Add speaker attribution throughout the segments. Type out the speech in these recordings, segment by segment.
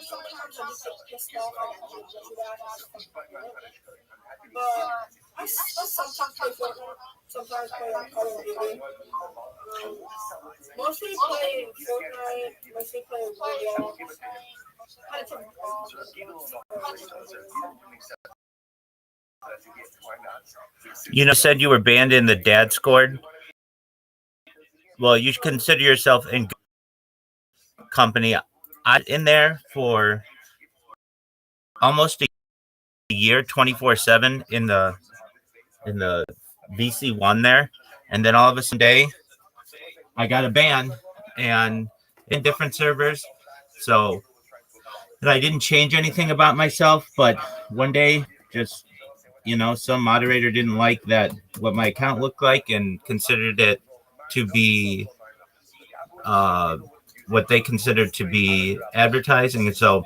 Speaker 1: sometimes I just get pissed off and I do that. But I sometimes play Fortnite, sometimes play Call of Duty. Mostly play Fortnite, mostly play Roblox.
Speaker 2: Said you were banned in the dad squad. Well, you should consider yourself in company. I'm in there for almost a year, 24/7 in the VC1 there, and then all of a sudden day I got a ban and in different servers. So I didn't change anything about myself, but one day just some moderator didn't like what my account looked like and considered it to be what they considered to be advertising, and so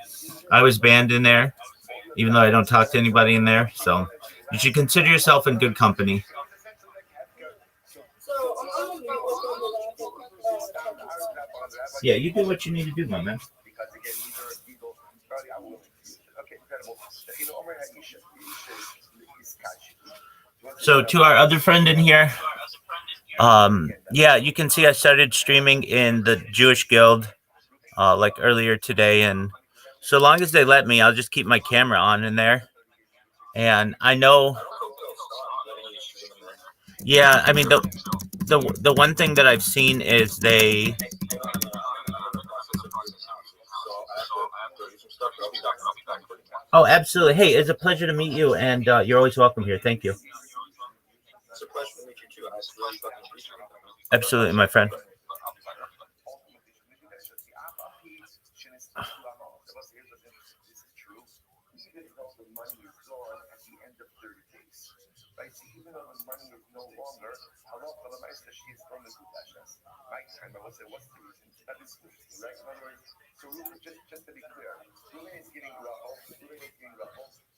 Speaker 2: I was banned in there, even though I don't talk to anybody in there. So you should consider yourself in good company. Yeah, you do what you need to do, my man. So to our other friend in here, yeah, you can see I started streaming in the Jewish Guild like earlier today, and so long as they let me, I'll just keep my camera on in there. And I know, yeah, I mean the one thing that I've seen is they. Oh, absolutely. Hey, it's a pleasure to meet you, and you're always welcome here. Thank you. It's a pleasure to meet you too. Absolutely, my friend.
Speaker 3: So Ruben, just to be clear, Ruben is giving Rahul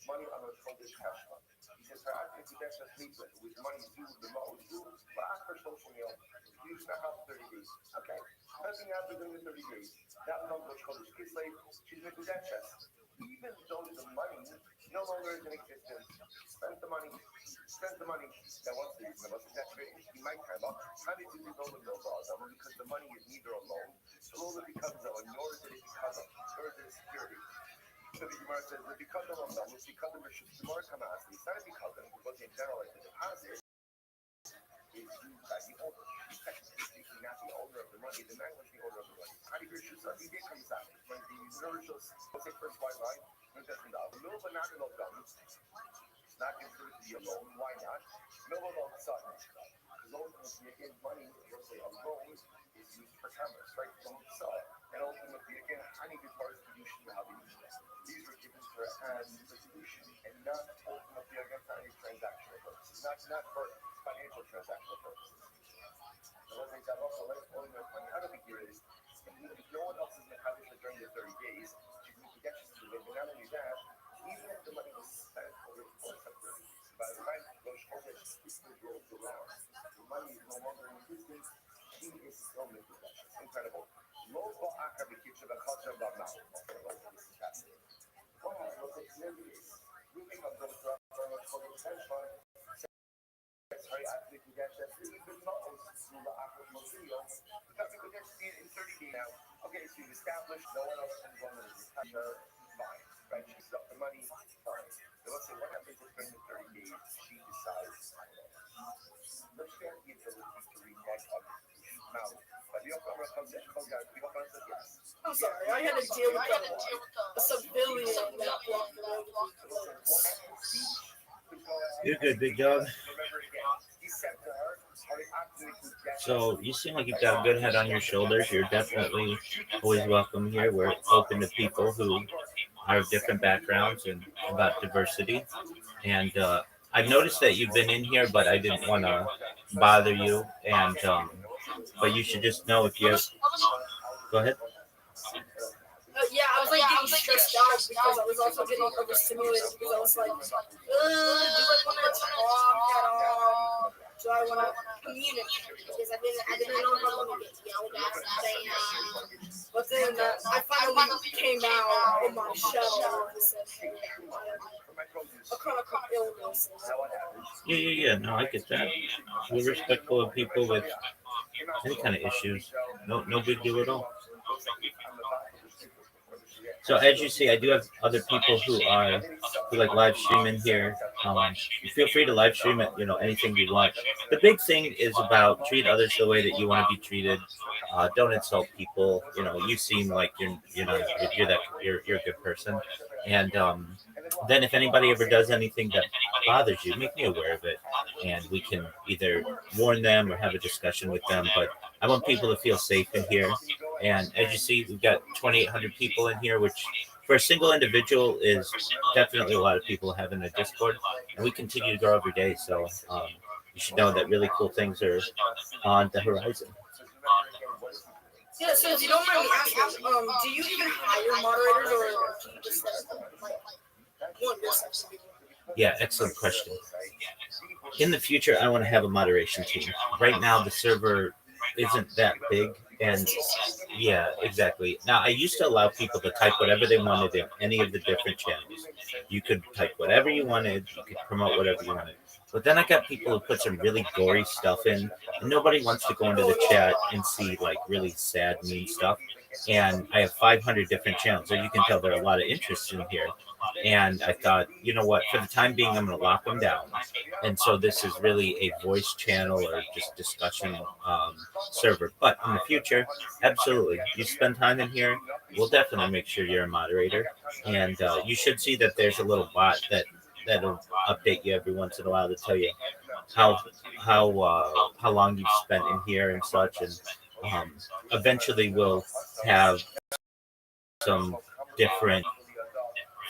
Speaker 3: money on a Polish cash fund. He says, her active protection treatment with money due the most due, but after social meal, you should have 30 days. Okay? Nothing after doing the 30 days. That number is called she's like, she's with that chest. Even though the money no longer is in existence, spend the money. That was the reason. That was exactly in my time. How did you do all the laws? Because the money is neither a loan, nor is it because of, nor is it because of, nor is it security. So the Gemara says that because of Allah, it's because of Rishus Gemara Kamas. It's not because of, because in general, like the deposit is used by the owner. Technically speaking, not the owner of the money. The man was the owner of the money. How do you Rishus? He did comes out. When the Rishus, what's the first white line? $1,000. No, but not in all guns. Not considered to be a loan. Why not? No, but all of a sudden, loan is again money. Let's say a loan is used for commerce, right? From the side, and ultimately, again, honey requires pollution. How do you use that? These were given for solution and not ultimately again for any transactional purposes, not for financial transactional purposes. So what they got also like only my money out of the year is if no one else is mechanical during the 30 days, you can get you to it. But not only that, even if the money was spent over the course of 30 days, by the time Rosh Chodesh rolls around, the money is no longer in existence, she is still making possessions. Incredible. Lo ba'aka b'kitcha b'chadcha b'ma'u. This is fascinating. One has what the clearly is. Moving of the Rosh Chodesh benchmark says, sorry, I think we get that. Even not through the Akra Mosilio, because we get to see it in 30 days now. Okay, so you've established no one else comes on with this fine, right? She's got the money, fine. So let's say what happens if during the 30 days she decides, let's say the ability to renege on now. But the Oklahoma comes in, comes out, the Oklahoma says yes.
Speaker 1: I'm sorry, I had to deal with a civilian that blocked the road.
Speaker 2: You're good, big dog. So you seem like you've got a good head on your shoulders. You're definitely always welcome here. We're open to people who are of different backgrounds and about diversity. And I've noticed that you've been in here, but I didn't want to bother you. And but you should just know if you have... Go ahead.
Speaker 1: Yeah, I was like getting stressed out because I was also getting overstimulated because I was like, do I want to talk at all? Do I want to communicate? Because I didn't know how long to get yelled at. But But then I finally came out of my shell and said, hey, a chronic illness.
Speaker 2: Yeah. No, I get that. We're respectful of people with any kind of issues. No big deal at all. So as you see, I do have other people who like live stream in here. Feel free to live stream it. Anything you want. The big thing is about treat others the way that you want to be treated. Don't insult people. You seem like you're a good person. And then if anybody ever does anything that bothers you, make me aware of it, and we can either warn them or have a discussion with them. But I want people to feel safe in here. And as you see, we've got 2,800 people in here, which for a single individual is definitely a lot of people having a Discord. And we continue to grow every day. So you should know that really cool things are on the horizon.
Speaker 1: Yeah, so if you don't mind me asking, do you even hire moderators or do you just like want yourself to be?
Speaker 2: Yeah, excellent question. In the future, I want to have a moderation team. Right now, the server isn't that big. And yeah, exactly. Now, I used to allow people to type whatever they wanted in any of the different channels. You could type whatever you wanted. You could promote whatever you wanted. But then I got people who put some really gory stuff in, and nobody wants to go into the chat and see like really sad, mean stuff. And I have 500 different channels, so you can tell there are a lot of interest in here. And I thought, you know what, for the time being, I'm going to lock them down. And so this is really a voice channel or just discussion server. But in the future, absolutely, you spend time in here, we'll definitely make sure you're a moderator. And you should see that there's a little bot that'll update you every once in a while to tell you how long you've spent in here and such. And eventually we'll have some different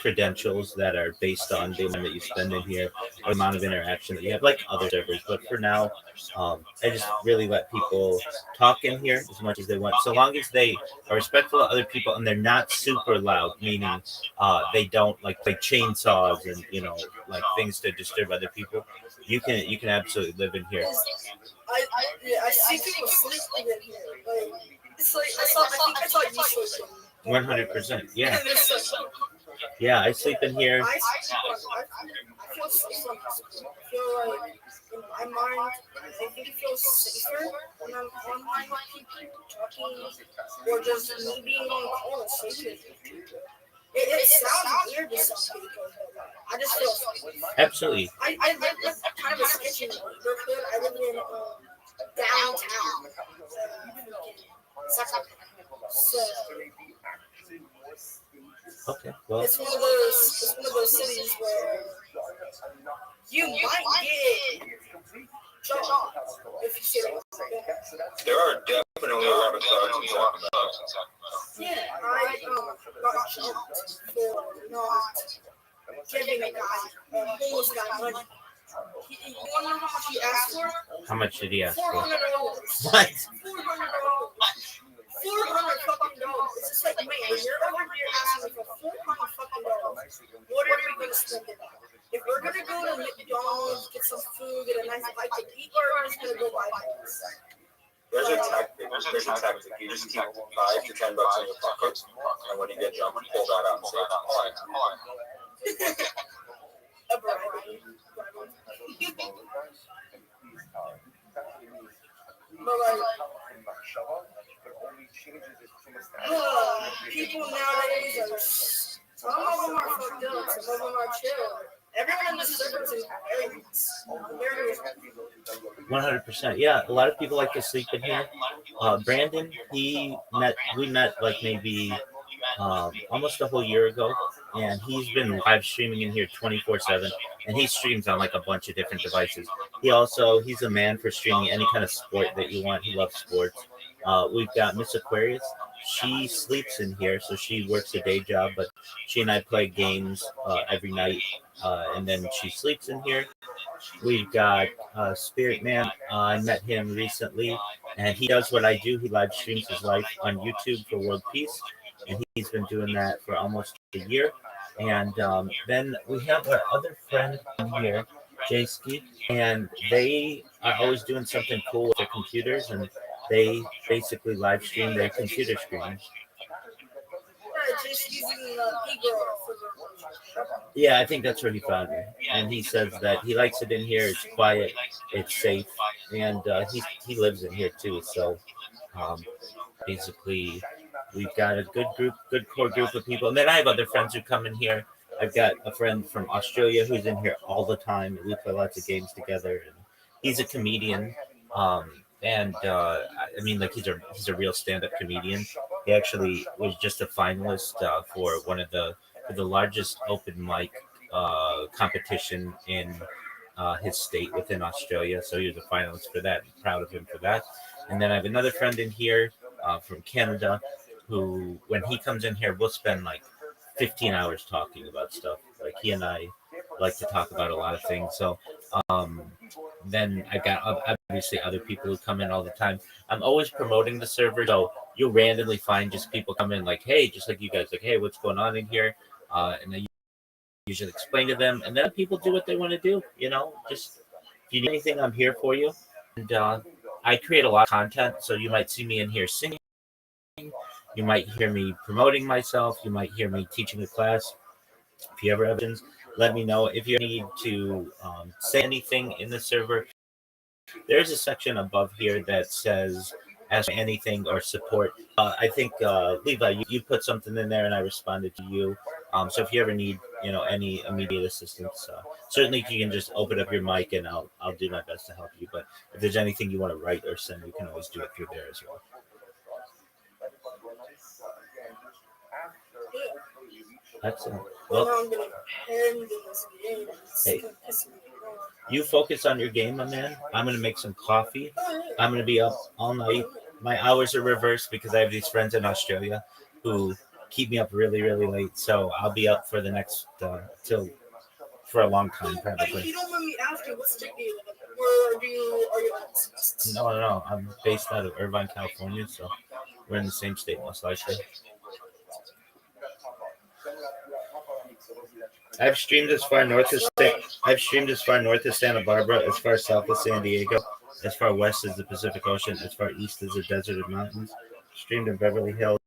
Speaker 2: credentials that are based on the amount that you spend in here, the amount of interaction that you have, like other servers. But for now, I just really let people talk in here as much as they want, so long as they are respectful of other people and they're not super loud, meaning they don't like play chainsaws and like things to disturb other people. You can absolutely live in here.
Speaker 1: I see people sleeping in here. Like, it's like I saw you sleeping.
Speaker 2: 100%. Yeah. Yeah, I sleep in here.
Speaker 1: I feel safer. I feel like in my mind, I think it feels safer when I'm online with people talking or just me being on call and sleeping. It sounds weird to some people, but I just feel safe.
Speaker 2: Absolutely.
Speaker 1: I live kind of a sketchy neighborhood. I live in downtown. So
Speaker 2: okay, well,
Speaker 1: it's one of those cities where you might get shot if you see it.
Speaker 3: There are definitely a lot of cards.
Speaker 1: Yeah, I got jumped for not giving a guy, a homeless guy, money. You want to know how much he asked for?
Speaker 2: How much did he ask for?
Speaker 1: $400.
Speaker 2: What?
Speaker 1: $400. $400 It's just like, man, you're over here asking me for $400. What are we going to spend it on? If we're going to go to McDonald's, get some food, get a nice bite to eat, or we're just going to go buy things?
Speaker 3: There's a tactic. You just keep $5 to $10 in your pocket, and when you get jumped, pull that out and say,
Speaker 1: A variety. But like, people nowadays are, some of them are fucked up, some of them are chill. Everyone in the servers is very
Speaker 2: 100%. Yeah, a lot of people like to sleep in here. Brandon, we met like maybe almost a whole year ago, and he's been live streaming in here 24/7, and he streams on like a bunch of different devices. He's a man for streaming any kind of sport that you want. He loves sports. We've got Miss Aquarius. She sleeps in here, so she works a day job, but she and I play games every night, and then she sleeps in here. We've got Spirit Man. I met him recently, and he does what I do. He live streams his life on YouTube for World Peace, and he's been doing that for almost a year. And then we have our other friend here, Jayski, and they are always doing something cool with their computers, and they basically live stream their computer screens.
Speaker 1: just using the e-girl for the.
Speaker 2: Yeah, I think that's where he found me, and he says that he likes it in here. It's quiet, it's safe, and he lives in here too. So um, basically, we've got a good core group of people, and then I have other friends who come in here. I've got a friend from Australia who's in here all the time. We play lots of games together, and he's a comedian. And I mean, like he's a real stand-up comedian. He actually was just a finalist for one of the largest open mic competition in his state within Australia. So he was a finalist for that. I'm proud of him for that. And then I have another friend in here from Canada who, when he comes in here, we'll spend like 15 hours talking about stuff. Like he and I like to talk about a lot of things. So um, then I got obviously other people who come in all the time. I'm always promoting the server, so you'll randomly find just people come in like, hey, just like you guys, like, hey, what's going on in here? And I usually explain to them, and then people do what they want to do. Just if you need anything, I'm here for you. And I create a lot of content, so you might see me in here singing. You might hear me promoting myself. You might hear me teaching a class. If you ever have questions, let me know. If you need to say anything in the server, there's a section above here that says ask anything or support. I think Levi, you put something in there, and I responded to you. So if you ever need, any immediate assistance, certainly you can just open up your mic, and I'll do my best to help you. But if there's anything you want to write or send, you can always do it through there as well. Excellent. Well, hey, you focus on your game, my man. I'm gonna make some coffee. I'm gonna be up all night. My hours are reversed because I have these friends in Australia who keep me up really, really late. So I'll be up for the next till for a long time, probably.
Speaker 1: If you don't mind me asking, what state do you live in? Where are you at?
Speaker 2: No. I'm based out of Irvine, California, so we're in the same state most likely. I've streamed as far north as Santa Barbara, as far south as San Diego, as far west as the Pacific Ocean, as far east as the deserted mountains. Streamed in Beverly Hills,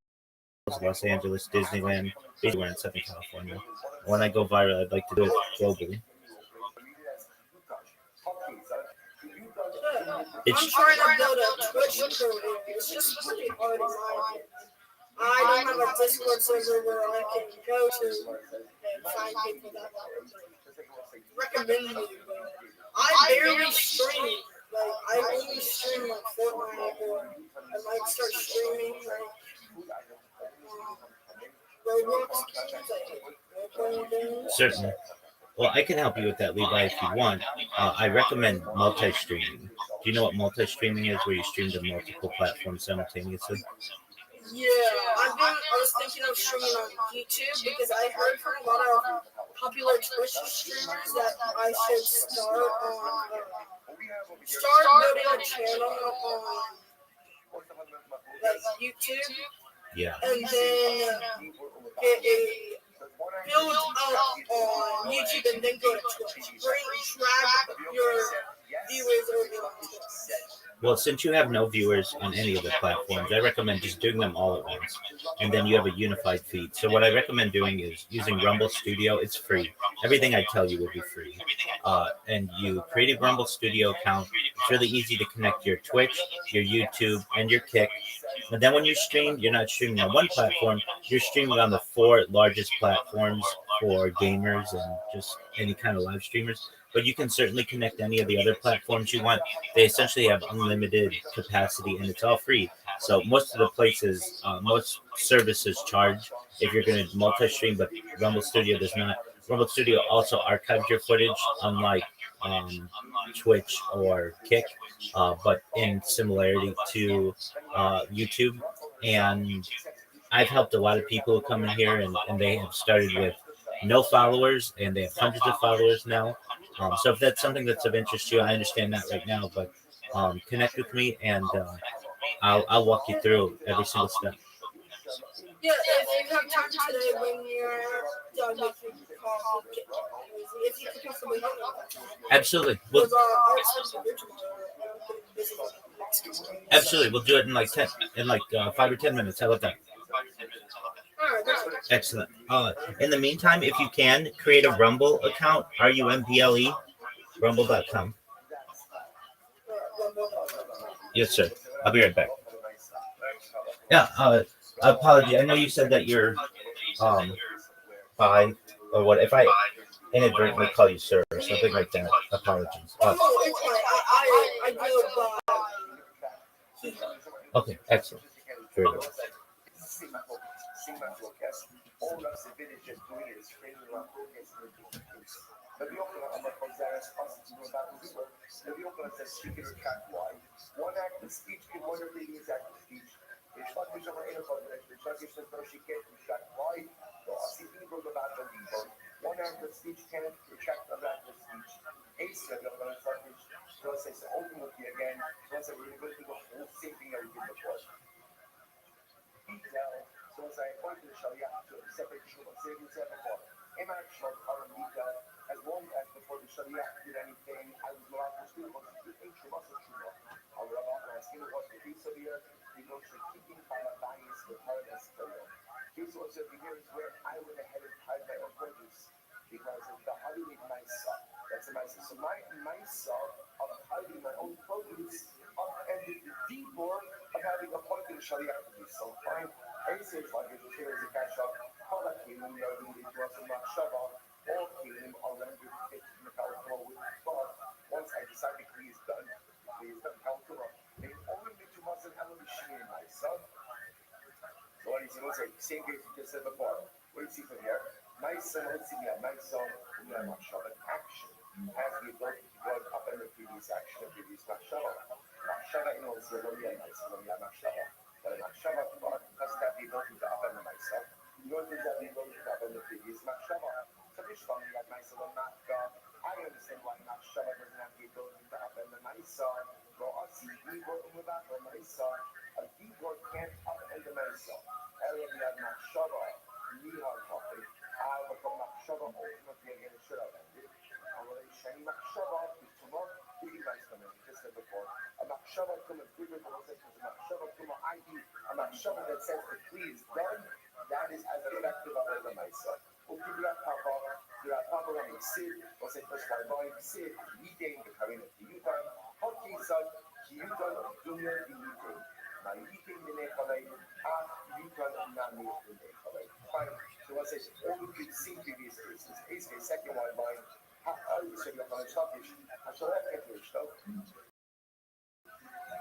Speaker 2: Los Angeles, Disneyland, basically in Southern California. When I go viral, I'd like to do it globally.
Speaker 1: I'm trying to build a Twitch career. It's just really hard in my opinion. I don't have a Discord server where I can go to and find people that recommend me. I barely stream. Like I only stream like Fortnite, or I might start streaming Roblox games.
Speaker 2: Certainly. Well, I can help you with that, Levi, if you want. I recommend multi-streaming. Do you know what multi-streaming is, where you stream to multiple platforms simultaneously?
Speaker 1: Yeah, I was thinking of streaming on YouTube because I heard from a lot of popular Twitch streamers that I should start building a channel on like YouTube.
Speaker 2: Yeah.
Speaker 1: And then get a build up on YouTube and then go to Twitch. Drag your viewers over on Twitch.
Speaker 2: Well, since you have no viewers on any of the platforms, I recommend just doing them all at once, and then you have a unified feed. So what I recommend doing is using Rumble Studio. It's free. Everything I tell you will be free. And you create a Rumble Studio account. It's really easy to connect your Twitch, your YouTube, and your Kick. And then when you stream, you're not streaming on one platform. You're streaming on the 4 largest platforms for gamers and just any kind of live streamers. But you can certainly connect any of the other platforms you want. They essentially have unlimited capacity, and it's all free. So most of the places, most services charge if you're going to multi-stream, but Rumble Studio does not. Rumble Studio also archives your footage, unlike Twitch or Kick, but in similarity to YouTube. And I've helped a lot of people who come in here, and they have started with no followers, and they have hundreds of followers now. So if that's something that's of interest to you, I understand that right now, but connect with me, and I'll walk you through every single step.
Speaker 1: Yeah, if you have time today when you're done with your call, if you could possibly help me.
Speaker 2: Absolutely. Absolutely. We'll do it in like 5 or 10 minutes. How about that?
Speaker 1: All Alright, that's fine.
Speaker 2: Excellent. In the meantime, if you can create a Rumble account, RUMBLE, rumble.com. Yes, sir. I'll be right back. Yeah. Apology. I know you said that you're bi or what. If I inadvertently call you sir or something like that, apologies.
Speaker 1: No, it's fine. I go by he.
Speaker 2: Okay. Excellent. Very good.
Speaker 3: One act of speech can one of the exact speech. It's not which are in a context, it's not just as she can't retract why. So I see people about the people. One act of speech can't retract the act of speech. Ace of the language, so I say ultimately again, so I say we're going to do the whole same thing that we did before. Detail, so as I point to the Sharia to separate Shulman, say we said before. Imam Shulman, Aramika, as long as before the Sharia did anything, I was allowed to still want to do Shulman, Shulman. I would allow my skin was the piece of here, we go to keeping Paradise with Paradise Prayer. This was over here is where I went ahead and tied my own produce because of the holiday myself. That's a myself. So my myself of hiding my own produce upended the deeper of having a point in Sharia to be so fine. I say it's like it was here as a catch up. How that came in there, it was a Machshava, all came on rendered fit in the California with thought. Once I decided he is done, California. They only need to muscle have a machine myself. So what is it? Same case we just said before. What do you see from here? My son, let's see here. My son, Machshava action has the ability to go up in the previous action of previous Machshava. Machshava in all zero, Machshava. But Machshava doesn't have the ability to up in the myself. Nor does have the ability to up in the previous Machshava. So this family like myself will not go. I understand why Machshava doesn't have the ability to up in the myself. Go us, we work with that for myself. A deep work can't up in the myself. Area we have Machshava, Nihar topic. I become Machshava ultimately again should have ended. And when I say Machshava, is to not be nice to me, just said before. A Machshava to a bigger concept is a Machshava to my ID. A Machshava that says the plea is done, that is as effective as the myself. We'll give you that Papa, on the Sid, or say first by buying Sid, meeting the Karina Yutan, Hot Kisan, Yutan, Dunya, Yutan. My meeting the Nekalay, Yutan, Nami, the Nekalay. Fine. So I say, all of the same previous cases. Case second one by how you say you're going to stop this. I shall not get to it, though.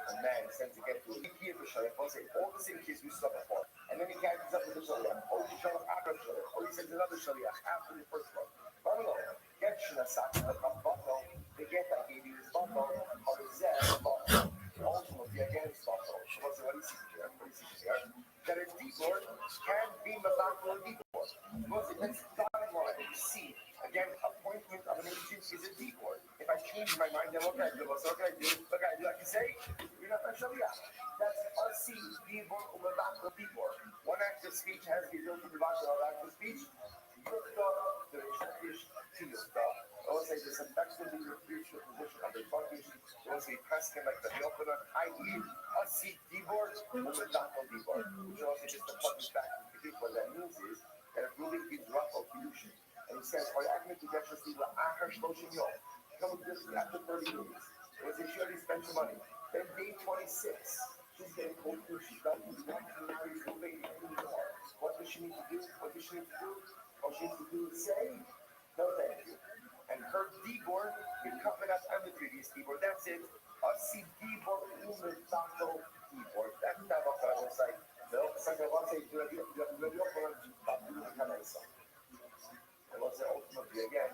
Speaker 3: A man sends to get to it. He the Sharia, I say, all the same cases we saw before. And then he catches up with the Sharia. Or he shows after Sharia. Or he sends another Sharia after the first one. But no, get Shana Saki, the bottle. They get that gave you this bottle. Or the Zed bottle. Ultimately, again, it's bottle. So what's the what he sees here? What he sees here? That a deeper can be Mabakal deeper. What's the next timeline? You see, again, appointment of an agent is a decoy. If I change my mind, then what can I do? What can I do? What can I do? I can say, you're not a Sharia. That's Asi, Bibor, Umabakal, Bibor. One act of speech has the ability to watch another act of speech. Your thought, there is fish to your thought. I would say this effectively refutes your position of the function. I would say press him like the opener, i.e., Asi, Bibor, Umabakal, Bibor. Which also just the function back to the people. What that means is that it really gives rough illusion. And he says, "I admit to get to see the after Shloshim Yom. Come with this after 30 days. It was a she already spent some money. Then day 26, she's getting cold food. She's done. She's not married to a lady anymore. What does she need to do? What does she need to do? All she needs to do is say, no thank you. And her D-board, the covenant and the previous D-board, that's it. See D-board, Umedato D-board. That's not what I will say. No, second one say, do it. And what's the ultimately again?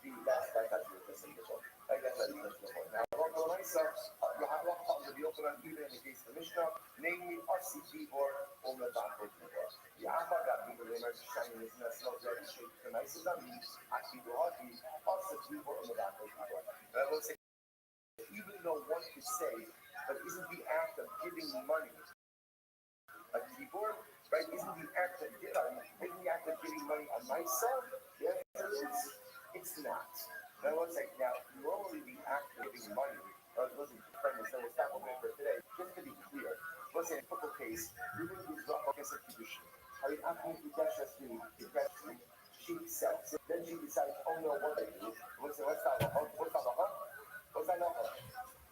Speaker 3: That's actually the same before. Like that's what you before. Now, you have one part of the open even in the case of the Mishnah, namely RCP or Omedakor Dibor. The Alpha got people in our shining is not so very shape. The nicest of these, actually, the Haki, RCP or Omedakor Dibor. But I will say, even though one could say, but isn't the act of giving money a keyboard, right? Isn't the act of giving money on myself? Yeah, it's not. Now let's say now normally the act of giving money, listen, friends, so we'll stop over for today. Just to be clear, let's say in a football case, you're going to do drop against a condition. How you have to do that She accepts it. Then she decides, oh no, what they do? What's not a hug? What's not a hug? What's not a hug?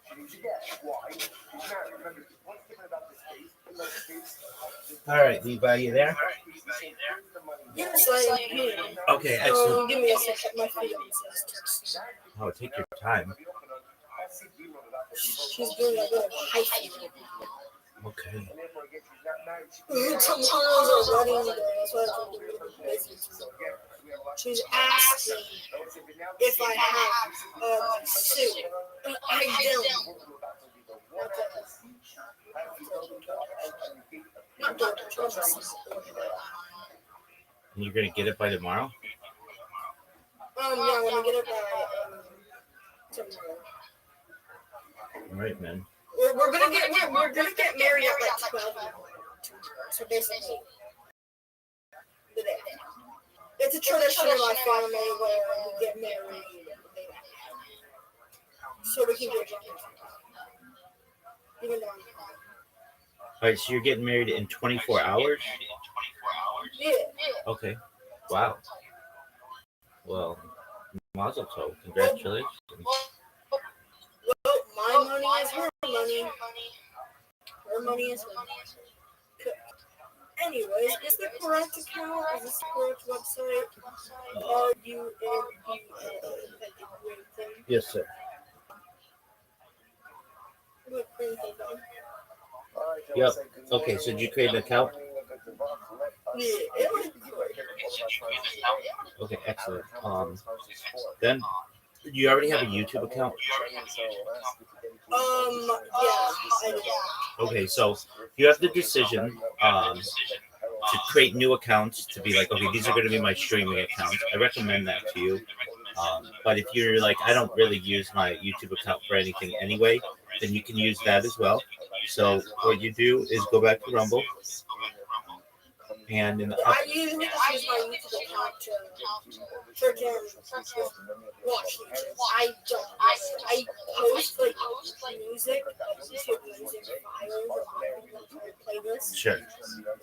Speaker 3: She needs to get. Why? She's married. Remember, what's different about this case? In this case,
Speaker 2: All right, Levi, you there?
Speaker 1: Yes, I am here.
Speaker 2: Okay, excellent.
Speaker 1: Give me a second. My fiance's texting.
Speaker 2: Oh, take your time.
Speaker 1: She's doing a little hyphen.
Speaker 2: Okay.
Speaker 1: Tomorrow's a wedding day. That's why I told her to be busy tomorrow. She's asking if I have a suit. I don't. Not don't.
Speaker 2: And you're gonna get it by tomorrow?
Speaker 1: Yeah, when I get it by tomorrow.
Speaker 2: All right, man.
Speaker 1: We're gonna get married at like 12 tomorrow. So basically, the day. It's a tradition in my family where we get married so we can get drunk. Even though
Speaker 2: All right, so you're getting married in 24 hours?
Speaker 1: yeah.
Speaker 2: Okay. Wow. Well, mazel tov. Congratulations.
Speaker 1: Well, my money is her money. Her money is her money. Anyways, is the correct account? Is this the correct website?
Speaker 2: Yes, sir. Yep. Okay, so did you create an account?
Speaker 1: Yeah, it was
Speaker 2: Okay, excellent. Then you already have a YouTube account?
Speaker 1: yeah, I do.
Speaker 2: Okay, so you have the decision to create new accounts to be like, okay, these are going to be my streaming accounts. I recommend that to you. But if you're like, I don't really use my YouTube account for anything anyway, then you can use that as well. So what you do is go back to Rumble, and in the up,
Speaker 1: I usually just use my YouTube account to freaking watch YouTube. I don't. I post like music to music files or playlists.
Speaker 2: sure,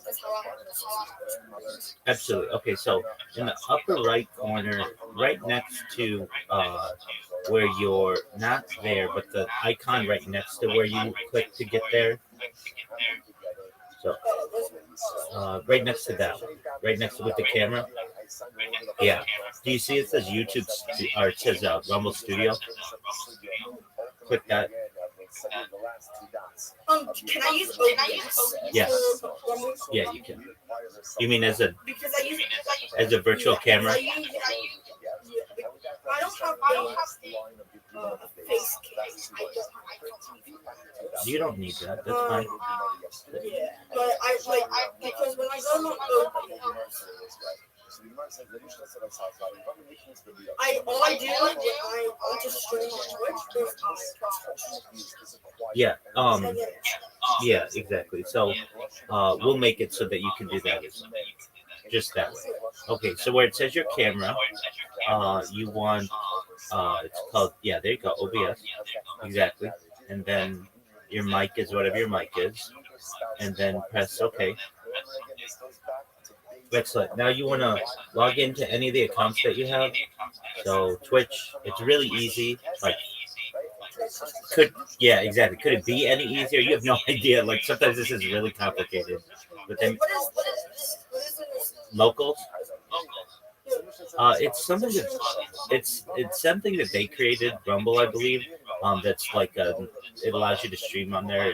Speaker 1: That's how I have this.
Speaker 2: absolutely. Okay, so in the upper right corner, right next to where you're not there, but the icon right next to where you click to get there. So right next to that, right next to with the camera. Yeah. Do you see it says YouTube or it says Rumble Studio? Click that.
Speaker 1: Can I use OBS?
Speaker 2: Yes.
Speaker 1: Rumble?
Speaker 2: Yeah, you can. You mean as a
Speaker 1: Because I use
Speaker 2: virtual camera?
Speaker 1: I don't have a face cam. I don't have
Speaker 2: You don't need that. That's fine.
Speaker 1: Yeah, but I like because when I go on OBS, all I do when I want to stream on Twitch is I press
Speaker 2: Yeah. Yeah, exactly. So we'll make it so that you can do that as well. Just that way. Okay, so where it says your camera, you want it's called, yeah, there you go, OBS. Exactly. And then your mic is whatever your mic is. And then press OK. Excellent. Now you want to log into any of the accounts that you have. So Twitch, it's really easy. Like, yeah, exactly. Could it be any easier? You have no idea. Like sometimes this is really complicated. But then locals, it's something that it's something that they created, Rumble, I believe. That's like it allows you to stream on there.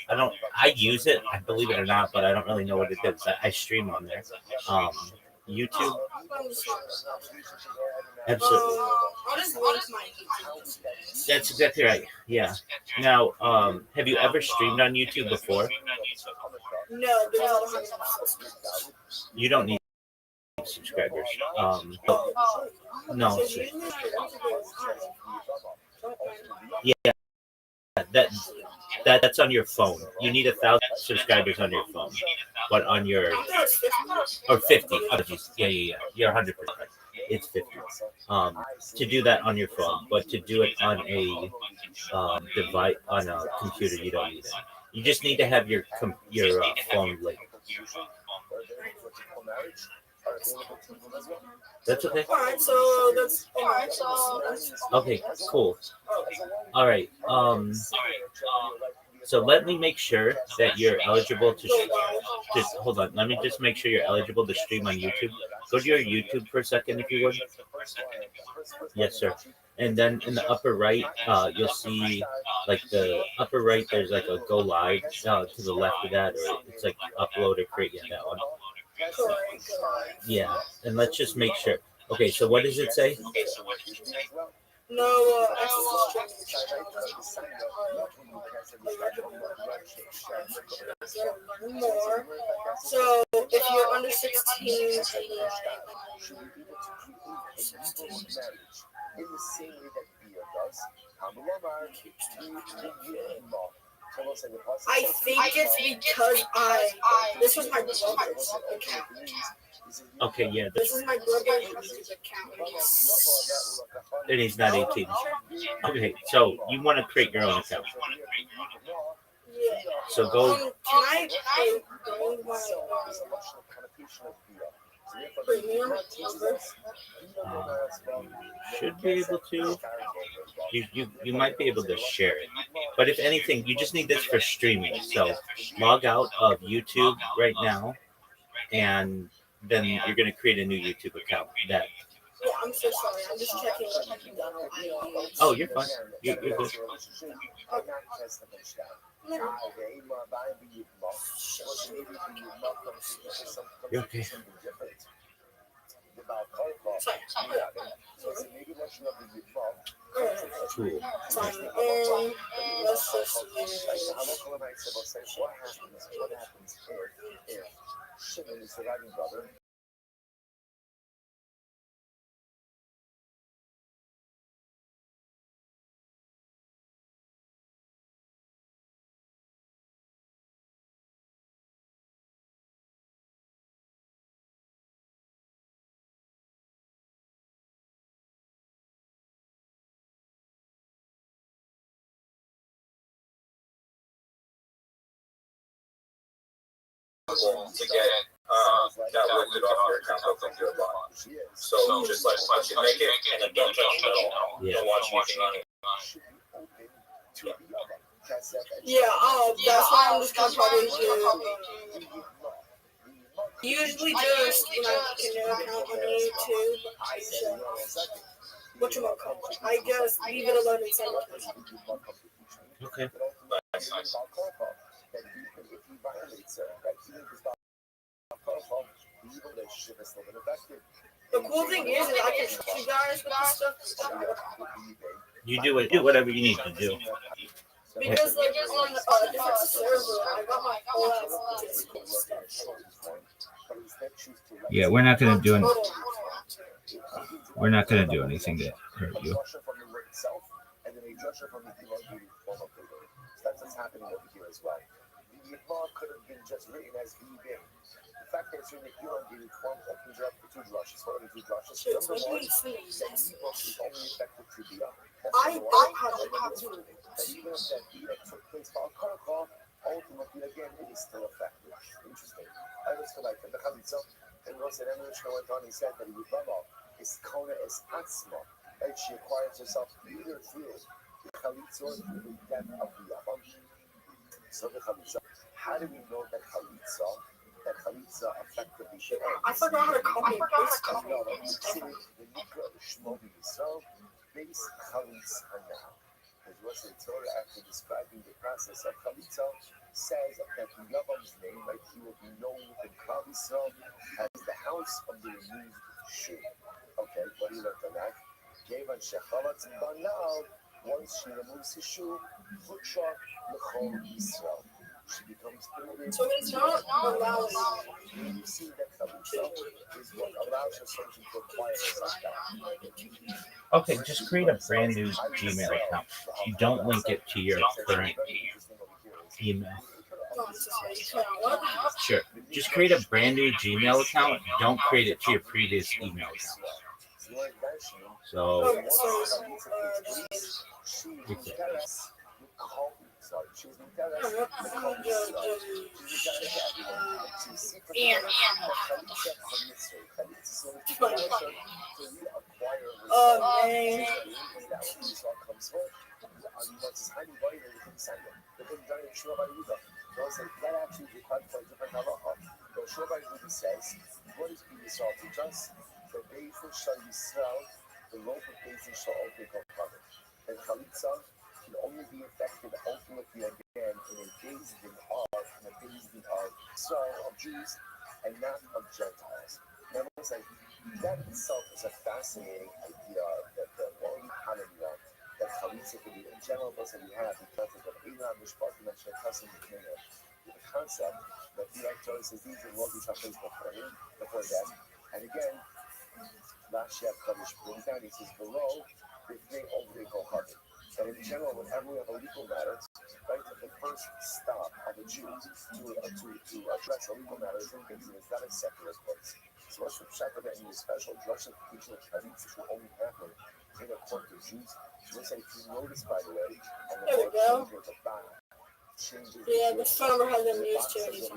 Speaker 2: I use it, I believe it or not, but I don't really know what it is. I stream on there. YouTube. Absolutely.
Speaker 1: I'll just link my YouTube.
Speaker 2: That's exactly right. Yeah. Now, have you ever streamed on YouTube before?
Speaker 1: No, because I don't have enough subscribers.
Speaker 2: You don't need subscribers. No. Yeah. That's on your phone. You need 1,000 subscribers on your phone, but on your or 50. Oh, geez. Yeah. You're 100%. It's 50. To do that on your phone, but to do it on a device on a computer, you don't need it. You just need to have your phone linked. That's okay.
Speaker 1: Alright, so that's
Speaker 2: Okay, cool. All right. So let me make sure that you're eligible to. Just hold on. Let me just make sure you're eligible to stream on YouTube. Go to your YouTube for a second, if you would. Yes, sir. And then in the upper right, you'll see like the upper right. There's like a go live to the left of that, or it's like upload or create. Yeah, that one. Yeah, and let's just make sure. Okay, so what does it say?
Speaker 1: no access to more. So if you're under 16,
Speaker 3: In the same way that beer does,
Speaker 1: I think it's because this was my brother's account.
Speaker 2: Okay, yeah,
Speaker 1: This is my brother's account.
Speaker 2: and he's not 18. Okay, so you want to create your own account.
Speaker 1: Yeah.
Speaker 2: So go.
Speaker 1: Can I bring my premium number?
Speaker 2: Should be able to. You might be able to share it, but if anything, you just need this for streaming. So log out of YouTube right now, and then you're going to create a new YouTube account. That.
Speaker 1: Yeah, I'm so sorry. I'm just checking.
Speaker 2: Oh, you're fine. You're good. You're okay. Cool.
Speaker 1: Let's just
Speaker 3: Shimon is surviving brother.
Speaker 4: To get that lifted off your account, they'll think you're blind. So just like once you make it, and then don't touch it at all.
Speaker 2: Yeah.
Speaker 4: Don't watch anything on it.
Speaker 1: yeah. That's why I'm just gonna probably do. Usually just when I make a new account on YouTube, I just whatchamacallit, I just leave it alone and send it.
Speaker 2: Okay.
Speaker 1: The cool thing is I can trust you guys with this stuff.
Speaker 2: You do it. Do whatever you need to do.
Speaker 1: Because like on a different server, I got my whole ass Discord stuff.
Speaker 2: Yeah, we're not gonna do We're not gonna do anything to hurt you.
Speaker 3: That's what's happening over here as well. The Yitma could have been just written as Vibin. The fact that it's written elongated form opens up for two drushes. What are the two drushes? Number one, the Yibok is only effective to Bia.
Speaker 1: I don't have it.
Speaker 3: That even if that Bia took place for Al-Karakah, ultimately, again, it is still effective. Interesting. I was like the Chalitza, and Rosh Hashanah went on, he said that Yibama is Kona es Atzma. Right? She acquires herself either through the Chalitza or through the death of the Yavam. So the Chalitza, how do we know that Chalitza effectively should end?
Speaker 1: I forgot how to copy and paste stuff.
Speaker 3: No, the Nikra Shmobi Yisrael, base Chalitza now. Because what's the Torah after describing the process of Chalitza says that the Yavam's name, like he will be known within Klal Yisrael as the house of the removed shoe. Okay, what do you learn from that? Kevan shechalatz banal, once she removes his shoe, Huksha l'chol Yisrael. She becomes polluted.
Speaker 1: So it's not allowed.
Speaker 3: You see that Chalitza is what allows her something to acquire herself.
Speaker 2: Okay, just create a brand new Gmail account. You don't link it to your current email. Sure. Just create a brand new Gmail account. Don't create it to your previous email account. So,
Speaker 1: There we go. Yeah, the farmer has a news channel.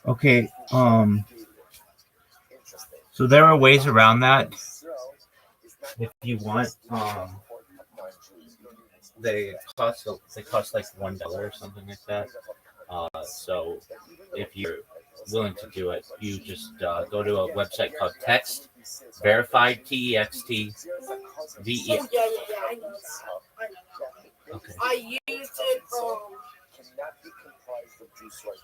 Speaker 2: Okay. So there are ways around that if you want. They cost like $1 or something like that. So if you're willing to do it, you just go to a website called Text Verified TEXT VE.
Speaker 1: Oh, yeah, I know that.
Speaker 2: Okay.
Speaker 1: I used it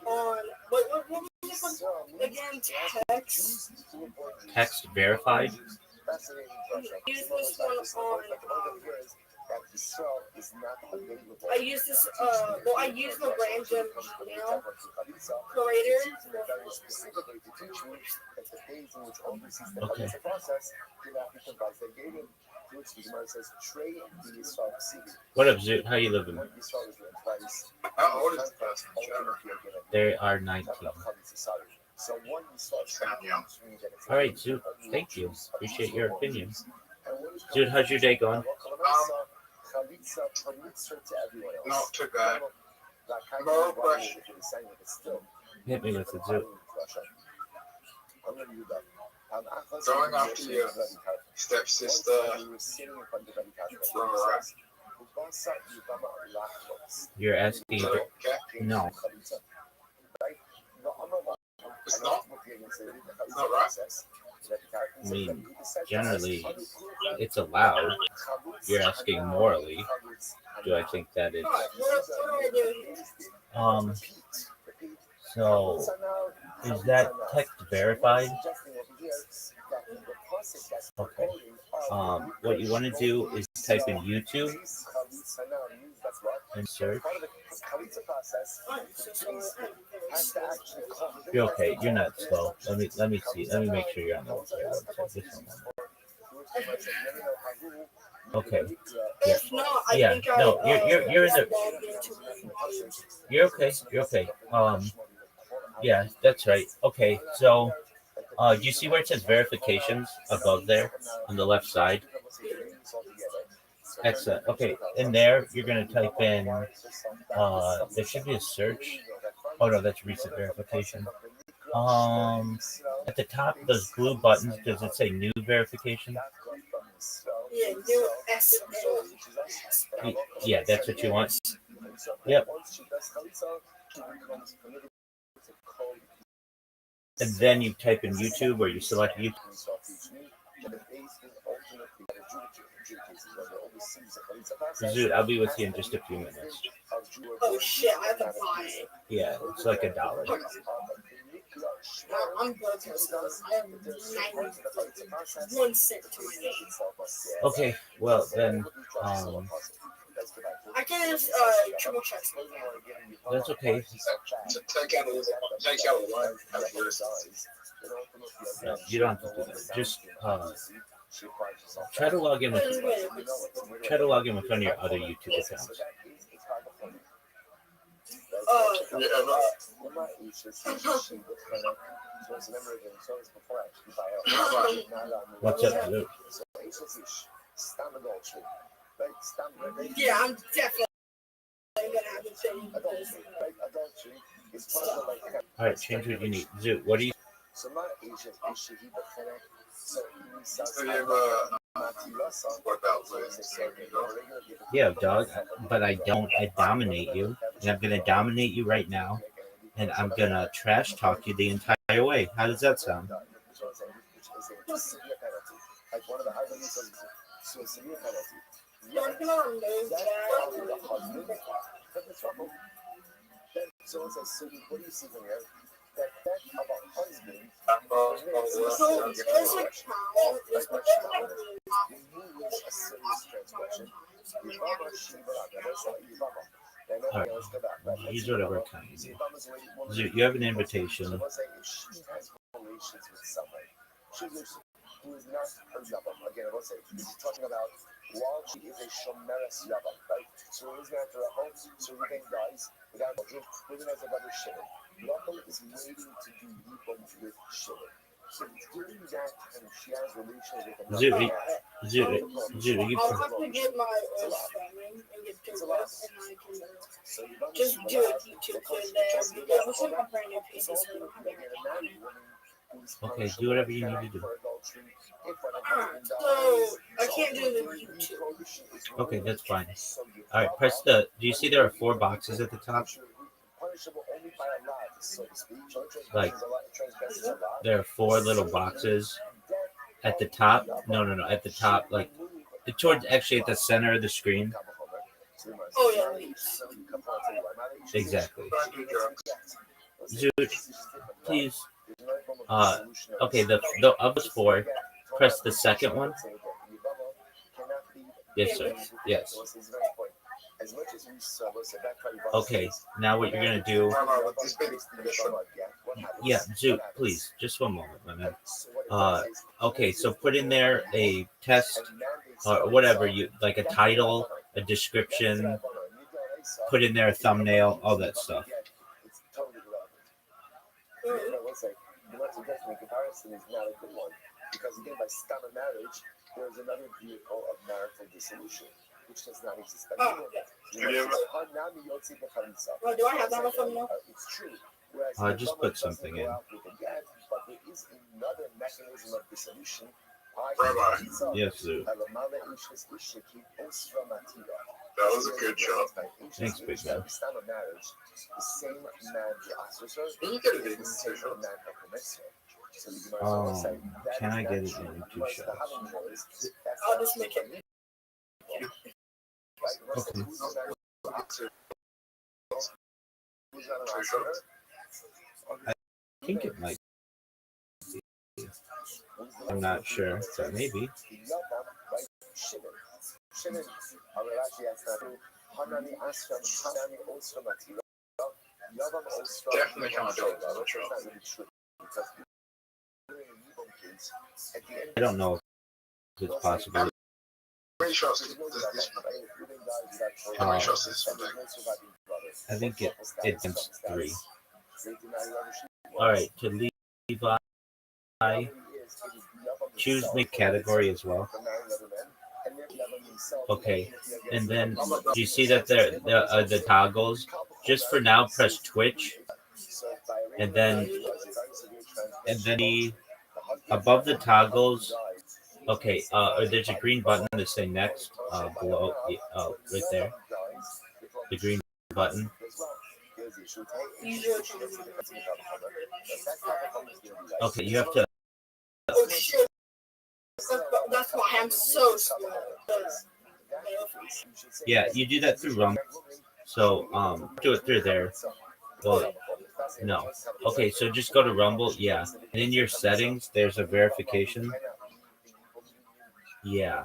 Speaker 1: on what was it again?
Speaker 2: Text Verified.
Speaker 1: I used this one on. I use this. Well, I use the random email creator.
Speaker 2: Okay. What up, Zoot? How you living?
Speaker 4: How old is the person?
Speaker 2: They are 19. All right, Zoot. Thank you. Appreciate your opinion. Zoot, how's your day going?
Speaker 4: Not too bad. More question.
Speaker 2: Hit me with it, Zoot.
Speaker 4: Going after your stepsister from Iraq.
Speaker 2: You're asking.
Speaker 4: Okay.
Speaker 2: No.
Speaker 4: It's not. It's not right.
Speaker 2: I mean, generally, it's allowed. You're asking morally. Do I think that it's
Speaker 1: What do I do?
Speaker 2: So is that text verified? Okay. What you want to do is type in YouTube and search. You're okay. You're not slow. Let me see. Let me make sure you're on the website. Just one moment. Okay. Yeah.
Speaker 1: If not, I
Speaker 2: Yeah.
Speaker 1: think
Speaker 2: No. You're in the.
Speaker 1: logged into my page.
Speaker 2: You're okay. You're okay. Yeah, that's right. Okay. So, do you see where it says verifications above there on the left side? Excellent. Okay. In there, you're gonna type in. There should be a search. Oh no, that's recent verification. At the top of those blue buttons, does it say new verification?
Speaker 1: Yeah, do S.
Speaker 2: Yeah, that's what you want. Yep. And then you type in YouTube or you select YouTube. Zoot, I'll be with you in just a few minutes.
Speaker 1: Oh shit, I have to buy it.
Speaker 2: Yeah, it's like $1.
Speaker 1: I'm good to I have 1 cent to my name.
Speaker 2: Okay, well then,
Speaker 1: I can just triple check something.
Speaker 2: that's okay.
Speaker 4: Take out a line.
Speaker 2: No, you don't have to do that. Just try to log in with one of your other YouTube accounts. What's up, Zoot?
Speaker 1: Yeah, I'm definitely I'm gonna have to change this.
Speaker 3: Adultery is part of like
Speaker 2: All right, change what you need. Zoo, what do you?
Speaker 3: so my agent is Shahi Bakhana. So
Speaker 4: So you have a workout place.
Speaker 2: Yeah, dog, but I don't. I dominate you, and I'm gonna dominate you right now, and I'm gonna trash talk you the entire way. How does that sound?
Speaker 3: Which is a severe penalty. Like one of the arguments of so severe penalty.
Speaker 1: So I'm gonna remove
Speaker 3: That
Speaker 1: that.
Speaker 3: part of the husband from the trouble. Then someone says, so what do you see from here? That of a husband
Speaker 1: So this account, this account
Speaker 3: when you reach a serious transgression, Yibama Shiva, that's not Yibama. Then
Speaker 2: All right,
Speaker 3: let's go back.
Speaker 2: use whatever kind you
Speaker 3: So
Speaker 2: need.
Speaker 3: Yibama's way one of
Speaker 2: Zoo,
Speaker 3: the
Speaker 2: you have an invitation.
Speaker 3: so let's say if she has relations with someone, who is not her Yabam. Again, let's say this is talking about while she is a Shomeres Yabam, right? So we're looking after a home, so Ruben dies without children, Ruben has a brother Shimon. Rachel is waiting to do Yibam with Shimon. So during that time, she has relations with
Speaker 2: Zoo,
Speaker 3: another man.
Speaker 2: Zoo, you.
Speaker 1: I'll have to get my streaming and get to work, and I can
Speaker 3: So Yibam
Speaker 1: just
Speaker 3: is
Speaker 1: do a YouTube clip there because we're still comparing their
Speaker 3: It's
Speaker 1: pieces.
Speaker 3: also
Speaker 1: So I don't have
Speaker 3: looking
Speaker 1: everything
Speaker 3: at a
Speaker 1: on
Speaker 3: married
Speaker 1: it.
Speaker 3: woman who is
Speaker 2: Okay, do whatever you need to do.
Speaker 3: for adultery if when a
Speaker 1: Alright,
Speaker 3: husband
Speaker 1: so
Speaker 3: dies.
Speaker 1: I can't do the YouTube.
Speaker 2: Okay, that's fine. All right, press the. Do you see there are 4 boxes at the top?
Speaker 3: Punishable only by a lot, so to speak.
Speaker 2: Like,
Speaker 3: Transgressions a lot.
Speaker 2: There are 4 little boxes at the top. No, at the top, like towards actually at the center of the screen.
Speaker 1: Oh yeah, these.
Speaker 2: Exactly. Zoo, please. Okay, the of those 4, press the second one. Yes, sir. Yes. Okay, now what you're gonna do? Yeah, Zoo, please, just one moment, my man. Okay, so put in there a test or whatever you like, a title, a description. Put in there a thumbnail, all that stuff.
Speaker 3: Comparison is not a good one because again, by stop a marriage, there is another vehicle of marital dissolution, which does not exist.
Speaker 1: Oh, yeah. Well, do I have that on thumbnail?
Speaker 3: It's true. Whereas
Speaker 2: Just put something in.
Speaker 3: but there is another mechanism of dissolution.
Speaker 2: Yes, Zoo.
Speaker 4: That was a good job.
Speaker 2: Thanks, big man.
Speaker 3: The same man, the officer,
Speaker 4: Can you get it
Speaker 3: is
Speaker 4: in
Speaker 3: the same
Speaker 4: 2 shots?
Speaker 3: man of Commercio. So the Gemara
Speaker 2: Oh,
Speaker 3: will say, that
Speaker 2: can
Speaker 3: is
Speaker 2: I
Speaker 3: not
Speaker 2: get it
Speaker 3: true.
Speaker 2: in 2
Speaker 3: Whereas the
Speaker 2: shots?
Speaker 3: Havamim is, that's
Speaker 1: I'll
Speaker 3: not
Speaker 1: just
Speaker 3: true.
Speaker 1: make it.
Speaker 3: Right? Whereas
Speaker 2: Okay.
Speaker 3: who's the man- who's not an
Speaker 4: 2
Speaker 3: officer?
Speaker 4: shots.
Speaker 2: I think it might. I'm not sure, but maybe.
Speaker 3: Shimon, Rashi asks that Hanani Asram, Hanani Osram Atira, Yavam Osram.
Speaker 4: Definitely can't do it.
Speaker 3: That's not really true because during the Yibam case, at the end,
Speaker 2: I don't know if it's possible.
Speaker 4: How many shots
Speaker 3: there's
Speaker 4: is
Speaker 3: no
Speaker 4: this
Speaker 3: surviving,
Speaker 4: one?
Speaker 3: right? If Reuben dies without children,
Speaker 4: How many shots is this
Speaker 3: and
Speaker 4: one?
Speaker 3: there's no surviving brothers.
Speaker 2: I think it
Speaker 3: What's
Speaker 2: it's 3.
Speaker 3: They deny Rashi.
Speaker 2: All right, to Levi, choose the category as well. Okay, and then do you see that there the toggles? Just for now, press Twitch, and then the above the toggles. Okay, there's a green button to say next below, right there. The green button. Okay, you have to.
Speaker 1: Oh shit. That's why I'm so slow.
Speaker 2: Yeah, you do that through Rumble. So do it through there. Well, no. Okay, so just go to Rumble. Yeah, and in your settings, there's a verification. Yeah,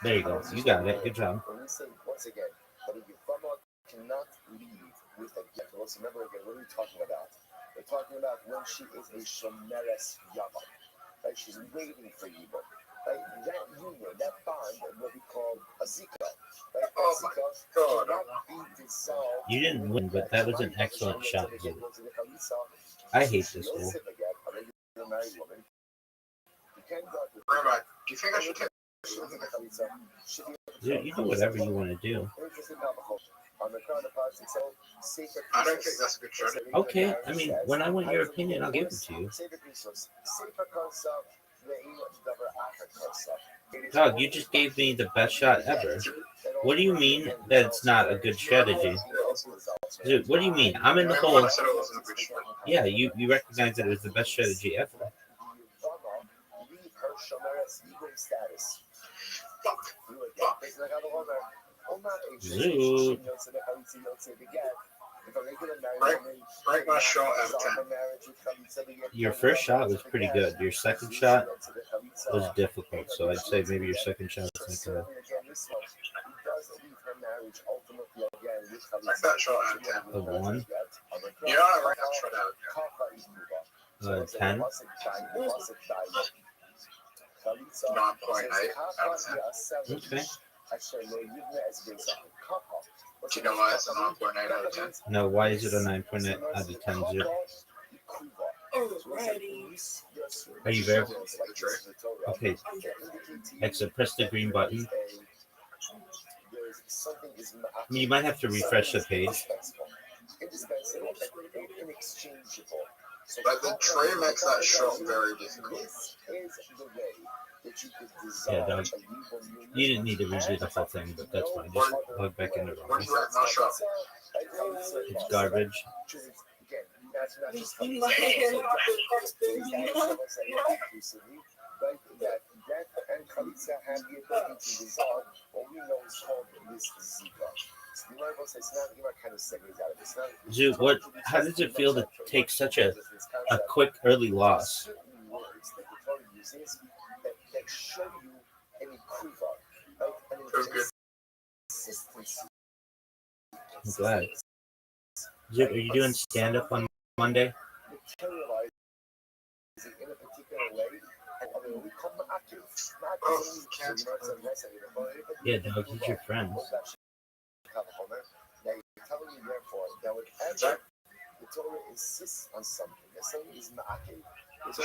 Speaker 2: there you go. You got it. Good job.
Speaker 3: Once again, but if Yibama cannot leave with a get. Let's remember again, what are we talking about? We're talking about when she is a Shomeres Yabam. Right? She's waiting for Yibam. Right? That union, that bond, what we call a Zika. Right?
Speaker 4: Oh my God.
Speaker 3: Cannot be dissolved.
Speaker 2: You didn't win, but that was an excellent shot, dude. I hate this hole.
Speaker 4: Rabbi, do you think I should take
Speaker 2: Dude, you do whatever you want to do.
Speaker 4: I don't think that's a good strategy.
Speaker 2: Okay, I mean, when I want your opinion, I'll give it to you. Dog, you just gave me the best shot ever. What do you mean that it's not a good strategy? Dude, what do you mean? I'm in the
Speaker 4: Remember when
Speaker 2: hole.
Speaker 4: I said it wasn't a good strategy?
Speaker 2: Yeah, you recognize that it was the best strategy ever. Zoo.
Speaker 4: Rank my shot out of 10.
Speaker 2: Your first shot was pretty good. Your second shot was difficult, so I'd say maybe your second shot was like
Speaker 4: Rank that shot out of 10.
Speaker 2: a 1,
Speaker 4: You know, I rank that shot out of 10.
Speaker 2: 10.
Speaker 4: 9.8 out of 10.
Speaker 2: Okay.
Speaker 4: Do you know why it's a 9.8 out of 10?
Speaker 2: No, why is it a 9.8 out of 10? Zero?
Speaker 1: Alrighty.
Speaker 2: Are you there?
Speaker 4: The trick.
Speaker 2: Okay. Exit. Press the green button. You might have to refresh the page.
Speaker 4: But the tree makes that shot very difficult.
Speaker 2: Yeah, dog. You didn't need to redo the whole thing, but that's fine. Just plug back into
Speaker 4: What do
Speaker 2: it.
Speaker 4: you rank my shot?
Speaker 2: It's garbage. Zoo, what? How does it feel to take such a quick early loss?
Speaker 4: Feels good.
Speaker 2: I'm glad. Zoo, are you doing stand up on Monday?
Speaker 4: Oh, can't.
Speaker 2: Yeah, dog. He's your friend.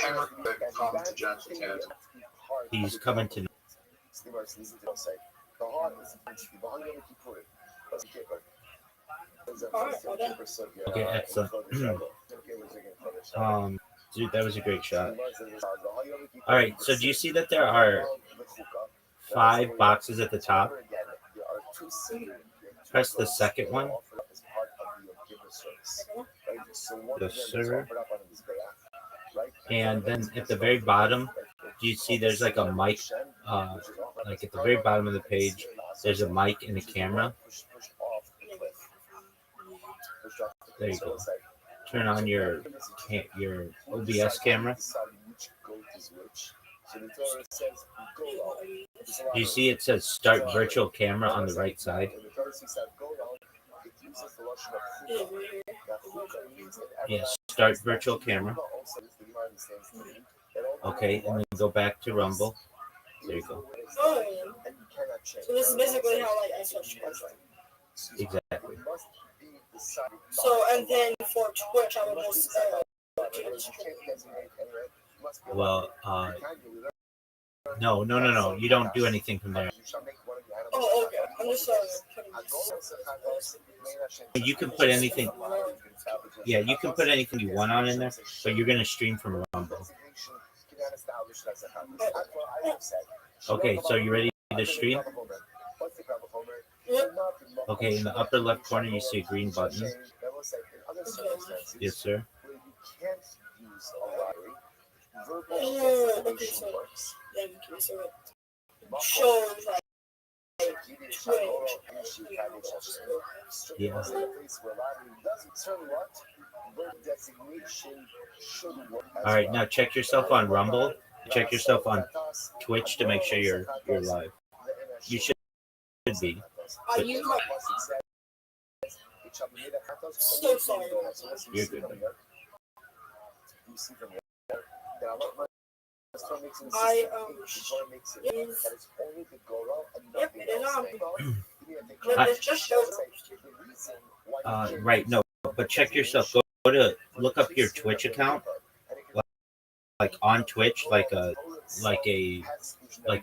Speaker 4: Hang on, come to James for 10.
Speaker 2: He's coming to. Okay, excellent. Dude, that was a great shot. All right, so do you see that there are 5 boxes at the top? Press the second one. Yes, sir. And then at the very bottom, do you see there's like a mic? Like at the very bottom of the page, there's a mic and a camera. There you go. Turn on your OBS camera. Do you see it says start virtual camera on the right side? Yes, start virtual camera. Okay, and then go back to Rumble. There you go.
Speaker 1: Oh, so this is basically how like I search Spotify.
Speaker 2: Exactly.
Speaker 1: So and then for Twitch, I would just
Speaker 2: Well, no. You don't do anything from there.
Speaker 1: Oh, okay. I'm just
Speaker 2: You can put anything. Yeah, you can put anything you want on in there, but you're gonna stream from Rumble. Okay, so you ready to stream?
Speaker 1: Yep.
Speaker 2: Okay, in the upper left corner, you see a green button. Yes, sir.
Speaker 1: Okay, so yeah, so it shows like Twitch.
Speaker 2: Yeah. All right, now check yourself on Rumble. Check yourself on Twitch to make sure you're live. You should be.
Speaker 1: I use my. So sorry.
Speaker 2: You're good.
Speaker 1: I use. Yep, it is on. But it just shows.
Speaker 2: Right, no, but check yourself. Go to look up your Twitch account, like on Twitch, like a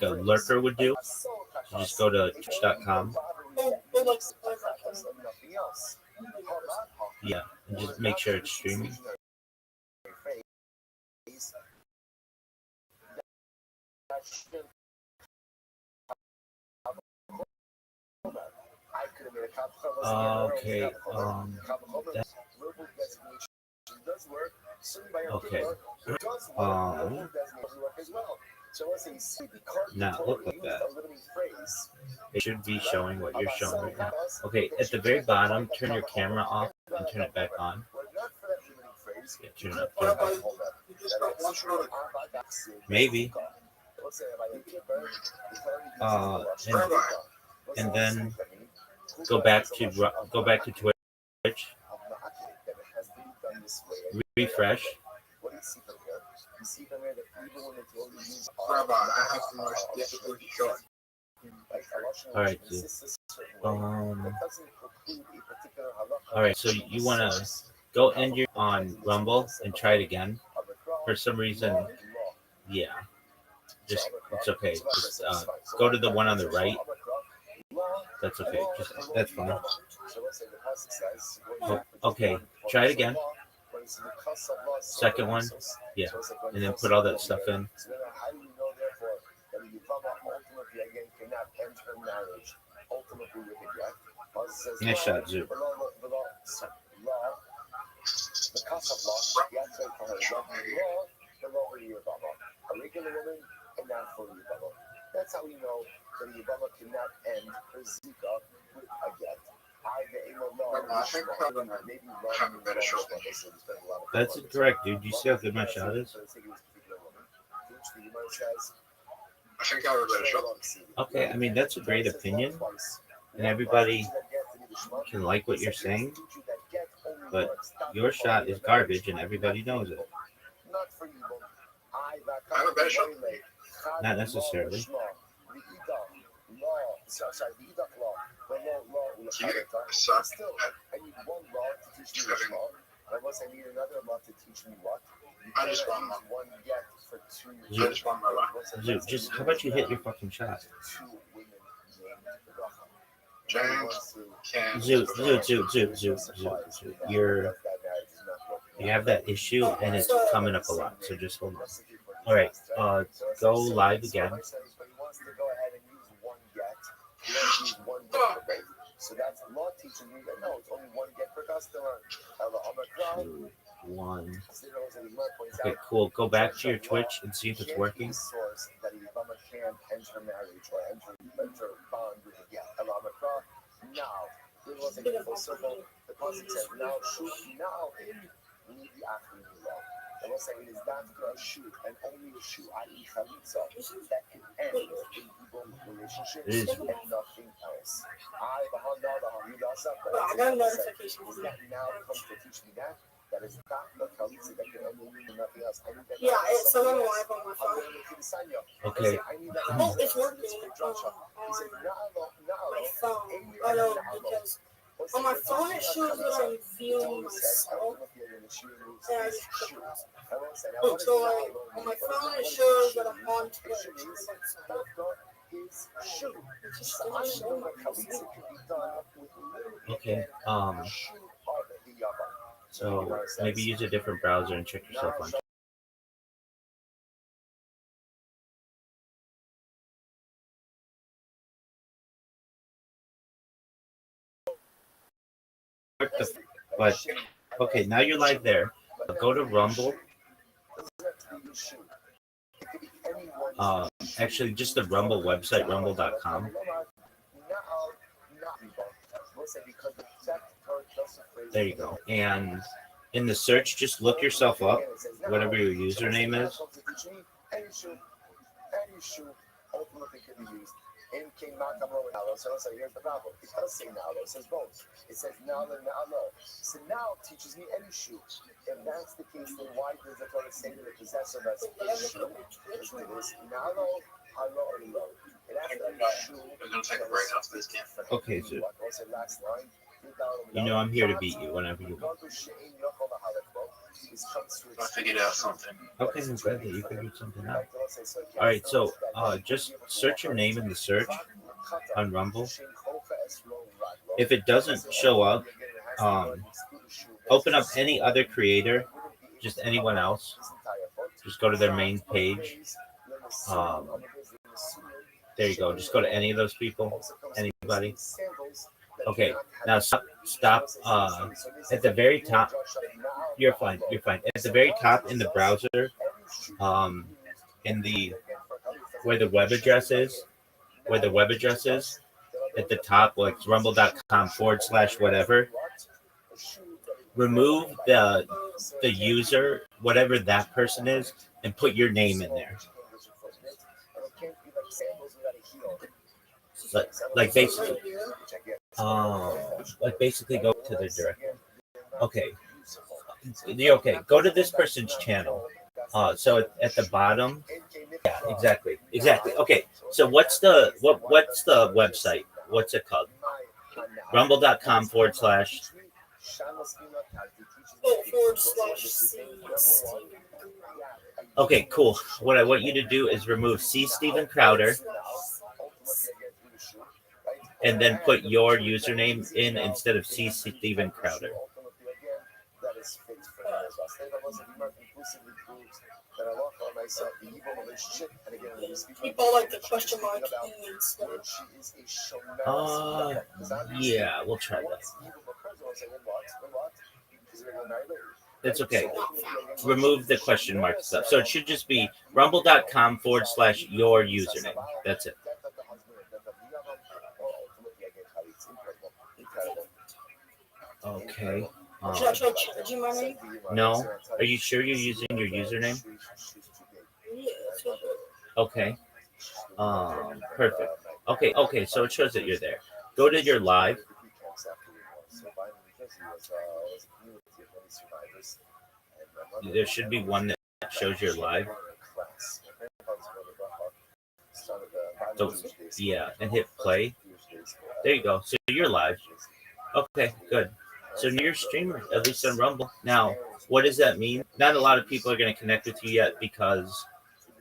Speaker 2: lurker would do. So just go to twitch.com. Yeah, and just make sure it's streaming. Okay. That, okay. Now look like that. It should be showing what you're showing right now. Okay, at the very bottom, turn your camera off and turn it back on. Yeah, turn it up. Maybe. And then go back to Twitch. Refresh. All right, dude. All right, so you want to go end your on Rumble and try it again. For some reason, yeah, just it's okay. Just go to the one on the right. That's okay. That's fine. Okay, try it again. Second one, yeah, and then put all that stuff in. Nice shot, Zoo. That's how we know that the Obama cannot end her Zika with a get. That's correct, dude. You see how good my shot is?
Speaker 4: I think I have a better shot.
Speaker 2: Okay, I mean, that's a great opinion, and everybody can like what you're saying, but your shot is garbage, and everybody knows it.
Speaker 4: I have a better shot.
Speaker 2: Not necessarily.
Speaker 4: You suck at having. I just won my life.
Speaker 2: Dude, just how about you hit your fucking shot?
Speaker 4: James can.
Speaker 2: Zoo. You have that issue, and it's coming up a lot. So just hold on. All right, go live again. So that's law teaching me that no, it's only one get per customer. 1. Okay, cool. Go back to your Twitch and see if it's working. Now, it was a full circle. The positive says now shoot now in the afternoon law. I will say it is not a shoot and only a shoot, i.e. chalitza, that can end in evil relationships and nothing else. I got notifications. That now comes to teach me that. That is not the chalitza that can end in nothing else. Yeah, it's still on live on my phone. Okay. Oh, it's working on my phone. I know, because on my phone it shows that I'm viewing myself. And I just click it. So on my phone it shows that I'm on Twitch. Okay. So maybe use a different browser and check yourself on. But okay, now you're live there. Go to Rumble. Actually, just the Rumble website, rumble.com. There you go. And in the search, just look yourself up, whatever your username is. In King Nakamura Nalo. So here's the problem. It does say Nalo. It says both. It says Nalo and Nalo. So now teaches me any shoe. If that's the case, then why does the Torah say to the possessor that's shoe? It is Nalo, Halo, or Lo. It has to be shoe.
Speaker 4: We're going to take a break after this game.
Speaker 2: Okay, so you know I'm here to beat you whenever you want.
Speaker 4: I figured out something.
Speaker 2: Okay, I'm glad that you figured something out. All right, so just search your name in the search on Rumble. If it doesn't show up, open up any other creator, just anyone else. Just go to their main page. Um, there you go. Just go to any of those people. Anybody. Okay. Now stop. At the very top. You're fine. You're fine. At the very top in the browser, in the where the web address is, at the top, like rumble.com/whatever. Remove the user, whatever that person is, and put your name in there. Like basically, go to the direct. Okay, okay. Go to this person's channel. So at the bottom, yeah, exactly. Okay, so what's the website? What's it called? Rumble.com / Okay, cool. What I want you to do is remove C. Steven Crowder and then put your username in instead of C. Steven Crowder.
Speaker 1: People like the question mark.
Speaker 2: Yeah, we'll try that. It's okay. Remove the question mark stuff. So it should just be rumble.com / your username. That's it. Okay.
Speaker 1: Should I try changing my name?
Speaker 2: No. Are you sure you're using your username?
Speaker 1: Yeah.
Speaker 2: Okay. Perfect. Okay. So it shows that you're there. Go to your live. There should be one that shows your live. So, yeah, and hit play. There you go. So you're live. Okay, good. So you're a streamer, at least on Rumble. Now, what does that mean? Not a lot of people are going to connect with you yet because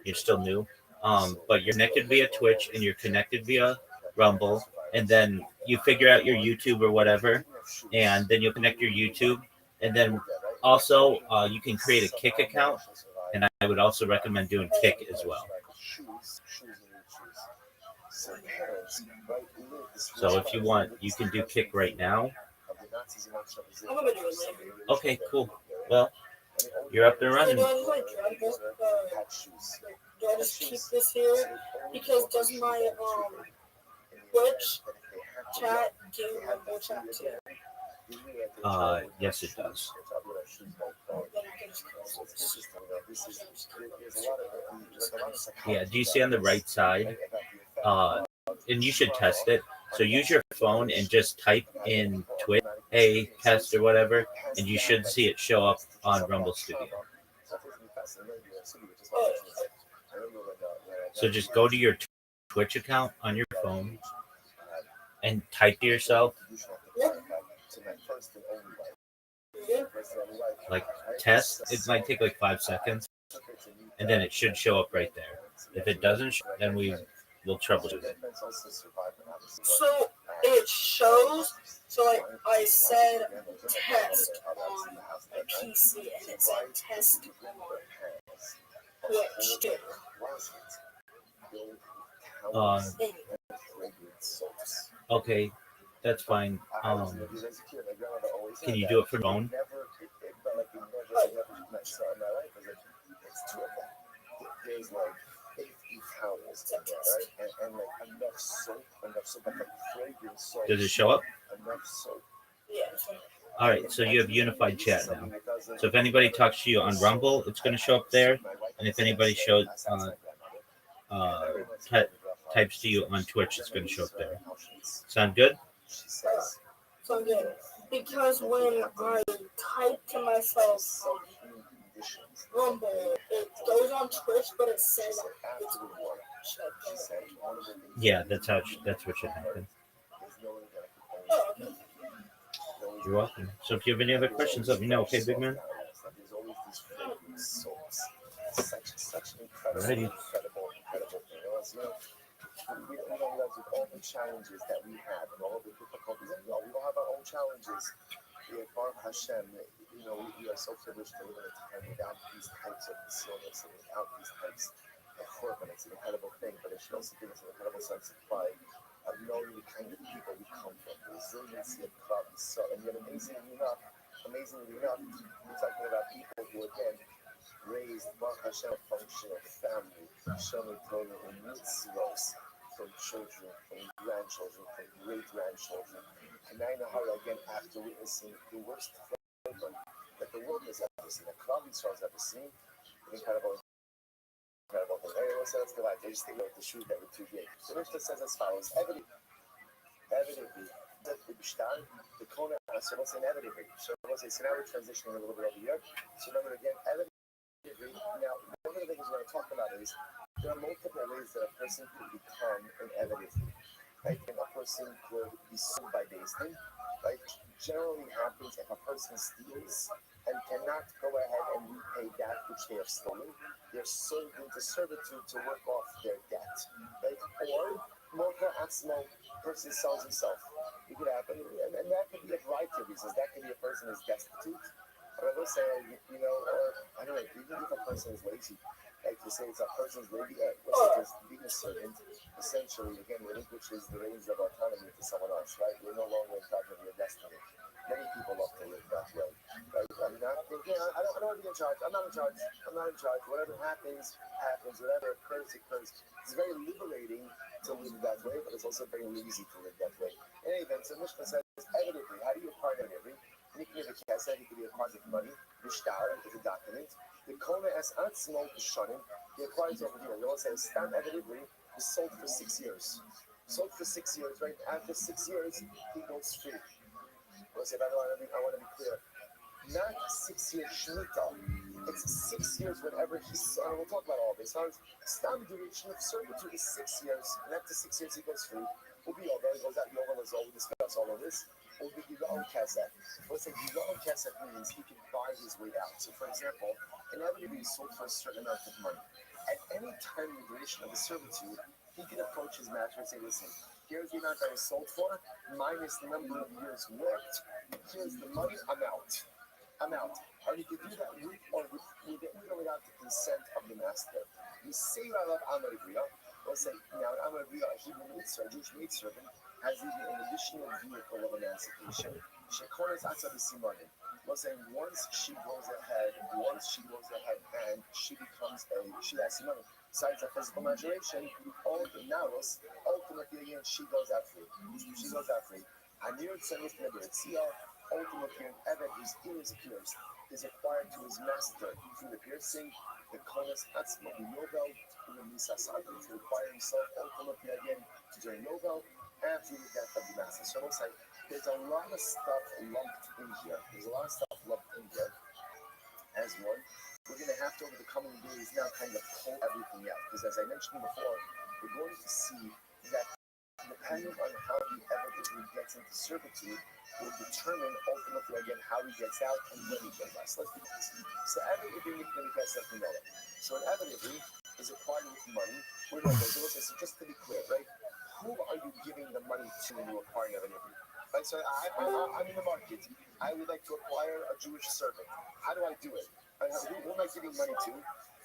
Speaker 2: you're still new. But you're connected via Twitch and you're connected via Rumble. And then you figure out your YouTube or whatever. And then you'll connect your YouTube. And then also, you can create a Kick account. And I would also recommend doing Kick as well. So if you want, you can do Kick right now. Okay, cool. Well, you're up and running.
Speaker 1: Do I just keep this here? Because does my Twitch chat do Rumble chat too?
Speaker 2: Yes, it does. Yeah, do you see on the right side? And you should test it. So use your phone and just type in Twitch, a test or whatever, and you should see it show up on Rumble Studio. So just go to your Twitch account on your phone and type to yourself, like test. It might take like 5 seconds, and then it should show up right there. If it doesn't, then we'll troubleshoot it.
Speaker 1: So it shows. So like I said, test on my PC, and it said test on Twitch too.
Speaker 2: Okay, that's fine. Can you do it for phone? Does it show up?
Speaker 1: Yeah.
Speaker 2: All right, so you have unified chat now. So if anybody talks to you on Rumble, it's going to show up there, and if anybody types to you on Twitch, it's going to show up there. Sound good?
Speaker 1: So good. Because when I type to myself on Rumble, it goes on Twitch, but it says it's
Speaker 2: yeah, that's what should happen.
Speaker 1: Oh, okay.
Speaker 2: You're welcome. So if you have any other questions, let me know. Okay, big man? Alrighty.
Speaker 3: we don't realize with all the challenges that we have and all the difficulties, and we all have our own challenges. Yeah, Baruch Hashem, we are so privileged to live in a time without these types of illness and without these types of churban. It's an incredible thing, but it should also give us an incredible sense of pride of knowing the kind of people we come from, the resiliency of Klal Yisrael. And yet, amazingly enough, we're talking about people who, again, raised Baruch Hashem a functional family, Shalom Torah and mitzvos from children, from grandchildren, from great-grandchildren. And I know how, again, after witnessing the worst flavor that the world has ever seen, that Klal Yisrael has ever seen, incredible thing. Hey, let's go back. I just think about the shoes that were too big. The Mishnah says as follows: evidently, the Bishtar, the Kona, so let's say evidently. So let's say, so now we're transitioning a little bit over here. So remember again, evidently. Now, one of the things we're going to talk about is there are multiple ways that a person could become an evidently. Right? And a person could be sued by Din, right? Generally happens if a person steals and cannot go ahead and repay that which they have stolen. They're sold into servitude to work off their debt, right? Or Mocha Atzmo, person sells himself. It could happen, and that could be a variety of reasons. That could be a person is destitute. But I will say, or I don't know, even if a person is lazy, like to say it's a person's lazy, because being a servant essentially, again, relinquishes the reins of autonomy to someone else, right? You're no longer in charge of your destiny. Many people love to live that way, right? I mean, I don't want to be in charge. I'm not in charge. Whatever happens, happens. Whatever occurs, occurs. It's very liberating to live that way, but it's also very lazy to live that way. In any event, so Mishnah says, evidently, how do you acquire evidently? Nickname the Kesa, he could be acquired with money. Bishtar is a document. The Kona as Atzmo Bishanim, he acquires over here. They all say, Stam evidently is sold for 6 years. Sold for 6 years, right? After 6 years, he goes free. I want to be clear. Not 6 years Shemitah. It's 6 years whenever he's. We'll talk about all this. Stam duration of servitude is 6 years, and after 6 years he goes free. We'll be over. He goes out. Yovel is all. We discuss all of this. We'll be Gilon Kesef. Let's say Gilon Kesef means he can buy his way out. So, for example, inevitably he's sold for a certain amount of money. At any time in the duration of the servitude, he can approach his master and say, "Listen, here's the amount I was sold for, minus the number of years worked. Here's the money, I'm out. Or you could do that with or without the consent of the master. You say I love Amaribriya. Let's say, now Amaribriya, a Hebrew mitzvah, a Jewish mitzvah, has even an additional vehicle of emancipation. Shekoras Atzabisimanim. Let's say once she goes ahead and she has money. Besides a physical maturation, ultimately again, she goes out free. Anir Tzanis Neberetzia, ultimately an Evet whose ear is pierced, is acquired to his master through the piercing, the Konas Atzma Novel, the Misasad, to acquire himself ultimately again to join Novel after the death of the master. So it's like there's a lot of stuff lumped in here. As one. We're going to have to, over the coming days, now kind of pull everything out. Because as I mentioned before, we're going to see that depending on how the evidently gets into servitude will determine ultimately again how he gets out and when he gets out. So let's do this. So evidently gets out from that. So an evidently is acquired with money. So just to be clear, right? Who are you giving the money to when you acquire evidently? Right? So I'm in the market. I would like to acquire a Jewish servant. How do I do it? Who am I giving money to?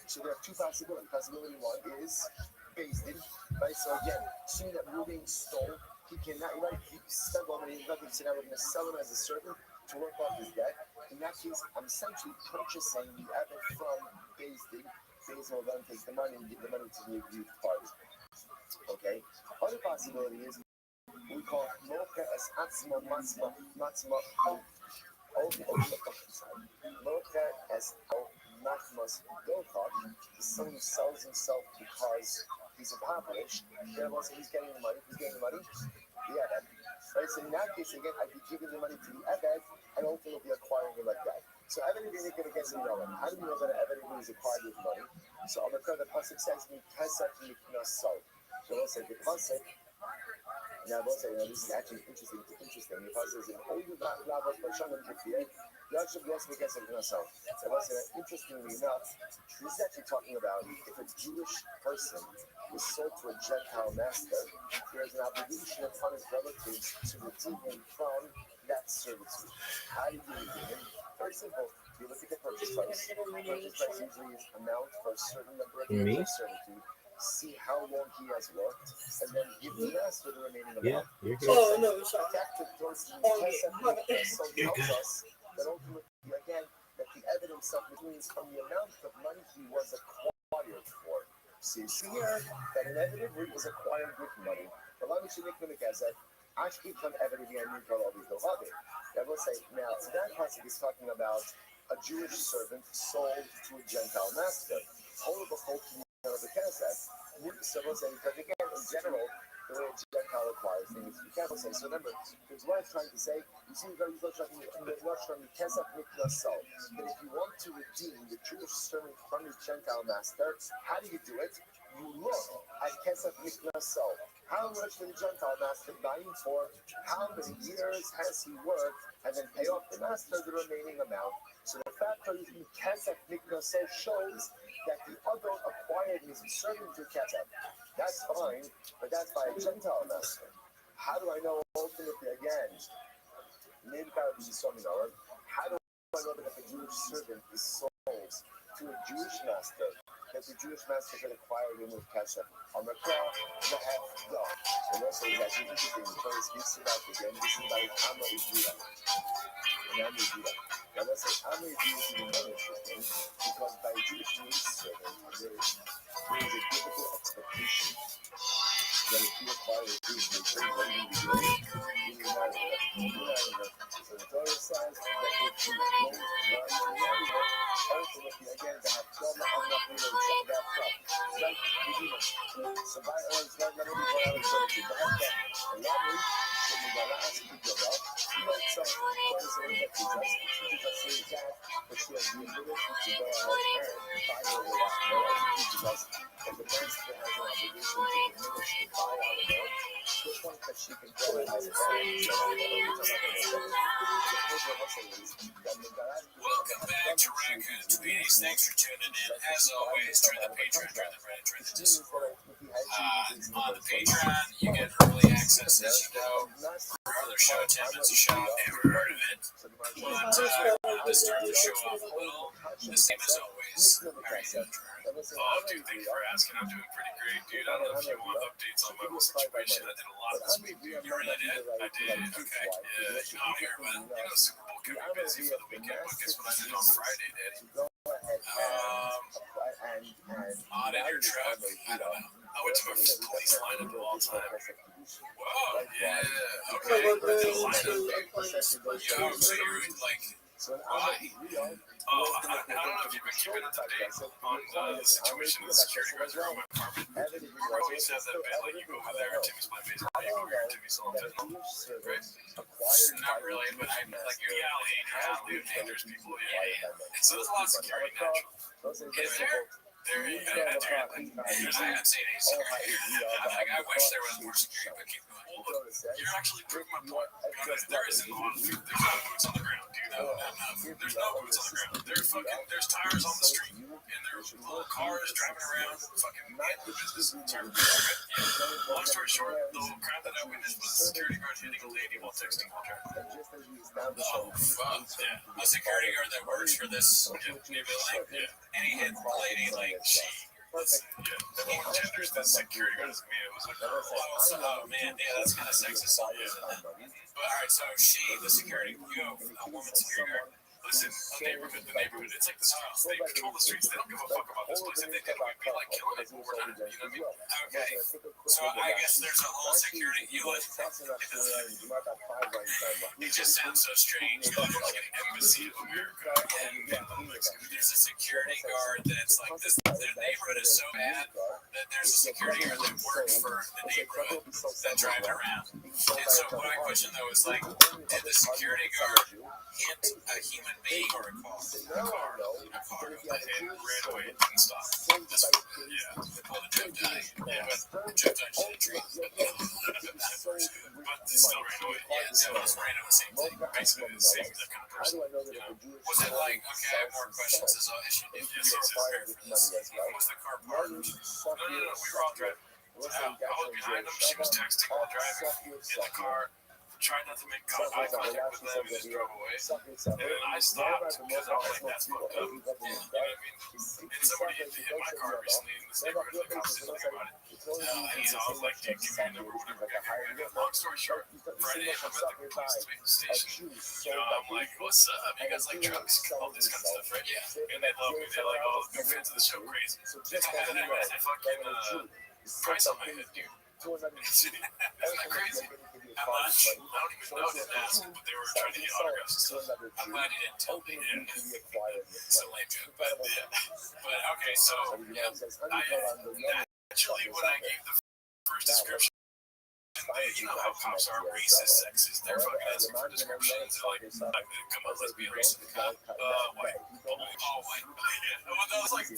Speaker 3: So there are two possibilities. Possibility one is based in, right? So again, seeing that Reuben stole, he cannot, right? He spent all money, nothing, so now we're going to sell him as a servant to work off his debt. In that case, I'm essentially purchasing the Abbot from Bezdin. Bezdin will then take the money and give the money to the aggrieved party. Okay? Other possibility is we call Mocha as Atzma Matzma Mocha as Machmas Dochak, someone who sells himself because he's impoverished. Then also he's getting the money. The Ebed. Right? So in that case, again, I'd be giving the money to the Ebed and ultimately acquiring him like that. So Ebed is going to get some knowledge. How do we know that Ebed is acquired with money? So on the Pasuk says, Mikasek Miknaso. So we'll say the Pasuk. Now, this is actually interesting. The Pasuk says, so interestingly enough, this is actually talking about if a Jewish person is sold to a Gentile master, there is an obligation upon his relatives to redeem him from that servitude. How do you redeem him? Very simple. You look at the purchase price. Purchase price usually is amount for a certain number of years of servitude. See how long he has worked, and then give the master the remaining amount.
Speaker 2: You're here.
Speaker 1: Oh, no, sorry.
Speaker 3: Tactic towards the tells us that ultimately, again, that the evidence of it means from the amount of money he was acquired for. See here that an evident was acquired with money. The language should make them against that. Ashki can evidently and neutral of the lobby. That will say now, so that passage is talking about a Jewish servant sold to a Gentile master. All of the whole of the Knesset, so we'll say, because again, in general, the way a Gentile acquires things, you can't say. So remember, because what I'm trying to say, you see, you're talking about Kesef Mikna Sol, that if you want to redeem the Jewish servant from the Gentile master, how do you do it? You look at Kesef Mikna Sol. How much did the Gentile master buy him for? How many years has he worked? And then pay off the master the remaining amount. So the fact that using Kesef Mikna Sol shows that the other acquired his servant to Kesef. That's fine, but that's by a Gentile master. How do I know ultimately again? Maybe how do I know that if a Jewish servant is sold to a Jewish master, that the Jewish master can acquire him with Kesef? Amakra, the half dog. And also, it's actually interesting because this speaks about again, this is about Amma Israel. And Amma Israel. Now let's say Amma Israel is even more interesting because by a Jewish servant, there is a difficult expectation that if you acquire a Jewish nation, what are you going to do? You will marry her. So the Torah says that if you don't marry her, ultimately, again, they have 12 I'm not going to check that up. Right? So by all, it's not going to be what I was going to do. But I thought, a lot of it, when you got to ask people about, you know, so what is it that she does? She just says that, but she has the ability to go ahead and buy her way out. No, I think she does. And the master has an obligation to diminish the buy out amount to the point that she can go ahead and
Speaker 5: Welcome back to Raccoon Tweeties. Thanks for tuning in. As always, join the Patreon, join the Reddit, join the Discord. On the Patreon, you get early access, as you know. Our other show, 10 Minutes a Show, never heard of it. But to start the show off a little, the same as always. How are you doing, Gerard? Oh, dude, thank you for asking. I'm doing pretty great, dude. I don't know if you want updates on my whole situation. I did a lot this week, dude. You really did? I did. Okay. Yeah, you know, I'm here, man. You know, Super Bowl kept me busy for the weekend, but guess what I did on Friday, Daddy? On in your truck? I don't know. I went to a police lineup of all time. Whoa, yeah, okay. I did a lineup. Yo, so you're like, why? Oh, I don't know if you've been keeping up to date on the situation with the security guards around my apartment. Remember how you said that bit, like you go over there, Timmy's my basement, you go over here, Timmy's on fentanyl, right? Not really, but I like you're yelling, dangerous people, yeah. And so there's a lot of security natural. There, I haven't seen any security. I wish there was more security, but keep going. Well, look, you're actually proving my point. Because there isn't a lot of there's no boots on the ground, dude. There's no boots on the ground. There's tires on the street, and there's little cars driving around, fucking the business. Long story short, the whole crap that I witnessed was a security guard hitting a lady while texting while driving. Oh, fuck, yeah. A security guard that works for this neighborhood, yeah. And he hit the lady like she. He genders that security guard as me. It was like, oh man, yeah, that's kind of sexist. But alright, so she, the security, a woman security guard. Listen, the neighborhood, it's like this house. They control the streets. They don't give a fuck about this place. If they did, we'd be like killing it. But we're not. You know what I mean? Okay. So I guess there's a whole security. It just sounds so strange. Like an embassy of America. And there's a security guard that's like this. The neighborhood is so bad that there's a security guard that works for the neighborhood that drives around. And so what I question though is like, did the security guard hit a human being or a car? A car. And ran away. It didn't stop. Yeah. Well, the Jeff died. Yeah, but Jeff died in the tree. But they still ran away. Yeah, so it was ran over the same thing. Basically the same kind of person. Was it like, okay, have more questions as she did. Yes, was the car parked? No. We were all driving. I was behind them. She was texting while driving in the car. Tried not to make eye contact with them and just drove away. And then I stopped because I was like, that's fucked up. You know what I mean? And somebody hit my car recently in this neighborhood. The cops did nothing about it. And so I was like, dude, give me your number, whatever. Long story short, Friday, I'm at the police station. I'm like, what's up? You guys like trucks? All this kind of stuff, right? Yeah. And they love me. They're like, oh, big fans of the show, crazy. And then I fucking price on my head, dude. Isn't that crazy? I don't even know the ask, but they were trying to get autographs and stuff. I'm glad he didn't tell me. So lame joke. But okay, so naturally when I gave the first description, you know how cops are racist, sexist. They're fucking asking for descriptions. They're like, come on, let's be racist. White. All white. Well, that was like two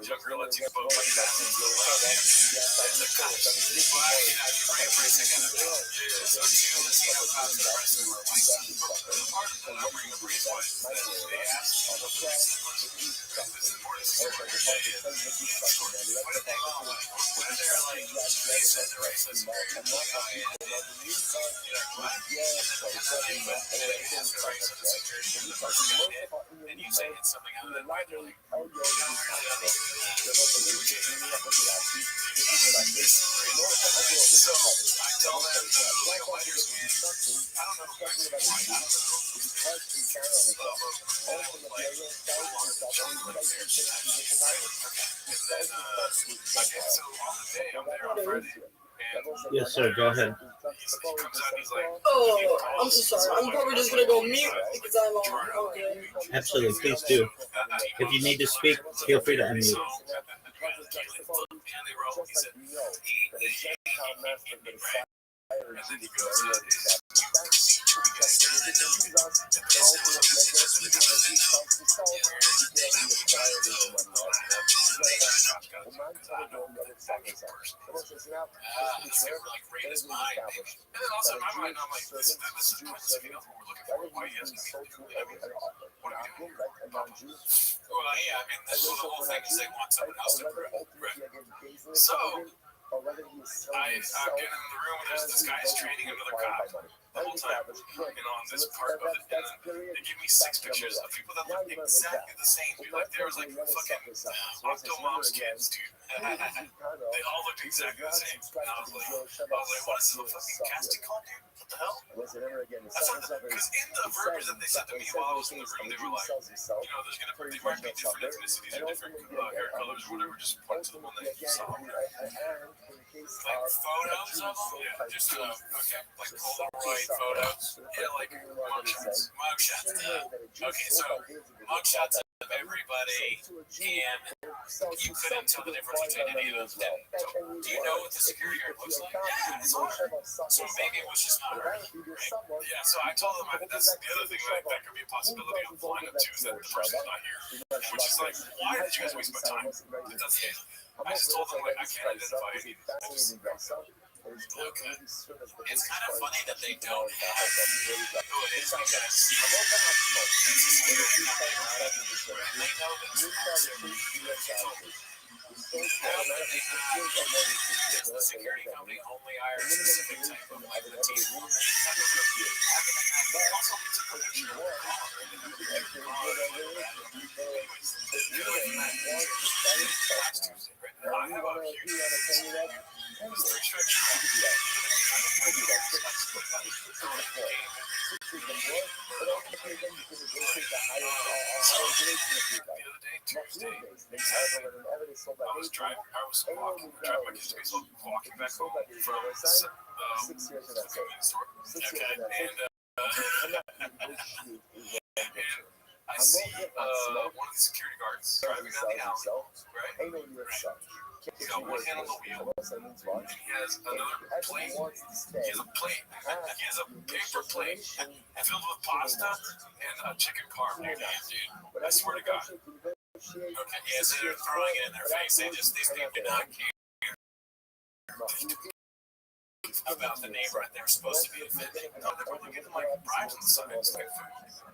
Speaker 5: young girl and two both like that. And the cops. Well, I forget for a second. So two, let's see how cops are arrested for white. The part of the numbering of race was they asked the police, this is important to what you're saying. What did they all like? What did their like racist guy and and you say it's something out of that mind, they're like, so I tell them, like, a lighter skin, I don't know who actually why, I don't know. So on the day I'm there on Friday.
Speaker 2: Yes, sir. Go ahead.
Speaker 1: Oh, I'm so sorry. I'm probably just gonna go mute because I'm on. Okay.
Speaker 2: Absolutely, please do. If you need to speak, feel free to unmute.
Speaker 5: And then he goes, like rate his mind. And then also in my mind, I'm like, this is pointless if he knows what we're looking for. Why he hasn't been doing it? What are we doing here? Well, yeah, I mean, the whole thing is they want someone else to prove. Right. So, I get in the room and there's this guy's training another cop the whole time, on this part of it, and then they give me 6 pictures of people that look exactly the same, dude. Like there was like fucking Octomom's kids, dude. They all looked exactly the same. And I was like, what is this, a fucking casting call, dude? What the hell? That's not because in the verbiage that they said to me while I was in the room, they were like, they might be different ethnicities or different hair colors or whatever, just point to the one that you saw. Like photos of them? Yeah, just like Polaroid photos. Yeah, like mugshots. Okay, so mugshots of everybody, and you couldn't tell the difference between any of those. Do you know what the security guard looks like? Yeah, it's her. So maybe it was just not her. Right? Yeah, so I told them that's the other thing that could be a possibility of flying up to is that the person's not here. Which is like, why did you guys waste my time? I just told them like I can't identify any. Okay. It's kind of funny that they don't have who it is because it's a security company, right? They know this. The security company only hires a specific type of like the team. I was walking my kids to baseball, walking back home from 6 years in that store. Okay, and I see one of the security guards driving down the alley, right? He's got one hand on the wheel, and he has another plate. He has a plate. He has a paper plate filled with pasta and a chicken parm, dude. I swear to God. Okay, yeah, so they're throwing it in their face. They do not care. about the neighbor they're supposed to be offending. No, they're probably getting like bribes on the side.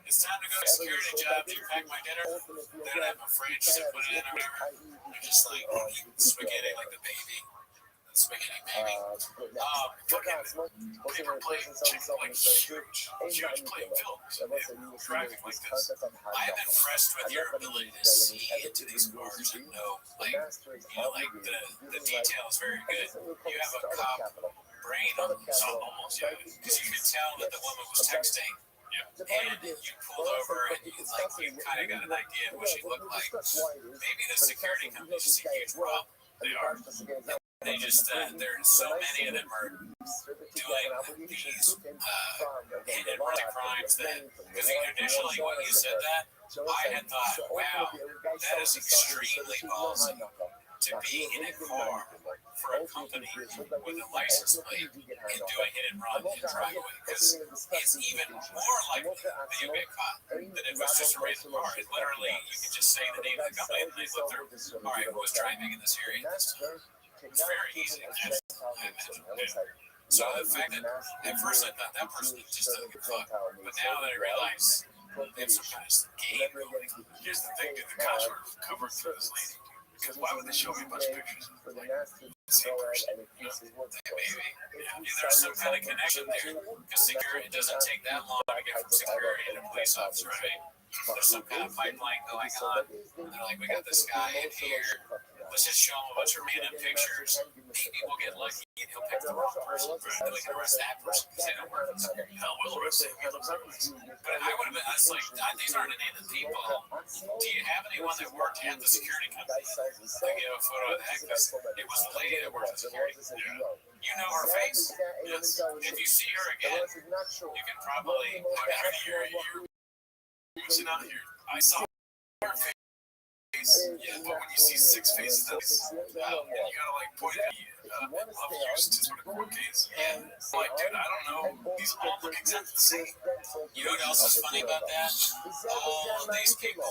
Speaker 5: It's time to go to security job. Do you pack my dinner? They don't have a fridge to put it in or whatever. You're just like eating spaghetti like the baby. The spaghetti baby. Fucking paper plate chicken, like huge plate filled. Driving like this. I am impressed with your ability to see into these cars and know, like, like the detail is very good. You have a cop brain on almost, yeah. Because you could tell that the woman was texting. Yeah. And you pulled over and you kind of got an idea of what she looked like. Maybe the security company is a huge problem. They are. They just, there's so many of them are doing these hidden crimes that, because initially when you said that, I had thought, wow, that is extremely ballsy to be in a car for a company with a license plate and doing hidden run and drive away, because it's even more likely that you'll get caught than if it's just a random car. It literally, you can just say the name of the company and they look through, all right, who was driving in this area at this time? It's very easy to imagine. So the fact that at first I thought that person just doesn't give a fuck, but now that I realize they have some kind of game going. Here's the thing, dude, the cops were covering through this lady. Because why would they show me a bunch of pictures of like the same person? Maybe. Yeah, there's some kind of connection there. Because security, it doesn't take that long to get from security to police officer, right? There's some kind of pipeline going on. They're like, we got this guy in here. Let's just show him a bunch of random pictures. Maybe we'll get lucky and he'll pick the wrong person. Then we can arrest that person. Say, don't work. Hell, we'll arrest him. He lives everywhere. But I would have been, that's like, these aren't named people. Do you have anyone that worked at the security company? I gave a photo of that because it was the lady that worked at security. Yeah. You know her face? Yes. If you see her again, you can probably put out here. You're using out here. I saw her face. Yeah, but when you see six faces, that's, and you gotta like point at love used to sort of court case. And like, dude, I don't know. These all look exactly the same. You know what else is funny about that? All these people,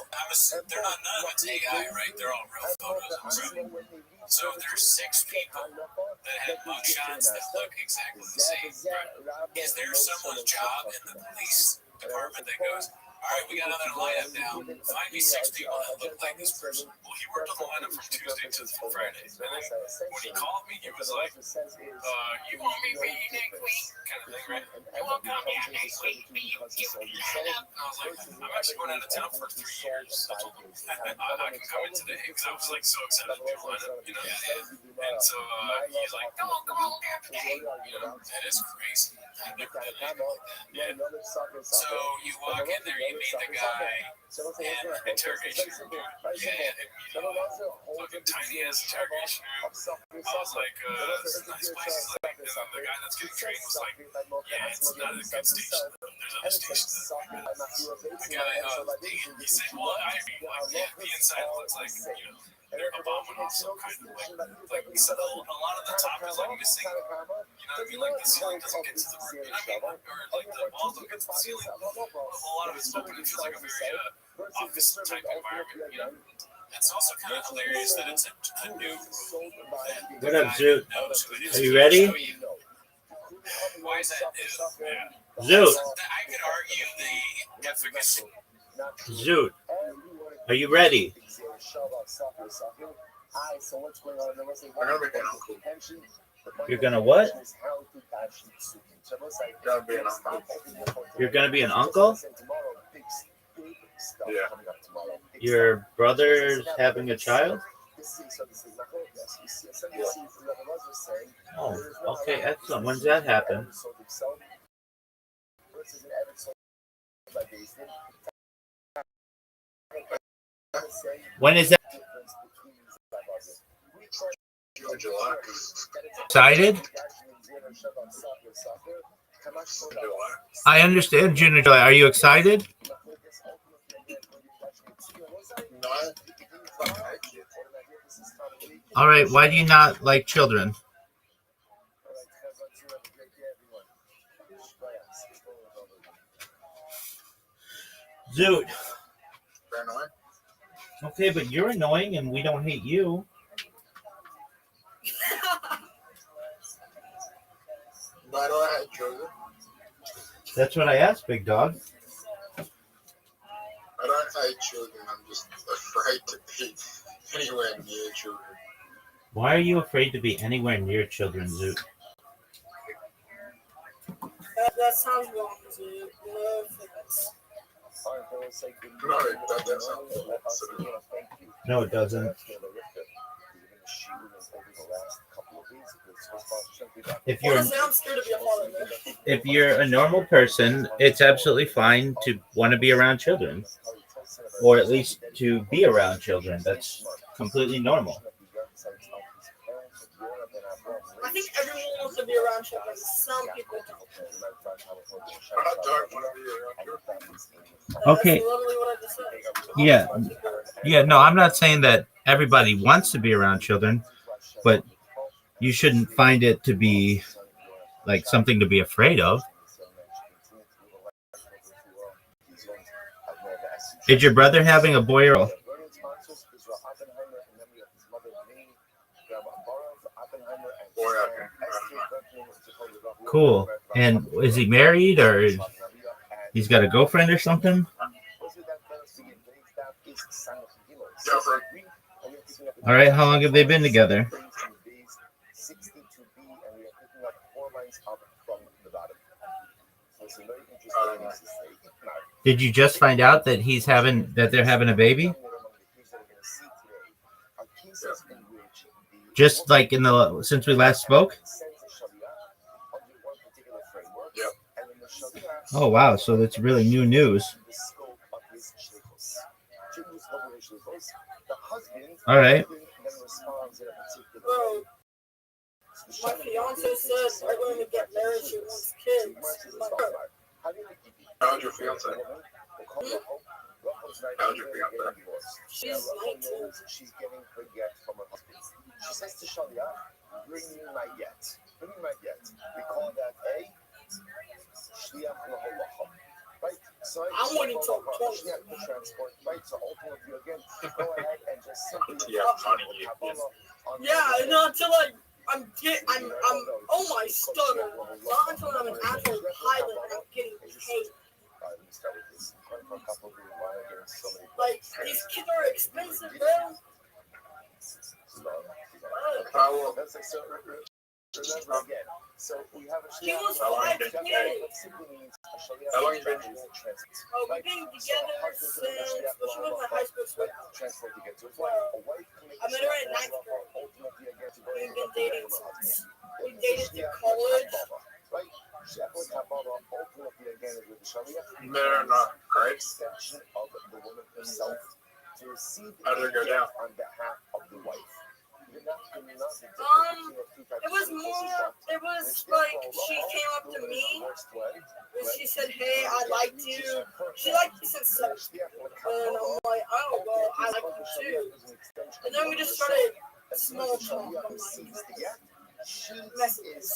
Speaker 5: they're not, none of it's AI, right? They're all real photos and real. So there's 6 people that have mugshots that look exactly the same. Right? Is there someone's job in the police department that goes, all right, we got another lineup now. Find me 6 people that look like this person. Well, he worked on the lineup from Tuesday to Friday. And then when he called me, he was like, you want me for next week? Kind of thing, right? You want to come here next week? You shut up. And I was like, I'm actually going out of town for 3 years. I told him, I can come in today because I was like so excited to do the lineup, you know? And so he's like, come on, look at today. You know, that is crazy. I've never been able to do that. Yeah. So you walk in there, you meet the guy, and interrogation room. Yeah, fucking tiny ass interrogation room. I was like, this is a nice place. He's like, the guy that's getting trained was like, yeah, it's not a good station. There's other stations that are good. The guy, he said, well, I mean, like, yeah, the inside looks like, you know, they're abominable, so kind of like so a lot of the top is like missing, you know what I mean, like the ceiling doesn't get to the roof, you know what I mean, or like the walls don't get to the ceiling, a lot of it's open, it feels like a very office type environment, you know. It's also kind of hilarious that it's a new room.
Speaker 2: What up, Zoot? Are you ready?
Speaker 5: Why is that new? Yeah.
Speaker 2: Zoot.
Speaker 5: I could argue the efficacy.
Speaker 2: Zoot. Are you ready? You're gonna what? You're gonna be an uncle?
Speaker 4: Yeah.
Speaker 2: Your brother's having a child? Oh, okay, excellent. When's that happen? When is that?
Speaker 4: July.
Speaker 2: Excited? I understand, June and July. Are you excited? All right. Why do you not like children? Zoot. Okay, but you're annoying and we don't hate you.
Speaker 6: Why do I have children?
Speaker 2: That's what I asked, big dog.
Speaker 6: I don't hate children. I'm just afraid to be anywhere near children.
Speaker 2: Why are you afraid to be anywhere near children, Zoot?
Speaker 1: That sounds wrong, dude. No offense.
Speaker 6: No, that doesn't sound wrong.
Speaker 2: No, it doesn't. If you're
Speaker 1: Honestly, I'm scared to be a father, man.
Speaker 2: if you're a normal person, it's absolutely fine to want to be around children, or at least to be around children. That's completely normal.
Speaker 1: I think everyone wants to be around children. Some people don't.
Speaker 6: I don't want to be around children.
Speaker 2: Okay.
Speaker 1: That's literally what I just said.
Speaker 2: Yeah. Yeah, no, I'm not saying that everybody wants to be around children, but you shouldn't find it to be like something to be afraid of. Is your brother having a boy or girl?
Speaker 6: Boy,
Speaker 2: Cool. And is he married or he's got a girlfriend or something?
Speaker 6: girlfriend.
Speaker 2: All right. How long have they been together? Did you just find out that they're having a baby? Just like since we last spoke?
Speaker 6: Yep.
Speaker 2: Oh wow, so that's really new news. All right.
Speaker 1: Bro, my fiance said right when we get married, she wants kids. Like, bro,
Speaker 6: How's your fiance? How's your fiance?
Speaker 1: she's 19.
Speaker 3: She says to Shalia, bring me my yet. Bring me my yet. We call that a shliach laholach. Right? So
Speaker 1: I'm waiting till 20.
Speaker 3: shliach to transport. Right? So ultimately, again, go ahead and just simply
Speaker 6: Yeah, money,
Speaker 1: Yeah, not until I'm oh my stutter. Not until I'm an actual pilot and I'm getting paid. Like, these kids are expensive, bro.
Speaker 3: That's like so. Remember again. So we have a
Speaker 1: He was
Speaker 6: How long
Speaker 1: 5
Speaker 6: you been
Speaker 1: kids.
Speaker 6: How long you been?
Speaker 1: Oh, we've been together since, well, she was my high school sweetheart. I met her in 9th grade. We've been dating since. We dated through college.
Speaker 6: You met her in grade? How did it go down?
Speaker 1: It was like she came up to me and she said, "Hey, I liked you." She liked me since 7th. And I'm like, "Oh, well, I like you too." And then we just started small talk on like messages.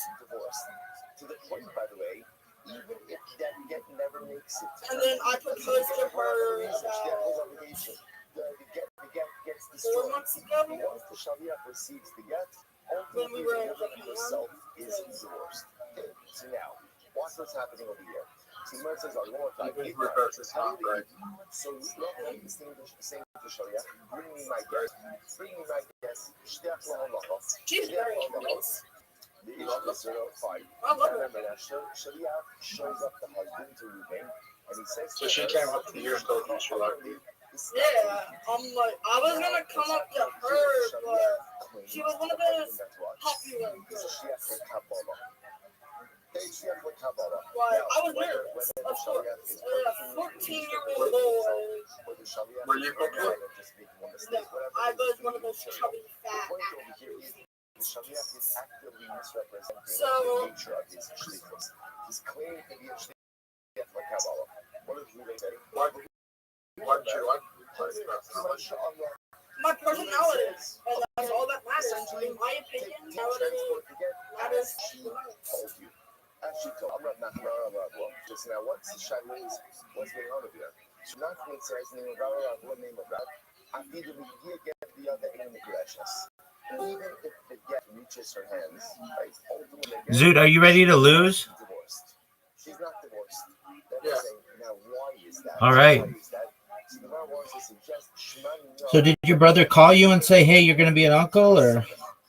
Speaker 3: To the point, by the way, even if that get never makes it.
Speaker 1: And then I proposed to her
Speaker 3: Gets
Speaker 1: 4 months ago
Speaker 3: once the Shalia receives the get,
Speaker 1: when we were in
Speaker 3: herself
Speaker 1: Japan.
Speaker 3: is divorced. Okay, so now, watch what's happening over here. See, Mer says, "I want to
Speaker 6: You reverse this out, right?
Speaker 3: So let me distinguish the same to Shalia. Bring me my guest. Bring me my guest.
Speaker 1: She's very nice.
Speaker 3: The issue is 05.
Speaker 1: I love her.
Speaker 3: Remember that Shalia shows up the husband to Ruben, and he says,
Speaker 6: So she came up to you and told you she liked you.
Speaker 1: Yeah, I'm like, I was gonna come up to her, but she was one of those popular girls. Like, I was nervous, of course. A 14-year-old boy.
Speaker 6: Were you popular?
Speaker 1: No, I was one of those chubby, fat actors.
Speaker 3: is actively misrepresenting
Speaker 1: So,
Speaker 3: the nature of his shlichus. He's claiming to be a shliach like Kabbalah. What does Ruben say?
Speaker 6: Why did you like
Speaker 1: my personality, and that's all that matters. In my opinion, matters the most.
Speaker 3: Actually, I'm not. Just now, what's going on over there? So, not when it says name of what name of God. I need to get the other enemy precious. Even if the get reaches her hands, right? Ultimately,
Speaker 2: Zoot, are you ready to lose?
Speaker 3: She's not divorced.
Speaker 6: Yeah.
Speaker 3: Now, why is that?
Speaker 2: All right.
Speaker 3: Why is that? So the man wants to suggest Shimon, no,
Speaker 2: So did your brother call you and say, hey, you're going to be an uncle or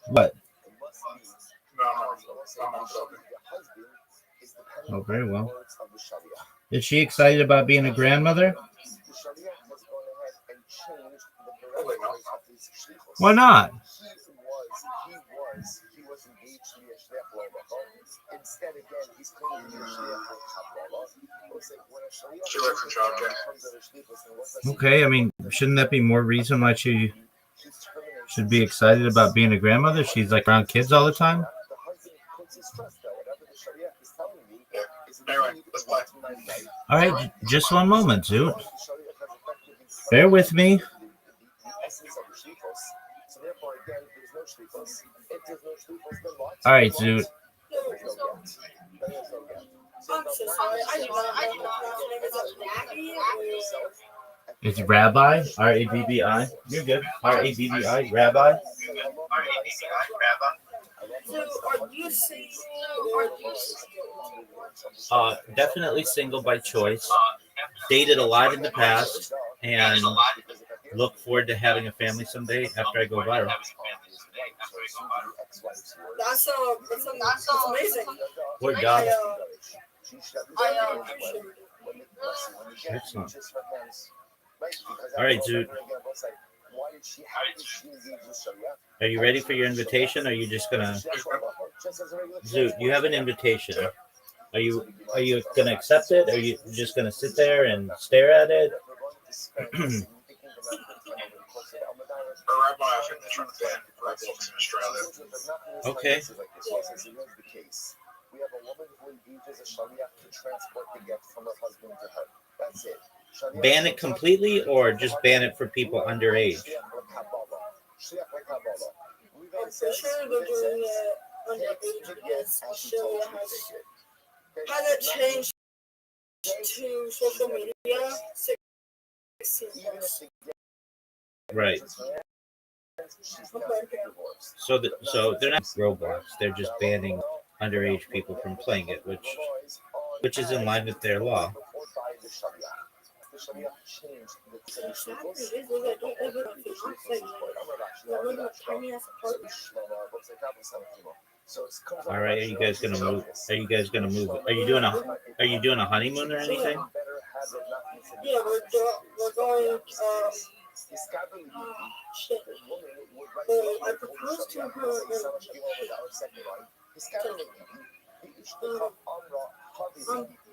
Speaker 2: what?
Speaker 3: it must be
Speaker 6: No, I'm on something.
Speaker 3: the husband is depending
Speaker 2: Oh, very
Speaker 3: on the
Speaker 2: well.
Speaker 3: words of the Sharia.
Speaker 2: Is she excited about being a grandmother?
Speaker 3: The Sharia has gone ahead and changed the
Speaker 6: Probably not.
Speaker 3: parameters of his shlichus.
Speaker 2: Why not?
Speaker 3: He was engaged to be a shliach l'oracha. Instead, again, he's claiming to be a shliach l'chabbalah.
Speaker 6: She works in childcare.
Speaker 2: Okay, I mean, shouldn't that be more reason why she should be excited about being a grandmother? She's like around kids all the time.
Speaker 3: The husband puts his trust there. Whatever the Sharia is telling me is
Speaker 6: Anyway, let's play.
Speaker 2: All right, just one moment, Zoot. Bear with me.
Speaker 3: The essence of the shlichus. So therefore, again, there's no shlichus. If there's no shlichus, then what?
Speaker 2: All right, Zoot.
Speaker 3: There's no get. Then there's no get.
Speaker 1: I'm so sorry. I do not know if it's Rabbi or...
Speaker 2: It's Rabbi, R-A-B-B-I. You're good. R-A-B-B-I, Rabbi.
Speaker 1: So, are you single or do you...
Speaker 2: Definitely single by choice. Dated a lot in the past and look forward to having a family someday after I go viral.
Speaker 1: That's amazing.
Speaker 2: We're done.
Speaker 1: I appreciate it.
Speaker 2: Excellent. All right, Zoot. Are you ready for your invitation? Or are you just gonna... Zoot, you have an invitation. Are you gonna accept it? Or are you just gonna sit there and stare at it?
Speaker 6: Rabbi, I think they're trying to ban red books in Australia.
Speaker 2: Okay.
Speaker 3: We have a woman who engages a shaliach to transport the gift from her husband to her. That's it.
Speaker 2: Ban it completely or just ban it for people underage?
Speaker 1: I'm pretty sure they're doing it underage because Australia hasn't changed to social media 16 plus.
Speaker 2: Right. So they're not Roblox. They're just banning underage people from playing it, which is in line with their law. All right, are you guys gonna move? Are you guys gonna move? Are you doing a honeymoon or anything?
Speaker 1: Yeah, we're going. Shit. I proposed to her.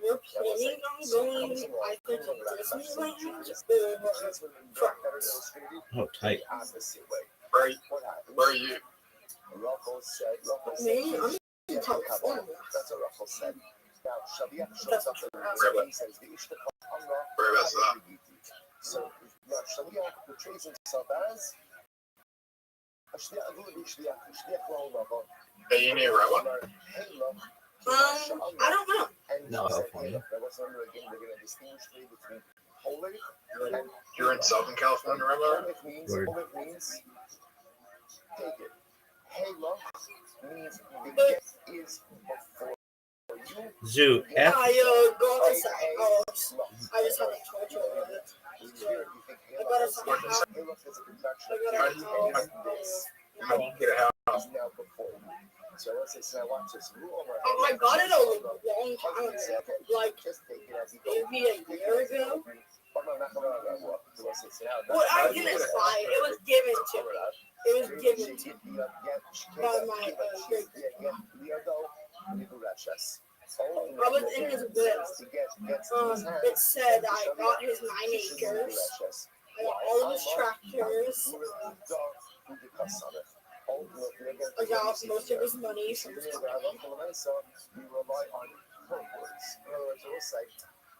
Speaker 1: We're planning on going, I think, to Disneyland.
Speaker 2: Oh, tight.
Speaker 6: Where are you?
Speaker 1: Me, I'm in California.
Speaker 6: Whereabouts that?
Speaker 3: So now Shaliach portrays himself as a shliach.
Speaker 6: Hey, you near Rabbi?
Speaker 1: I don't know.
Speaker 2: No, California.
Speaker 6: You're in Southern California, Rabbi?
Speaker 2: Word.
Speaker 3: Means take it. Halo means the gift is before you.
Speaker 2: Zoo, F.
Speaker 1: Go inside. I just haven't told you about it. I got us a house.
Speaker 6: How do you get a house?
Speaker 1: I got it a long time ago. Like, maybe a year ago. Well, I didn't buy it. It was given to me. It was given to me by my great I was in his will. It said I got his 9 acres. I got all of his tractors. I got most of his money from his company.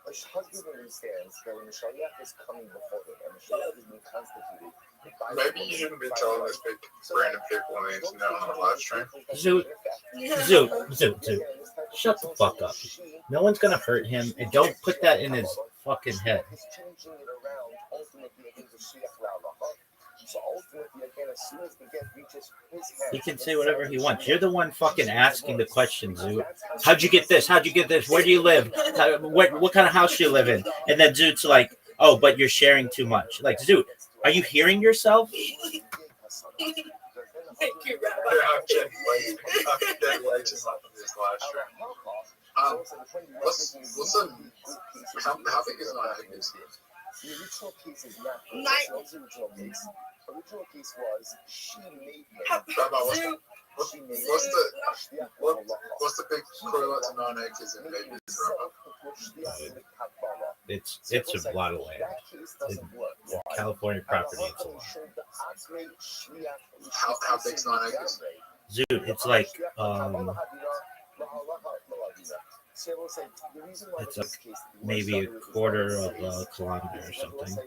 Speaker 3: A husband understands that when the shaliach is coming before him and the shaliach is being constituted.
Speaker 6: Maybe you shouldn't be telling this big random people on the internet on a live stream.
Speaker 2: Zoot. Shut the fuck up. No one's gonna hurt him, and don't put that in his fucking head. He can say whatever he wants. You're the one fucking asking the questions, Zoot. How'd you get this? How'd you get this? Where do you live? What kind of house do you live in? And then Zoot's like, oh, but you're sharing too much. Like, Zoot, are you hearing yourself?
Speaker 1: Thank you, Rabbi.
Speaker 6: I'm getting way too much of this live stream. How big is an acres?
Speaker 3: The original case is not the original case. The original case was she made him.
Speaker 6: What's the big equivalent to 9 acres in babies,
Speaker 2: It's a lot of land. In California property, it's a lot.
Speaker 6: How big's 9 acres?
Speaker 2: Dude, it's like it's like maybe a quarter of a kilometer or something.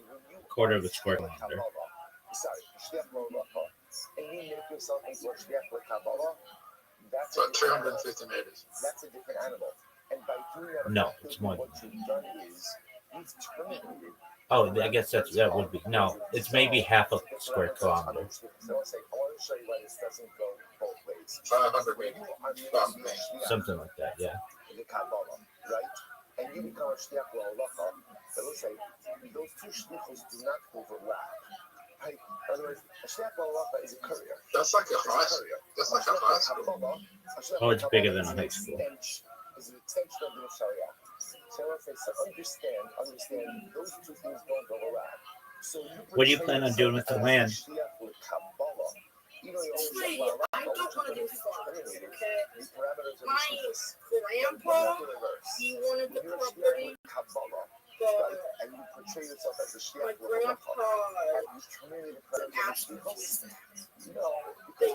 Speaker 2: Quarter of a square kilometer.
Speaker 6: So 250 meters.
Speaker 3: That's a different animal. And by doing that,
Speaker 2: No, it's more than
Speaker 3: what you've done is you've terminated.
Speaker 2: Oh, I guess that would be no. It's maybe half a square kilometer.
Speaker 3: So I'll say, I want to show you why this doesn't go both ways.
Speaker 6: 500 meters.
Speaker 2: Something like that, yeah.
Speaker 3: Right? And you become a shliach l'halacha. So let's say those two shlichos do not overlap. Right? In other words, a shliach l'halacha is a courier.
Speaker 6: That's like a high school. That's like a high school.
Speaker 2: Oh, it's bigger than a high school.
Speaker 3: Is an extension of the Sharia. So let's say, so understand those two things don't overlap. So
Speaker 2: What do you plan on doing with the land?
Speaker 1: I don't want to do farms, okay? My grandpa, he wanted the property, but my grandpa didn't ask me to do that. They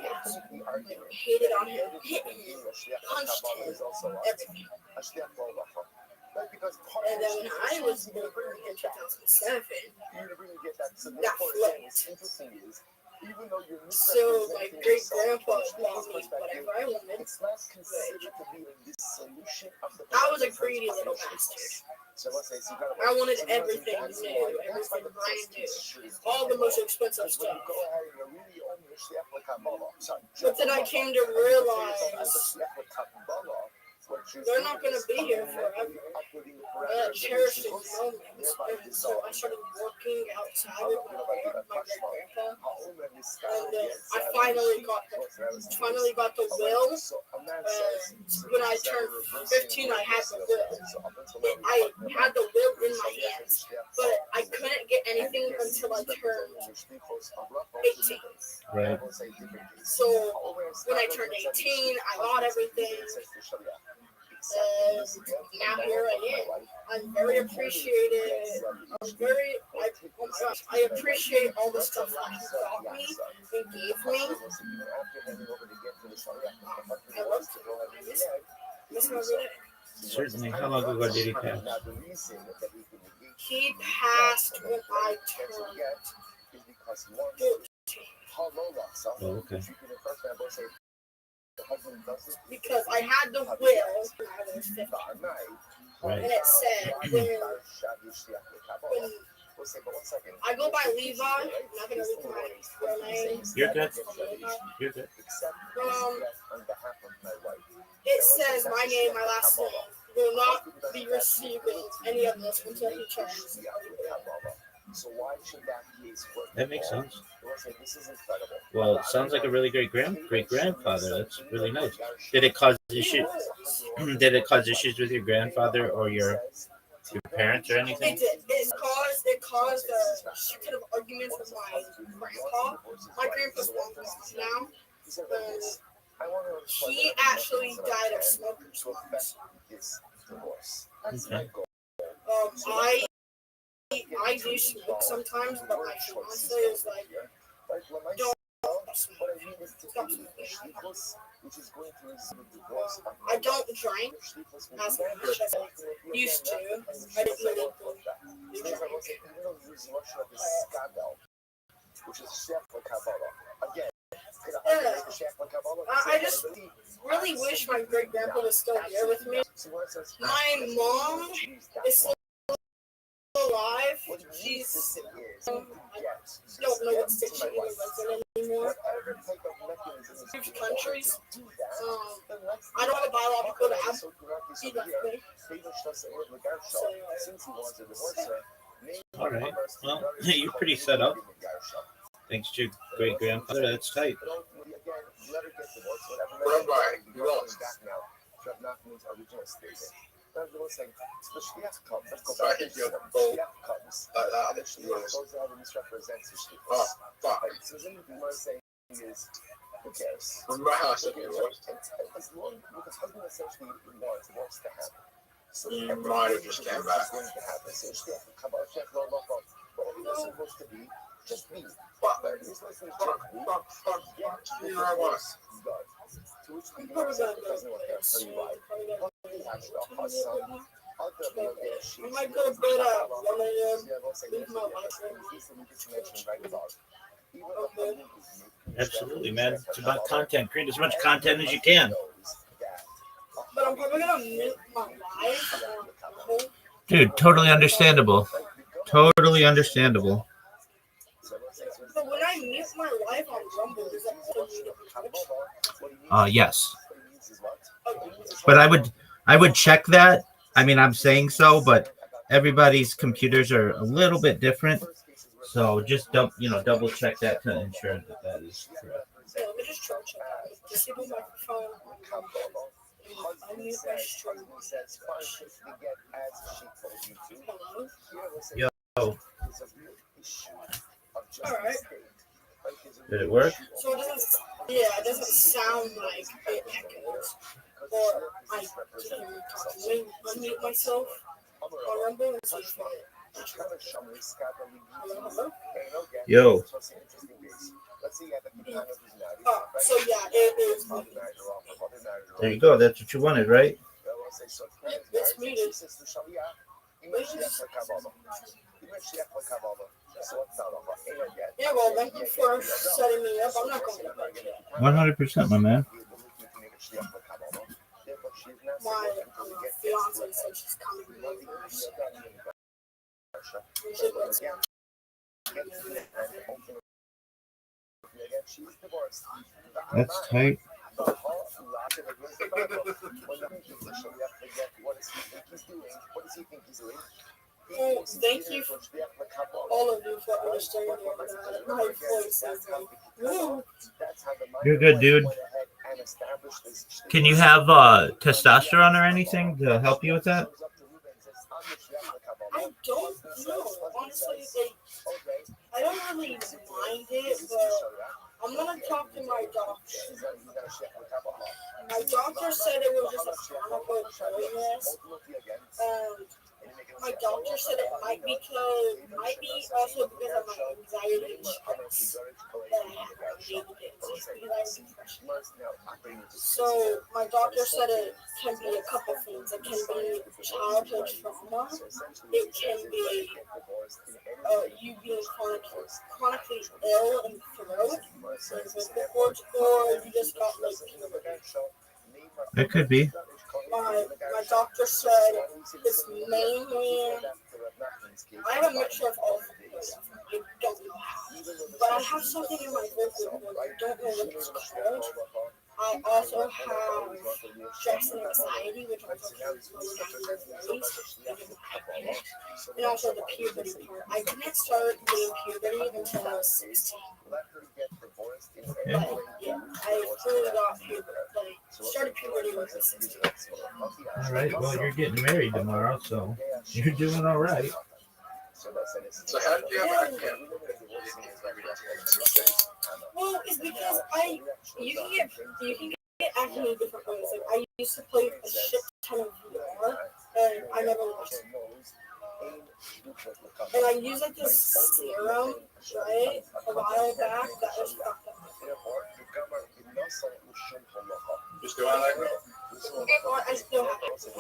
Speaker 1: hated on him, hit him, punched him, everything. And then when I was born in 2007, that flipped. So my great grandpa allowed me whatever I wanted. I was a greedy little bastard. I wanted everything new, everything brand new, all the most expensive stuff. But then I came to realize they're not going to be here forever. I cherished these moments, and so I started working outside with my great-grandpa, and I finally got the will. When I turned 15, I had the will. I had the will in my hands, but I couldn't get anything until I turned 18.
Speaker 2: Right.
Speaker 1: So when I turned 18, I got everything. Now here I am. I'm very appreciated. Oh my gosh, I appreciate all the stuff that he got me and gave me. I love to go every day. Miss him every day.
Speaker 2: Certainly. How long ago did he pass?
Speaker 1: He passed when I turned 14.
Speaker 2: Oh, okay.
Speaker 1: Because I had the will when I was 15.
Speaker 2: Right.
Speaker 1: And it said when I go by Levi, I'm not gonna read my real name.
Speaker 2: You're good. You're good.
Speaker 1: It says my name, my last name will not be receiving any of this until he turns.
Speaker 2: That makes sense. Well, it sounds like a really great grandfather. That's really nice. Did it cause issues? Did it cause issues with your grandfather or your parents or anything?
Speaker 1: It did. It caused a shit ton of arguments with my grandpa. My grandpa's long gone now. He actually died of smoker's lungs.
Speaker 2: Okay.
Speaker 1: I do smoke sometimes, but my fiance is like, don't smoke. Stop smoking. I don't drink as much as I used to. I didn't really drink. I just really wish my great grandpa was still here with me. My mom is still alive, she's I don't know what state she even lives in anymore. Huge countries. I don't have a biological dad. He left me. So,
Speaker 2: All right. Well, you're pretty set up. Thanks to your great grandfather. That's tight.
Speaker 6: What about you lost? So I hit you up a boat like that. Oh, fuck. From my house, if you lost. You might have just came back. Fuck. You know what?
Speaker 1: I might go to bed at 1 a.m. Leave my life.
Speaker 2: Absolutely, man. It's about content. Create as much content as you can.
Speaker 1: But I'm probably gonna mute my life.
Speaker 2: Dude, totally understandable. Totally understandable.
Speaker 1: But when I mute my life on Rumble, does that still mute on Twitch?
Speaker 2: Yes. But I would check that. I mean, I'm saying so, but everybody's computers are a little bit different. So just double check that to ensure that is correct.
Speaker 1: Yeah, let me just try to check out. Disable microphone on Rumble. Unmute my stream. Hello?
Speaker 2: Yo.
Speaker 1: Alright.
Speaker 2: Did it work?
Speaker 1: So it doesn't sound like it echoes. Or I can hear you talking. Let me unmute myself on Rumble and see if it. Hello?
Speaker 2: Yo.
Speaker 1: So yeah, it is.
Speaker 2: There you go. That's what you wanted, right?
Speaker 1: Yep, it's muted. Yeah, well, thank you for setting me up. I'm not going to bed yet.
Speaker 2: 100%, my man.
Speaker 1: My fiance said she's coming over. We should go down.
Speaker 2: That's tight.
Speaker 1: Well, thank you, all of you, for understanding that my voice is like, woo.
Speaker 2: You're good, dude. Can you have testosterone or anything to help you with that?
Speaker 1: I don't know. Honestly, I don't really mind it, but I'm gonna talk to my doctor. My doctor said it was just a chronic illness. My doctor said it might be also because of my anxiety and stress that I have on a daily basis because I have depression. So my doctor said it can be a couple things. It can be childhood trauma. It can be you being chronically ill in the throat, or you just got like puberty.
Speaker 2: It could be.
Speaker 1: My doctor said it's mainly, I have a mixture of all of this. I don't know how, but I have something in my vocal cord. I don't know what it's called. I also have stress and anxiety, which also carries lower down your voice, and also the puberty part. I didn't start getting puberty until I was 16.
Speaker 2: Yeah.
Speaker 1: Yeah, I fully got puberty. Started puberty when I was 16.
Speaker 2: All right. Well, you're getting married tomorrow, so you're doing all right.
Speaker 6: So how did you have acne?
Speaker 1: Well, it's because you can get acne in different ways. Like I used to play a shit ton of VR, and I never lost it. And I used like this serum, right, a while back that was fucked up.
Speaker 6: You still on like that?
Speaker 1: Well, I still have it. So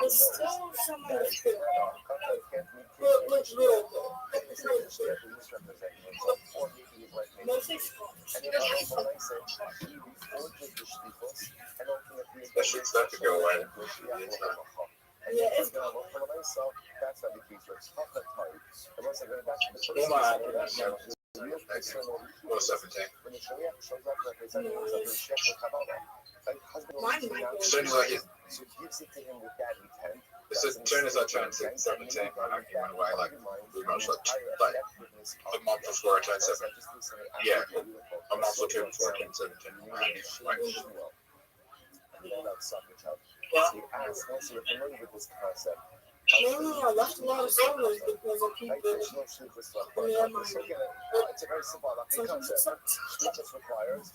Speaker 1: it's still some of the shit. It looks real good. It's really good. Mostly scars.
Speaker 6: That shit's not to go away.
Speaker 1: Yeah, it's
Speaker 3: When I saw that's what the kids were tough and tight. And once again, that's the first
Speaker 6: Well, my
Speaker 3: thing
Speaker 6: opinion, yeah.
Speaker 3: real concern
Speaker 6: Well, 17.
Speaker 3: when the Sharia shows up representing the Sheikh Kabbalah. Like husband
Speaker 1: Mine might go.
Speaker 6: Shouldn't like it.
Speaker 3: so gives it to him with that intent.
Speaker 6: It's a turn is not trying to 17. My argument why like pretty much like a month before I turned 7. Yeah, a month or two before I turned 17. Like,
Speaker 3: Once you're familiar with this concept,
Speaker 1: Mainly, I left a lot of servers because of people.
Speaker 3: there's no sleepless left.
Speaker 1: Yeah, my
Speaker 3: So again, it's a very simple concept. Sleepless requires,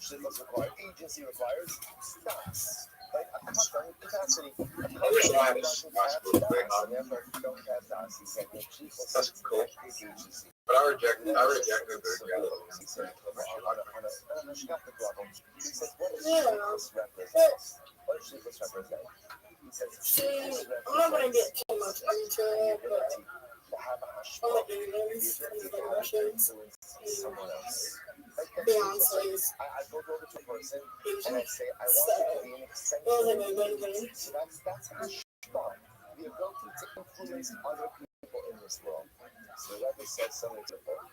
Speaker 3: agency requires stats. Like a custom capacity.
Speaker 6: That's cool. But I reject the
Speaker 3: What does sleepless represent?
Speaker 1: See, I'm not going to get too much into it, but all the aliens and the Russians and Beyonce's
Speaker 3: I go over to a person
Speaker 1: Asian
Speaker 3: and I say, I want you to be an extension.
Speaker 1: those are the good.
Speaker 3: So that's Hashemah, the ability to influence other people in this world. So whoever says something different,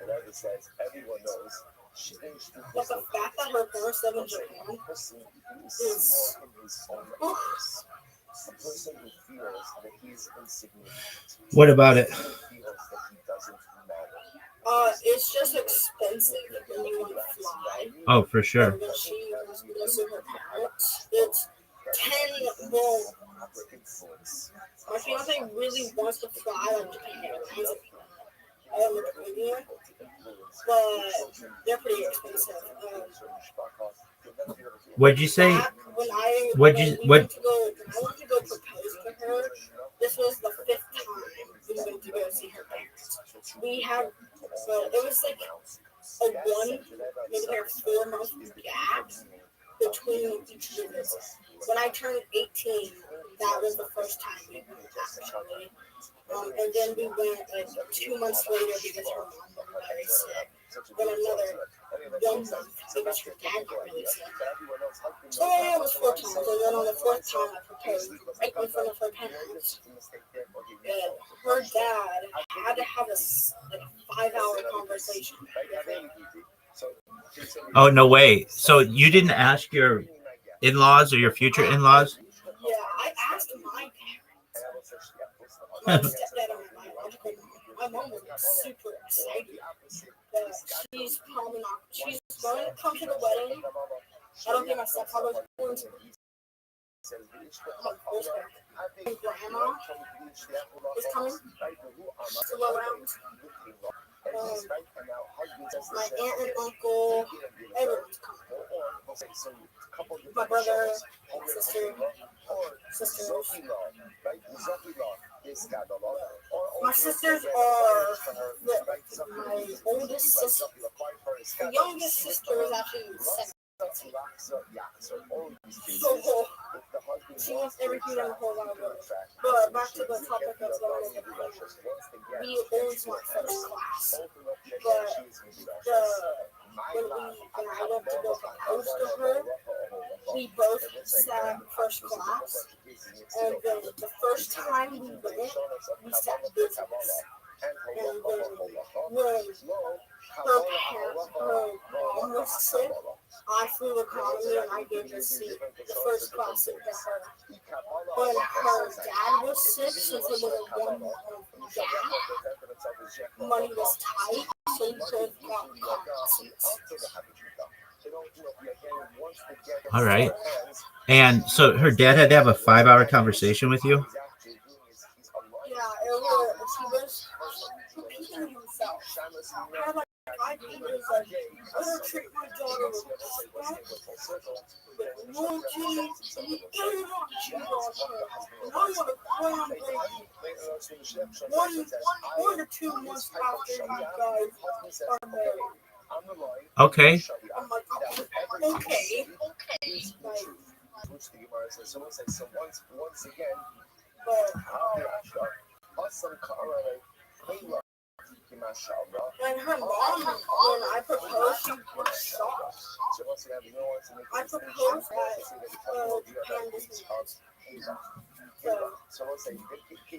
Speaker 3: whoever says everyone knows, she thinks
Speaker 1: But the fact that her parents live in Japan
Speaker 3: person is more in his own eyes. A person who feels that he's insignificant.
Speaker 2: What about it?
Speaker 3: Who feels that he doesn't matter.
Speaker 1: It's just expensive when you want to fly.
Speaker 2: Oh, for sure.
Speaker 1: And then she goes to her parents. It's 10 well, my fiance really wants to fly like Japan. I am a Canadian, but they're pretty expensive.
Speaker 2: What'd you say?
Speaker 1: When I
Speaker 2: What?
Speaker 1: went to go propose to her, this was the 5th time we went to go see her parents. We have, it was like a maybe like a 4-month gap between each visit. When I turned 18, that was the first time we went actually. And then we went like 2 months later because her mom got very sick. Then another 1 month because her dad got really sick. So yeah, it was 4 times. And then on the 4th time I proposed right in front of her parents. And her dad had to have a 5-hour conversation with her.
Speaker 2: Oh, no way. So you didn't ask your in-laws or your future in-laws?
Speaker 1: Yeah, I asked my parents. My stepdad and my biological mom. My mom was super excited. She's probably not. She's going to come to the wedding. I don't think my stepfather's going to. And grandma is coming. Still around. My aunt and uncle, everyone's coming. My brother, sisters. My sisters are my oldest sister. The youngest sister is actually 7. So she wants everything in the whole wide world. But back to the topic of the we always want first class. But when I went to go propose to her, we both sat first class. And then the first time we went, we sat business. And then when her mom was sick, I flew economy and I gave the seat, the first class seat to her. When her dad was sick, since it was a 1-month gap, money was tight, so we both got seats.
Speaker 2: All right. And so her dad had to have a 5-hour conversation with you?
Speaker 1: Yeah, he was repeating himself. Kind of like 5 years, like, I'm going to treat my daughter with respect, with loyalty, and you better not cheat on her. And I'm going to cry on baby. 1 or 2 months after you guys are married.
Speaker 2: Okay.
Speaker 1: I'm like, okay. Like,
Speaker 3: So once again,
Speaker 1: when her mom, when I proposed, she was shocked. I proposed at Japan Disneyland.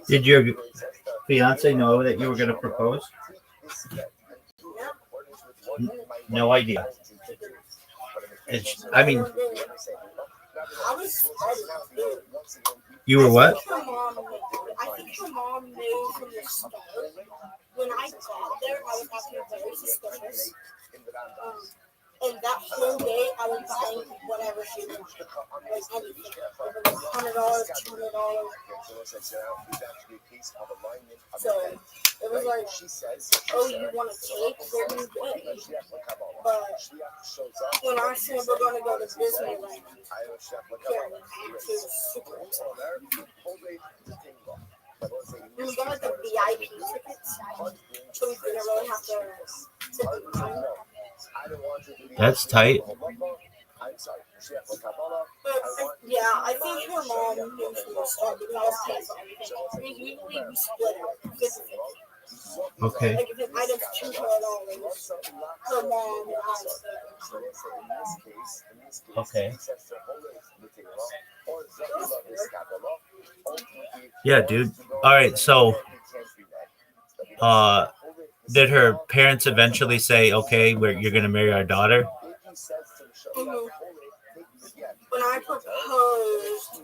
Speaker 2: Did your fiance know that you were going to propose? No idea. I mean,
Speaker 1: I was ready.
Speaker 2: you were what?
Speaker 1: I think her mom knew from the start. When I got there, I was acting very suspicious. And that whole day, I was buying whatever she wanted, like anything, $100, $200. So it was like, oh, you want a cake? Then you did. But when I said we're gonna go to Disneyland, she was super excited. We got the VIP tickets, so we didn't really have to sit in line.
Speaker 2: That's tight.
Speaker 1: But yeah, I think her mom knew from the start because I was paying for everything. Usually we split it 50-50.
Speaker 2: Okay.
Speaker 1: Like if an item's $200, her mom and I split.
Speaker 2: Okay. Yeah, dude. All right. So, did her parents eventually say, "Okay, you're gonna marry our daughter"?
Speaker 1: Mm-hmm. When I proposed,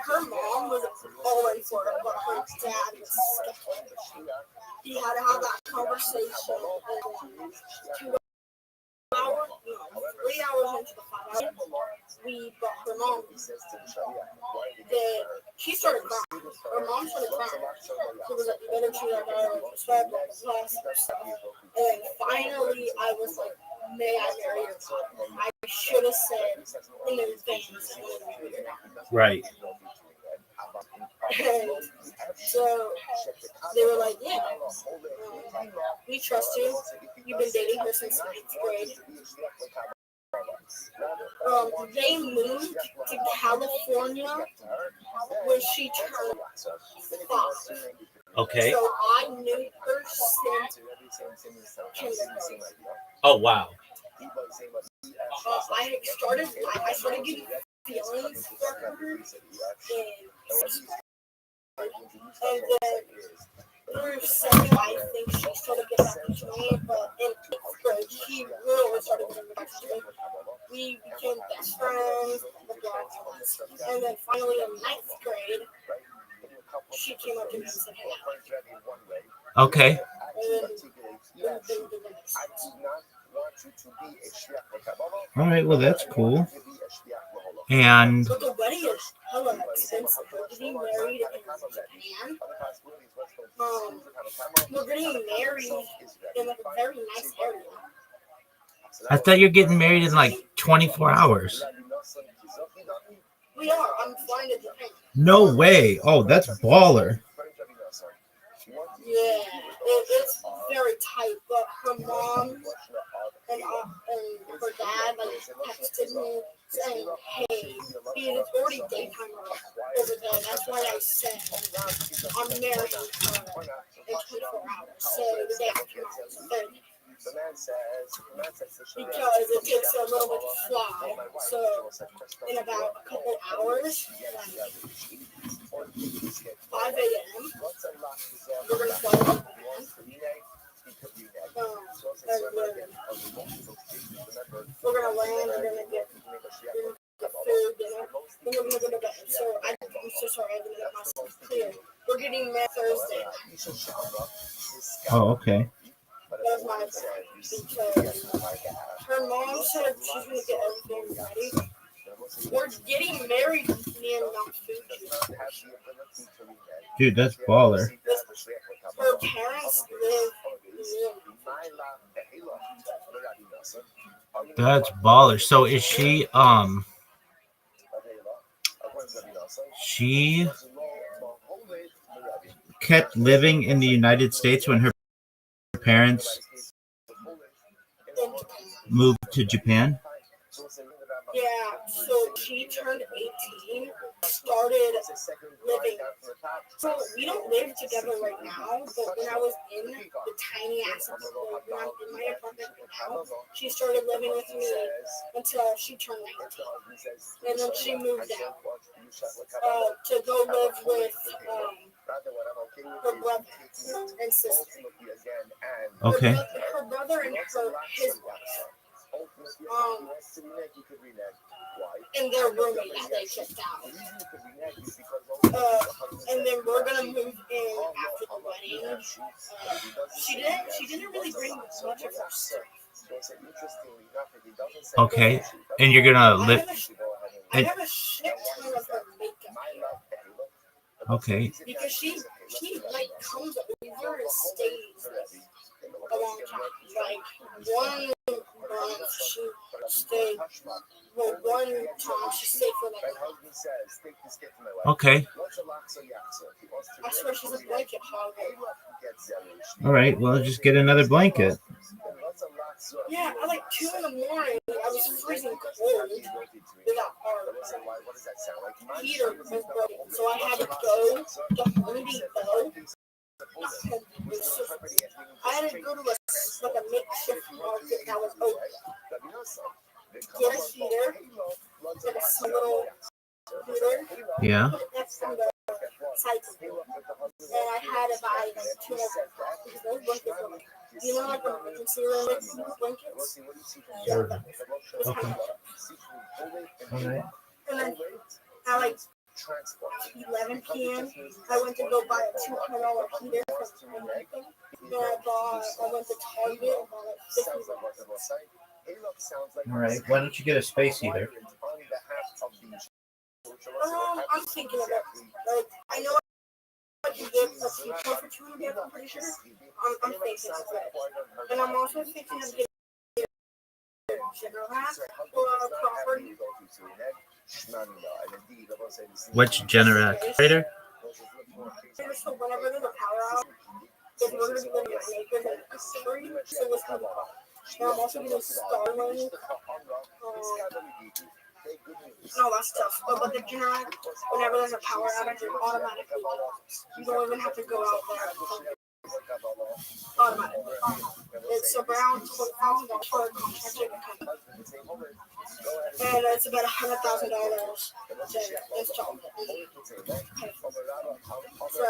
Speaker 1: her mom was all in for it, but her dad was skeptical. He had to have that conversation in 2 hours, no, 3 hours into the 5 hours. We brought her mom. She started crying. Her mom started crying. She was like, you better treat our daughter with respect, stuff. And then finally, I was like, may I marry your daughter? I should have said in advance.
Speaker 2: Right.
Speaker 1: And so they were like, yeah, we trust you. You've been dating her since 9th grade. They moved to California when she turned 5.
Speaker 2: Okay.
Speaker 1: So I knew her since kindergarten.
Speaker 2: Oh wow.
Speaker 1: I started getting feelings for her in 6th grade. And then through 2nd, I think she started getting back to me, but in 8th grade, she really started getting back to me. We became best friends, and then finally in 9th grade, she came up to me and said, hey.
Speaker 2: Okay. All right. Well, that's cool. And
Speaker 1: But the wedding is hella expensive. We're getting married in Japan. We're getting married in like a very nice area.
Speaker 2: I thought you're getting married in like 24 hours.
Speaker 1: We are. I'm flying to Japan.
Speaker 2: No way. Oh, that's baller.
Speaker 1: Yeah, it's very tight, but her mom and her dad like texted me saying, hey, it's already daytime over there. That's why I said I'm marrying her in 24 hours. So the day after tomorrow, because it takes a little bit to fly. So in about a couple hours, like 5 a.m., we're going to fly to Japan. We're going to land, we're going to get food, dinner, and we're going to go to bed. So I'm so sorry, I didn't make myself clear. We're getting married Thursday.
Speaker 2: Oh, okay.
Speaker 1: That was my plan, because her mom said she's going to get everything ready. We're getting married near Mount Fuji.
Speaker 2: Dude, that's baller.
Speaker 1: Her parents live near.
Speaker 2: That's baller. So is she she kept living in the United States when her parents moved to Japan?
Speaker 1: Yeah, so she turned 18, started living. So we don't live together right now, but when I was in the tiny ass apartment, when I'm in my apartment right now, she started living with me until she turned 19. And then she moved out. to go live with her brother and sister.
Speaker 2: Okay.
Speaker 1: Her brother and his wife. And their roommate that they kicked out. And then we're gonna move in after the wedding. She didn't really bring much of her stuff.
Speaker 2: Okay. And you're gonna live.
Speaker 1: I have a shit ton of her makeup.
Speaker 2: Okay.
Speaker 1: Because she like comes over and stays a long time. Like one month she stayed. Well, one time she stayed for like a month.
Speaker 2: Okay.
Speaker 1: I swear she's a blanket hog.
Speaker 2: All right. Well, just get another blanket.
Speaker 1: Yeah, at like 2 in the morning, I was freezing cold without our heater was broken. So I had to go to Home Depot. I had to go to a makeshift market that was open. Get a heater, like a little heater.
Speaker 2: Yeah.
Speaker 1: Put it next to the cycle. And I had to buy like 2 of them because those blankets were like, you know, like emergency room blankets.
Speaker 2: Okay. All right.
Speaker 1: And then at like 11 p.m. I went to go buy a $200 heater from Home Depot. Then I went to Target and bought like 50 bucks.
Speaker 2: All right. Why don't you get a space heater?
Speaker 1: I'm thinking of it. Like, I know I can get a cheap one for $200, I'm pretty sure. I'm thinking of it. And I'm also thinking of getting a general hat or a property.
Speaker 2: What's generator?
Speaker 1: So whenever there's a power out, because we're going to be living in an acre and a story, so it's going to be hot. And I'm also getting Starlink. No, that's tough. But the generator, whenever there's a power outage, it automatically goes. You don't even have to go out there. Automatically. It's around $12,000 for a contractor to come. And it's about $100,000 to install it. So,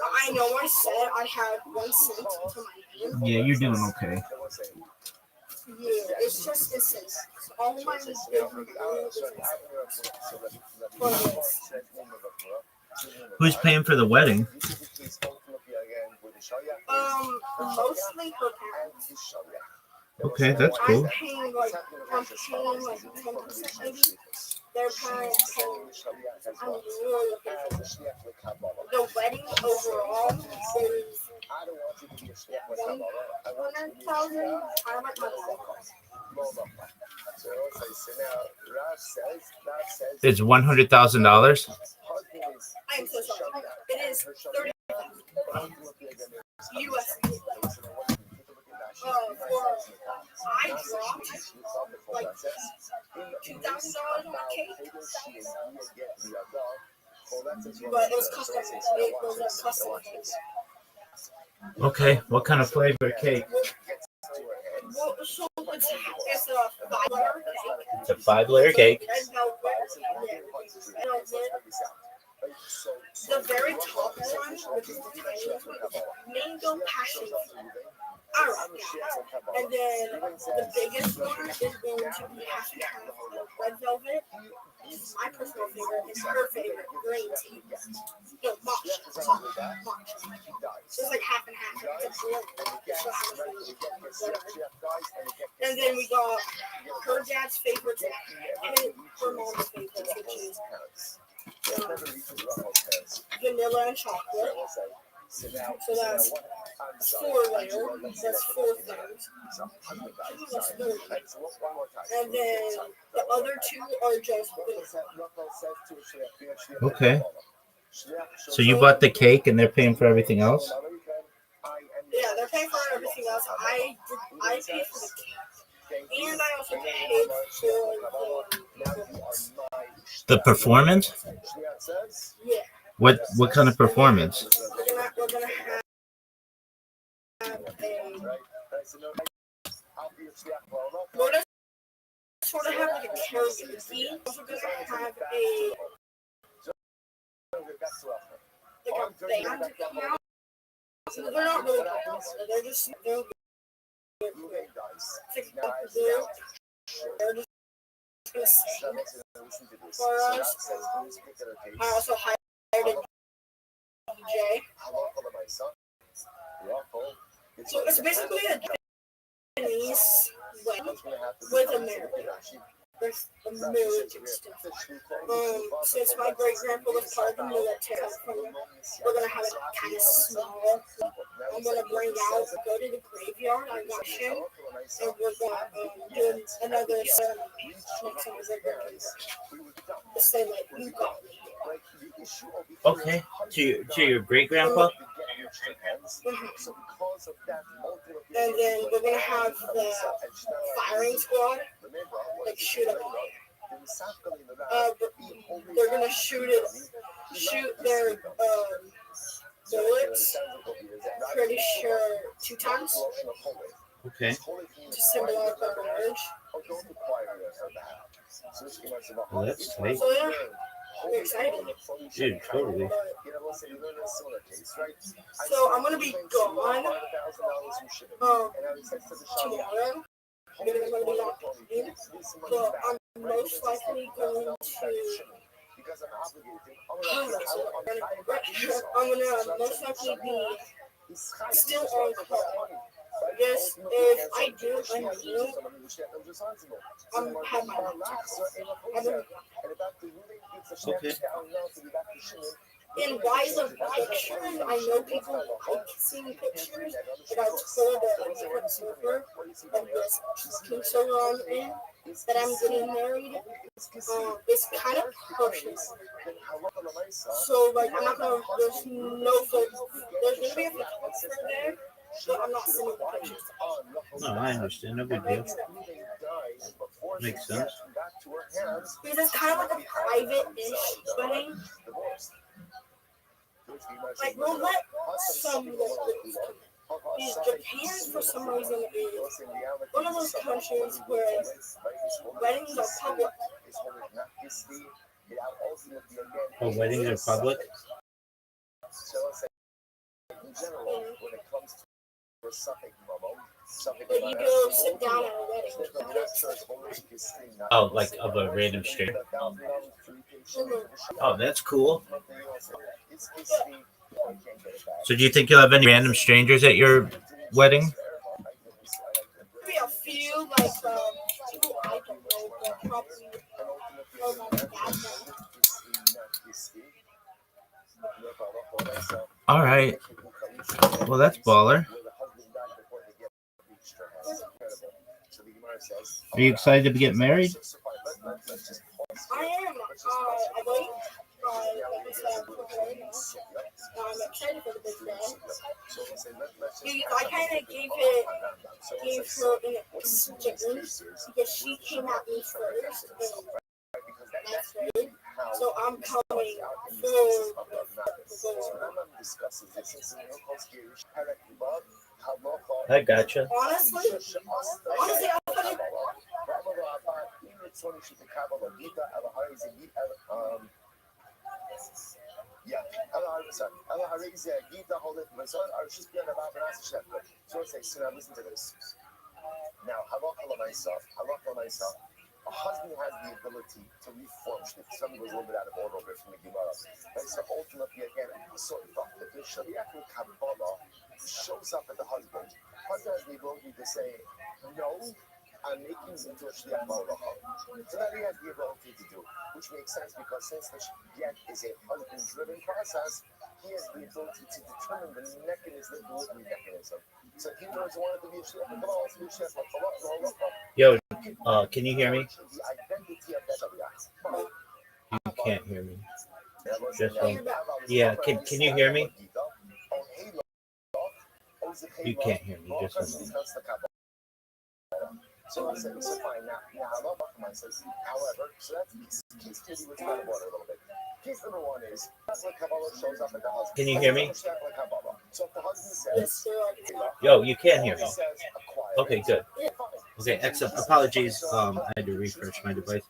Speaker 1: I know I said I had 1 cent to my name.
Speaker 2: Yeah, you're doing okay.
Speaker 1: Yeah, it's just insane. All my big money is insane.
Speaker 2: Who's paying for the wedding?
Speaker 1: Mostly her parents.
Speaker 2: Okay, that's cool.
Speaker 1: I'm paying like 10% maybe. Their parents paying. I'm really looking for it. The wedding overall is 100,000. I don't like my
Speaker 2: It's $100,000.
Speaker 1: I'm so sorry. It is 30,000 USD. I dropped like $2,000 on my cake, but it was custom. It was a custom cake.
Speaker 2: Okay, what kind of flavor cake?
Speaker 1: Well, so it's a 5-layer cake.
Speaker 2: It's a 5-layer cake.
Speaker 1: The very top one, which is the tiniest one, is mango passion fruit. I like that. And then the biggest one is going to be half and half of red velvet. My personal favorite is her favorite, green tea. No, matcha. It's like half and half. It's a blend. So whatever. And then we got her dad's favorites and her mom's favorites, which is vanilla and chocolate. So that's 4-layer. That's 4 things. And then the other 2 are just vanilla.
Speaker 2: Okay. So you bought the cake and they're paying for everything else?
Speaker 1: Yeah, they're paying for everything else. I paid for the cake. And I also paid for
Speaker 2: The performance?
Speaker 1: Yeah.
Speaker 2: What kind of performance?
Speaker 1: We're gonna have we're gonna sort of have like a karaoke. Also gonna have a band come out. They're not really bands. They're just they're just gonna sing for us. I also hired a DJ. So it's basically a Japanese wedding with American. There's the military stuff. Since my great grandpa was part of the military, we're gonna have it kind of small. I'm gonna bring out, go to the graveyard. I got him, and we're gonna do another ceremony next time we're going to say like you got me.
Speaker 2: Okay. To your great grandpa?
Speaker 1: And then we're gonna have the firing squad like shoot up. They're gonna shoot their bullets. Pretty sure 2 times.
Speaker 2: Okay.
Speaker 1: To symbolize our marriage.
Speaker 2: Well, that's tight.
Speaker 1: So yeah, we're excited.
Speaker 2: Dude, totally.
Speaker 1: So I'm gonna be gone tomorrow. I'm gonna be gone. So I'm most likely going to. I'm gonna most likely be still on call. Yes, if I do, I'm have my laptop.
Speaker 2: Okay.
Speaker 1: In Rise of Pictures, I know people like seeing pictures, but I told a different server of this team server I'm in that I'm getting married. It's kind of personal. So, like, I'm not gonna, there's gonna be a photographer there, but I'm not sending the pictures.
Speaker 2: No, I understand. No big deal. Makes sense.
Speaker 1: Because it's kind of like a private-ish wedding. Like, we'll let some locals come in. Because Japan, for some reason, is one of those countries where weddings are public.
Speaker 2: Oh, weddings are public?
Speaker 1: But you go sit down at a wedding.
Speaker 2: Oh, like of a random stranger. Oh, that's cool. So do you think you'll have any random strangers at your wedding?
Speaker 1: Maybe a few, like people I don't know, but probably my dad knows.
Speaker 2: All right. Well, that's baller. Are you excited to get married?
Speaker 1: I am. I wait. Like I said, I'm excited for the big day. I kind of gave her an exchange because she came at me first. That's right. So I'm coming for
Speaker 2: I gotcha.
Speaker 1: honestly, I thought it,
Speaker 3: Now, a husband has the ability to reform shit. Something goes a little bit out of order over from the Gemara. And so ultimately, again, so the Shariach in Kabbalah shows up at the husband. Husband has the ability to say, no, I'm making this into a Shliach Baracha. So that he has the ability to do, which makes sense because since the Shliach is a husband-driven process, he has the ability to determine the mechanism, the delivery mechanism. So he knows wanted to be a Shliach Kabbalah, to be a Shliach Kabbalah.
Speaker 2: Yo, can you hear me? You can't hear me. Just yeah, can you hear me? You can't hear me. Just a moment.
Speaker 3: So I said, so fine, now I love Buckman says, however, so that's case 2 was kind of water a little bit. Case number 1 is that's when Kabbalah shows up at the husband.
Speaker 2: Can you hear me?
Speaker 3: So if the husband says,
Speaker 2: Yo, you can hear me. Okay, good.
Speaker 3: yeah, fine.
Speaker 2: Okay, excellent. Apologies. I had to refresh my device.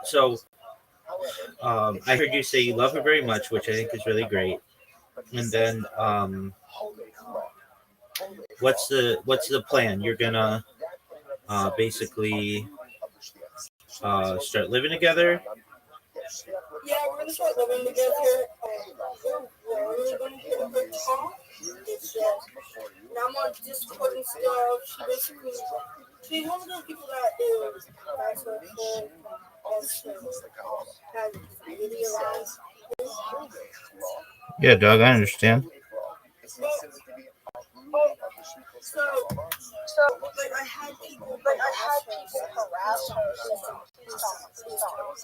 Speaker 2: So I heard you say you love her very much, which I think is really great. And then what's the plan? You're gonna basically start living together.
Speaker 1: Yeah, we're gonna start living together. We're really gonna hit a good talk. It's and I'm on Discord and stuff. She's one of those people that is bisexual, also has anxiety around.
Speaker 2: Yeah, Doug, I understand.
Speaker 1: So, like, I had people harass her. Please don't.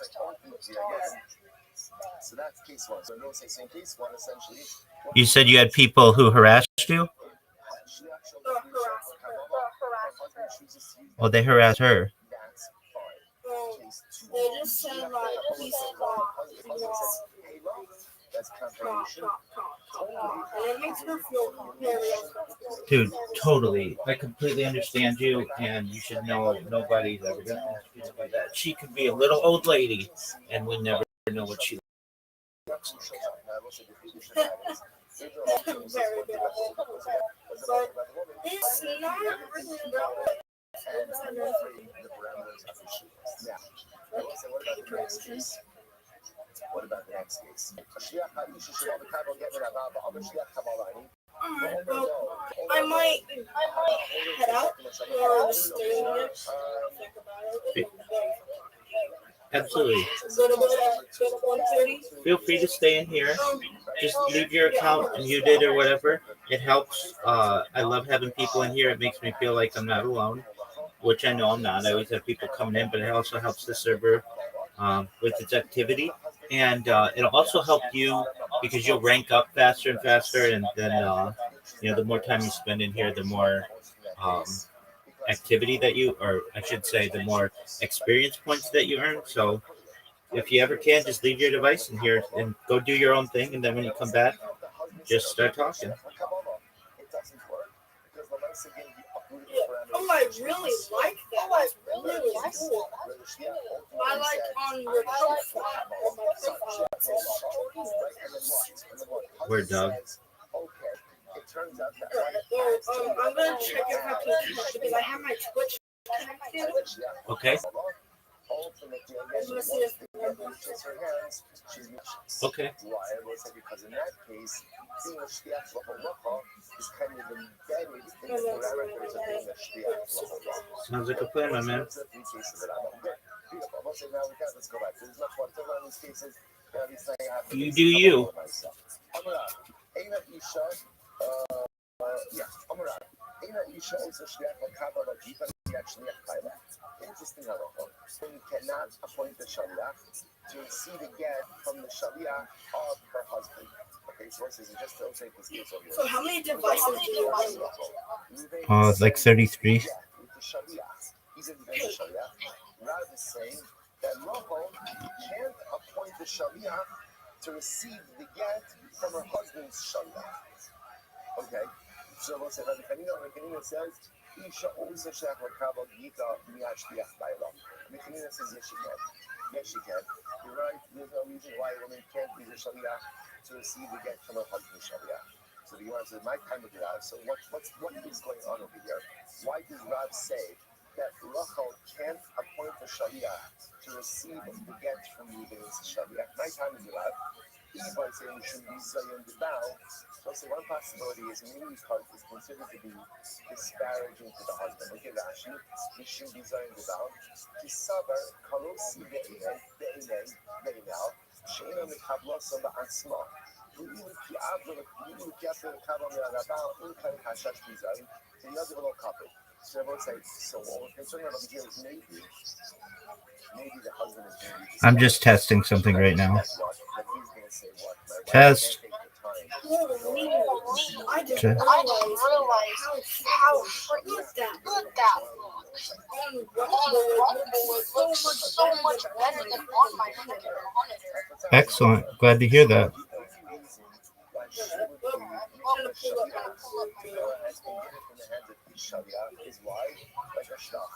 Speaker 2: You said you had people who harassed you.
Speaker 1: Harass her.
Speaker 2: Oh, they harassed her.
Speaker 1: They just said like, please stop, and it makes her feel very uncomfortable.
Speaker 2: Dude, totally. I completely understand you, and you should know nobody's ever gonna ask you to do that. She could be a little old lady, and we never know what she looks like.
Speaker 1: Very beautiful, but it's not really about Alright, well, I might head out or just stay in here, think about it.
Speaker 2: Absolutely.
Speaker 1: Go to bed at 1:30.
Speaker 2: Feel free to stay in here. Just leave your account and you did or whatever. It helps. I love having people in here. It makes me feel like I'm not alone, which I know I'm not. I always have people coming in, but it also helps the server with its activity. And it'll also help you because you'll rank up faster and faster. And then, the more time you spend in here, the more um, activity that you, or I should say, the more experience points that you earn. So if you ever can, just leave your device in here and go do your own thing. And then when you come back, just start talking.
Speaker 1: Oh, I really like that. That's really cool. I like on your profile. On my profile, it says
Speaker 2: Where, Doug?
Speaker 1: I'm gonna check if I can because I have my Twitch connected.
Speaker 2: Okay.
Speaker 1: I'm gonna see if
Speaker 2: Okay. Sounds like a plan, my man. You do you.
Speaker 1: So how many devices do you have?
Speaker 2: Like 33. I'm just testing something right now. Test.
Speaker 1: I just realized how good that looks. So much better than on my monitor.
Speaker 2: Excellent. Glad to hear that.
Speaker 3: Shaliach is why? Like a shtach.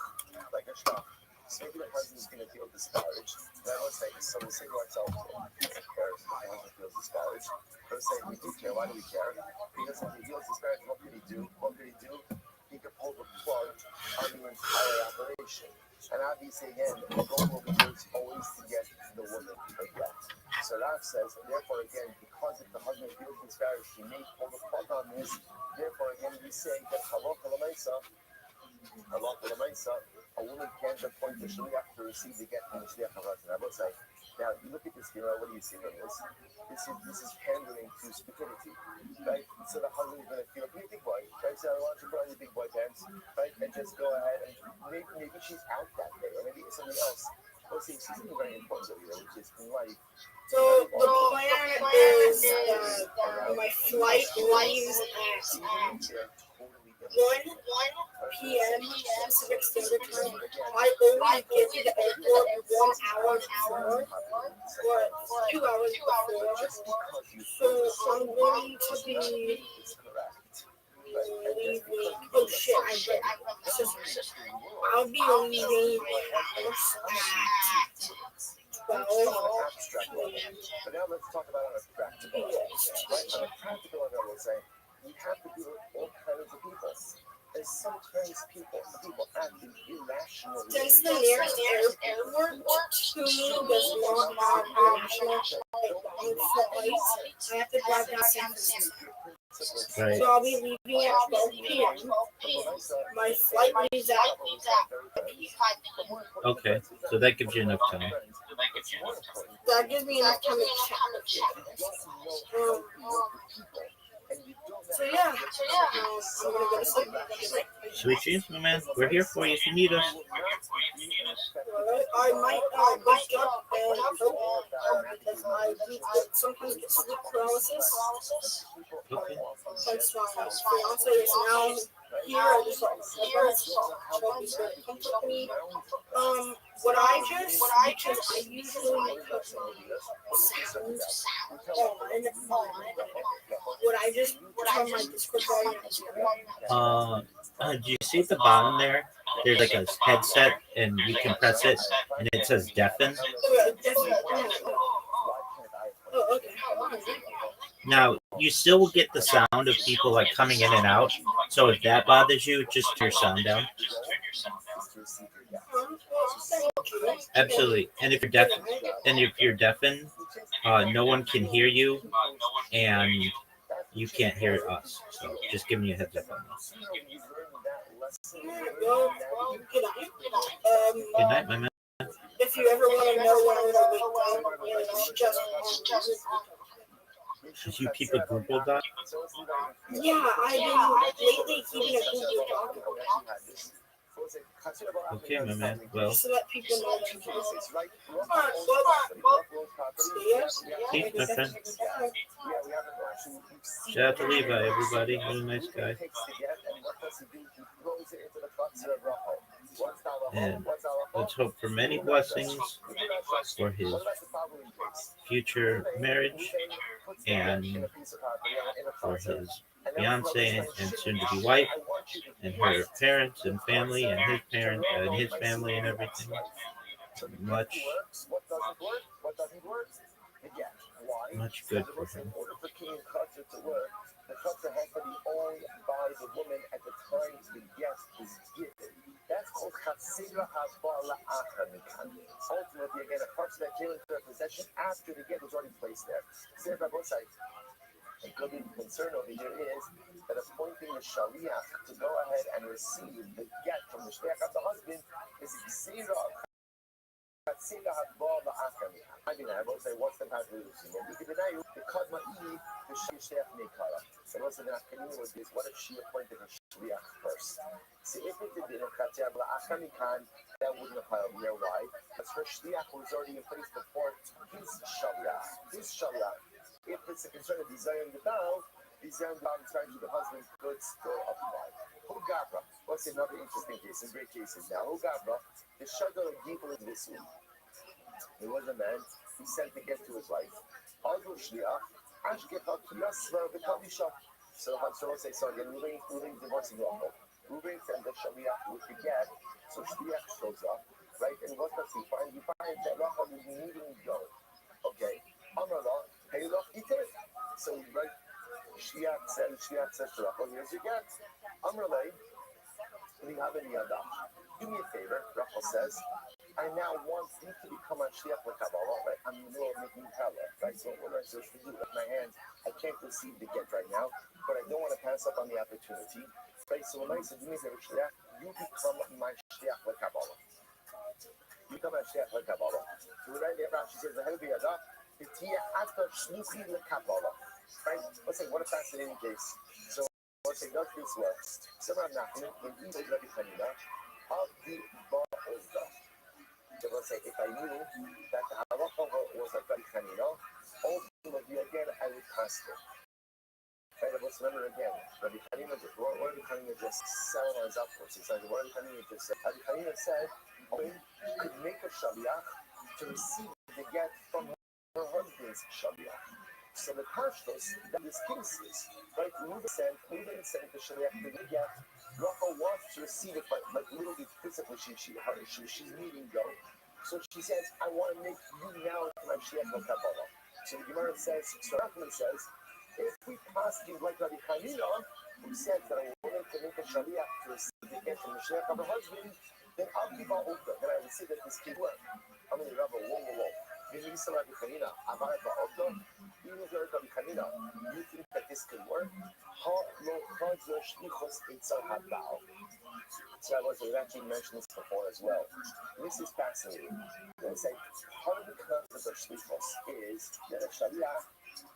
Speaker 3: Like a shtach. So maybe the husband is going to feel discouraged. Now let's say, so we'll say to ourselves, who cares if the husband feels discouraged? Let's say we do care. Why do we care? Because if he feels discouraged, what could he do? What could he do? He could pull the plug on the entire operation. And obviously, again, the goal over here is always to get the woman her get. So Rav says, therefore, again, because if the husband feels discouraged, he may pull the plug on this. Therefore, again, we say that halacha l'maisa, a woman can't appoint the shliach to receive the get from the shliach of husband. I will say, now you look at this here. What do you see from this? This is pandering to stupidity, right? So the husband is going to feel, be a big boy, right? So I want you to put on your big boy pants, right? And just go ahead and maybe she's out that day, or maybe it's something else. Well, see, she's something very important over here, which is in life.
Speaker 1: So the plan is that my flight leaves at 1 p.m. Pacific Standard Time. I always get to the airport 1 hour before, or 2 hours before. So I'm going to be leaving. Oh shit! I'll be leaving my house at 12 p.m.
Speaker 3: But now let's talk about on a practical level. Right? On a practical level, I will say, we have to deal with all kinds of people. And sometimes people act irrationally.
Speaker 1: Since the nearest airport to me does not have international flights, I have to drive down to San Francisco.
Speaker 2: Right.
Speaker 1: So I'll be leaving at 12 p.m. My flight leaves at 5 p.m.
Speaker 2: Okay, so that gives you enough time.
Speaker 1: That gives me enough time to check. So yeah, I'm gonna go to sleep.
Speaker 2: Sweet dreams, my man. We're here for you if you need us.
Speaker 1: I might wake up and because I sometimes get sleep paralysis.
Speaker 2: Okay.
Speaker 1: Since my fiance is now here, I just comfort me. What I just because I usually put sounds on. Would I just turn my Discord volume?
Speaker 2: Do you see at the bottom there? There's like a headset, and you can press it, and it says deafen.
Speaker 1: Oh, okay.
Speaker 2: Now, you still will get the sound of people like coming in and out. So if that bothers you, just turn your sound down. Absolutely. And if you're deafened, no one can hear you, and you can't hear us. So just giving you a heads up on this. Good night, my man.
Speaker 1: If you ever want to know when I'm gonna wake up, it's just
Speaker 2: Did you keep a Google Doc?
Speaker 1: yeah, I've been lately keeping a Google Doc.
Speaker 2: Okay, my man. Well,
Speaker 1: Just to let people know that
Speaker 2: peace, my friend. Shout out to Levi, everybody. What a nice guy. And let's hope for many blessings for his future marriage and for his fiance and soon-to-be wife and her parents and family and his parents and his family and everything. Much good for him.
Speaker 3: The chutzah has to be owned by the woman at the time the guest is given. That's called chatzira habala achamikan. Ultimately, again, a chutzah that came into their possession after the get was already placed there. See if on both sides. The good concern over here is that appointing the shaliach to go ahead and receive the get from the shliach of the husband is xira. Chatzira habala achamikan. I mean, I will say, what's the conclusion? Well, we can deny you because ma'i the shliach nekara. So what's the nafkamina was this? What if she appointed a shliach first? See, if it did a chatzira habala achamikan, that wouldn't apply over here. Why? Because her shliach was already in place before his shaliach. His shaliach. If it's a concern of desiring the Baal is trying to the husband's good still apply. Who Gabra? What's another interesting case? In great cases now. Who Gabra? The Shadar people in this week. There was a man who sent to get to his wife. So the husband will say, so again, moving divorcing lawful. Ruben sends the Shaliach with the get, so Shaliach shows up, right? And what does he find? He finds that Rachel is kneading dough. Okay. Amrullah, hey, look, eat it. So, right, Shliach says to Rachel, here's your get. Amrullah, do me a favor, Rachel says. I now want you to become a Shliach Kabbalah, right? I'm in the middle of making Kabbalah, right? So what am I supposed to do with my hands? I can't receive the get right now, but I don't want to pass up on the opportunity. Right? So when I said, do me a favor, Shliach, you become my Shliach Kabbalah. You become a Shliach Kabbalah. So right there, Rashi says, right? Let's say, what a fascinating case. So let's say, does this work? Someone Nachman, when he told Rabbi Hanina, of the Ba'ozda. So let's say, if I knew that the halacha was like Rabbi Hanina, ultimately again, I would pass it. Right, let's remember again, Rabbi Hanina just summarized upwards. He said, what Rabbi Hanina just said? Rabbi Hanina said, could make a Shaliach to receive the get from her husband's Shaliach. So the Pashtos, that this case is, right, Reuben sent the Shaliach to the get. Rachel wants to receive it, but like literally physically, she's needing dough. So she says, I want to make you now my Shliach Kabbalah. So the Gemara says, so Rachel says, if we pass you like Rabbi Hanina, who said that a woman can make a Shaliach to receive the get from the Shliach of her husband, then I'll be Ba'ogda, then I will say that this can work. I'm going to Rabbi, whoa. Even if Rabbi Hanina, Abai Ba'ogda, even if you're Rabbi Hanina, you think that this can work? So we've actually mentioned this before as well. This is fascinating. They say part of the concept of shlichus is that a shaliach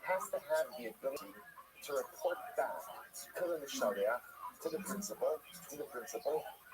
Speaker 3: has to have the ability to report back to the shaliach, to the principal,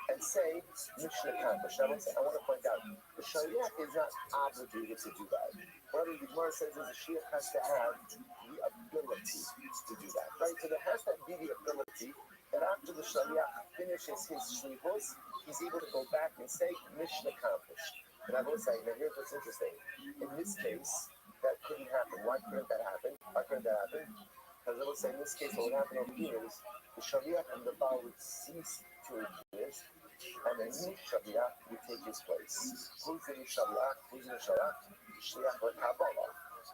Speaker 3: and say, mission accomplished. I want to point out, the shaliach is not obligated to do that. What the Gemara says is the shaliach has to have the ability to do that, right? So there has to be the ability that after the shaliach finishes his shlichus, he's able to go back and say, mission accomplished. And I will say, now here's what's interesting. In this case, that couldn't happen. Why couldn't that happen? Because I will say, in this case, what would happen over here is the shaliach and the Baal would cease to exist, and a new shaliach would take his place. Who's the new shaliach? Shliach Kabbalah.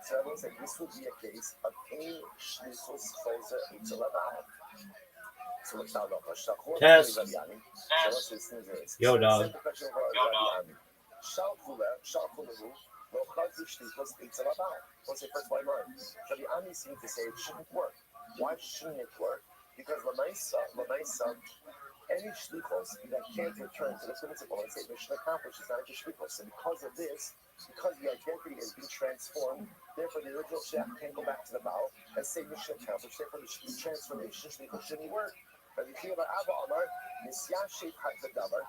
Speaker 3: So I will say, this would be a case of a shlichus chozer u'tzelav.
Speaker 2: Test. Yo, dog.
Speaker 3: We'll say first why not? Rabbi Ami seemed to say it shouldn't work. Why shouldn't it work? Because Lamaisa, any shlichos that can't return to the principal and say mission accomplished is not a shlichos. And because of this, because the identity has been transformed, therefore the original shliach can't go back to the Baal and say mission accomplished. Therefore the transformation shlichos shouldn't work. Rabbi Kiva Abba Amar, Nisyashet Hakadavar.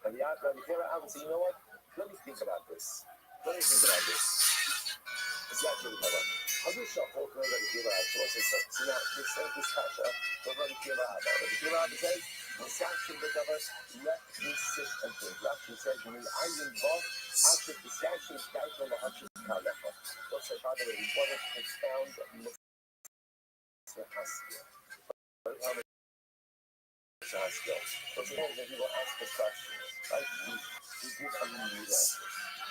Speaker 3: Rabbi Kiva Abba said, you know what? Let me think about this. Exactly. How do you show hope for Rabbi Kiva Abba? So now they sent this kasha for Rabbi Kiva Abba. Rabbi Kiva Abba says, Nisyashet Hakadavar, let me sit and think. Rashi says, when I involve, after Nisyashet Hakadavar, Hashim Kalecha. Those are, by the way, what a profound Mitzvah Haskell. But suppose that you will ask a question, right? You give a new answer.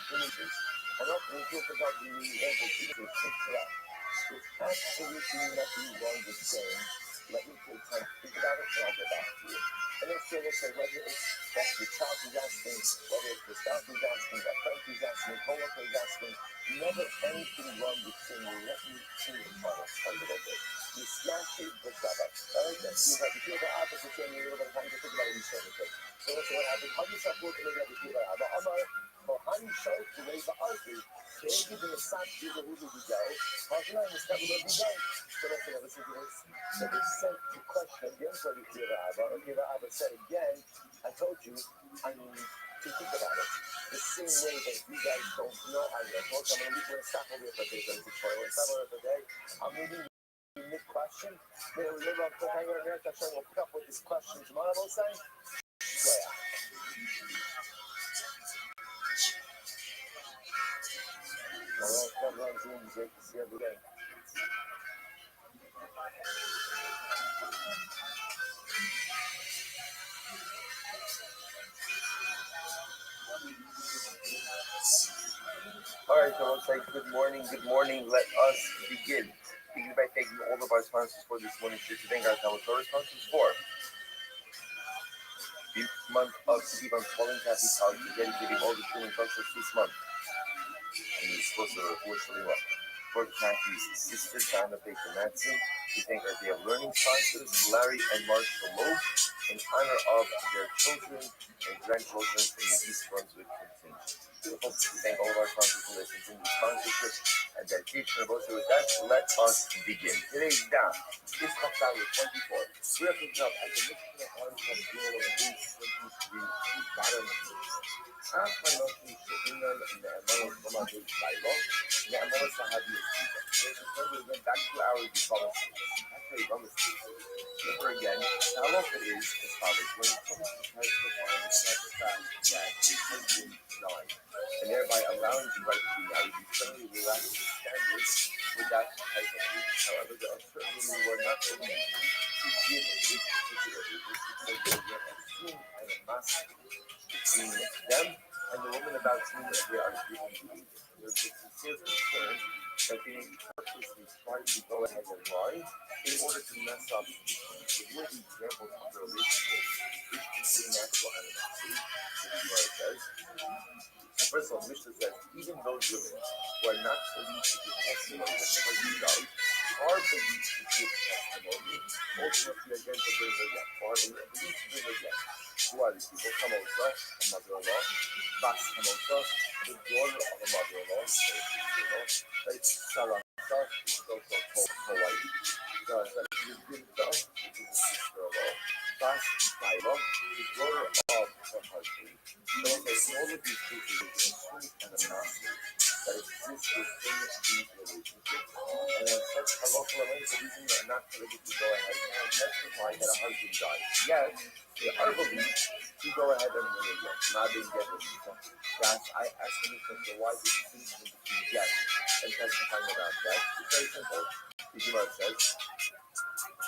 Speaker 3: And not when you talk about the new answer, it's incorrect. There's absolutely nothing wrong with saying, let me take time to think about it and I'll get back to you. And then still will say, whether it's that the child is asking, whether it's the spouse is asking, a friend is asking, a coworker is asking, never anything wrong with saying, let me think about it a little bit. You smash it, but stop it. You feel the opposite saying a little bit of time to think about what you said. So that's what happened. How do you start working with the people? Amar, or how do you show to raise the artery? Can't give them a sock to the who we go. How can I understand what we go? So that's what I listen to this. So they sent the question again for the Kiva Abba. Or Kiva Abba said again, I told you, I need to think about it. The same way that you guys don't know how you're supposed to. I'm going to stop over here for a day. I'm moving mid-question. We'll live up to hang on here. We'll pick up with this question tomorrow, we'll say. Yeah. All right, come on, Zoom. Great to see every day. All right, so it's like good morning, good morning. Let us begin. Begin by thanking all of our sponsors for this morning's show. Thank our sponsors for the month of Sivan Falling Happy College, dedicating all the streaming functions this month. And it's supposed to unfortunately well. For Kathy's sister, Donna Baker Madsen. We thank our Day of Learning sponsors, Larry and Marshall Loeb, in honor of their children and grandchildren in the East Brunswick contingent. We thank all of our sponsors for their continued sponsorship and dedication. And also with that, let us begin. Today's down is October 24th. We are picking up at the Michigan Arms of Bureau of Boots 23 bottom After Innan Ne'eman Komadil Silo, Ne'eman Sahabi we went back to our development. Actually, run the Remember again, how long it is as follows. When it comes to types of violence, like the fact that it has been denied, and thereby allowing the right to be married, we certainly relax the standards with that type of age. However, there are certain women who are not believed to give this particular age because they are assumed and a mask between them and the woman about whom they are giving the age. There's a sincere concern that they purposely try to go ahead and lie in order to mess up the real examples of the relationship, which contain natural animosity, as Gemara says. First of all, Mishnah says, even those women who are not believed to give testimony that the husband died, are believed to give testimony, ultimately against the bring again, or are believed to bring again. Who are these people? Kamosa, a mother-in-law, Bas Kamosa, the daughter of a mother-in-law, right? Sarasa, which is also Hawaii. Yudinta, which is the sister-in-law, Bas Kaila, the daughter of her husband. So in all of these cases, there's an assumed animosity that exists within these relationships. And as such, a local alliance, the reason they're not able to go ahead and testify that a husband died. Yet, they are believed to go ahead and win again, not being get released. So that's, I asked the Mishnah, why is the distinction between get and testifying about that? It's very simple. The Gemara says,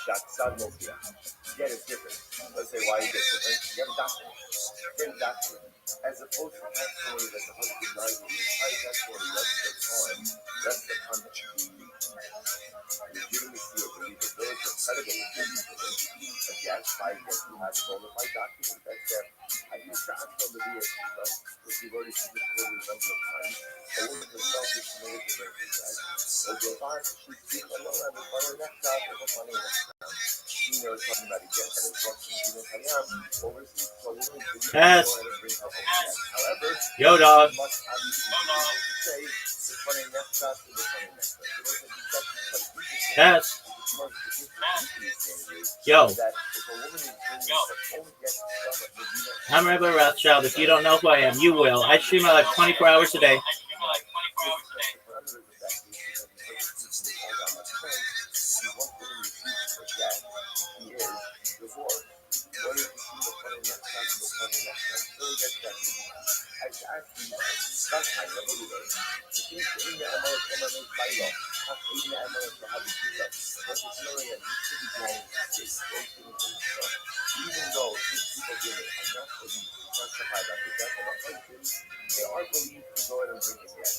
Speaker 3: that sad mofia. Get is different. Let's say why is it different? You have a document. Get a document. As opposed to testimony that the husband died with the entire testimony rests upon the legitimacy or believability or credibility of yes, I guess you have a bona fide document that's there. I can transfer the VS stuff, which we've already seen this quoted a number of times. A woman herself is committed to very that. So the advice she's seen alone and the funny next job is a funny next job. She knows something that again that is working. You know, I am overseas, so we need to go and bring her home again. However,
Speaker 2: Yo, dog.
Speaker 3: must obviously be able to say the funny next job is the funny next job. So those are the steps like
Speaker 2: Yes. Yo. I'm Rebel Rothschild. If you don't know who I am, you will. I stream my live 24 hours a day.
Speaker 3: Even though these people women are not believed to testify about the death of a husband, they are believed to go ahead and bring it again.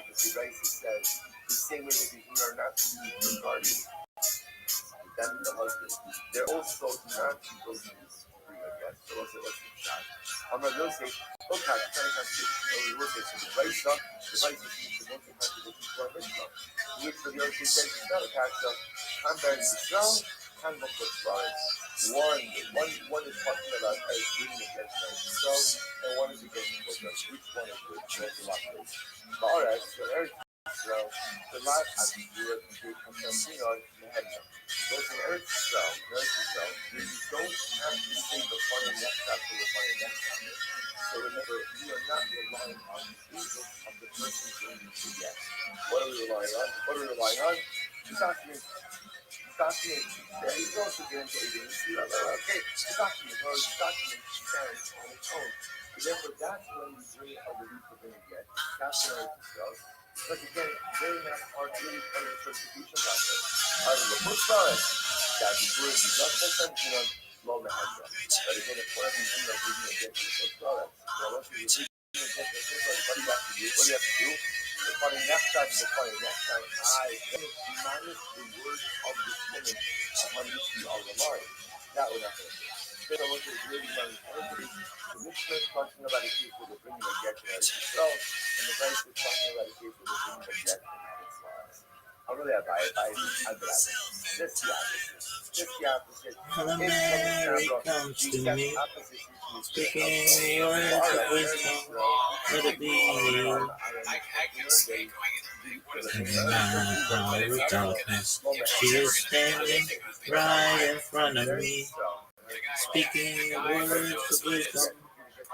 Speaker 3: The Sibaisa says, the same way that we are not believed regarding the death of the husband, they're also not believed to bring it again. So let's get shot. I'm not going to say, okay, I'm trying to contradict. We will say, so the Baisa is the most contradiction to our Mishnah. Which for the other says, it's not a kasha, Hamban Yisrael, Hanbok Batzvaris. One is talking about agreeing against Yisrael, and one is against Kodesh. Which one is which? That's a lot of those. Ba'aretz, so Eretz Yisrael, the last Abiyah, the Konstantinon, Mehenna. Those in Eretz Yisrael, you don't have to say the final next chapter, the final next chapter. So remember, we are not relying on the age of the person who you get. What are we relying on? The document. There you go to get into agency. Okay, the document stands on its own. So therefore, that's when we bring a relief of it again. That's when it goes. But again, very not hard, really funny interpretations out there. However, the book says that the word is just a sentence on low mahadra. But again, if one of these things are bringing against the book says, well, let's do you have to do? The funny next time, I manage the words of this woman upon which we are relying. That would happen. So what is really very important the Mishnah is talking about a case where they're bringing a get to Israel, and the Bride is talking about a case where they're bringing a get to I really have this the opposite.
Speaker 2: Mother Mary comes to me, speaking words of wisdom, let it be you. In my hour of darkness, she is standing right in front of me, speaking words of wisdom,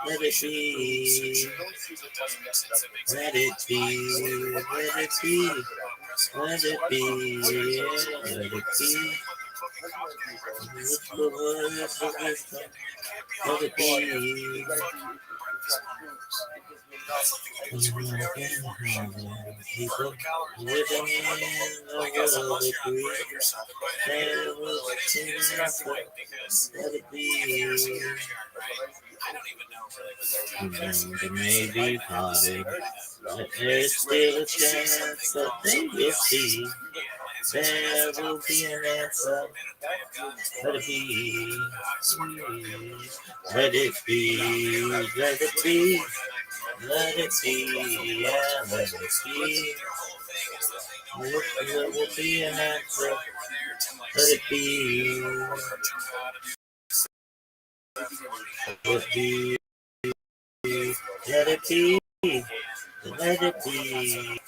Speaker 2: let it be, let it be, let it be, let it be, let it be. With the words of wisdom, let it be. People living in the world agree there will be an answer, let it be. There may be parted, but there's still a chance that they will see. There will be an answer. Let it be. Let it be. Let it be. Let it be. Yeah, let it be. There will be an answer. Let it be. Let it be. Let it be. Let it be.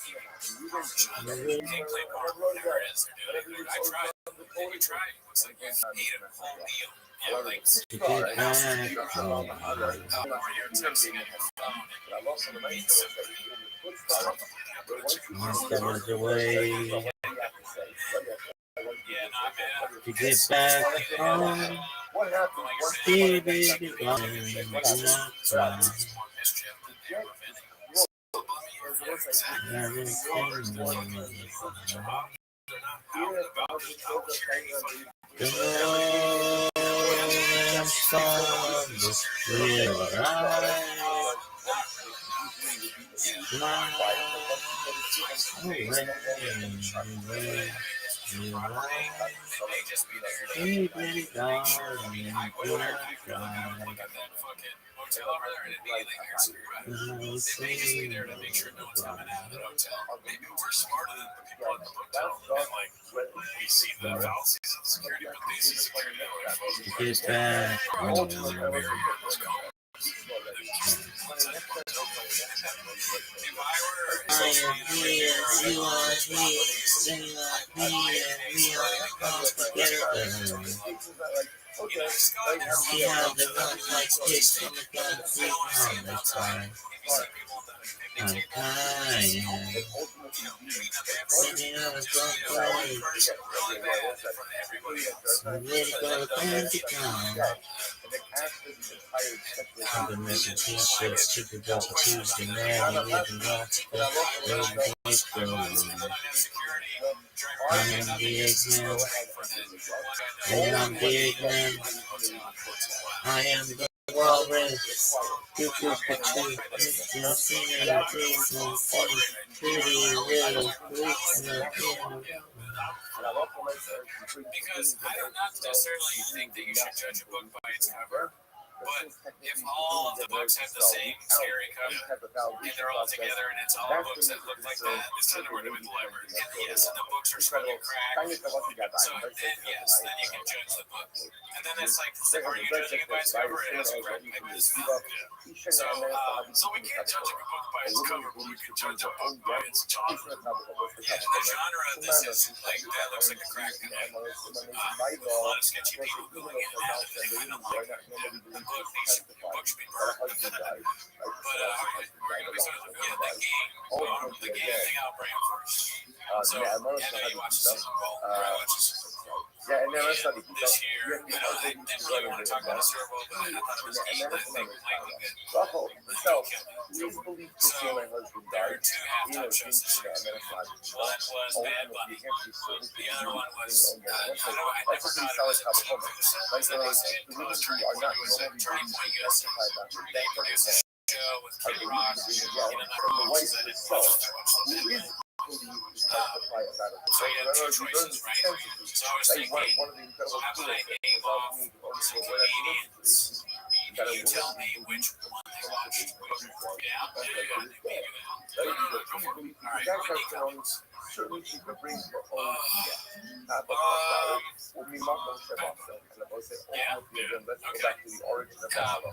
Speaker 2: To get back home. Once that was away. To get back home. Dear baby, do not cry. Hey, baby, darling, do not cry. Hotel over there, and it'd be like here. Maybe just be there to make sure no one's coming out of the hotel. Maybe we're smarter than the people at the hotel. And like, we see the fallacies of security, but they see security that way. Get back. I am here, you are here, singing like me, and we are all together. See how they run like pigs from the gun, see how they fly. I'm tired. Sitting on a drunk plane. I'm ready for the band to come. I've been making t-shirts, chicken double Tuesday, man, you living wrong, I am the Eggman, and I'm the Eggman. I am the walrus. You could picture just seeing a face and see pretty little freaks in the piano. Because I do not necessarily think that you should judge a book by its cover. But if all of the books have the same scary cover, and they're all together, and it's all books that look like that, it's time to work with the library. And yes, and the books are smoking crack. So then yes, then you can judge the book. And then it's like, are you judging it by its cover? It has a crack pipe in its mouth. So we can't judge a book by its cover, but we can judge a book by its genre. Yeah, the genre of this is like, that looks like a crack pipe. A lot of sketchy people going in and out, and they kind of like the book should be burned. But the game thing I'll bring up first. So, and then you watch the Super Bowl.
Speaker 3: Yeah, and then I studied
Speaker 5: this year, I didn't really want to talk about the Super Bowl, but I thought it was neat that they were playing good.
Speaker 3: Russell, yourself, please believe
Speaker 5: So,
Speaker 3: my husband
Speaker 5: there
Speaker 3: died.
Speaker 5: are two halftime shows this year. One was Bad Bunny. The other one was, I never thought it was a team who said, I was trying to point USA. They produced show with Kid Rock in another box that it was so you had two choices, right? So I was thinking, how about I name off some comedians? You tell me which one they watched. Yeah, maybe that. Go for it. All right, Whitney Cummings. Yeah.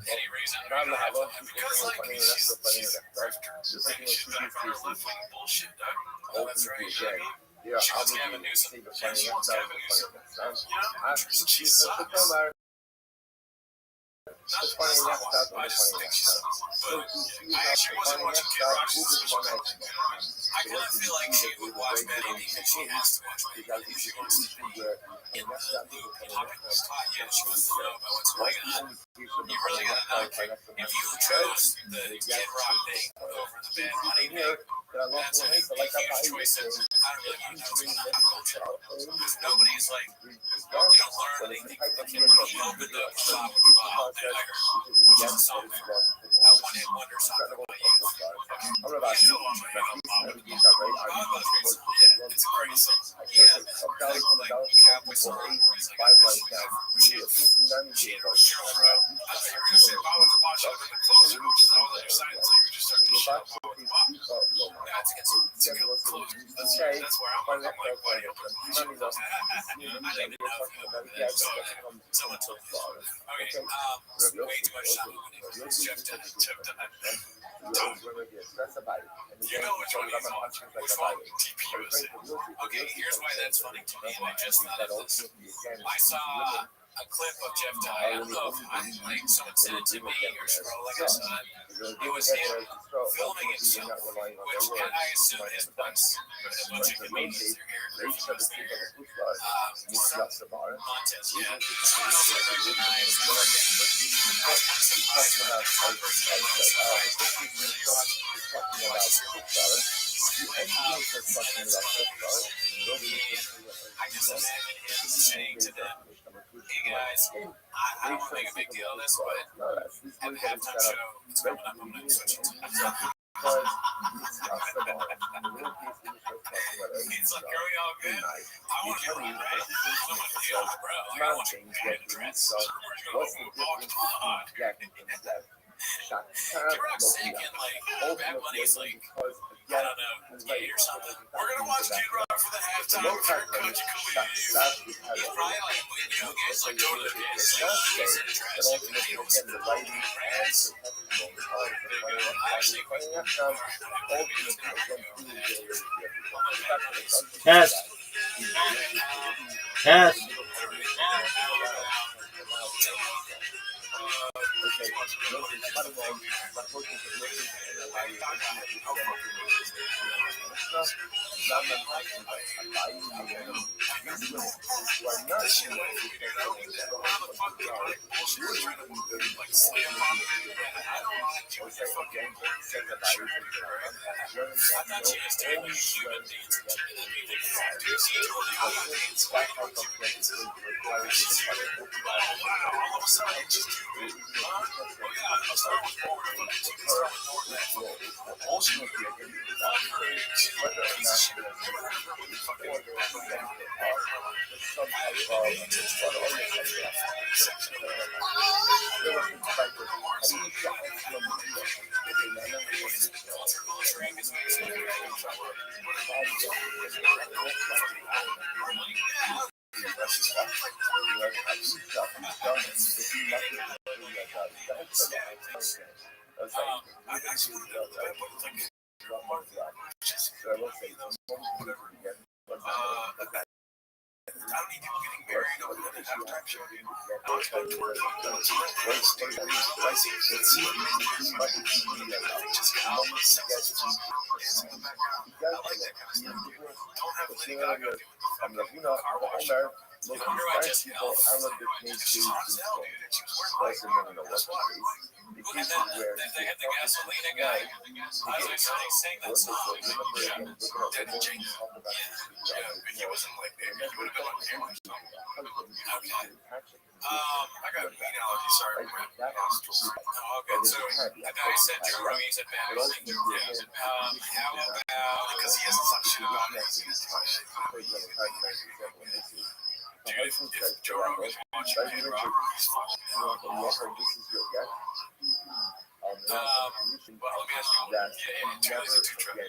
Speaker 5: Any reason? Because like she's a grifter. She's back on her left-wing bullshit, dog. Oh, that's right. She wants Gavin Newsom. Yeah, she wants Gavin Newsom. You know, she sucks. Not the best I want. I just think she sucks. But I actually wasn't watching Kid Rock. I kind of feel like she would watch Betty because she has to watch Betty because she wants to be in the loop and hopping on spot. Yeah, she wants to know about what's going on. You really gotta know. If you chose the Kid Rock thing over the Bad Bunny thing, that's a huge choice. And I don't really want to know what's going on in culture. Because nobody's like, learn anything from the Kid Rock. He opened up shop with the Bob which is a song that one hit wonder song from my youth. Still on my it's a great song. Yeah, like cowboy song where he's like, she and her girl, bro. I thought you were gonna say Bob with the watch up in the closer, which is all the other side, so you were just starting to shit on Bob with the watch. It's a good close. That's where I'm like, why do you open the shit? I didn't even know someone told me this. Okay, way too much time when it was Jeff done. You know which one he's on. Which one? TPUSA. Okay, here's why that's funny to me, and I just thought of this. I saw a clip of Jeff Dye. I don't know if someone sent it to me or scroll like I saw it. It was him filming himself, which I assume his bunch of comedians are here. Montez, yeah. Like recognized Morgan. I was kind of surprised by that. I just imagine him saying to them, hey guys, I don't want to make a big deal of this, but at the halftime show, it's coming up. I'm going to switch it to He's like, are we all good? I want to be right. I'm like, yeah, bro. Like, I want you to get in the dress. So we're going to go walk K-Rock's thinking, like, Bad Bunny's like, I don't know, gay or something. We're going to watch K-Rock for the halftime of your country comedians. He's probably like, guys, like, go to the dance. He's in a dress.
Speaker 2: Yes. Yes.
Speaker 3: cases where
Speaker 5: they had the gasolina guy. I was actually sang that song. Yeah, but he wasn't like there. He would have been on camera. Okay. I got meat allergy. Sorry, okay, so the guy said Joe Rogan said bad. How about because he hasn't talked shit about it. Dude, if Joe Rogan was watching Joe Rogan, he's fucking. Well, let me ask you. Yeah, two days and two trips.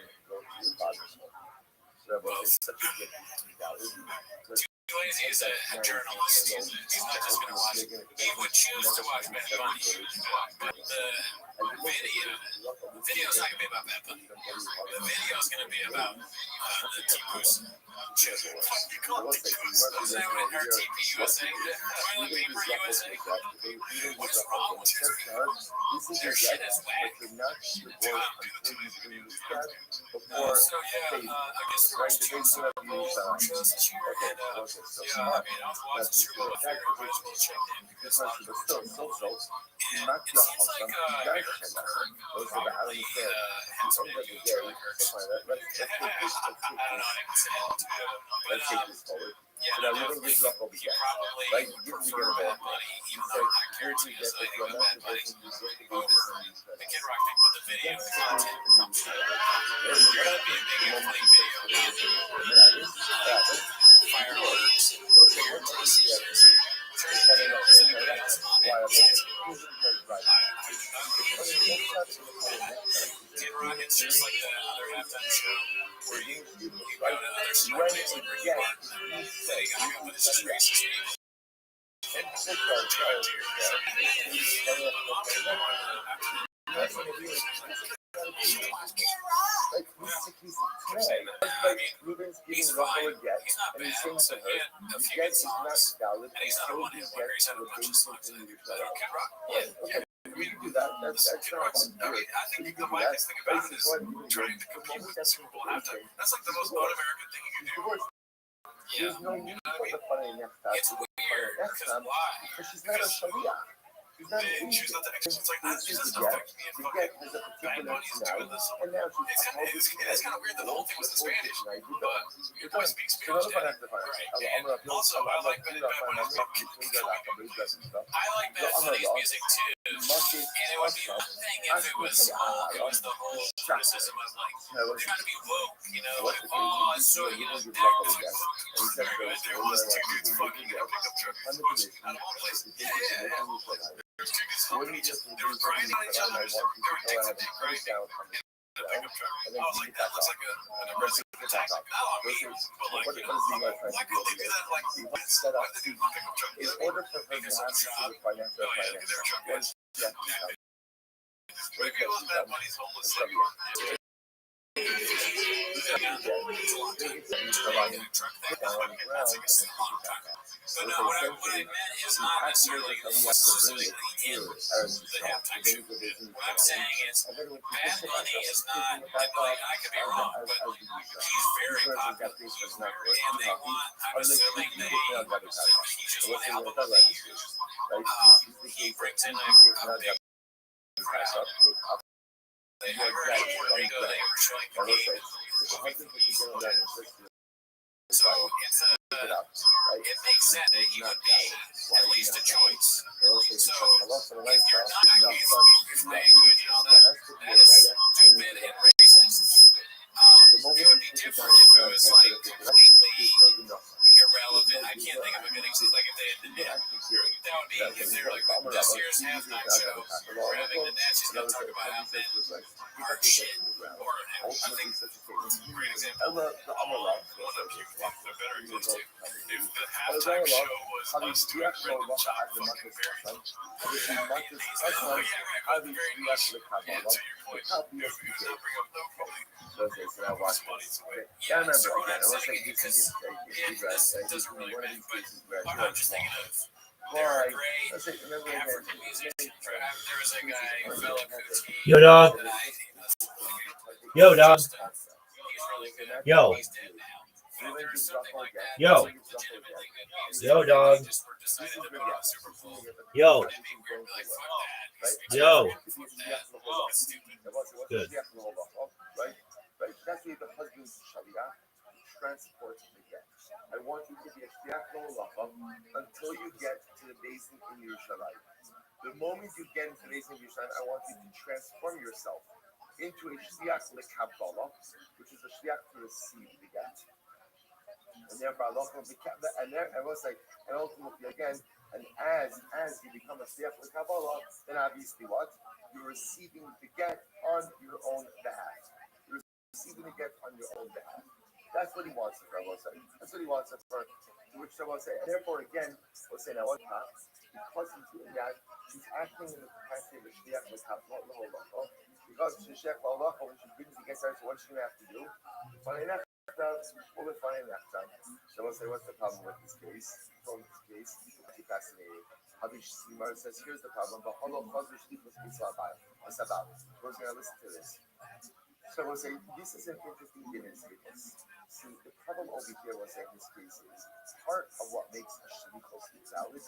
Speaker 5: Too lazy is a journalist. He's not just going to watch. He would choose to watch Bad Bunny, but the video's not going to be about Bad Bunny. The video's going to be about the T-Boost. You call it T-Boost. Isn't that what our TP USA? Toilet paper USA? What is wrong with you? Their shit is whack. Do not do the toilet paper. So yeah, I guess there was two Super Bowl shows this year, and yeah, I mean, I was watching Super Bowl. I figured I might as well check in because a lot of people are Super Bowl. And it seems like Eric Kirk probably had some issues with Kirk. I don't know, I can say it too, but yeah, no, definitely, he probably preferred Bad Bunny, even though I guarantee you there's anything with Bad Bunny over the Kid Rock thing, but the video, the content, there's going to be a big complete video. Fireworks, Kid Rock, it's just like the other halftime show where you go to other celebrities like Ricky Martin, Lady Gaga, but it's just racist. He's fine. He's not bad. So he had a few good songs, and he's not a one-hit wonder. He's had a bunch of songs. But Kid Rock, yeah.
Speaker 3: We can do that. That's
Speaker 5: Kid Rock's, I mean, I think the wildest thing about it is trying to compete with the Super Bowl halftime. That's like the most un-American thing you can do. Yeah,
Speaker 3: there's no need to put the funny next time.
Speaker 5: It's weird because why?
Speaker 3: Because she's not a Sharia.
Speaker 5: They choose not to exercise. It's like that just doesn't affect me. And fucking Bad Bunny's doing this. It's kind of weird that the whole thing was in Spanish, but your boy speaks Spanish, right? And also, I like Bad Bunny's music too. And it would be one thing if it was the whole criticism of like trying to be woke, you know, like oh, so you know, there was two dudes fucking in a pickup truck at one place. Yeah. There's two dudes fucking they were grinding on each other. They were technically grinding in a pickup truck. I was like, that looks like an aggressive attack. Not on me, but like, you know, why couldn't they do that? Like, why did they do the pickup truck? Because of job. Oh yeah, their truck was. Maybe it was Bad Bunny's homeless thing. But no, what I meant is not necessarily specifically in the halftime show. What I'm saying is Bad Bunny is not, like, I could be wrong, but he's very popular. And they want, I'm assuming he just won album of the year. He brings in a big I heard in Puerto Rico they were showing the game. So it makes sense that he would be at least a choice. So if you're not going to be spoken language and all that, that is stupid and racist. It would be different if it was like completely irrelevant. I can't think of a good example. Like if they had that would be if they were like this year's halftime show, we're having the Natchez gonna talk about how men are shit. Or I think great example. One of you a better example if the halftime show was us doing random shot fucking very and he's like, oh yeah, right, but very niche. Yeah, to your point. It was not bring up no probably. It's funny. Yeah, so what I'm saying because this doesn't really matter, but I'm just thinking of there are great African musicians. There was a guy, Fela Kuti.
Speaker 2: Yo, dog. Yo, dog.
Speaker 5: He's really good.
Speaker 2: Yo.
Speaker 5: He's dead now.
Speaker 2: Yo. Yo, dog. Yo. Yo. Good.
Speaker 3: Right? That's why the husband's sharia transports the get. I want you to be a shliach until you get to the basin in Yerushalayim. The moment you get into the basin in Yerushalayim, I want you to transform yourself into a shliach lekabbalah, which is a shliach to receive the get. And therefore, and ultimately again, and as you become a shliach lekabbalah, then obviously what? You're receiving the get on your own behalf. You're receiving the get on your own behalf. That's what he wants it for, I will say. That's what he wants it for. To which I will say. And therefore, again, we'll say now, because he's doing that, he's acting in the capacity of a shliach lekabbalah. Because the shliach lekabbalah, when she brings the get, so what she's going to have to do? We'll be fine enough time. So we'll say, what's the problem with this case? From this case, it's fascinating. Gemara says, here's the problem. Who's going to listen to this? So we'll say, this is an interesting din in this. See, the problem over here, we'll say in this case is, part of what makes a shlichus valid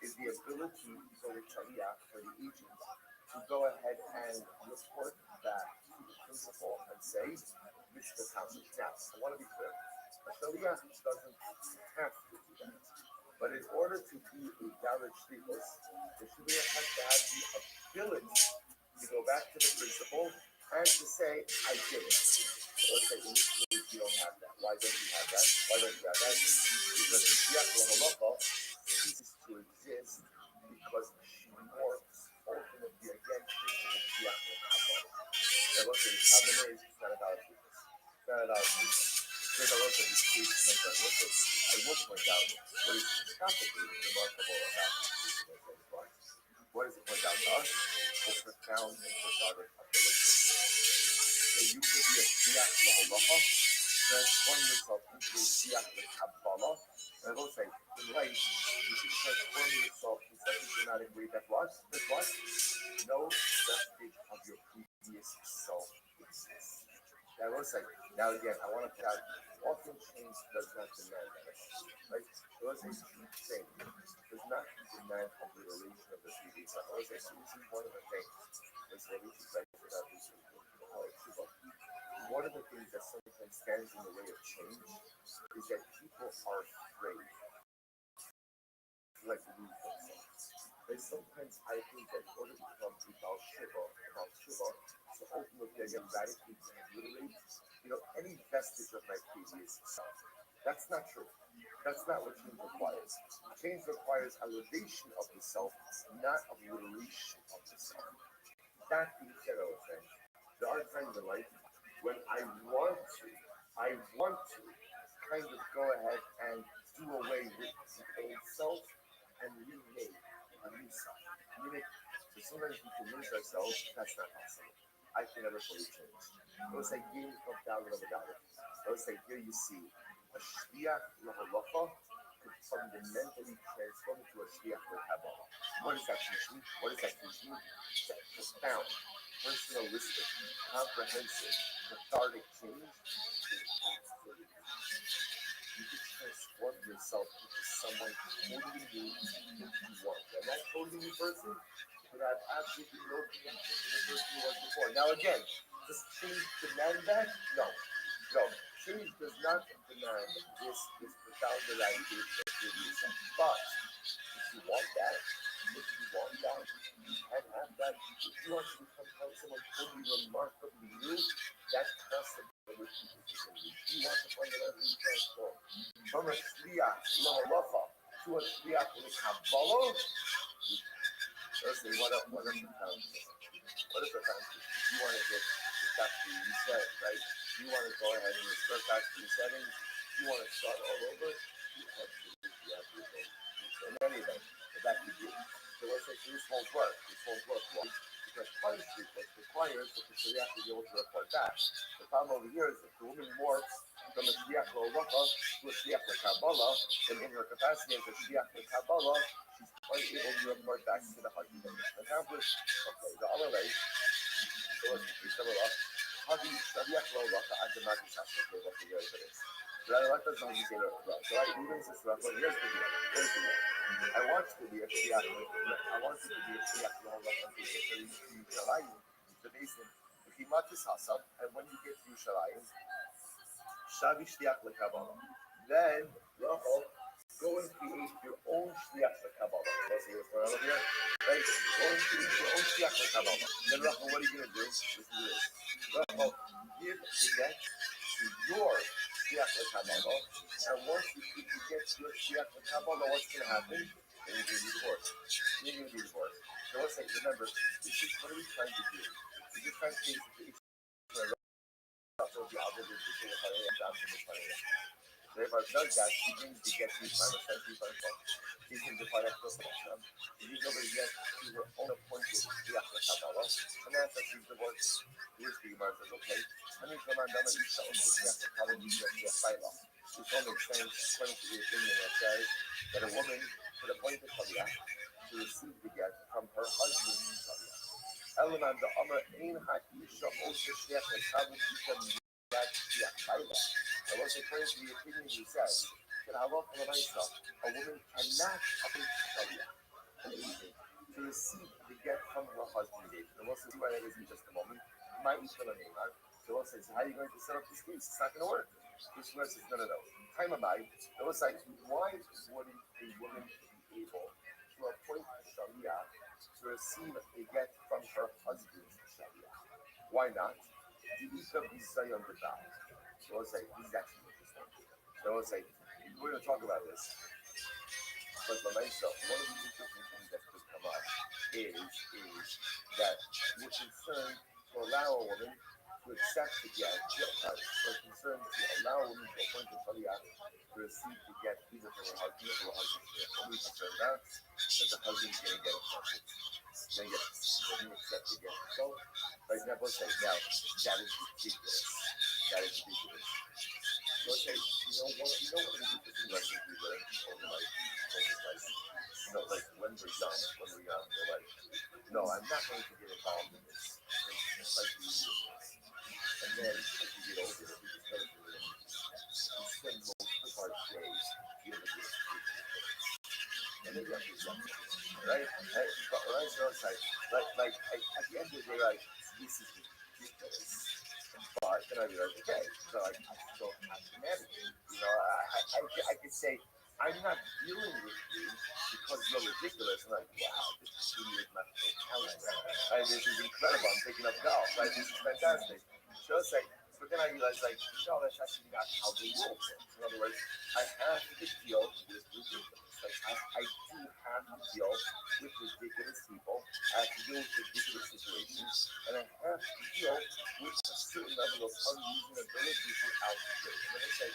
Speaker 3: is the ability for the shaliach, for the agent, to go ahead and report back to the principal and say, this is the council. Now, I want to be clear. A shaliach doesn't have to do that. But in order to be a valid shlichus, the shaliach has to have the ability to go back to the principal and to say, I did it. So let's say in this case you don't have that. Why don't you have that? Because the shliach l'halacha ceases to exist because she morphs ultimately again into the shliach l'halacha. Now let's say the problem is it's not about shlichus. It's not about shlichus. There's a lot of these cases like that. I will point out what is catastrophically remarkable about this case. What does it point out to us? The profound and cathartic ability. That you could be a shliach l'halacha, transform yourself into a shliach lekabbalah, and I will say, in life, you should transform yourself in such a dramatic way that what? No vestige of your previous self exists. I will say, now again, I want to put out, often change does not demand that. Right? So let's say change does not demand obliteration of the previous self. I will say, so this is one of the things. One of the things that sometimes stands in the way of change is that people are afraid to lose themselves. Sometimes I think that in order to become a Baal Shiva, so ultimately I get radically to obliterate, any vestige of my previous self. That's not true. That's not what change requires. Change requires elevation of the self, not obliteration of the self. That being said, I was saying, there are times in life when I want to kind of go ahead and do away with the old self and remake a new self. So sometimes we can lose ourselves, that's not possible. I can never fully change. Let's say gain of dollar of a dollar. Let's say here you see a shliach l'halacha could fundamentally transform into a shliach l'kabbalah. What does that teach me? That profound, personalistic, comprehensive, cathartic change is absolutely. You can transform yourself into someone totally new if you want. And that totally new person would have absolutely no connection to the person you was before. Now again, does change demand that? No. Change does not demand this profound eradication of yourself. But if you want that, and have that, if you want to become someone totally remarkably new, that possibility is. You want to fundamentally transform from a shliach l'halacha to a shliach l'kabbalah. Firstly, what is the foundation? What is the foundation? You want to get the factory reset, right? You want to go ahead and restart factory settings. You want to start all over. You absolutely have to do it. In any event, that could be. So let's say this won't work. Why? Because punishment requires that the shliach to be able to report back. The problem over here is that the woman morphs from a shliach l'halacha to a shliach l'kabbalah, and in her capacity as a shliach l'kabbalah, she's unable to report back to the husband and accomplished. Okay, the other way. So let's sum it up. The What does Zong say? So I even says, well, here's the deal. Here's the deal. I want to be a shliach. I want you to be a shliach. So basically, if he matis hasam, and when you get to Yerushalayim, shavi shliach lekabbalah, then Rachel, go and create your own shliach lekabbalah. Let's see what's going on over here. Right? Go and create your own shliach lekabbalah. Then Rachel, what are you going to do? Listen to this. Rachel, give the get to your shliach lekabbalah, and once you get your shliach lekabbalah, what's going to happen? Then you're going to be divorced. You're going to be divorced. So let's say, remember, this is what are we trying to do? We're just trying to change the issue. Therefore, does that, he brings the get to final century by he can define a person. If you go to get to her own appointed Kabbalah, and that's that she's divorced. Here's the Gemara says, okay, I mean, come on, down and you tell him to Kabbalah, you get to Shiloh. Which all makes sense according to the opinion that says that a woman could appoint a Kabbalah to receive the get from her husband's Kabbalah. Element the Amr Ein HaIsha Osha Shech HaKabbalah Isha Miyad Shech Shiloh. I was according to the opinion he says that Allah a woman cannot appoint to receive the get from her husband. And we'll see why that is in just a moment. My name. So we'll say, so how are you going to set up this case? It's not going to work. This verse is no. Time of night. It was like, why wouldn't a woman be able to appoint Sharia to receive a get from her husband's Sharia? Why not? The Isha Bisay on the back. So we'll say, this is actually interesting. So we'll say, we're going to talk about this. But myself, one of the interesting things that could come up is that we're concerned to allow a woman to accept the get. We're concerned to allow a woman to appoint a Sharia to receive the get either from her husband or her husband. What are we concerned about? That the husband's going to get offended. Then yes, they didn't accept the get. So, for example, say, now, that is ridiculous. That is ridiculous. So okay, one of the interesting lessons we learned over life, like when we're young, we're like, no, I'm not going to get involved in this. Like we do this. And then as we get older, we just start to learn. We spend most of our days dealing with this. And then you have to accept it, right? Right? So it's like at the end of the day, like, this is ridiculous. But then I realized, okay, so I still have to navigate. I could say, I'm not dealing with you because you're ridiculous. I'm like, wow, this is really my talent. Right? This is incredible. I'm picking up golf. Right? This is fantastic. So it's like, but then I realized, like, no, that's actually not how the world works. In other words, I have to deal with ridiculous. Like, I do have to deal with ridiculous people. I have to deal with ridiculous situations. And I have to deal with a certain level of unreasonability throughout the day. And then I say,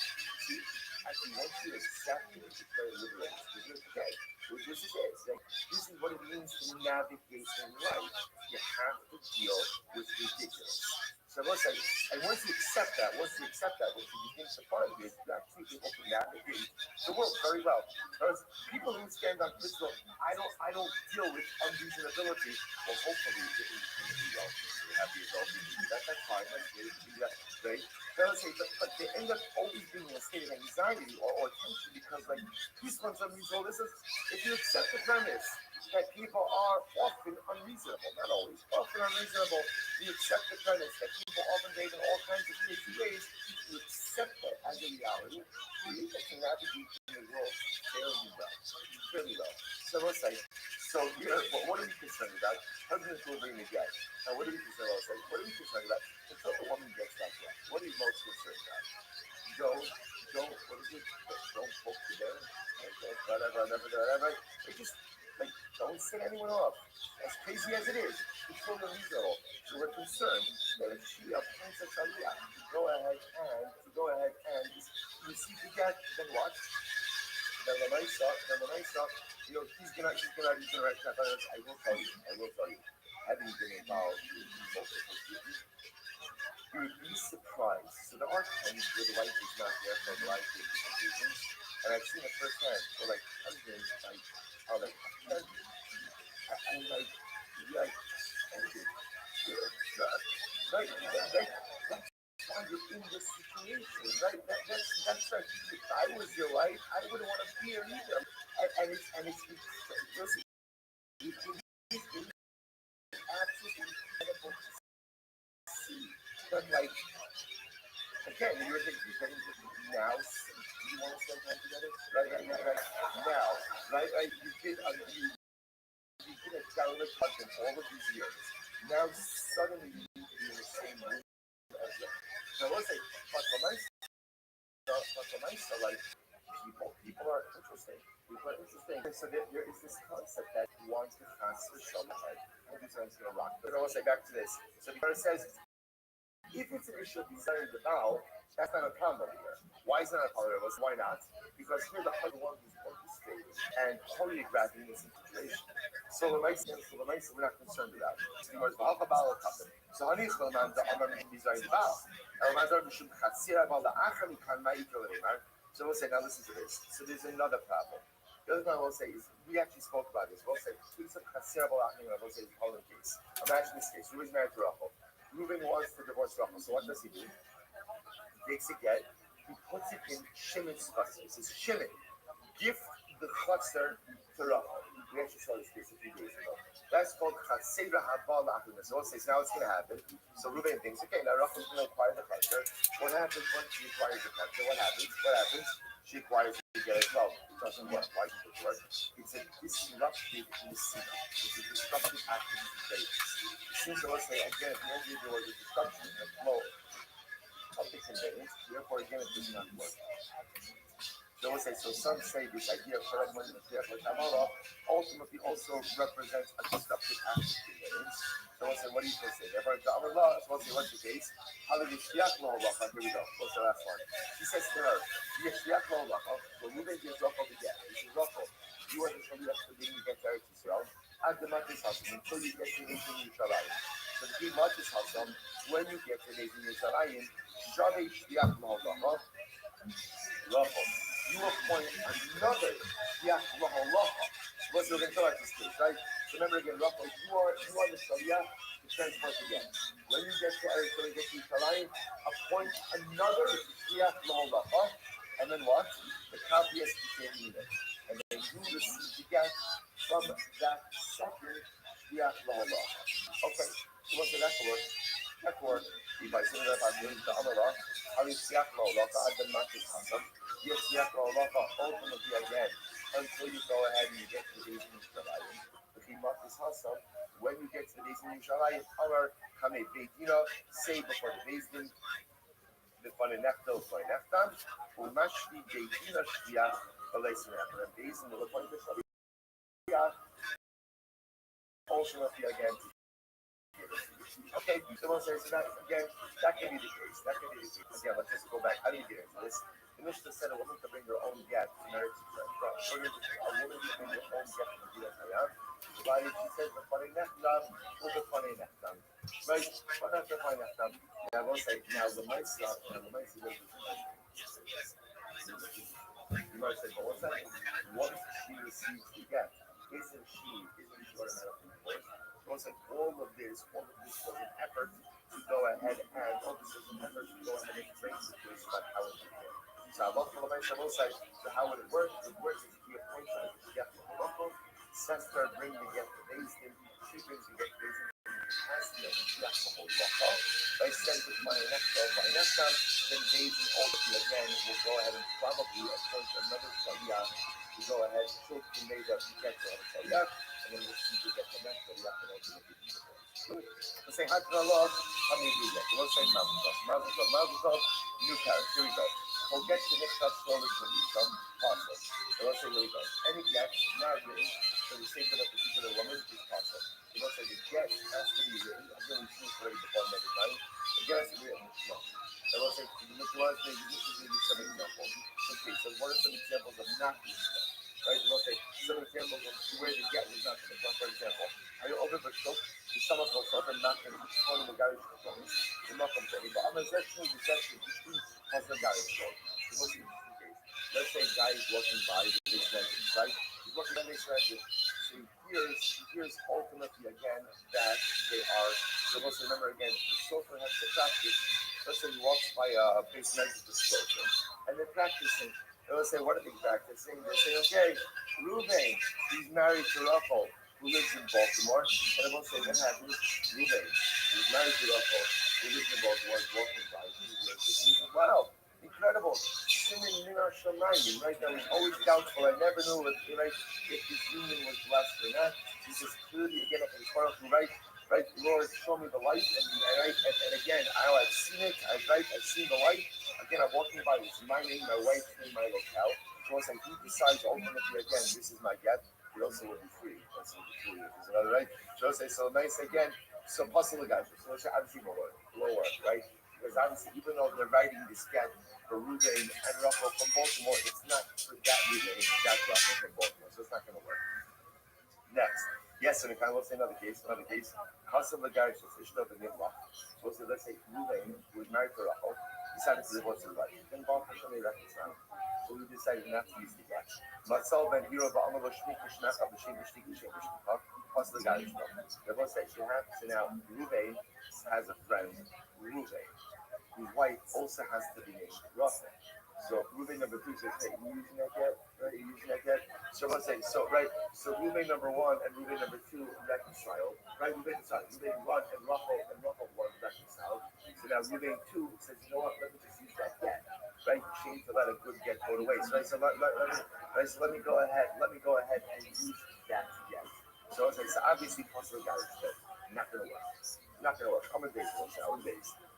Speaker 3: see, actually, once you accept it, it's very liberating. Because okay, well, this is it. Like, this is what it means to navigate in life. You have to deal with ridiculous. So let's say, and once you accept that, what you begin to find is you're actually able to navigate the world very well. Because people who stand on principle, I don't deal with unreasonability. Well, hopefully, it is well. You have the result. That's fine. That's good. Right? But they end up always being in a state of anxiety or tension because, like, these ones unreasonable. This is, if you accept the premise that people are often unreasonable, not always, often unreasonable, you accept the premise that people often behave in all kinds of crazy ways, you accept that as a reality, you can navigate in the world fairly well. So let's say, what are we concerned about? Husbands will bring the get. Now, what are we concerned about? What are we concerned about? Until the woman gets that get, what are you most concerned about? Don't poke the bear. Whatever. Just, like, don't set anyone off. As crazy as it is, it's still unreasonable. So we're concerned that if she appoints a Sharia to go ahead and receive the get, then what? Then the nice stuff, he's gonna write that. I will tell you, having been involved in multiple cases, you would be surprised. So there are times where the wife is not there for a variety of different reasons, and I've seen it firsthand. Where, like, husbands, are like, I'm like, thank you. Right. That's when you're in this situation, right? That's right. If I was your wife, I wouldn't want to be here either. And it's listen, it is absolutely incredible to see. But like again, you're thinking now you want to spend time together, right? Now, right? You've been a jealous husband all of these years. Now suddenly you need to be in the same room as them. Now let's say, like people are interesting. People are interesting. And so there is this concept that wants to transfer some ahead. And this one's gonna rock. But I will say back to this. So the verse says, if it's an issue of desiring the bow, that's not a problem over here. Why is that not a problem? Why not? Because here the husband one who's orchestrating and choreographing this situation. So the mice, we're not concerned about. So honey, desiring the bow. So we'll say, now listen to this. So there's another problem. The other thing I will say is, we actually spoke about this. We'll say, we'll say, case. Imagine this case. Ruben's married to Rachel. Ruben wants to divorce Rachel. So what does he do? He takes a get. He puts it in Shimon's cluster. He says, Shimon, gift the cluster to Rachel. We actually saw this case a few days ago. That's called Chaseira Habal Achim. So we'll say, so now it's going to happen. So Ruben thinks, okay, now Rachel's going to acquire the cluster. What happens when she acquires the cluster? What happens? She acquires the get as well. It doesn't work. Why does it work? It's a disruptive deceit. It's a disruptive act of conveyance. Since I was saying, again, if you don't give the word destruction, the flow of the conveyance, therefore, again, it does not work. So we'll say, so some say this idea of Sharaman ultimately also represents a disruptive act of conveyance. So we'll say, what do you say? Therefore, the other law, so we'll say, what's the case? Here we go. What's the last one? He says to her, so Ruben gives Rachel the get. He says, Rachel, you are the Shaliyah for being get to Eretz Yisrael. At the Matis Hashem, until you get to the nation Yerushalayim. So the key Matis Hashem, when you get to the nation Yerushalayim, Shavei Shliach L'Holacha, Rachel, you appoint another Shliach L'Holacha. What's the going to this case, right? So remember again, Rachel, you are the Shaliyah to transport again. When you get to Eretz, when you get to Yerushalayim, appoint another Shliach L'Holacha, and then what? The copyist became unit. And then you receive the get from that second Shliach L'Holacha. Okay, so what's the next word? Next word, if I say that I'm doing the Amara, I mean Shliach L'Holacha, I did not just Hashem. Yes, Shliach L'Holacha, ultimately again, until you go ahead and you get to the days in Yerushalayim. The Chimat is Hashem, when you get to the days in Yerushalayim, Amar Kamei Beidina, say before the Beis Din, לפני נכתו לפני נכתם, ומשתי דין השליח בלייסן נכתם. And these in the לפני השליח, ultimately again, okay, so we'll say, so that, again, that can be the case. Again, let's just go back. How do you get into this? The Mishnah said a woman can bring her own get to marriage. A woman can bring her own get to be a Hayam. Provided she says, לפני נכתם, ולפני נכתם. Right? What does the point of I will say, now the mice stop, and the mice will you might say, but what's that? Once she receives the get, isn't she automatically divorced? So it's like all of this was an effort to go ahead and all this was an effort to go ahead and train the case about how it would work. So I will say, so how would it work? It works if you appoint her to get the local, sends her, bring the get the base, she brings the get the base. By sending money next to then Daisy ultimately again will go ahead and probably appoint another Shaliyah to go ahead, she'll convey that to get to Shaliyah, and then we'll see to get the next Shaliyah and ultimately be divorced. We'll say Hadrallah, how many do that? We'll say Mazel, new parents, here we go. We'll get to the next story for you, some possible. So let's say, here we go. Any get not written for the sake of a particular woman is possible. So let's say the get has to be written. I'm going to see it already before another time. The get has to be written. No. So let's say, this is going to be some examples. Okay, so what are some examples of not being done? Right? So let's say some examples of where the get was not going to come. For example, are you over the shop? The stomach will start and not going to be the garage performance. You're not complaining. But I'm actually rejecting has the garage shop. Let's say a guy is walking by the big legend, right? He's walking by the big legend. So he hears ultimately again that they are supposed to remember again, the sofer has to practice let's say he walks by a basement disclosure, and they're practicing. They'll say, what are they practicing? They say, okay, Ruben, he's married to Rachel, who lives in Baltimore. And they'll say, what happened? Ruben, he's married to Rachel, who lives in Baltimore, is walking by. He says, wow, incredible. Simin Minar Shamayim, right? That was always doubtful. I never knew if this union was blessed or not. He says, clearly, again, up in the Torah, right, Lord, show me the light. And again, I've seen it. I've seen the light. Again, I'm walking by. This is my name, my wife's name, my locale. So once he decides ultimately, again, this is my get, he also will be free. Also will be free. Is another right? So say so nice again. So puzzle the guys. So it's obviously lower, right? Because obviously, even though they're writing this get for Ruben and Rachel from Baltimore, it's not for that Ruben, that Rachel from Baltimore. So it's not going to work. Next. Yes, and if I will say another case, Hassan the guy says, Ishta the Nimla. So let's say Ruben, who was married to Rachel, decided to divorce his wife. Then Baal Hashem reconciled. So we decided not to use the get. Matzal ben Hiro ba'amalo shmik mishnach abishim b'shtik b'shem b'shtikach. Plus the guy is not. They both say, so now Ruben has a friend, Ruben, whose wife also has to be named Rachel. So Ruben number 2 says, hey, you using that yet? Right? You using that yet? So let's say, so Ruben number 1 and Ruben number 2 reconciled. Right? Ruben 1 and Rachel 1 reconciled. So now Ruben 2 says, you know what, let me just use that get. Right? She needs to let a good get go to waste. Right? So let me go ahead and use that get. So obviously possible guys, but not gonna work. Not gonna work. Common base,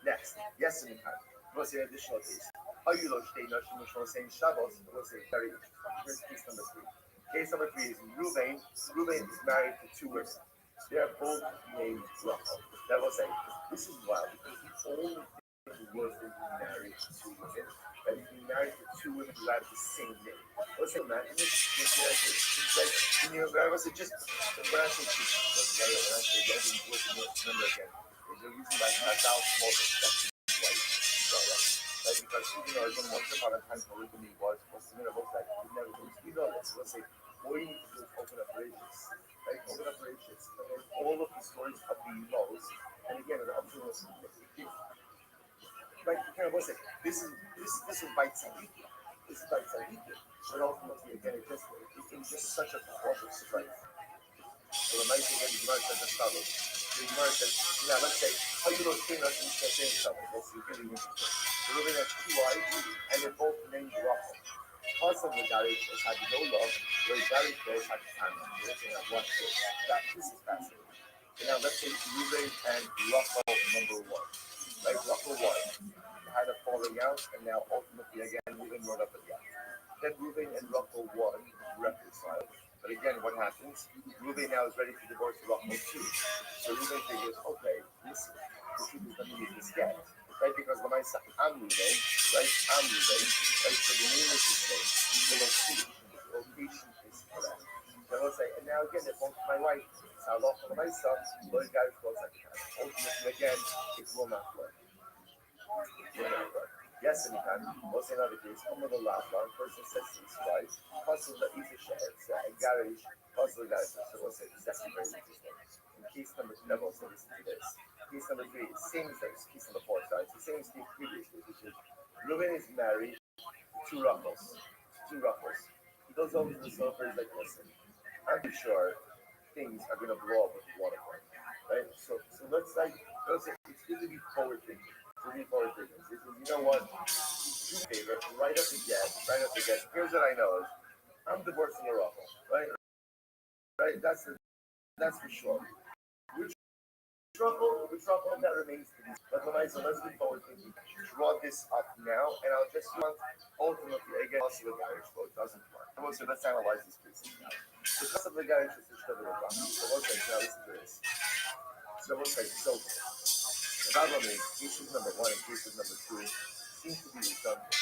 Speaker 3: Next. Yes, in time. We'll say additional case. How you look, saying Shabbos, we'll say very interesting. Here's case number 3. Case number 3 is Ruben. Ruben is married to 2 women. They are both named Rachel. That will say, this is wild because the only thing was that he married 2 women. That he married to 2 women who had the same name. Let's say, man, I was just, when I say, remember again, there's a reason why I doubt more respect. Right? Because even though I don't want to have a time polygamy was to me about that, you never do. You know this. Let's say, what you need to do is open up races. Right? Open up races. And then all of the stories of the laws. And again, the option was right, you kind of say, this is by Tzadiki. This is by Tzadiki. But ultimately, again, it was just such a proportion strength. So the nice thing is, the Gemara says as follows. The Gemara says, let's say, how you don't train us in the same stuff. That's really interesting. We're looking at 2 wives, and they're both named Rachel. Because of the Garish has had no love, where Garish goes had family. We're looking at one case. This is fascinating. And now let's say Ruben and Rachel number 1. Like Rachel 1 had a falling out, and now ultimately again Ruben wrote up again. Then Ruben and Rachel 1 reconciled. But again, what happens? Ruben now is ready to divorce Rachel 2. So Ruben figures, okay, listen, the truth is let me use this get. Right? Because when I say I'm Ruben, right? Right? So the name is the same. The location is correct. So I'll say, and now again, it won't my wife. It's how long for my son, Lord God is close like that. Ultimately, again, it will not work. Yes, anytime. We'll say another case. Come with the last one. Person says to his wife, puzzle the easy share, and garage, puzzle the guys. So we'll say this is actually very interesting. In case number 2, we'll say listen to this. Case number 3, same as this. Case number 4, sorry. It's the same as case previously, which is Ruben is married to 2 Ruffles. He goes over to the sofa and he's like, listen, I'm pretty sure things are going to blow up with one of them. Right? So let's say, it's good to be forward thinking. You know what? Do me a favor, write up the get. Here's what I know is I'm divorcing a Ruffle, right? Right? That's for sure. Which Ruffle that remains to be. But let's be forward thinking. Draw this up now, and I'll just want ultimately again also the Irish vote doesn't work. So let's analyze this piece now. Because of the Irish is the Ruffle. So now listen to this. So the problem is cases number 1 and cases number 2 seem to be redundant.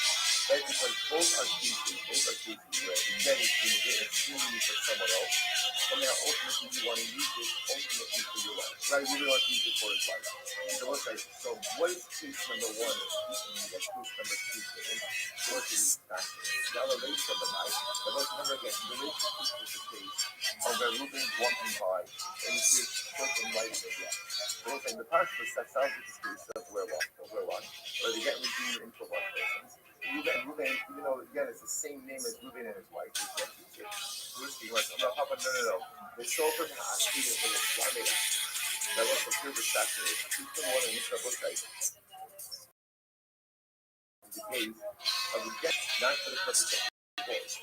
Speaker 3: right? Because both are cases where again it's being written extremely for someone else, and now ultimately you want to use it ultimately for your life, right? You really want to use it for his life. So what's like, so what is case number one teaching you that case number two saying? What is fascinating? Now the relation of the night, but let's remember again, the relation is the case of a Reuben walking by, and you see spoken light in the ground. So what's like the pastors, that sounds like the case of where one, where they get redeemed into one person. Reuben, even though again it's the same name as Reuben and his wife, they can't use it. Risky was, no, Papa, no. The chauffeur has to be in the climate. That was the pure saturated. He's the one in the book like the case of the get, not for the purpose of divorce.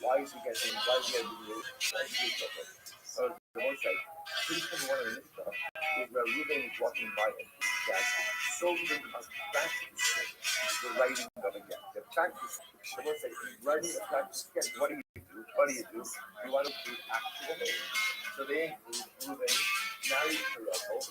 Speaker 3: Why is he getting, why is he getting divorced? Why is he getting divorced? So the most like, he's the one in the stuff is where Reuben is walking by and that so good of practice the writing of a get. The practice, the most like, writing the practice get, what do you do? What do? You want to include actual names. So they include Reuben, married to Rachel, so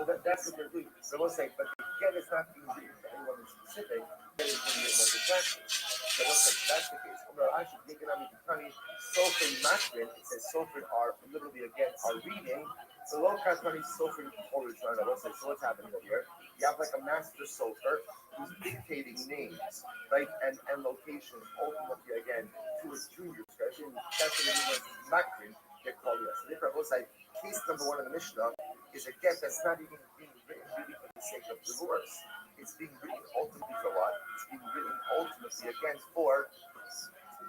Speaker 3: that's what they're doing. So we'll say, but again, it's not being written for anyone in specific, it is being written as a practice. So we'll say, that's the case. Although actually, economic economy, Sofer Matrin, it says Sofer are literally again are reading. So low class money, Sofer orders right now. We'll say, so what's happening over here? You have like a master Sofer who's dictating names, right, and locations ultimately again to his juniors. Right? That's what it means Matrin, they call it. So therefore, we'll say, case number one in the Mishnah is a get that's not even being written really for the sake of divorce. It's being written ultimately for what? It's being written ultimately again for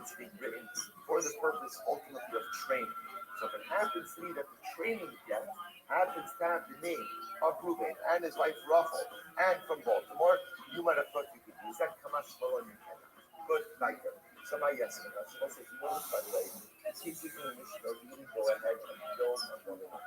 Speaker 3: it's being written for the purpose ultimately of training. So if it happens to be that the training get happens to have the name of Reuben and his wife Rachel and from Baltimore, you might have thought you could use that Kamash and you cannot. Good, like it. So my yes, and that's also if you notice by the way, keep using the Mishnah, you didn't go ahead and build on one another. I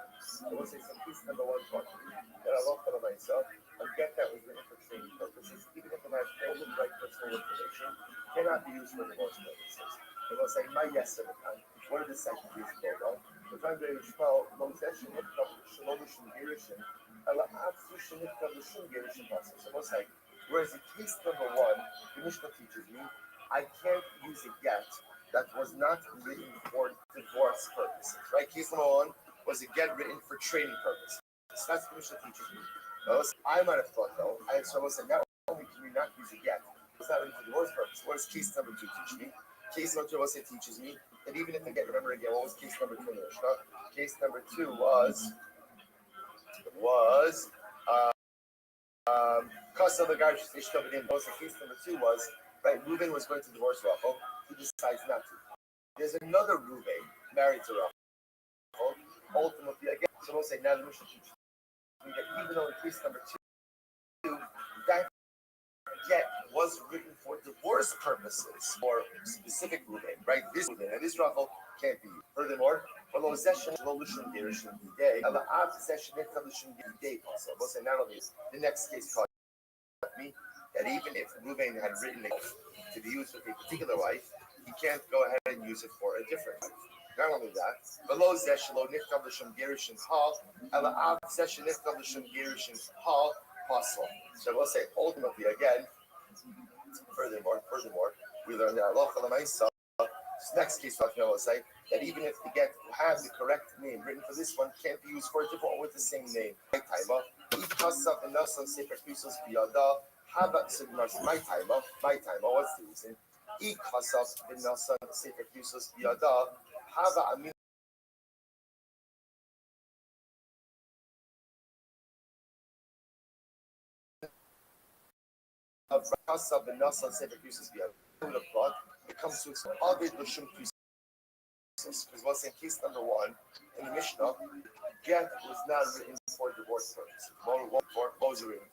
Speaker 3: will say some piece number one part that I love for myself. A get that was written for training purposes, even if it has all the right personal information, cannot be used for divorce purposes. I will say my yes every time. What did the second piece go on? The time they spell Moseshin Nikam Shalomishim Girishin, Allah Absolution Nikam Shim Girishin process. I will say, whereas in case number one, the Mishnah teaches me, I can't use a get that was not written for divorce purposes. Right? Case number one was a get written for training purposes. That's what Mishnah teaches me. I might have thought though, I was saying not only can you not use a get, it's not written for divorce purposes. What does case number two teach me? Case number two also teaches me that even if I get, remember again, what was case number two in the Mishnah? Case number two was Kasa the guy in both case number two was right. Reuben was going to divorce Rachel. He decides not to. There's another Reuben married to Rachel. Ultimately, again, so we'll say now the Mishnah teaches me that even though in case number two, that get was written for divorce purposes for specific Reuben, right? This Reuben and this Rachel can't be used. Furthermore, below session, solution derishon day, and the after session, solution day also. We'll say not only the next case called me that even if Reuben had written it to be used with a particular wife, he can't go ahead and use it for a different wife. Not only that, below Zeshlo Niftav Lishon Gerishin's Hall, Ela Av Session Niftav Lishon Gerishin's Hall, Apostle. So we'll say ultimately again, furthermore, we learn that Allah Maisa, next case will say that even if the get has the correct name written for this one, can't be used for a different one with the same name. My timer, Ikasa and Nasan Sefer Kusos Biyada, Habat Sigmas, my timer, what's the reason? Ikasa and Nasan Sefer Kusos Biyada, Hava Amin. Kasa and Nasan Sefer Kusos Biyada, it comes to Avid Lushum Kusos. Because what's in case number one in the Mishnah, get was not written for divorce purposes. For those written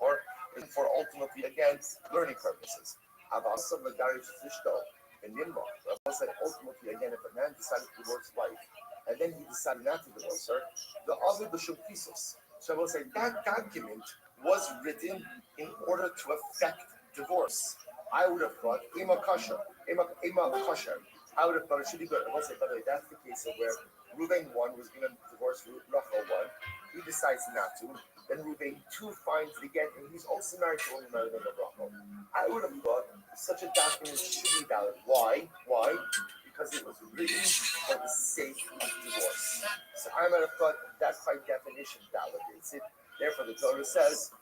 Speaker 3: for ultimately again learning purposes. About some of the Darius Fishto and Nimrod. I said ultimately again, if a man decided to divorce his wife and then he decided not to divorce her, the other Bishop Pisos. So I will say that document was written in order to affect divorce. I would have thought Ima Kasha. I would have thought it should be good. I will say, by the way, that's the case of where Reuben 1 was going to divorce Rachel 1. He decides not to. Then Reuben 2 finds the get, and he's also married to only married than Rachel. I would have thought such a document should be valid. Why? Because it was written for the sake of divorce. So I'm at a thought that by definition validates it. Therefore, the Torah says,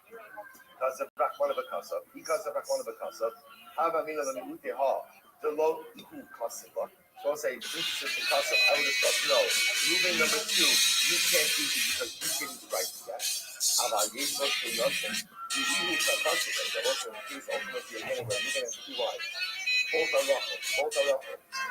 Speaker 3: because of Rachman of a Kasav, because of Rachman of a Kasav, Havamina the Miuteha, the low Ihu Kasava. So I'll say, this is the Kasav. I would have thought, no. Ruben number 2, you can't use it because you didn't write that. Ava Yezot to nothing. The Ihu Kasava, the also in case ultimately again, where you're going to have 2 wives. Both are Rachel.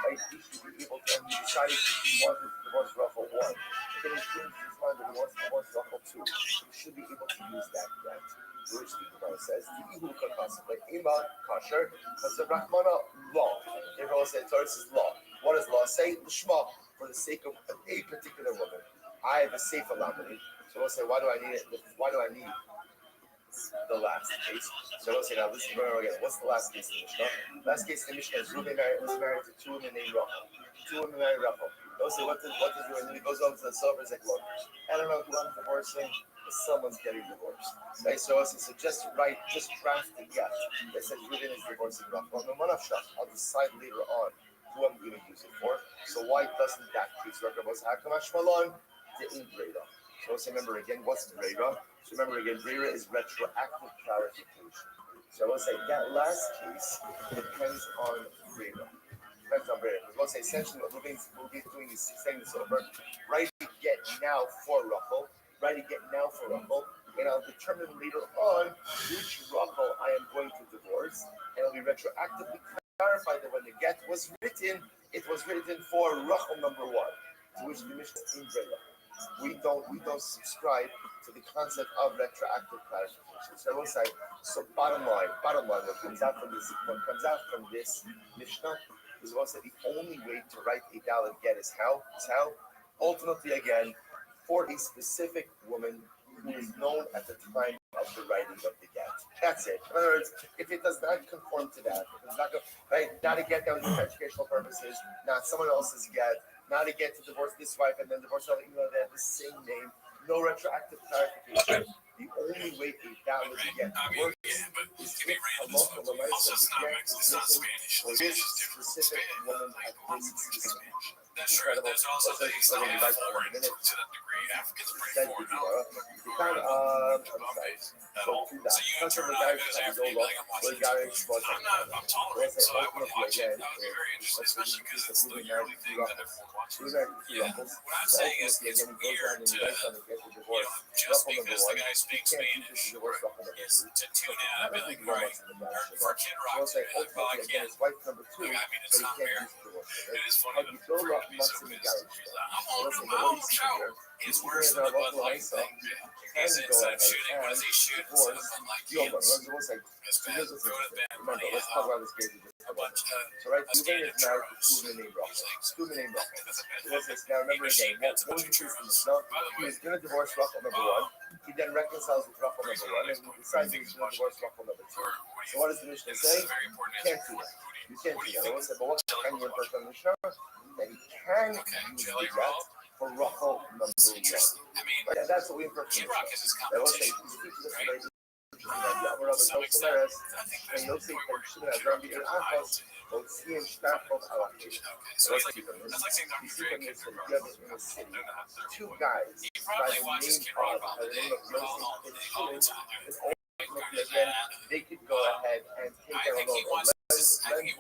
Speaker 3: Right? He should be able to, and he decided he wanted to divorce Rachel 1. Then he changed his mind that he wants to divorce Rachel 2. He should be able to use that yet. Which the Gemara says, the Ihu Kasava, like Ima Kasher, because the Rahmana law. Everyone says Torah is law. What does law say? The Shema, for the sake of a particular woman. I have a safe lamini. So we'll say, why do I need it? Why do I need the last case? So we'll say, now listen again. What's the last case in the Mishnah? Last case in the Mishnah is Reuben was married to 2 women named Rachel. 2 women married Rachel. They'll say, what does do? And then he goes over to the silver and he's like, look, I don't know who I'm divorcing. Someone's getting divorced. Right? So just draft the get that says Reuben is divorcing Rachel. I'll decide later on who I'm going to use it for. So why doesn't that case work? Hakamash Malon, the Brera. So let's remember again, what's Brera? So remember again, Brera is retroactive clarification. So let's say that last case depends on Brera. Depends on Brera. Because let's say essentially what Reuben's doing is saying this over. Right to get now for Rachel. Right to get now for Rachel, and I'll determine later on which Rachel I am going to divorce, and it'll be retroactively clarified that when the get was written, it was written for Rachel number 1, to which the Mishnah is in Brera. We don't subscribe to the concept of retroactive clarification. So I will say, so bottom line, what comes out from this Mishnah is also the only way to write a valid get is how ultimately again. For a specific woman who is known at the time of the writing of the get. That's it. In other words, if it does not conform to that, if it's not a get that was for educational purposes, not someone else's get, not a get to divorce this wife and then divorce another, even though they have the same name, no retroactive clarification. The only way a valid get works is if a local license of the get is written for this specific woman at this specific.
Speaker 5: That's true. There's also things that are foreign to that degree. Africans are pretty foreign. So you internalize it as after you be like, I'm watching I'm tolerant, so I want to watch it. That would be very interesting, especially because it's the yearly thing that everyone watches. Yeah. What I'm saying is it's weird to, just because the guy speaks Spanish, is to tune in and be like, all right, for Kid Rock, well, I can't. Look, I mean, it's not fair. It is funny to I'm all over my own show. It's worse than the Bud Light thing. He's instead of shooting, what does he shoot instead of unlike kids? It's bad. Go to bed, money, a bunch of standard churros.
Speaker 3: Two named Rachel. Now remember again, what was the truth in this? He was going to divorce Rachel number 1. He then reconciles with Rachel number 1, and he decides he's going to divorce Rachel number 2. So what does the Mishnah say? You can't do that. You can't do that. I will say, but what can you infer from the Mishnah? That he can use the get for Rachel number 1. Right? That's what we infer from the Mishnah. I will say, he speaks to this two guys by the name again, they could go ahead and take their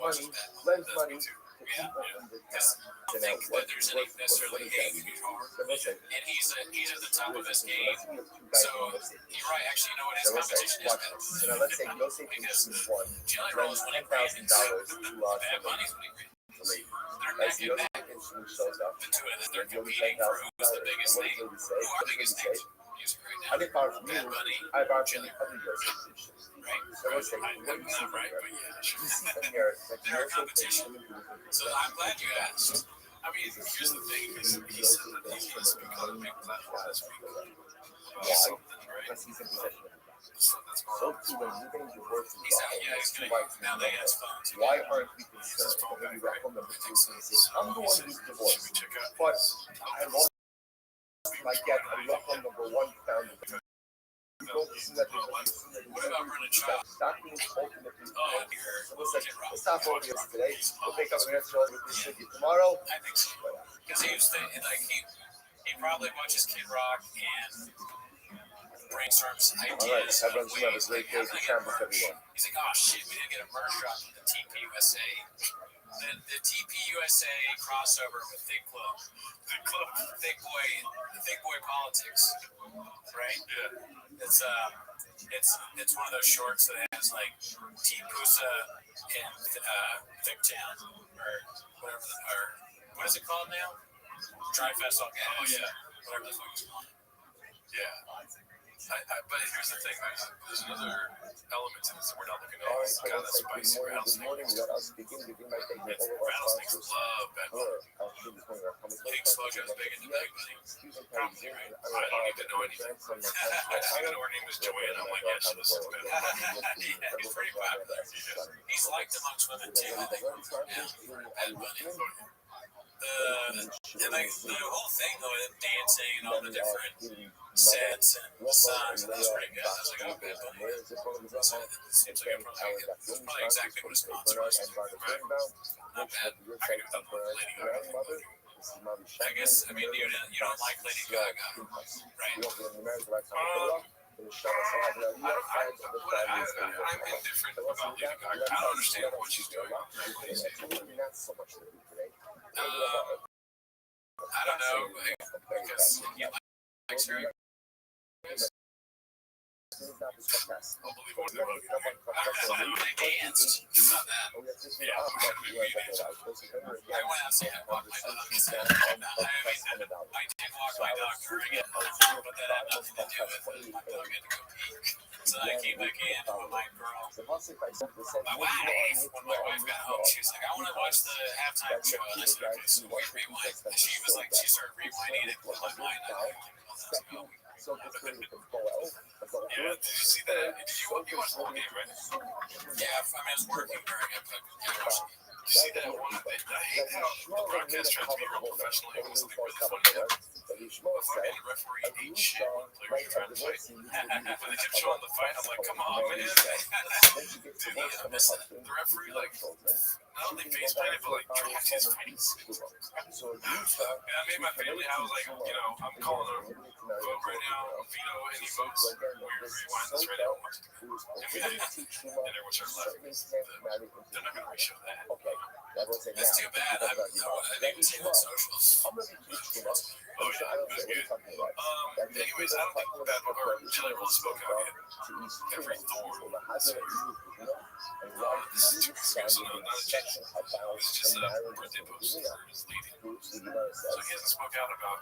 Speaker 3: loan, lend money to people in the town.
Speaker 5: I think that there's any necessarily a guitar, and he's at the top of his game. So you're right. Actually, you know what his competition is?
Speaker 3: So now let's say Yosef is one.
Speaker 5: Jelly Roll's
Speaker 3: $10,000 to
Speaker 5: bad money's when he they're neck and neck. The two of them, they're competing for who's the biggest name. Who are the biggest names in music right now?
Speaker 3: I didn't borrow from you.
Speaker 5: Bad Bunny,
Speaker 3: I borrowed from
Speaker 5: Jelly
Speaker 3: the other Yosef.
Speaker 5: Right.
Speaker 3: So let's say,
Speaker 5: I'm not right, but yeah, sure.
Speaker 3: you see from here that
Speaker 5: They're a
Speaker 3: Yosef
Speaker 5: competition. So I'm glad you asked. I mean, here's the thing: he's in the he's become a big platform this week. Something, right?
Speaker 3: because he's in possession of the doctor.
Speaker 5: So that's
Speaker 3: So too, when you think you're working
Speaker 5: he's out. Yeah, he's
Speaker 3: two
Speaker 5: doing.
Speaker 3: wives
Speaker 5: Now they has phone too.
Speaker 3: why aren't we concerned that when you reckon number 2 and say, I'm the one who's divorced,
Speaker 5: Check out.
Speaker 3: but I lost my get, I reckon number 1 found it.
Speaker 5: What about Brendan Shaw? Oh,
Speaker 3: It's not for us today. We'll pick up the next show with this city tomorrow.
Speaker 5: I think so. Because he was like he probably watches Kid Rock and brainstorms ideas.
Speaker 3: All right, everyone's have a great day.
Speaker 5: He's like, oh shit, we didn't get a merge drop from the TPUSA. The TPUSA crossover with Thick Boy politics, right? Yeah. It's one of those shorts that has like T Pusa and Thick Town or whatever, or what is it called now? Tri-Fest all gas. Oh yeah, whatever the fuck it's called. Yeah. But here's the thing, there's another element to this that we're not looking at. It's got that spicy rattlesnake. Rattlesnakes love bad bunny. Think Slowjo is big into bad bunny. Probably, right? I don't even know anything. I just know her name is Joanne. I'm like, yeah, she listens to bad bunny. Yeah, he's pretty popular. He's liked amongst women too, I think. Yeah, bad bunny. And like the whole thing though, them dancing and all the different sets and songs, and that's pretty good. I was like, oh, bad bunny. So it seems like it's probably exactly what a sponsor is. Right? Not bad. I can do that with Lady Gaga. I guess, I mean, you don't like Lady Gaga, right? I'm indifferent about Lady Gaga. I don't understand what she's doing. I don't know, because he likes her. I'll believe one of them. They danced. It's not that. Yeah, we danced. I went out and walked my dog. I did walk my dog during it, but that had nothing to do with it. My dog had to go pee. So then I came back in with my girl. My wife, when my wife got home, she was like, I want to watch the halftime show. And I said, okay, so we rewind. And she was like, she started rewinding it with my mind. Yeah, did you see that? You watched the whole game, right? Yeah, I mean, I was working during it, but I watched it. Did you see that one? I hate how the broadcast tries to be real professional. It was something really funny. The fucking referee ate shit when players were trying to fight. When they kept showing the fight, I'm like, come on, man. Dude, the referee, like, not only face planted, but like tracked his face. And I made my family, I was like, I'm calling a vote right now, veto any votes. We rewind this right now. And everyone started laughing. They're not going to reshow that. That's too bad. I didn't see it on socials. Oh yeah, it was good. Anyways, I don't think that Jelly Roll spoke out yet. Every Thor said, this is too exclusive. No, not a Jenny. It's just a birthday post for his lady. So he hasn't spoke out about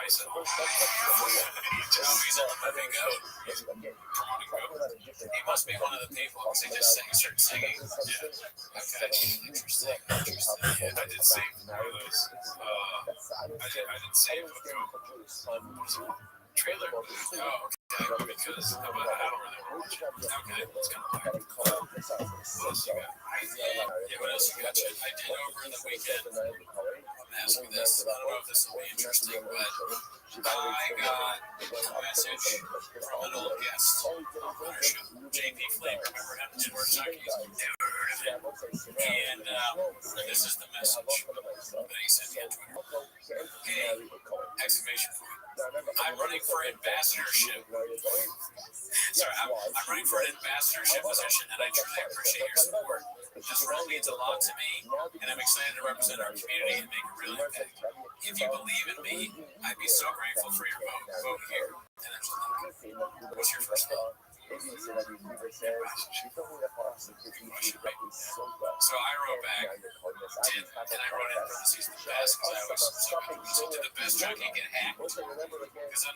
Speaker 5: Ice at all. He's on the movie Goat. He's promoting Goat. He must be one of the people because he just started singing. Yeah. Okay. Interesting. Yeah, I did save one of those. I did save a Goat trailer. Oh, okay. Because I don't really watch it. Okay, it's kind of weird. What else you got? Yeah, what else you got? I did over the weekend. I'm asking this. I don't know if this will be interesting, but I got a message from an old guest on our show, JP Flame. Remember him? Edward Sockies? Never heard of him. And this is the message that he sent me on Twitter. Hey, exclamation point. I'm running for ambassadorship. Sorry, I'm running for an ambassadorship position, and I truly appreciate your support. This role means a lot to me, and I'm excited to represent our community and make a real impact. If you believe in me, I'd be so grateful for your vote. Vote here. And there's a link. What's your first vote? So I wrote back, and I wrote in parentheses the best because I always did the best joke you can hack. Because in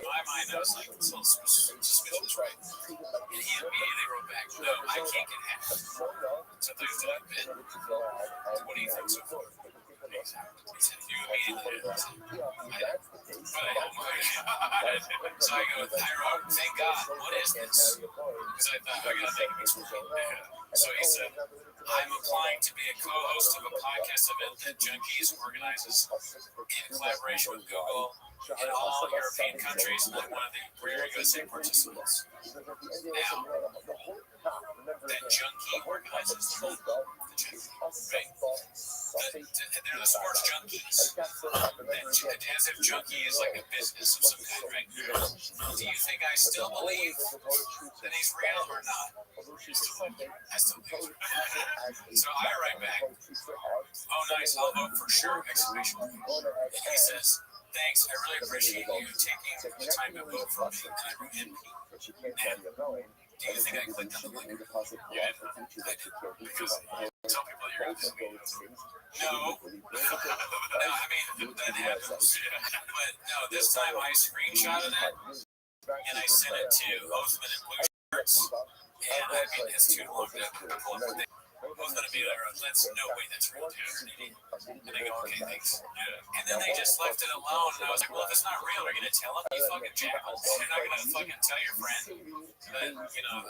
Speaker 5: my mind, I was like, suspicious, right? And he immediately wrote back, no, I can't get hacked. So I thought I bit. What do you think so far? He said, you immediately did. Oh my God. So I go, I wrote, thank God, what is this? Because I thought, I gotta think of this one. So he said, I'm applying to be a co-host of a podcast event that Junkies organizes in collaboration with Google in all European countries, and I'm one of the rare USA participants. Now, that Junkie organizes the Junkie, right? They're the sports junkies. As if Junkie is like a business of some kind, right? Do you think I still believe that he's real or not? I still think so. I write back, oh nice, I'll vote for sure, exclamation point. And he says, thanks, I really appreciate you taking the time to vote for me. And I wrote MP. Do you think I clicked on the link? Yeah, I did. Because tell people you're going to be. No. No, I mean, that happens. But no, this time I screenshotted it and I sent it to Othman and Blue Shirts. And I mean, it's too long to pull up. Othman to be like, that's no way that's real, dude. And they go, okay, thanks. Yeah. And then they just left it alone. And I was like, well, if it's not real, are you going to tell him? You fucking jackals. You're not going to fucking tell your friend that, you know,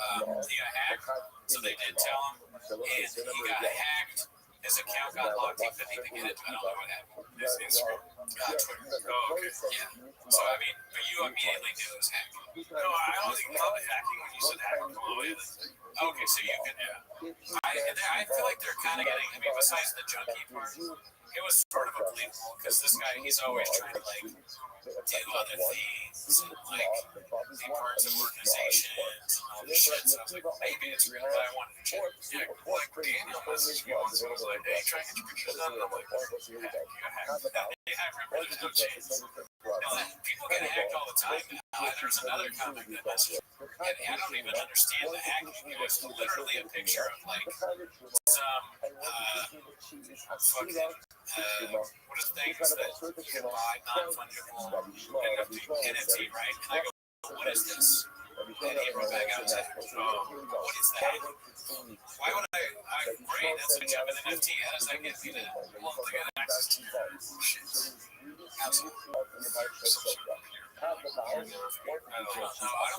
Speaker 5: he got hacked. So they did tell him. And he got hacked. His account got locked. He couldn't even get it. I don't know what happened. His Instagram. Twitter. Oh, okay. Yeah. So, I mean, but you immediately knew it was hacking. No, I don't think call it hacking when you said hacking. Okay, so you could, yeah. I feel like they're kind of getting, I mean, besides the junkie part, it was sort of unbelievable because this guy, he's always trying to, like, do other things and, like, be parts of organizations and all this shit. So I was like, maybe it's real, but I wanted to check. Yeah, like, Daniel messaged me once and was like, hey, try and get your pictures up. And I'm like, you got hacked. They hacked, remember, there's no chance. People get hacked all the time now. There's another comic that messaged. And I don't even understand the hacking. It was literally a picture of like some fucking what are things that you can buy non-fungible NFT, right? And I go, what is this? And he wrote back out and said, what is that? Why would I great, that's a job in NFT. How does that get me to get access to shit? Absolutely. I don't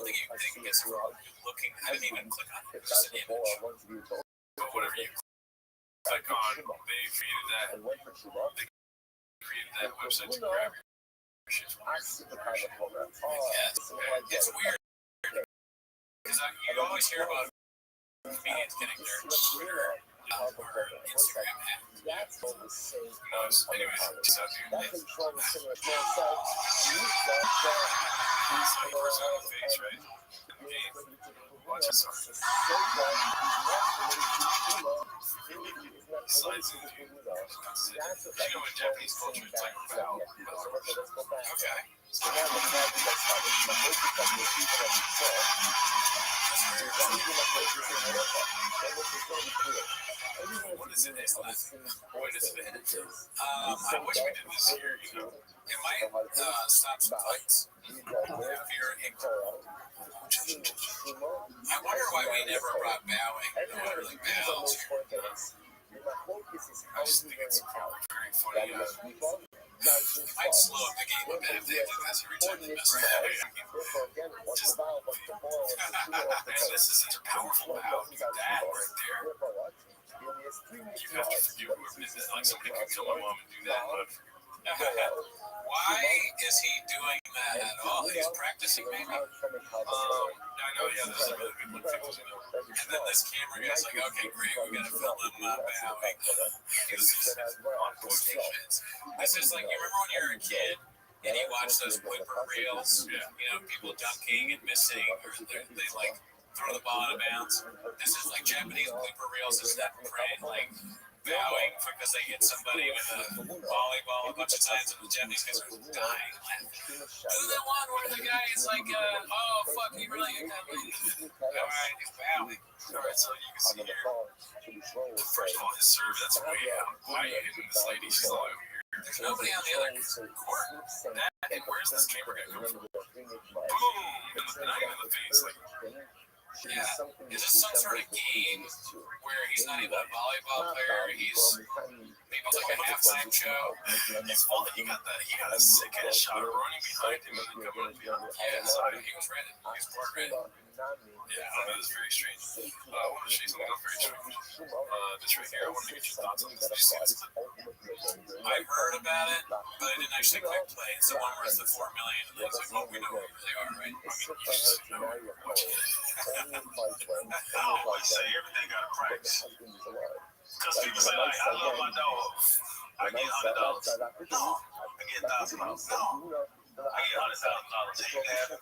Speaker 5: think you think it's looking. I didn't even click on it. Just an image. But whatever you click on, they created that. They created that website to grab your shit from your Yeah, it's weird. Because you always hear about comedians getting their Twitter or Instagram hacked. Anyways, so dude, face, right? Watch this. You know, in Japanese culture, it's like bow. Okay. What is it? What is it? I wish we did this here, you know. It might stop some fights if you're in I wonder why we never brought bowing. No one really bows here. I just think it's very funny. It might slow up the game a bit if they do this every time they mess with it. This is such a powerful bow. Look at that right there. You have to forgive whoever did that. Like somebody could kill a mom and do that, but why is he doing that at all? He's practicing, maybe? I know, yeah, this is a really good one. And then this camera guy's like, okay, great, we gotta film him bowing. This is like, you remember when you were a kid and you watch those blooper reels? You know, people dunking and missing, or they like throw the ball out of bounds. This is like Japanese blooper reels of them praying, like bowing because they hit somebody with a volleyball a bunch of times, and the Japanese guys are dying laughing. Who's that one where the guy is like, oh fuck, he really got me. Alright, he's bowing. Alright, so you can see here. First of all, his serve, that's way out. Why are you hitting this lady? She's all over here. There's nobody on the other court. And where's this camera guy come from? Boom! Not even in the face. Like, yeah. Is this some sort of game where he's not even a volleyball player? He's maybe like a half Same show. It's funny. He got a sick ass shot running behind him and then coming. Yeah, so he was ready. He was part ready. Yeah, I don't know. It's very strange. I want to show you something else very strange. This right here. I want to get your thoughts on this. Did you see this? I heard about it, but I didn't actually click play. It's the one where it's the 4 million, and it's like, oh, we know who they are, right? I mean, you just know who you're watching. I always say everything got a price. Because people say, like, I love my dog. I get $100. No. I get $1,000. No. I get $100,000. You have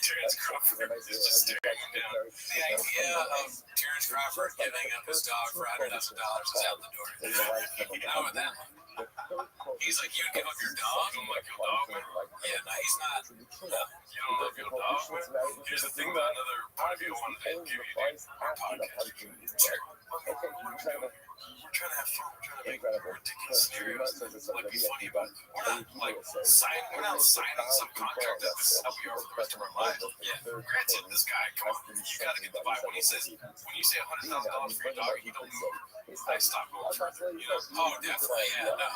Speaker 5: Terrence Crawford is just staring him down. The idea of Terrence Crawford giving up his dog for $100,000 is out the door. You know what that one? He's like, you give up your dog? I'm like, your dog? Yeah, no, he's not. No, you don't love your dog? Here's the thing about another point of view I wanted to give you, dude. Our podcast. Sure. We're trying to have fun. We're trying to make ridiculous scenarios. Like, be funny about it. We're not signing some contract that this is how we are for the rest of our lives. Yeah. Granted, this guy, come on, you gotta get the vibe when he says, when you say $100,000 for your dog, he don't move. I stop going for it. You know? Oh, definitely, yeah, no.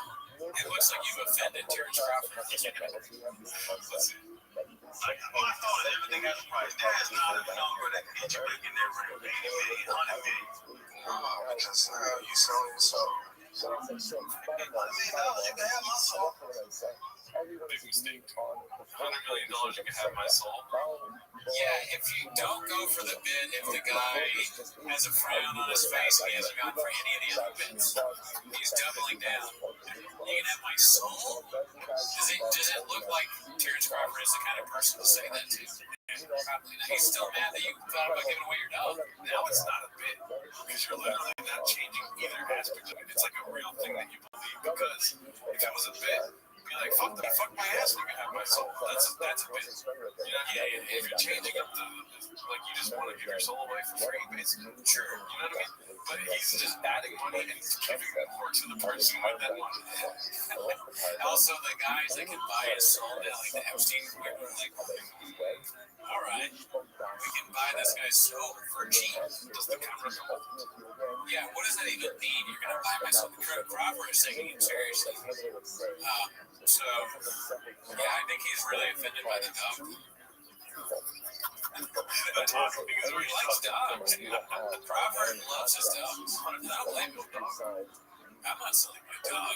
Speaker 5: It looks like you've offended Terrence Crawford. Let's see. Like, oh, I thought everything has a price. That's not a number that can get you back in there for 80 million, 100 million. No, because you sell your soul. $100 million, you can have my soul. Big mistake. $100 million, you can have my soul. Yeah, if you don't go for the bid, if the guy has a frown on his face and he hasn't gone for any of the other bids, he's doubling down. You can have my soul? Does it look like Terrence Crawford is the kind of person to say that to? Probably not. He's still mad that you thought about giving away your dog. Now it's not a bid, because you're literally not changing either aspect of it. It's like a real thing that you believe, because if that was a bid, be like, fuck my ass, you can have my soul. That's a bit. You know, yeah, if you're changing it, like you just want to give your soul away for free, basically. Sure, you know what I mean? But he's just adding money and he's giving more to the person with that money. Also, the guys that can buy a soul now, like the Epstein group, are like, all right, we can buy this guy's soul for cheap. Does the camera come? Yeah, what does that even mean? You're going to buy my soul? Crawford is taking it seriously. So, yeah, I think he's really offended by the dog. Because he likes dogs. Crawford loves his dogs. I don't blame him. I'm not selling my dog.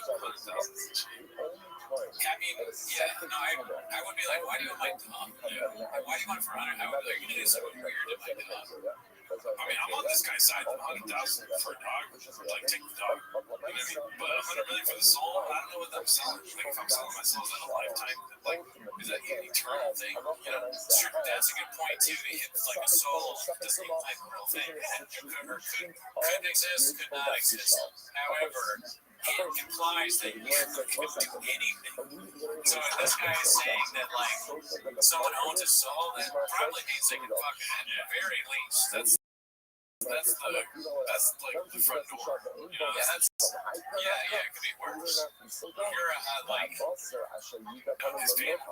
Speaker 5: I mean, yeah, no, I would be like, why do you want my dog? Yeah. Why do you want it for 100? I would be like, it is so weird to my dog. I mean, I'm on this guy's side. 100,000 for a dog. Like, take the dog. You know what I mean? But 100 million for the soul, I don't know what I'm selling. Like, if I'm selling my soul, is that a lifetime? Like, is that an eternal thing? You know, sure, that's a good point, too. It's like a soul doesn't even like a real thing. Could exist, could not exist. However, it implies that you could do anything. So if this guy is saying that, like, someone owns a soul, that probably means they can fuck it at the very least. That's like the front door. You know, that's, yeah, it could be worse. You're like, his family.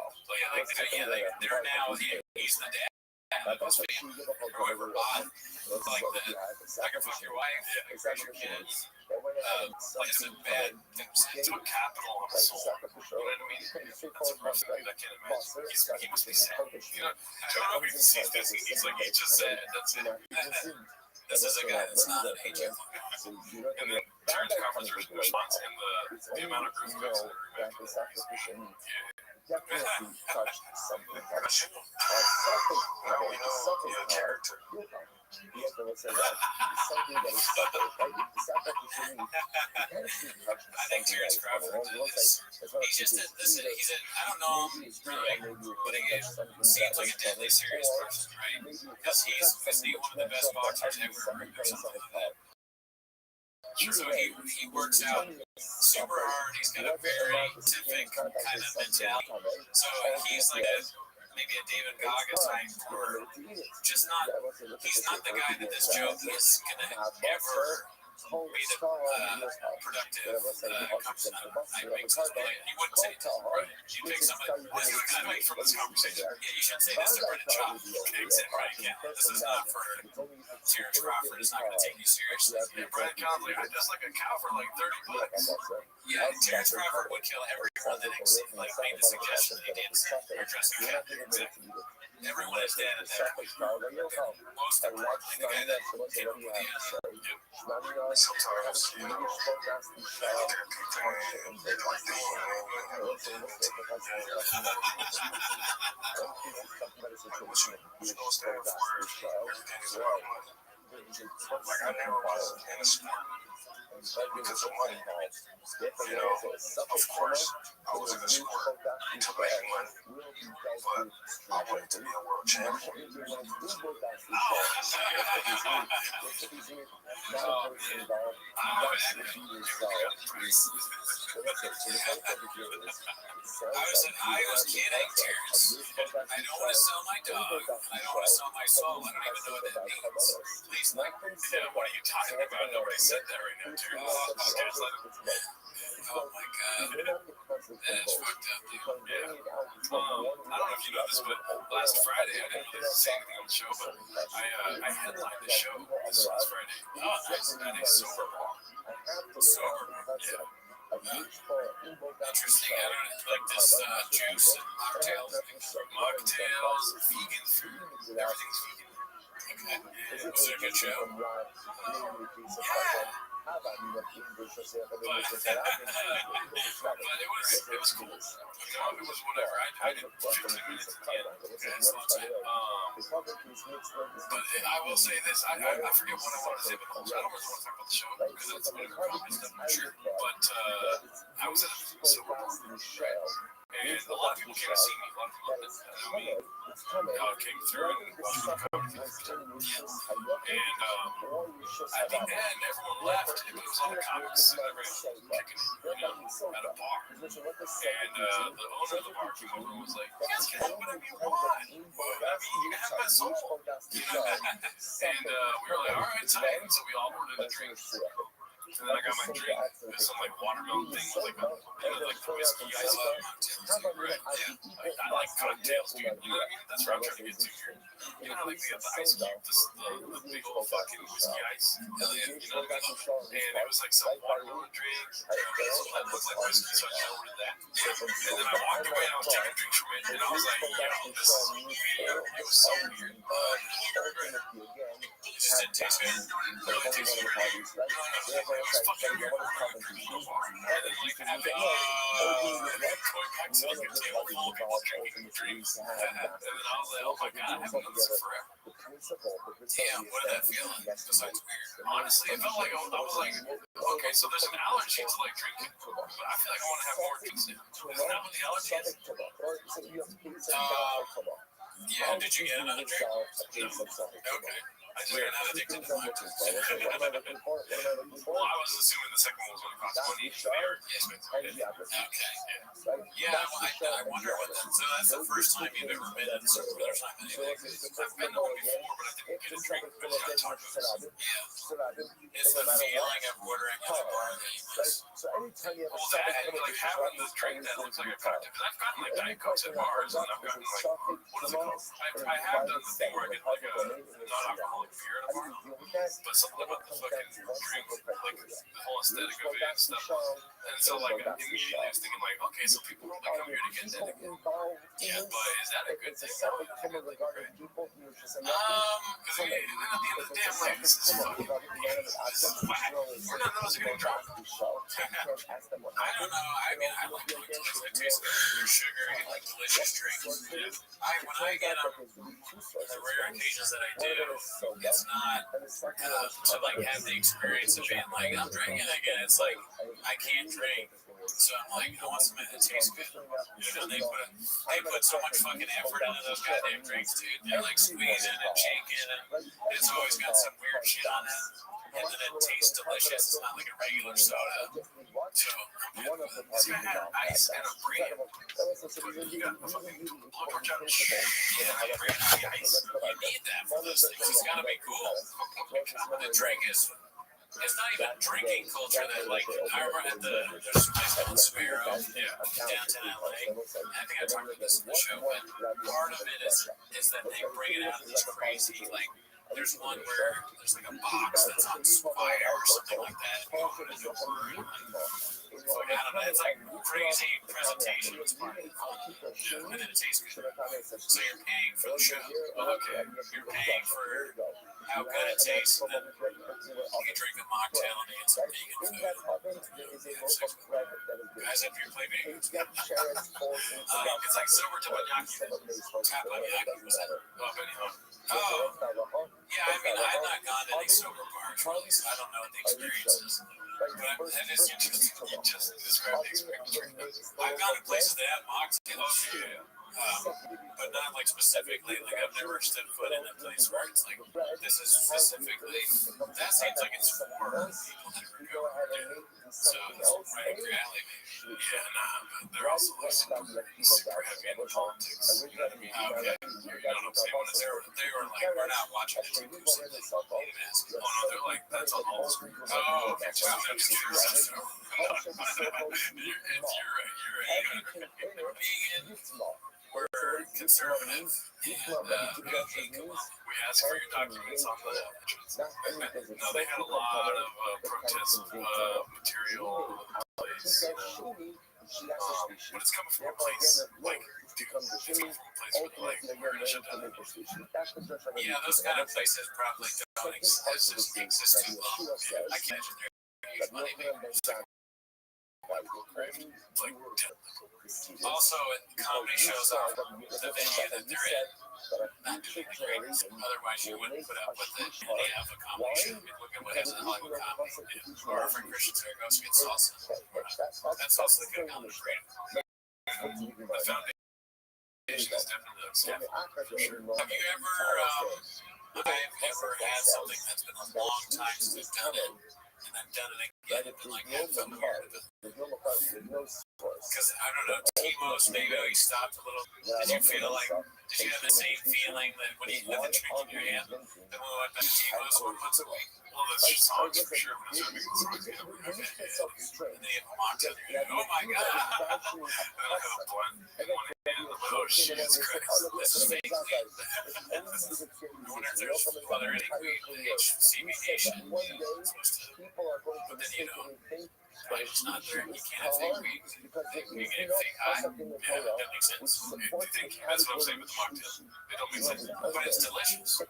Speaker 5: So yeah, they're now, he's the dad. His family, whoever bought, like I can fuck your wife, I can crush your kids. Like it's a bad thing. It's about capital on the soul. You know what I mean? That's a rough thing. I can't imagine. He must be sad. You know, I don't know if he sees this. He's like, he's just sad. That's it. This is a guy that's not an agent. And then Terrence Crawford's response and the amount of group cooks that are removed. Definitely touched something. How do we know the character? I think Terrence Crawford is. He's just I don't know him really, but he seems like a deadly serious person, right? Because he's one of the best boxers ever, or something like that. So he works out super hard. He's got a very scientific kind of mentality. So he's like maybe a David Gaga type, or just not. He's not the guy that this joke is gonna ever productive conversation. I make something like you wouldn't say it, right? You pick somebody. What can I make from this conversation? Yeah, you should say this to Brendan Schaub. Right? Yeah, this is not for Terrence Crawford. Is not going to take you seriously. Yeah, Brendan Schaub's like, I just like a cow for like $30. Yeah, Terrence Crawford would kill everyone that made the suggestion that he did or dressing a cat. Exactly. Everyone is dead at that point. Most importantly, the guy that hit him with the sometimes, you know, like I never was in a sport because of money. You know, of course, I was in a sport to make money, but I wanted to be a world champion. I was kidding, Terrence. I don't want to sell my dog. I don't want to sell my soul. I don't even know what that means. Please, like, yeah, what are you talking about? Nobody said that right now, Terrence. Oh my God. That is fucked up, dude. Yeah. I don't know if you know this, but last Friday, I didn't really say anything on the show, but I headlined the show this last Friday. Oh, nice. At a sober bar. Sober, yeah. Interesting. I don't know, like this juice and mocktails, vegan food, everything's vegan. Okay. Yeah. Was it a good show? Yeah. But it was cool. It was whatever. I did 15 minutes at the end. Okay, so that's it. But I will say this. I forget what I wanted to say, but I don't really want to talk about the show because it's whatever comedy stuff, I'm sure. But I was at a sober bar, right? And a lot of people came to see me. A lot of people that know me came through and watched the comedy thing. And at the end, everyone left. It was all the comics and everyone kicking it, at a bar. And the owner of the bar came over and was like, "You guys can have whatever you want. I mean, you can have my soul." And we were like, "All right, tight." And so we all ordered a drink. And then I got my drink, some like watermelon thing with like whiskey ice lemon mocktails, right? Yeah, I like cocktails, dude. You know what I mean? That's where I'm trying to get to here. You know, like they got the ice cube, the big old fucking whiskey ice, and then and it was like some watermelon drink. That looked like whiskey, so I ordered that. And then I walked away and I was taking a drink from it, and I was like, yo, this is weird. It was so weird. It just didn't taste good. It really tasted weird. It was fucking weird. And then like having going back to like a table full of people drinking drinks. And then I was like, oh my God, I haven't done this forever. Damn, what did that feel like? Besides weird. Honestly, it felt like I was like, okay, so there's an allergy to like drinking, but I feel like I want to have more drinks now. Isn't that what the allergy is? Yeah, did you get another drink? No. Okay. I just got addicted to lactose. Well, I was assuming the second one was going to cost money. Yes, but okay. Yeah, I wonder what that. So that's the first time you've ever been at a sober time. Anyway, I've been to one before, but I didn't get a drink. But yeah, tacos. Yeah, it's the feeling of ordering at a bar that you miss. Well, that and like having this drink that looks like a cocktail. Because I've gotten like Diet Cokes at bars, and I've gotten like what is it called? I have done the thing where I get like a non-alcoholic beer at a bar, but something about the fucking drink, like the whole aesthetic of it and stuff. And so like immediately I was thinking like, okay, so people really come here to get that again. Yeah, but is that a good thing? Because at the end of the day, I'm like, this is fucking whack. We're not those getting drunk. I don't know. I mean, I like cocktails. I taste the sugar and like delicious drinks. When I get the rare occasions that I do, it's not to like have the experience of being like, I'm drinking again. It's like I can't drink, so I'm like, I want something that tastes good. You know, they put so much fucking effort into those goddamn drinks, dude. They're like squeezing and shaking, and it's always got some weird shit on it. And then it tastes delicious. It's not like a regular soda. So this guy had ice and a brain. But you got the fucking blowtorch out. Yeah, brain ice. You need that for those things. It's gotta be cool. The drink is It's not even drinking culture that, like, I remember at there's a place called Sparrow, downtown LA. I think I talked about this in the show, but part of it is that they bring it out of these crazy, like, there's one where there's like a box that's on fire or something like that. I don't know. It's like crazy presentation. It's part of it. And then it tastes good. So you're paying for the show. Okay. You're paying for how good it tastes, and then you can drink a mocktail and get some vegan food. Guys up here play vegan. It's like sober teppanyaki. Teppanyaki was that? Oh, yeah. I mean, I've not gone to any sober bars really, so I don't know what the experience is. But that is you just described the experience. I've gone to places that have mocktails. But not like specifically, like I've never stood foot in a place where it's like, this is specifically, that seems like it's for people that are going. So it's right up your alley, maybe. Yeah, nah, but they're also like super heavy into politics. You know what I mean? Okay. You know what I'm saying? When they were like, we're not watching the TV. Oh no, they're like, that's on all the screen. Oh, okay. Wow, that's true. You're right. Vegan. We're conservative, and we ask for your documents on the no, they had a lot of protest material in place, but it's coming from a place like, dude, it's coming from a place where like, we're gonna shut down the yeah, those kind of places probably don't exist too long. I can't imagine they're huge money makers. Like, also, comedy shows off the venue that they're in. Not doing the greatest. Otherwise, you wouldn't put up with it. And they have a comedy show. I mean, look at what happens in Hollywood comedy. Or our friend Christian Saragossa gets salsa. That's also the good comedy creative. The foundation is definitely on staff, for sure. Have you ever, I've ever had something that's been a long time since I've done it. And I've done it again, and been like, that felt weird. Because, I don't know, T-Mos, maybe you stopped a little. Did you feel like, did you have the same feeling that when you had the drink in your hand, that when we went back to T-Mos 1 month ago? Well, that's your songs for sure. When I was making songs, and then you have a mocktail, and you're like, oh my god! And I have a blunt in one hand, oh Jesus Christ, this is fake weed. I wonder if there's, are there any weed HCB Nation, supposed to, but then you know, but it's not there. You can't have fake weed. You can have fake high. Yeah, that makes sense. That's what I'm saying with the mocktails. It don't make sense. But it's delicious.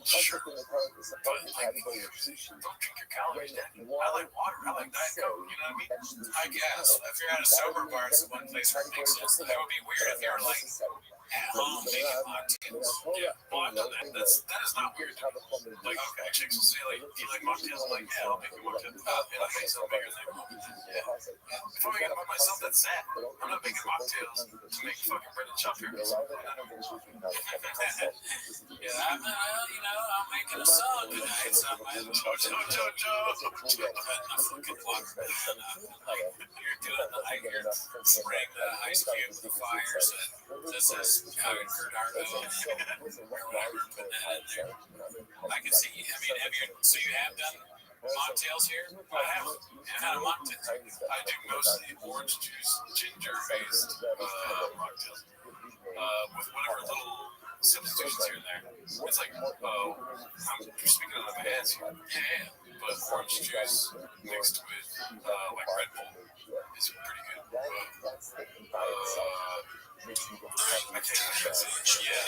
Speaker 5: Sure. But like, don't drink your calories down. I like water. I like Diet Coke. You know what I mean? I guess if you're at a sober bar, it's the one place where it makes sense. That would be weird if you're like at home making mocktails. Yeah. Well, I've done that. That is not weird. Like, okay, chicks will say like, do you like mocktails? I'm like, yeah, I'll make you mocktail. And I make some bigger than yeah. If I'm making it by myself, that's sad. I'm not making mocktails to make fucking bread and chopsticks. Yeah, I'm making a song tonight. So I'm like, fucking water. You're doing you're spraying the ice cube with the fire. So this is how it Kurt Argo or whatever, putting that in there. I can see. I mean, so you have done mocktails here? I haven't had a mocktail. I do mostly orange juice, ginger-based mocktails with whatever little substitutions here and there. It's like, I'm speaking out of my ass here. Yeah, but orange juice mixed with like Red Bull is pretty good. I can't remember. Yeah.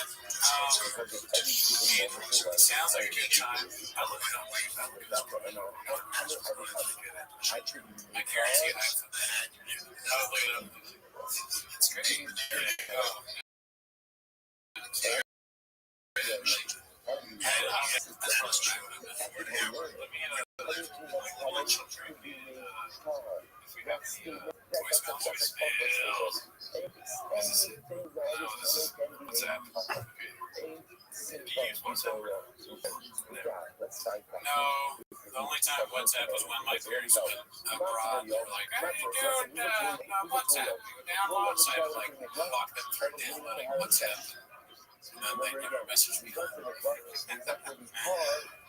Speaker 5: Sounds like a good time. I look it up. I guarantee you I've done that. I'll look it up. It's great. No, the only time WhatsApp was when my parents went abroad. They were like, hey, dude, WhatsApp. You download WhatsApp. Like, walk them through downloading WhatsApp. And then they never messaged me.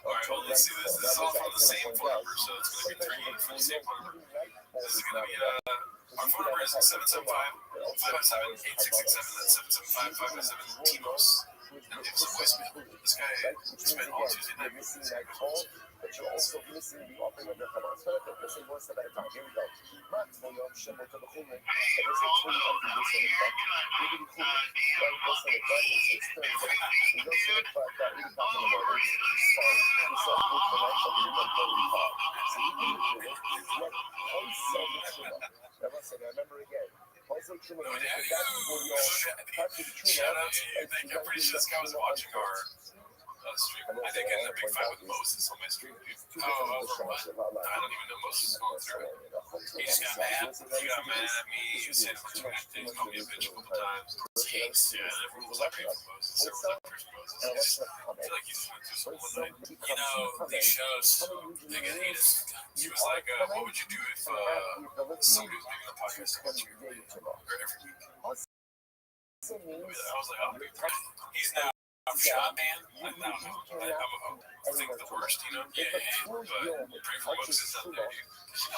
Speaker 5: Alright, well, let's see this. This is all from the same phone number, so it's going to be 3 from the same phone number. This is going to be, our phone number is 775-557-8667. That's 775-557 TMOS. And leave us a voicemail. This guy spent all Tuesday night with these calls.
Speaker 3: But you're also missing the offering of your comments. But let's say one step at a time. Here we go. Max William, Shemot, the Human, and let's say 20 of the listen. Maybe the Human, right? Listen, the guidance is Thursday. We don't say the fact that we talk about it. It's fine. We saw the book tonight, but we don't go to talk. So you can do it. What? Also, the Truma. Now, listen, remember again. Also, Truma,
Speaker 5: Shout out to you. I'm pretty sure this guy was watching our stream. I think I ended up big fight with Moses on my stream, dude. For what? I don't even know Moses is going through it. He just got mad. He got mad at me. He said too many things. Called me a bitch a couple times. Kinks. Yeah, everyone was up here for Moses. Everyone was up here for Moses. I feel like he's went through some one night. You know, these shows, they get heated. He was like, what would you do if somebody was making a podcast against you every week? I was like, oh, he's now shot, man. I don't know. I think the worst, you know? Yeah. But pray for Moses out there, dude.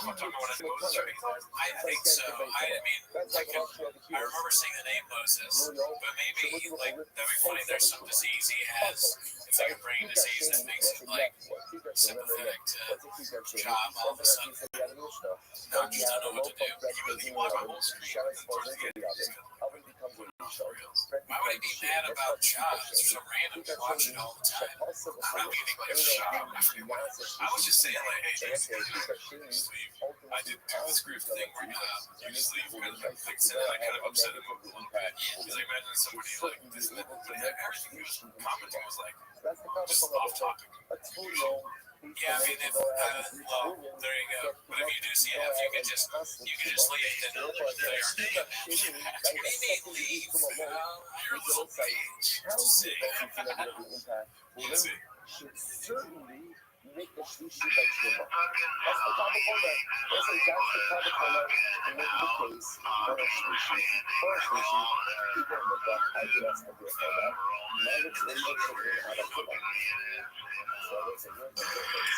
Speaker 5: I'm not talking about when I say Moses, right? I think so. I mean, like, I remember saying the name Moses, but maybe, like, that'd be funny. There's some disease he has. It's like a brain disease that makes him, like, sympathetic to job all of a sudden. No, I just don't know what to do. He blocked my whole screen. Towards the end, why would he be mad about jobs? There's some random watching all the time. I don't know anything like a job. I forget what I was just saying, like, hey, Jason, sleep. I did do this group thing where you just leave kind of like said that I kind of upset him a little bit. He's like, imagine somebody like this, but everything he was commenting was like just off topic. Yeah, I mean, if well, there you go. But if you do see F, you can just leave the number there. What do you mean leave? You're a little page. See.
Speaker 3: Should certainly make the sushi by Truma. That's the Coca-Cola. That's the Coca-Cola to make the case for a sushi. For a sushi, people in the back, I did ask them to say that. Now it's the look of it out of Truma. So it's a good difference.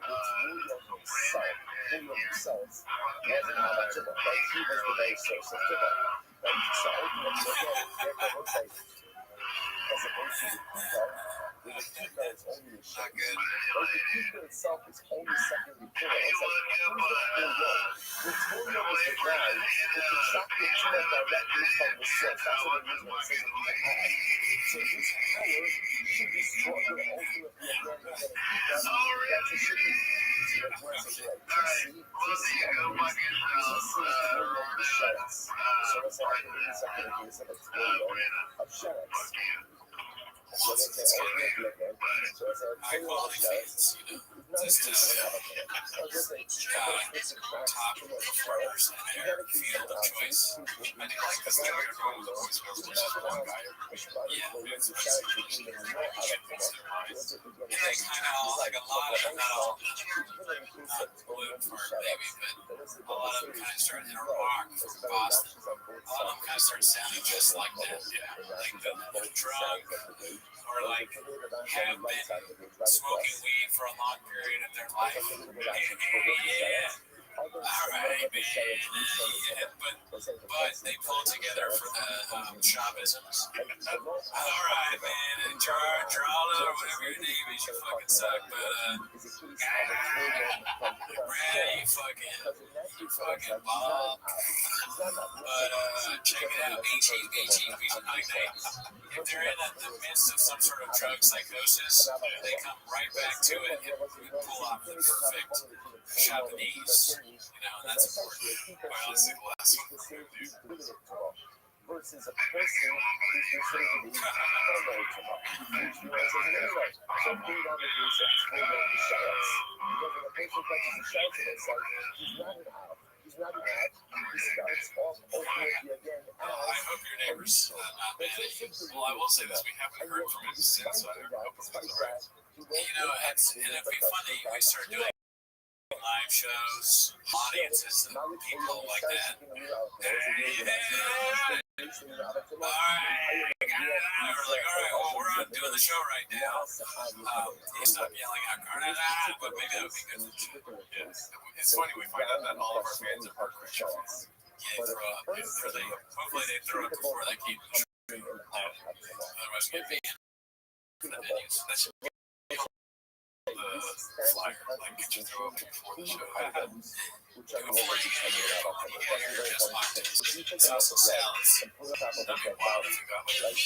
Speaker 3: It's William himself wasn't out of Truma. Like, he was the very source of Truma. Like, so ultimately, again, therefore, we'll say, as opposed to the people, the keeper is only a shot. But the keeper itself is only secondary killer. It's like, who's the William? The William is the guy who can shock the Truma directly from the source. That's what it means when it says that he's a high. So his power should be stronger ultimately again than a keeper. That's a shitty. So that's where it's like, TC William the Sheriffs. So that's how I can use that in the case of a William of Sheriffs. So it's an ultimate legend. So it's a
Speaker 5: high quality fans, you know. Just top performers in their field of choice. I do like this thing we're going with the voice versus one guy. Yeah, it's people minds. And they kind of all, like a lot of them, not all, not blue for maybe, but a lot of them kind of started in rock from Boston. A lot of them kind of started sounding just like that. Yeah, like the drug. Or like have been smoking weed for a long period of their life. Yeah. All right, man. Yeah, but they pull together for the Chavisms. All right, man. And Charlie or whatever your name is, you fucking suck. But Brad, you fucking Bob. But check it out, HEB Night. If they're in the midst of some sort of drug psychosis, they come right back to it and pull off the perfect Japanese. You know, that's important. Well, let's see the last one.
Speaker 3: Versus a person who's considered to be fellow anyway, so put it on the case of William the Sheriffs. Because when a person touches the sheriff in his life, he's not an out. He's not an out. He starts off ultimately again as.
Speaker 5: I hope your neighbors not mad at you. Well, I will say this: we haven't heard from him since. So I hope it's all right. You know, and it'd be funny if we start doing live shows, audiences, and people like that. All right, I got it out. We're like, all right, well, we're on doing the show right now. He stopped yelling out, but maybe that would be good. Yeah. It's funny, we find out that all of our fans are Christian fans. Yeah, they throw up. Hopefully they throw up before they keep the show. Otherwise, get banned from the venues. That's the flyer. Like, get you throw up before the show. It's also salads. That'd be wild if you got like a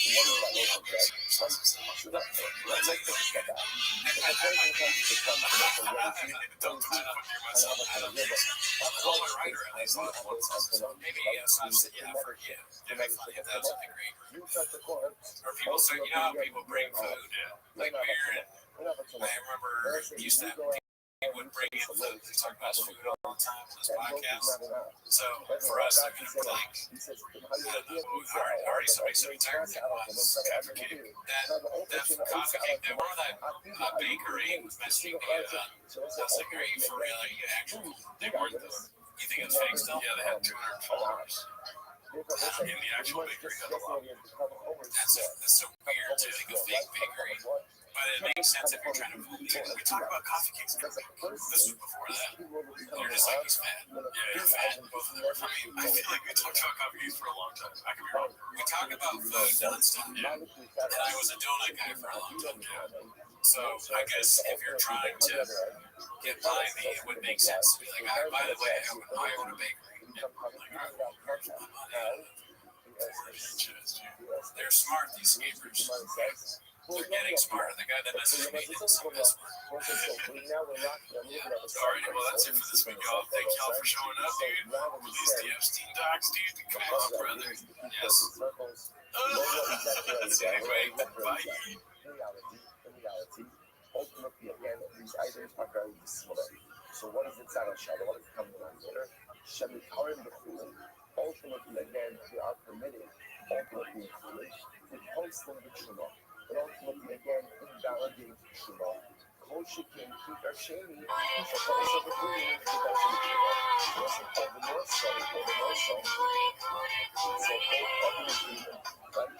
Speaker 5: salsa salad. That's like the don't put myself out of this. All my writer at least maybe sausage. Yeah, for if that's something great. Or people say, you know how people bring food, like beer, and I remember used to would bring in food. We talk about food all the time on this podcast. So for us, I mean, like, already somebody said retired coffee cake. That coffee cake, that one of that bakery was messaging me. That's like, are you for real? Are you actually? They weren't those. You think it's fake still? Yeah, they had 200 followers. In the actual bakery. That's so weird to think a fake bakery. But it makes sense if you're trying to. We talk about coffee cakes. This was before that. You're just like, he's fat. Yeah, you're fat. Both of them. I feel like we talked about coffee cakes for a long time. I could be wrong. We talk about food nonstop. Yeah. And I was a donut guy for a long time. Yeah. So I guess if you're trying to get by me, it would make sense to be like, by the way, I own a bakery. Yeah. Like, they're smart, these skaters. They're getting smarter. The guy that messaged me didn't see this one. Alright, well, that's it for this week, y'all. Thank y'all for showing up, dude. Release the Epstein docs, dude. Come on, brother. Yes. Anyway, bye.
Speaker 3: Ultimately, again, these items are very similar. So what is inside a shadow? What is coming on later? Ultimately, again, we are permitted, ultimately, to constantly truma. But ultimately, again, invalidating truma. Kosher can keep our shady. So also the green, keep our shady. So over the north side, so obviously, right?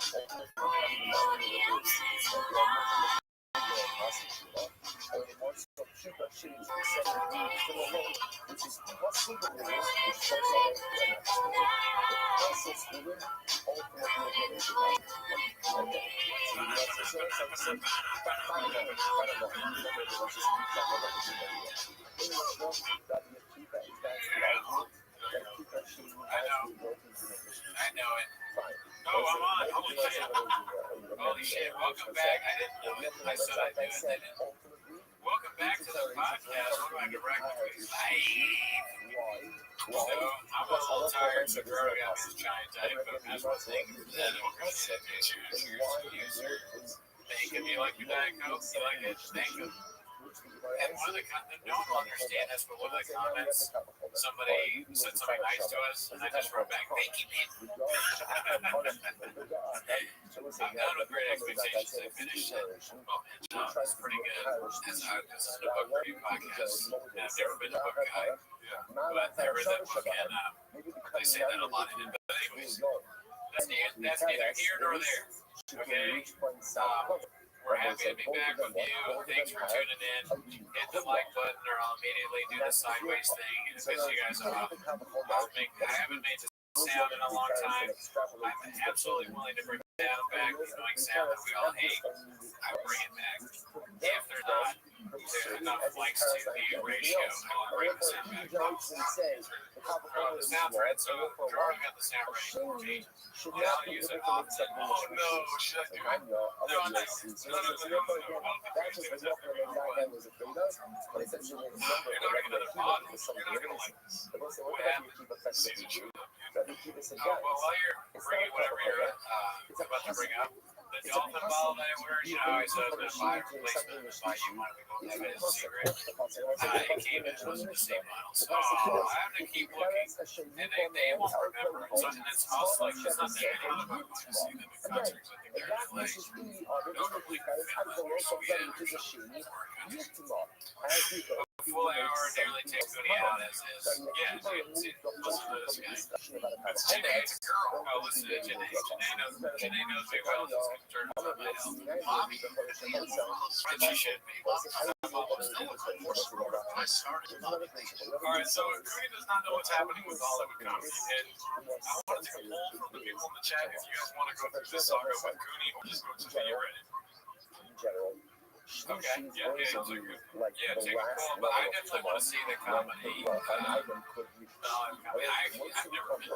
Speaker 3: And the most of keep our shady is the second green still alone, which is possible, which starts out the process within ultimately again is
Speaker 5: I know it. Oh, I'm on. Holy shit. Holy shit. Welcome back. I didn't know it. I said I'd do it. Didn't. Welcome back to the podcast. Welcome back to Breakfast Live. So, I'm a little tired, so Girl got this giant diet coke. That's what I'm thinking. Then we're going to say, cheers. Thank you. You like your diet coke? You like it? Thank you. And one of the no one will understand this, but one of the comments, somebody said something nice to us, and I just wrote back, thank you, man. I'm down with Great Expectations. I finished it. Oh, man, it's pretty good. This is a book review podcast, and I've never been a book guy, but I read that book, and they say that a lot in it. But anyways, that's neither here nor there. Okay? We're happy to be back with you. Thanks for tuning in. Hit the like button or I'll immediately do the sideways thing and piss you guys off. I haven't made this sound in a long time. I'm absolutely willing to bring the sound back, the annoying sound that we all hate. I will bring it back. If they're not, there's enough likes to the ratio. I will bring the sound back. The sound thread, so Jordan got the sound ready for me. And I'll use it often. Oh no, should I do it? No, I don't think so. You're not gonna mod. You're not gonna like this. What happened? Season 2. Well, while you're bringing whatever you're about to bring up, the dolphin ball that I ordered, you know, I said I was going to buy a replacement, buy you one, we both have it as a secret. It came in, it wasn't the same model. So I have to keep looking, and they won't remember. And it's also like, it's not that I don't know to see them in concerts. I think they're in LA. Notably, Finland, Sweden, full hour nearly takes Goody out as is. Yeah, listen to this guy. It's Janae, it's a girl. Oh, listen to Janae. Janae knows me well. She's concerned about my health. Mommy, and she should be. Alright, so Goody does not know what's happening with Hollywood comedy. And I want to take a poll from the people in the chat if you guys want to go through this saga with Goody or just go to the Reddit. Okay, yeah, those are good. Yeah, take a poll, but I definitely want to see the comedy. I I've never been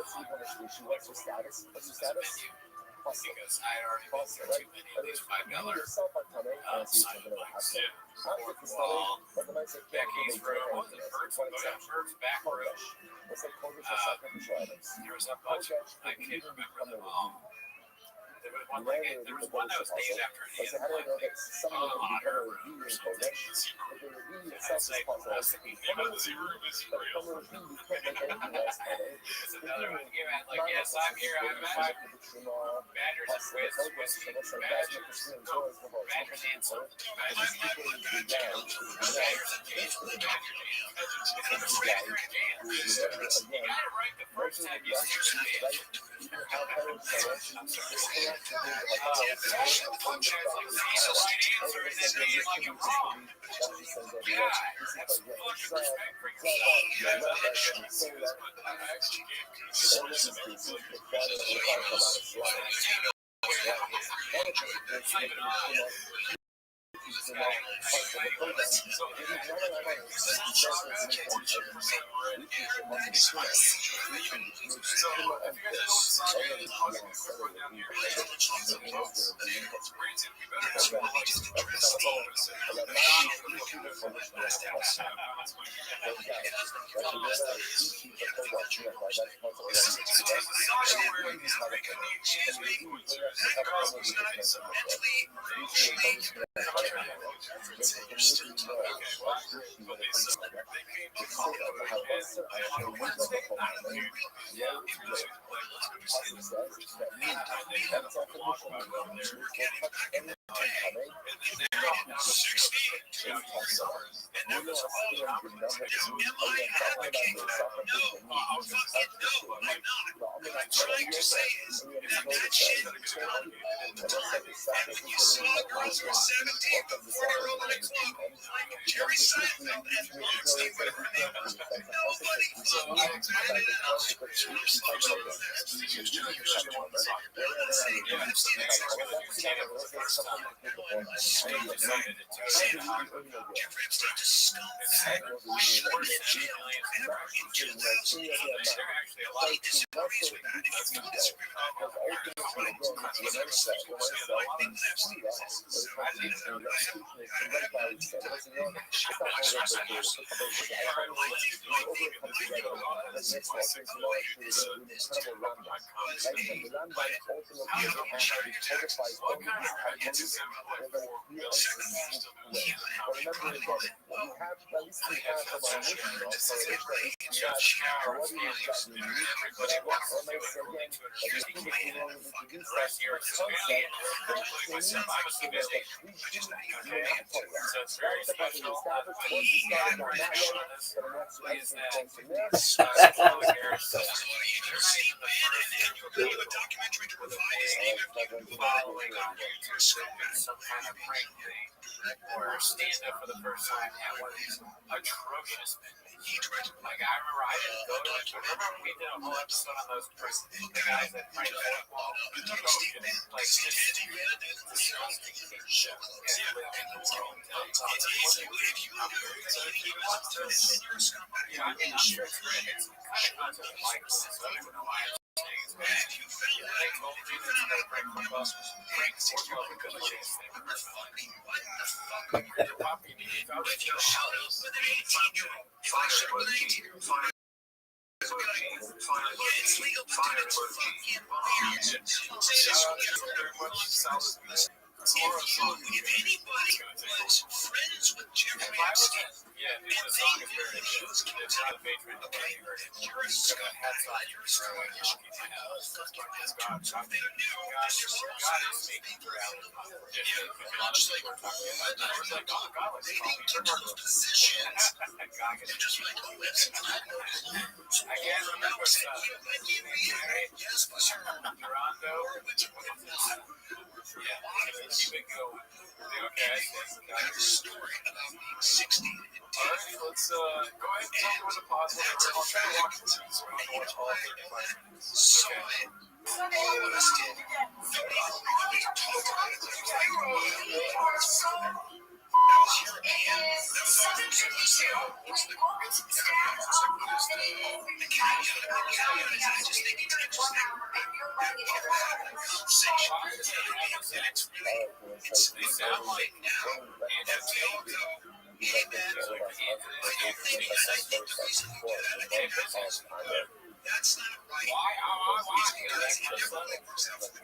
Speaker 5: what's her status? Because I had already been through too many of these $5 sign links. Yeah. Fourth wall, Becky's room, what was it? Bert's back room. There was a bunch of, I can't remember them all. There was one that was named after an animal, I think. Otter room or something. That's like, I was thinking, the Z room is real. It's another one. You had like, yes, I'm here. I'm Badgers and whiskey. Badgers. No, Badgers and some. Badgers and you gotta write the first time you see your bitch. I'm sorry. Functions like these are right answer and then being like you're wrong. God, that's fucking respect for yourself. I actually some kind of prank thing or stand up for the first time at one of these atrocious venues. Like I remember I didn't go to it. Remember we did a whole episode on those the guys that pranked the wall. Like just disgusting shit. Yeah, I mean, I'm sure it's kind of not to the likes, so I don't even know why I'm saying it's bad. They told me that it's going to prank my boss was prank or something because of this thing. Your puppy needs out of your house with an 18-year-old. Fire with an 18-year-old. It's legal to do it for fucking bombs. If anybody was friends with Jeffrey Epstein, and they knew that he was guilty, okay, if you're a scumbag, you're a scumbag, you should get the whole fucking out. So if they knew that your circumstances, they were out of power. Just like, they didn't get those positions. They're just like, oh, Epstein's not no clue. So all of them now saying, when you reiterate, yes, sir. Toronto. Yeah, keep it going. Okay. Story about being 16 and all right, let's go ahead and tell me what the positive is. I'll try to walk you through this. We're going to all 35 minutes. So all of us did. That was your hand. That was all the what's the caveat is I just think it's interesting. It sounds like now, and that's the that's not right.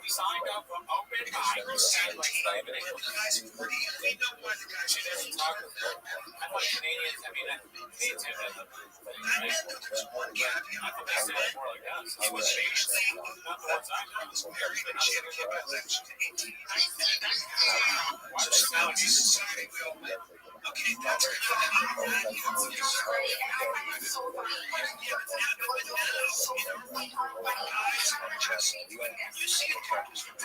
Speaker 5: We signed up for open mics and like the guys who we know why the guys who doesn't talk about. I thought Canadians, Canadians have that. There's one caveat. I thought they said more like us. It was actually not the ones I know. Everybody's going to give out lectures to 18. Why does now in society we all met? Okay, that's you see a practice chances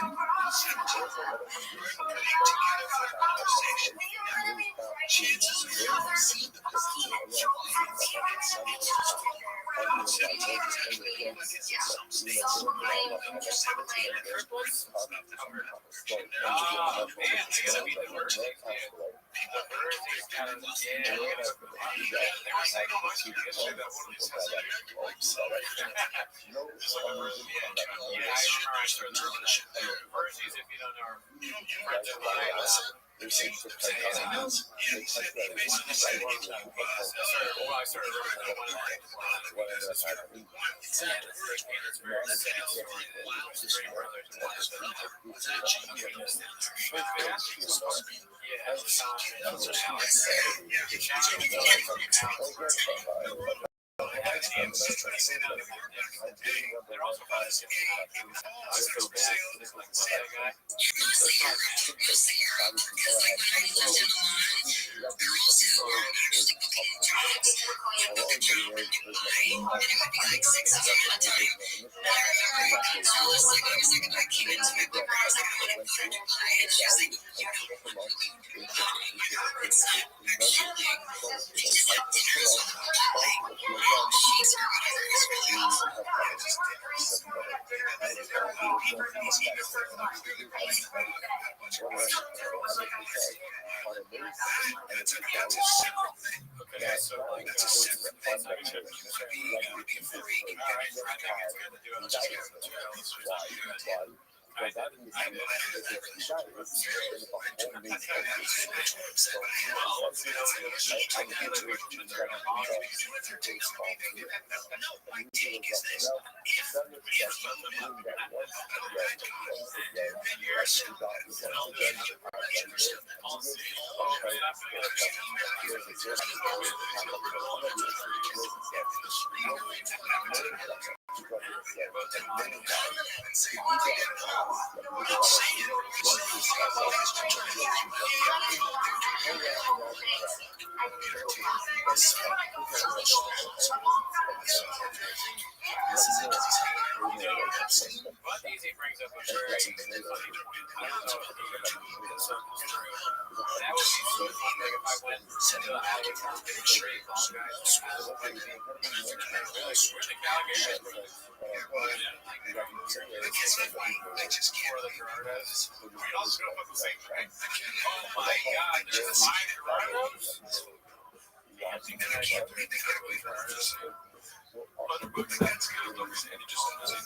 Speaker 5: of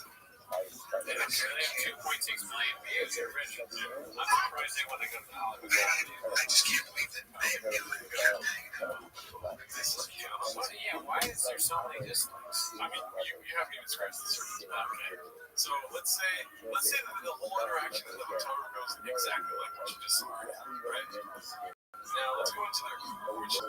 Speaker 5: They have 2.6 million views. They're rich. I'm surprised they want to go to Hollywood. I just can't believe that. Yeah, why is there so many dislikes? I mean, you haven't even scratched the surface. Okay. So let's say that the whole interaction with the photographer goes exactly like what you just saw, right? Now let's go into the.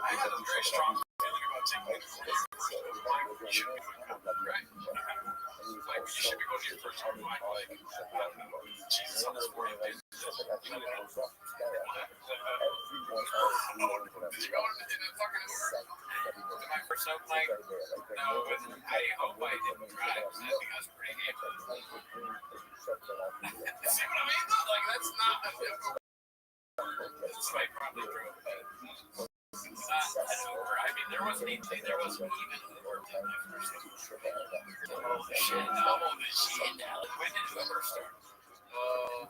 Speaker 5: I had a very strong feeling about taking it. Like you should be doing that, right? Like you should be going to your first time, like I don't know, Jesus on this morning, dude. Did you go in the fucking Uber? My first open mic? No, but I hope I didn't drive. I think I was pretty game. See what I mean? Like that's not. That's why I probably drove. I mean, there wasn't even an Uber in my first holy shit. Holy shit. When did Uber start? I'm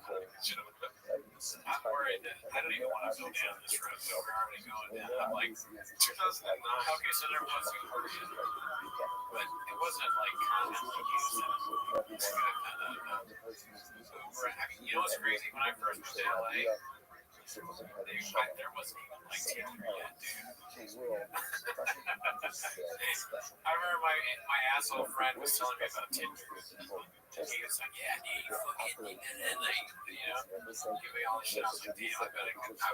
Speaker 5: worried that I don't even want to go down this road, so we're already going down. I'm like, 2009. Okay, so there was Uber, but it wasn't like commonly used. Uber, I mean, you know what's crazy? When I first moved to LA, there wasn't even like Tinder yet, dude. I remember my asshole friend was telling me about Tinder. He was like, yeah, dude, you fucking, and like, give me all the shit. I was like, damn, I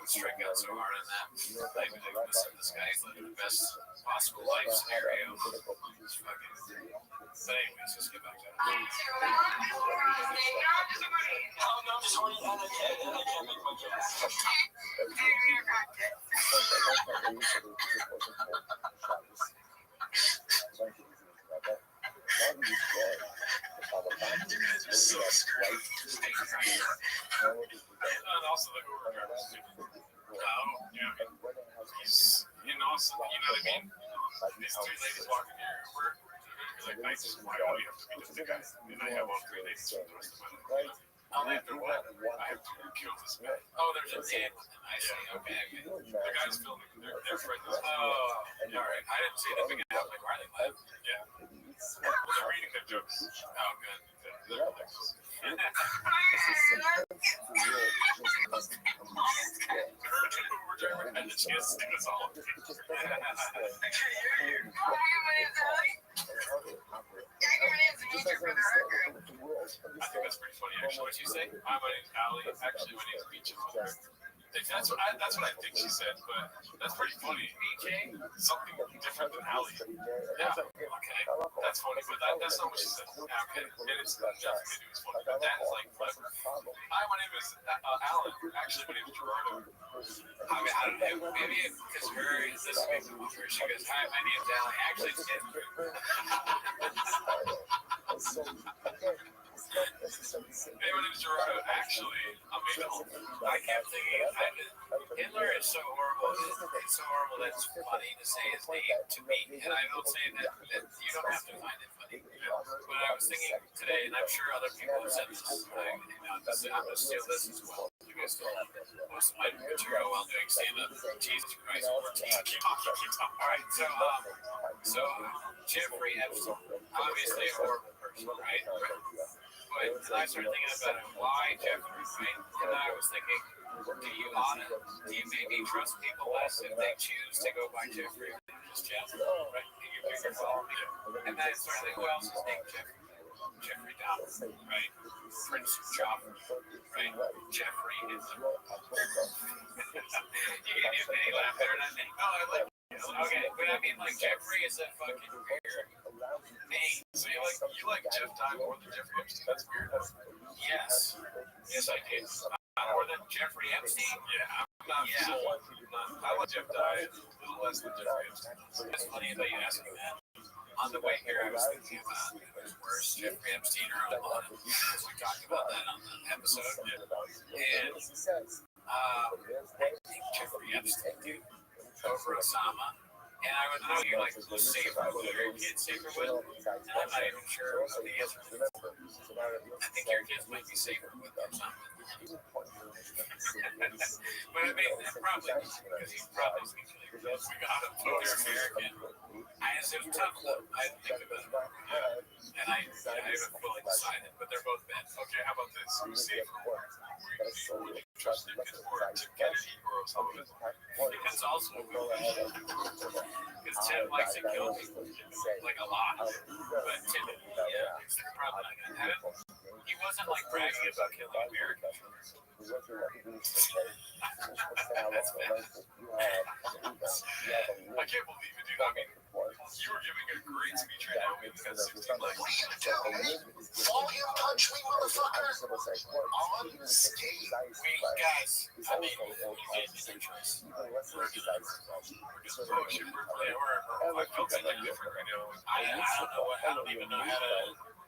Speaker 5: would strike out so hard on that. I'd be like, listen, this guy's living the best possible life scenario. It's fucking. But anyways, let's get back to it. And also the Uber drivers. Yeah. And also, you know what I mean? These two ladies walking here, like, I just, why do we have to be just the guys? And I have all three ladies for the rest of my life. After what? I have to kill this guy. Oh, there's a date. I see. Okay. The guys filming. They're friends. Oh, all right. I didn't see them again. Like, why are they live? Yeah. Well, they're reading their jokes. Oh, good. They're hilarious. We're trying to chance to do us all. I think that's pretty funny, actually. What'd you say? Hi, my name's Allie. Actually, my name's Beaches. That's what I think she said, but that's pretty funny. BJ? Something different than Allie. Yeah, okay. That's funny, but that's not what she said. Yeah, okay. And it's nothing to do with funny, but that is like clever. Hi, my name is Alan. Actually, my name is Gerardo. I mean, I don't know. Maybe because her is this makes it weird. She goes, hi, my name's Allie. Actually, it's Hitler. Hey, my name is Gerardo. Actually, I kept thinking, Hitler is so horrible. It's so horrible that it's funny to say his name to me. And I don't say that you don't have to find it funny. But I was thinking today, and I'm sure other people have said this. I'm going to steal this as well. You guys still have most of my material while doing stand-up. Jesus Christ, keep talking. All right, so Jeffrey Epstein, obviously a horrible person, right? But I started thinking about it. Why Jeffrey, right? And I was thinking, do you maybe trust people less if they choose to go by Jeffrey or just Jeff, right? And then I started thinking, who else is named Jeffrey? Jeffrey Dahmer, right? Prince Joffrey, right? Jeffrey is a... You can do any laugh better than me. No, I like... Okay, but I mean, like, Jeffrey is a fucking weird name. So you like Jeff Dye more than Jeffrey Epstein? That's weird. Yes. Yes, I did. More than Jeffrey Epstein? Yeah, I'm not. Yeah. I like Jeff Dye a little less than Jeffrey Epstein. It's funny that you asked me that. On the way here, I was thinking about who's worse, Jeffrey Epstein or Obama. Because we talked about that on the episode. And I think Jeffrey Epstein, dude, over Osama. And I would know you like who's safer, who your kid's safer with, and I'm not even sure what the answer is. I think your kids might be safer with or something. But I mean, probably because he's probably speaking like this. We got him, but they're American. It was tough though. I didn't think about it. Yeah. And I haven't fully decided, but they're both bad. Okay, how about this? Who's safer? Trust him or Tim Kennedy or something. Because also, because Tim likes to kill people, like a lot. But Tim, yeah, they're probably not gonna have it. He wasn't like bragging about killing Americans. That's bad. I can't believe it, dude. I mean, you were giving a great speech right now because it seemed like, what are you gonna do? Volume punch me, motherfucker! On stage. Wait, guys. I mean, you made the choice. We're just bullshit. I feel kind of different right now. I don't even know how to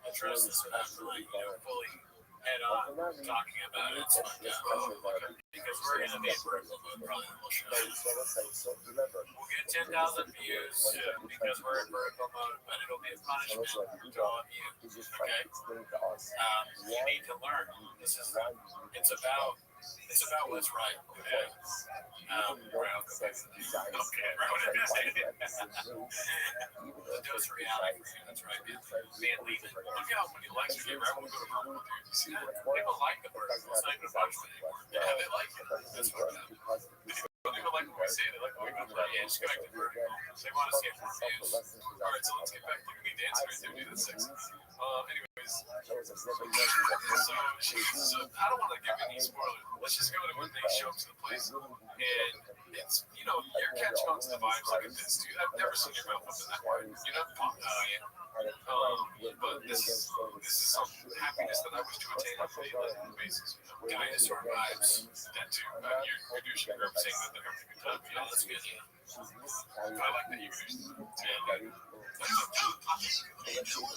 Speaker 5: address this without really, fully head on talking about it. So, because we're going to be in Brooklyn, probably the whole show. We'll get 10,000 views because we're in vertical mode, but it'll be a punishment to all of you. Okay? You need to learn. It's about what's right. Okay? The dose of reality. That's right, man. Man, leave it. Look how many likes we get right when we go to Brooklyn. You see that? People like the bird. It's not even a punishment anymore. Yeah, they like it. That's what it is. People like what we say. They like what we go to. Yeah, just go back to bird. They want to see it for views. All right, so let's get back. Look at me dancing right there. Do the six. Anyways, so I don't want to give any spoilers. Let's just go to when they show up to the place, and it's you're catching on to the vibes. Look at this, dude. I've never seen your mouth open that wide. You know, but this is some happiness that I wish to attain on a daily basis. Dinosaur vibes. That too. You're douching her saying that they're having a good time. That's good. I like that you produced it.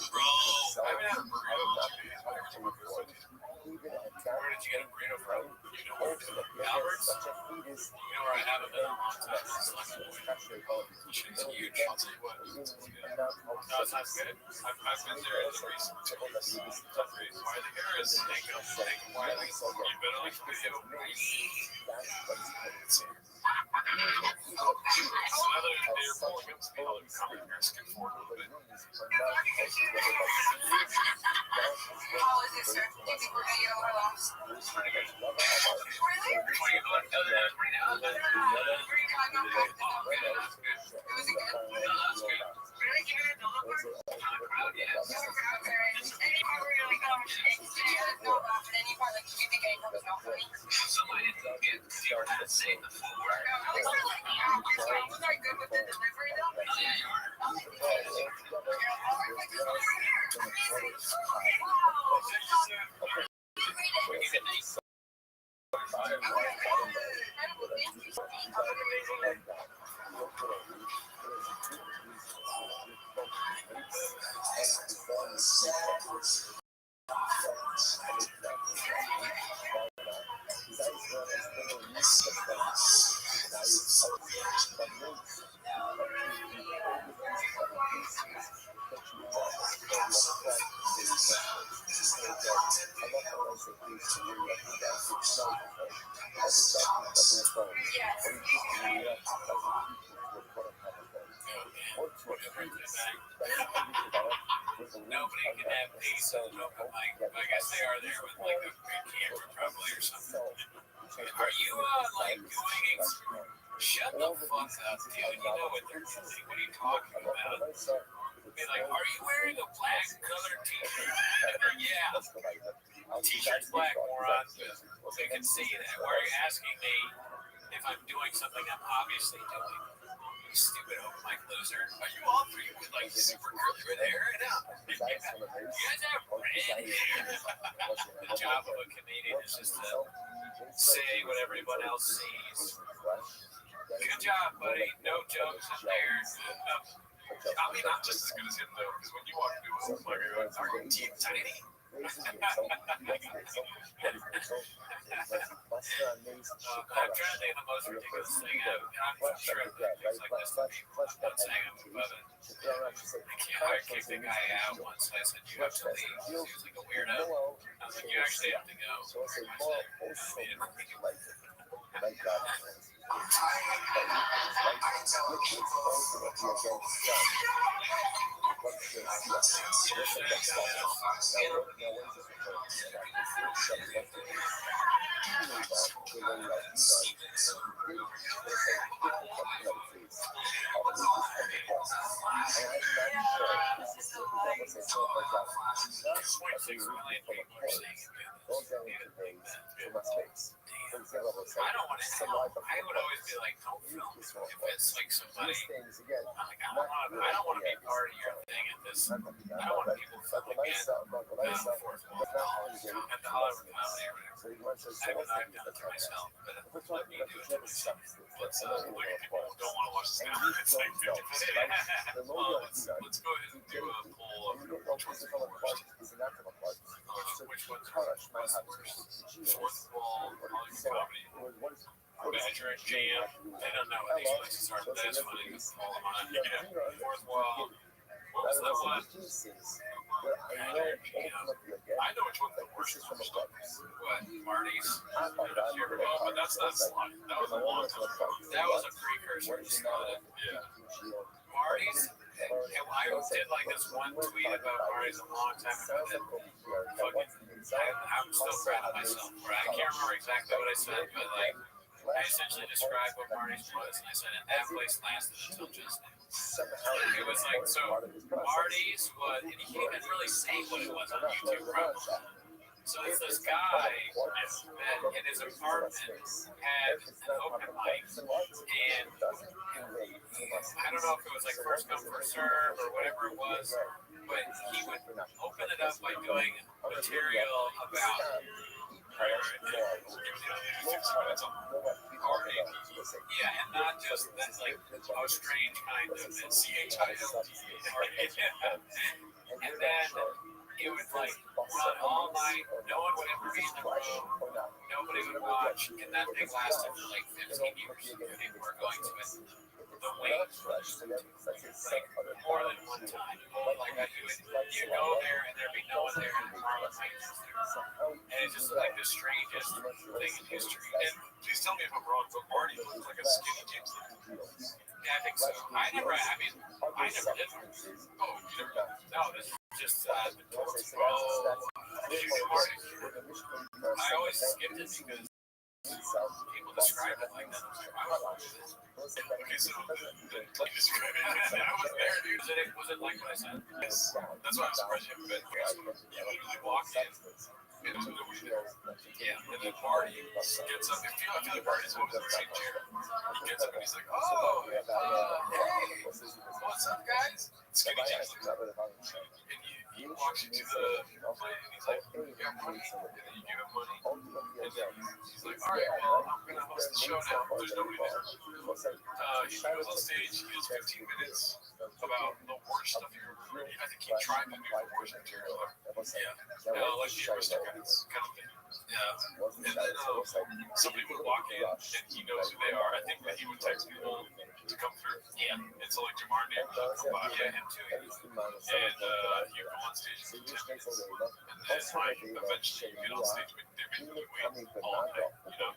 Speaker 5: Bro, I haven't had a burrito in 2 days. Whatever to work for. Where did you get a burrito from? You know where? Albert's? You know where I haven't been in a long time? It's huge. I'll tell you what. No, it's not good. I've been there in the recent 2 weeks. Wiley Harris, Hank Wiley. You've been on the video. So now they're pulling up speed on the comic Mexican for a little bit.
Speaker 7: How is it, sir? Do you think we're gonna get over laughs? Really? Right now? It was a good. That's good. Really give it a deliver? Crowd, yeah. Any part where you're like, oh, no laugh, and any part like you think any part was not funny?
Speaker 5: Somebody didn't get the art to say the full word.
Speaker 7: At least we're like, was I good with the delivery though?
Speaker 5: Yeah, you are. Nobody can have peace in an open mic. I guess they are there with like a big camera probably or something. Are you like doing shut the fuck up, dude. You know what they're doing. What are you talking about? Be like, are you wearing a black colored t-shirt? Yeah. T-shirt's black, moron. They can see that. Why are you asking me if I'm doing something I'm obviously doing? You stupid open mic loser. Are you all three with like super curly red hair? No. You guys have red hair. The job of a comedian is just to say what everyone else sees. Good job, buddy. No jokes in there. I mean, I'm just as good as him though, because when you walk into a open mic, are your teeth tiny? I'm trying to think of the most ridiculous thing, and I'm sure I've done things like this to people. I'm not saying I'm above it. I kicked a guy out once. I said, "You have to leave." He was like a weirdo. I was like, "You actually have to go." I said, "I mean, $6.6 million people are saying it. I don't want to help. I would always be like, don't film if it's like somebody. I'm like, I don't want to be part of your thing at this. I don't want people filming it fourth wall at the Hollywood Comedy or whatever. I've done it to myself, but let me do it to myself. Let's look at people who don't want to watch this now. It's like 50%. Let's go ahead and do a poll of which one's the worst. Which one's the fourth wall, Hollywood Comedy, Badger and Jam. They don't know what these places are, but that's funny. Call them on. Yeah. Fourth wall. What was that one? Badger and Jam. I know which one's the worst. What? Marty's? But that's not Slug. That was a long time ago. That was a precursor to Slug. Yeah. Marty's. And I did like this one tweet about Marty's a long time ago that fucking, I'm still proud of myself. I can't remember exactly what I said, but like, I essentially described what Marty's was, and I said, and that place lasted until just now. It was like, so Marty's was, and he can't even really say what it was on YouTube, probably. So it's this guy that in his apartment had an open mic, and I don't know if it was like first come first serve or whatever it was, but he would open it up by doing material about and not just that like strange kind of CHILD, and then it would like run all night. No one would ever be in the room. Nobody would watch, and that thing lasted for like 15 years. People were going to it. The wait, like more than one time. Like you go there and there'd be no one there, and Marlon Wayans is there. And it's just like the strangest thing in history. And please tell me if I'm wrong, but Marty looked like a skinny James Dean. Yeah, I think so. I never did. Oh, you never did? No, this is just did you do Marty? I always skipped it because people describe it like that. I don't watch this. Okay, so describe it. I was there, dude. Was it like what I said? Yes. That's why I'm surprised you haven't been. You literally walked in. And then Marty gets up. I feel like Marty's always in the same chair. He gets up and he's like, "Oh, hey, what's up, guys?" Skinny Jackson. And he walks you to the plane and he's like, "You got money?" And then you give him money. And then he's like, "All right, well, I'm gonna host the show now. There's nobody there." He goes on stage. He does 15 minutes about the worst stuff you ever heard. I think he tried to do the worst material ever. Yeah. Like the Aristocrats kind of thing. Yeah. And then somebody would walk in and he knows who they are. I think that he would text people to come through. Yeah. And so like Jamar Name would come by. Yeah, him too. And he would go on stage for 10 minutes. And then like eventually you get on stage, but they basically wait all night, you know?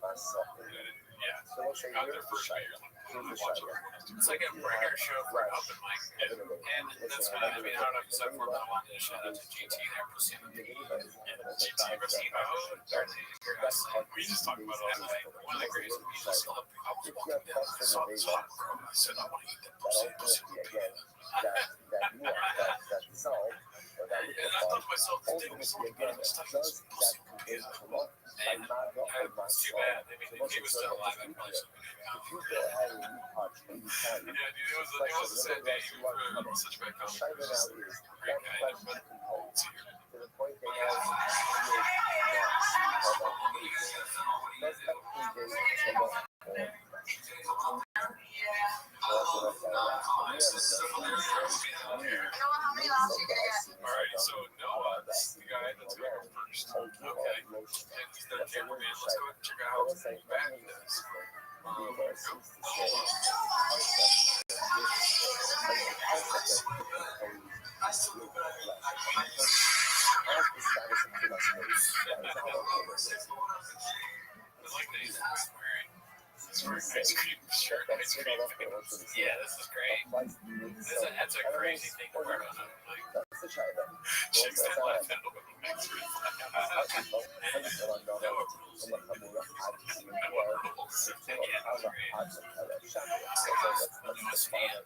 Speaker 5: Yeah. Got there first year. It's like a regular show for an open mic. And that's what I mean, I don't know if it's up for, but I wanted to shout out to GT there, Pussy and GT, Restream. We just talked about it all night. One of the greatest movies I saw. I was walking down, I saw the room. I said, I want to eat that pussy on the pizza. And I thought to myself, this thing was so much better than stuff that's pussy on the pizza. And it's too bad. I mean, if he was still alive, I'd probably still be yeah, dude, it was a sad day for such bad comedy. He was a great guy. But it's here. Alright, so Noah, this is the guy that's going like that he's wearing ice cream shirt, ice cream face. Yeah, this is great. That's a crazy thing to wear on a like chicks that laugh at what makes me laugh. That would rules. Yeah, that's great. The newest fan.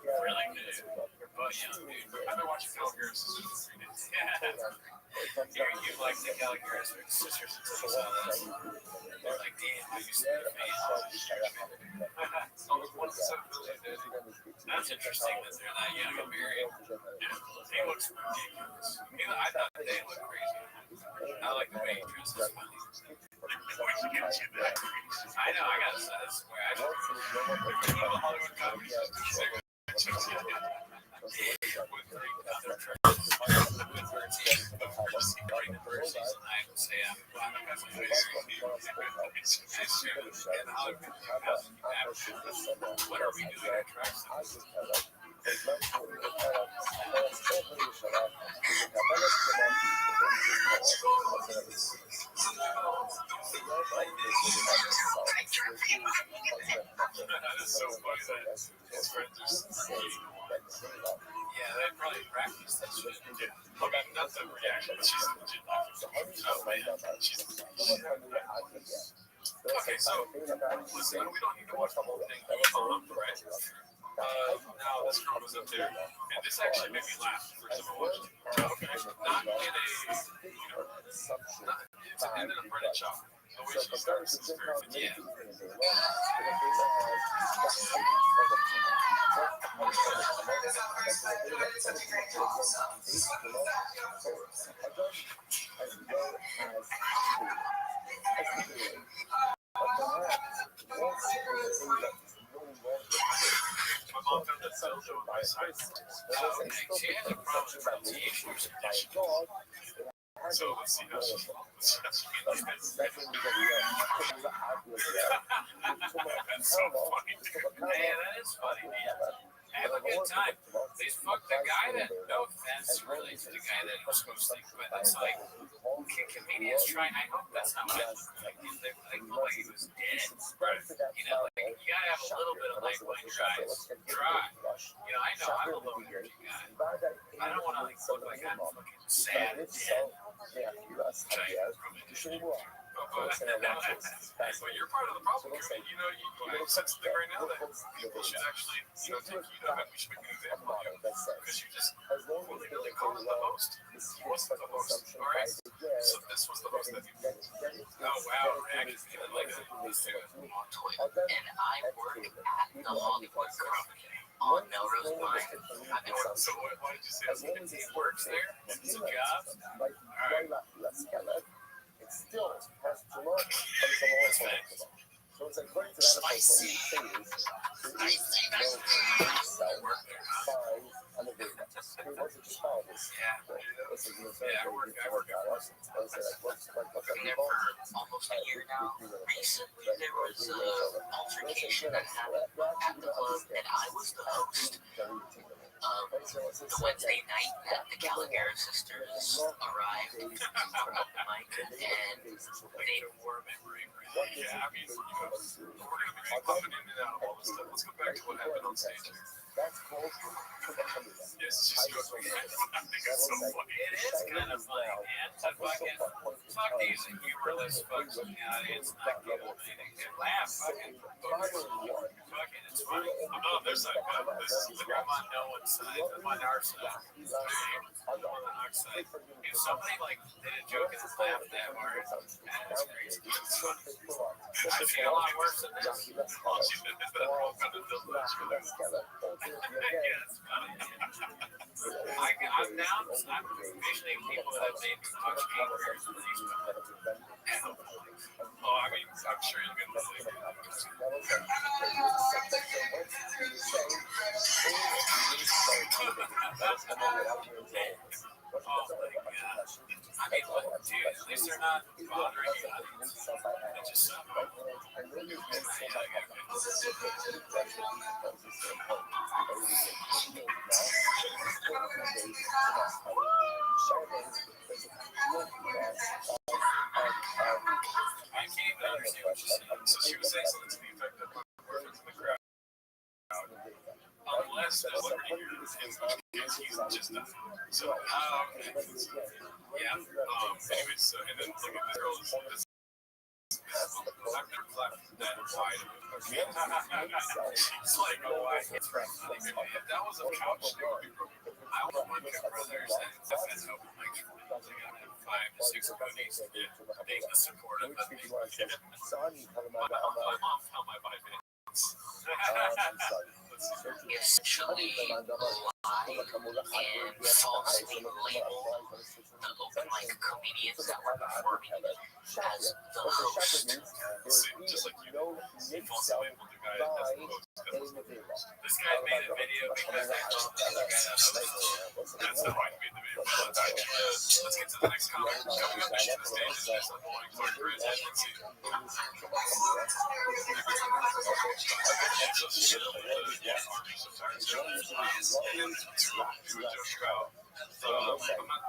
Speaker 5: Really good. But yeah, dude, I've been watching Gallagher Sisters. You like the Gallagher Sisters until you saw that. They're like, damn, I used to be a fan. That's interesting that they're that young and married. He looks ridiculous. I thought they looked crazy. I like the way he dresses. I know, I gotta say, that's where I should go to the Hollywood Comedy Sisters. What are we doing at Traxxas? That is so funny that his friends are yeah, they probably practice that shit. I mean, not the reaction, but she's legit laughing. Oh man, she's okay, so listen, we don't need to watch the whole thing. Right? Now this girl was up there, and this actually made me laugh the first time I watched it. Okay, not in a, it's an end in a breaded shop. The way she starts is very funny. Yeah. My mom found that cell show on my side. She has a problem with pronunciation or something. So let's see how she like this. That's so funny. Man, that is funny, man. Have a good time. They fucked the guy that, no offense really to the guy that was hosting, but it's like comedians trying. I hope that's not what I look like. They look like he was dead. Right. You know, like you gotta have a little bit of like when try. You know, I know I'm a little energy guy. I don't want to like look like I'm fucking sad and dead. But you're part of the problem. You know, I sense the thing right now that people should actually, you know, take heed of it. We should make an example of you because you just really called it the host. He wasn't the host. All right. So this was the host that you. Oh wow, reaction. Like this thing on Twitter.
Speaker 7: And I work at the Hollywood Company on Melrose Pine.
Speaker 5: So why did you say that? He works there. It's a job. All right.
Speaker 3: It still has to look so it's according to that
Speaker 5: Spicy.
Speaker 3: Yeah,
Speaker 5: I work out.
Speaker 7: Been there for almost a year now. Recently, there was an altercation that happened at the club, and I was the host. The Wednesday night that the Gallagher sisters arrived from open mic, and they
Speaker 5: War memory. Yeah, I mean, you know, we're gonna be popping in and out of all this stuff. Let's go back to what happened on stage.
Speaker 3: that's close to
Speaker 5: Yes, it's just I think it's so funny.
Speaker 7: It is kind of funny, man. To fucking fuck these humorless fucks in the audience, not giving anything to laugh. Fucking, it's funny.
Speaker 5: I'm not on their side, but was like I'm on no one's side. I'm on our side. I'm on the our side. If somebody like did a joke and laughed that hard, that's crazy. I feel a lot worse than this. I'm down. I'm envisioning people that have made much angrier than these people. Oh, I mean, I'm sure you'll get this later. I mean, look, dude, at least they're not bothering you. They just I can't even understand what she's saying. So she was saying something to the effect of orphans in the crowd. Unless the liberty here is in which case he's just nothing. So, okay. Yeah. Anyways, so, and then look at this girl. I've never clapped that wide of a kid. It's like a wide. It's right. If that was a couch, it would be broken. I want one kid brothers and that's how we make sure they got 5 to 6 buddies. Being the supportive of me. How my vibe is.
Speaker 7: Essentially lie and falsely label the open mic comedians that were performing as the host.
Speaker 5: Just like you know, he falsely labeled the guy as the host. This guy made a video because they thought the other guy that host. That's not why he made the video. But let's get to the next comment. Coming up next to the stage is just a boy for his agency. I'm not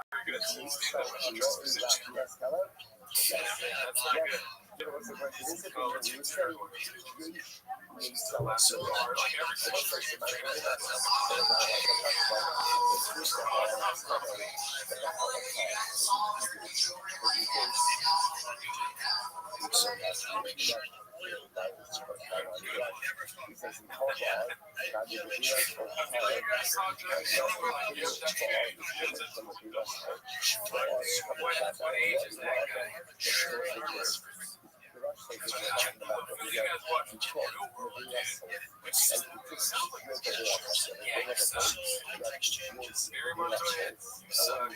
Speaker 5: very good at saying that much juxtaposition. That's not good. Oh, it's terrible. So hard. Like every situation. What age is that guy? You guys watch Real World, which sounds like it's good. Yeah, you suck. Very much you suck.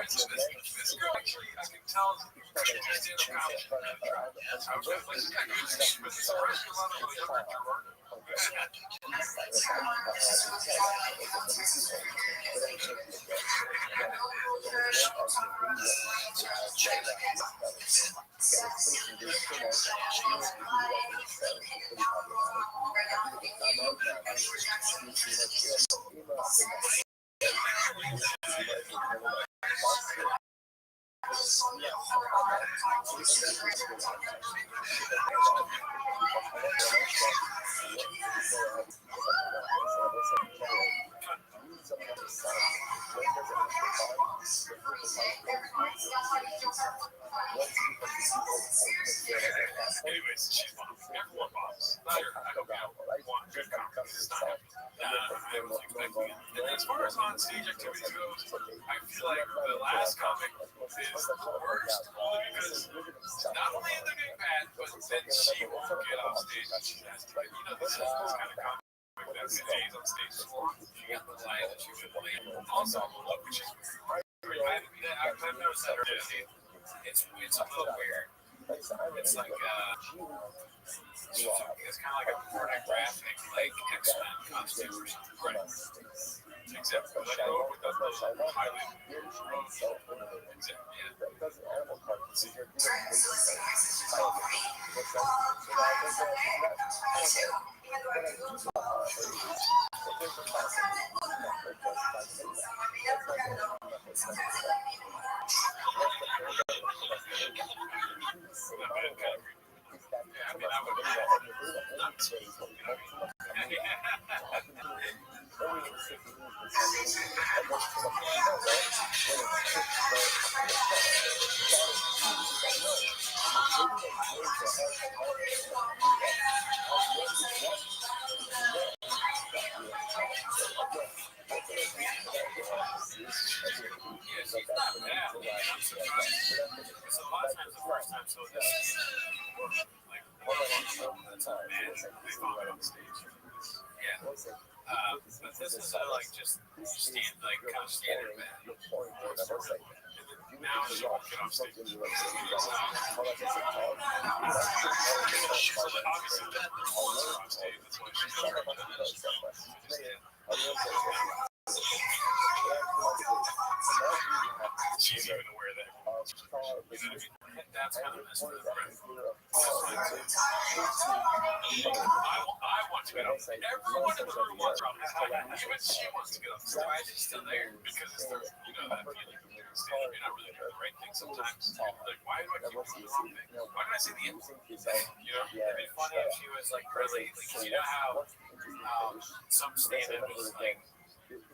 Speaker 5: This girl actually, I can tell, she's in a pouch. I was definitely but this first one was ever Jordan. Anyways, she's bomb. Everyone bombs. Sure, I hope you want good comedy. It's not happening. I was expecting it. And as far as on stage activities goes, I feel like the last comic is the worst only because not only is it being bad, but then she won't get off stage and she has to, like, you know, this is this kind of comic that stays on stage so long. She got the lie that she should play. Also, on the look, which is weird. I've noticed that earlier. It's a little weird. It's like it's kind of like a pornographic, like X-Men costume or something. Right. Except for the robe with the highly I mean, I would she's not bad. I'm surprised. Because a lot of times, the first time, so this is like one of that's a man. They found me on the stage. Yeah. But this is like just stand like kind of standard band. Now she won't get off stage. So obviously that there's more on stage. That's why she's not she's even aware that. That's kind of messed up. I want to get up. Everyone in the room wants to get up. Even she wants to get up. So why is she still there? Because it's the, that feeling of you're not really doing the right thing sometimes. Like, why do I keep doing the wrong thing? Why did I say the end? It'd be funny if she was like really, like, how some stand-up is like,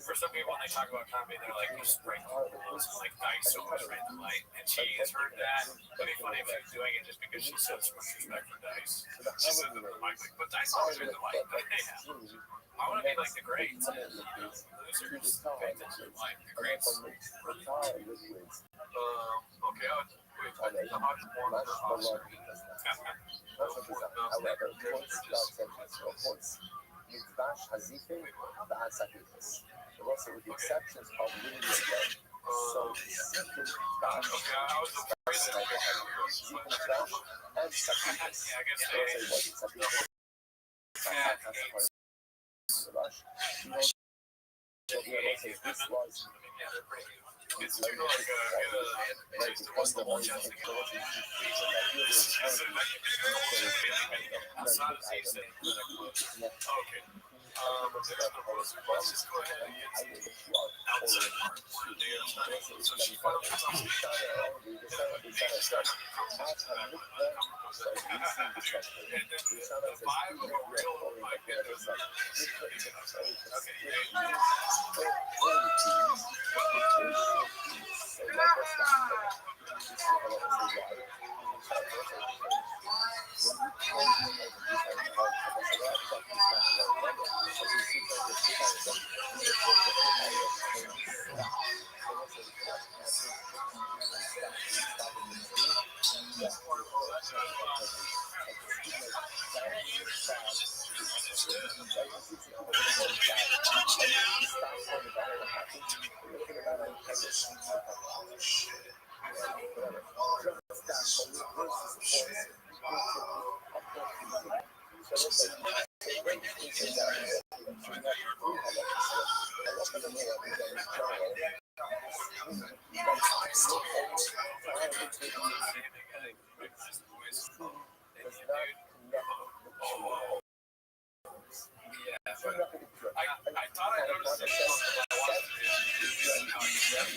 Speaker 5: for some people, when they talk about comedy, they're like, you sprinkle rules and like dice so much right in the light. And she has heard that. It'd be funny if she was doing it just because she said so much respect for dice. She said to the mic, like, but dice always in the light. I want to be like the greats. The losers pay attention to like the greats. Okay, wait, the hockey more than the Oscar.
Speaker 3: Midvash Hazifim Ba'al Sakitis. Also with the exceptions of William again. So Sikh Bash and Sakitis.
Speaker 5: It's too like it was the whole chance to get on. Okay. Let's just go ahead and get to the outside part. So she finally gets on stage. And then starts and then the vibe of a real like I thought I noticed it. I mean,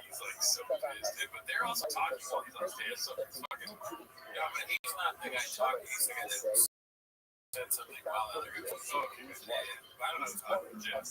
Speaker 5: he's like so pissed. But they're also talking while he's on stage. So it's fucking, but he's not the guy talking. He's the guy that said something while the other guy was talking. I don't know who's talking to Jeff.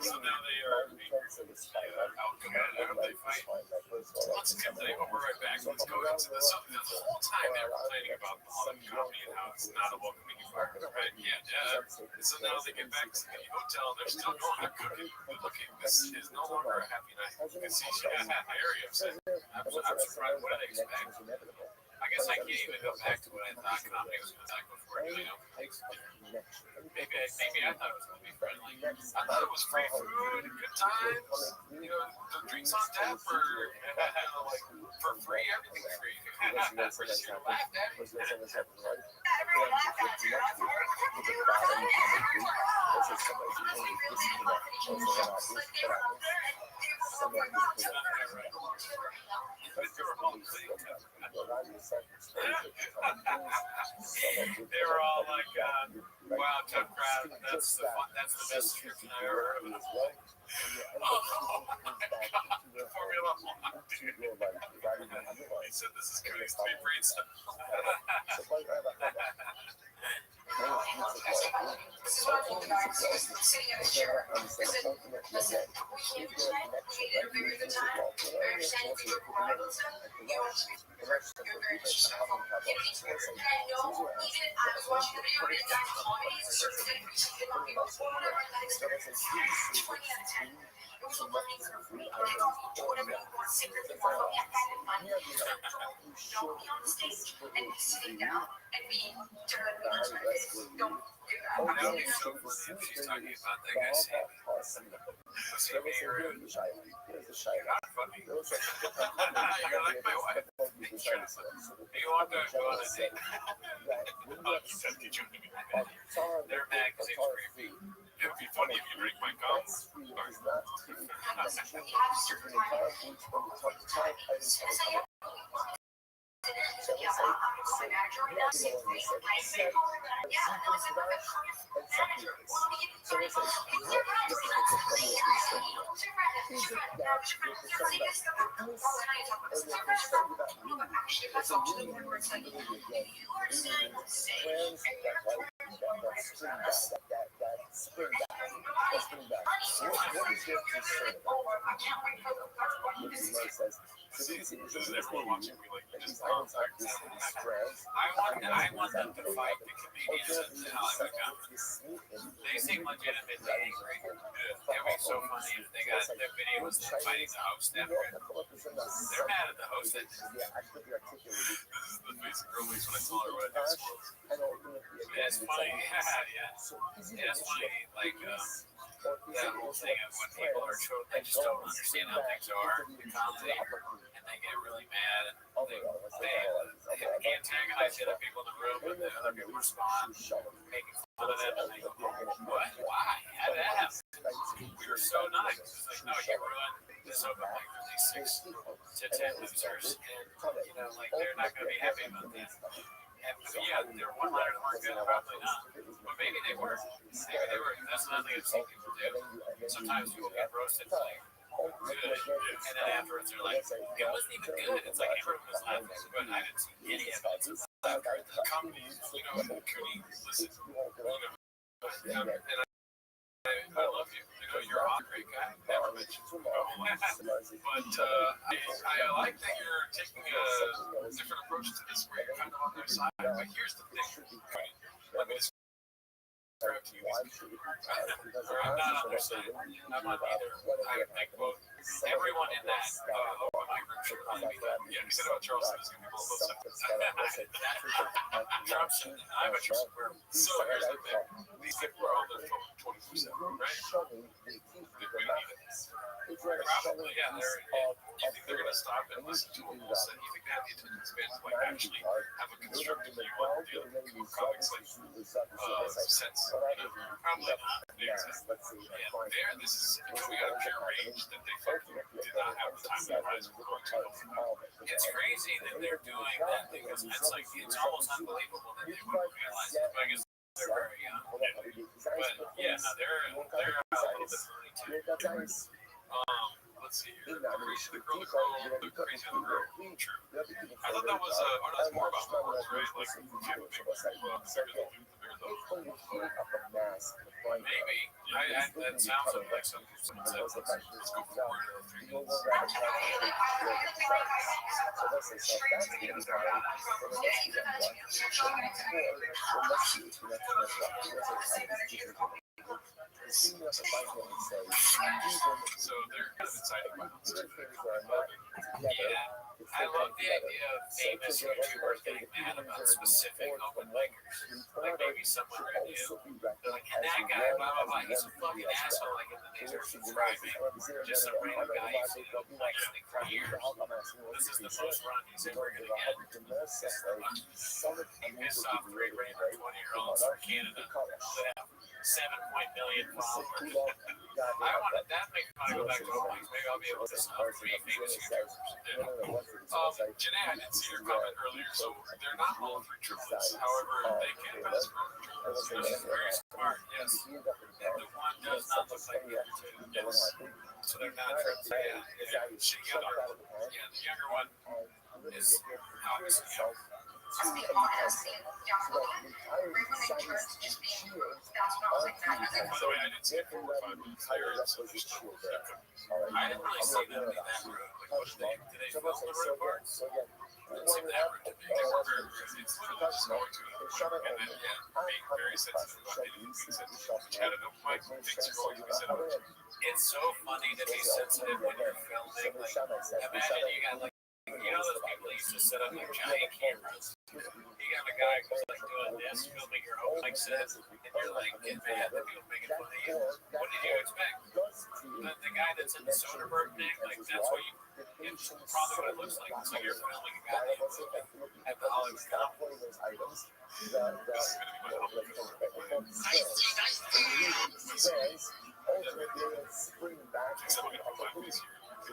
Speaker 5: So now they are we're right back. Let's go into this. So the whole time they're complaining about all the comedy and how it's not a welcoming environment, right? Yeah. So now they get back to the hotel. They're still going to cooking. Looking, this is no longer a happy night. You can see she has very upset. I'm surprised. What did they expect? I I guess I can't even go back to what I thought comedy was going to like before doing it. Maybe I thought it was going to be friendly. I thought it was free food, good times, you know, the drinks on tap for like for free, everything's free. For sure, laughed at me. They were all like, wow, tough crowd. That's the best description I ever heard of. Oh my god, the Formula One, dude. He said this is good experience.
Speaker 8: Sitting in a chair. Listen, we can't connect. We interview the time. We understand your requirements. You're very interesting. And I know, even I was watching the video and I'm holidays, a certain thing, about people whatever that experience. 20 out of 10. It was a learning curve for me. I do whatever you want, secretly follow me. I had fun. Don't be on the stage and be sitting down and be directly on my face. Don't do that.
Speaker 5: That would be so funny if she's talking about that guy Sammy or not funny. You're like my wife. You want to go on a date? They're mad because it's free food. It would be funny if you drink my gum. I want them to fight the comedians at the Hollywood conference. They seem legitimately angry. It would be so funny if they got their videos fighting the host after it. They're mad at the host. This is the face of girl makes when I tell her what it's close. It's funny. Yeah. It's funny. Like, that whole thing of when people are showing, they just don't understand how things are in comedy, and they get really mad, and they antagonize the other people in the room, and the other people respond, making fun of them, and they go, what? Why? How did that happen? We were so nice. It's like, no, you ruined this open mic for these 6 to 10 losers, and, you know, like, they're not going to be happy about that. And yeah, their one-liners weren't good, probably not. But maybe they were. Maybe they were. That's another thing I've seen people do. Sometimes people get roasted like, good. And then afterwards they're like, it wasn't even good. It's like everyone was laughing, but I didn't see any evidence of that. The comedy, you know, Cooney, listen, you know, and I love you. You know, you're a great guy. Never mentioned you. But I like that you're taking a different approach to this where you're kind of on their side. But here's the thing. Let me describe to you these people. I'm not on their side. I'm on either. I think both. Everyone in that open mic group should probably be that. Yeah, we said about Charleston is going to be both sides. Trump's and I bet you're so here's the thing. These people are on their phone 24/7, right? Probably, yeah. You think they're going to stop and listen to them? You think they have the attention span to like actually have a constructive view on the comics like sense? Probably not. There, this is we got a pure rage that they fucking did not have the time to realize we're going to. It's crazy that they're doing that because it's like it's almost unbelievable that they wouldn't realize it. But I guess they're very young. But yeah, no, they're a little bit funny too. Let's see here. The crazy on the girl. True. I thought that was that's more about horrors, right? Like maybe. That sounds like someone said, let's go forward in 3 minutes. So they're kind of inciting violence. Yeah. I love the idea of famous YouTubers getting mad about specific open micers. Like maybe someone review. They're like, and that guy, blah blah blah, he's a fucking asshole. Like, and then they start subscribing. Just some random guy who's been playing for years. This is the most run he's ever gonna get. He pissed off 3 random 20-year-olds from Canada that have 7 million followers. I wanted that makes me want to go back to Omax. Maybe I'll be able to sell 3 famous YouTubers. Janae, I didn't see your comment earlier, so they're not all 3 triplets. However, they can pass for triplets, which is very smart, yes. And the one does not look like the other 2, yes. So they're not triplets. Yeah. The younger one is obviously young.
Speaker 8: To be honest, returns just being that's not like that.
Speaker 5: By the way, I didn't see it 4 or 5 minutes later. So I didn't really see them in that room. Like, what did they film the room parts? It didn't seem that room to me. They were very busy. It's just going to it. And then, being very sensitive about anything sensitive. Which had an open mic, things are always be sensitive. It's so funny to be sensitive when you're filming. Like, imagine you got like, you know those people that used to set up like giant cameras. You got a guy who's like doing this, filming your own mic set, and you're like getting mad that people making fun of you. What did you expect? The guy that's in the Soderbergh thing, like that's what you. It's probably what it looks like. So you're filming a goddamn movie at the Hollywood Cup. This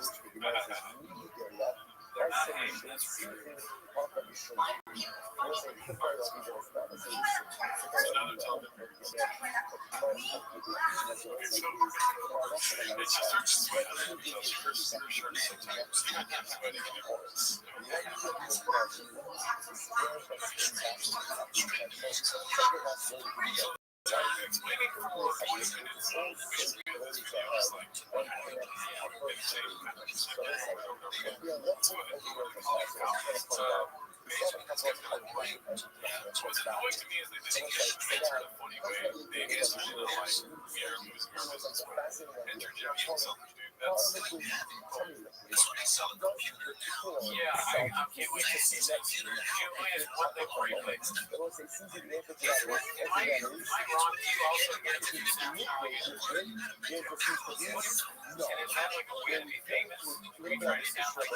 Speaker 5: is gonna be my Hollywood Cup. Except I'm gonna put my face here. That's true. So now they're telling me. It just starts to sweat on it because your shirt is so tight. So you end up sweating and it hurts. Explaining for 20 minutes, basically this video is like what's annoying to me is they didn't get it in a funny way. They instantly like, we are losing our business by enter Jimmy and Sellers, dude. That's yeah, I can't wait to see that. Jimmy is what they replaced. Am I wrong? Do you also get to use that? And is that like a way to be famous? Are you trying to sound like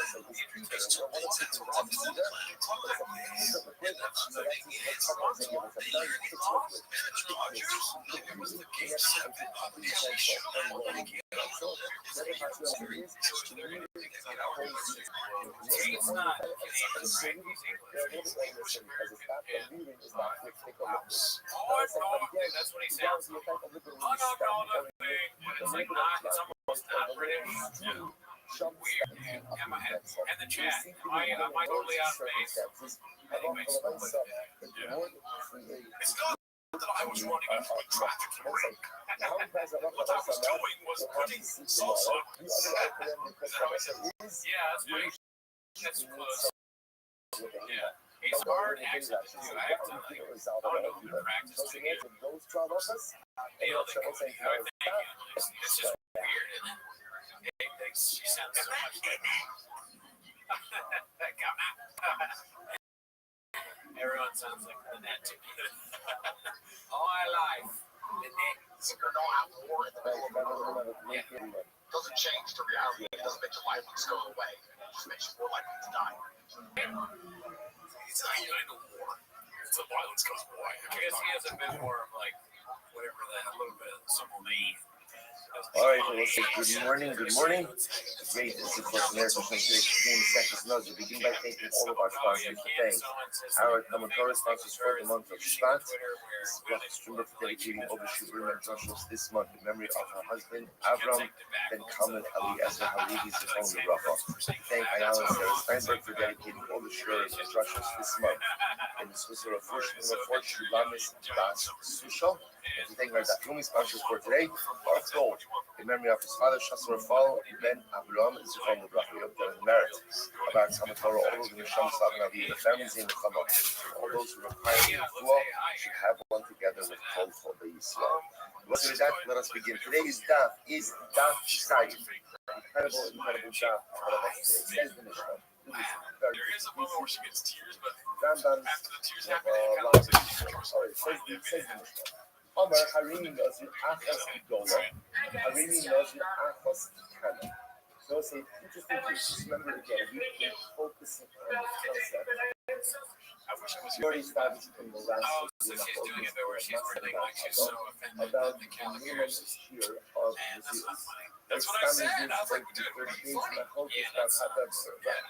Speaker 5: He's not Canadian, right? He's English. That's what he sounds like. Oh, no, nothing. It's like not, it's almost not British. Yeah. Weird, dude. And the chat. Am I totally out of base? Anyways, it's not that I was running into a traffic ring. What I was doing was putting salsa. Is that how I said? Yeah, that's pretty. That's close. Yeah. He's hard accent to do. I have to, like, I don't know who to practice to get. Thank you. It's just weird, isn't it? She sounds so much like me. Everyone sounds like Lynette to me. All my life. Lynette.
Speaker 3: So you're not at war in the middle of it. Doesn't change the reality. It doesn't make your violence go away. It just makes you more likely to die. It's not even a war. It's a violence goes away.
Speaker 5: I guess he has a bit more of like whatever that, a little bit of simple naive.
Speaker 9: All right, well, let's say good morning. Great, this is what's American Country Seconds Notes. We begin by thanking all of our sponsors for thanks. Our Commodore sponsors for the month of Shvat. Restream dedicating overshoot women socials this month in memory of her husband, Avram, Ben Kamal Ali Esther Halidi's Zechron Lebracha. Thank Ayala and Sarah Steinberg for dedicating overshoot instructions this month. And this was a fortune Lamis Das Sushal. And to thank our Dakumi sponsors for today, Mark Gold, in memory of his father, Shasar Rafal, Ben Avram, and Zechron Lebracha, Yom Tov Merit. About Samatora, all of the Nisham Savna, the families in the Chama. All those who require the law should have one together with Kol Choda Yisrael. With that, let us begin. Today's daf is daf Tzayim. Incredible daf. Says the Mishnah.
Speaker 5: there's a moment where she gets tears, but
Speaker 9: Rambam
Speaker 5: after the tears happen, it kind of looks like she was
Speaker 9: says Omer Harini Nazir Achas Idola. Harini Nazir Achas Ikana. So it's an interesting piece. Just remember again, we keep focusing on the concept.
Speaker 5: I wish I was
Speaker 9: Already established in the last
Speaker 5: oh, so she's doing it, but where she's really like she's so offended
Speaker 9: about
Speaker 5: that the
Speaker 9: the
Speaker 5: calendars.
Speaker 9: numerous here of
Speaker 5: And that's not
Speaker 9: disease.
Speaker 5: funny. That's what I said. I was like, dude, what are you funny? Yeah, that's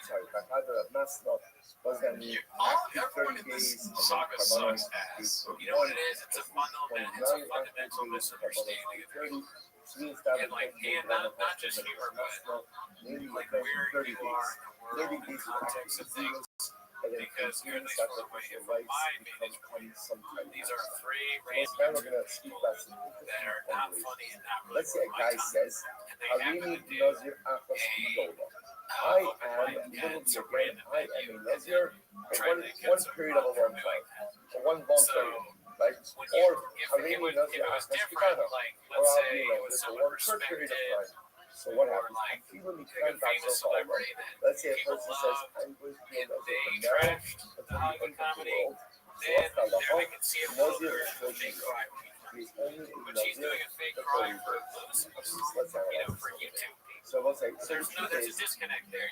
Speaker 9: Sorry, Bahadar of Masno was then after 30 days and then
Speaker 5: saga
Speaker 9: Karbanos
Speaker 5: sucks ass.
Speaker 9: is
Speaker 5: You know what it is? It's a fundamental misunderstanding of things. And like, and not just humor, but like where you are in the world, the context of things. Because you're the source of my vantage point. These are three
Speaker 9: now we're
Speaker 5: random
Speaker 9: going to speak about some
Speaker 5: that are not funny and not really
Speaker 9: Let's say a
Speaker 5: worth my
Speaker 9: guy
Speaker 5: time.
Speaker 9: says,
Speaker 5: And they happen
Speaker 9: Harini
Speaker 5: to do
Speaker 9: Nazir Achas Idola. I am, I am a Nazir for one period of a long time, for one long period, right? Or Harini Nazir Achas Ikana, or I'll be a Nazir for one short period of time. So what happens? I'm feeling the kind of so far. Let's say a person says, I'm going to be a Nazir from now until the end of the world. So what's that?
Speaker 5: I can see it
Speaker 9: Nazir
Speaker 5: over
Speaker 9: is
Speaker 5: fake cry.
Speaker 9: He's only a
Speaker 5: But she's doing
Speaker 9: Nazir
Speaker 5: a fake
Speaker 9: for
Speaker 5: cry
Speaker 9: 30
Speaker 5: for
Speaker 9: days.
Speaker 5: listeners,
Speaker 9: Let's analyze
Speaker 5: for
Speaker 9: this.
Speaker 5: YouTube.
Speaker 9: So we'll say, so
Speaker 5: There's
Speaker 9: the truth
Speaker 5: a
Speaker 9: is,
Speaker 5: disconnect there.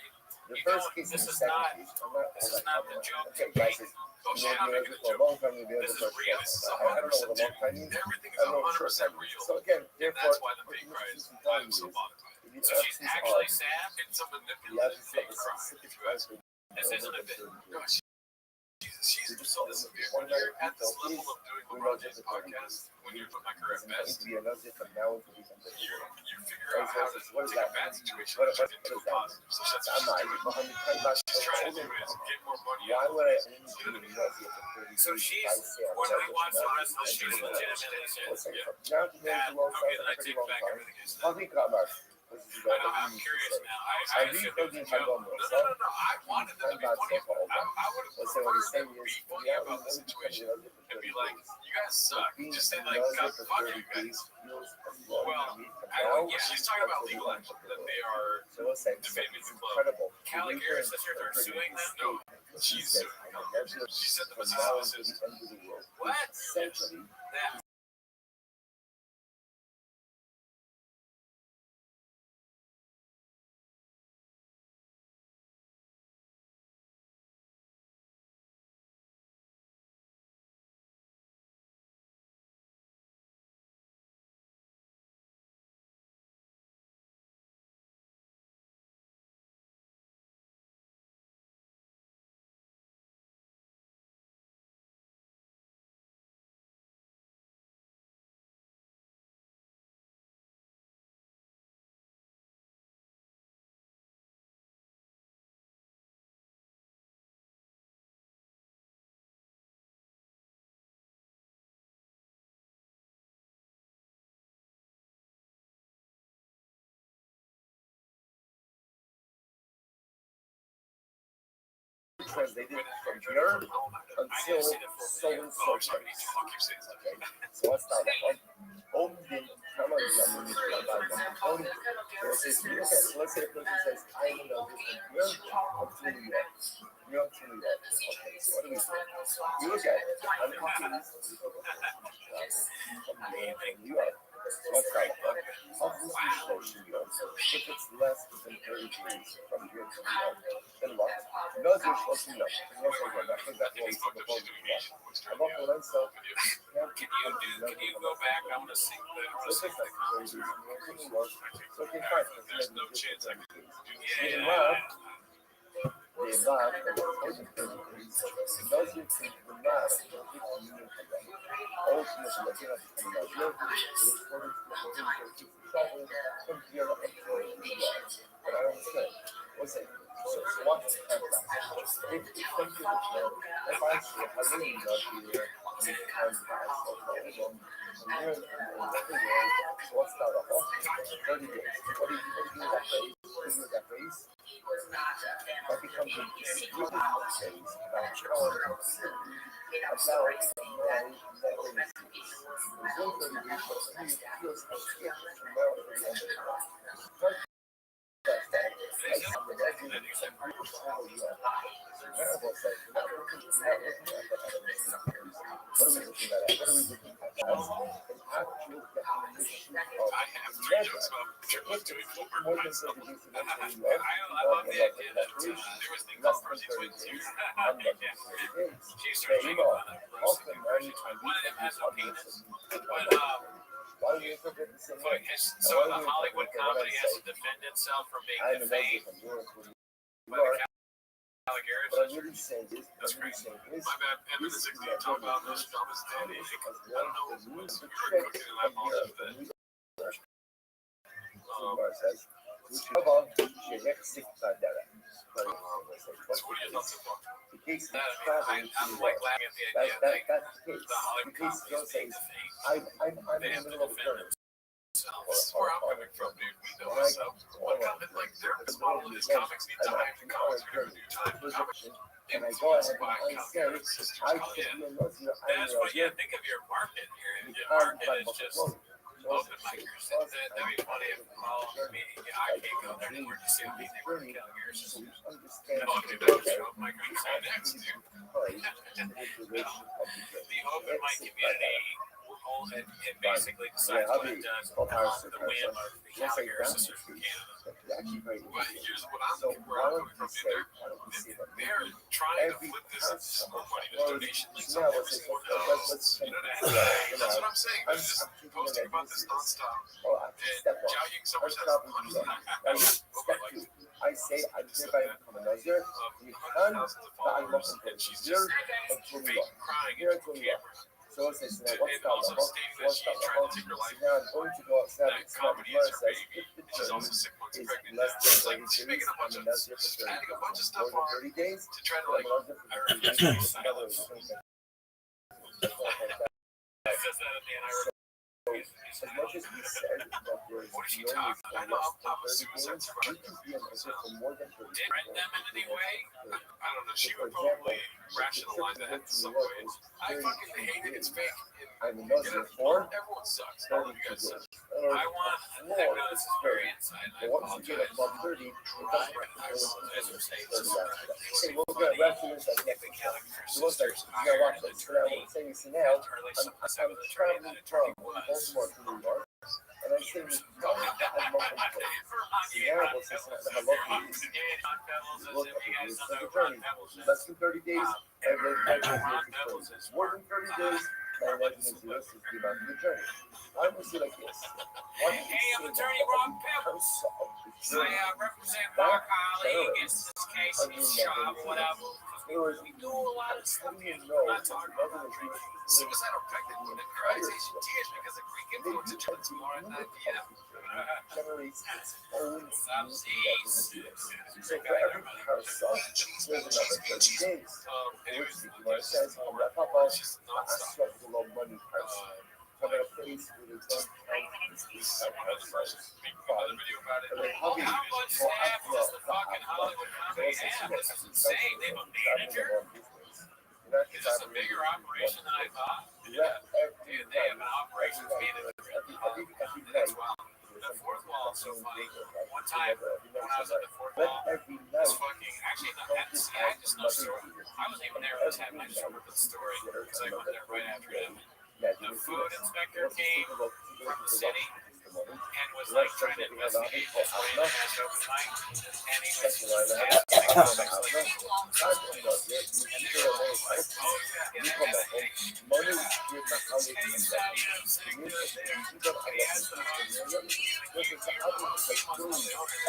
Speaker 9: the first case and
Speaker 5: This
Speaker 9: the
Speaker 5: is
Speaker 9: second
Speaker 5: not
Speaker 9: case are not
Speaker 5: this
Speaker 9: all
Speaker 5: is
Speaker 9: that
Speaker 5: not the
Speaker 9: common.
Speaker 5: joke.
Speaker 9: Okay, guys, it's
Speaker 5: Oh,
Speaker 9: you
Speaker 5: she's not
Speaker 9: know,
Speaker 5: making a
Speaker 9: for a
Speaker 5: joke.
Speaker 9: long time you'll be able
Speaker 5: This
Speaker 9: to
Speaker 5: is real. This is
Speaker 9: I don't know what a long time means.
Speaker 5: Everything
Speaker 9: I
Speaker 5: is
Speaker 9: don't know what a short
Speaker 5: 100%
Speaker 9: time means.
Speaker 5: real.
Speaker 9: So again,
Speaker 5: And
Speaker 9: therefore,
Speaker 5: that's why the fake cry is I'm so bothered by
Speaker 9: if
Speaker 5: it.
Speaker 9: the
Speaker 5: So she's
Speaker 9: absence
Speaker 5: actually
Speaker 9: of
Speaker 5: sad. It's a
Speaker 9: the
Speaker 5: manipulative
Speaker 9: absence
Speaker 5: fake
Speaker 9: of a
Speaker 5: cry.
Speaker 9: specific
Speaker 5: If you ask me. This isn't a bit. No, she's so listen, when you're at this level of doing a broadcast podcast, when you're putting my career at best,
Speaker 9: to be a Nazi from now until the end of the
Speaker 5: you
Speaker 9: year.
Speaker 5: figure out how to
Speaker 9: What does
Speaker 5: take a
Speaker 9: that
Speaker 5: bad
Speaker 9: mean?
Speaker 5: situation
Speaker 9: What
Speaker 5: and turn it into a
Speaker 9: does that mean?
Speaker 5: positive. So that's
Speaker 9: I'm not. I'm not
Speaker 5: she's trying to do is get more money
Speaker 9: Why
Speaker 5: out.
Speaker 9: would I only be a Nazi for 30
Speaker 5: So
Speaker 9: days
Speaker 5: she's,
Speaker 9: if I say I'm
Speaker 5: when I
Speaker 9: Nazi
Speaker 5: watched the
Speaker 9: from
Speaker 5: rest of
Speaker 9: now
Speaker 5: the, she's
Speaker 9: until the end of the year?
Speaker 5: legitimately said, yeah,
Speaker 9: Now to
Speaker 5: that,
Speaker 9: the long
Speaker 5: okay,
Speaker 9: sounds
Speaker 5: then I
Speaker 9: like a pretty
Speaker 5: take
Speaker 9: long
Speaker 5: back
Speaker 9: time.
Speaker 5: everything you said.
Speaker 9: I'll be Kamar.
Speaker 5: I know, I'm curious now. I assumed it was a joke. No. I wanted them to be funny about it. I would have preferred them to be funny about the situation and be like, you guys suck. Just say like, God, fuck you guys. Well, yeah, she's talking about legal action, that they are defaming the club. Callie Garrett says here they're suing them. No, she's suing them. She said the facility is what?
Speaker 9: Essentially,
Speaker 5: That.
Speaker 9: translated from here until so and so place. Okay, so let's start that one. Om bin Kama Yamin Om. Let's say a person says, I am going to go from here up to New York. New York to New York. Okay, so what do we do? We look at it. I'm confused. From New York. So let's start that one. How does this relate to New York? If it's less than 30 days from here to New York, then what? No, you're supposed to know. Once again, that's exactly what we said before. I'm up for Lenso.
Speaker 5: Can you go back? I want to see the
Speaker 9: So okay, fine.
Speaker 5: There's no chance I can do
Speaker 9: They
Speaker 5: yeah.
Speaker 9: laughed. They laughed. And those who think the laugh, ultimately, looking at the Nazir, trouble from here up until New York. But I don't understand. What's it? So what's the contrast? If you think of it, if I say, I really love you, you can pass from here and everywhere. So what's that about? 30 days. What do you do with that phrase? What do you do with that phrase? That becomes a disputed phrase about telling about my never disease. There's one 30 days, but he feels a skip from now to the end of the month.
Speaker 5: I have three jokes about triplets doing homework by myself. I love the idea that there was a thing called Percy twins. She started making fun of roasting and Percy twins. One of them has no penis. But so the Hollywood comedy has to defend itself from being defamed by the Caligari.
Speaker 9: But I'm really saying this.
Speaker 5: That's crazy. My bad. And this is talking about this dumbest daddy. I don't know what was cooking and I apologize for that.
Speaker 9: Tamam, düşecek siklerlere.
Speaker 5: So what are your thoughts so far?
Speaker 9: The case is
Speaker 5: I'm like laughing at the idea that
Speaker 9: that's the case.
Speaker 5: the Hollywood
Speaker 9: The case
Speaker 5: comedy is being
Speaker 9: says,
Speaker 5: defamed.
Speaker 9: I'm
Speaker 5: They
Speaker 9: in
Speaker 5: have
Speaker 9: the
Speaker 5: to
Speaker 9: middle of a
Speaker 5: defend
Speaker 9: journey.
Speaker 5: themselves. Where I'm coming from, dude. We know ourselves. What kind of, like, this model is comics need time, and comics are going to do time.
Speaker 9: And I go ahead and I say, I should be a Muslim.
Speaker 5: That's what you think of your market here. Your market is just open micers. That'd be funny if all me, I can't go there anymore to see how many they work out here. So, okay, that's the open mic next, dude. The open mic community it basically decides what it does on the whim of the Caligari sisters from Canada. But here's what I'm where I'm coming from. They're trying to flip this more money to donation links on every single one of those. You know, that's what I'm saying. I'm just posting about this nonstop. And Zhao Ying Summers has hundreds of
Speaker 9: I say, I hereby become a Nazir. You can, but I'm not
Speaker 5: and she's
Speaker 9: Nazir,
Speaker 5: just
Speaker 9: but
Speaker 5: fake crying
Speaker 9: Here
Speaker 5: into
Speaker 9: I
Speaker 5: the
Speaker 9: go,
Speaker 5: camera.
Speaker 9: So it says, now
Speaker 5: And also stating that she's trying to take her life.
Speaker 9: now I'm going to go outside
Speaker 5: That
Speaker 9: and
Speaker 5: comedy is her baby. She's also 6 months
Speaker 9: is
Speaker 5: pregnant
Speaker 9: less
Speaker 5: now.
Speaker 9: than
Speaker 5: She's like,
Speaker 9: 30
Speaker 5: she's making a bunch of,
Speaker 9: Nazir for
Speaker 5: adding a bunch of
Speaker 9: 30,
Speaker 5: stuff
Speaker 9: more
Speaker 5: on
Speaker 9: than 30 days.
Speaker 5: to try to
Speaker 9: I'm
Speaker 5: like,
Speaker 9: a Nazir for 30 days.
Speaker 5: keep silence. Says that at the end. I
Speaker 9: As much as we said that there's
Speaker 5: What is she
Speaker 9: no
Speaker 5: talking?
Speaker 9: for
Speaker 5: I know
Speaker 9: less
Speaker 5: I'm a
Speaker 9: than 30
Speaker 5: suicide
Speaker 9: days,
Speaker 5: survivor.
Speaker 9: you can be a Nazir for more than 30
Speaker 5: Did threaten them in any way? I don't know. She
Speaker 9: For
Speaker 5: would
Speaker 9: example,
Speaker 5: probably rationalize that in some ways. I fucking hate it. It's fake.
Speaker 9: I'm a
Speaker 5: You
Speaker 9: Nazir
Speaker 5: know,
Speaker 9: for
Speaker 5: everyone sucks. All of
Speaker 9: 30
Speaker 5: you guys suck.
Speaker 9: days.
Speaker 5: I know this is very inside. I
Speaker 9: But once you get
Speaker 5: apologize.
Speaker 9: above 30, it
Speaker 5: I
Speaker 9: doesn't
Speaker 5: apologize for saying
Speaker 9: Doesn't
Speaker 5: this.
Speaker 9: matter.
Speaker 5: It's
Speaker 9: Okay, we'll
Speaker 5: funny.
Speaker 9: get reference like
Speaker 5: If
Speaker 9: next
Speaker 5: the
Speaker 9: week.
Speaker 5: Caligari
Speaker 9: You want that,
Speaker 5: sisters
Speaker 9: you gotta watch
Speaker 5: hired an
Speaker 9: this. But I
Speaker 5: attorney,
Speaker 9: will say this now.
Speaker 5: told her like
Speaker 9: I'm
Speaker 5: someone said with an attorney,
Speaker 9: traveling
Speaker 5: that attorney
Speaker 9: from
Speaker 5: was.
Speaker 9: Baltimore to New York, and I say this young and multiple.
Speaker 5: Yeah,
Speaker 9: Now, what's this? And I love these. Look at this. It's like a journey. Less than 30 days, every more than 30 days, my residence is yours is the amount of the journey. I would say like this. Why don't you
Speaker 5: Hey, I'm
Speaker 9: say
Speaker 5: attorney
Speaker 9: that
Speaker 5: Rob
Speaker 9: in
Speaker 5: Pebbles.
Speaker 9: terms of the
Speaker 5: I
Speaker 9: journey?
Speaker 5: represent Mark Holly against this case. He's shot or whatever.
Speaker 9: In other words,
Speaker 5: We do a lot of stuff
Speaker 9: how do
Speaker 5: here.
Speaker 9: you know
Speaker 5: I'm not
Speaker 9: that
Speaker 5: talking
Speaker 9: the
Speaker 5: about
Speaker 9: residence is
Speaker 5: suicidal pregnant women. Organization tears because of Greek influence into the tomorrow night.
Speaker 9: generates its own
Speaker 5: Subsidies.
Speaker 9: So for every parasite, there's another 30 days.
Speaker 5: Anyways,
Speaker 9: Where it says, I'll wrap up on, I ask you for low money price. I'm at a place where they don't count these parasites. Fine. But they
Speaker 5: How
Speaker 9: hobby
Speaker 5: much
Speaker 9: for
Speaker 5: staff does the fucking Hollywood company have? This is insane. They have a manager? Is this a bigger operation than I thought? Yeah. Dude, they have an operations manager in Hollywood company. That's wild. The fourth wall is so funny. One time, when I was at the fourth wall, this fucking, actually, I just know the story. I wasn't even there at the time. I just remember the story because I went there right after him. The food inspector came from the city and was like trying to investigate this way that has open mic. And he was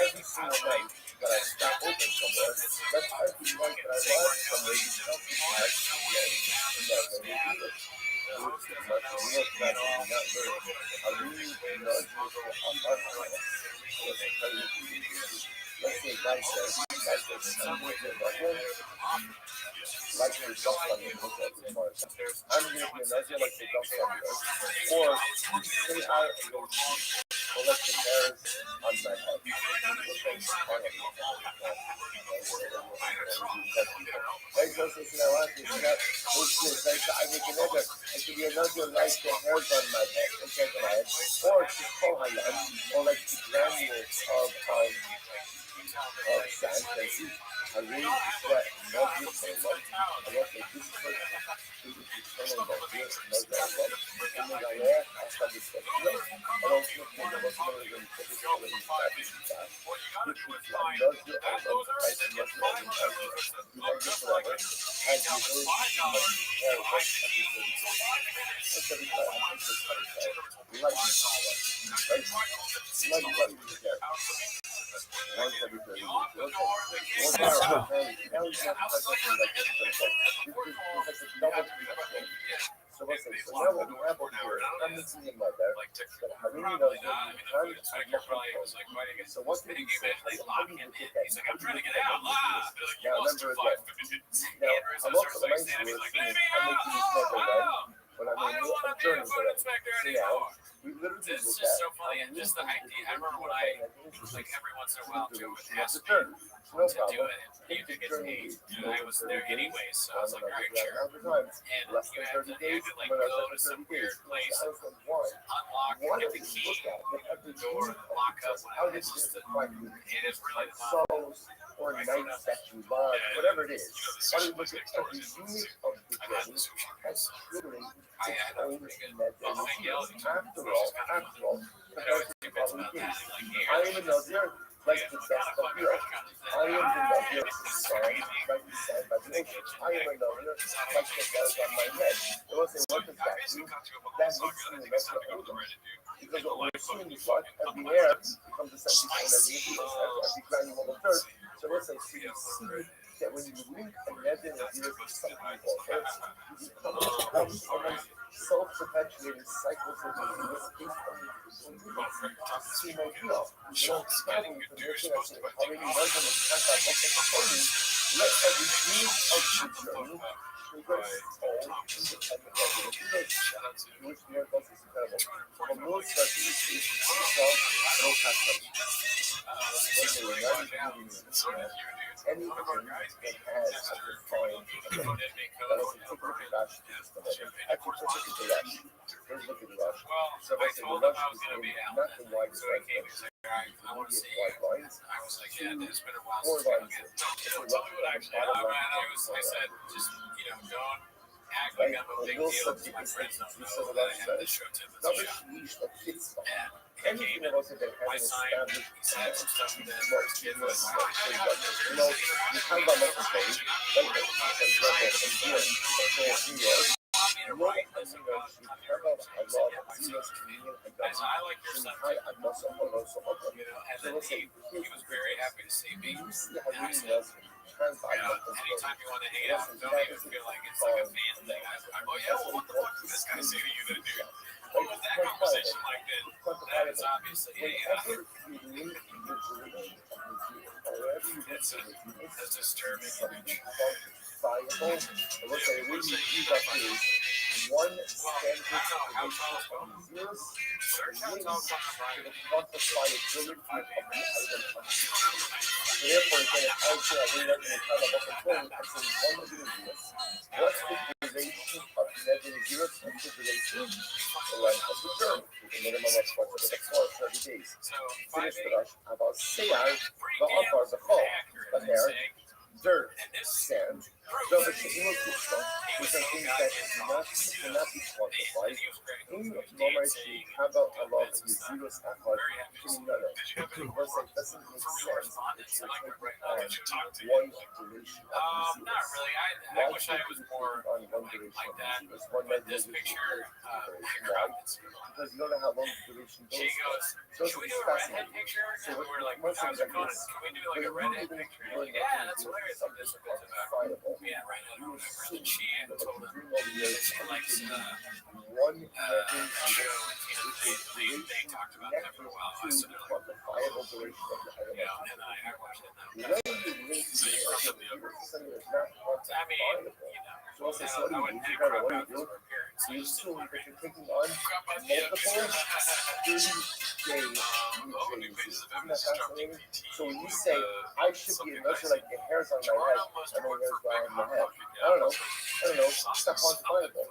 Speaker 9: every single night that I stop open somewhere, that's every night that I watch somewhere, you tell people I like your self on your book at the mark. I'm going to be a Nazir like the dump on yours. Or say I will let the hairs on my head. Hey, Joseph, you know what? It's not, I make another. I give you another like the hairs on my head. Okay, on my head. Or to Kohayan, or like the granules of San Francisco. I really sweat, no good for love. I was like, this person is eternal love, no love. And the galera hasta discussão, ela ouviu que o negócio não era um pouco de publicidade, which was like, does your album, like, does your album, you like this forever, has the ability to compare what episode is. That's every time I think it's kind of like, right? Like you care. Once every 30 years. One hour, now he's not practicing like this. It's like a double speed. So what's it? So now what we have over here, I'm mixing in my there, but I really know that we can't so what did he say? How do you get that? How do you get out? Now remember again. Now I'm also the mindset I'm making these never right. When I'm in a journey for it. So now we literally
Speaker 5: This is
Speaker 9: look at
Speaker 5: so funny, and just the idea. I remember when I, like every once in a while, too, would ask
Speaker 9: the turn. No
Speaker 5: to do
Speaker 9: problem.
Speaker 5: it, and you could get paid. And I was there anyways, so I was like, all right, sure. And
Speaker 9: Less
Speaker 5: you
Speaker 9: than 30
Speaker 5: had to
Speaker 9: days,
Speaker 5: like
Speaker 9: when I
Speaker 5: go
Speaker 9: was
Speaker 5: to some
Speaker 9: 30 days,
Speaker 5: weird place,
Speaker 9: I was like, why?
Speaker 5: unlock,
Speaker 9: Why
Speaker 5: get
Speaker 9: don't
Speaker 5: the
Speaker 9: you
Speaker 5: key,
Speaker 9: look at every
Speaker 5: door, lock up,
Speaker 9: how
Speaker 5: whatever.
Speaker 9: did
Speaker 5: It's just,
Speaker 9: you find
Speaker 5: it is really not.
Speaker 9: songs or nights that you love, whatever it is? Why don't you look at every unit of the
Speaker 5: I've had the
Speaker 9: journey
Speaker 5: sushi
Speaker 9: as
Speaker 5: guys.
Speaker 9: triggering
Speaker 5: I
Speaker 9: its
Speaker 5: had that
Speaker 9: own
Speaker 5: pretty good.
Speaker 9: net
Speaker 5: Well, I yelled at you,
Speaker 9: After
Speaker 5: which is kind of
Speaker 9: all,
Speaker 5: I know it's two bits about that. Like, hey,
Speaker 9: I am a Nazir, like the best of the earth. I am the Nazir, sand, like the sand by the ocean. I am a Nazir, like the bells on my head. They will say, what does that do? That makes me a Nazir odor. Because what we're seeing is what? Every air becomes essentially every granular of dirt. So let's say, so you see that when you link a Nazir and Nazir to something called earth, you become almost self-perpetuating cycles of disease based on the see no deal. You don't have information as to how many versions of contact only let every unit of the journey trigger its own independent regulation, which miracles is incredible. From no such is self, no custom. When they were not moving anything that has a defined that is a typical Rush system. Actually, typical Rush. Let's look at the Rush. So let's say the Rush is not the widest lines, but wide lines.
Speaker 5: I was like, yeah, it's been a while
Speaker 9: Four
Speaker 5: since I
Speaker 9: lines.
Speaker 5: tell me what actually happened. I said, just, don't act like I'm a big deal. My friends don't know that I have this show tip.
Speaker 9: Anything that also that
Speaker 5: My
Speaker 9: has
Speaker 5: sign,
Speaker 9: an
Speaker 5: he said some stuff that
Speaker 9: you know, you talk about multiple things, like for example, from here, from New York,
Speaker 5: right.
Speaker 9: you care about a lot of zeros, comedian, and
Speaker 5: I said, I like your
Speaker 9: and
Speaker 5: son,
Speaker 9: high and muscle, and also upper.
Speaker 5: and
Speaker 9: So
Speaker 5: then
Speaker 9: let's say,
Speaker 5: he was very happy to see me.
Speaker 9: you see how really does translate
Speaker 5: Anytime you want to hang out, don't even feel like it's like a fan thing. I'm like, yeah, well, what the fuck did this guy say to you that dude? What was that conversation like then? That is obviously,
Speaker 9: whenever you link your journey,
Speaker 5: it's disturbing.
Speaker 9: viable, and what they really use up is one standard relation of zeros links to the quantifiability of the item. So therefore, again, if I say I really like to kind of up and forward, I say one negative zeros. What's the duration of negative zeros and the duration? The length of the term, with a minimum of 30 days. Finish the rush about CI, the upper, the fall, the hair, dirt, sand, rubbish, and immobility, which are things that cannot be quantified. In normality, how about a lot of the zeros at heart can none of because it doesn't make sense. It's like one duration of the
Speaker 5: Not
Speaker 9: zeros.
Speaker 5: really. I wish I was more
Speaker 9: on one duration
Speaker 5: like
Speaker 9: of
Speaker 5: that.
Speaker 9: the zeros. One
Speaker 5: But
Speaker 9: negative
Speaker 5: this picture,
Speaker 9: Why? Because you don't know how long the duration goes.
Speaker 5: she goes,
Speaker 9: So
Speaker 5: should we
Speaker 9: it's
Speaker 5: do a redhead
Speaker 9: fascinating.
Speaker 5: picture?
Speaker 9: So
Speaker 5: And we were like,
Speaker 9: once
Speaker 5: how's
Speaker 9: again,
Speaker 5: it going?
Speaker 9: this-
Speaker 5: Can we do like a redhead picture? You're like, yeah, that's hilarious. I'm just about
Speaker 9: Viable.
Speaker 5: yeah, right now, or whatever. And she had told him
Speaker 9: During all the years,
Speaker 5: she likes
Speaker 9: one
Speaker 5: show. They talked about that for a while. I said,
Speaker 9: quantifiable duration of the item.
Speaker 5: and I watched it.
Speaker 9: When you link
Speaker 5: So you
Speaker 9: the
Speaker 5: brought up the other
Speaker 9: something that's not
Speaker 5: I mean,
Speaker 9: quantifiable. So let's say
Speaker 5: I wouldn't
Speaker 9: you
Speaker 5: crop
Speaker 9: what
Speaker 5: out
Speaker 9: do you
Speaker 5: for
Speaker 9: do?
Speaker 5: appearance.
Speaker 9: So you assume that you're taking on multiple 30-day UJs. Isn't that fascinating? So when you say, I should be a nurse, like the hairs on my head, I know hairs on my head. I don't know. It's not quantifiable. Or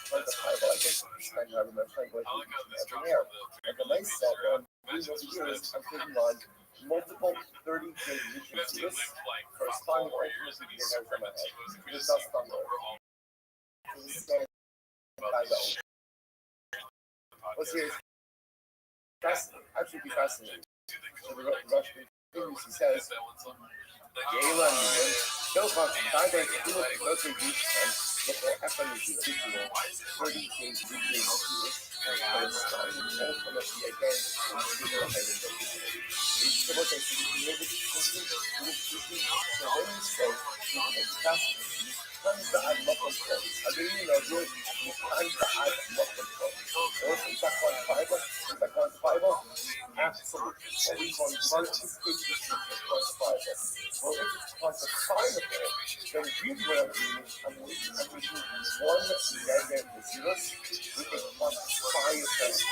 Speaker 9: quantifiable, I guess. I'm not trying to go into hair. And the nice stuff, what I'm doing over here is I'm taking on multiple 30-day nutrients corresponding ultimately to the hairs on my head. It is thus thunder. What's here? That's absolutely fascinating. So the Rush continues, he says, Galen, don't want to die there, do it, okay, beach time, but for FNU, 30 days, weekdays, ultimately, again, so what they say, you know, so when you say, it's fascinating, times that I love control, I really know good, times that I love control. So is that quantifiable? Is that quantifiable? Absolutely. What we call quantification is quantifiable. Well, if it's quantifiable, then really what I'm doing is I'm making one negative zeros with a quantifiable relation.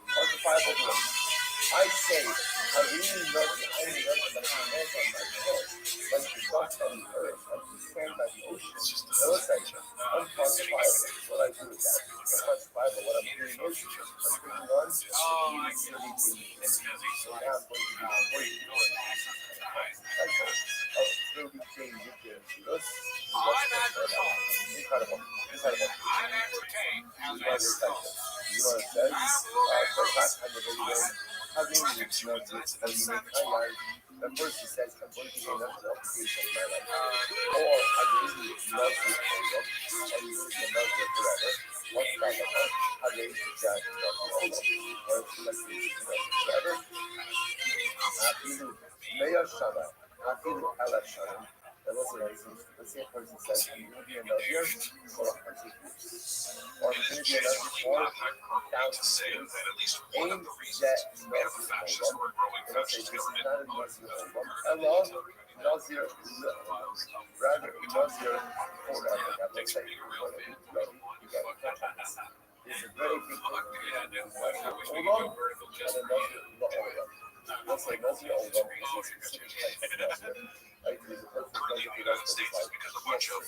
Speaker 9: Quantifiable relation. I say, I really love the only love that I have on my head, like the dust on the earth, like the sand by the ocean. No, it's like unquantifiable. What I do with that. Unquantifiable. What I'm doing is, I'm taking one, so now I'm going to do of 30 days with incredible. Incredible. You know what it says? For that kind of video, having the first he says, I'm going to do another application of my life. Or I really love you and you can love you forever. What's that about? How do you judge love you or let's say forever? Mayor Shana, Hafilu Ala Shana. That was amazing. Let's say a person says, I'm going to be another year for 100 years. Or I'm going to be another 4,000 years. Aim that Nazir Olam. And I'll say, this is not a Nazir Olam. Allah, Nazir, rather Nazir forever. Let's say, you got to catch on this. It's a very big thing. Olam and another Olam. Let's say Nazir Olam is a specific type of Nazir. Right? There's a person who does it the rest of his life.
Speaker 5: Bunch of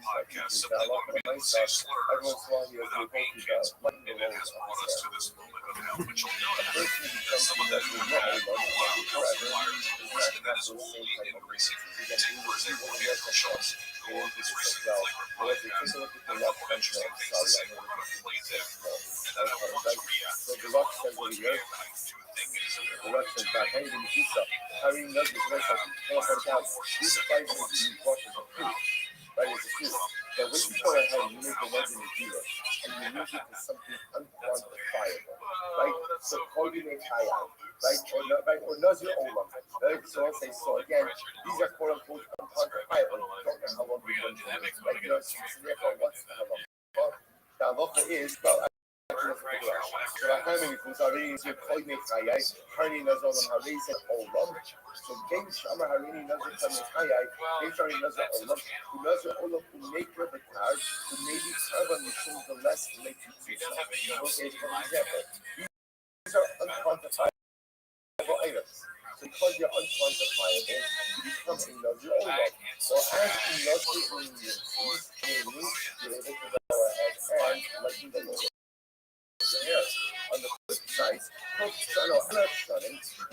Speaker 5: podcasts.
Speaker 9: Everyone's wrong here. We're going to letting the road
Speaker 5: brought us to this moment of hell, but you'll
Speaker 9: a
Speaker 5: notice
Speaker 9: person who becomes
Speaker 5: some of them
Speaker 9: forever,
Speaker 5: flyers
Speaker 9: is
Speaker 5: and that
Speaker 9: not
Speaker 5: is
Speaker 9: the
Speaker 5: only
Speaker 9: same type of
Speaker 5: increasing.
Speaker 9: person.
Speaker 5: Take, for example, vehicle shows. Go on this recent
Speaker 9: Well,
Speaker 5: flavor
Speaker 9: if you
Speaker 5: podcast.
Speaker 9: take a look at
Speaker 5: Had
Speaker 9: the
Speaker 5: a
Speaker 9: left
Speaker 5: couple
Speaker 9: mention
Speaker 5: interesting
Speaker 9: of
Speaker 5: things to say
Speaker 9: sorry,
Speaker 5: about a plate there. And then I
Speaker 9: I
Speaker 5: want to react
Speaker 9: so
Speaker 5: to
Speaker 9: the rock says
Speaker 5: what
Speaker 9: over here,
Speaker 5: mankind do think is in
Speaker 9: the rock says back, hey, the pizza, Harry knows this very something. Well, for example, these five minutes you watch as a fruit, right, as a fruit. But when you go ahead and you make the legend of zero, and you use it to something unquantifiable, right? So coordinate high right? Or Nazir Olam, right? So I'll say, so again, these are quote unquote unquantifiable. You don't know how long we're going to do this. Like, you know, so therefore, what's the halacha? Well, the halacha is, well, so Rahman Nikus Hari is your coordinate Hayai, Harni Nazar and Hari said Olam. So Game Shama Harini Nazar Kami Hayai, Game Shari Nazar Olam, who Nazar Olam who make her the card, who maybe Karban Mishum the less make you see. Okay, for example, these are unquantifiable items. So because you're unquantifiable, you become a Nazar Olam. Or as a Nazar Olam, you're able to go ahead and let you know. On the flip side, you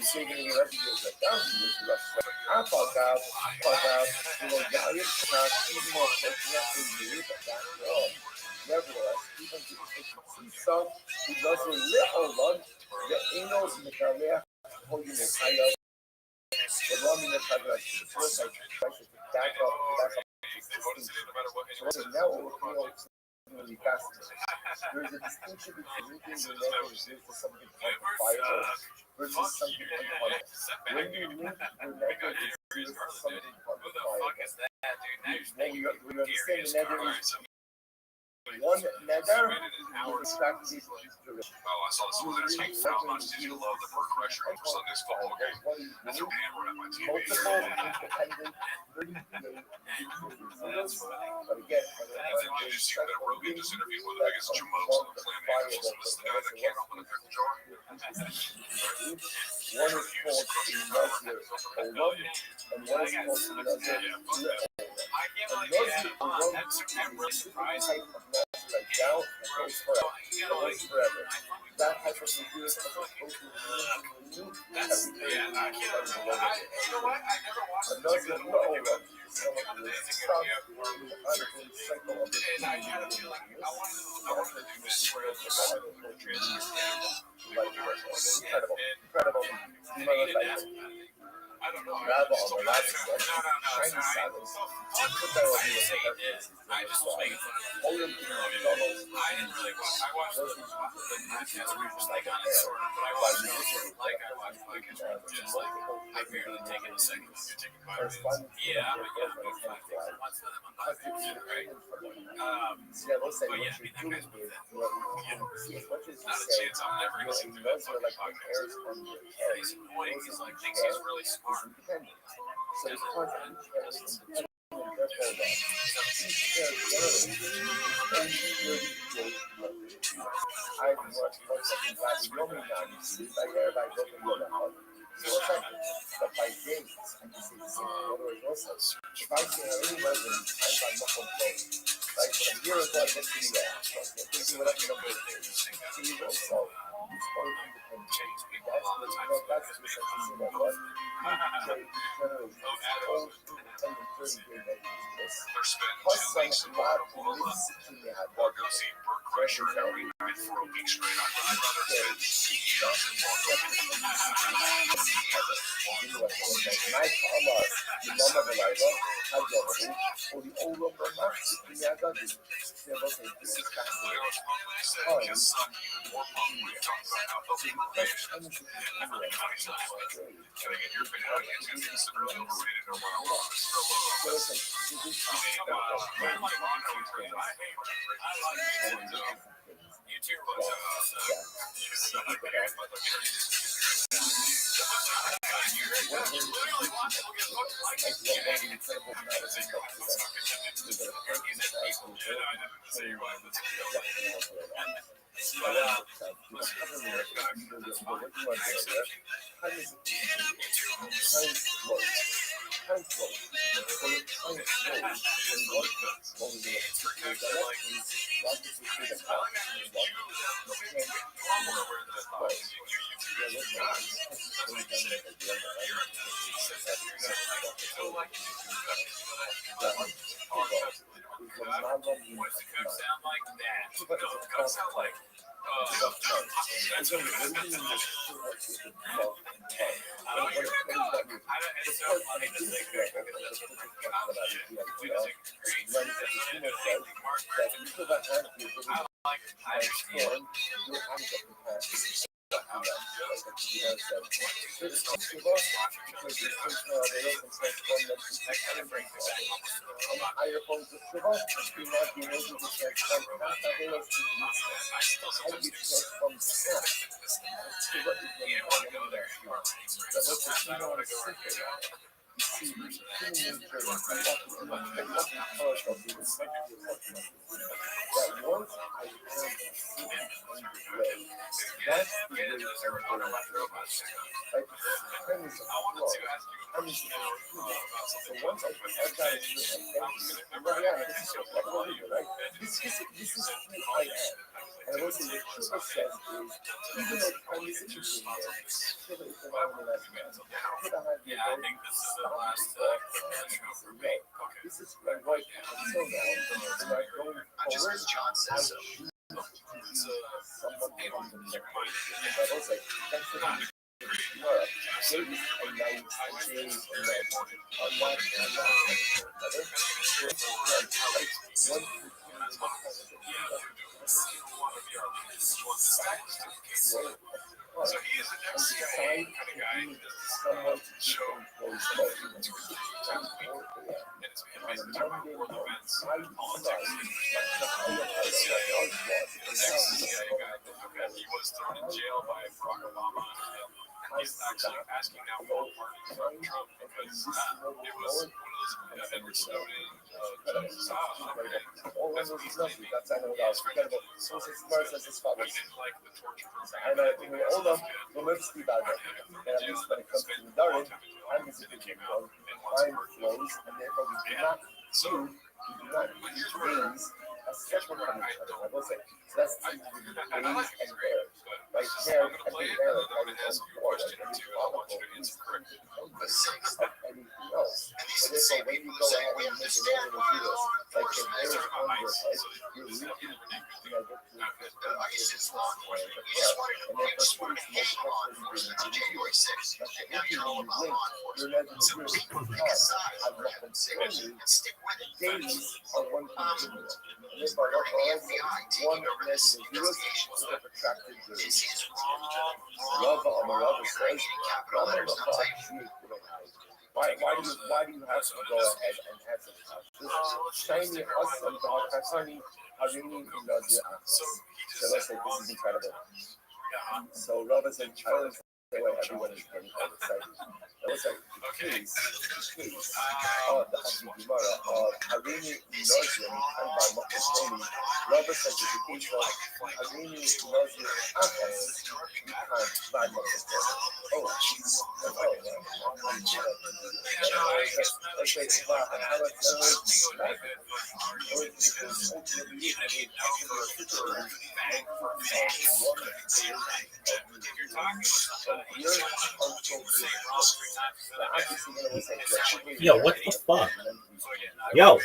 Speaker 9: say that your refugees are down to you, I found out, you know, even more fortunately, but that's all. Nevertheless, even if you see some who doesn't live alone, the anal Mikalia, holding the high up, the Roman Mikalia, the first I tried to back up, so now we're really fascinating. There's a distinction between looking the level versus something quantifiable versus something unquantifiable. When you link the level to something quantifiable, we understand the nether is one nether is attracted to the rich.
Speaker 5: Oh, I saw this one that's like, how much did you love the Burke pressure for Sunday's football game? That's your hammer at my TV.
Speaker 9: Multiple independent 30-day but again,
Speaker 5: Did you see that Rogan just interviewed one of the biggest jumos on the planet? This is the guy that can't open a pickle jar.
Speaker 9: one is called Nazir Olam, and one is called Nazir Olam. And Nazir Olam is a type of Nazir like Now it goes forever. It goes forever. That type of review is supposed to renew every day. Another role is someone who is stuck in the ongoing cycle of the incredible, incredible.
Speaker 5: I don't know.
Speaker 9: Bravo, that's shiny saddles. Put that on you.
Speaker 5: I just was making fun of
Speaker 9: All of the novels.
Speaker 5: I didn't really watch. I watched the podcast reviews like on it, sort of, but I watched I watched just like I barely take it a second when you're taking my reviews. Yeah, but yeah, once them on my page, right?
Speaker 9: Yeah, they'll say
Speaker 5: But
Speaker 9: what
Speaker 5: yeah, I
Speaker 9: you're
Speaker 5: mean, that
Speaker 9: doing
Speaker 5: kind of
Speaker 9: is,
Speaker 5: thing.
Speaker 9: see, as much as you
Speaker 5: Not a
Speaker 9: say,
Speaker 5: chance I'm never
Speaker 9: your
Speaker 5: listening to that
Speaker 9: emotions are like
Speaker 5: fucking
Speaker 9: the hairs
Speaker 5: podcast.
Speaker 9: on your
Speaker 5: Yeah,
Speaker 9: head.
Speaker 5: he's annoying. He's like thinks he's really smart.
Speaker 9: Independent. So it's constant. Each hair is independent. And therefore, each hair generally is I've watched most of them by Yominani, by hair by broken Yola. So what's happening? But by days, I can see the same. In other words, also, if I see her any resident, I find no control. Like from a year ago, I went to the thinking whatever number it is. So you go, so each one independent. That's the essential thing that was. Generally, all independent 30 day measures. Plus some lot of mid-16 they had.
Speaker 5: Or go see Bert Kreischer every night for a week straight. I'd rather spend CEOs and walk
Speaker 9: My farmer, the mama believer, had the or the old number max, the other this is fascinating.
Speaker 5: his son even more pumped when he talked about how healthy fish and every kind of like, can I get your opinion? I think it's going to be considerably overrated or whatever.
Speaker 9: So listen,
Speaker 5: I like you too, but so he is an MC kind of guy. He does this show and it's typical world events. All the he was thrown in jail by Barack Obama, and he's actually asking now for a pardon from Trump because it was one of those Edward Snowden.
Speaker 9: And I think we all know the Lipsky Bagger. And at least when it comes to Darwin, I'm just thinking of time flows, and therefore we do not use as separate from each other. I will say, so that's days and bears. Right there, I think bear has its own core, right? Every follicle is independent of anything else. So therefore, when you go ahead and you make an organ of this, like your hair is on your head, you're reaching, you know, get to and then for fruits, most fruits are January 6th. That's the issue when you blink. You're not going to do it because I've let them tell you days are one continuum. And if I look also one negative virus, so the protracted virus. Love on the rubber says, I'm going to appreciate what I have. Why do you have to go ahead and have such this shiny awesome dog Hasani Harini loves your apples. So let's say this is incredible. So Robert said, I don't say why everyone is getting all excited. That was like the case of the Gemara of Harini Nozir and by Makasoni. Robert said that the case of Harini Nozir apples, you can't buy Makasoni. Oh,
Speaker 2: Yo, what the fuck? Yo.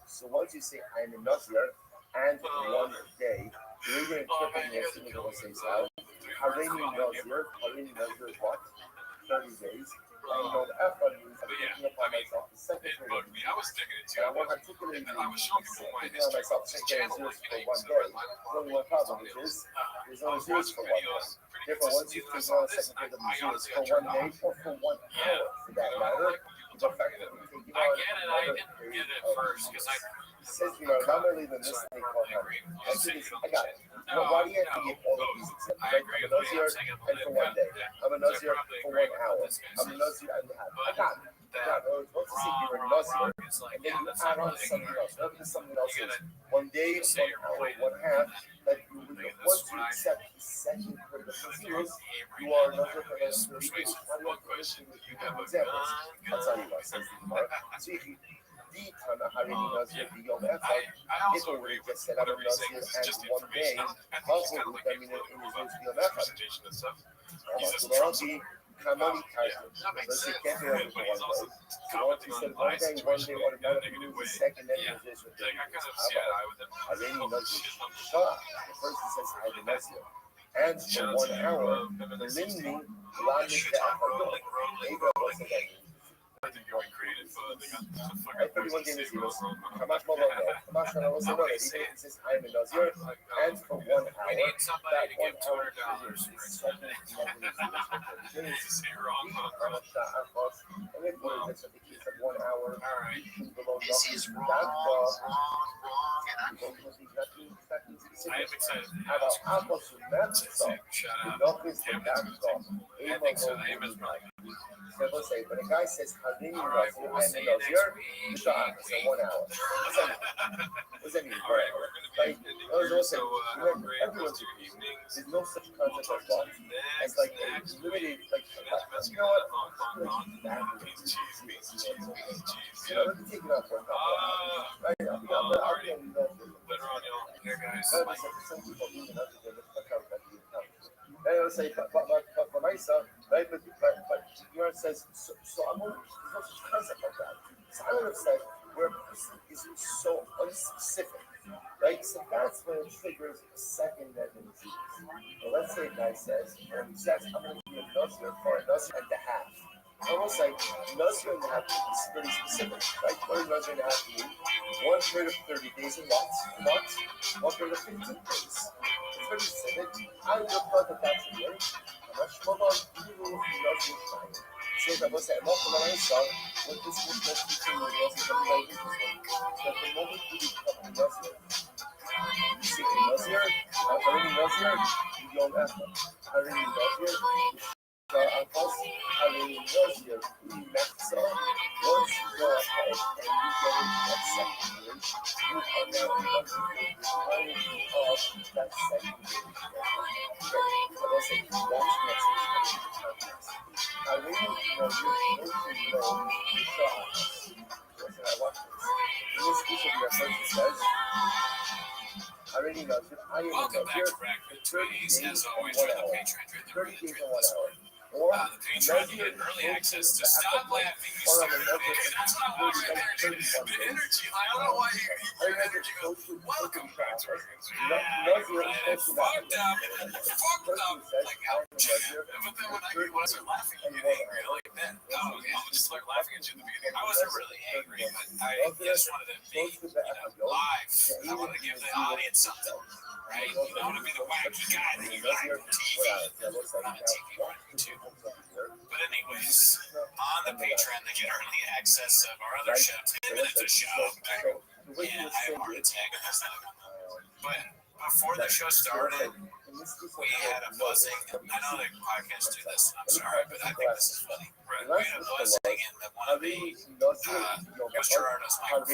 Speaker 2: So once you say I'm a Nazir and one day, you're going to interpret your significant says Harini Nazir is what? 30 days. And you know the effort means I'm taking upon myself the second period of the year. And I want particularly taking on myself second zeros for one day. There's only one problem, which is there's only zeros for one day. Therefore, once you take on the second period of the zeros for 1 day or for 1 hour, for that matter, you've effectively taken on another period of
Speaker 9: says, not only than this thing called honey. I got it. Why do you have to give all of these examples? Right? I'm a Nazir and for 1 day. I'm a Nazir for 1 hour. I'm a Nazir and a half. I got it. Once you say you're a Nazir, and then you add on something else. Whatever something else is, 1 day, 1 hour, 1 half. Like once you accept the second part of the zeros, you are Nazir for another 30 days. I'm not going to have examples. I'll tell you what says the Gemara. So if you Tana Harini Nazir the Yom Echad, if it would have just said I'm a Nazir and 1 day, also would that mean it was Yom Echad. Kamali Kaiser. Let's say can't do it for 1 day. So once you said 1 day, automatically means the second memorization. Harini Nazir Shah. The person says I'm a Nazir. And for 1 hour, the Lindy, Lamis the Achadot. Maybe I wasn't that. I 31 days he was Kamash Malone, Kamash Malone, he says I'm a Nazir, and for 1 hour, that 1 hour is the second memorization. And it was that the case of 1 hour,
Speaker 7: This is wrong, wrong, and I'm
Speaker 5: I am excited.
Speaker 9: About Abbas and Matzah, the Nochis and Matzah, say, when a guy says Harini Nazir, I'm a Nazir, shot, so 1 hour. What does that mean? Like, remember, everyone's there's no such concept as thought. It's like limited, like, you know what? Let me take it out for a couple of hours. Right? I'll be on the
Speaker 5: Here, guys.
Speaker 9: some people even under the and I would say, but for myself, right? But you know, it says, so I'm there's no such concept like that. So I would have said, where a person is so unspecific, right? So that's when it triggers a second mechanism. So let's say a guy says, I'm going to be a Nazir for a Nazir and a half. I will say, Nazir and a half is pretty specific, right? What does Nazir and a half mean? 1/3 of 30 days a month, 1/3 of 15 days. It's very specific. I would have thought that that's weird. I'm not sure about Nazir time. So I will say, I'm not going to say, what this was not teaching me was very interesting. That the moment you become a Nazir, you say a Nazir, Harini Nazir, you don't have to. Harini Nazir, Harini Nazir, we met so. Once you go ahead and you go into that second year, you are now reminding you of that second year. I will say, watch message. Harini Nazir, mostly know the shots. Listen, I watch this. In this case of your person says, Harini Nazir, I am a Nazir for 30 days and 1 hour. 30 days and 1 hour. Or
Speaker 5: The Patreon, you get early access to Stop Laughing. You started okay. That's what I want right there. The energy. I don't know why your energy goes, welcome back to our fucked up. Like, ouch. But then when I start laughing, you get angry. I like that. Oh, yeah, I'll just start laughing at you in the beginning. I wasn't really angry, but I just wanted to be, live. I wanted to give the audience something. Right? You know, I want to be the wacky guy that you like on TV. Not TV, too. But anyways, on the Patreon, they get early access of our other show, 10 Minutes of Show. And I have a heart attack. But before the show started, we had a buzzing. I know that podcasts do this, and I'm sorry, but I think this is funny. We had a buzzing, and one of the Mr. Artist, Mike,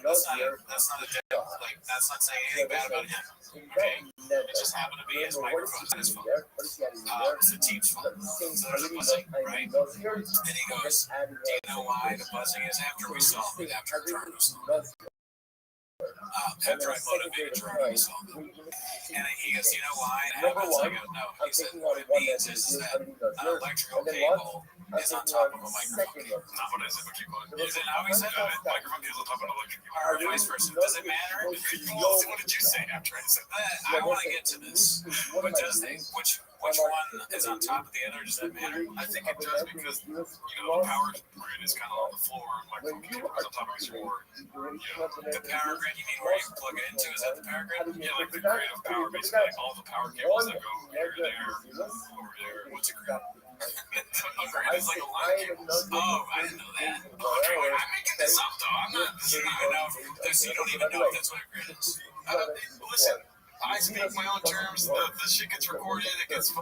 Speaker 5: that's not a deal. Like, that's not saying anything bad about him. Okay? It just happened to be his microphone and his phone. It's the team's phone. So there's a buzzing, right? And he goes, do you know why the buzzing is after we saw him, after Gerardo saw him? After I motivated Gerardo, we saw him. And he goes, you know why it happens? I go, no. He said, what it means is that an electrical cable is on top of a microphone. Not what I said, but keep going. Is it how he said it? Microphone is on top of an electrical cable. Or vice versa. Does it matter? Well, what did you say after I said that? I want to get to this. But does they, which one is on top of the other? Does that matter? I think it does because, you know, the power grid is kind of on the floor. Microphone cable is on top of his floor. Yeah. The power grid, you mean where you plug it into? Is that the power grid? Yeah, like the grid of power, basically. Like all the power cables that go here, there, over there. What's a grid? A grid is like a line cable. Oh, I didn't know that. Okay, wait, I'm making this up though. I'm not. You don't even know. You don't even know if that's what a grid is. Listen. I speak my own terms. The shit gets recorded. It gets. I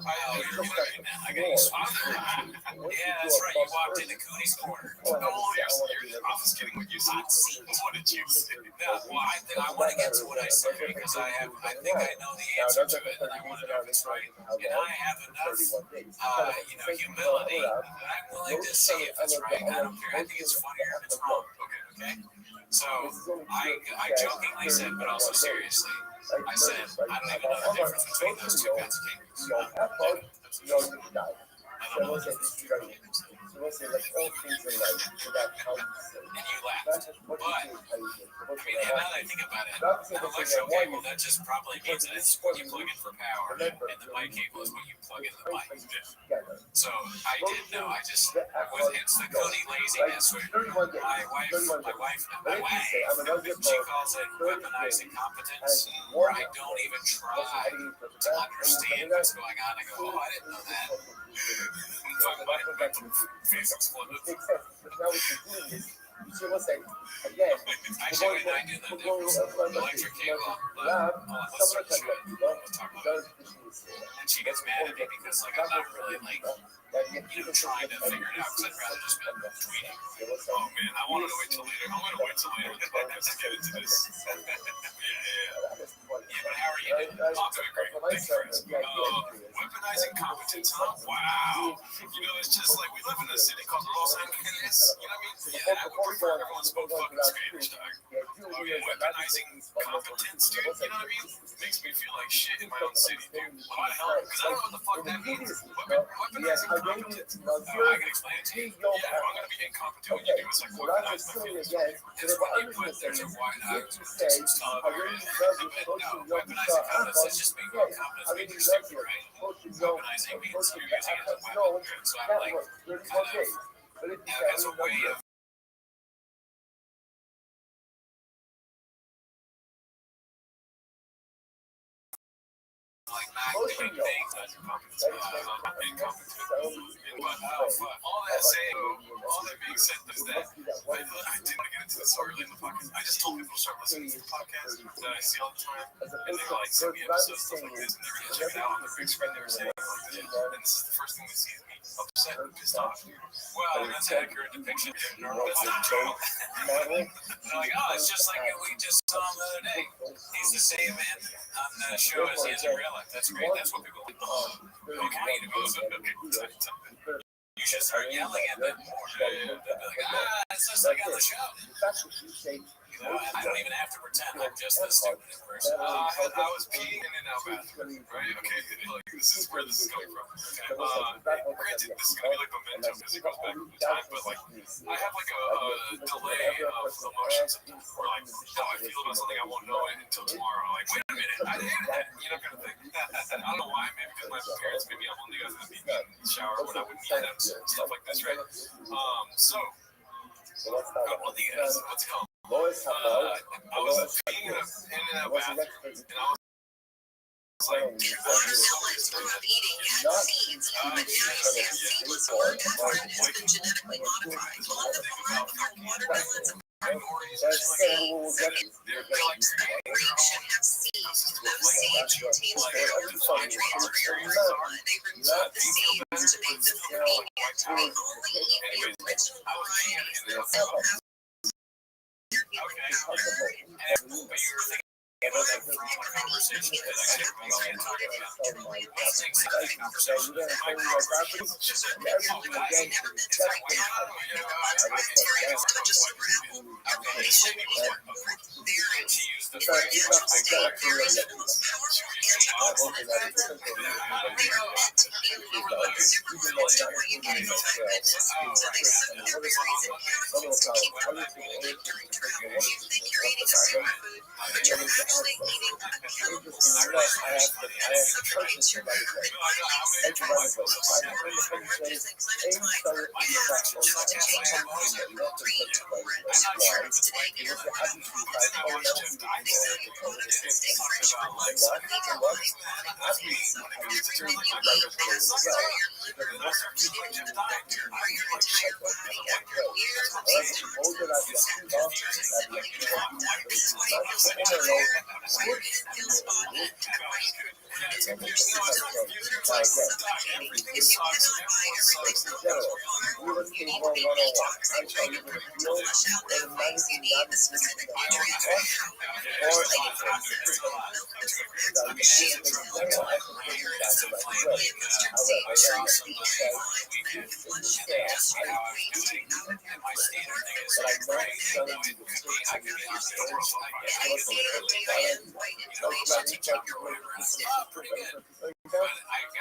Speaker 5: got you swapped. Yeah, that's right. You walked into Cooney's corner. Oh, you're obfuscating what you said. What did you say? No, well, I want to get to what I said because I think I know the answer to it, and I want to know if it's right. And I have enough, humility that I'm willing to see if it's right. I don't care. I think it's funnier if it's wrong. Okay. So I jokingly said, but also seriously, I said I don't even know the difference between those two kinds of kangaroos. And you laughed. But, now that I think about it, I'm like, okay, well, that just probably means that it's what you plug in for power, and the mic cable is what you plug in the mic. So I did know. It's the Cody laziness. My wife, she calls it weaponized incompetence, where I don't even try to understand what's going on. I go, I didn't know that. Face exploded. Actually, when I do the electric cable, let's start this way. We'll talk about it. And she gets mad at me because, I'm not really, trying to figure it out because I'd rather just be tweeting. Oh, man, I wanted to wait till later. I'm going to wait till later to get into this. Yeah, but how are you doing? I'm doing great. Thanks, friends. Weaponizing competence, huh? Wow. It's just like we live in a city called Los Angeles. You know what I mean? Yeah, I would prefer everyone spoke fucking Spanish, dog. Weaponizing competence, dude. You know what I mean? Makes me feel like shit in my own city, dude. Why the hell? Because I don't know what the fuck that means. Weaponizing competence. I can explain it to you. Yeah, I'm going to be incompetent when you do. It's like weaponize my feelings. It's when you put there's a wide weaponizing competence is just being incompetent being stupid, right? Weaponizing means you're using it as a weapon. So I'm like, kind of, as a way of not doing things as incompetent. But all that being said is that I didn't want to get into this so early in the podcast. I just told people to start listening to this podcast that I see all the time, and they were send me episodes, stuff like this, and they're going to check it out on their big screen. They were saying, and this is the first thing they see is me upset and pissed off. Well, that's an accurate depiction. That's not true. They're like, oh, it's just like we just saw him the other day. He's the same man on the show as he is in real life. That's great. That's what people like. Okay. You should start yelling at them more. They'll be like, it's just like on the show. I don't even have to pretend I'm just the stupid person. I was peeing in an out bathroom, right? Okay, this is where this is coming from. Okay. Granted, this is going to be like momentum as it goes back in time, but I have a delay of emotions where how I feel about something I won't know it until tomorrow. Wait a minute, I hated that, kind of thing. I don't know why, maybe because my parents made me up when they guys would be in the shower when I wouldn't need them, stuff like this, right? So, what's it called? I was peeing in a bathroom, and I was
Speaker 8: Stop eating seeds, seeds or corn has been genetically modified. On the farm are watermelons and minorities of seeds. Grape should have seeds. Those seeds contain carbohydrates. They remove the seeds to make them convenient. They only eat the original varieties. They'll have You're actually eating a chemical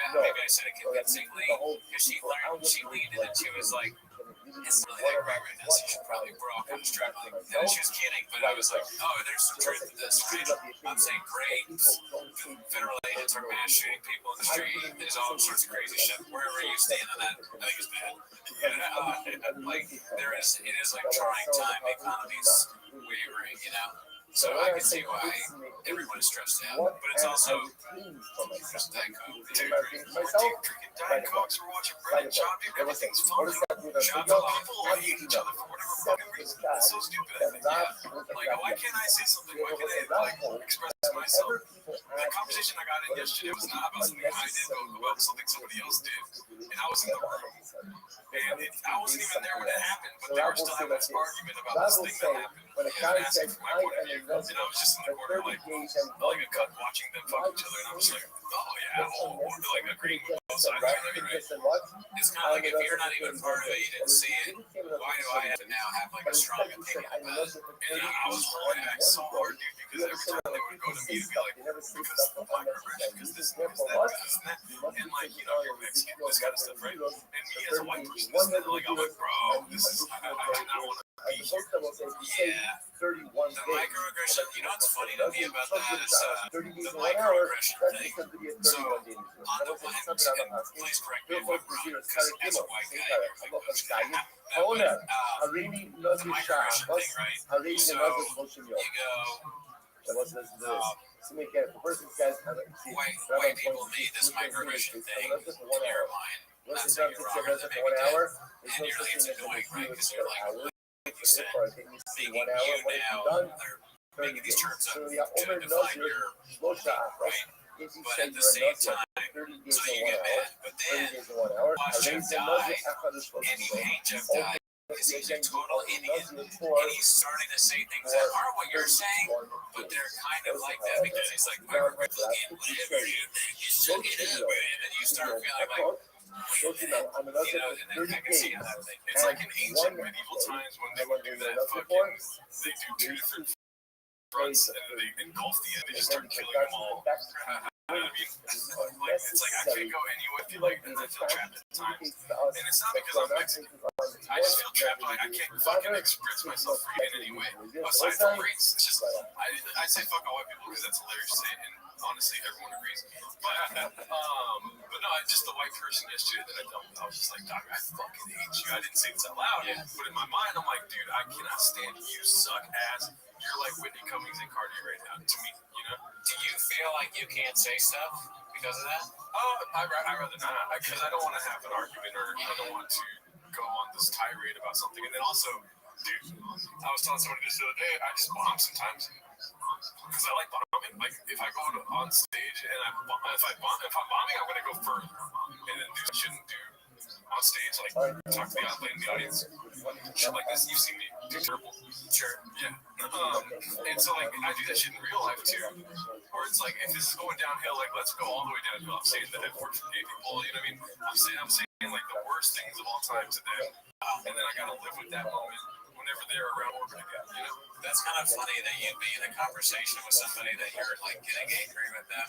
Speaker 5: Maybe I said it convincingly because she leaned in and she was like, "It's not that great right now, so you should probably, we're all kind of struggling." And she was kidding, but I was like, "Oh, there's some truth to this, right? I'm saying grapes, federal agents are mass shooting people in the street. There's all sorts of crazy shit. Wherever you stand on that, I think it's bad. Like it is like trying time. The economy's wavering, you know. So I can see why everyone is stressed out, but it's also just Diet Coke. Drinking Diet Cokes, we're watching Brendan John people. Everything's fun. Shots of people hate each other for whatever fucking reason. It's so stupid. I think. Yeah. Like, why can't I say something? Why can't I express myself? The conversation I got in yesterday was not about something I did, but about something somebody else did, and I was in the room. And I wasn't even there when it happened, but they were still having this argument about this thing that happened. And asking for my point of view. And I was just in the corner, like a cut, watching them fuck each other. And I was like, oh yeah, like agreeing with both sides. It's kind of like if you're not even part of it, you didn't see it. Why do I have to now have like a strong opinion about it? And I was rolling so hard, dude, because every time they would go to me to be like, because the microaggression, because this, because that, and like, you know, you're Mexican, this kind of stuff, right? And me as a white person, this is like, I'm like, bro, this is, I want to be here. Yeah. The microaggression, you know what's funny to me about that is the microaggression thing. So, on the one hand, please correct me if I'm wrong, because as a white guy, you're like, what's going to happen? The microaggression thing, right? So, you go, white people made this microaggression thing in your mind. Not saying you're wrong, or that maybe did. And you're like, it's annoying, right? Because you're like, you said, making you now, they're making these terms up to define your belief, right? But at the same time, so you get mad. But then, watch Jeff die, and you hate Jeff die because he's a total idiot, and he's starting to say things that aren't what you're saying, but they're kind of like that because he's like, fucking whatever, you suck it up, and then you start feeling like, you know, and then I can see how that thing. It's like in ancient medieval times when they would do that fucking, they do two different fronts and they engulf the end, they just start killing them all. I mean, it's like I can't go anywhere. I feel like I feel trapped at times, and it's not because I'm Mexican. I just feel trapped. Like I can't fucking express myself free in any way. Aside from race, it's just I say fuck all white people because that's hilarious to say, and honestly, everyone agrees. But no, just the white person yesterday that I was just like, Doc, I fucking hate you. I didn't say this out loud, but in my mind, I'm like, dude, I cannot stand you. You suck ass. You're like Whitney Cummings and Cardi right now to me, you know? Do you feel like you can't say stuff because of that? Oh, I'd rather not, because I don't want to have an argument or I don't want to go on this tirade about something. And then also, dude, I was telling somebody this the other day, I just bomb sometimes because I like bombing. Like if I go on stage and if I'm bombing, I'm gonna go further and then do shouldn't do on stage, like talk to the audience, shit like this. You've seen me do terrible, sure, yeah. And so like I do that shit in real life too, where it's like if this is going downhill, like let's go all the way downhill. I'm saying that for gay people, you know what I mean? I'm saying like the worst things of all time to them, and then I gotta live with that moment whenever they're around orbiting again, you know? That's kind of funny that you'd be in a conversation with somebody that you're like getting angry with them,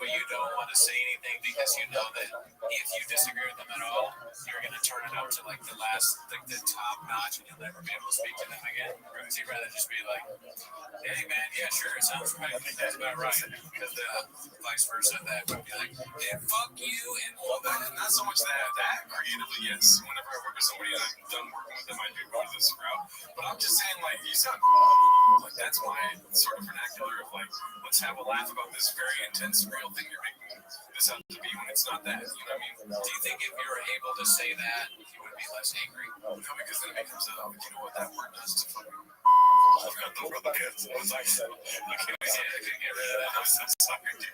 Speaker 5: but you don't want to say anything because you know that if you disagree with them at all, you're going to turn it up to like the top notch, and you'll never be able to speak to them again? Or would you rather just be like, hey man, yeah, sure, it sounds right. I think that's about right. Because vice versa, that would be like, yeah, fuck you, and
Speaker 4: Well, not so much that creatively, yes. Whenever I work with somebody and I'm done working with them, I do go to this route. But I'm just saying, like, you sound like that's my sort of vernacular of like, let's have a laugh about this very intense, real thing you're making this out to be when it's not that. You know what I mean?
Speaker 5: do you think if you were able to say that, you would be less angry?
Speaker 4: No, because then it becomes you know what that word does to fucking. I've got the rubber kids. I was like, I can't get rid of that. I'm so sorry, dude.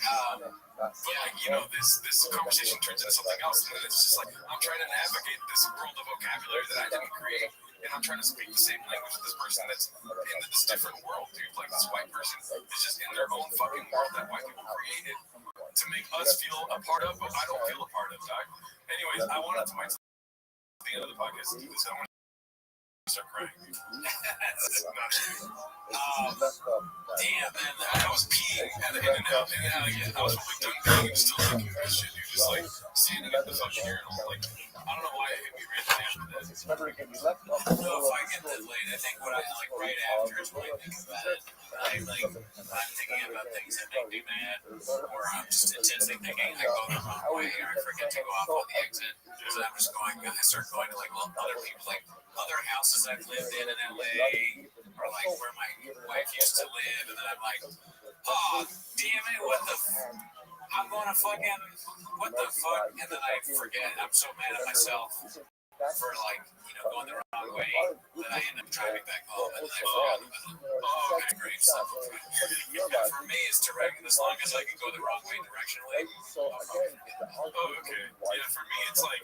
Speaker 4: Yeah, you know, this conversation turns into something else, and then it's just like I'm trying to navigate this world of vocabulary that I didn't create, and I'm trying to speak the same language as this person that's in this different world, dude. Like this white person is just in their own fucking world that white people created to make us feel a part of, but I don't feel a part of, dog. Anyways, I wanted to wait till the end of the podcast to do this. I want to start crying. Damn, man, I was peeing at the In-N-Out again. I was probably done peeing and still thinking this shit, dude. Just like standing at the fucking urinal. Like, I don't know why it hit me right after that.
Speaker 5: So if I get that late, I think what I like right after is when I think about it. I'm thinking about things that make me mad, or I'm just intensely thinking I go the wrong way, or I forget to go off on the exit. So I'm just going, I start going to like other people, like other houses I've lived in LA, or like where my wife used to live, and then I'm like, oh, damn it, what the I'm going to fucking, what the fuck? And then I forget. I'm so mad at myself for like, you know, going the wrong way that I end up driving back home, and then I forgot about it. Oh, okay, great stuff. For me, it's direct, as long as I can go the wrong way directionally.
Speaker 4: Oh, okay. Yeah, for me, it's like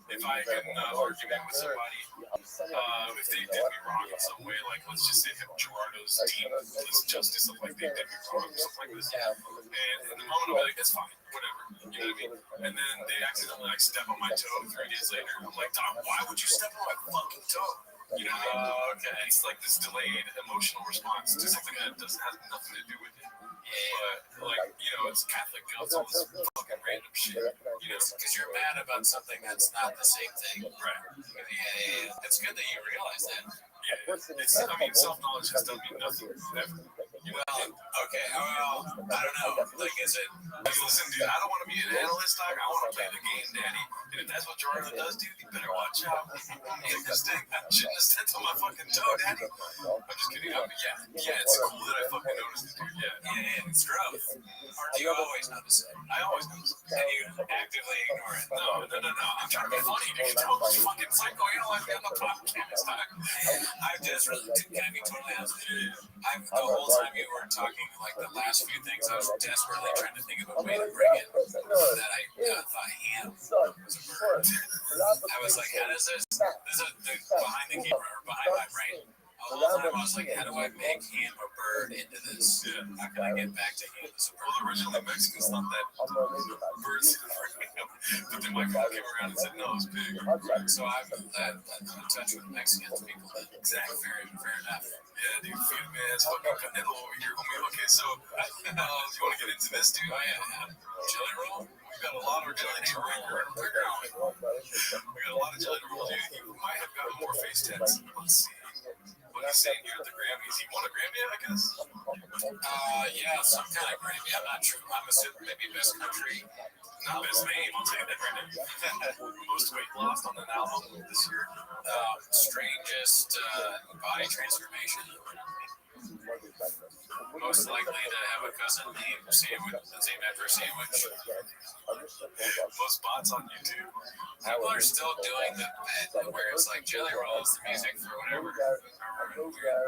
Speaker 4: if I can argument with somebody, if they did me wrong in some way, like let's just say Gerardo's team was justice of like they did me wrong or something like this, and in the moment I'll be like, it's fine, whatever, you know what I mean? And then they accidentally like step on my toe 3 days later. I'm like, Dom, why would you step on my fucking toe? You know what I mean? Okay, it's like this delayed emotional response to something that has nothing to do with it. But like, you know, it's Catholic guilt, all this fucking random shit. You know,
Speaker 5: Because you're mad about something that's not the same thing.
Speaker 4: right?
Speaker 5: Yeah. It's good that you realize that.
Speaker 4: Yeah, I mean, self-knowledge has done me nothing ever.
Speaker 5: Well, okay, well, I don't know. Like, is it?
Speaker 4: Like, listen, dude, I don't want to be an analyst, dog. I want to play the game, daddy. And if that's what Gerardo does, dude, you better watch out. Take this thing. I shouldn't have stepped on my fucking toe, daddy. I'm just kidding. Yeah, it's cool that I fucking noticed it, dude. Yeah,
Speaker 5: It's growth. Or do you always notice it?
Speaker 4: I always notice it.
Speaker 5: And you actively ignore it?
Speaker 4: No. I'm trying to be funny, dude. Don't fucking psychoanalyze me on the podcast, dog.
Speaker 5: I've just really, can I be totally honest with you? The whole time you were talking, like the last few things, I was desperately trying to think of a way to bring in that I thought ham was a bird. I was like, how does this is behind the camera or behind my brain. All the time I was like, how do I make ham a bird into this? How can I get back to ham as a bird?
Speaker 4: Well, originally Mexicans thought that birds but then my mom came around and said, no, it's big.
Speaker 5: So I'm in touch with Mexicans people.
Speaker 4: Exactly.
Speaker 5: Fair enough.
Speaker 4: Yeah, dude, food man's fucking Canelo over here, homie. Okay, so you want to get into this, dude?
Speaker 5: Oh, yeah.
Speaker 4: Jelly roll? We got a lot of jelly roll. We got a lot of jelly roll, dude. You might have gotten more face tats. Let's see. What he's saying here at the Grammys. He won a Grammy, I guess?
Speaker 5: Yeah, some kind of Grammy. I'm not sure. I'm assuming maybe best country.
Speaker 4: Not best name, I'll tell you that right now. Most weight lost on an album this year.
Speaker 5: Strangest body transformation. Most likely to have a cousin named after a sandwich.
Speaker 4: Most bots on YouTube.
Speaker 5: People are still doing the bit where it's like Jelly Roll is the music for whatever.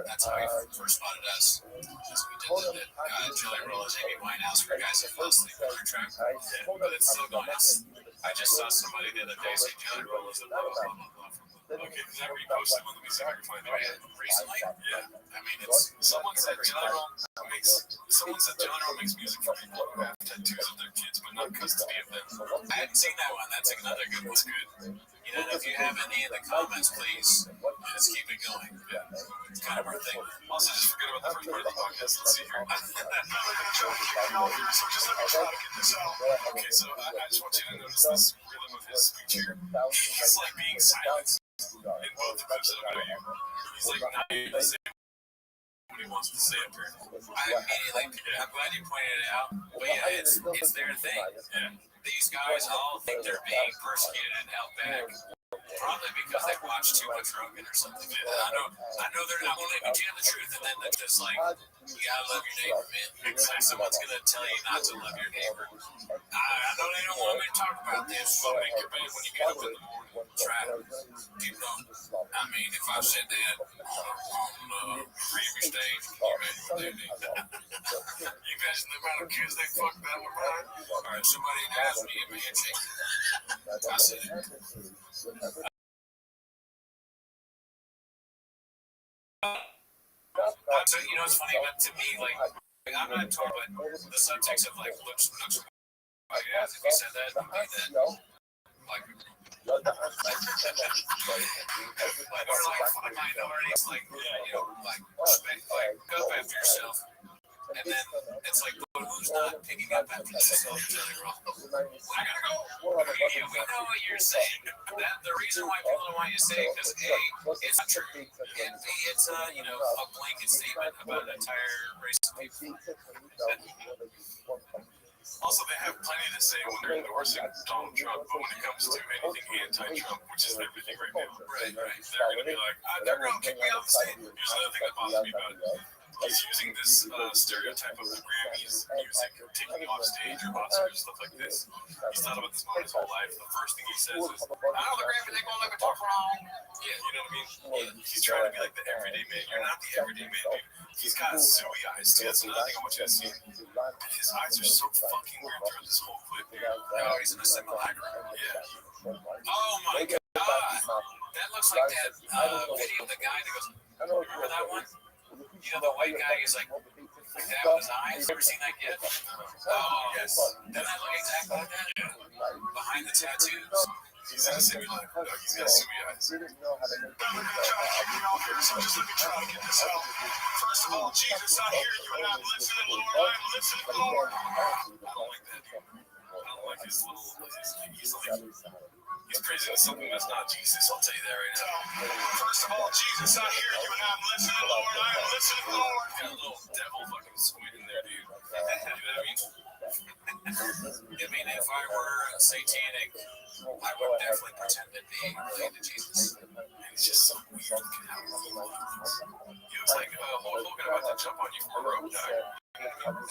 Speaker 5: That's how he first spotted us. So we did the Jelly Roll is Amy Winehouse for guys that fall asleep on their track. But it's still going on. I just saw somebody the other day say Jelly Roll is a blah, blah, blah, blah.
Speaker 4: Okay, because I reposted one. Let me see if I can find it.
Speaker 5: Recently?
Speaker 4: Yeah. I mean, it's someone said Jelly Roll makes music for people who have tattoos of their kids, but not custody of them.
Speaker 5: I hadn't seen that one. That's another good one.
Speaker 4: It's good.
Speaker 5: You know, if you have any in the comments, please Just keep it going. Yeah, it's kind of our thing. Also, just forget about the first part of the podcast. Let's see here. So just let me try to get this out. Okay, so I just want you to notice this rhythm of his speech here. He's like being silenced in both the clips that I'm going to hear. He's like not able to say what he wants to say up here. I'm glad you pointed it out. But yeah, it's their thing. Yeah. These guys all think they're being persecuted and held back. Probably because they watched too much Rogan or something. I know they're not going to let me tell the truth, and then they're just like, you gotta love your neighbor, man. Like someone's gonna tell you not to love your neighbor. I know they don't want me to talk about this, but make your bed when you get up in the morning. Try it. People don't. I mean, if I said that on preview stage, you imagine the amount of kids they fucked that one by. All right, somebody asked me if handshake. I said it. You know, it's funny, but to me, like I'm not talking about the subtext of like looks. If you said that, you did that. Like, or like minorities, like you know, like respect, like go after yourself. And then it's like, but who's not picking up after themselves? I gotta go. Yeah, we know what you're saying. The reason why people don't want you to say it because A, it's not true, and B, it's a blanket statement about an entire race of people. Also, they have plenty to say when they're endorsing Donald Trump, but when it comes to anything anti-Trump, which is everything right now, right, they're gonna be like, they're gonna kick me off the stage. Here's another thing that bothers me about it. He's using this stereotype of the Grammys music, taking you off stage or Oscars, stuff like this. He's thought about this moment his whole life. The first thing he says is, I know the Grammys, they won't let me talk wrong. Yeah, you know what I mean? He's trying to be like the everyday man. You're not the everyday man, dude. He's got suey eyes, too. That's another thing I want you to see. His eyes are so fucking weird throughout this whole clip. Oh, he's in a simulacrum. Yeah. Oh my god. That looks like that video of the guy that goes, remember that one? You know, the white guy is like that with his eyes. You ever seen that kid? Oh, yes. Doesn't that look exactly like that? Yeah. Behind the tattoos. He's in a simulator. No, he's got suey eyes. So just let me try to get this out. First of all, Jesus, I hear you and I'm listening, Lord. I'm listening, Lord. I don't like that. I don't like his little. He's crazy. That's something that's not Jesus. I'll tell you that right now. First of all, Jesus, I hear you and I'm listening, Lord. I'm listening, Lord. Got a little devil fucking squid in there, dude. You know what I mean? I mean, if I were satanic, I would definitely pretend to be related to Jesus. And it's just so weird looking out. He was like, Hulk Hogan about to jump on you from a rope, dog.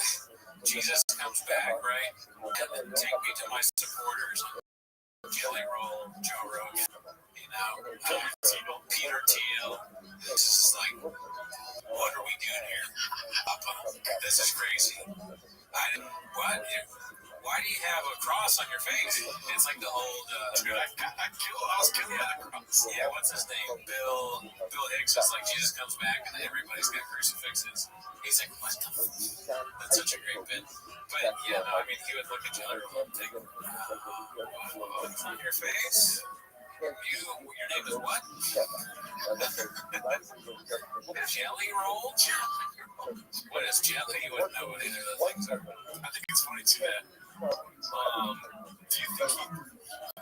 Speaker 5: Jesus comes back, right? And then take me to my supporters. Jelly Roll, Joe Rogan, Peter Thiel. This is like, what are we doing here? This is crazy. What? Why do you have a cross on your face? It's like the old. I was killed by the cross. Yeah, what's his name? Bill Hicks is like Jesus comes back and everybody's got crucifixes. He's like, what the? That's such a great bit. But yeah, no, I mean, he would look at Jelly Roll and think, what's on your face? Your name is what? Jelly Roll? What is jelly? You wouldn't know what either of those things are. I think it's funny too that. Do you think he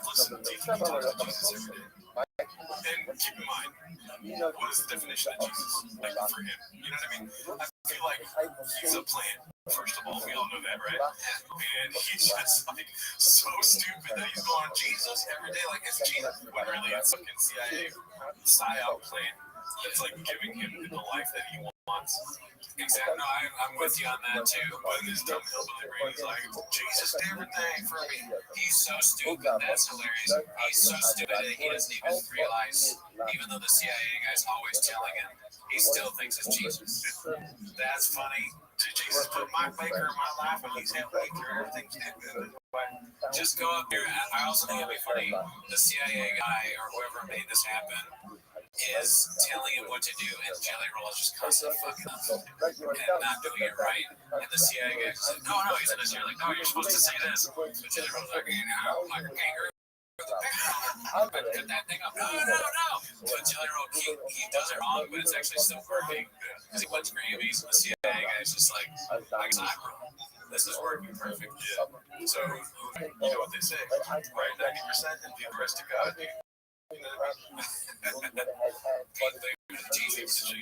Speaker 5: talks to Jesus every day? And keep in mind, what is the definition of Jesus like for him? You know what I mean? I feel like he's a plant. First of all, we all know that, right? And he's just like so stupid that he's going Jesus every day, like it's Jesus. When really it's fucking CIA psyop plan that's like giving him the life that he wants. Exactly. No, I'm with you on that too. But in this dumb hillbilly brain, he's like, Jesus did everything for me. He's so stupid. That's hilarious. He's so stupid that he doesn't even realize, even though the CIA guy's always telling him, he still thinks it's Jesus. That's funny. Did Jesus put my baker in my life and he's had baker, everything's good. Just go up there. I also think it'd be funny, the CIA guy or whoever made this happen is telling him what to do, and Jelly Roll is just constantly fucking up and not doing it right. And the CIA guy is like, no, he's in his ear, like, no, you're supposed to say this. But Jelly Roll's like, like a kangaroo with a Put that thing up. No. But Jelly Roll, he does it wrong, but it's actually still working. Because he wins Grammys and the CIA guy is just like, I guess I'm wrong. This is working perfect. Yeah. So, you know what they say, right? 90% and leave the rest to God. Jesus.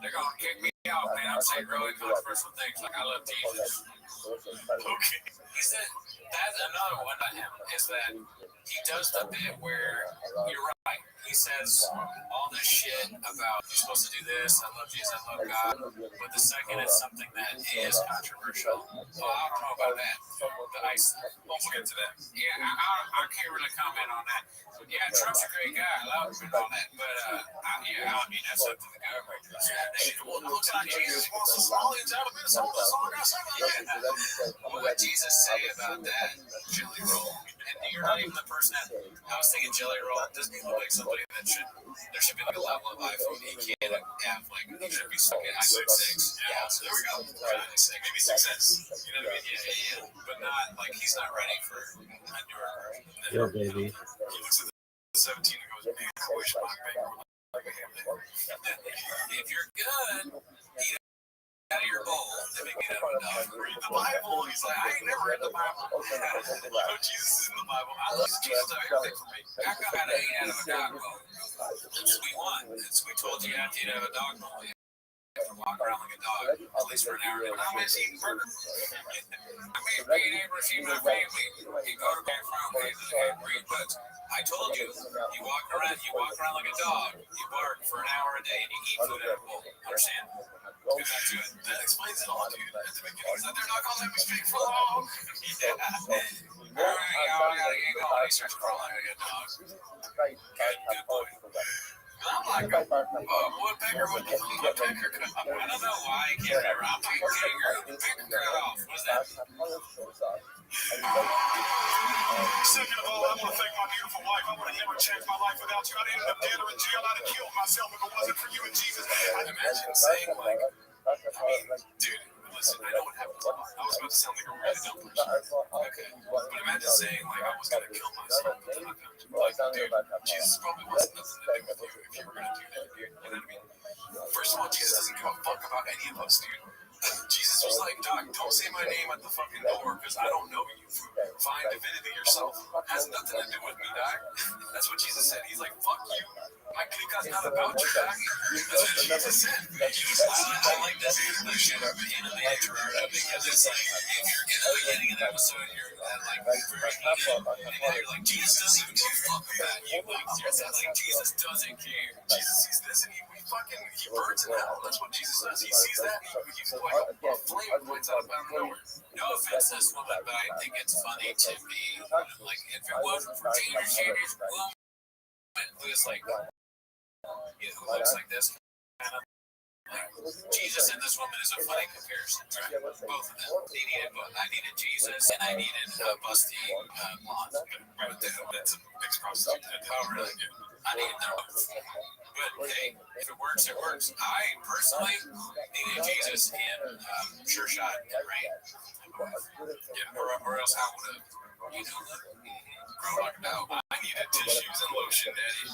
Speaker 5: They're going to kick me out, man. I'm saying really controversial things like I love Jesus. Okay. He said that's another one about him is that he does the bit where you're right. He says all this shit about you're supposed to do this. I love Jesus. I love God. But the second it's something that is controversial, well, I don't know about that. But we'll get to that. Yeah, I can't really comment on that. But yeah, Trump's a great guy. I love him and all that. But I mean that's up to the government. Well, it looks like Jesus wants the Somalians out of Minnesota. That's all I got to say about that. What would Jesus say about that, Jelly Roll? And you're not even the person that I was thinking. Jelly Roll doesn't even look like somebody that there should be like a level of iPhone he can't have. Like he should be stuck at iPhone 6. Yeah, so there we go. Maybe success. You know what I mean? Yeah. But not like he's not ready for a newer version.
Speaker 2: Yo, baby.
Speaker 5: He looks at the 17 and goes, "Man, I wish my bank were like a Hamlet." If you're good, eat out of your bowl. They make it out of a dog. Read the Bible. He's like, I ain't never read the Bible. Jesus is in the Bible. I love Jesus of everything for me. Back up how to eat out of a dog bowl. It's we want. We told you how to eat out of a dog bowl. You have to walk around like a dog, at least for an hour. But I miss eating burgers. I mean, being able to see my family. You go back from but I told you, you walk around like a dog. You bark for an hour a day and you eat food out of a bowl. Understand? That explains it all, dude. At the beginning, they're not gonna let me speak for long. Yeah. All right, you go. He starts crawling like a dog. Good boy. I'm like, woodpecker, what the fuck, woodpecker? I don't know why I can't remember. I'm thinking woodpecker cut off. What's that? Second of all, I want to thank my beautiful wife. I would have never changed my life without you. I'd end up dead or in jail. I'd have killed myself if it wasn't for you and Jesus. I'd imagine saying, like, dude, listen, I know what happens a lot. I was about to sound like a really dumb person. Okay. But imagine saying, like, I was going to kill myself. Like, dude, Jesus probably wasn't nothing to do with you if you were going to do that, dude. You know what I mean? First of all, Jesus doesn't give a fuck about any of us, dude. Jesus was like, Doc, don't say my name at the fucking door because I don't know you. Find divinity yourself. It has nothing to do with me, Doc. That's what Jesus said. He's like, fuck you. My klika's not about you, Doc. That's what Jesus said. I like this evolution of the extrovert because it's like, if you're in the beginning of the episode, you're like, very heated, and then you're like, Jesus doesn't even give a fuck about you. Like, Jesus doesn't care. Jesus sees this and he burns in hell. That's what Jesus does. He sees that and he's like a flame points out of nowhere. No offense to this woman, but I think it's funny to me. Like, if it wasn't for Taylor Swift's woman who's like, who looks like this, kind of like Jesus and this woman is a funny comparison. Right? Both of them. They needed both. I needed Jesus and I needed busty blondes. Right there. That's a mixed prostitute. Oh, really? I needed them both. But hey, if it works, it works. I personally needed Jesus in Sure Shot and Rain. Yeah, or else I would have, grown like now. I needed tissues and lotion, Daddy.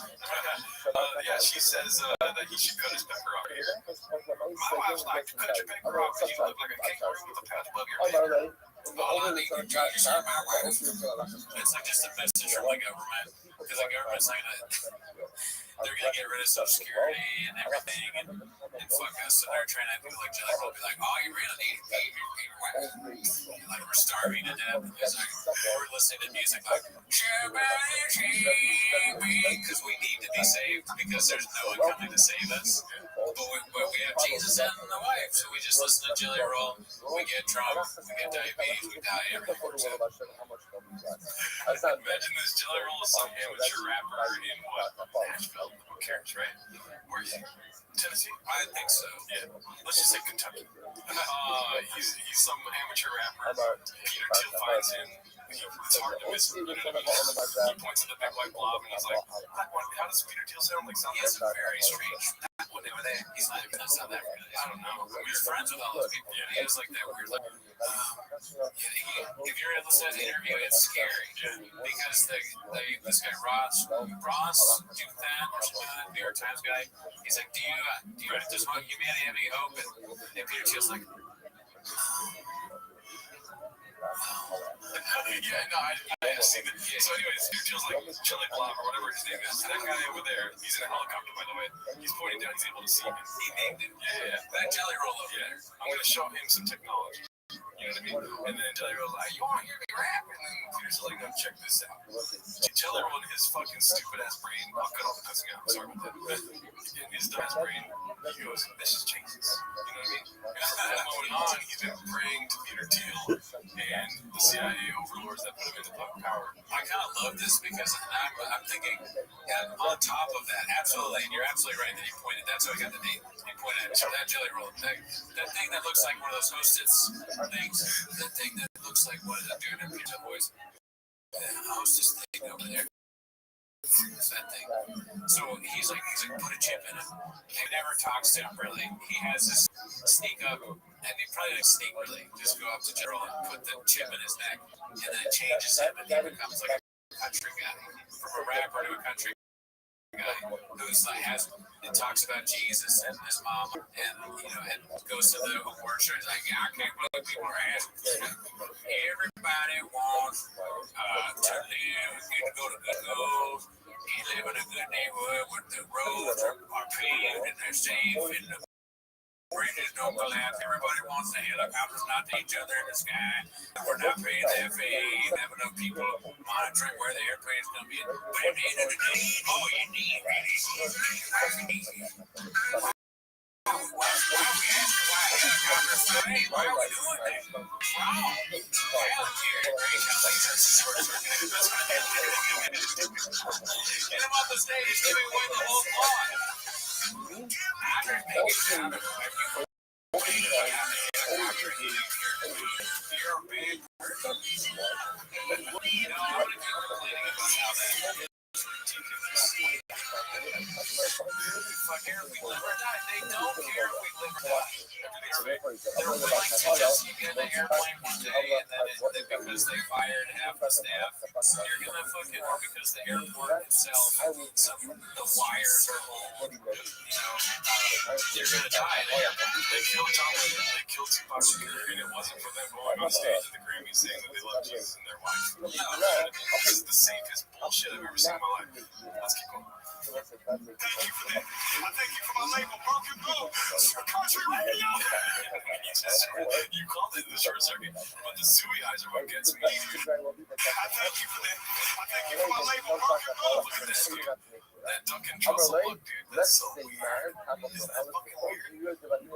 Speaker 5: Yeah, she says that he should cut his pecker off here. My wife's like, cut your pecker off because you look like a kangaroo with a patch above your head. All I need is Jesus in my wife. It's like just a message from the government. Because the government's like, they're going to get rid of Social Security and everything and fuck us. So they're trying to do like Jelly Roll, be like, oh, you really need to pay your wife. Like, we're starving to death. It's like, we're listening to music like, because we need to be saved because there's no one coming to save us. But we have Jesus and the wife, so we just listen to Jelly Roll. We get drunk, we get diabetes, we die every quarter. Imagine this Jelly Roll is some amateur rapper in what? Nashville? Who cares, right? Where is he? Tennessee? I think so. Yeah. Let's just say Kentucky. He's some amateur rapper. Peter Thiel finds him. It's hard to miss him. You know what I mean? He points at the big white blob and he's like, how does Peter Thiel sound like something? He has a very strange. That one one day with that. He's like, that's not that really. I don't know. We were friends with all those people. Yeah, he was like that weird. If you're able to listen to the interview, it's scary because this guy Ross Duthan or something like that, New York Times guy. He's like, do you does humanity have any hope? And Peter Thiel's like, yeah, no, I see that. So, anyways, Peter Thiel's like Chili Blob or whatever his name is. That guy over there, he's in a helicopter, by the way. He's pointing down, he's able to see him. He named it. Yeah. That jelly roll over there. I'm going to show him some technology. You know what I mean? And then Jelly Roll's like, you want to hear me rap? And then Peter's like, no, check this out. Jelly Roll in his fucking stupid ass brain, I'll cut all the cussing out, sorry about that. But in his dumb ass brain, he goes, this is Jesus. You know what I mean? And from that moment on, he's been praying to Peter Thiel and the CIA overlords that put him into power. I kind of love this because I'm thinking, yeah, on top of that, absolutely, and you're absolutely right that he pointed, that's how he got the name. He pointed at that Jelly Roll. That thing that looks like one of those Hostess things. That thing that looks like what a dude in Pizza Boys. The Hostess thing over there. That thing. So he's like, put a chip in him. He never talks to him really. He has this sneak up, and he probably didn't sneak really. Just go up to General and put the chip in his neck, and then it changes him, and he becomes like a country guy, from a rapper to a country guy who's like it talks about Jesus and his mom, and and goes to the award show. He's like, yeah, I can't believe people are asking. Everybody wants to live, get to go to good schools, and live in a good neighborhood where the roads are paved and they're safe and the bridges don't collapse. Everybody wants the helicopters not to each other in the sky. We're not paying the FAA, have enough people monitoring where the airplane's going to be. But at the end of the day, all you need really is why are we doing that? Wrong. Get him off the stage, giving away the whole plot. I just think it's out of you're a big person. You know, I'm going to be complaining about how that fuck care if we live or die. They don't care if we live or die. They're willing to just you get in the airplane one day and then because they fired half the staff, you're gonna fucking or because the airport itself, the wires are old, you're gonna die. They killed John Lennon, they killed Tupac Shakur, and it wasn't for them going on stage at the Grammys saying that they love Jesus and their wife. No, this is the safest bullshit I've ever seen in my life. Let's keep going. Thank you for that. I thank you for my label, Broken Bow, Country Radio. You called it in the short circuit, but the suey eyes are what gets me. I thank you for that. I thank you for my label, Broken Bow. Look at this, dude. That Duncan Trussell look, dude. That's so weird. Isn't that fucking weird? I mean,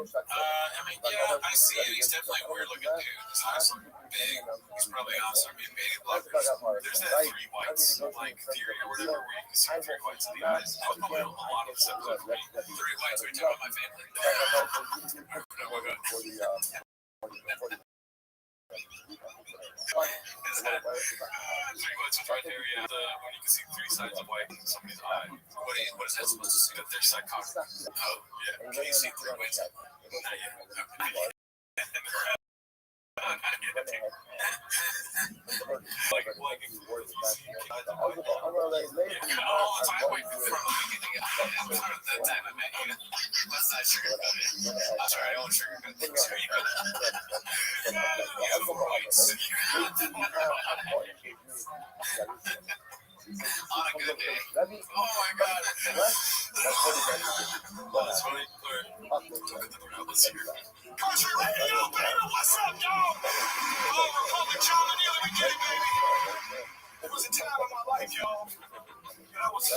Speaker 5: yeah, I see it. He's definitely a weird looking dude. His eyes look big. He's probably awesome. I mean, baby blockers. There's that three whites, like theory or whatever, where you can see three whites in the eyes. That was probably a lot of this episode for me. Three whites. Are you talking about my family? Is that three whites right there? Yeah, when you can see three sides of white in somebody's eye. What is that supposed to say? That they're psychotic. Oh, yeah. Can you see three whites? Not yet. Okay. Like all the time waiting for the beginning of the time I met you. Let's not sugarcoat it. I'm sorry, I don't sugarcoat things. You have rights. On a good day. Oh my god. That's funny. Let's see here. Country Radio, baby, what's up, y'all? Oh, Republic Charlie, we get it, baby. It was a time in my life, y'all. I was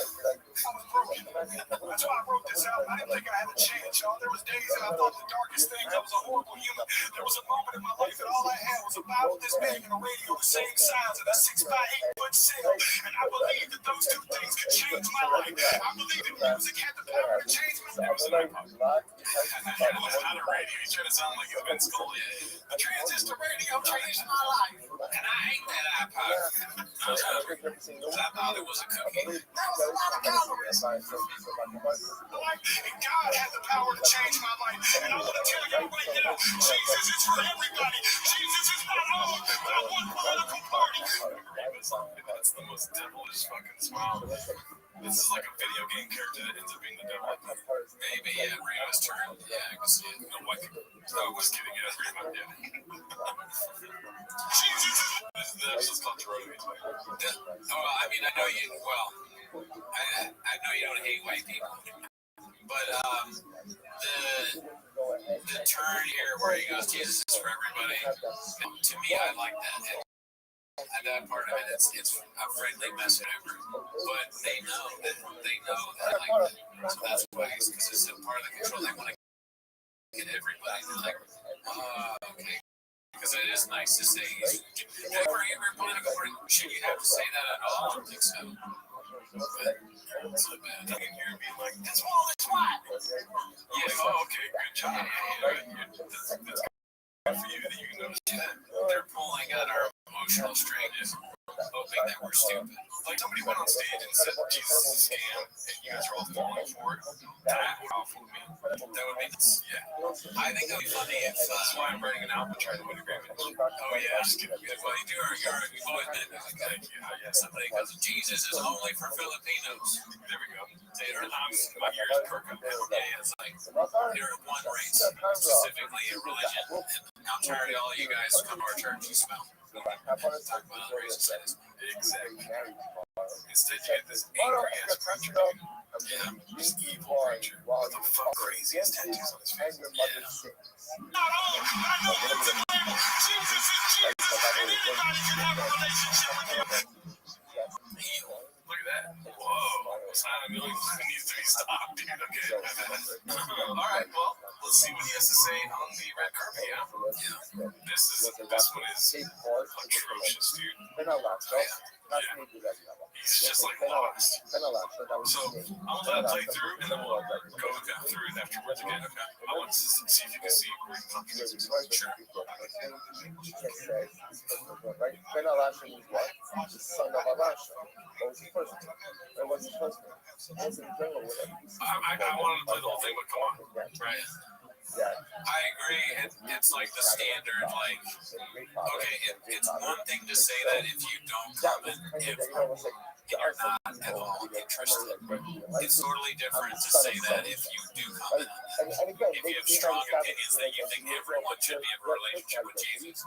Speaker 5: broken. That's why I wrote this out. I didn't think I had a chance, y'all. There was days that I thought the darkest things. I was a horrible human. There was a moment in my life that all I had was a Bible this big and a radio the same size and a 6x8 cell. And I believed that those two things could change my life. I believed that music had the power to change my life. It was not a radio. He's trying to sound like a Vince Scully. The transistor radio changed my life. And I ate that iPod. I was hungry. Because I thought it was a cookie. There was a lot of calories. And God had the power to change my life. And I want to tell y'all right now, Jesus is for everybody. Jesus is not all about one political party. That's the most devilish fucking smile. This is like a video game character that ends up being the devil. Maybe, yeah, Rio's turn. Yeah, I can see it. No, what? I was kidding. Yeah, Rio, yeah. Jesus! This is called Toronto. Oh, I mean, I know you, well, I know you don't hate white people. But, the turn here where he goes, Jesus is for everybody. To me, I like that. And that part of it, it's a friendly message, but they know that I like that. So that's why, because it's a part of the control. They want to get everybody like, okay. Because it is nice to say, for every political party, should you have to say that at all? I don't think so. But it's so bad. I can hear him being like, that's all that's what. Yeah, oh, okay, good job. That's good for you that you can notice that. They're pulling at our emotional strings, hoping that we're stupid. Like somebody went on stage and said Jesus is a scam and you guys are all falling for it. That would awful me. That would be, yeah. I think that would be funny if that's why I'm writing an album trying to win agreement. Oh yeah, just kidding. Well, you've always been like, yeah, somebody goes, Jesus is only for Filipinos. There we go. My ears perk up. Yeah, it's like they're one race, specifically a religion. And I'm tired of all you guys come to our church, you smell. Talk about other races. Exactly. Instead, you get this angry ass preacher. Yeah, this evil preacher. What the fuck crazy ass tattoos on his face. Yeah. Not all, I know it's in the Bible. Jesus is Jesus. Anybody can have a relationship with him. Look at that. Whoa. Simon Millie needs to be stopped, dude. Okay. All right, well, let's see what he has to say on the red carpet, yeah? Yeah. This one is atrocious, dude. Yeah. He's just like lost. So I'll let it play through and then we'll go through it afterwards again. Okay. I want to see if you can see where the contradictions are. Sure.
Speaker 9: Ben Elisha was what? The son of Elisha. What was the first name? What was his first name? What was the general with him?
Speaker 5: I wanted to play the whole thing, but come on. Right.
Speaker 9: Yeah.
Speaker 5: I agree. It's like the standard, like, okay, it's one thing to say that if you don't comment, if you're not at all interested. It's totally different to say that if you do comment on that. If you have strong opinions that you think everyone should be in a relationship with Jesus.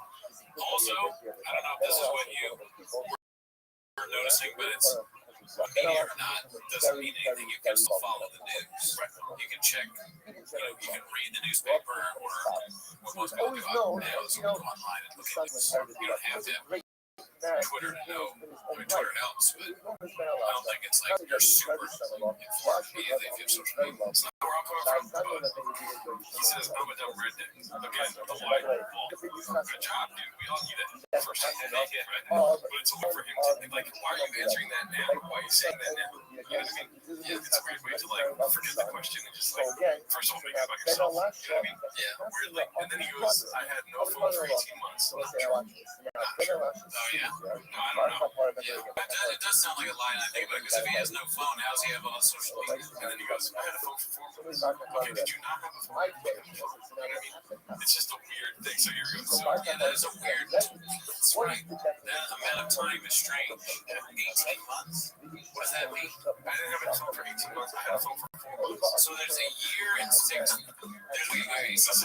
Speaker 5: Also, I don't know if this is what you were noticing, but it's media or not doesn't mean anything. You can still follow the news. You can check, you can read the newspaper or what most people do nowadays. You can go online and look at news. You don't have to have Twitter to know. I mean, Twitter helps, but I don't think it's like you're super informed immediately if you have social media. It's not where I'm coming from, but he says I'm a dumb redneck. Again, the white wall. Good job, dude. We all need it. First time they make it, right? But it's a way for him to think, like, why are you answering that now? Why are you saying that now? You know what I mean? Yeah, it's a weird way to, like, forget the question and just, like, first of all, make it about yourself. You know what I mean? Yeah, weirdly. And then he goes, I had no phone for 18 months. Not true. Oh, yeah? No, I don't know. Yeah. It does sound like a lie, and I think about it, because if he has no phone, how does he have all the social media? And then he goes, I had a phone for 4 months. Okay, did you not have a phone? You know what I mean? It's just a weird thing. So here goes. Yeah, that is a weird. That's right. That amount of time is strange. 18 months. What does that mean? I didn't have a phone for 18 months. I had a phone for 4 months. So there's a year and 6 months. So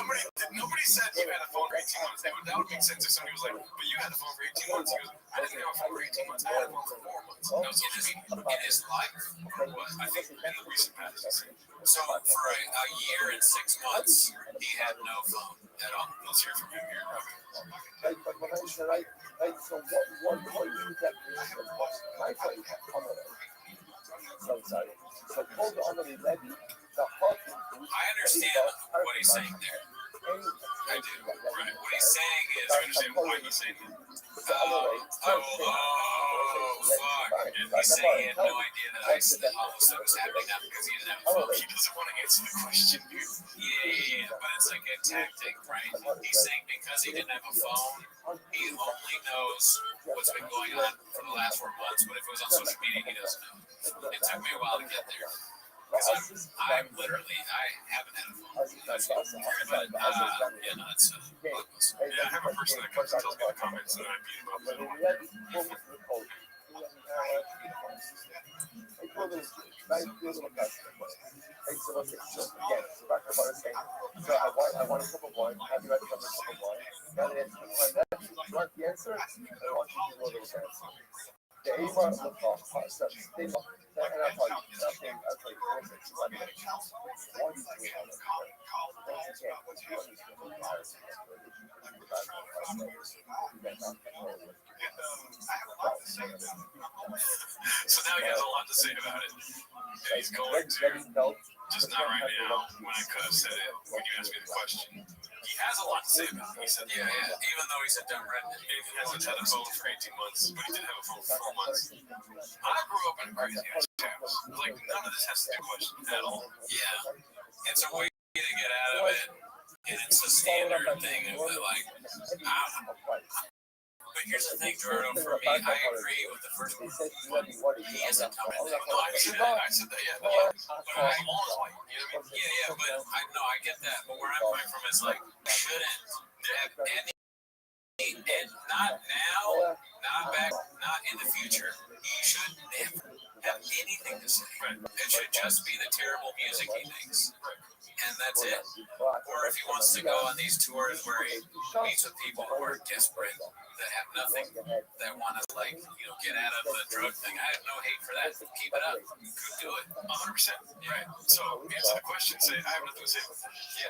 Speaker 5: nobody said you had a phone for 18 months. That would make sense if somebody was like, but you had a phone for 18 months. He goes, I didn't have a phone for 18 months. I had a phone for 4 months. No, in his life, I think in the recent past. So for a year and 6 months, he had no phone at all. Let's hear from him here. I understand what he's saying there. I do. Right. What he's saying is, I understand why he's saying that. Fuck. He's say he had no idea that all this stuff was happening, not because he didn't have a phone. He doesn't want to answer the question, dude. Yeah, but it's like a tactic, right? He's saying because he didn't have a phone, he only knows what's been going on for the last 4 months, but if it was on social media, he doesn't know. It took me a while to get there. Because I haven't had a phone. But, yeah, no, it's,
Speaker 4: Yeah, I have a person that comes and tells me the comments and then I beat him up.
Speaker 9: So I want a cup of wine. Have you had a cup of wine? Now the answer, I want you to know the answer. The aim of the talk, and I'll tell you,
Speaker 4: So now he has a lot to say about it. And he's going to, just not right now, when I could have said it when you asked me the question. He has a lot to say about it. He said, yeah, even though he's a dumb redneck, he hasn't had a phone for 18 months, but he did have a phone for 4 months. I grew up in a crazy ass house. Like, none of this has to do question at all.
Speaker 5: yeah, it's a way to get out of it, and it's a standard thing of the, like, but here's the thing, Gerardo, for me, I agree with the first one. He isn't coming. No, I said that, yeah. But I get that. But where I'm coming from is like, shouldn't have any, and not now, not back, not in the future. He should never have anything to say. It should just be the terrible music he makes. And that's it. Or if he wants to go on these tours where he meets with people who are desperate, that have nothing, that want to, like, get out of the drug thing. I have no hate for that. Keep it up. Do it.
Speaker 4: 100%. Right. So, answer the question. Say, I have nothing to say about that.
Speaker 5: Yeah.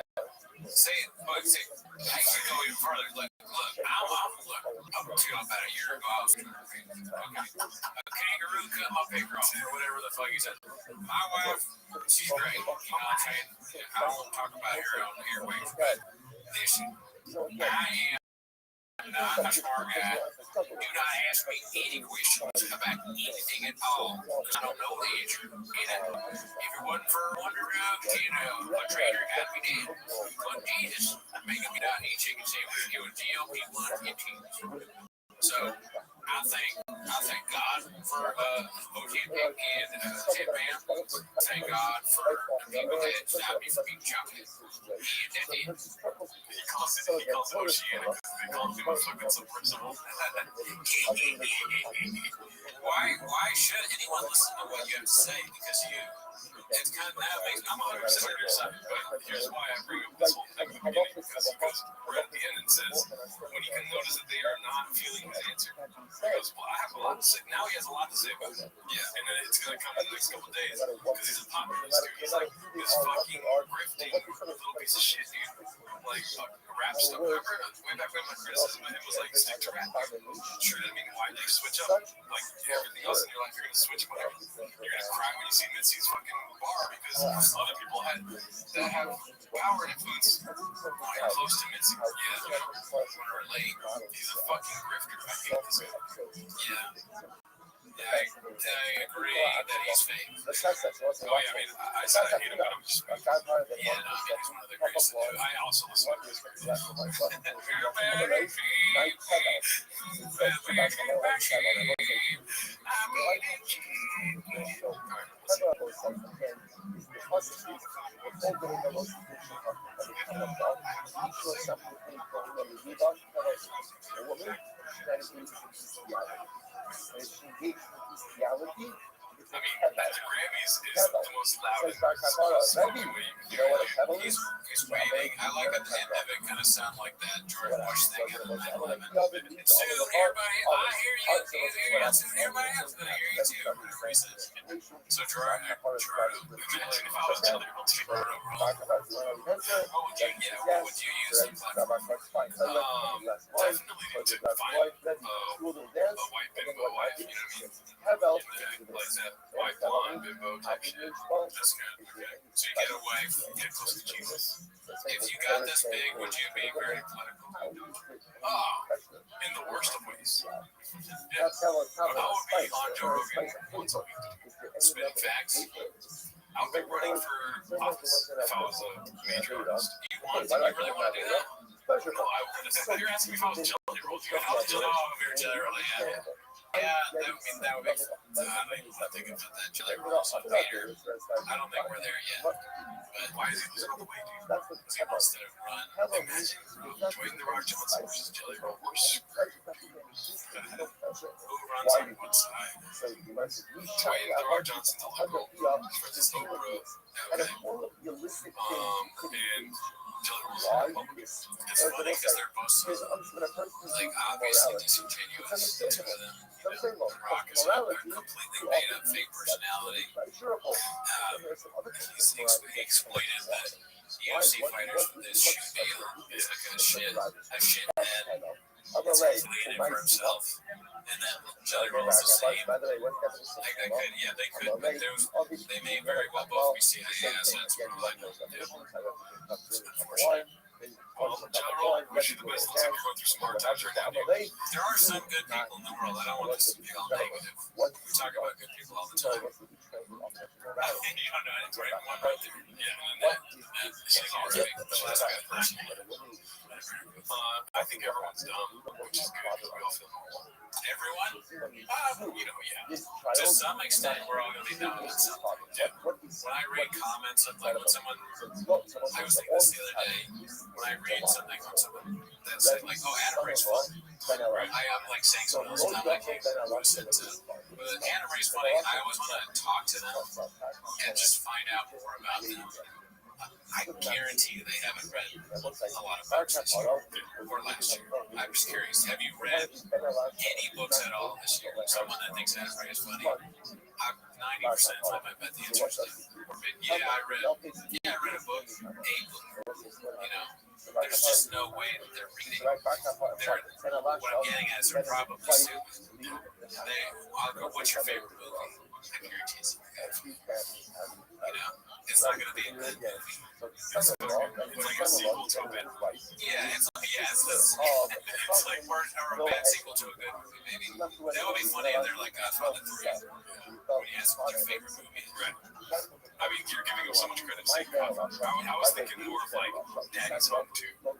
Speaker 5: Say it. But say, I should go even further. Look, up to about a year ago, I was a kangaroo cut my paper off, or whatever the fuck he said. My wife, she's great. You know what I'm saying? I won't talk about her on the airwaves, but listen, I am not a smart guy. Do not ask me any questions about anything at all, because I don't know the answer. If it wasn't for Wonder Drug, a trainer got me dead. But Jesus, making me not eat chicken sandwich, it was GLP-1 and So I thank God for Ozempic and Zepam. Thank God for the people that stopped me from eating chocolate. And that's it.
Speaker 4: He calls it Oceanic. They call him a fucking submersible.
Speaker 5: Why should anyone listen to what you have to say? Because it's kind of that makes I'm 100% on your side.
Speaker 4: But here's why I bring up this whole thing in the beginning, because we're at the end and says, when you can notice that they are not feeling his answer, he goes, well, I have a lot to say. Now he has a lot to say about it. Yeah. And then it's going to come in the next couple of days, because he's a populist, dude. He's like this fucking grifting little piece of shit, dude. Like, rap stuff. Remember, way back when my criticism of him was like, stick to rap. Sure, I mean, why do you switch up? Like, everything else in your life, you're going to switch whatever. You're going to cry when you see Mitzi's fucking bar, because other people that have power and influence are close to Mitzi. Yeah, want to relate. He's a fucking grifter. I hate this guy. Yeah. I agree that he's fake. Oh, yeah, I mean, I said I hate him, but I'm just... Yeah, no, I mean, he's one of the greatest to do. I also listen to his I mean, the Grammys is the most loud and spoken way you can hear it. He's waiting. I like at the end of it kind of sound like that George Bush thing at 9/11. And soon everybody, I hear you, and soon everybody else gonna hear you too. So Gerardo, imagine if I was telling you about Gerardo wrong. What would you use the platform? Definitely to find a white bimbo wife, you know what I mean? Like that white blonde bimbo type shit. That's good. Okay. So you get a wife, get close to Jesus.
Speaker 5: If you got this big, would you be very political?
Speaker 4: In the worst of ways.
Speaker 5: I would be on Joe Rogan once a week, spitting facts. I would be running for office if I was a major artist. You really want to do that? No, I wouldn't. You're asking me if I was Jelly Roll. If I was Jelly Roll, if you're Jelly Roll, yeah. Yeah, that would be. I don't even want to think about that. Jelly Roll on Vader. I don't think we're there yet. But why is he losing all the weight, dude? Because he wants to run. Imagine Dwayne The Rock Johnson versus Jelly Roll. We're screwed. Who runs on one side? Dwayne The Rock Johnson, the liberal, versus Oprah. Okay. And Jelly Roll's the Republican. It's funny because they're both so, like, obviously disingenuous, the two of them. The Rock is a completely made up fake personality. He exploited that UFC fighters with this shoe deal. He's like a shithead. He's completely in it for himself. And then Jelly Roll's the same. Like, they could, but they may very well both be CIA assets. We're all I know. Unfortunately. Well, Jelly Roll, wish you the best. Looks like you're going through some hard times right now, dude. There are some good people in the world. I don't want this to be all negative. We talk about good people all the time. You don't know any right one right there. Yeah, and she's all right. The last bad person. I think everyone's dumb, which is good because we all feel normal. Everyone? Yeah. To some extent, we're all going to be dumb at some point. Yeah. When I read comments of, like, when someone, I was thinking this the other day, when I read something from someone that said, like, oh, Anna Ray's funny. I'm, like, saying something else, and I'm like, hey, who said to? But Anna Ray's funny. I always want to talk to them and just find out more about them. I guarantee they haven't read a lot of books this year or last year. I'm just curious. Have you read any books at all this year? Someone that thinks Anna Ray is funny? 90% of them, I bet the answer is no. I read a book, there's just no way that they're reading. What I'm getting at is they're probably stupid. I'll go, what's your favorite movie? I guarantee it's it's not going to be a good movie. It's like a sequel to a bad movie. It's like a bad sequel to a good movie, maybe. That would be funny if they're like Godfather 3. When you ask what's your favorite movie, right? I mean, you're giving him so much credit. I was thinking more of like Daddy's Home 2. Or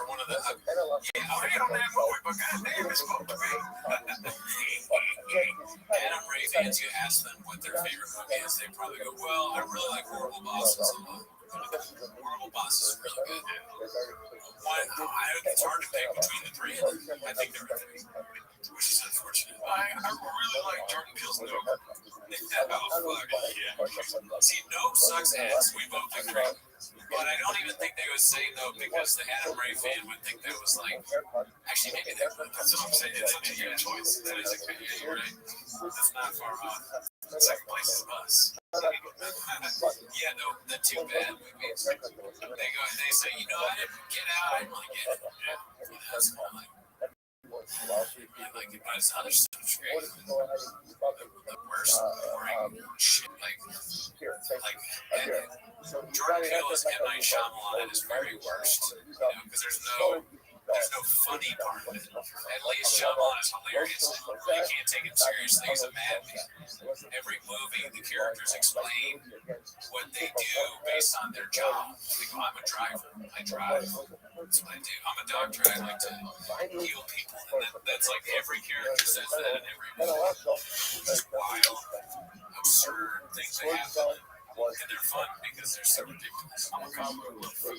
Speaker 5: one of the. I hate on that movie, but goddamn, it's supposed to be. Adam Ray fans, you ask them what their favorite movie is, they probably go, well, I really like Horrible Bosses a lot. Horrible Bosses is really good. It's hard to pick between the three. I think they're everything, which is unfortunate. I really like Jordan Peele's Nope. See, Nope sucks ass. We both agree. But I don't even think they would say Nope because the Adam Ray fan would think that was like, actually, maybe that's what I'm saying. It's a good choice. That is a good, you're right. That's not far off. Second place is Us. The two bad movies. They say, I didn't get out. I didn't really get it. That's kind of like. I like it, but it's other stuff's great. The worst, boring shit, Jordan Peele's M. Night Shyamalan at his very worst, because there's no funny part of it. At least Shyamalan is hilarious. You can't take it seriously. He's a madman. Every movie, the characters explain what they do based on their job. They go, I'm a driver. I drive. That's what I do. I'm a doctor. I like to heal people. And that's like every character says that in every movie. Just wild, absurd things that happen. And they're fun because they're so ridiculous. I'm a cobbler with food.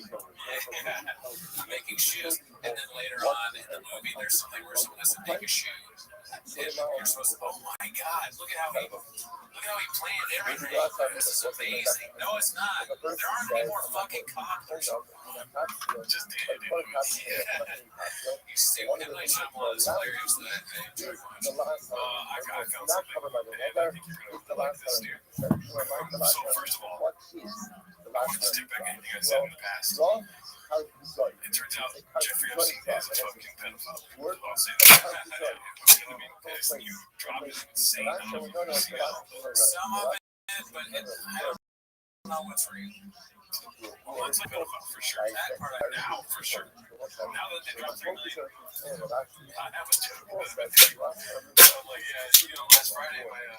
Speaker 5: I'm making shoes. And then later on in the movie, there's something where someone has to make a shoe. And you're supposed to, oh my God, look at how he planned everything. This is amazing. No, it's not. There aren't any more fucking cobblers. Just did. You stupid. M. Night Shyamalan is hilarious. I enjoy watching. I found something. And I think you're going to like this, dude. So, first of all, I want to take back anything I said in the past. It turns out Jeffrey Epstein is a fucking pedophile. I'll say that. I'm going to be pissed. You dropped an insane number of years ago. Some of it, but I don't know what's real. Well, it's like pedophile for sure. That part I now for sure. Now that they dropped 3 million, I have a joke about it. So I'm like, yeah, last Friday my 3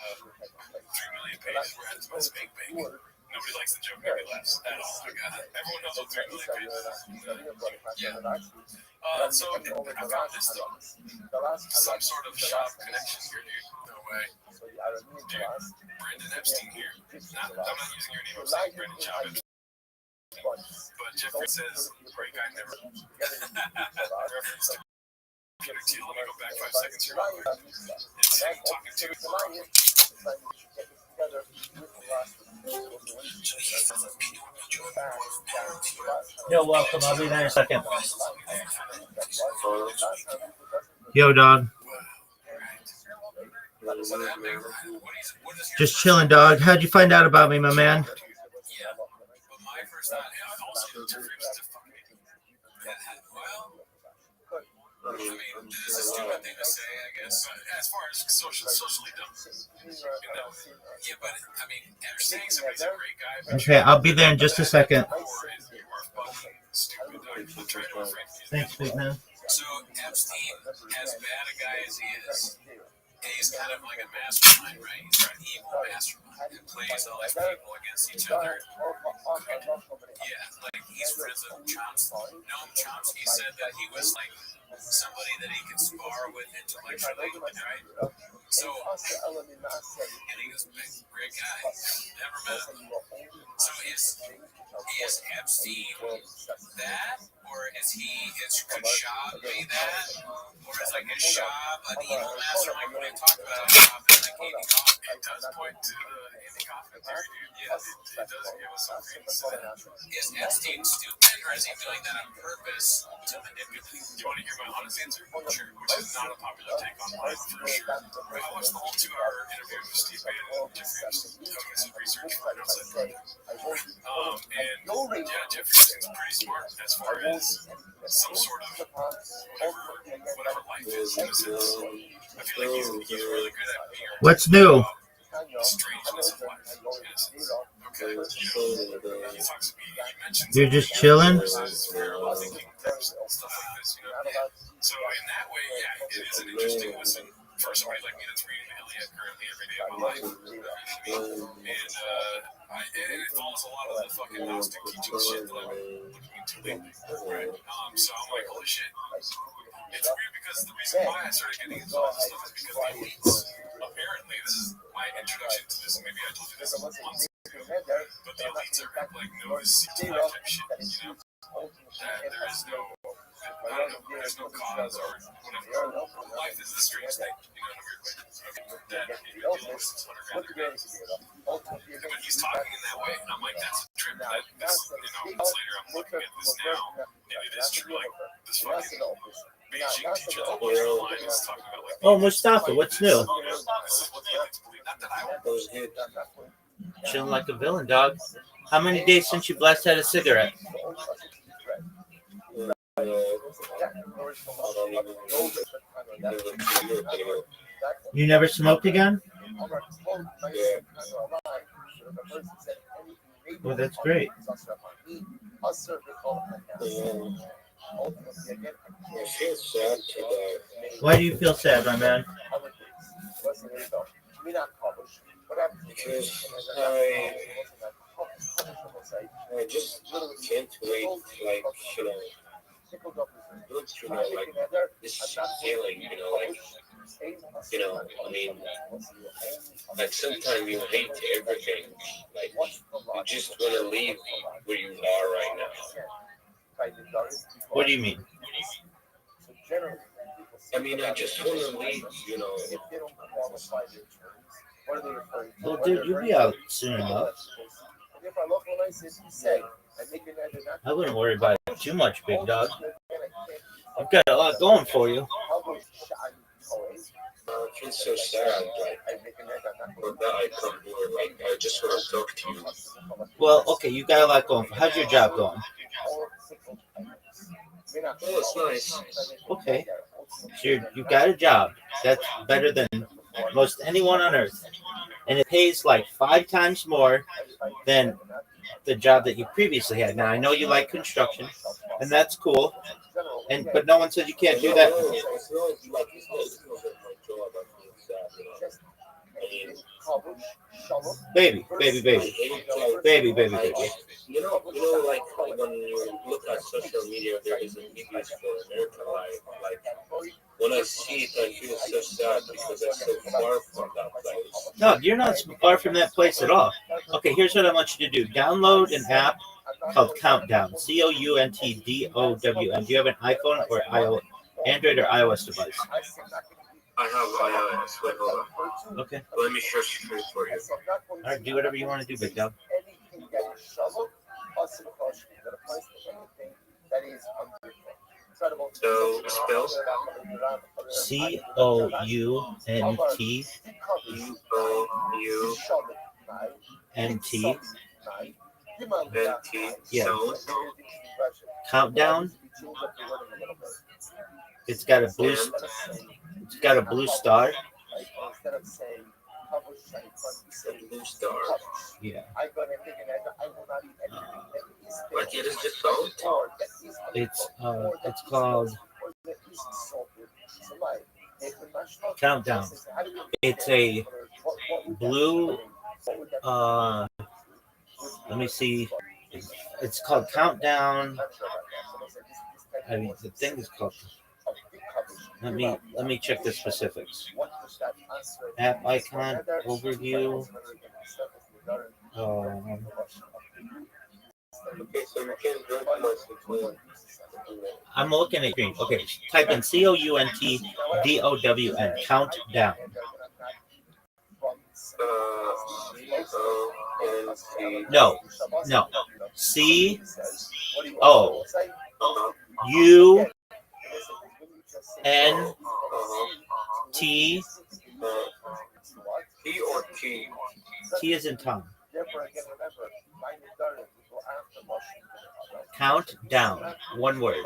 Speaker 5: million pages were added to my spank bank. Nobody likes the joke, nobody laughs at all. Everyone knows what 3 million pages is. Yeah. So I found this though. Some sort of shop connection here, dude. No way. Dude, Brandon Epstein here. I'm not using your name, I'm saying Brandon Chavez. But Jeffrey says, great guy never reference to Peter Thiel. Let me go back 5 seconds here. It's him talking to
Speaker 2: You're welcome. I'll be there in a second. Yo, dog. Just chilling, dog. How'd you find out about me, my man?
Speaker 5: Yeah, but my first thought, also Jeffrey was to fuck me. Well, I mean, this is a stupid thing to say, I guess. As far as socially dumb. Yeah, but I mean, after saying somebody's a great guy.
Speaker 2: Okay, I'll be there in just a second.
Speaker 5: Or is you are fucking stupid. I'm trying to refrain.
Speaker 2: Thanks, big man.
Speaker 5: So Epstein, as bad a guy as he is, he's kind of like a mastermind, right? He's an evil mastermind who plays all these people against each other. Yeah, like he's friends with Noam Chomsky said that he was like somebody that he could spar with intellectually, right? So, and he was a great guy. Never met him. So is Epstein that, or could Shab be that, or is like a Shab an evil mastermind? When I talk about Shab and like Andy Kaufman, it does point to the Andy Kaufman theory, dude. Yes, it does give us some things. Is Epstein stupid, or is he doing that on purpose to manipulate? Do you want to hear my honest answer? Sure, which is not a popular take on mine for sure. I watched the whole 2-hour interview with Steve Bannon and Jeffrey Epstein doing some research for an outside project. And Jeffrey seems pretty smart as far as some sort of whatever life is in a sense. I feel like he's really good at being
Speaker 2: What's new?
Speaker 5: the strangeness of life in a sense. Okay. He talks to me, he mentions
Speaker 2: You're just chilling?
Speaker 5: stuff like this, So in that way, yeah, it is an interesting listen for somebody like me that's reading Eliot currently every day of my life. And it follows a lot of the fucking Gnostic teaching shit that I'm looking into lately, right? So I'm like, holy shit. It's weird because the reason why I started getting into all this stuff is because the elites, apparently, this is my introduction to this, and maybe I told you this months ago, but the elites are like notice type shit, that there is no, I don't know, there's no cause or whatever. Life is a strange thing, in a weird way. That it deals 600 grand. But he's talking in that way, and I'm like, that's a trip. Months later, I'm looking at this now, and it is true. Like this fucking Beijing teacher that was online is talking about like.
Speaker 2: Oh, Mustafa, what's new?
Speaker 5: This is what the elites believe. Not that I would.
Speaker 2: Chilling like a villain, dog. How many days since you've last had a cigarette? You never smoked again? Well, that's great. Why do you feel sad, my man?
Speaker 6: Because I just can't wait, like, like this feeling, I mean, like sometimes you hate everything, like you just want to leave where you are right now.
Speaker 2: What do you mean?
Speaker 6: I mean, I just want to leave,
Speaker 2: Well, dude, you'll be out soon enough. I wouldn't worry about it too much, big dog. I've got a lot going for you.
Speaker 6: It's so sad, like, that I come here, like, I just want to talk to you.
Speaker 2: Well, okay, you got a lot going. How's your job going?
Speaker 6: Oh, it's nice.
Speaker 2: Okay. So you got a job. That's better than most anyone on earth. And it pays like 5 times more than the job that you previously had. Now I know you like construction, and that's cool. And but no one said you can't do that. Baby.
Speaker 6: Like when you look at social media, there is a videos for American life. Like when I see it, I feel so sad because I'm so far from that place.
Speaker 2: No, you're not far from that place at all. Okay, here's what I want you to do. Download an app called Countdown. COUNTDOWN. Do you have an iPhone or Android or iOS device?
Speaker 6: I have iOS. Wait, hold on.
Speaker 2: Okay.
Speaker 6: Let me share screen for you.
Speaker 2: All right, do whatever you want to do, big dog.
Speaker 6: So spell COUNTNT.
Speaker 2: Yeah.
Speaker 6: Sound.
Speaker 2: Countdown. It's got a blue star.
Speaker 6: Blue star.
Speaker 2: Yeah.
Speaker 6: Like it is just sound.
Speaker 2: It's called Countdown. It's a blue. Let me see. It's called Countdown. I mean, the thing is called. Let me check the specifics. App icon overview.
Speaker 6: Okay, so you can drink much.
Speaker 2: I'm looking at green. Okay, type in COUNTDOWN. Countdown. No. COUNT.
Speaker 6: T or T?
Speaker 2: T is in Tom. Countdown. One word.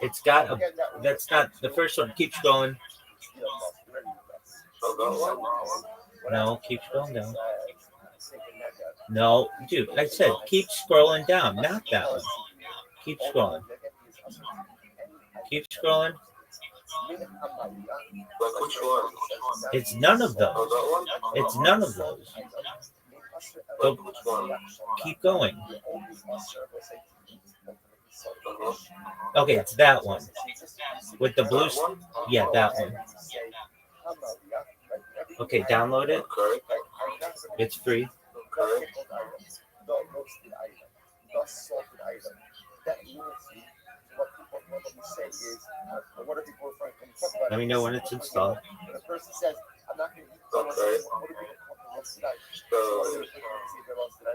Speaker 2: It's got a. That's not the first one. Keep scrolling. No, keep scrolling down. No, dude, I said keep scrolling down, not that one. Keep scrolling. Keep scrolling.
Speaker 6: Which one?
Speaker 2: It's none of those. It's none of those. Go, keep going. Okay, it's that one. With the blue. Yeah, that one. Okay, download it. It's free. Let me know when it's installed.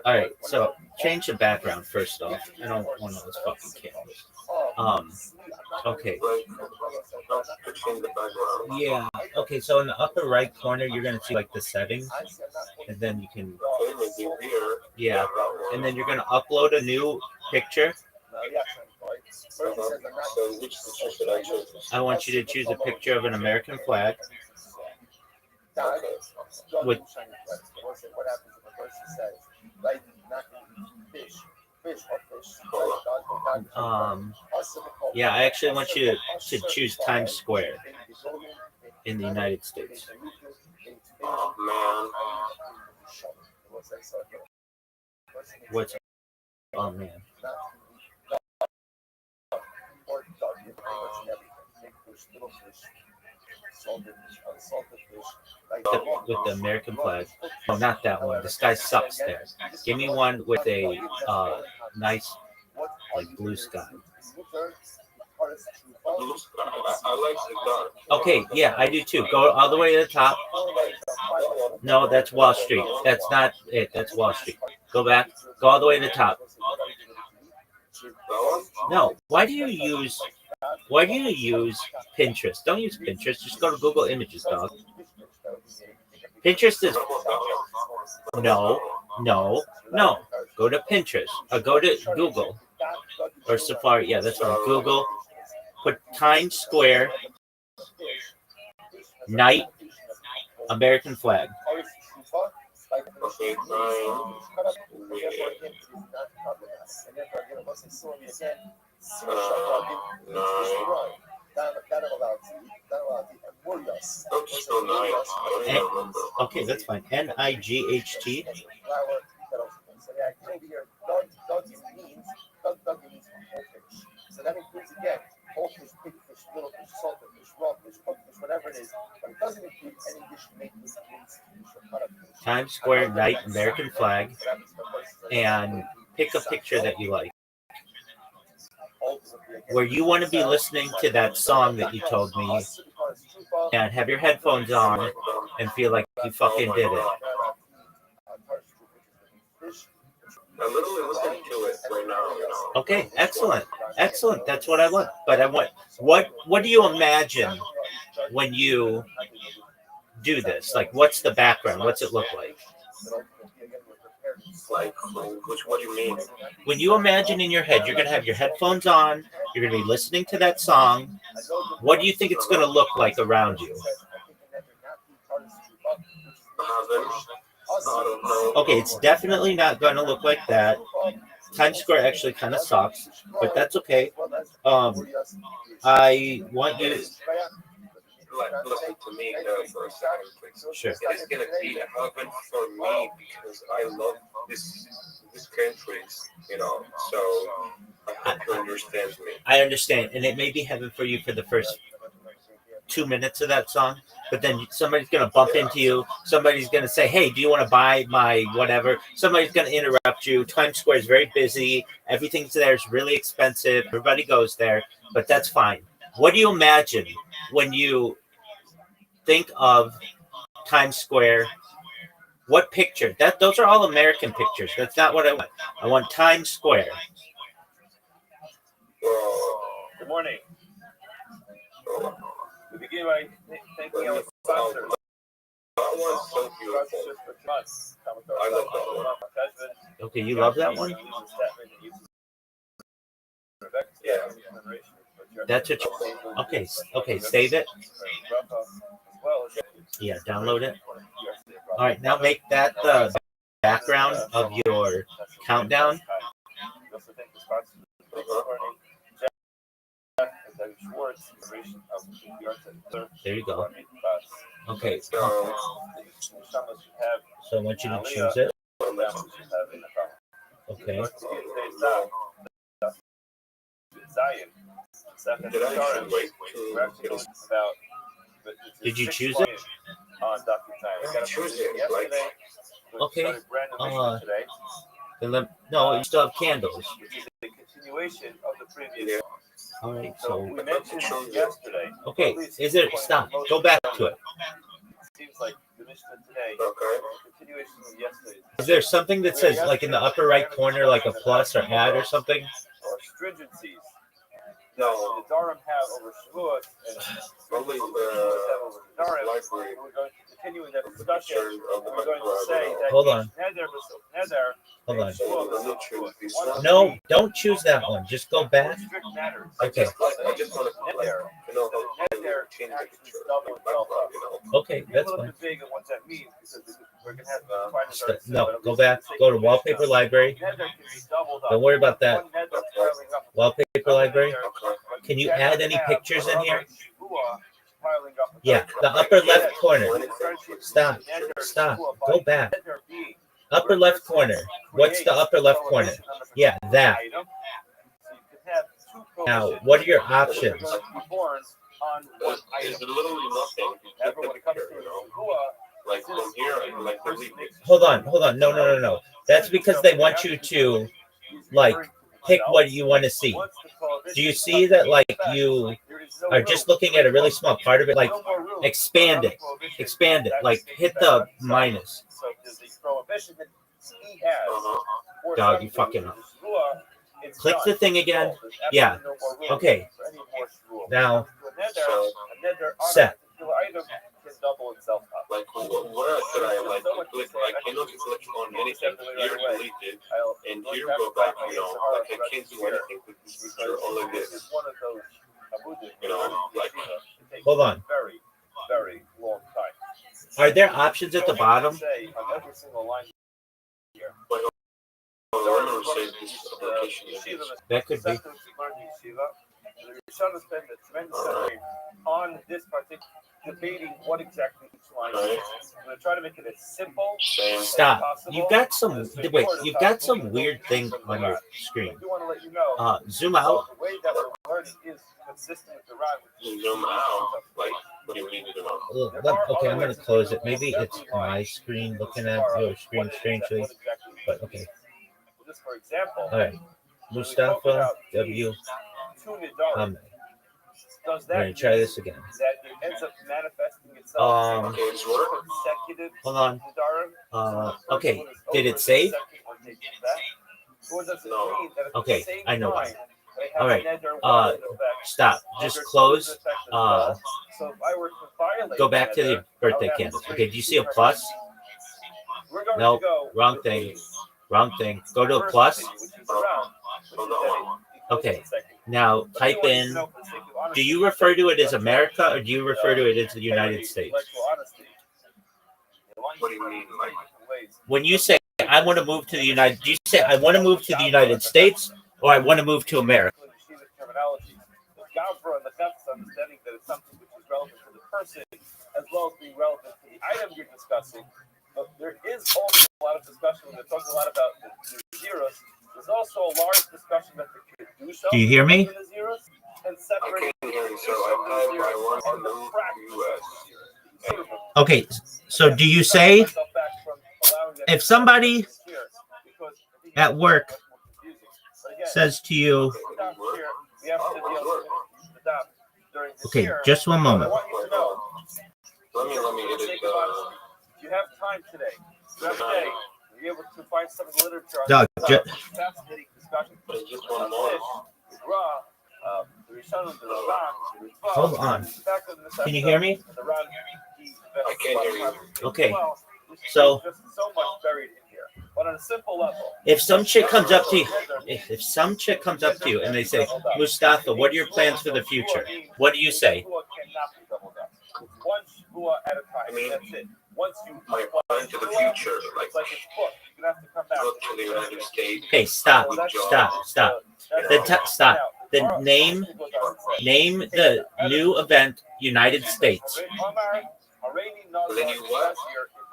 Speaker 2: All right, so change the background first off. I don't want all this fucking cameras. Okay. Yeah. Okay, so in the upper right corner, you're gonna see like the settings, and then you can. Yeah, and then you're gonna upload a new picture.
Speaker 6: So which picture should I choose?
Speaker 2: I want you to choose a picture of an American flag. With yeah, I actually want you to choose Times Square in the United States.
Speaker 6: Oh man.
Speaker 2: What's oh man. With the American flag. No, not that one. This guy sucks there. Give me one with a nice like blue sky.
Speaker 6: I like the dark.
Speaker 2: Okay, yeah, I do too. Go all the way to the top. No, that's Wall Street. That's not it. That's Wall Street. Go back. Go all the way to the top. No. Why do you use Pinterest? Don't use Pinterest. Just go to Google Images, dog. Pinterest is no. Go to Pinterest or go to Google or Safari. Yeah, that's right. Google. Put Times Square night American flag.
Speaker 6: same time with I'm still nine. I don't even remember.
Speaker 2: Okay, that's fine. NIGHT.
Speaker 9: So that includes again goldfish, big fish, little fish, salted fish, raw fish, cooked fish, whatever it is, but it doesn't include any dish made with minced fish or cut up fish.
Speaker 2: Times Square Night American flag, and pick a picture that you like. Where you want to be listening to that song that you told me, and have your headphones on and feel like you fucking did it.
Speaker 6: I'm literally listening to it right now.
Speaker 2: Okay, excellent. Excellent. That's what I want. But I want what do you imagine when you do this? Like, what's the background? What's it look like?
Speaker 6: Like, what do you mean?
Speaker 2: When you imagine in your head, you're going to have your headphones on, you're going to be listening to that song. What do you think it's going to look like around you? Okay, it's definitely not going to look like that. Times Square actually kind of sucks, but that's okay. I want you to...
Speaker 6: Listen to me for a second, please.
Speaker 2: Sure.
Speaker 6: It's gonna be a heaven for me because I love this country, you know. So I hope you understand me.
Speaker 2: I understand, and it may be heaven for you for the first 2 minutes of that song, but then somebody's going to bump into you. Somebody's going to say, hey, do you want to buy my whatever? Somebody's going to interrupt you. Times Square is very busy. Everything's there is really expensive. Everybody goes there, but that's fine. What do you imagine when you think of Times Square? What picture? Those are all American pictures. That's not what I want. I want Times Square.
Speaker 9: Good morning. We begin by thanking our sponsors.
Speaker 6: That one's so beautiful. I love that one.
Speaker 2: Okay, you love that one?
Speaker 6: Yeah.
Speaker 2: That's what okay, save it. Yeah, download it. All right, now make that the background of your countdown. There you go. Okay. So I want you to choose it. Okay. Did you choose it?
Speaker 6: I choose it.
Speaker 2: Okay. No, you still have candles.
Speaker 9: Continuation of the previous.
Speaker 2: All right. So
Speaker 9: we mentioned yesterday.
Speaker 2: okay. Is there stop? Go back to it.
Speaker 9: Seems like the Mishnah today. Continuation of yesterday.
Speaker 2: Is there something that says like in the upper right corner, like a plus or add or something?
Speaker 9: Or stringencies.
Speaker 6: No.
Speaker 9: The Dharam have over Shavuot and
Speaker 6: Only
Speaker 9: have over the Dharam.
Speaker 6: library.
Speaker 9: We're going to continue in that discussion. We're going to say that
Speaker 2: Hold on.
Speaker 9: Neder.
Speaker 2: Hold on. No, don't choose that one. Just go back. Okay.
Speaker 6: I just want to know how to change the picture.
Speaker 2: Okay, that's
Speaker 9: People
Speaker 2: fine.
Speaker 9: look big and what that means because we're going to have
Speaker 2: No, go back. Go to Wallpaper Library. Don't worry about that. Wallpaper Library. Can you add any pictures in here? Yeah, the upper left corner. Stop. Go back. Upper left corner. What's the upper left corner? Yeah, that. Now, what are your options?
Speaker 6: It's literally nothing. Like from here, like
Speaker 2: Hold on. No. That's because they want you to, like, pick what you want to see. Do you see that, like, you are just looking at a really small part of it? Like, expand it. Like, hit the minus. Dog, you fucking up. Click the thing again. Yeah. Okay. Now, set.
Speaker 6: Like, what should I like? I cannot click on anything. Here, delete it, and here go back. You know, like I can't do anything with this picture. All of this. You know, like.
Speaker 2: Hold on.
Speaker 9: Very long time.
Speaker 2: Are there options at the bottom?
Speaker 3: here.
Speaker 2: That could be.
Speaker 3: The Rishon spent a tremendous time on this particular debating what exactly each line is. I'm going to try to make it as simple as
Speaker 2: Stop.
Speaker 3: possible.
Speaker 2: You've got some. Wait. You've got some weird thing on your screen.
Speaker 3: I do want to let you know.
Speaker 2: Zoom out.
Speaker 3: The way that we're learning is consistent with the Ran.
Speaker 6: Zoom out. Like, what do you mean to know?
Speaker 2: Okay, I'm gonna close it. Maybe it's my screen looking at your screen strangely. But okay.
Speaker 3: Just for example.
Speaker 2: All right. Mustafa W.
Speaker 3: Does
Speaker 2: We're
Speaker 3: that
Speaker 2: gonna try this again.
Speaker 3: that it ends up manifesting itself
Speaker 6: Okay, it's work.
Speaker 3: consecutive
Speaker 2: Hold on.
Speaker 3: Nidarim?
Speaker 2: Okay. Did it save?
Speaker 3: Or does it
Speaker 6: No.
Speaker 3: mean that at
Speaker 2: Okay,
Speaker 3: the same
Speaker 2: I know.
Speaker 3: time they have
Speaker 2: All right.
Speaker 3: nether water effect,
Speaker 2: Stop. Just close.
Speaker 3: effect as well? So if I were to violate
Speaker 2: Go back to the
Speaker 3: nether,
Speaker 2: birthday
Speaker 3: I would have
Speaker 2: candles.
Speaker 3: to
Speaker 2: Okay. Do you see a
Speaker 3: break
Speaker 2: plus?
Speaker 3: We're going
Speaker 2: Nope.
Speaker 3: to go
Speaker 2: Wrong
Speaker 3: with
Speaker 2: thing.
Speaker 3: the
Speaker 2: Wrong thing. Go to a
Speaker 3: first
Speaker 2: plus.
Speaker 3: thing, which is around, which is that it
Speaker 2: Okay.
Speaker 3: equals second.
Speaker 2: Now
Speaker 3: But
Speaker 2: type
Speaker 3: anyone needs to
Speaker 2: in.
Speaker 3: know for the sake of honesty,
Speaker 2: Do you refer to it as America or do you refer to it as the United States?
Speaker 3: intellectual honesty.
Speaker 6: What do you mean? Like,
Speaker 2: When you say I want to move to the United, do you say I want to move to the United States or I want to move to America?
Speaker 3: Terminology. The Gavra and the Chef's understanding that it's something which is relevant to the person as well as being relevant to the item you're discussing. But there is also a lot of discussion when they're talking a lot about the zeros. There's also a large discussion that the Kedusha
Speaker 2: Do you hear me?
Speaker 3: the zeros and
Speaker 6: I
Speaker 3: separating
Speaker 6: can't hear you, so I want to move to US.
Speaker 2: Okay, so do you say if somebody at work says to you, okay, just one moment.
Speaker 6: Let me edit
Speaker 3: You have time today. You have today. You're able to find some of the literature on
Speaker 2: Doug,
Speaker 3: fascinating discussion.
Speaker 6: just one more.
Speaker 2: Hold on. Can you hear me?
Speaker 6: I can't hear you.
Speaker 2: Okay, so
Speaker 3: but on a simple level,
Speaker 2: if some chick comes up to you, if some chick comes up to you and they say, Mustafa, what are your plans for the future? What do you say?
Speaker 3: One shvua at a time. That's it. Once you
Speaker 6: My plan to the future, like,
Speaker 3: it's like it's booked. You're gonna have to come back.
Speaker 6: go to the United States.
Speaker 2: Okay, stop. Then name the new event, United States.
Speaker 6: Then you what?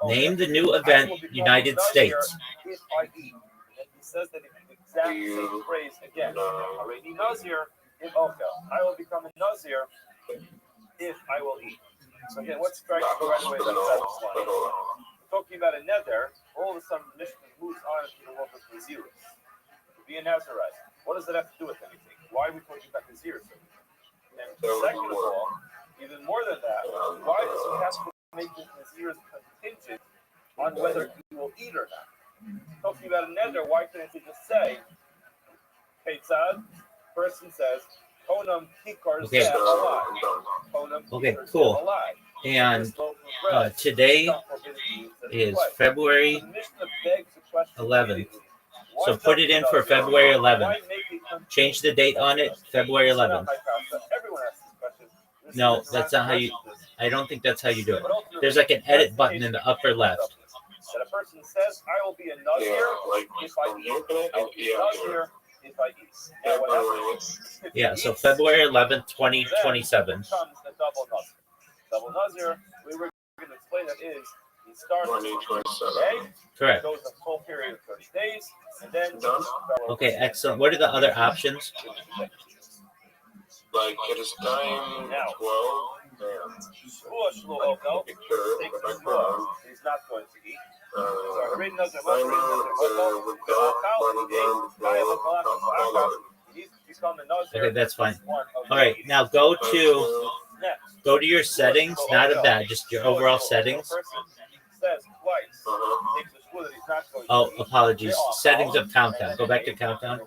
Speaker 2: Name the new event, United States.
Speaker 3: He says that in the exact same phrase again. Already Nazir if Ochel. I will become a Nazir if I will eat. So again, what strikes me right away is that we're talking about a nether. All of a sudden, the Mishnah moves on to the world of the zeros. To be a Nazarite, what does that have to do with anything? Why are we talking about the zeros? And second of all, even more than that, why does he have to make the zeros contingent on whether he will eat or not? Talking about a nether, why couldn't he just say, Keitzad, person says, Konam Kikar
Speaker 2: Okay. Okay, cool. And today is February 11th. So put it in for February 11th. Change the date on it, February 11th. No, that's not how you, I don't think that's how you do it. There's like an edit button in the upper left.
Speaker 3: That a person says, I will be a Nazir if I eat. I will be a Nazir if I eat. Now, what happens?
Speaker 2: Yeah, so February 11th, 2027.
Speaker 3: Comes the double Nazir. Double Nazir, we were going to explain that is, he starts today,
Speaker 2: Correct.
Speaker 3: goes a full period of 30 days, and then...
Speaker 2: Okay, excellent. What are the other options?
Speaker 6: Like, it is time 12.
Speaker 3: Shvua Shlo Ochel takes the shvua. He's not going to eat. So I read another
Speaker 2: Okay, that's fine. All right, now go to your settings, not of that, just your overall settings. Oh, apologies. Settings of countdown. Go back to countdown.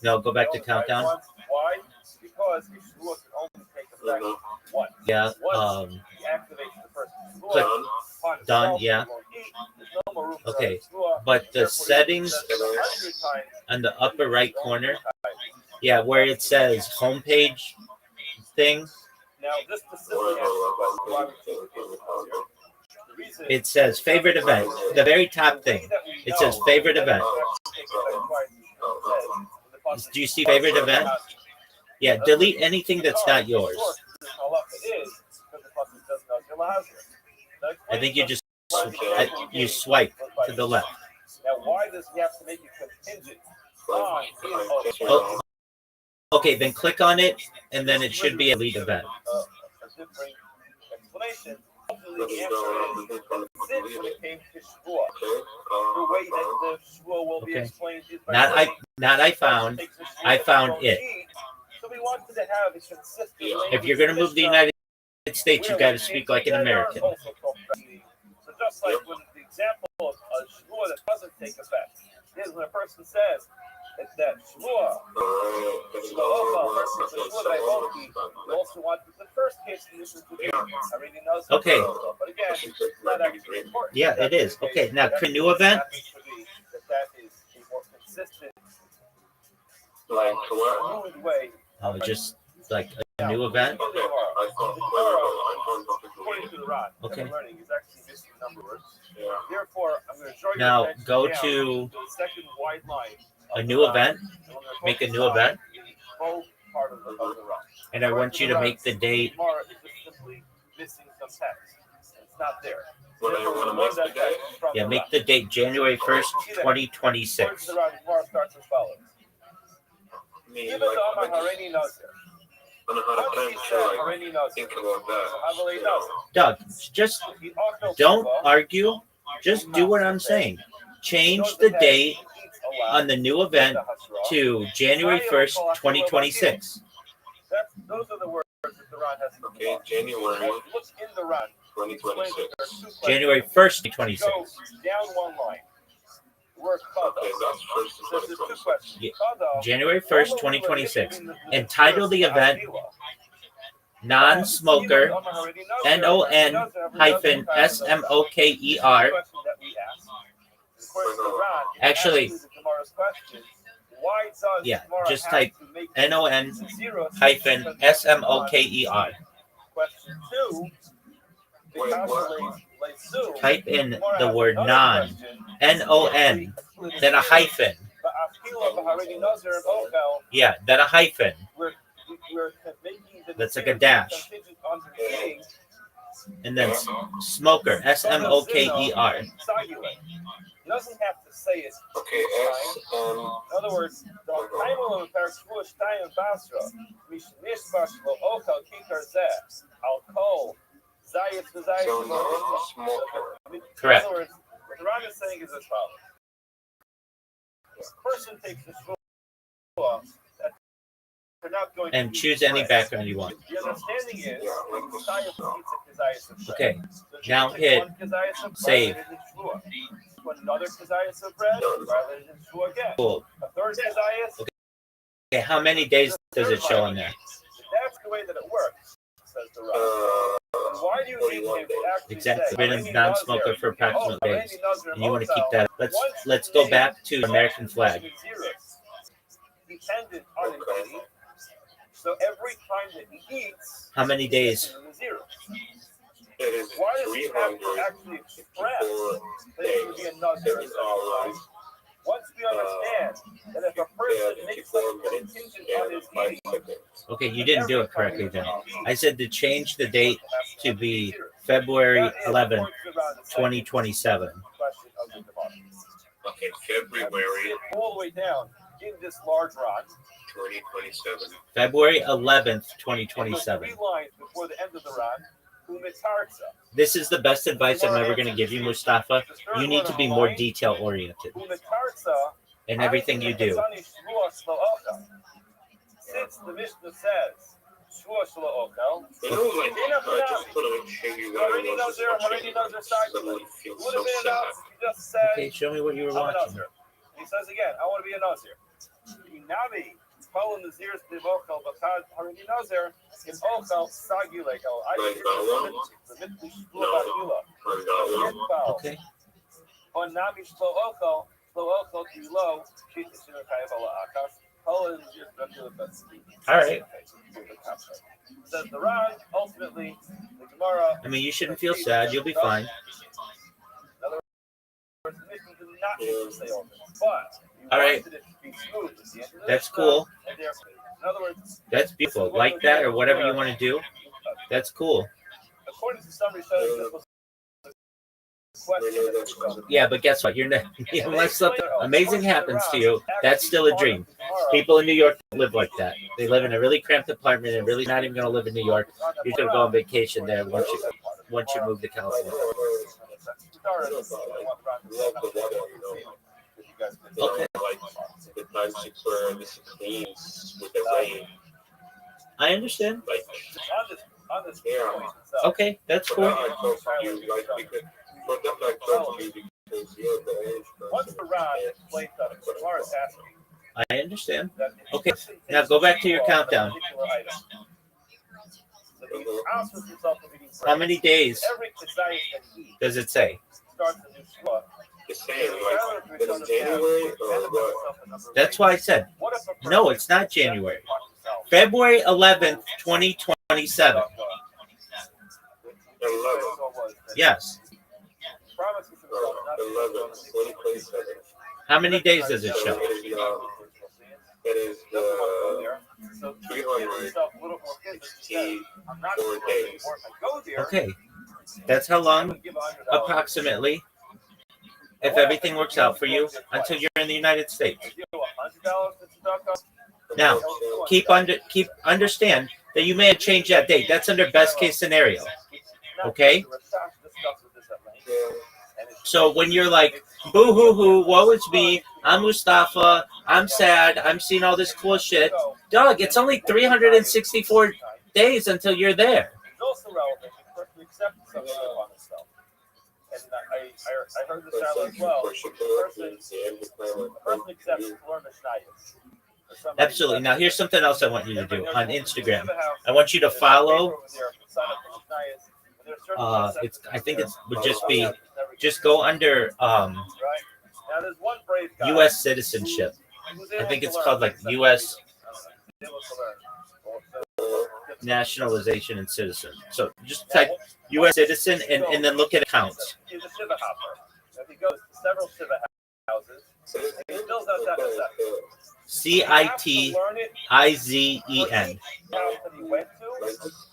Speaker 2: No, go back to countdown.
Speaker 3: Why? Because the shvua can only take effect once.
Speaker 2: Yeah. Click done. Yeah. Okay, but the settings on the upper right corner, yeah, where it says homepage thing.
Speaker 3: Now, just to simply answer the question, why we take the reason
Speaker 2: It says favorite event. The very top thing. It says favorite event. Do you see favorite event? Yeah, delete anything that's not yours. I think you just you swipe to the left.
Speaker 3: Now, why does he have to make it contingent on
Speaker 2: Oh, okay, then click on it, and then it should be a lead event.
Speaker 3: a different explanation? The answer is since when it came to Shvuah, the way that the Shvuah will be explained is by
Speaker 2: I found it.
Speaker 3: So we wanted to have a consistent.
Speaker 2: If you're going to move the United States, you got to speak like an American.
Speaker 3: So just like when the example of a Shvuah that doesn't take effect is when a person says that Shvuah, you also want the first case condition to be already knows.
Speaker 2: Okay.
Speaker 3: But again, it's not actually important.
Speaker 2: Yeah, it is. Okay, now new event.
Speaker 3: That is a more consistent way.
Speaker 2: Oh, just like a new event.
Speaker 3: According to the rod,
Speaker 2: okay.
Speaker 3: Learning is actually missing numbers. Therefore, I'm going to draw
Speaker 2: now go to
Speaker 3: the second wide line.
Speaker 2: A new event. Make a new event.
Speaker 3: Part of the rod.
Speaker 2: And I want you to make the date.
Speaker 3: Missing some text. It's not there.
Speaker 2: Yeah, make the date January 1st, 2026.
Speaker 3: The rod starts as follows. Give it to Amar Hareini Nazir.
Speaker 2: Doug, just don't argue. Just do what I'm saying. Change the date on the new event to January 1st, 2026.
Speaker 3: Those are the words that the Ron has.
Speaker 4: Okay, January.
Speaker 3: What's in the Ron?
Speaker 4: 2026.
Speaker 2: January 1st, 2026.
Speaker 3: So down one line. Word
Speaker 4: okay, that's first
Speaker 3: so there's two questions.
Speaker 2: Yeah. January 1st, 2026. Entitle the event non-smoker NON-SMOKER. Actually, yeah, just type NON-SMOKER.
Speaker 3: Question two.
Speaker 2: Type in the word non, N-O-N, then a hyphen. Yeah, then a hyphen. That's like a dash. And then smoker, S-M-O-K-E-R.
Speaker 3: It doesn't have to say it.
Speaker 4: Okay,
Speaker 3: in other words, the Taimul of Pershvush Taim Basra, Mishbash Lo Okal Kinkar Zeh, Al Kol, Zayat the Zayat.
Speaker 2: Correct.
Speaker 3: In other words, what the Ron is saying is as follows. A person takes the shvuah that they're not going
Speaker 2: and choose any background you want.
Speaker 3: The understanding is
Speaker 2: okay. Now hit save.
Speaker 3: Another kazayas of bread rather than shvuah again.
Speaker 2: Cool.
Speaker 3: A third kazayas.
Speaker 2: Okay, how many days does it show on there?
Speaker 3: That's the way that it works, says the Ron. Why do you need him to actually
Speaker 2: exactly been non-smoker for approximately days, and you want to keep that. Let's go back to American flag.
Speaker 3: Dependent on an eating. So every time that he eats,
Speaker 2: how many days?
Speaker 3: Why does he have to actually express that it would be a nazir? Once we understand that if a person makes some contingent on his eating,
Speaker 2: okay, you didn't do it correctly then. I said to change the date to be February 11th, 2027.
Speaker 4: Okay, February.
Speaker 3: All the way down in this large rod.
Speaker 4: 2027.
Speaker 2: February 11th, 2027.
Speaker 3: 3 lines before the end of the rod.
Speaker 2: This is the best advice I'm ever going to give you, Mustafa. You need to be more detail oriented in everything you do.
Speaker 3: Since the Mishnah says,
Speaker 2: okay, show me what you were watching.
Speaker 3: He says again, I want to be a Nazir. Following the Zir's Bivokal, Bakad Harini Nazir, in Okal, Saguleko.
Speaker 2: Okay.
Speaker 3: On Nami Slow Okal below,
Speaker 2: All right.
Speaker 9: Says the Ran, ultimately, the Gemara.
Speaker 2: I mean, you shouldn't feel sad. You'll be fine.
Speaker 9: In other words, the mission did not need to stay open, but
Speaker 2: All right.
Speaker 9: wanted it to be smooth at the end of the
Speaker 2: That's cool.
Speaker 9: and therefore, in other words,
Speaker 2: That's beautiful. Like that or whatever you want to do. That's cool.
Speaker 9: according to some research, this was a question that
Speaker 2: Yeah, but guess what? You're not, unless something amazing happens to you, that's still a dream. People in New York don't live like that. They live in a really cramped apartment and really not even going to live in New York. You're going to go on vacation there once you move to California. Okay.
Speaker 6: Like the times where this cleans with the rain.
Speaker 2: I understand.
Speaker 6: Like,
Speaker 9: on this
Speaker 6: yeah.
Speaker 2: Okay, that's
Speaker 6: But
Speaker 2: cool.
Speaker 6: now I talk to you like because for them I talk to you because you're the age
Speaker 9: Once
Speaker 6: person.
Speaker 9: the Ran explains that the Gemara is asking
Speaker 2: I understand.
Speaker 9: that the
Speaker 2: Okay,
Speaker 9: person
Speaker 2: now
Speaker 9: takes
Speaker 2: go back to your
Speaker 9: a
Speaker 2: countdown.
Speaker 9: particular item. So he asks himself if he needs
Speaker 2: How many days
Speaker 9: every desire that he
Speaker 2: does it say?
Speaker 9: starts a new shua.
Speaker 6: The same, like, that is January or what?
Speaker 2: That's why I said, no, it's not January. February 11th, 2027.
Speaker 6: 11.
Speaker 2: Yes.
Speaker 6: 11, 2027.
Speaker 2: How many days does it show?
Speaker 6: It is 364 days.
Speaker 2: Okay. That's how long, approximately, if everything works out for you, until you're in the United States. Now, understand that you may have changed that date. That's under best case scenario. Okay? So when you're like, boo hoo hoo, woe is me, I'm Mustafa, I'm sad, I'm seeing all this cool shit. Dog, it's only 364 days until you're there.
Speaker 9: It's also relevant to personally accept some upon himself. And I heard this out as well. A person accepts to learn the Shnayos.
Speaker 2: Absolutely. Now, here's something else I want you to do on Instagram. I want you to follow. I think it would just be, just go under U.S. citizenship. I think it's called like U.S. nationalization and citizen. So just type U.S. citizen and then look at accounts.
Speaker 9: He's a Shiva hopper. If he goes to several Shiva houses, he fills out that assessment.
Speaker 2: CITIZEN.
Speaker 9: House that he went to,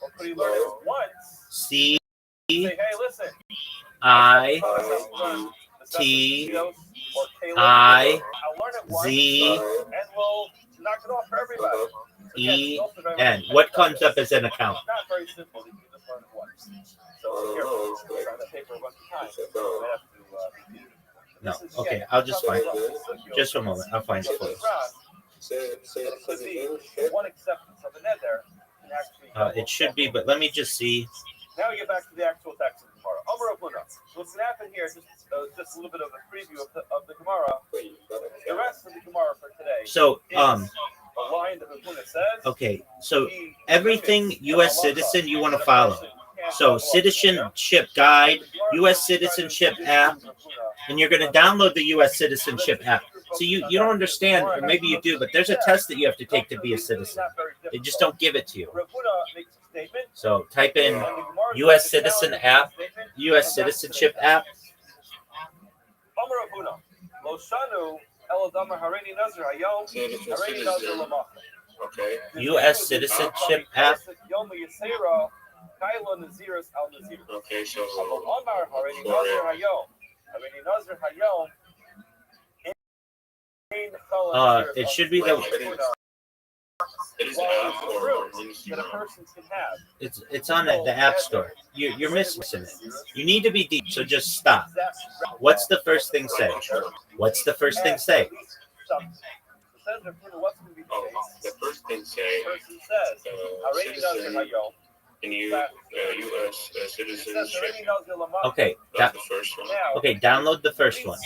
Speaker 9: or could he learn it once?
Speaker 2: C
Speaker 9: Say, hey, listen.
Speaker 2: I T I Z
Speaker 9: we'll knock it off for everybody.
Speaker 2: E N. What comes up as an account?
Speaker 9: It's not very simple. You can just learn it once. So here, on the paper a bunch of times. You might have to repeat it.
Speaker 2: No. Okay, I'll just find it. Just for a moment. I'll find it for you.
Speaker 9: It could be one acceptance of an there can actually.
Speaker 2: It should be, but let me just see.
Speaker 9: Now we get back to the actual text of the Gemara. Amar Abuna. What's going to happen here is just a little bit of a preview of the Gemara. The rest of the Gemara for today.
Speaker 2: So,
Speaker 9: a line that Abuna says.
Speaker 2: okay, so everything U.S. citizen you want to follow. So citizenship guide, U.S. citizenship app, and you're going to download the U.S. citizenship app. So you don't understand, or maybe you do, but there's a test that you have to take to be a citizen. They just don't give it to you. So type in U.S. citizen app, U.S. citizenship app.
Speaker 6: Okay.
Speaker 2: U.S. citizenship app.
Speaker 6: Okay, so
Speaker 2: It should be the.
Speaker 6: it is an app or
Speaker 9: that a person can have.
Speaker 2: It's on the App Store. You're missing it. You need to be deep, so just stop. What's the first thing say? What's the first thing say?
Speaker 6: the first thing say citizen in U.S. citizenship.
Speaker 2: Okay,
Speaker 6: That's the first one.
Speaker 2: okay. Download the first one.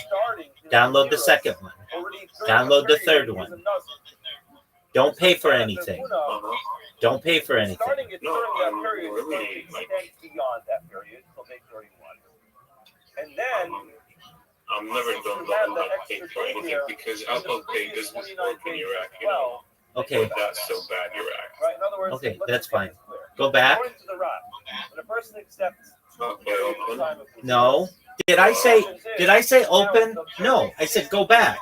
Speaker 2: Download the second one. Download the third one. Don't pay for anything. Don't pay for anything.
Speaker 9: Starting it
Speaker 6: No,
Speaker 9: during
Speaker 6: I'm
Speaker 9: that period,
Speaker 6: really,
Speaker 9: extend beyond that period until May 31. And then
Speaker 5: I'm never done that pay for anything because Apple Pay doesn't work in Iraq. You know,
Speaker 2: Okay.
Speaker 5: that's so bad, Iraq.
Speaker 9: Right. In other words,
Speaker 2: Okay,
Speaker 9: let's
Speaker 2: that's
Speaker 9: get
Speaker 2: fine.
Speaker 9: this clear.
Speaker 2: Go back.
Speaker 9: According to the RAP, when a person accepts
Speaker 5: Okay, open.
Speaker 9: time of
Speaker 2: No. Did I say open? No. I said go back.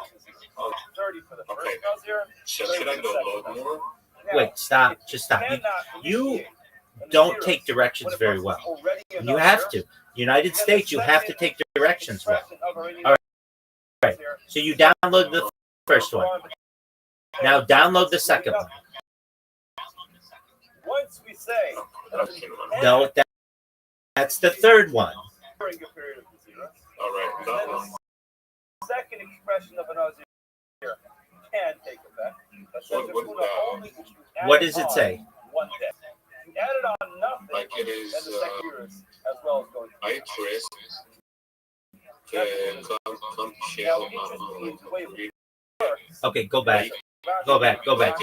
Speaker 9: 30 for the first
Speaker 5: Okay.
Speaker 9: Nazir.
Speaker 5: So should I go load more?
Speaker 2: Wait, stop. Just stop. You don't take directions very well. You have to. United States, you have to take directions well. All right. So you download the first one. Now download the second one.
Speaker 9: Once we say
Speaker 2: No, that's the third one.
Speaker 9: during a period of the zero,
Speaker 5: All right, that one.
Speaker 9: second expression of a Nazir can take effect. That says
Speaker 5: What
Speaker 9: if Kuna only if you add
Speaker 2: What does it
Speaker 9: on
Speaker 2: say?
Speaker 9: one day. If you added on nothing,
Speaker 5: Like it is,
Speaker 9: then the second year is as well as going.
Speaker 5: I traced the come shell
Speaker 2: Okay, go back. Go back. Go back.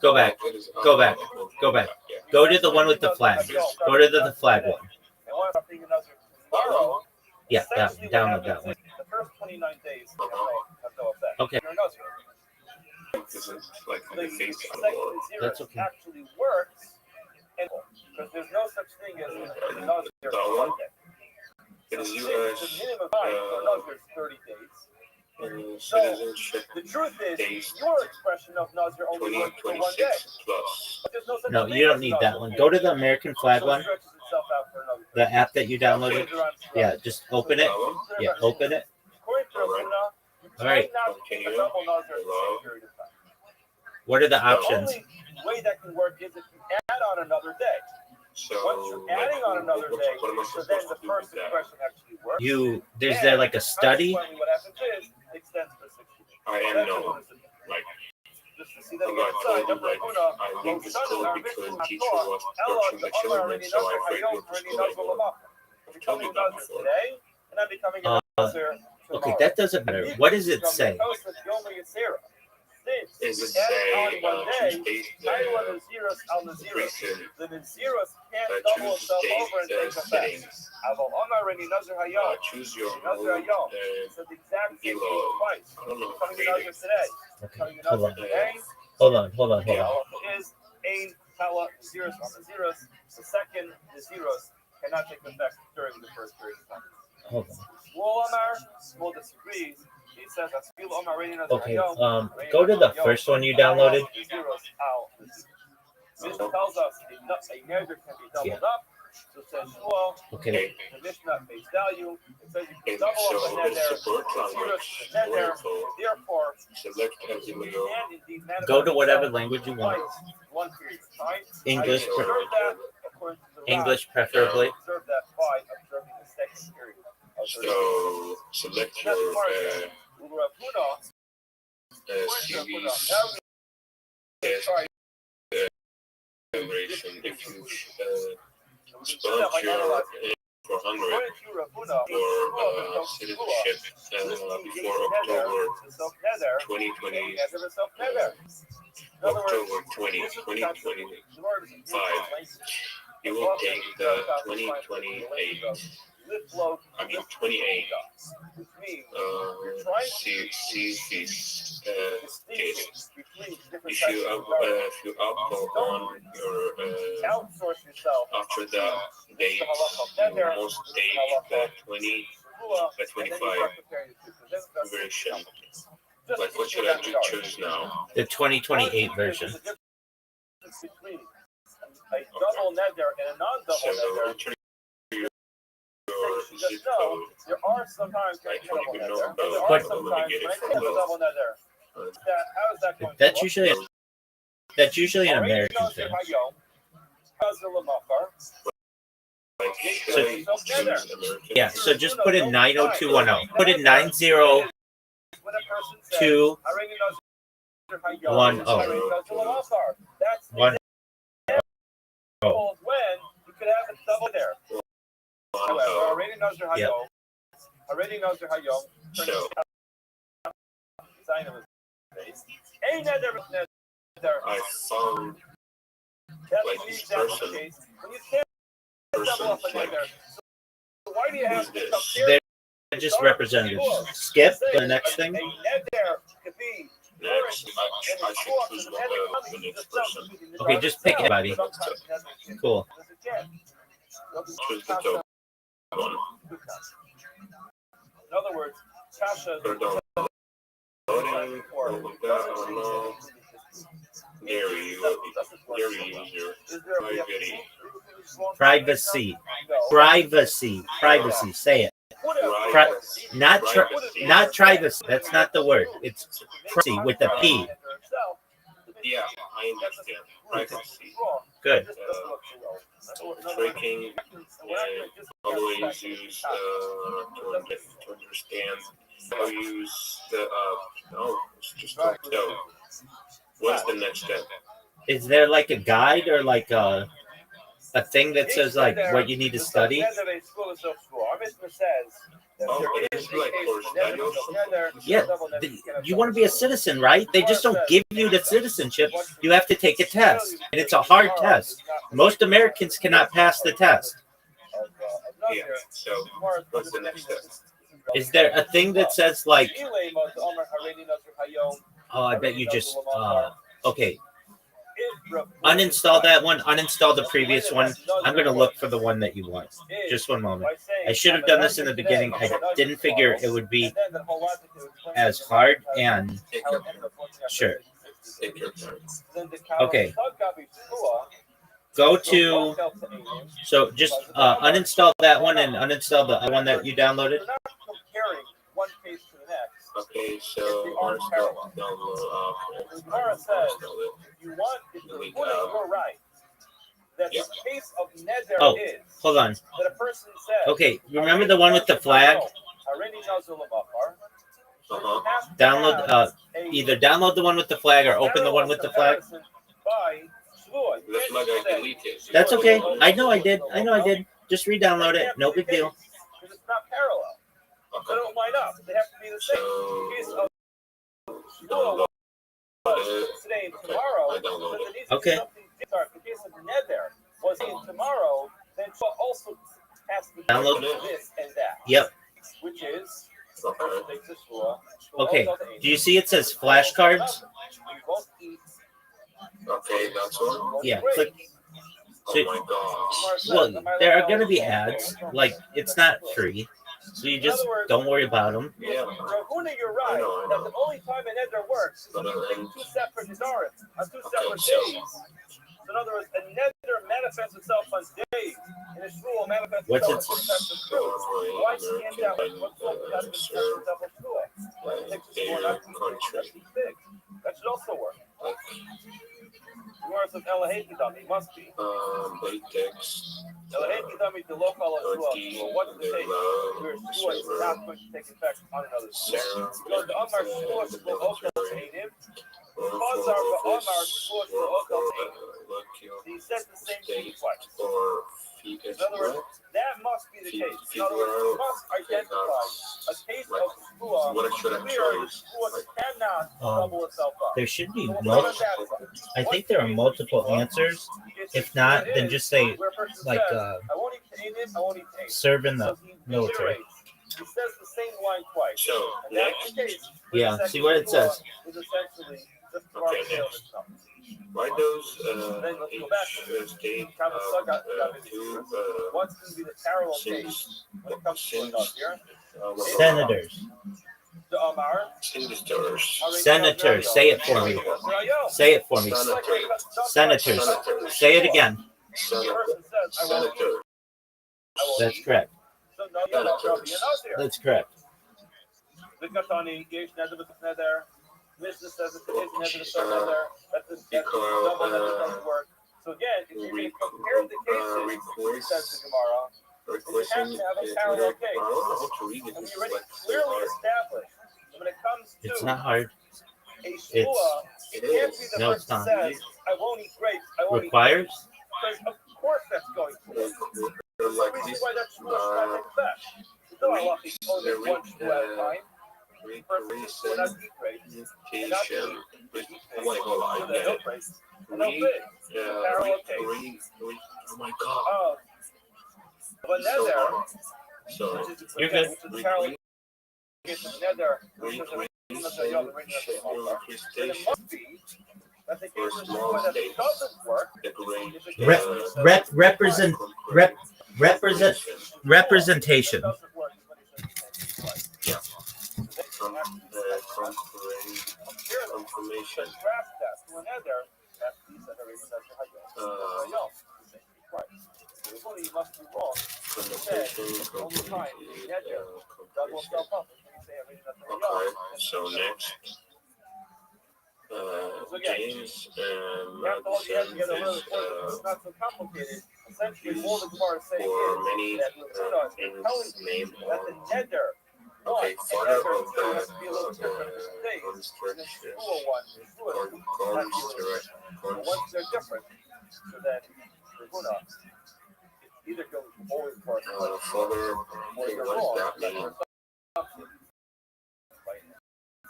Speaker 2: Go back. Go back. Go back. Go to the one with the flag. Go to the flag one.
Speaker 9: And one of the Nazir tomorrow.
Speaker 2: Yeah, that
Speaker 9: essentially
Speaker 2: one.
Speaker 9: what
Speaker 2: Download that
Speaker 9: happens
Speaker 2: one.
Speaker 9: is the first 29 days have no effect.
Speaker 2: Okay.
Speaker 9: You're a Nazir.
Speaker 5: This is like on
Speaker 9: The
Speaker 5: the face of the
Speaker 9: second
Speaker 5: wall.
Speaker 9: zero
Speaker 2: That's okay.
Speaker 9: actually works, because there's no such thing as a Nazir for one day.
Speaker 5: It is
Speaker 9: The
Speaker 5: U.S.
Speaker 9: minimum time for a Nazir is 30 days.
Speaker 5: Citizenship
Speaker 9: The truth is,
Speaker 5: days
Speaker 9: your expression of Nazir only works for 1 day.
Speaker 5: 2026 plus.
Speaker 9: But there's no such
Speaker 2: No,
Speaker 9: thing
Speaker 2: you
Speaker 9: as
Speaker 2: don't need
Speaker 9: Nazir.
Speaker 2: that one. Go to the American flag
Speaker 9: So it
Speaker 2: one.
Speaker 9: stretches itself out for another
Speaker 2: The
Speaker 9: 30
Speaker 2: app that you downloaded. Yeah, just open it. Yeah, open it.
Speaker 9: According to Rabuna, you
Speaker 2: All right.
Speaker 9: cannot keep a double Nazir for the same period of time.
Speaker 2: What are the
Speaker 9: The
Speaker 2: options?
Speaker 9: only way that can work is if you add on another day.
Speaker 5: So,
Speaker 9: Once you're adding on another day,
Speaker 5: what am I
Speaker 9: so
Speaker 5: supposed
Speaker 9: then
Speaker 5: to
Speaker 9: the
Speaker 5: do
Speaker 9: first
Speaker 5: with that?
Speaker 9: expression actually works.
Speaker 2: There's there like a study?
Speaker 9: Consequently, what happens is it extends for 60 days.
Speaker 5: I am
Speaker 9: That's
Speaker 5: no,
Speaker 9: what it is.
Speaker 5: like,
Speaker 9: Just to see that
Speaker 5: I'm
Speaker 9: again,
Speaker 5: not
Speaker 9: inside,
Speaker 5: told,
Speaker 9: number
Speaker 5: like,
Speaker 9: Rabuna,
Speaker 5: I leave this
Speaker 9: Rosh
Speaker 5: code
Speaker 9: Hashanah,
Speaker 5: because
Speaker 9: Rishon
Speaker 5: teacher
Speaker 9: HaTorah,
Speaker 5: was
Speaker 9: Ella,
Speaker 5: watching the
Speaker 9: the Omar,
Speaker 5: children,
Speaker 9: Reni
Speaker 5: so I
Speaker 9: Nazir,
Speaker 5: afraid
Speaker 9: Hayom,
Speaker 5: go to
Speaker 9: Reni
Speaker 5: school
Speaker 9: Nazir,
Speaker 5: anymore.
Speaker 9: Lamach. I'm becoming a Nazir today, and I'm becoming a Nazir tomorrow.
Speaker 2: Okay, that doesn't matter. What does it say?
Speaker 5: Is it
Speaker 9: Since adding
Speaker 5: say,
Speaker 9: on 1 day,
Speaker 5: Tuesday's
Speaker 9: adding on the zeros on the zeros.
Speaker 5: recent,
Speaker 9: The zeros can't double itself over and take
Speaker 5: Tuesday's
Speaker 9: effect.
Speaker 5: settings?
Speaker 9: Aval Omar Reni Nazir Hayom.
Speaker 5: Choose your
Speaker 9: Nazir
Speaker 5: mode,
Speaker 9: Hayom. It's the exact same thing twice.
Speaker 5: I don't know,
Speaker 9: Becoming a Nazir today.
Speaker 2: Okay,
Speaker 9: Becoming a
Speaker 2: hold
Speaker 9: Nazir
Speaker 2: on.
Speaker 9: today.
Speaker 2: Hold on.
Speaker 9: The halacha is Ein Tala, the zeros on the zeros. The second, the zeros cannot take effect during the first period of time.
Speaker 2: Hold on.
Speaker 9: Shmuel Omar, Shmuel disagrees. He says that Shmuel Omar Reni Nazir
Speaker 2: Okay,
Speaker 9: Hayom.
Speaker 2: go to the first one you downloaded.
Speaker 9: The zeros out. This tells us a neder can be doubled up. So it says Shmuel.
Speaker 2: Okay,
Speaker 9: The Mishnah face value. It says you can
Speaker 5: And
Speaker 9: double
Speaker 5: so
Speaker 9: up a
Speaker 5: the
Speaker 9: neder.
Speaker 5: support
Speaker 9: The zeros
Speaker 5: language,
Speaker 9: is a neder.
Speaker 5: wonderful,
Speaker 9: Therefore,
Speaker 5: select as you
Speaker 9: you
Speaker 5: go.
Speaker 9: can indeed manifest
Speaker 2: go to whatever
Speaker 9: itself
Speaker 2: language you want.
Speaker 9: twice, one period of time.
Speaker 2: English,
Speaker 9: I observe that according to the Rab.
Speaker 2: English preferably.
Speaker 9: Observe that by observing the second period. of the
Speaker 5: So select your
Speaker 9: Rav Huna,
Speaker 5: series generation. If you spelled your 400
Speaker 9: according to Rav Huna,
Speaker 5: for citizenship before October 2020, October 2025, you will take the 2028. I mean 28.
Speaker 9: Which means
Speaker 5: C fees case. If you outgo on your
Speaker 9: outsource yourself
Speaker 5: after that date, you must take the 20, the 25 version. Like what should I choose now?
Speaker 2: The 2028 version.
Speaker 9: Between a double neder and a non-double
Speaker 5: So
Speaker 9: neder.
Speaker 5: enter your
Speaker 9: Just
Speaker 5: zip
Speaker 9: know
Speaker 5: code.
Speaker 9: there are sometimes when I
Speaker 5: Like
Speaker 9: take a double
Speaker 5: what you know
Speaker 9: neder.
Speaker 5: about
Speaker 9: There are
Speaker 2: But-
Speaker 9: sometimes when I take a double neder. How is that going
Speaker 2: That's
Speaker 9: to
Speaker 2: usually an American thing.
Speaker 5: Like should I choose American?
Speaker 2: Yeah, so just put in 90210. Put in 90210.
Speaker 9: That's
Speaker 2: One.
Speaker 9: when you could have a double there. However, already knows your
Speaker 2: Yep.
Speaker 9: hayom. Already knows your hayom.
Speaker 5: So
Speaker 9: Design of his face. Ain't that there?
Speaker 5: I found
Speaker 9: That's
Speaker 5: like
Speaker 9: the
Speaker 5: this
Speaker 9: example
Speaker 5: person.
Speaker 9: case. When you can't double
Speaker 5: person
Speaker 9: up a
Speaker 5: like
Speaker 9: there. So why do you have
Speaker 5: who's
Speaker 9: to
Speaker 5: this?
Speaker 9: compare
Speaker 2: Just representatives. Skip the next thing.
Speaker 6: Next, I should choose the next person.
Speaker 2: Okay, just pick anybody. Cool.
Speaker 6: Choose the top one.
Speaker 5: In other words, Kasha
Speaker 6: Put it down. Loading. Oh my god, oh no. Gary user.
Speaker 2: Privacy. Privacy. Say it. Not privacy. That's not the word. It's privacy with a P.
Speaker 6: Yeah, I understand. Privacy.
Speaker 2: Good.
Speaker 6: Tracking always use to understand how to use the no, it's just so. What's the next step?
Speaker 2: Is there like a guide or like a thing that says like what you need to study?
Speaker 6: Oh, it is like for study or something?
Speaker 2: Yeah, you want to be a citizen, right? They just don't give you the citizenship. You have to take a test, and it's a hard test. Most Americans cannot pass the test.
Speaker 6: Yeah, so what's the next step?
Speaker 2: Is there a thing that says like, oh, I bet you just, okay, uninstall that one, uninstall the previous one. I'm going to look for the one that you want. Just one moment. I should have done this in the beginning. I didn't figure it would be as hard and sure.
Speaker 6: Take your time.
Speaker 2: Okay. Go to, so just uninstall that one and uninstall the one that you downloaded.
Speaker 6: Okay, so
Speaker 5: Mara says you want if you're right. That the case of Neder
Speaker 2: Oh,
Speaker 5: is
Speaker 2: hold on.
Speaker 5: that a person says,
Speaker 2: Okay, remember the one with the flag? Download, either download the one with the flag or open the one with the flag.
Speaker 6: the flag I deleted.
Speaker 2: That's okay. I know I did. Just re-download it. No big deal.
Speaker 5: Because it's not parallel. They don't line up. They have to be the same. In the case of
Speaker 6: Download it.
Speaker 5: today and tomorrow,
Speaker 6: I downloaded
Speaker 5: but there needs
Speaker 2: it. Okay.
Speaker 5: to be something different. The case of Neder was in tomorrow, then also has to
Speaker 2: Download
Speaker 5: do this and that.
Speaker 2: Yep.
Speaker 5: Which is
Speaker 2: Okay. Do you see it says flashcards?
Speaker 6: Okay, that's one.
Speaker 2: Yeah. Click.
Speaker 6: Oh my gosh.
Speaker 2: Well, there are going to be ads. Like, it's not free. So you just don't worry about them.
Speaker 6: Yeah.
Speaker 5: Rahuna, you're right.
Speaker 6: I know.
Speaker 5: That the only time an Neder works is when you take two separate Nedarim on two separate days. So in other words, a Neder manifests itself on days, and a Shmuel manifests
Speaker 2: What's
Speaker 5: itself
Speaker 2: it?
Speaker 5: on two separate fruits. Why can't that what's going to happen to double Shmuel? That should also work. Words of Elahekidami must be.
Speaker 6: Latex.
Speaker 5: Elahekidami the local as well. What's the case? Where Shmuel is not going to take effect on another Shmuel. So the Omar Shmuel will also say him. Because our Omar Shmuel will also say him. He says the same thing twice. In other words, that must be the case. In other words, you must identify a case of Shmuel where Shmuel cannot double itself up.
Speaker 2: There should be multiple. I think there are multiple answers. If not, then just say like serve in the military.
Speaker 5: He says the same line twice.
Speaker 6: So next,
Speaker 2: Yeah. See what it says.
Speaker 5: Is essentially just
Speaker 6: Okay, next. Why those state
Speaker 5: what's going to be the parallel case when it comes to
Speaker 2: Senators.
Speaker 5: the Omar?
Speaker 2: Senators. Say it for me. Say it for me. Senators. Say it again.
Speaker 6: Senator.
Speaker 2: That's correct. That's correct.
Speaker 5: Business says it's another. That's double doesn't work. So again, if you're going to compare the cases, says the Gemara, you have to have a parallel case. And we already clearly established that when it comes to
Speaker 2: It's not hard.
Speaker 5: a shua, it can't be the
Speaker 2: No, it's
Speaker 5: person
Speaker 2: not.
Speaker 5: says, I won't eat grapes, I won't
Speaker 2: Requires?
Speaker 5: eat grapes. Because of course that's going to work. There's no reason why that shua should not take effect. It's not like only one shua at a time.
Speaker 6: Oh my god.
Speaker 5: But Neder,
Speaker 6: So
Speaker 2: You're good.
Speaker 6: for small states, the great
Speaker 2: Represent representation.
Speaker 6: Yeah. Confirmation. Okay, so next, James Madison is for many in name or okay, father of the father, okay, what does that mean?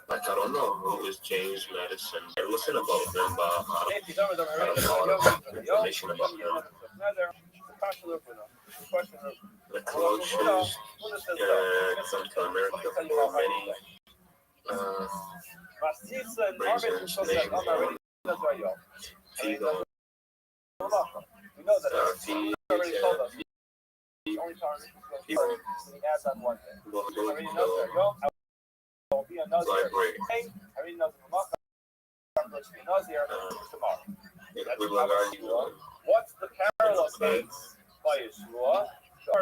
Speaker 6: Like, I don't know who is James Madison. I listen about him, but I don't know a lot of information about him. The Colossians come to America for many reasons, name feed on library.
Speaker 3: What's the parallel case by Yeshua?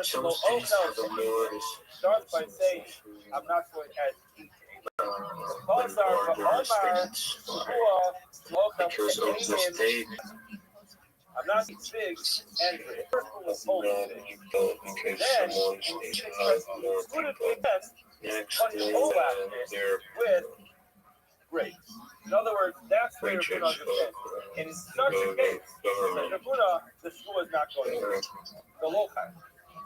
Speaker 6: Some states have a more
Speaker 3: Starts by saying, I'm not going as
Speaker 6: because of the state.
Speaker 3: I'm not big and
Speaker 6: Because someone states have more people. Next is their
Speaker 3: with grace. In other words, that's where you're
Speaker 6: matrix
Speaker 3: going to understand. In such a case,
Speaker 6: government.
Speaker 3: the shua is not going to work. The lokai. In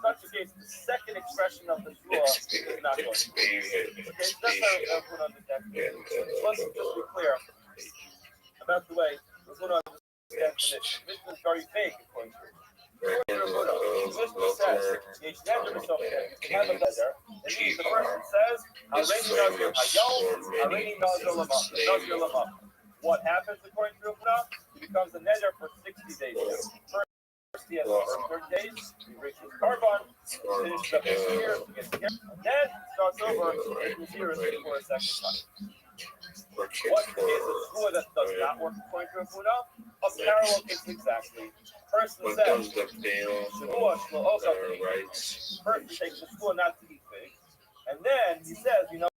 Speaker 3: such a case, the second expression of the shua is not going to work. Okay, that's how everyone understands. Let's just be clear about the way we're going to understand this. This is very vague, according to the Mishnah says, the person says, what happens according to Rukna? He becomes a neder for 60 days. First, he has 30 days, he reaches Karban, finishes up his year, gets here, and then starts over in his year for a second time. What is a shua that does not work according to Rukna? A parallel case exactly. Person says, person takes the shua not to eat figs, and then he says, you know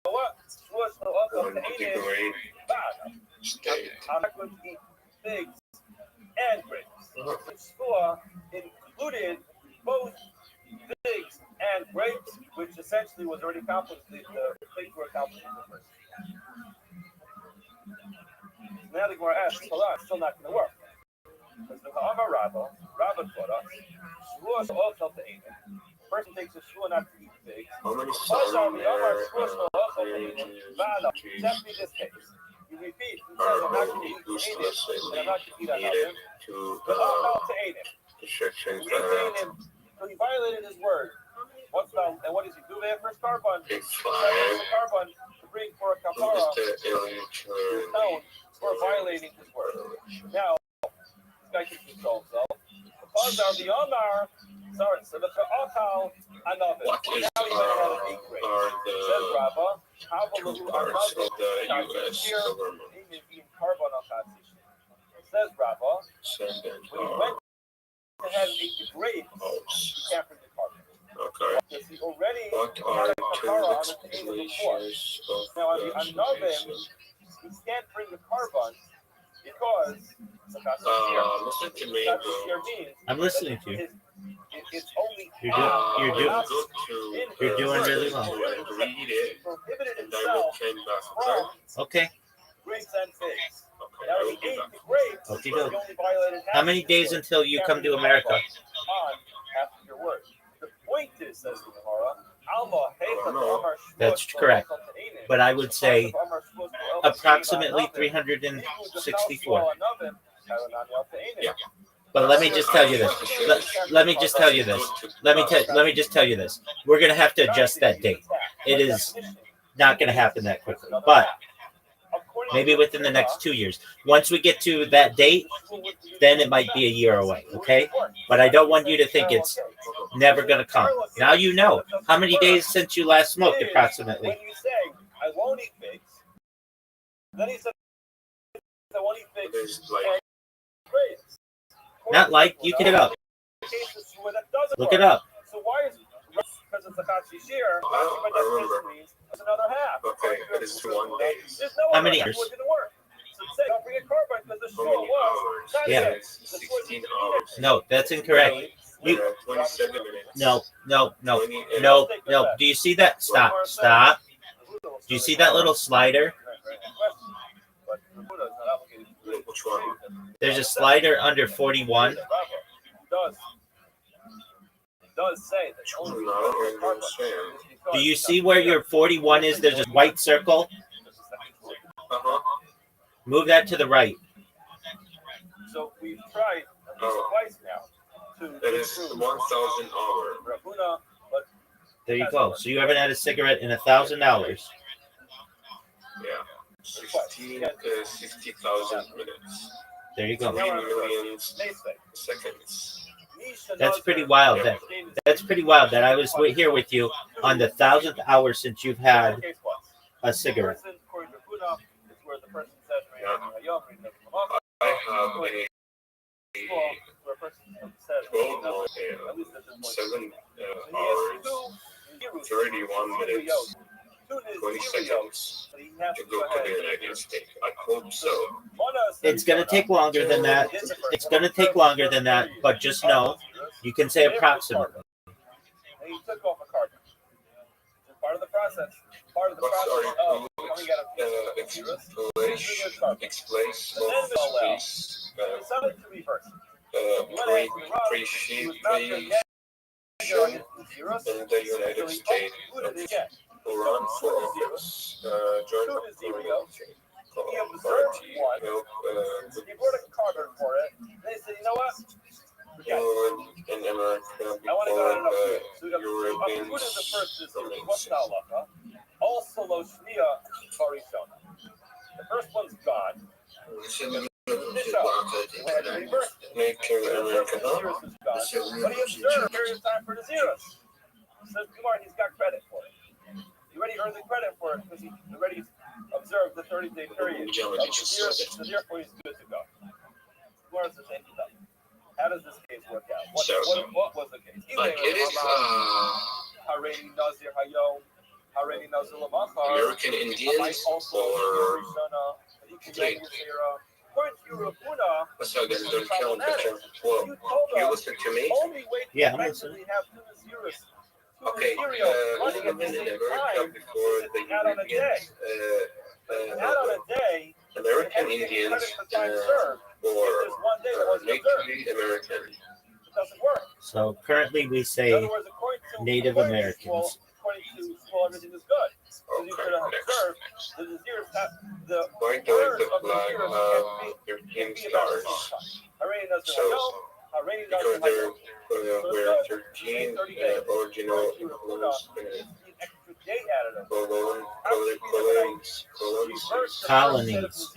Speaker 3: what? I'm not going to eat figs and grapes. The shua included both figs and grapes, which essentially was already accomplished. The things were accomplished in the first. Now the Gemara asks, hold on, it's still not going to work. Because the Ha'amar Rabbah taught us, shua also to eat it. Person takes a shua not to eat figs.
Speaker 6: How many
Speaker 3: Exactly this case. You repeat, he says, I'm not going to eat it, and I'm not going to eat another. But also to eat it. So he violated his word. And what does he do there for Starbuns? He Starbuns to bring for a kapara known for violating his word. Now, this guy can control himself. So the Ka'akal Anavim. Now he went ahead and ate grape. Says Rabbah,
Speaker 6: two parts of the U.S. government.
Speaker 3: Says Rabbah,
Speaker 6: Send
Speaker 3: when he went ahead and ate the grape, he can't bring the carbon.
Speaker 6: Okay.
Speaker 3: Because he already
Speaker 6: What
Speaker 3: had
Speaker 6: are
Speaker 3: a kapara on the
Speaker 6: two
Speaker 3: table before.
Speaker 6: explanations of
Speaker 3: Now on the Anavim, he can't bring the carbon because
Speaker 6: listen to me, bro.
Speaker 2: I'm listening to you.
Speaker 3: It's only
Speaker 2: You're doing really well.
Speaker 6: Read it,
Speaker 3: prohibited
Speaker 6: and I will
Speaker 3: himself
Speaker 6: came back.
Speaker 3: from
Speaker 2: Okay.
Speaker 3: grapes and figs.
Speaker 6: Okay,
Speaker 3: Now
Speaker 6: I
Speaker 3: he
Speaker 6: will be
Speaker 3: ate
Speaker 6: back.
Speaker 3: the grapes.
Speaker 2: Okay,
Speaker 3: He
Speaker 2: go.
Speaker 3: only violated
Speaker 2: How many days until you come to America?
Speaker 3: on after your word. The point is, says the Gemara,
Speaker 2: That's correct. But I would say approximately 364.
Speaker 6: Yeah.
Speaker 2: But let me just tell you this. Let me just tell you this. Let me just tell you this. we're going to have to adjust that date. It is not going to happen that quickly, but maybe within the next 2 years. Once we get to that date, then it might be a year away, okay? But I don't want you to think it's never going to come. Now you know. How many days since you last smoked, approximately?
Speaker 10: When you say, I won't eat figs, then he said, I won't eat figs.
Speaker 2: Not like, you can look it up. Look it up.
Speaker 10: So why is because it's a Hachi shear, but that means it's another half.
Speaker 6: Okay, it is 1 day.
Speaker 10: There's no
Speaker 2: How many
Speaker 10: other
Speaker 2: hours?
Speaker 10: half. It didn't work. So say, don't forget carbide because the
Speaker 6: How
Speaker 10: short
Speaker 6: many
Speaker 10: was.
Speaker 6: hours?
Speaker 2: Yeah.
Speaker 6: It's 16 hours.
Speaker 2: No, that's incorrect. You,
Speaker 6: 27 minutes.
Speaker 2: no.
Speaker 6: 28.
Speaker 2: No. Do you see that? Stop. Do you see that little slider?
Speaker 6: Which one?
Speaker 2: There's a slider under 41.
Speaker 10: Does say that
Speaker 6: I don't understand.
Speaker 2: Do you see where your 41 is? There's a white circle.
Speaker 6: Uh-huh.
Speaker 2: Move that to the right.
Speaker 10: So we've tried at least twice now to
Speaker 6: That is 1,000 hours.
Speaker 10: Rabuna, but
Speaker 2: There you go. So you haven't had a cigarette in $1,000.
Speaker 6: Yeah. 60,000 minutes.
Speaker 2: There you go.
Speaker 6: 3 million seconds.
Speaker 2: That's pretty wild. That's pretty wild that I was here with you on the 1,000th hour since you've had a cigarette.
Speaker 6: I have a 12 more, 7 hours, 31 minutes, 20 seconds to go to the United States. I hope so.
Speaker 2: It's going to take longer than that. It's going to take longer than that, but just know you can say approximately.
Speaker 10: And he took off a card. It's part of the process. Part of the process of coming out of
Speaker 6: Explain slow space.
Speaker 10: decided to reverse.
Speaker 6: Appreciation in the United States. Run for office. Join the party.
Speaker 10: He brought a card for it. They said, you know what?
Speaker 6: In America
Speaker 10: I want to go out
Speaker 6: before
Speaker 10: and
Speaker 6: Europeans.
Speaker 10: who is the first is what's the halacha? Also Loshnia Barishona. The first one's God.
Speaker 6: Make America
Speaker 10: But he observed period of time for the zeros. Says Kumar, he's got credit for it. He already earned the credit for it because he already observed the 30-day period of the zeros, so therefore he's good to go. Kumar says, thank you. How does this case work out? What was the case?
Speaker 6: Like it is
Speaker 10: Haredi Nazir Hayom, Haredi Nazir Lamachar,
Speaker 6: American Indians or that's how guys don't count picture. Well, you listen to me?
Speaker 2: Yeah, I'm listening.
Speaker 6: Okay, we live in America before the Europeans. American Indians or Native American.
Speaker 2: So currently we say Native Americans.
Speaker 10: Everything is good. So you could observe that the zeros have the
Speaker 6: Why do the flag 13 stars? So, because there were 13 original
Speaker 2: Colonies.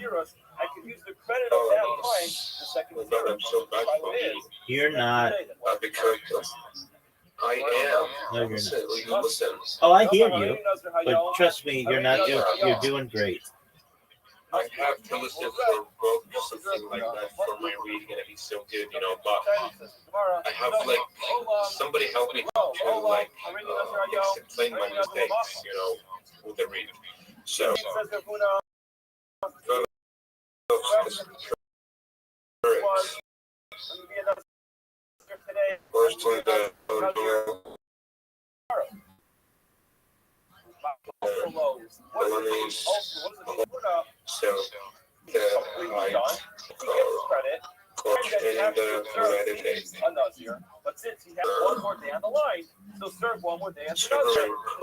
Speaker 10: I could use the credit of that line the second zero.
Speaker 6: I'm so bad for me.
Speaker 2: You're not.
Speaker 6: Because I am.
Speaker 2: No, you're
Speaker 6: Listen,
Speaker 2: not.
Speaker 6: listen.
Speaker 2: Oh, I hear you. But trust me, you're not doing. You're doing great.
Speaker 6: I have to listen for book or something like that for my reading, and it's so good, you know. But I have like somebody help me to like explain my mistakes, you know, with the reading. So. First to the colonies, so the height, coach in the United States.
Speaker 10: But since he has one more day on the line, so serve one more day on the other to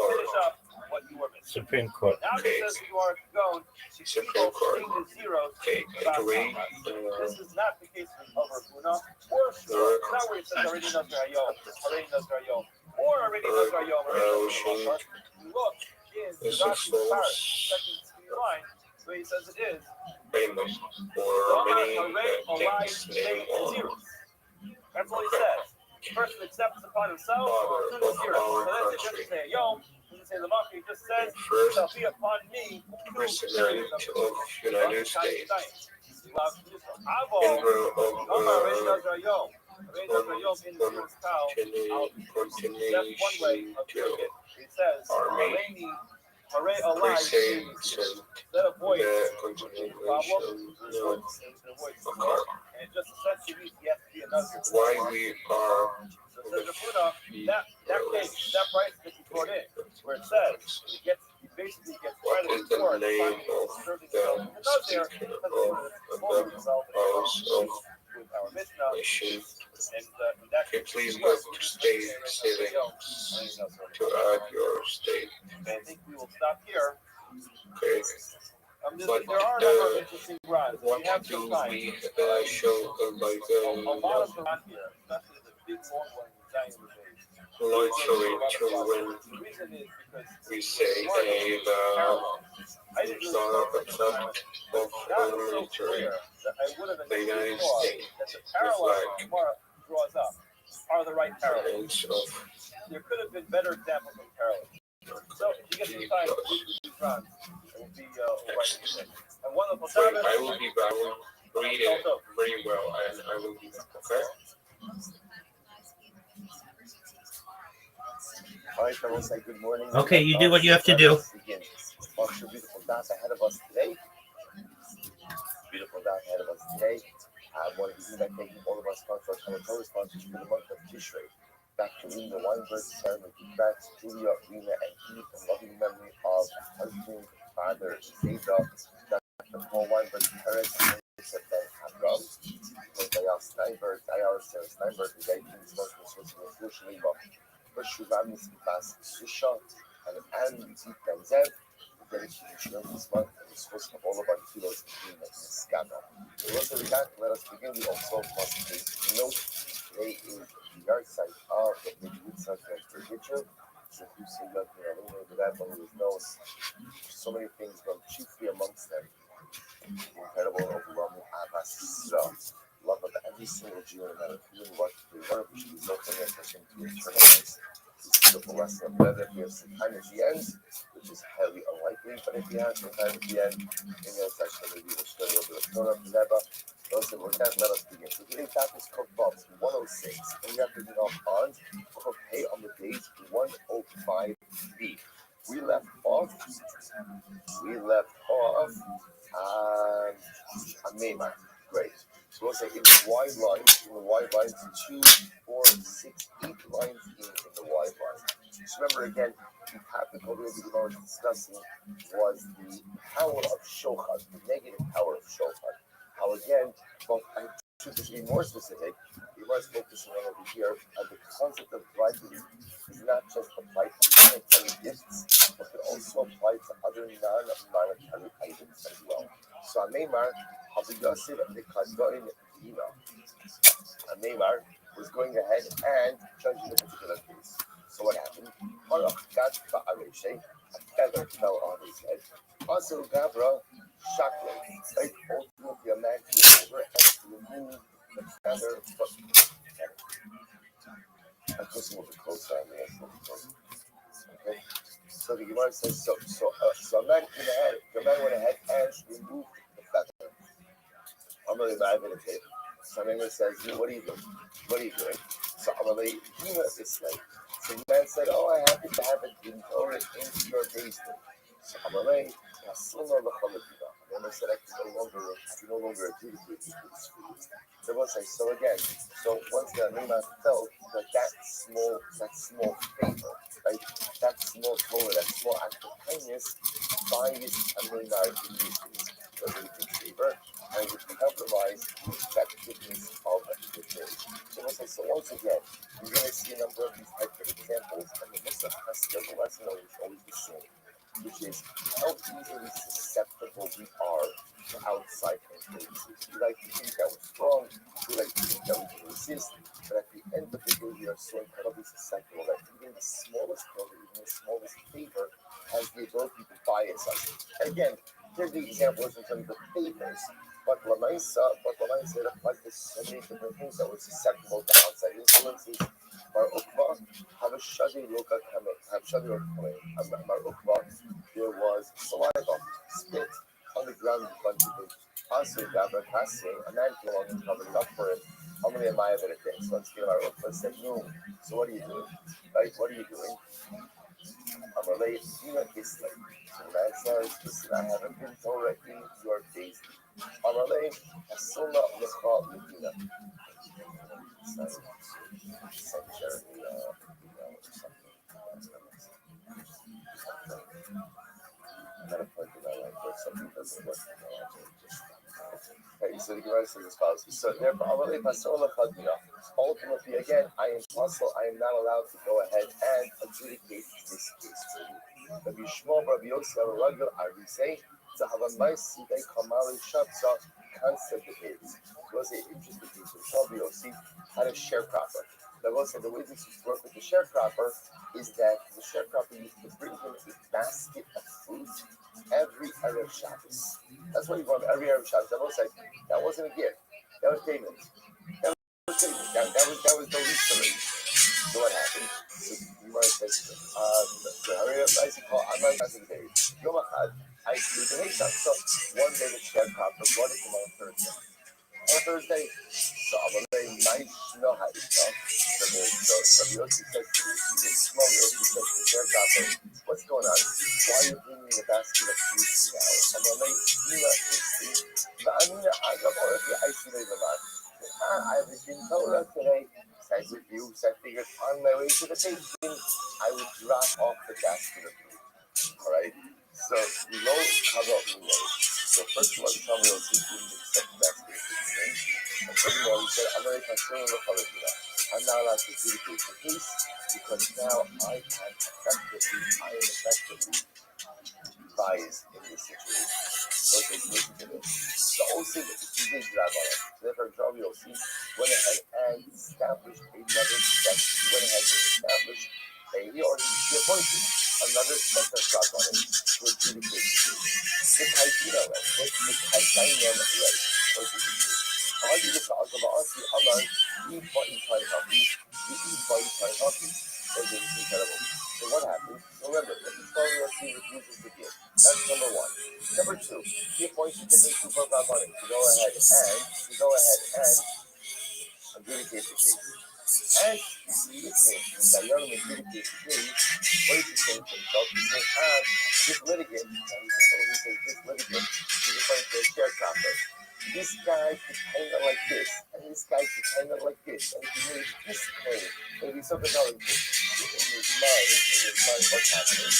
Speaker 10: finish up what you were missing.
Speaker 2: Supreme Court.
Speaker 10: Now he says you are going to
Speaker 6: Supreme Court.
Speaker 10: the zeros.
Speaker 6: Okay, agree.
Speaker 10: This is not the case of Rabuna or Shua. It's not where it says already knows Rayo. Already knows Rayo. or already knows our Yom, already knows our look in Rashi's part, second skinny line, where he says it is.
Speaker 6: famous for many things named on
Speaker 10: That's all he says. The person accepts upon himself,
Speaker 6: Father
Speaker 10: so
Speaker 6: of our
Speaker 10: that's it,
Speaker 6: country.
Speaker 10: doesn't say Yom, doesn't say Lamach, he just says,
Speaker 6: First
Speaker 10: shall be upon me,
Speaker 6: President of United States,
Speaker 10: Avo,
Speaker 6: Emperor
Speaker 10: Omar, already knows
Speaker 6: of
Speaker 10: our Yom. Already knows our Yom in the cow. That's one way of doing it. He says,
Speaker 6: Army,
Speaker 10: Hare Olai,
Speaker 6: President,
Speaker 10: that avoids
Speaker 6: the
Speaker 10: problem,
Speaker 6: continuation
Speaker 10: avoids
Speaker 6: of car.
Speaker 10: and it just essentially means he has to be another.
Speaker 6: Why we are
Speaker 10: So says the Puna, that case, that price that he brought in, where it says he basically gets
Speaker 6: what
Speaker 10: credit
Speaker 6: is the
Speaker 10: for
Speaker 6: name of the speaker of the house of
Speaker 10: with our Mishnah,
Speaker 6: nation?
Speaker 10: and that
Speaker 6: Okay, please go to state settings to add your state.
Speaker 10: I think we will stop here.
Speaker 6: Okay, but
Speaker 10: There are a number of interesting runs.
Speaker 6: what
Speaker 10: We have
Speaker 6: do
Speaker 10: some time.
Speaker 6: we show like
Speaker 10: A lot of them on here, especially the big long one with giant base.
Speaker 6: literally to when
Speaker 10: The reason is because
Speaker 6: we say
Speaker 10: I didn't really
Speaker 6: start of
Speaker 10: that
Speaker 6: the
Speaker 10: was so
Speaker 6: military,
Speaker 10: clear that I would have
Speaker 6: the
Speaker 10: initially
Speaker 6: United
Speaker 10: thought
Speaker 6: States,
Speaker 10: that the
Speaker 6: the
Speaker 10: parallels
Speaker 6: flag,
Speaker 10: that Gemara draws up are the right parallels.
Speaker 6: age of
Speaker 10: There could have been better examples of parallels. So if you get some time to read these runs, it will be right. And wonderful
Speaker 6: Wait,
Speaker 10: Shabbos.
Speaker 6: I will read it pretty well, and I will be back, okay?
Speaker 9: All right, everyone, say good morning.
Speaker 2: Okay, you do what you have to do.
Speaker 9: What's your beautiful dance ahead of us today? Beautiful dance ahead of us today. I want to begin by thanking all of our sponsors, our co-sponsors for the month of Tishrei. Dr. Rina Weinberg, Sarah McGrath, Julia, Rina, and Eve, in loving memory of husband, father, Zeta, Dr. Paul Weinberg, Paris, Melissa Ben Abram, Dayal Steinberg, Dayal Sarah Steinberg, the day King's Most Resourceful Fusion Lima, for Shuvam Bas Susha, and Anne Zev, the dedication of this month, and the source of all of our kilos in the Skana. Also, with that, let us begin. We also must take note. Today is the yard site of the Midwood Center of Richard. So, who say that, the that one who knows so many things, but chiefly amongst them, the incredible and overwhelming Abbas Yisrael. Love of every single Jew, no matter who and what they were, which results in their person to internalize this beautiful lesson of whether if you have some time at the end, which is highly unlikely, but if you have some time at the end, in your section, maybe we'll study a little bit of Torah, Neba. Those that were that, let us begin. So today's topic is Kuf Vav 106, and we have to get off on Kuf Hey on the base 105B. We left off on Neymar. Great. So we'll say in the wide lines, 2, 4, 6, 8 lines in the wide line. So remember again, the topic over we were discussing was the power of Shochad, the negative power of Shochad. How again, well, to be more specific, we must focus on over here on the concept of bribery is not just applied to monetary gifts, but can also apply to other non-monetary items as well. So Neymar, Neymar was going ahead and judging the particular case. So what happened? A feather fell on his head. Also, Gabra Shakla, right? Ultimately, a man came over and removed the feather from the head. I'm supposed to move the clothes down there. Okay. So the Gemara says, so a man came ahead. The man went ahead and removed the feather. I'm really mad at it. So Neymar says, what are you doing? What are you doing? So Amalei, he was a slave. So the man said, oh, I happen to have it in your basement. So Amalei, Neymar said, I can no longer agree with this. So we'll say, so again, so once again, Neymar felt that small favor, right? That small total, that small act of kindness biased Neymar in his favor, and would compromise the effectiveness of the trade. So we'll say, so once again, we're going to see a number of these types of examples, and the Muslim Haskell, the lesson is always the same, which is how easily susceptible we are to outside influences. We like to think that we're strong, we like to think that we can resist, but at the end of the day, we are so incredibly susceptible that even the ability to buy something. And again, here's the examples in terms of favors. But Lamaisa, like there's so many different things that were susceptible to outside influences. Mar Ukva, have a shadi loka kame, have shadi loka kame. Mar Ukva, there was saliva, spit on the ground in front of him. Also, Gabra Kasi, a man came along and covered it up for him. How many am I ever things? So let's give Mar Ukva said, no. So what are you doing? Right? What are you doing? I'm a late, you know, this like, so the man says, listen, I haven't been Torah in your days. I'm a late, I saw not the call with you. Send Jeremy, or something. I'm gonna put it that way, but something doesn't work. Okay, so the Gemara says as follows. So therefore, ultimately, again, I am puzzled. I am not allowed to go ahead and adjudicate this case for you. Rabbi Shmuel, Rabbi Yossi, Rabbi Ragel, say to have a nice Sidei Kamali Shabsa concept of his. It was an interesting piece. Rabbi Yossi had a sharecropper. Rabbi said the way this work with the sharecropper is that the sharecropper used to bring him a basket of fruit every Erev Shabbos. That's what he wanted every Erev Shabbos. Rabbi said that wasn't a gift. That was payment. That was payment. That was the least of it. So what happened? So Gemara says, I'm not asking the day. Yom Achad, I see the Haysam. So one day the sharecropper brought it to my Thursday. On Thursday, so I'm a very nice know how to talk. So the Yossi says to the small Yossi says to the sharecropper, what's going on? Why are you bringing me a basket of fruit now? I'm a late, I got all of the ice cream in my I was in Torah today. Side with you, so I figured on my way to the basement, I would drop off the basket of fruit. Alright? So, low cover up low. So, first of all, the Tommy will see you accept the basket of fruit. And furthermore, he said, I'm very concerned with the I'm not allowed to adjudicate the case because now I am effectively biased in this situation. So, listen to this. The Osid is the big rabbi. Therefore, Rabbi Yossi went ahead and established another set. He went ahead and established he appointed another set of rabbanim to adjudicate the case. The Kaidina way, the Kaidina way, was the case. How do you talk about us? The Amar, eat what you try happy, you eat what you try happy. So this is incredible. So what happens? Remember, if the Rabbi Yossi refuses to give, that's number one. Number two, he appoints a different group of rabbanim to go ahead and adjudicate the case. And you listen, that young man adjudicate the case, what is he saying to himself? He's saying, this litigant, this litigant is referring to a sharecropper. This guy could handle like this, and this guy could handle like this, and if he made this claim, maybe something else in his mind what's happening.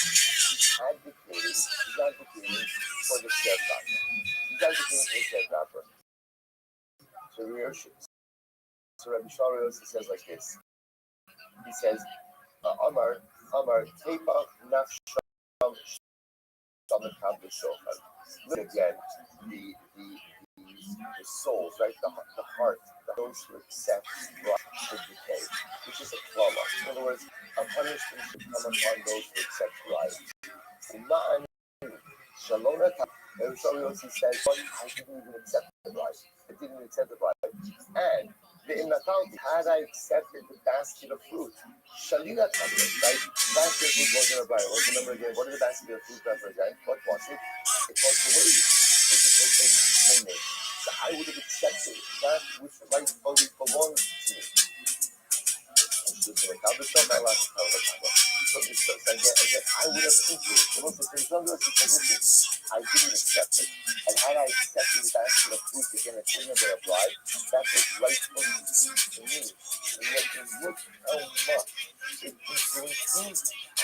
Speaker 9: He's advocating for the sharecropper. He's advocating for the sharecropper. So Rabbi Shmuel says like this. He says, Amar, Tepa Nafsham Shamekab B'Shochad. Look again, the souls, right? The heart, those who accept right should decay, which is a trauma. In other words, a punishment should come upon those who accept right. Shalom Rabbi Shmuel says, but I didn't even accept the right. I didn't accept the right. And had I accepted the basket of fruit, Shalina Tamil, right? Basket of fruit wasn't a bribe. What's the number again? What did the basket of fruit represent? What was it? It was the way. So I would have accepted that which rightfully belongs to me. So again, I would have influenced. I didn't accept it. And had I accepted the basket of fruit again, it wouldn't have been a bribe. That was rightfully due to me. And yet, look how much it influenced me. A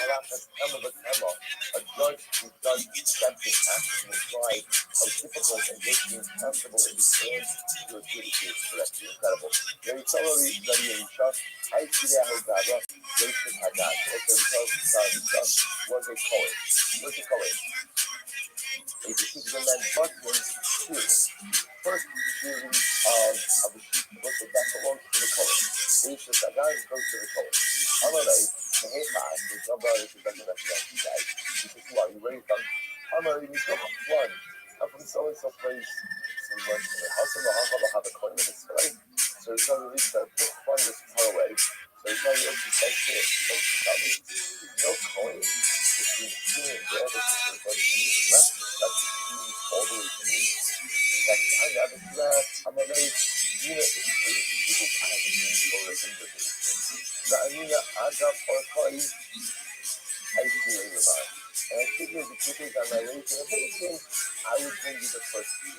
Speaker 9: judge who does accept the actual bribe, how difficult and making it comfortable in his hands to adjudicate correctly. Incredible. Very thoroughly, very trust. I see that whole Gabra, Rachel Haddad. Okay, was a Kohen. What's a Kohen? A particular man Buckman's shearing. First shearing of the sheep. That belongs to the Kohen. Rachel Haddad goes to the Kohen. Amalei, the Heifas, the Gabra is the Gabra. He says, who are you? Where are
Speaker 3: Amarikam, Amari Mikam, one. I'm from so and so place. So we went to the house of the have a coin of this, right? So it's not really that this one is far away. So it's not really like shit. So you tell me, there's no coin between here and there. This is going to be left all the way to me. In fact, I never do that. I'm a very unit in people kind of things for the things. Ra'anina Agam or Koi, I feel in your mind. And I figured the people on my way to the Philippines, I would bring you the first few.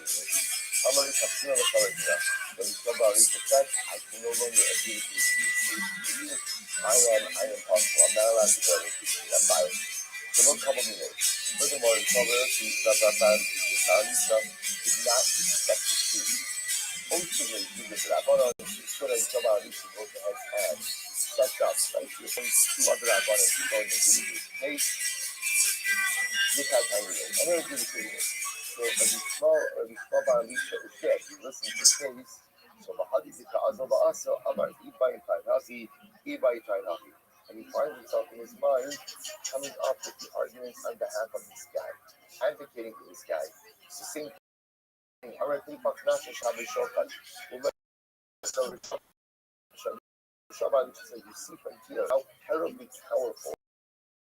Speaker 3: I'm going to continue the Philippines. When you talk about each effect, I can no longer agree to you. I am possible. I'm not allowed to go into it. I'm biased. So don't come with me. Furthermore, in Proverbs, Lisa did not expect to see. Ultimately, Jesus said, should have come out, Lisa goes ahead and set up, like, two other abundance to go into the case. Look how tiny it is. I'm going to do the video. So, as you small by Alicia is dead, you listen to the case. So, Mahadizika Azova Asa, Amar, Ibai Tainasi, Ibai Tainaki. And he finds himself in his mind coming up with the arguments on behalf of this guy, advocating for this guy. It's the same thing. So you see from here how terribly powerful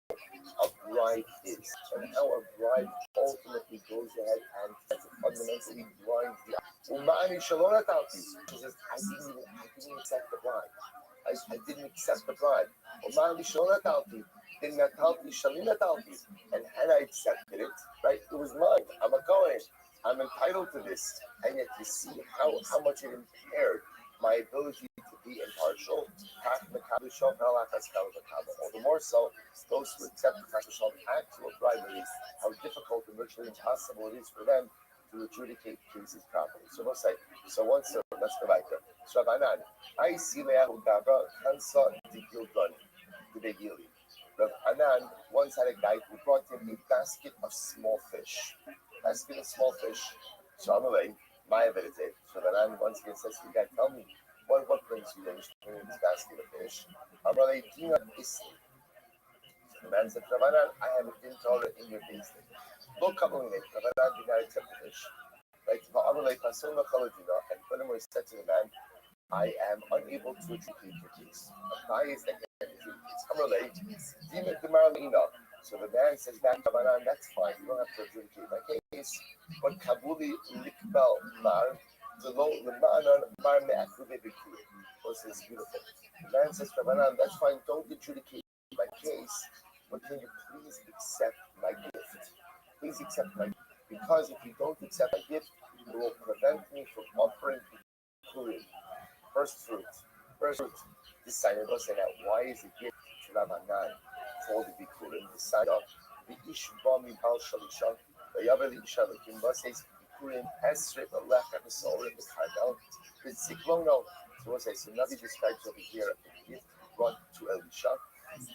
Speaker 3: a bribe is, and how a bribe ultimately goes ahead and fundamentally blinds the eye. He says, I didn't accept the bribe. I didn't accept the bribe. And had I accepted it, right, it was mine. I'm a Kohen. I'm entitled to this. And yet you see how much it impaired my ability to be impartial. All the more so, those who accept the actual bribery, how difficult and virtually impossible it is for them to adjudicate cases properly. So we'll say, let's go back there. So Rav Anan once had a guy who brought him a basket of small fish. So I'm away, my ability. So Anan once again says to the guy, tell me, what brings you when you bring this basket of fish? I'm away, do not listen. The man said, Rav Anan, I have a din Torah in your business. Look, come on in. Rav Anan did not accept the fish. Like, and furthermore, he said to the man, I am unable to adjudicate your case. So the man says back to Banan, that's fine, you don't have to adjudicate my case. But Kabuli Likbal Mar, the low Lemanan Mar Me'akubebiku. This is beautiful. The man says to Banan, that's fine, don't adjudicate my case, but can you please accept my gift? Please accept my gift. Because if you don't accept my gift, it will prevent me from offering Purim. First fruit. This sign of say that why is the gift to Rav Anan called the Bikurim? The sign of the Ishba Mibal Shalisha, the Yaveli Shalikim, says Bikurim has straight the left and the soul in the Carmel. The Ziklono, so what says, so Nabi describes over here a gift brought to Elisha,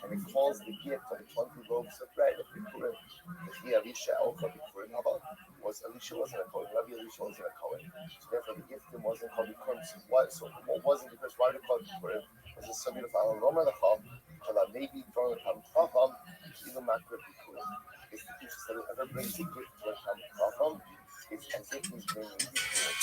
Speaker 3: and it calls the gift of the 20 loaves of bread of Bikurim. The Elisha Elka Bikurim Elisha wasn't a Kohen, Rabbi Elisha wasn't a Kohen, so therefore the gift wasn't called Bikurim. So what wasn't because why do we call it Bikurim? Was it so beautiful? I don't know maybe throwing a Chacham, even Makra Bikurim. If the teacher said whoever brings a gift to a Chacham, it's as if he's bringing Bikurim.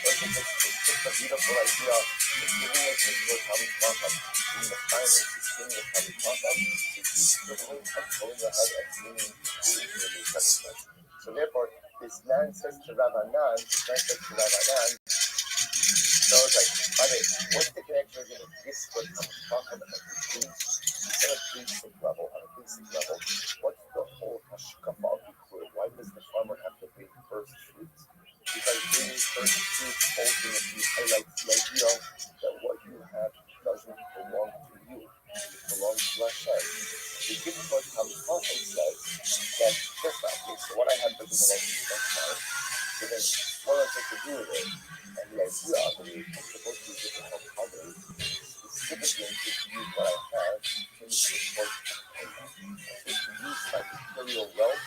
Speaker 3: It's just a beautiful idea of giving a gift to a Chacham, giving the finance, giving a Chacham, it's the equivalent of going ahead and bringing Bikurim to the New Testament. So therefore, this man says to Rav Anan, so it's like, by the way, what's the connection between this foot and the Chacham and the priest? Instead of basic level, on a basic level, what's the whole hashkafa of Bikurim? Why does the farmer have to bring first fruits? Because bringing first fruits ultimately highlights the idea that what you have doesn't belong to you. It belongs to Hashem. The gift of Chacham says that just like this, so what I have doesn't belong to you, that's fine. So then, what I'm supposed to do with it, and the idea of it is I'm supposed to use it from others, specifically to use what I have in support of to use my material wealth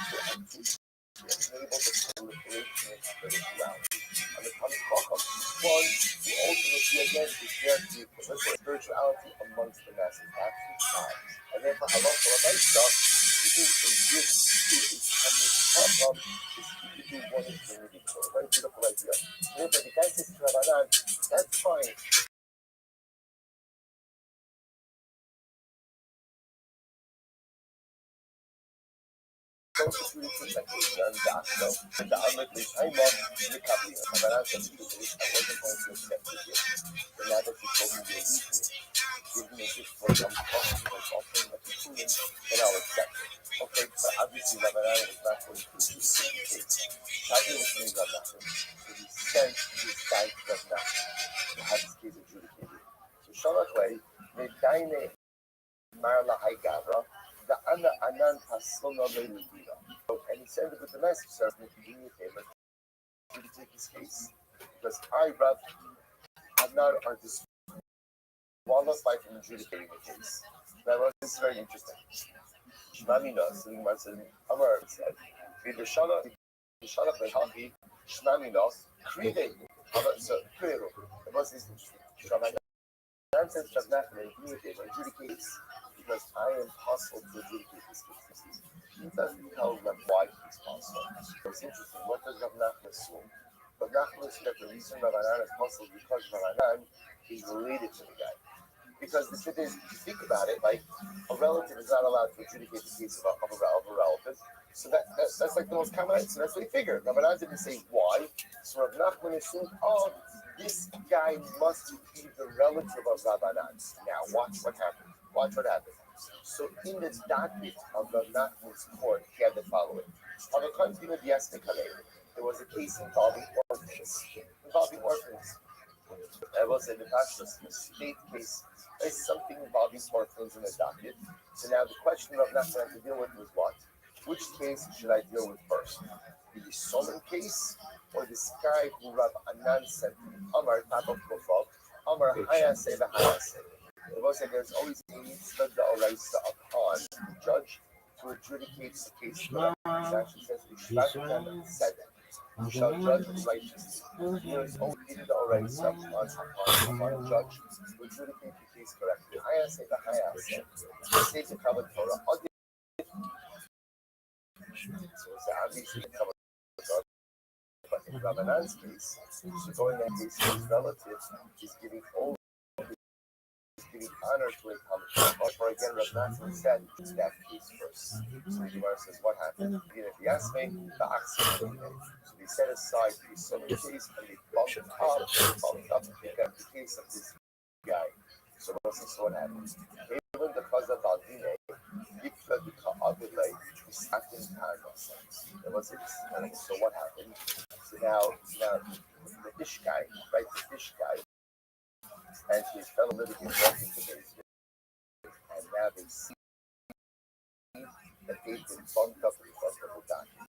Speaker 3: to enable the proliferation of spirituality. And the coming Chacham, one, who ultimately again is there to proliferate spirituality amongst the masses, absolute God. And therefore, halacha l'maisa, giving a gift to a problem is to do one thing really cool. Very beautiful idea. If the guy says to Rabbanan, that's fine. Those two perspectives and that, so the Ahmed is I'm not the copy. Rabbanan said to me, I wasn't going to accept the gift. But now that you told me you're weak, give me a gift for some cost, like offering like a food, then I'll accept it. Okay, but obviously Rabbanan was not going to do the case. Talking with me about nothing. So he sent this guy to Rabbanan to have his case adjudicated. So Shalach Lei, Medaine Marla Haigavra, the Anna Anan Pasona Leiludina. And he sent it with the message, sir, do me a favor, adjudicate this case. Because I, Rav, Adnan are disqualified from adjudicating the case. Now, this is very interesting. Shmamina, sitting by saying, Amar said, Vidushala, Vidushala Behavi, Shmamina, Kride, so Krero. It was this Shamanan says Shabnachne, do me a favor, adjudicate this. Because I am possible to adjudicate this case. He doesn't tell them why he's possible. So it's interesting. What does Rav Nachman assume? Rav Nachman assumes that the reason Rabbanan is possible because Rabbanan is related to the guy. Because the truth is, if you think about it, like a relative is not allowed to adjudicate the case of a relative. So that's like the most common. So that's what he figured. Rabbanan didn't say why. So Rav Nachman assumed, oh, this guy must be the relative of Rabbanan. Now watch what happened. Watch what happened. So in the docket of the Nachman's court, he had the following. On the country of there was a case involving orphans. I will say the Pashtus, the state case, is something involving orphans in the docket. So now the question of Nachman to deal with was what? Which case should I deal with first? The Solomon case or this guy who Rav Anan sent Amar Tapov Kofov, Amar Hayase Hayase. It was like there's always a mitzvah da'oraisa upon the judge to adjudicate the case. It actually says Ishvatam said you shall judge righteously. There is always a da'oraisa upon a judge to adjudicate the case correctly. Hayase Hayase. The state of Kabbalah Torah. So it's obviously the Kabbalah Torah. But in Rabbanan's case, so going that case, his relative is giving honor to a common. Or again, Rav Nachman said that case first. So the Gemara says, what happened? The Yasme, the Aksiyah. So they set aside the Solomon case and they bumped up the case of this guy. So what happened? Even the Chazal Baldine, Yikla the Ka'adilay, is acting Tarnas. That was it. So what happened? So now the fish guy, right? The fish guy, and his fellow litigants walking to his and now they see that they've been bumped up in front of the document.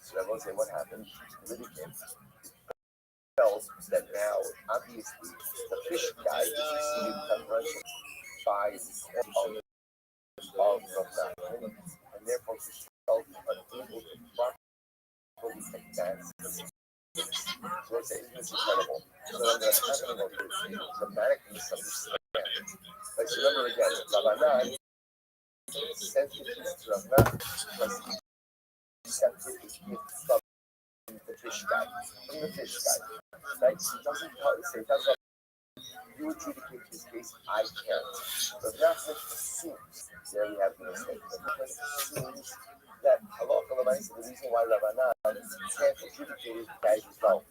Speaker 3: So I will say what happened. The litigant felt that now, obviously, the fish guy is receiving preferential by the court of Nachman, and therefore he felt unable to properly advance the case. So I say, this is incredible. So then what's happening over here is dramatic misunderstanding. Like, so remember again, Rabbanan sent the piece to Rav because he accepted a gift from the fish guy. Right? He doesn't say, that's what you adjudicate this case, I can't. But Nachman assumes, there we have the mistake. Nachman assumes that halacha l'maisa, the reason why Rabbanan can't adjudicate his guy's result.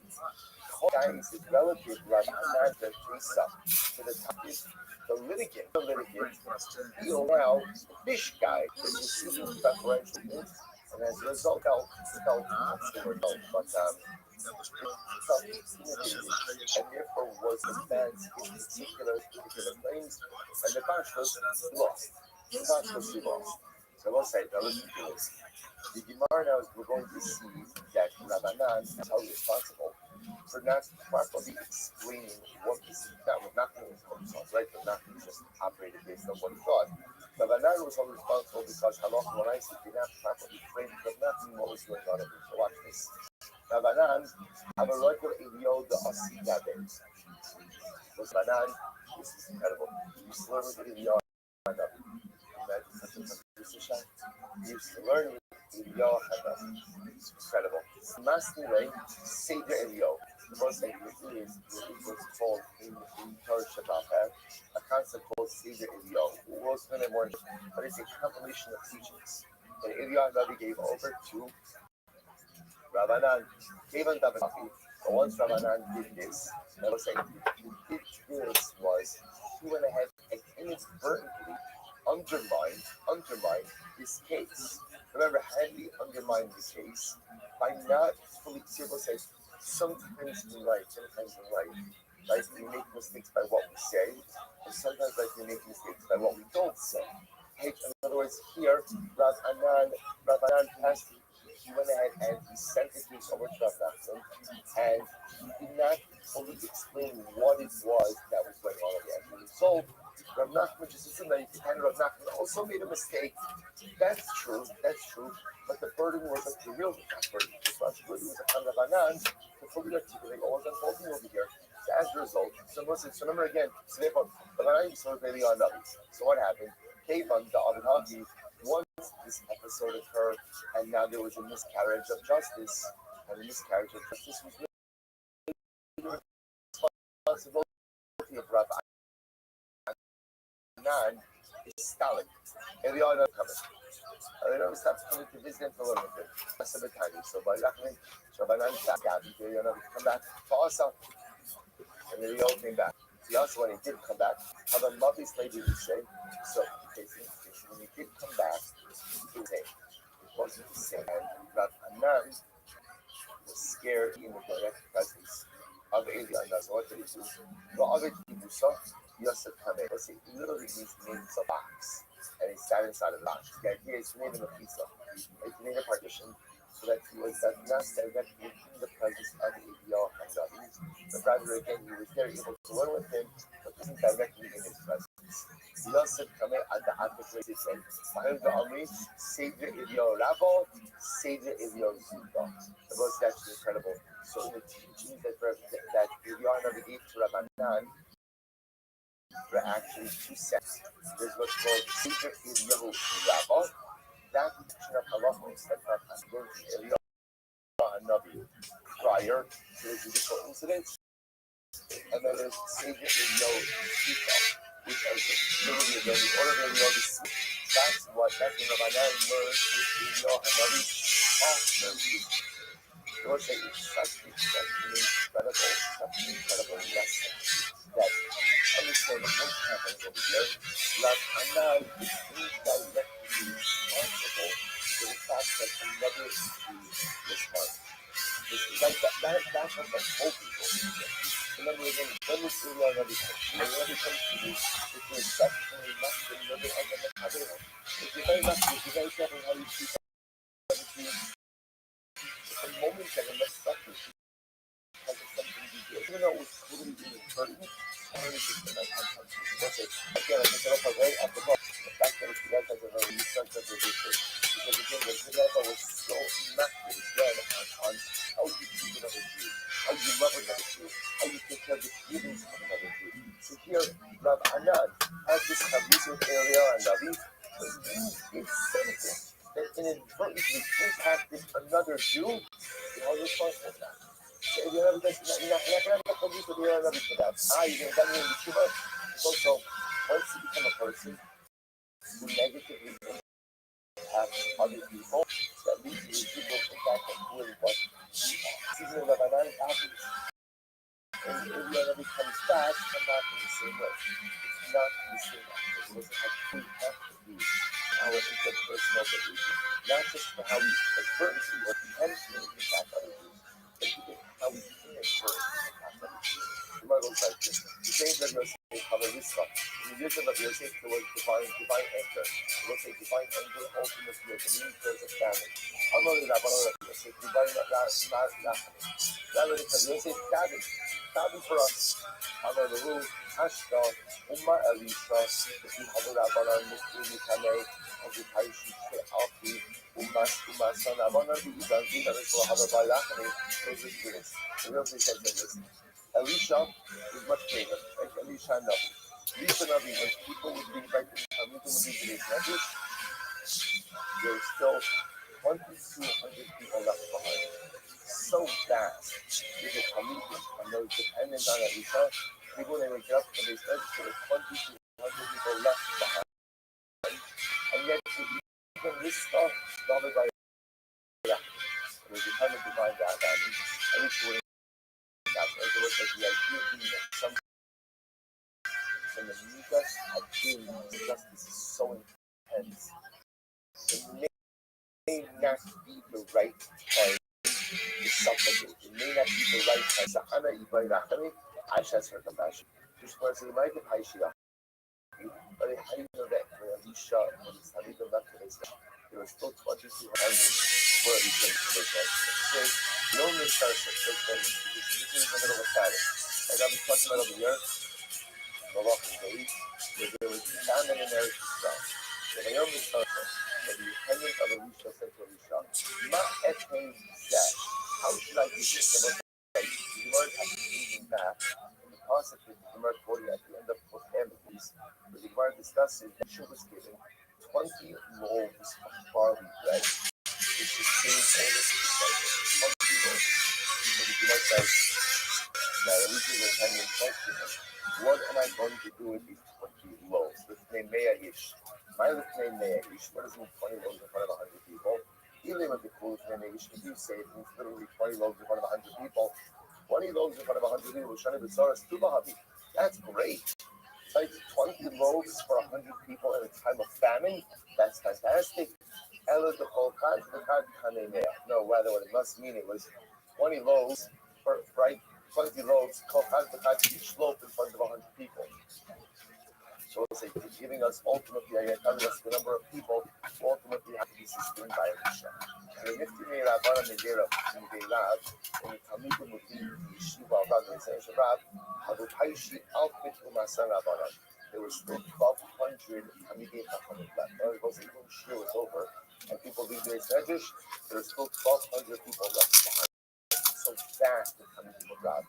Speaker 3: The guy is his relative, Rabbanan, the case up to the topic. The litigant, he now, the fish guy, is receiving preferential things, and as a result, felt but felt intimidated, and therefore was advanced in particular claims, and the Pashtos lost. So I will say, now listen to this. The Gemara now is we're going to see that Rabbanan is held responsible for not properly explaining what this that was not doing himself, right? But not just operated based on what he thought. Rabbanan was held responsible because Halacha L'Maisa did not properly frame but not what was going on. So watch this. Rabbanan have a record Elio the Asidabe. Rabbanan, this is incredible. You slowly Elio.
Speaker 9: We used to learn Elio Hana. Incredible. Masnile, Seder Elio. The most interesting is it was called in Torah Shabbat, a concept called Seder Elio. We'll spend it more, but it's a compilation of teachings. And Elio Hanavi gave over to Rabbanan, gave on David. But once Rabbanan did this, I will say, did this was he went ahead and inadvertently undermined this case. Remember, had he undermined the case by not fully Sirbo says sometimes in life, like we make mistakes by what we say, and sometimes like we make mistakes by what we don't say. In other words, here Rav Anan passed. He went ahead and he sent the case over to Rav Nachman, and he did not fully explain what it was that was going on at the end. So Rav Nachman just assumed that he kind of Rav Nachman also made a mistake. That's true. But the burden was the real burden. The responsibility was upon Rav Anan to fully articulate what was unfolding over here. So as a result, so remember again, so what happened? Kevan, the Avinaki, once this episode occurred, and now there was a miscarriage of justice, and the miscarriage of justice was the responsibility of Rav Anan is Stalin. And they all know coming. They don't stop coming to visit him for a little bit. So by Rachman, Shabbanan back out, they come back to us up. And then they all came back. See, also when he did come back, how the lovely lady would say, so when he did come back, he was saying, it wasn't the same. And Rav Anan was scared in the direct presence of Eliyahu. That's what they do. The other people saw Yosef Kameh. It literally means a box. And he sat inside of the box. The idea is to name him a pizza. Like, he made a partition so that he was not directly in the presence of Eliyahu Hanavi, but rather again he was there able to learn with him, but wasn't directly in his presence. Yosef Kameh at the Advocate said, Mahim the Amri, Savior Eliyahu Rabbo, Savior Eliyahu Zuba. The book is actually incredible. So in the teachings that Eliyahu Hanavi gave to Rabbi Nan, there are actually two sets. There's what's called Savior Eliyahu Rabbo. That teaching of halacha is that I'm going to Eliyahu Hanavi prior to the judicial incidents, and then there's Savior Eliyahu Zuba, which is literally again the order of Eliyahu Zuba. That's what Rabbi Nan learned with Eliyahu Hanavi after the Lord said it's such an incredible lesson that understanding what happens over here, Rav Anan is indirectly responsible for the fact that another Jew was harmed. It's like that's what the whole people do. Remember again, when this Eliyahu Hanavi comes, whenever it comes to you, if you're exceptionally lucky, you're the other one. If you're very lucky, if you're very careful how you treat other Jews, the moment that it messed up with you, because of something you did, even though it was totally inadvertent, that's it. Again, I think I'll right off the top. The fact that it's the guys that are very research of the issue. Because again, the Rebbe was so immaculate again on how you treat another Jew, how you love another Jew, how you take care of the feelings of another Jew. So here, Rav Anan has this abusive area and Navi, but you did something that inadvertently impacted another Jew, you're responsible for that. So if you have this, you're not going to police with your Navi for that. You're going to get in the Cuba. It's also, once you become a person who negatively impacts other people, that leads to residual impact on who and what you are. Season of Rav happens. And if your Navi comes back, come back in the same way. It's not the same action. It doesn't have to be our interpersonal behavior, not just for how we advertently or intentionally impact other people, but even how we inadvertently impact other people. You might look like this. The same that you're saying, Kavalista. In the vision of Yosef, there was divine anger. It was a divine anger, ultimately, of the meaning towards the family. I'm only that one of Yosef, divine not rather because Yosef davened for us. Amar Lahu, Ashta, Umma Elisha, if you have a Rabbanan, Muslim, Kameh, Hagitaishi, Alfi, Umma Son, Rabbanan, the Ibanzi, and this will have a Balachani, those are students. The real thing says this. Elisha is much greater, like Elisha Nabi. Elisha Nabi, when people would be invited to come into the Jewish message, there's still 2,200 people left behind. So vast is the community and those dependent on Elisha. People when they wake up when they start to there's 2,200 people left behind. And yet even this stuff, bothered by there's a kind of divine that at least we're that right? There was like the idea being that some the midas of doing justice is so intense. It may not be the right time to supplicate. It may not be the right time. Sakana ibairachani, Aisha's her compassion. Just was the might of Aisha. But I know that for Elisha, when it's time to left to this, there was still 2,200 for Elisha to this. The only starts at this point. This is in the middle of a Saturday. And I'll be talking about over here. Malachim days, where there was famine in Eretz Yisrael. The Hayom Yisrael, the descendant of Elisha said to Elisha, Ma etein zeh, how should I do this? The Gemara has to reading back the concept of the Gemara 40 at the end of both Amos, where the Gemara discusses that Elisha was given 20 loaves of barley bread, which is same oldest disciple, 20 loaves. So the Gemara says that Elisha was hanging close to him. What am I going to do with these 20 loaves? Lifnei Me'ahish. My Lifnei Me'ahish. What does it mean 20 loaves in front of 100 people? Even with the cool Lifnei Me'ahish, if you say it means literally 20 loaves in front of 100 people, 20 loaves in front of 100 people, Shani B'tzaras Tubahabi. That's great. Like 20 loaves for 100 people in a time of famine? That's fantastic. Ela the Kolkad, the Kad Kanei Me'ah. No, rather what it must mean, it was 20 loaves for, right? 20 loaves, each loaf in front of 100 people. So it's like giving us ultimately, telling us the number of people who ultimately have to be sustained by Elisha. And if you made Rabban and Medera in the Lab, in the Talmudim would be Yeshiva, Rabban and Shabbat, Abu Paishi, Alpit, Umasan Rabbanan. There was still 1,200 Talmudim left. Now, because the year was over and people leave their Medrash, there was still 1,200 people left behind. So fast the coming to God.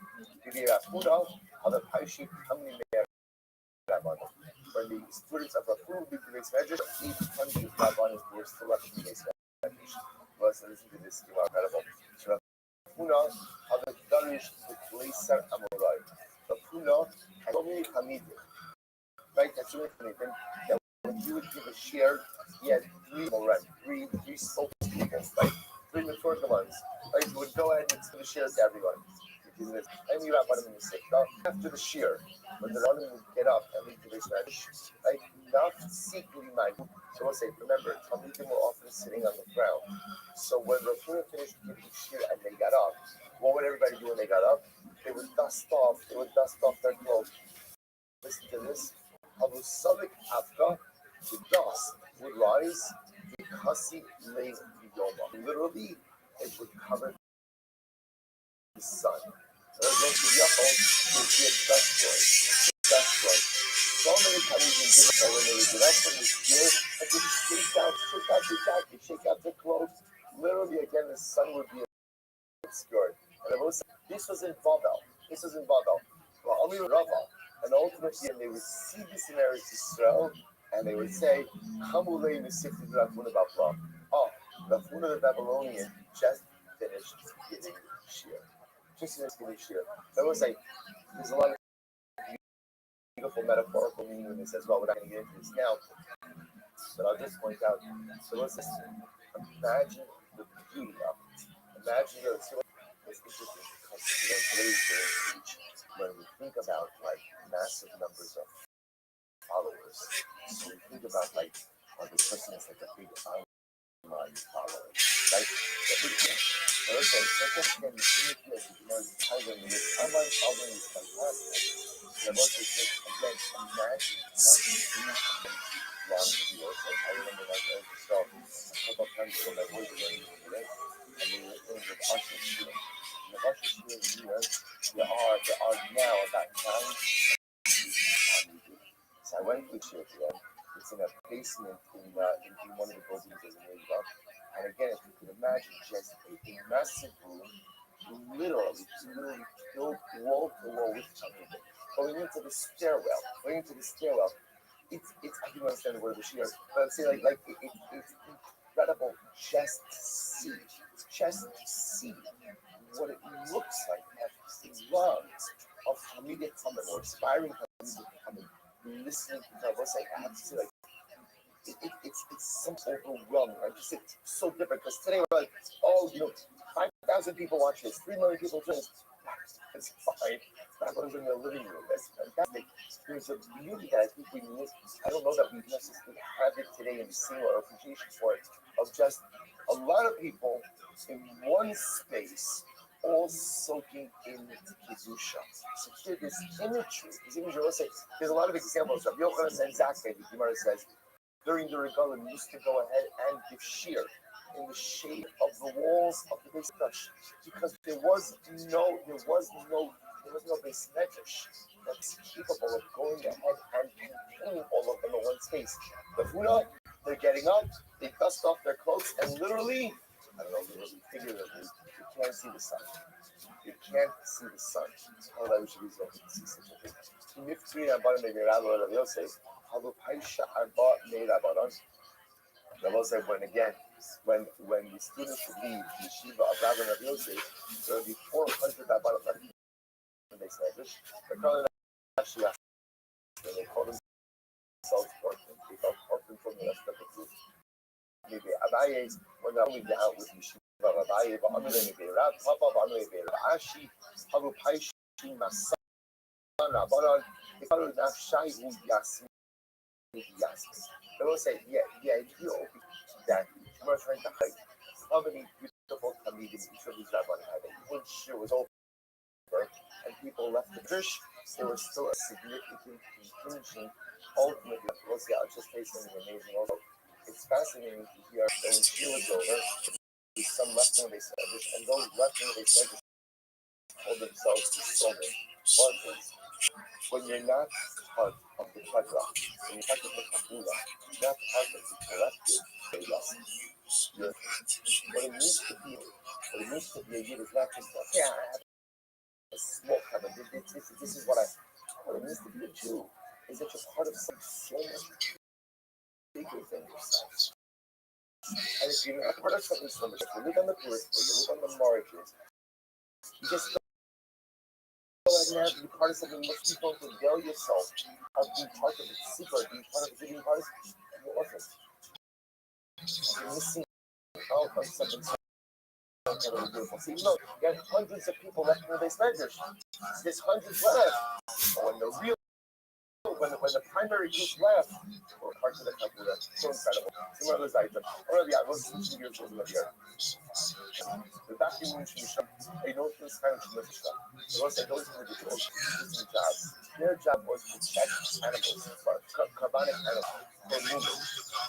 Speaker 9: Other Paishi coming there. When the students of Rafu did the measure, 800 Rabbanim were still left in the measure. Let's listen to this incredible. Rafuna, other Darish, the Glaser Amorai. Rafuna had so many Hamidim. Right, that's really funny. That when you would give a share, he had 3 Moran, three spokespeople, right? 3 mature ones. Right, you would go ahead and give a share to everyone. And you have one in the sick. After the shear, when the one would get up and lead to this match, right? Not secretly minded. So we'll say, remember, Talmudim were often sitting on the ground. So when Rafuna finished giving shear and they got up, what would everybody do when they got up? They would dust off their clothes. Listen to this. Abu Sadik Afka, the dust would rise because he lay Yoma. Literally, it would cover the sun. So many times we give up when they would get up from the year and just shake out your jacket, shake out their clothes. Literally, again, the sun would be obscured. And this was in Babel. Well, only Rava. And ultimately, they would see this in Eretz Yisrael, and they would say, Hamulei Nisifti Rafuna Babla. Oh, Rafuna the Babylonian just finished giving shear. That was like, there's a lot of beautiful metaphorical meaning in this as well. We're not going to get into this now, but I'll just point out. So let's just imagine the beauty of it. Imagine it's interesting because today's day and age, when we think about like massive numbers of followers, so we think about like, oh, this person is like a big online follower, right? Also, second can be following this online following is fantastic. The most is again imagine long videos. Like I remember like I saw a couple of times when my boys were learning with the rest, and they were learning with Usher students. And the Usher students in the US, there are now about 9 so I went to share to them. It's in a basement in one of the buildings in New York. And again, if you can imagine just a massive room, literally filled wall to wall with something. Going into the stairwell, it's I don't understand the word of the shear, but I'd say it's incredible just to see what it looks like to have loves of Hamida coming or aspiring Hamida coming, listening to her voice. I have to say, like, it's so overwhelming. Like, just it's so different because today we're like, oh, 5,000 people watch this, 3 million people watch this. That's fine. That was in the living room. That's fantastic. There's a beauty that I think we miss. I don't know that we necessarily have it today in the same or appreciation for it, of just a lot of people in one space all soaking in Kedusha. So here, this imagery, let's say, there's a lot of examples of Yochanan and Zakkai, the Gemara says, during the regalim, used to go ahead and give shear in the shade of the walls of the Beis Medrash, because there was no Beis Medrash that's capable of going ahead and containing all of them in one space. The Huna, they're getting up, they dust off their clothes, and literally, figuratively, you can't see the sun. You can't see the sun. How that we should be looking to see such a thing. Rabbi said, when the students would leave the yeshiva of Rabbi Yosef, there would be 400 Rabbanim in the Beis Medrash. They're calling actually, they call themselves orphans. They felt orphaned from the rest of the group. Maybe Abaye, when they're only down with yeshiva of Abaye, but Amir maybe Rab, Papa, Amir maybe Ashi, Habu Paishi, Masan, Rabbanon, if I would not shy who Yasmin. They will say, the idea that we're trying to hide how many beautiful comedians each of these rabbanim had. When shir was over and people left the church, there was still a significant contingent. Ultimately, we'll see, I'll just say something amazing. Also, it's fascinating to hear that when shir was over, some left in the Beis Medrash, and those left in the Beis Medrash called themselves the Somer, orphans. When you're not part of the Chagra, when you're part of the Kabula, not part of the collective, what it means to be a Yid is not just like, I have a small cover, this is what it means to be a Jew, is that you're part of something so much bigger than yourself. And if you're not part of something so much, if you live on the periphery, you live on the margins, you just go ahead and have to be part of something much deeper to avail yourself of being part of the secret, being part of the being part of the orphans. You're missing out on something so beautiful. So, you had hundreds of people left in the Beis Medrash. There's hundreds left. When the primary group left, or parts of the country left, so incredible. Some others items. Already, I was 2 years old here. The document I know this kind of stuff. I don't know the job. Their job was to check animals, carbonic animals, for movement.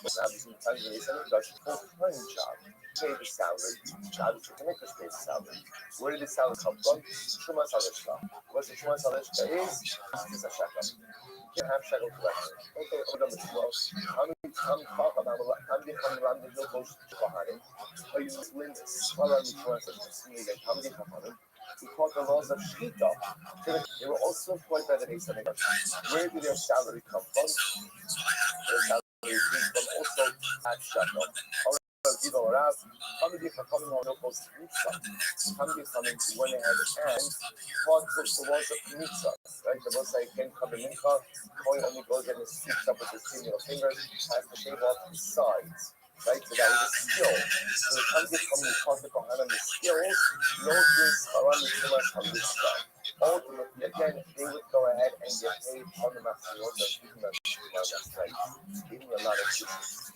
Speaker 9: Sometimes they said it does full-time job. Pay the salary. Job is to make us pay the salary. Where did the salary come from? Shuma Salishka. What's the Shuma Salishka is? It's a shekel. You can't have shekel collection. Okay, hold on as well. How many talk about how many come around the hill goes to Bahari? How you win this? Well, I'm trying to see again. How many come on? We call the laws of Shita. They were also employed by the Beis Medrash. Where did their salary come from? Their salary came from also at shekel. How many are coming on the post Mitzvah? How many coming to went ahead and taught the laws of Mitzvah? Right? The most I can come in Mincha, Coin only goes in and sticks up with his 3 middle fingers, has to shave off the sides. Right? So that was a skill. So the time they come and taught the Kohanim the skills, no things around the Shema from this stuff. Ultimately, again, they would go ahead and get paid on the Matzot, the Shema, right? Giving a lot of business.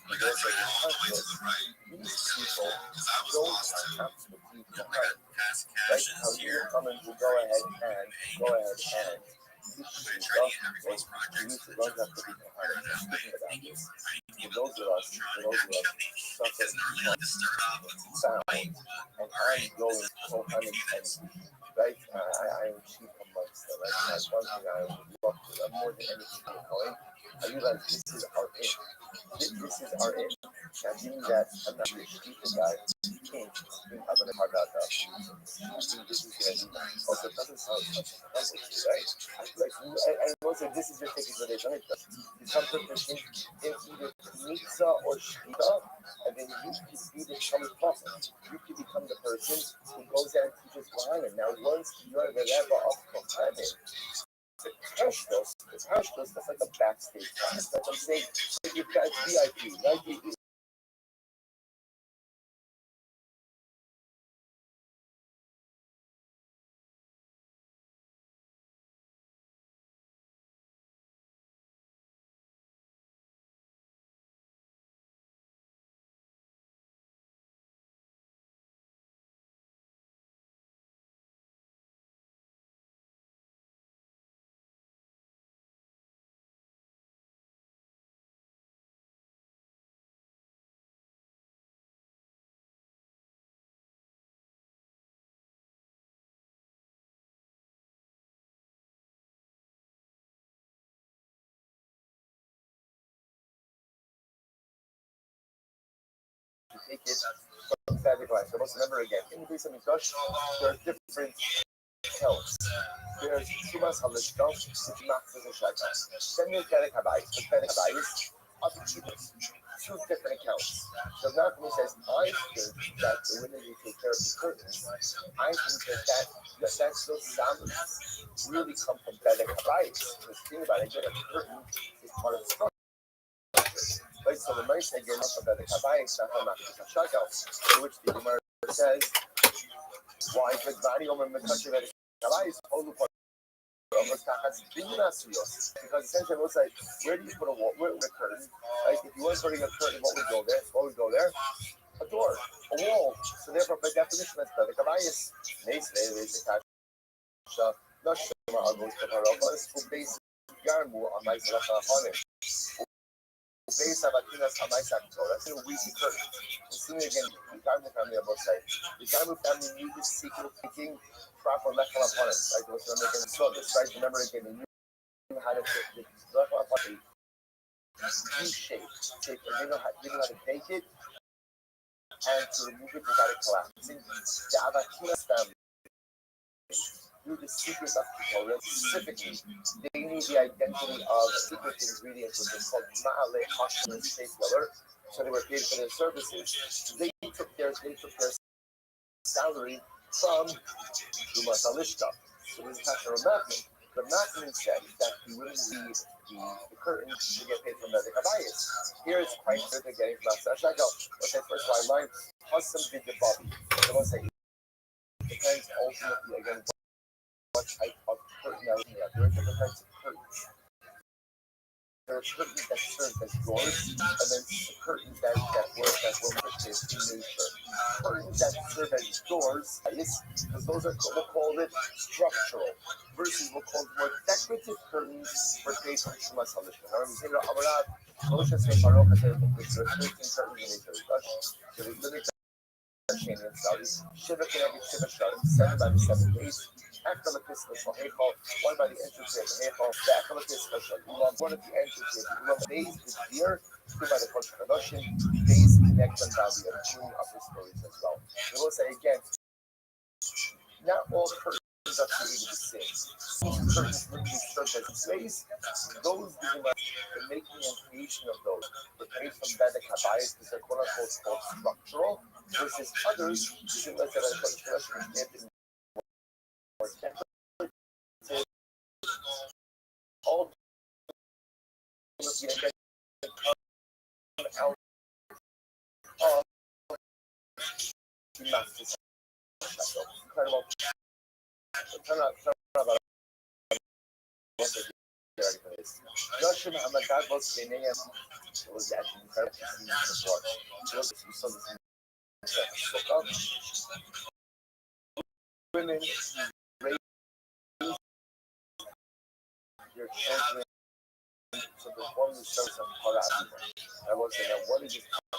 Speaker 9: These people don't have to be Kohanim. Right? How you come and will go ahead and you need to learn that to be Kohanim. Speaking about this, for those of us suffer sound, and I'm going Kohanim and right, I am chief amongst them. Right? That's one thing I would love to learn more than anything going. I realize this is our aim. This is our aim. Now, being that I'm not really a stupid guy, I'm going to talk about that. This is the idea. Also, it doesn't sound such a complicated, right? Like, and also, this is your ticket for this. You come proficient in either Mitzvah or Shkita, and then you person, he goes there and teaches Quran. Now, once you're at the level of Kohanim, the Tashdos, that's like a backstage class. Like I'm saying, you've got VIP, right? Take it from fabric line. So let's remember again, in the base of Mikosh, there are different helps. There's Tumas Halishka, which max is a shaka. Then there's Derek Habayis. The Derek Habayis are the cheapest. Two different accounts. So now when he says, I think that the women who take care of the curtains, I think that's those salaries really come from Derek Habayis. Because think about it, a curtain is part of the structure. Right, so the most again about the Kabayis, in which the Gemara says, why the body over the country that is Kabayis, because essentially it was like, where do you put a wall, where the curtain? Like if you weren't putting a curtain, what would go there? What would go there? A door, a wall. So therefore, by definition, that's the Kabayis. Not sure I'll go to her office, base Yarmu on my Zalafah. Based on Latinas on my side, that's a weak curtain. Assuming again, the Garmu family on both sides. The Garmu family knew this secret thinking proper Lechal opponents. Right? Those remember again, so this right, remember again, they knew how to take the Lechal opponent U-shape. They knew how to take it and to remove it without it collapsing. The Avakinas family knew the secret of Torah. Specifically, they knew the identity of secret ingredients, which is called Ma'ale Hashim and State Weller. So they were paid for their services. They took their salary from Duma Salishka. So this is Pastor Ramachman. But Ramachman said that he wouldn't leave the curtain to get paid from the Kabayis. Here it's quite good to getting from Master Shagel. Okay, first line, Hassam did the Bobby. So let's say it depends ultimately again what type of curtain are looking at. There are different types of curtains. There are curtains that serve as doors, and then curtains that will purchase in nature. Curtains that serve as doors, because those are, we'll call it structural, versus we'll call it more decorative curtains for based on Shumas Halishma. Now, we say, Amarav, Moshe say, Baruch, there are 13 curtains in nature. So there's limited Shanian studies. Shiva can every Shiva Sharim, 7 by the 7 days. After the Piscal Hechal, one by the entrance of the Hechal, the after the Piscal Shalim, one at the entrance of the Ulam, days is here, 2 by the Kosh Kadoshim, days connect them down the other upper stories as well. We will say again, not all curtains are created the same. Some curtains literally serve as slaves. Those the making and creation of those, the paid from Vedic Habayis, because they're quote unquote structural, versus others, similar to the Kosh Kadoshim, which may have been more decorative. All come out of the master's incredible. Turn out about what they did for this. Joshua Hamadad was Kenyan. It was actually incredible to see this before. Just we saw this women raise your children to perform the service of Torah. I will say, now what is this talking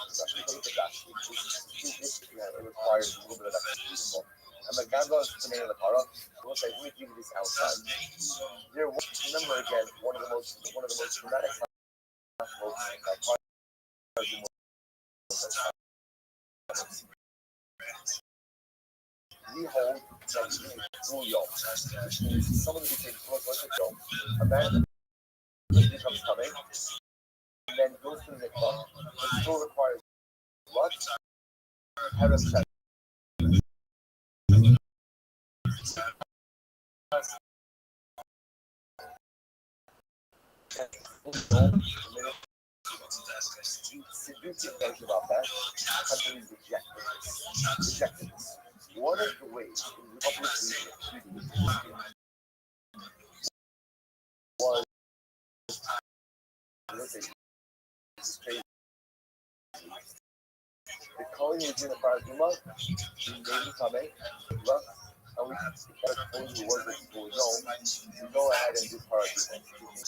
Speaker 9: about? It requires a little bit of extra. And the God loves the name of the Torah. We'll say, we give this outside. There was, remember again, one of the most dramatic we hold that which means someone who became close to a man becomes coming, and then goes through the clock, but still requires what? Harem check.
Speaker 3: Seducing things about that countries rejected this. One of the ways in publicly was the calling was in the Paraduma, in David Kame, and we told you what was going on. We go ahead and do Paraduma.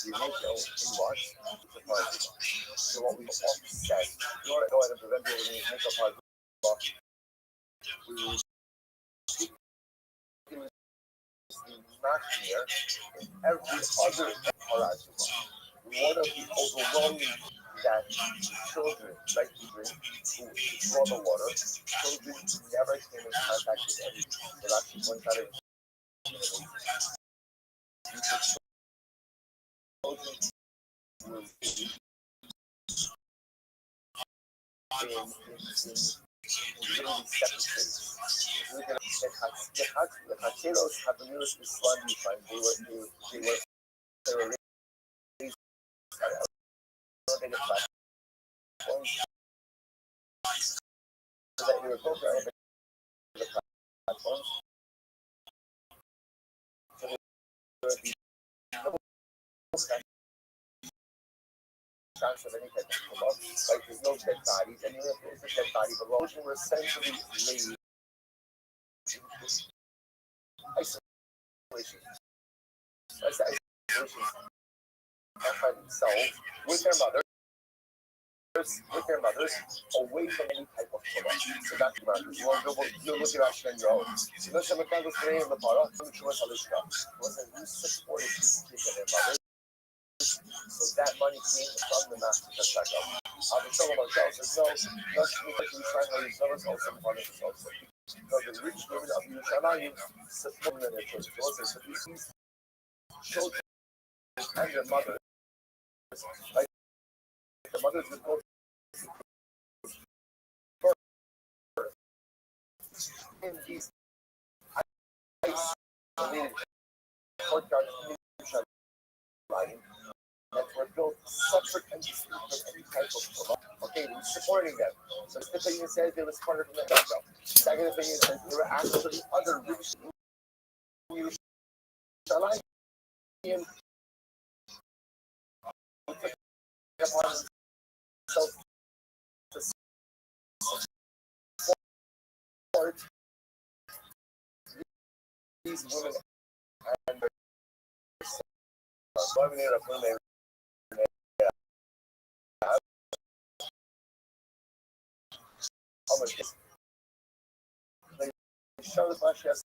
Speaker 3: We make it in March, it's a Paraduma. So what we said, in order to go ahead and prevent people from making a Paraduma, we will not here in every other Paraduma. One of the overwhelming that children like to drink, who draw the water, children never came in contact with anything. So that's one kind of the Hacheros have the newest Islam time. They were raised. So that they were both the platforms. So they were the chance of any type of come up. Like there's no dead bodies, and even if there's a dead body, the children were essentially raised in isolation. Isolation by themselves with their mothers, away from any type of trauma. So that's about it. You look at Ashton Joe. So that's the kind of thing in the para. So much Alishka wasn't who supported these kids and their mothers. So that money came from the master Tashaka. The trouble about says no, we try to use numbers also part of this also. Because the rich women of Yerushalayim support their children. So these children and their mothers, like the mothers would go in these isolated courtyards in Yerushalayim that were built separate and distinct from any type of trauma. Okay, we're supporting them. So the thing is says they was part of the background. Second thing is that there were actually other rich Yerushalayim these women and their how much they show the flash yes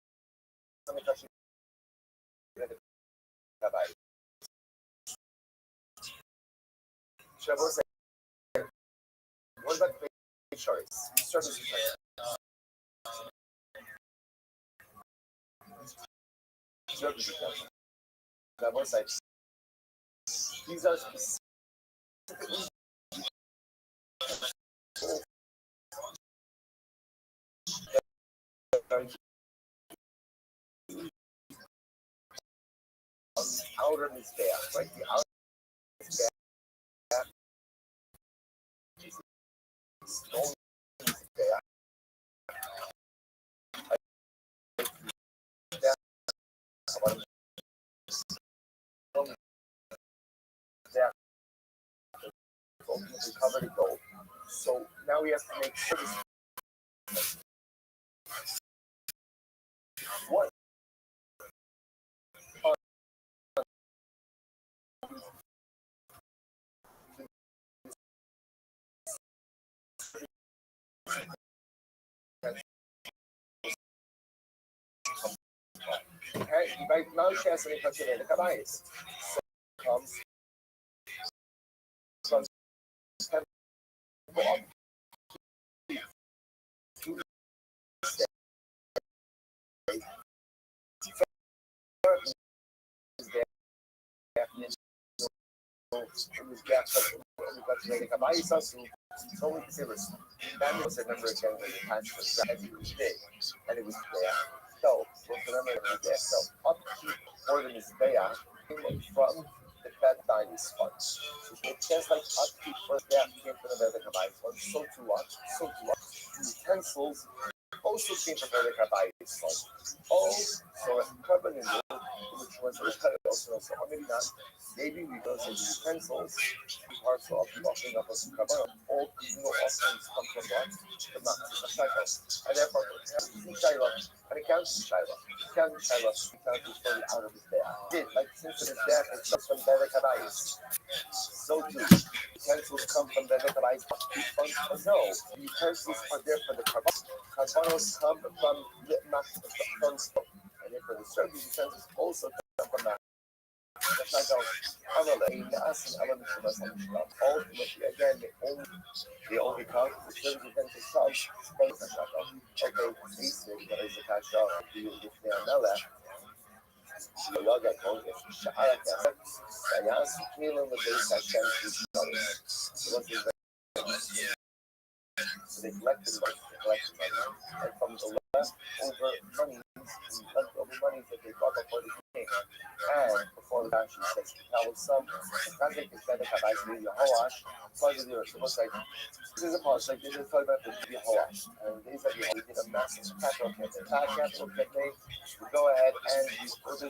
Speaker 3: what about the shorts? Service that one side. These are specifically outer is there, right? The outer is there. Stone is there. Covered in gold. So now we have to make sure this what vai não esquece nem para tirar ele acabar isso. Comes from Bob. So we can see this. That was a number of young lady times for every day, and it was there. So, with
Speaker 9: So upkeep or the Mizbeach from the Beth Dynasty fund. So just like upkeep for the came from the Beth Kabayis fund, so to what? Utensils also came from the Kabayis fund. Oh, so a carbon in which was also so maybe not. Maybe we go say the utensils parts of the offering of a carbon. All communal offerings come from what? The Matzah Shailah. And therefore, Shailah, and it counts Shailah. It counts Shailah, it counts fully out of his day. Did like since it is there, it comes from Beth Kabayis. So too, utensils come from the Kabayis funds. No, the utensils are there for the carbon. Carbonos come from the Matzah. And therefore, the service utensils also come from that. Ultimately, again, they only come the service utensils come from the shakal. Okay, basic, but as a kashal, if they are melech, Yoga called it Sha'arak, Sayas, Kilim, the base Hashem, so they collected money, and from the leftover money that they brought before the king, and before the Rashi says, now some, the context is better have I been Yehoash, so the earth. So it's like, this is a part, like this is talking about the Yehoash, and these are the did a massive capital campaign, go ahead and the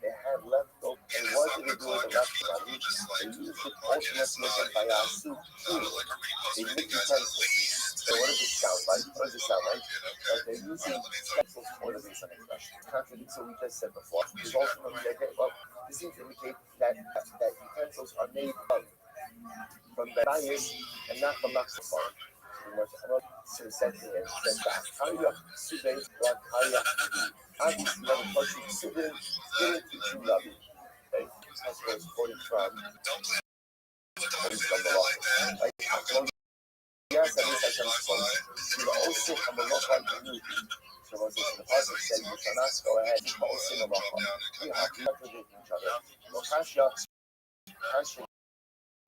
Speaker 9: they had left over, and what did they do with the left money? They used it ultimately by our soup. They make utensils. So what does it sound like? What does it sound like? Like they're using utensils for the reason contradicts what we just said before. Because ultimately, well, this seems to indicate that utensils are made from the bias and not from Max farm. So said here, said that. How you today, what how you obviously have a person sitting to Rabbi. Okay, that's where it's quoted from. Right? Yes, at least I can quote. You also have a lot like you. So what's the pastor said, you cannot go ahead and also in a lot. We have to contradict each other. No kasha,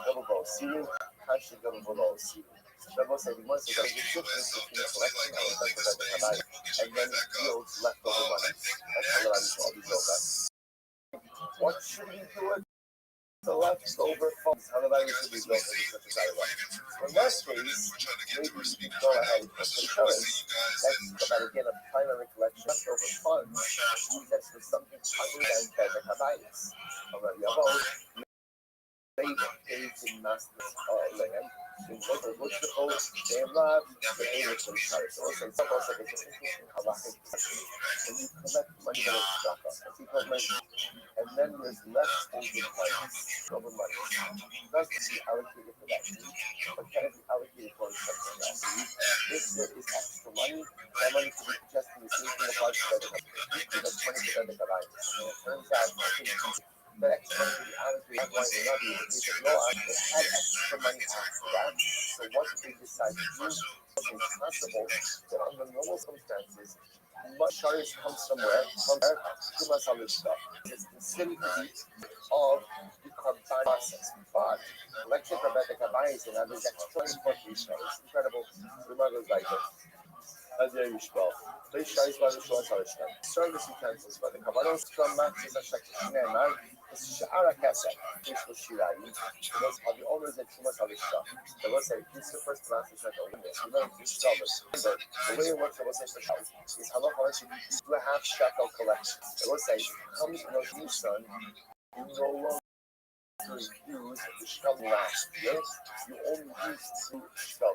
Speaker 9: double bow, Syria, kasha, double bow, Syria. Double said he wants to get the difference between collection and then yields leftover money. That's how I saw these over. What should we do with the leftover funds? How do I should we go for such a guy? So in that case, maybe we can go ahead and choice. That's about again a primary collection leftover funds. Use that for something other than the Kabayas. Alright, you have all days in masters land. In what the vegetables, they love the English and stars. Also, it's almost like it's interesting halachic section. When you collect money that is stuck up, as he told me, and then there's leftover money. That's to be allocated for that. But can it be allocated for something else? If there is extra money, that money could be just in the same thing apart from the 20% of the line. And it turns out, that extra money to be allocated, why they not be able to no, they had extra money after that. So what did they decide to do? It's possible that under normal circumstances, Sharis comes from where? From there, to Masalid stuff. It's considered to be of the carbon process. But collection for Beta Kabayis and others extra important Sharis. Incredible. Remember like this. As you spell. Please Sharis by the short service utensils by the Kabanos from Maxis and Shakishinai. Sha'ara Kasek, which was Shirai, those are the owners that Chumas Alishka. The was say, this is the first class is like a witness. You know, this dollars. But the way it works, the was say, is how much you do a half shekel collection. The was say, comes in a new son, you no longer use the shekel last year, you only use two shekel.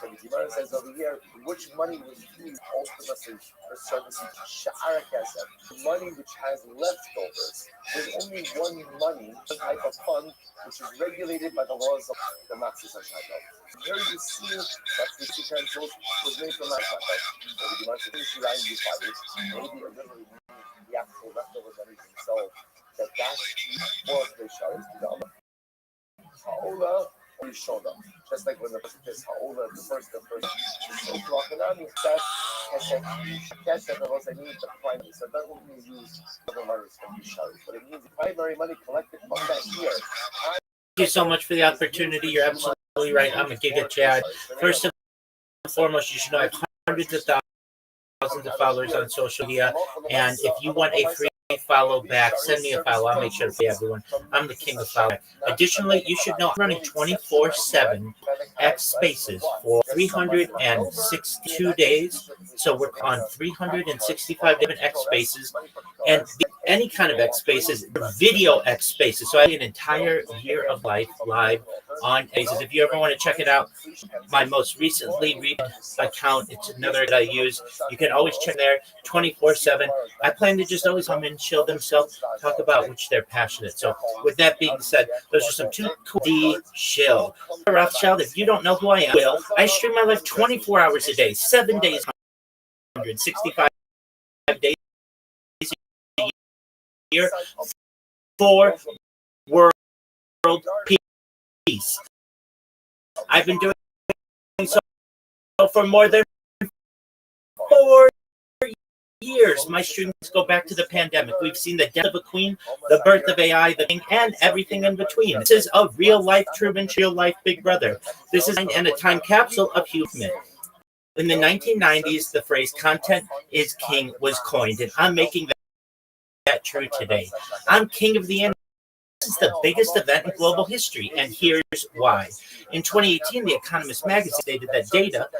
Speaker 9: So the Gemara says over here, which money was used ultimately for servicing Sha'ara Kasek, money which has leftovers. There's only one money, one type of fund, which is regulated by the laws of the Maxis and Shachal. Here you see that the utensils was made from that Shachal. So the Gemara says, maybe literally the actual leftovers that is sold, that was the Sha'ar is the Ola or Shona. Just like when the first walking on me, cash that the most I need the primary. So it doesn't mean use other monies from these shows, but it means primary money collected from that year.
Speaker 2: Thank you so much for the opportunity. You're absolutely right. I'm a Giga Chad. First and foremost, you should know I have hundreds of thousands of followers on social media, and if you want a free follow back, send me a follow. I'll make sure to pay everyone. I'm the king of follow. Additionally, you should know I'm running 24/7 X spaces for 362 days. So we're on 365 different X spaces, and any kind of X spaces, video X spaces. So I have an entire year of life live on Spaces. If you ever want to check it out, my most recently read account, it's another that I use. You can always check there 24/7. I plan to just always come and chill themselves, talk about which they're passionate. So with that being said, those are some two cool D chill. Rothschild, if you don't know who I am, I stream my life 24 hours a day, 7 days, 165 days a year for world peace. I've been doing so for more than 4 years. My streams go back to the pandemic. We've seen the death of a queen, the birth of AI, the thing, and everything in between. This is a real life Truman, real life Big Brother. This is a time capsule of human. In the 1990s, the phrase "content is king" was coined, and I'm making that true today. I'm king of the internet. This is the biggest event in global history, and here's why. In 2018, The Economist magazine stated that data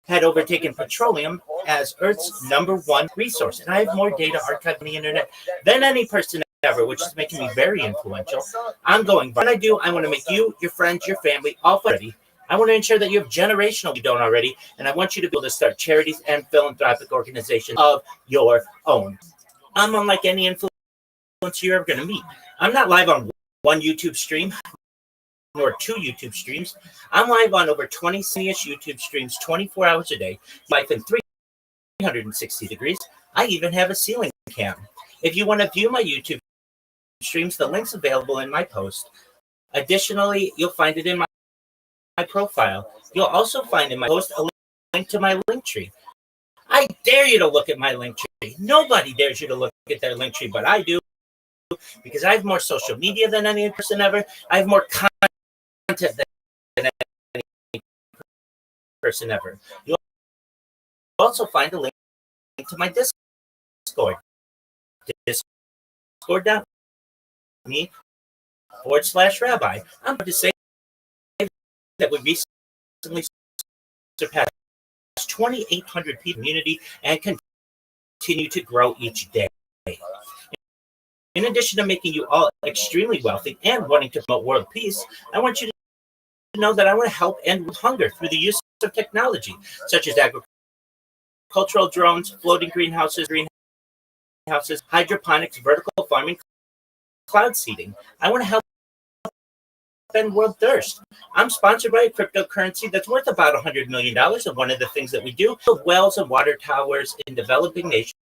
Speaker 2: had overtaken petroleum as Earth's #1 resource. And I have more data archived on the internet than any person ever, which is making me very influential. I'm going, what I do, I want to make you, your friends, your family, all ready. I want to ensure that you have generational, you don't already, and I want you to be able to start charities and philanthropic organizations of your own. I'm unlike any influencer you're ever going to meet. I'm not live on one YouTube stream or 2 YouTube streams. I'm live on over 20-ish YouTube streams 24 hours a day, live in 360 degrees. I even have a ceiling cam. If you want to view my YouTube streams, the link's available in my post. Additionally, you'll find it in my profile. You'll also find in my post a link to my link tree. I dare you to look at my link tree. Nobody dares you to look at their link tree, but I do, because I have more social media than any person ever. I have more content than any person ever. You'll also find a link to my Discord. Discord.me/rabbi. I'm going to say that we recently surpassed 2,800 people community and continue to grow each day. In addition to making you all extremely wealthy and wanting to promote world peace, I want you to know that I want to help end hunger through the use of technology, such as agricultural drones, floating greenhouses, hydroponics, vertical farming, cloud seeding. I want to help end world thirst. I'm sponsored by a cryptocurrency that's worth about $100 million, and one of the things that we do is build wells and water towers in developing nations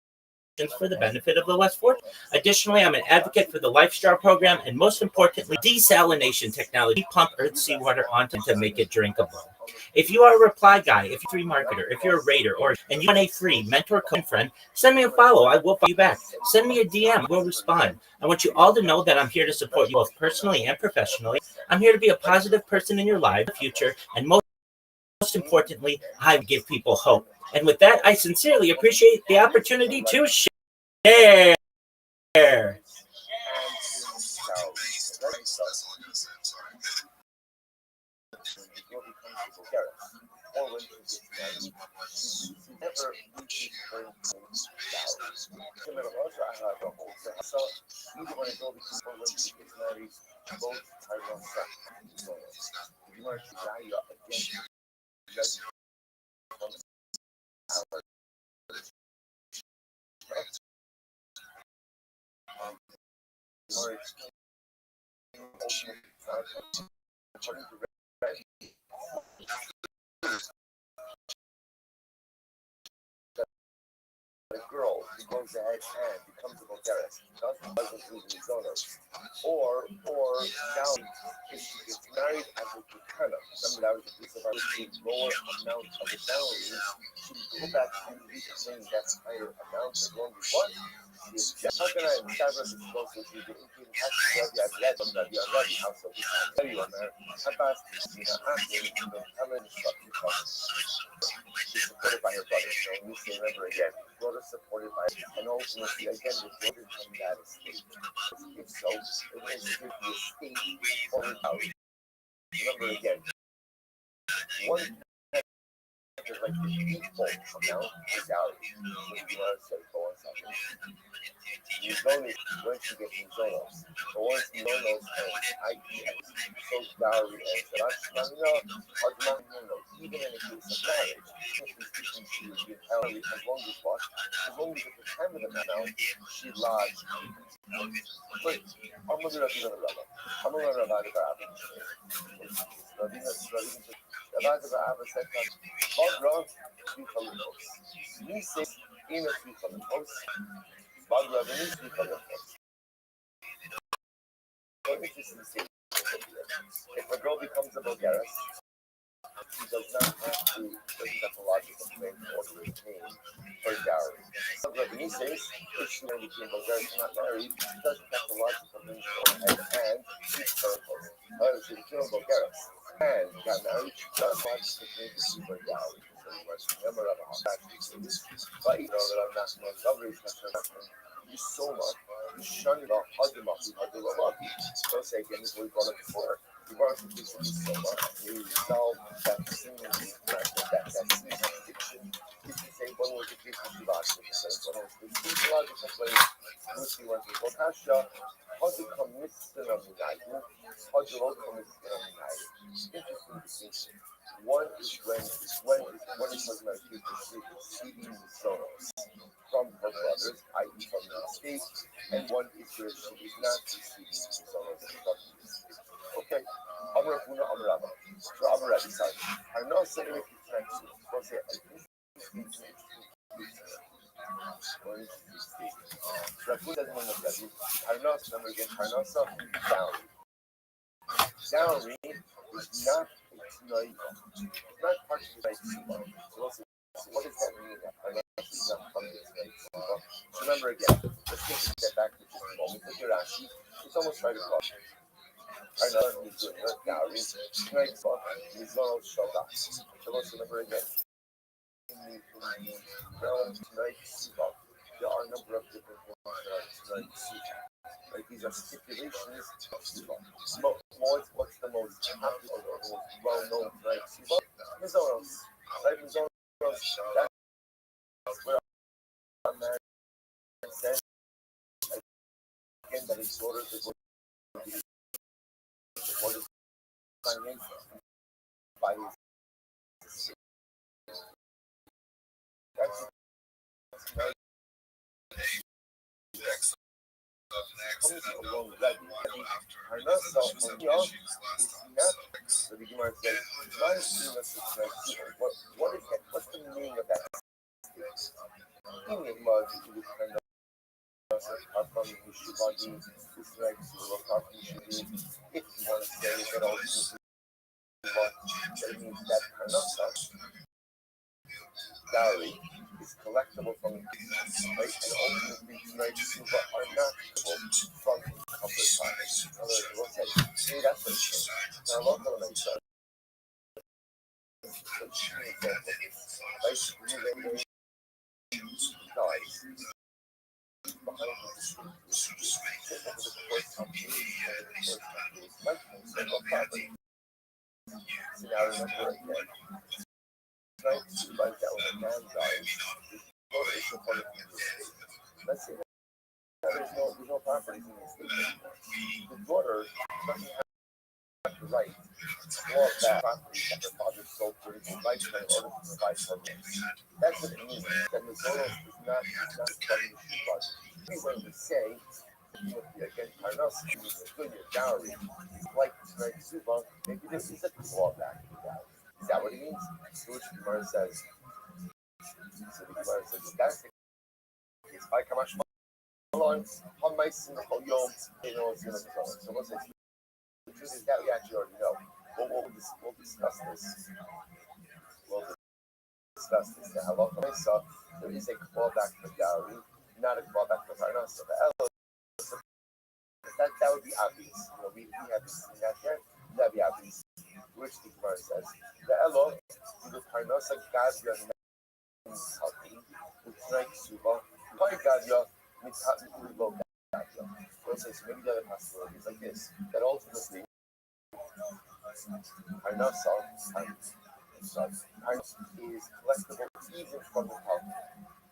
Speaker 2: for the benefit of the less fortunate. Additionally, I'm an advocate for the LifeStar program, and most importantly, desalination technology. Pump earth seawater onto to make it drinkable. If you are a reply guy, if you're a free marketer, if you're a raider, and you want a free mentor friend, send me a follow. I will follow you back. Send me a DM. I will respond. I want you all to know that I'm here to support you both personally and professionally. I'm here to be a positive person in your life, future, and most importantly, I give people hope. And with that, I sincerely appreciate the opportunity to share.
Speaker 9: A girl who goes ahead and becomes a Bulgarian, doesn't lose his owners, or now is married as a Turkana. Remember that was lower amount of the dowry, she go back to reclaim that higher amount as long as what? How can I establish this closer to the including actually as led from the already house of this very one Abbas the Helen she's supported by her brother. So we say remember again, brother supported by and ultimately again the brother from that estate. If so, it is to the estate for the dowry. Remember again, one is like the equal amount of dowry. If you want to say for 1 second. Mizonos, when she gets Mizonos. But once Mizonos ends, so dowry ends. So that's not even in the case of marriage, she would be dowry as long as what? As long as at the time of the amount, she lodged. But I'm going to do the Rabba. I'm going to Rabba the Rabba. Rabba the Rabba said, Bagra, three colors. He says, in a three colors. Bagra, the new three colors. So interesting to see. If a girl becomes a Bulgaris, she does not have to pathological claim in order to obtain her dowry. Bagra, the new says, if she only became Bulgaris and not married, she does pathological claim and she's circles. However, she became Bulgaris and got married, she does want to claim to see her dowry. Remember, I'm a but you know that I'm not one lovely you so much. You shun it off, hug him up, you hug him up. Don't say again, this is what we brought up before. We brought up this so much. We resolve that scene, that scene addiction. You can say one was the case with Shivaji, one was the physiological place, which we went to Bokasha, how to come missing of the night, how to all come missing of the night. Interesting distinction. One is when is talking about people receiving the sorrows from her brothers, i.e. from the estate, and one is where she is not receiving the sorrows from the estate. Okay? Amrapuna Amrama. So Amrabi side. I'm not saying if you can't see. Don't say Rapuna doesn't want to tell you. Parnas, remember again, Parnasa, dowry. Dowry is not not part of the so what does that mean? Parnas is not from the so remember again, let's take a step back for just a moment. Look at Rashi. It's almost right across. Parnas is doing her dowry. Tonight, Mizal Shabbat. So let's remember again. In the realm tonight, there are a number of different tonight. Like these are stipulations of Siva. What's the most popular or most well-known tonight? Siva? Mizonos. Right? Mizonos. That's where our man says, again, that his daughters are going to be what is financed by his. That's tonight. Comes along ready. Parnasa Onya is not the beginner says, my students is like, what is that? What's the meaning of that? Meaning was it was kind of from Shivadi, it's like Shivadi, if you want to say that also, that means that Parnasa dowry is collectible from right? And ultimately tonight Suva are not collectible from covered times. In other words, we'll say, hey, that's what it's saying. Now, local events are let's say there's no properties in the state. The daughter doesn't have the right to claw back properties that her father sold during his lifetime in order to provide for them. That's what it means. That Mizonos is not from the Shubad. When we say, again, Parnas, good your dowry, like tonight, Suba, maybe this is a clawback of the dowry. Is that what it means? To which the Gemara says, that's the case. By Kamash Malons, on my single yom, so let's say the truth is that we actually already know. We'll discuss this. We'll discuss this. The halacha so there is a clawback for dowry, not a clawback for parnas. So the elo, that would be obvious. We haven't seen that yet. That'd be obvious. Which the Gemara says the elo, the parnasa gadya healthy, with night suba, by gadya mithat lo gadya. So maybe the other possibility is like this: that ultimately parnasa is collectible even from the palpable.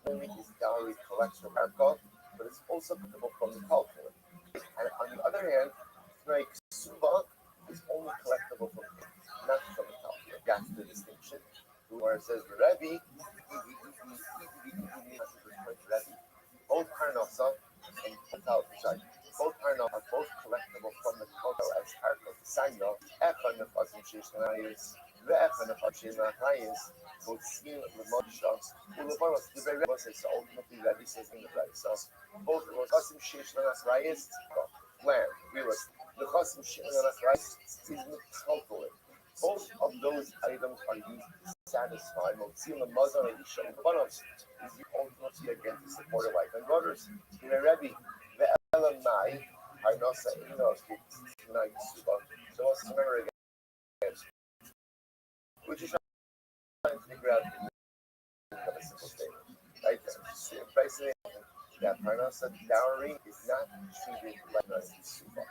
Speaker 9: Only is dowry collection of alcohol, but it's also collectible from the palpable. And on the other hand, like suba is only collectible from not from the palpable. That's the distinction. Where it says Rebbe, both parnasa and both parnasa are both collectible from the palpable as part of the sanya. Echad nefasim sheishnayis. Both skin the Moshe, Ulabanos, the very Moses, ultimately Rabbi says in the right. So both the Chosim Shishnanas Rayas, land, real estate. The Chosim Shishnanas Rayas is Mitchalkolim. Both of those items are used to satisfy Motzi the Mazan and Isha Ulabanos is ultimately again to support a wife and daughters. In a Rabbi, the Elamai, Harnosa Inos, Night Suba. So let's remember again. Which is trying to figure out a simple statement. Right? Basically, that parnasa dowry is not treated like a suba.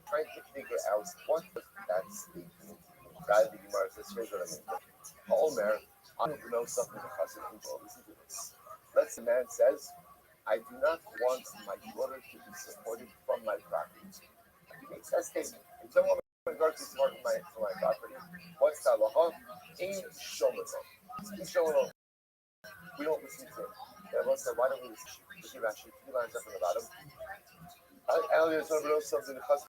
Speaker 9: Trying to figure out what does that statement rather than Gemara says, here's what I mean. Omer, I don't know something the chassid control. Listen to this. Let's say a man says, I do not want my daughter to be supported from my property. He makes that statement. In some way, regards to support my property, what's the halacha? Ain't shomano. We don't listen to him. Everyone said, why don't we listen to him? Because he actually 2 lines up in the bottom. Earlier, something the husband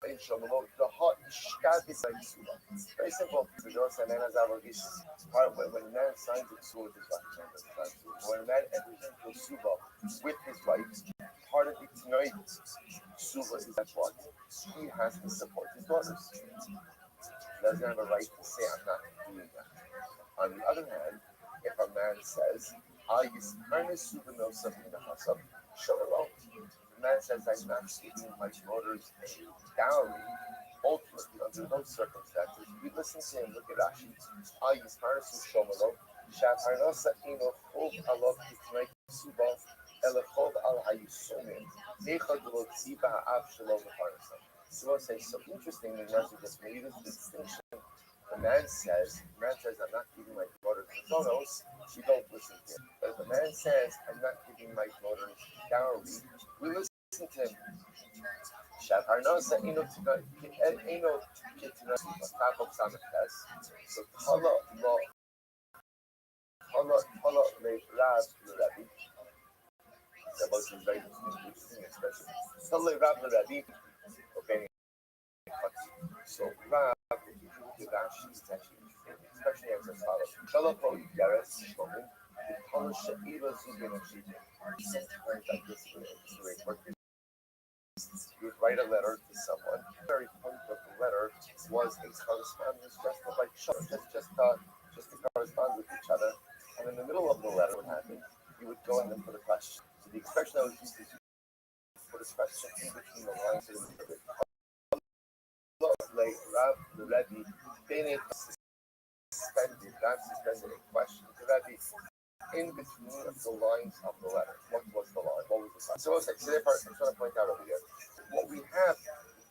Speaker 9: ain't shomano. The hot shkat is like suba. Very simple. When a man signs a suba with his wife, when a man enters into a suba with his wife, part of the tonight suba is that what? He has to support his daughters. He doesn't have a right to say, I'm not doing that. On the other hand, if a man says, I use harness supernova in the house of Shalom, the man says, I'm not giving my daughters a dowry. Ultimately, under those circumstances, we listen to him, look at Rashi. I use harness Shalom, Shat Harnosa Eno Chov Alov Kitnai Suba, Elechov Al Hayusomim, Echad Lo Tziba Ha'av Shalom Harnosa. So I say, so interestingly, Rashi just made this distinction. The man says, I'm not giving my daughters zonos, she don't listen to him. But if the man says, I'm not giving my daughters dowry, we listen to him. So Tala le Rab le Rabbi. That was a very interesting expression. Tala le Rab le Rabbi. Okay. So Rab, if you look at Rashi, it's actually interesting, especially as follows. Tala po Yares Shlomin, the Tala She'ila Zubin and Shita. Like this, the way it works. You would write a letter to someone. The very point of the letter was a correspondence just like just to correspond with each other. And in the middle of the letter, what happened? You would go and then put a question. So the expression that was used is put a question in between the lines of the letter. Like Rav the Rebbe, they suspended a question to Rebbe in between the lines of the letter. What was the line? What was the line? So the part I'm trying to point out over here. What we have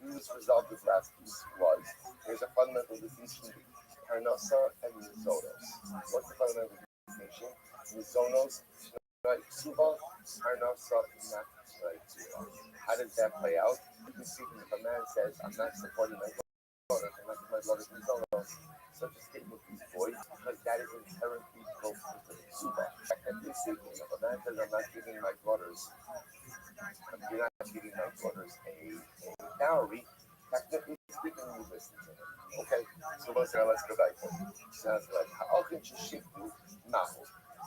Speaker 9: in this result this last piece was there's a fundamental distinction between Parnasa and Mizonos. What's the fundamental distinction? Mizonos, Suba, Parnasa, not Suba. How does that play out? Speaking, if a man says, I'm not supporting my daughters, I'm not my daughters Mizonos, such a statement is void because that is inherently broken to the Suba. Technically speaking, if a man says, I'm not giving my daughters a dowry, technically speaking, you listen to him. Okay, so let's go back. Sounds like how can you shift to Nahu?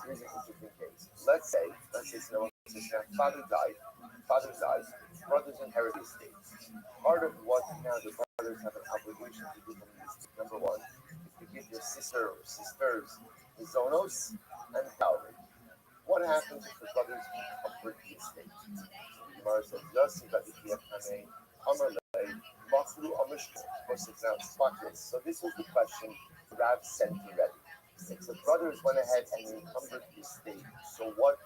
Speaker 9: Here's an interesting case. Let's say father died, brothers inherit the estate. Part of what now the brothers have an obligation to do from sisters, the Zonos, and dowry. What happens if the brothers encumbered the estate? The Gemara says, Yossi Vadikia Kane, Amarle, Mafru Amishko. Of course, it's now spotless. So this was the question Rav sent already. If the brothers went ahead and encumbered the estate, so what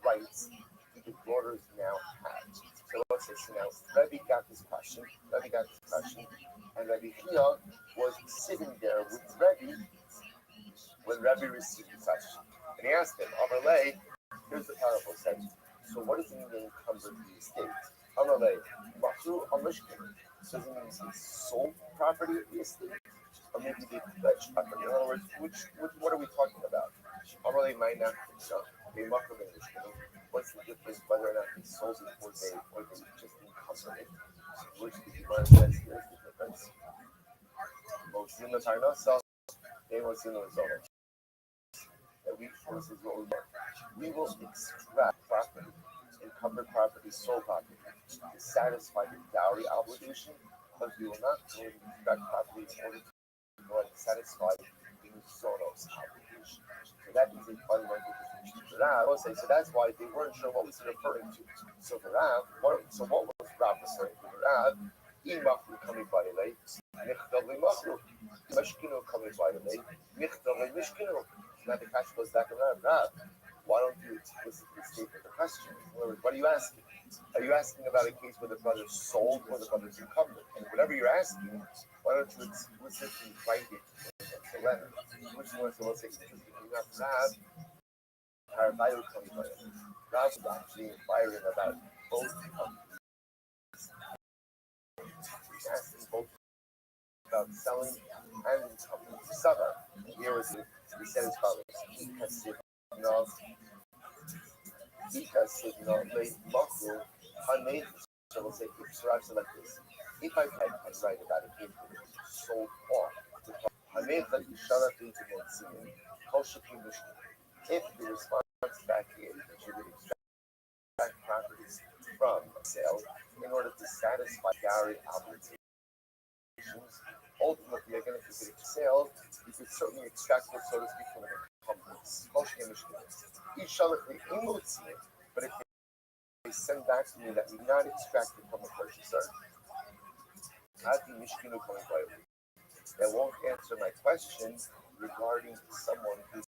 Speaker 9: rights do the daughters now have? So let's say, so now Rebbe got this question, and Rebbe Chia was sitting there with Rebbe when Rebbe received the question. And he asked him, Amarle, here's the parable said. So what does it mean to encumber the estate? Amarle, Machru Amishkin. Does it mean they sold property of the estate? Or maybe they pledged property? In other words, what are we talking about? Amarle might not know. What's the difference whether or not they sold it or they just encumbered it? Which the Gemara says here's the difference. Most in the Parnasa, they was in the result. That we force is what we want. We will extract property, encumbered property, sold property, to satisfy the dowry obligation, but we will not go and extract property in order to go and satisfy the Zonos obligation. So that is a fundamental distinction. For Rav, will say, so that's why they weren't sure what was he referring to. So for Rav, what was Rav referring to? For Rav, Imachru coming by the lake, Nichtav Limachru, Meshkinu coming by the lake, Nichtav Mishkinu. Now the question goes back around, Rav, why don't you explicitly state the question? In other words, what are you asking? Are you asking about a case where the brothers sold or the brothers encumbered? And whatever you're asking, why don't you explicitly write it in the letter? Which one is the most explicit? You have Rav, Haravayu coming by the lake. Rav is actually inquiring about both companies. He's asking both about selling and encumbered. Sava, here is it. He said as follows: late Makru, Hanay. So we'll say perhaps like this. If I write about a case that is sold off, Hanay that you shall not into Monsignor, Koshaki Mishkan. If the response back is that you would extract properties from a sale in order to satisfy dowry obligations, ultimately, again, if you could sell, you could certainly extract it, so to speak, from an encumbrance. But if they send back to me that we not extract it from a purchaser, that won't answer my question regarding someone who's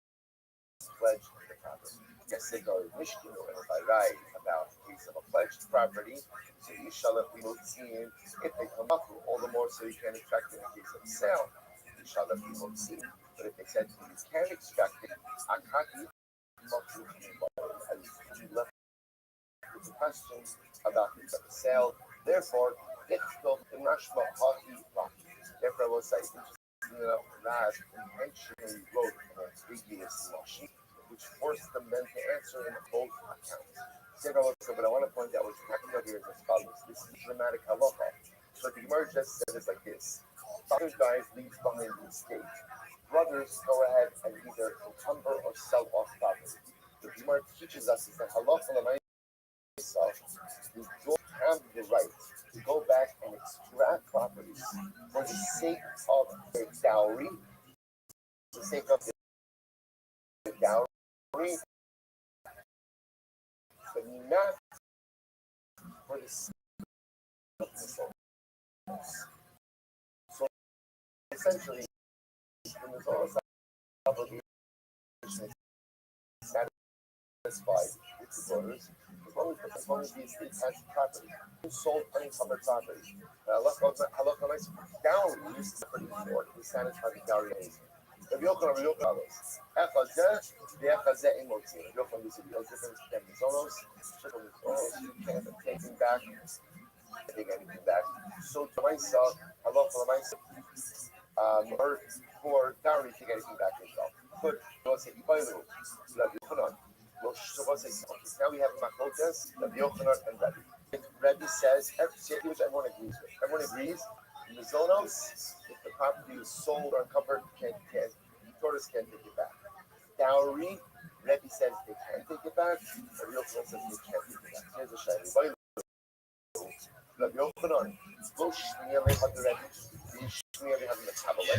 Speaker 9: pledged the property. Yes, they go Mishkinu, and if I write about a case of a pledged property, so you shall have people seen if they come up, all the more so you can extract it in case of sale. You shall have people seen. But if they said to me, you can't extract it, Akaki, you left with the question about the sale. Therefore, therefore, I will say, Rav intentionally wrote an ambiguous sheet, which forced them then to answer in both accounts. But I want to point out what's happening here is as follows. This is dramatic halacha. So the Gemara just said it like this: father dies, leaves behind the estate. Brothers go ahead and either encumber or sell off property. The Gemara teaches us is that halacha l'mayisah, you don't have the right to go back and extract properties for the sake of their dowry, for the sake of the dowry, but not for the sake of the soul. So essentially, when there's almost obligation is satisfied with the voters, as long as the estate has property, sold unencumbered property. Dowry is pretty short to satisfy the dowry needs. The Yochanan follows. The Echazeh Imotzi. Yochanan is no difference than the Zonos. You can't take him back. Take anything back. So to myself, for dowry, take anything back yourself. But now we have Makotas, Rabbi Yochanan, and Rebbe. Rebbe says, here's everyone agrees with. Everyone agrees. In the Zonos, if the property is sold or uncovered, tourists can't take it back. Dowry, Rebbe says they can take it back. Rabbi Yochanan says they can't take it back. Here's a shayla. Rabbi Yochanan, go shmiya lehad Rebbe. You shmiya lehad the Kabbalah.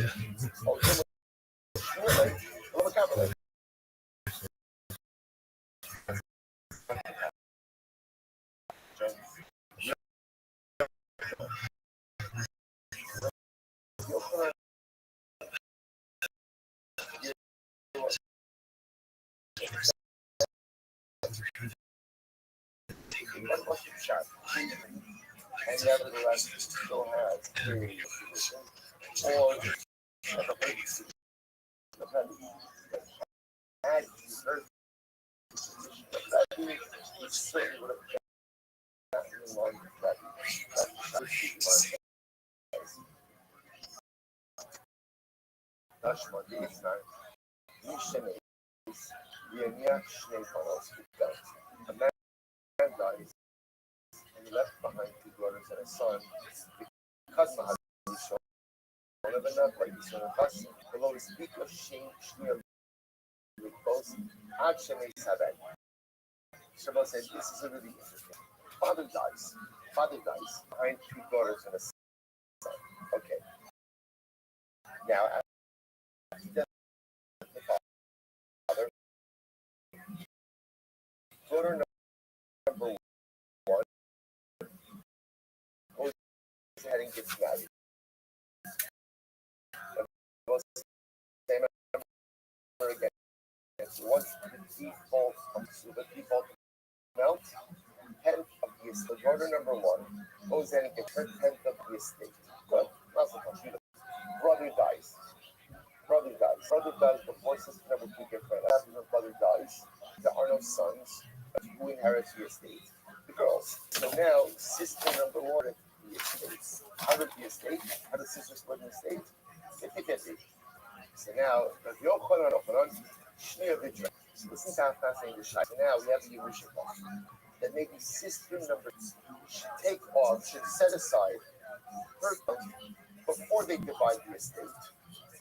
Speaker 9: And nevertheless still has or had heard he certainly would have gotten along with that. Nashma Dizna, Nishane, Yenia Shnefanos, a man dies and he left behind two daughters and a son. Because Mahalisha, one of enough like the son of Hassan, below the speak of Shin Shneer with both Adshane Sabat. Shabbat said, this is a really interesting. Father dies. Father dies behind two daughters and a son. Okay. Now, after the death of the father, daughter number one goes ahead and gets married. Same again. Once the default melts, tenth of the estate. Daughter number one goes in and gets her tenth of the estate. Good. Brother dies. Brother dies before sister number two gets married. After her brother dies, there are no sons who inherits the estate. The girls. So now sister number one the estate. Out of the estate, how does sister split the estate? 50-50. So now, Rav Yochanan, Shnei Vitra. Listen to how fascinating this shot. So now we have the Yerusha that maybe sister number should take off, should set aside her before they divide the estate.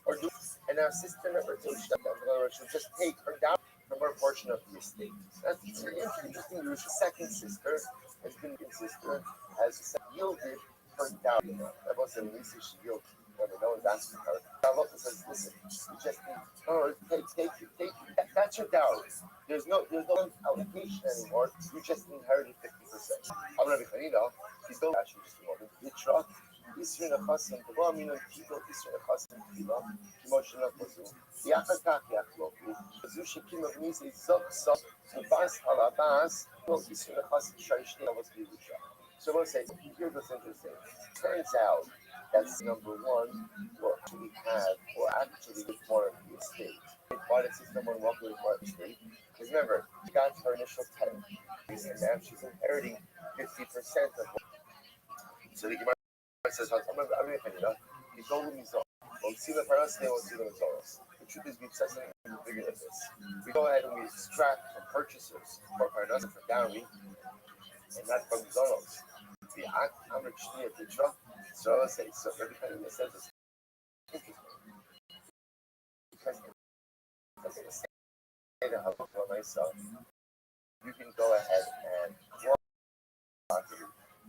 Speaker 9: Or do, and now sister number two should just take her down from her portion of the estate. That's interesting. The second sister has been sister has yielded her dowry. That wasn't at least she yielded. No one's asking her. Allah says, listen, you just need, oh, take, that's your dowry. There's no allocation anymore. You just inherited 50%. I'm not even, he's still actually just a woman. Yitra, Isrin Achasim, the Ramin and Kito, Isrin Achasim, Kila, Kimotion of Mazu, Yakatak Yakloki, Zushikim of Nisi, Zok, Subas Halabas, Isrin Achasim, Sharishni, was Yusha. So we'll say, here's what's interesting. Turns out, that's number one, or actually have, or actually with more of the estate. Why does someone walk with more of the estate? Because remember, she got her initial 10, and now she's inheriting 50% of what. So the Gemara says, I'm going to he told him he's on. We'll see the Paras, they won't see the Mazoros. The truth is, we've said something bigger than this. We go ahead and we extract from purchasers for Paras and for dowry, and not from Zoros. The act, how much near the truck. So I say, so every time it says this, because it say to help for myself, you can go ahead and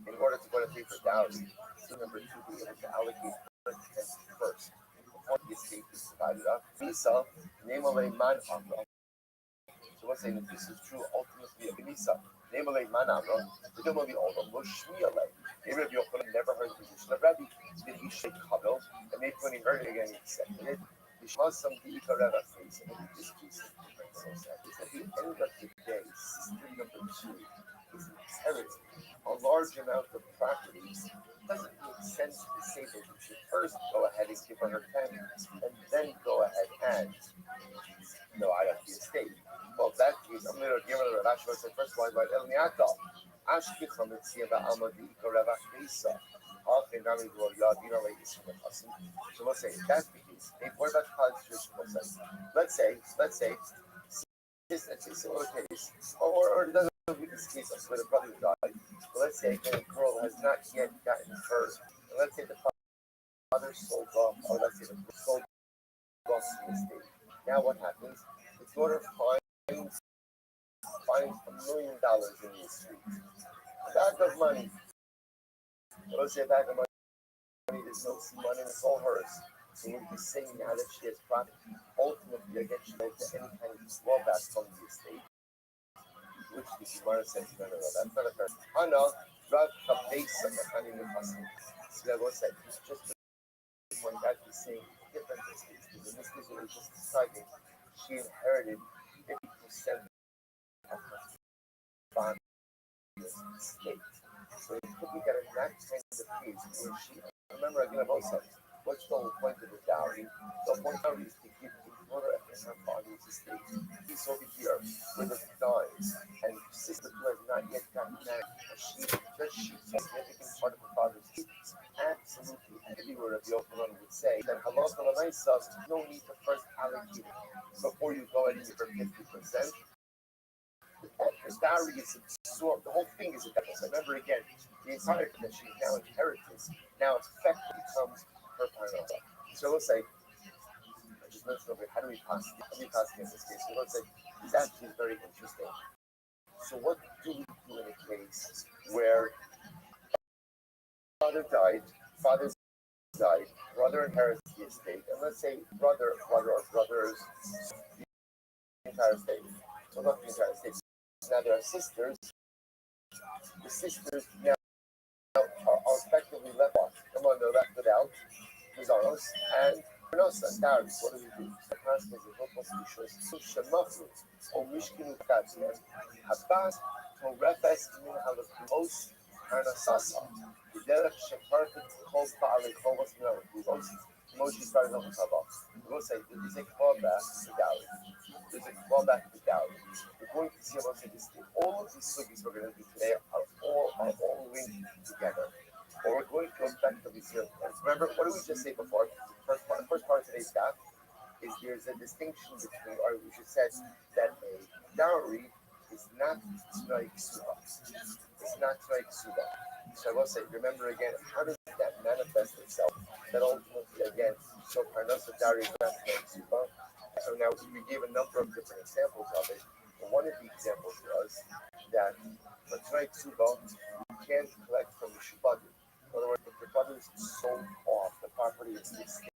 Speaker 9: in order to go to pay for dowry. So number two, we have to allocate her first. Before the estate is divided up, Visa, name of a man. So let's say that this is true ultimately of Visa. Name of a man, the name of the older, Mushmiele. Maybe if you never heard the position of Rabbi, did he shake Kabel, and maybe when he heard it again, he accepted it. He was some Ikareva face, and this piece is so sad. It's at the end of the day, sister number two is inheriting a large amount of property. It doesn't make sense to say that you should first go ahead and give her her 10, and then go ahead and out of the estate. Well, that is, I'm going to give her the Rashi said first of all, about El Miata. Ashkecham et Sieva Amadi Korava Kesa. Often, I mean, well, you know, like, so let's say, if that's the case, what about college traditional? Let's say, similar case, or it doesn't be this case where the brother died. But let's say the girl has not yet gotten hurt. And let's say the father sold off, or let's say the sold off the estate. Now what happens? The daughter finds $1 million in the street. A bag of money. Let's say a bag of money, there's no money, it's all hers. So what he's saying now that she has property, ultimately again she went to any kind of clawback from the estate, which the Gemara says, no, that's not a fair. Oh no, Rav Kabesa Mechani Nechasim. So that was that he's just one guy is saying different estates. Because in this case, what was just describing, she inherited 50% of her father's estate. So it could be that in that kind of case, where she, remember again about something, what's the whole point of the dowry? The whole dowry is to give the daughter and her father's estate. He's over here with his dies, and her sister who has not yet gotten married, she because she's a significant part of her father's estate. Absolutely everywhere of the open one would say that halal for no need to first allocate it before you go and give her 50%. The dowry is absorbed, the whole thing is a deficit. Remember again, the entire thing that she now inherits now effectively becomes her parnasa. So let's say, I just mentioned over here, how do we pass in this case? So let's say, this actually is very interesting. So what do we do in a case where father died, brother inherits the estate, and let's say brother or brothers, the entire estate. So not the entire estate. Now there are sisters. The sisters now are effectively left off. Come on, they're left without Mizanos and Pernosa, dowries. What do we do? The pastor is a local species. Shemafu, or Mishkinu Katzim, Habas, Torefes, Min Halakos, Arnasasa. The Derek Sheparkin calls Baali Kovos Milakos. Moshe started on the Kabbalah. We'll say, there's a clawback to dowry. There's a clawback to dowry. We're going to see about this. All of these sugis we're going to do today are all linked together. But we're going to effectively see. Remember, what did we just say before? The first part of today's daf is there's a distinction between, or we should say that a dowry is not tonight ksuba. It's not tonight ksuba. So I will say, remember again, how does that manifest itself? That ultimately, again, so parnasa dowry is not tonight ksuba. So now we gave a number of different examples of it. But one of the examples was that for tonight ksuba, you can't collect from the shubadu. In other words, if the brothers sold off the property of the estate,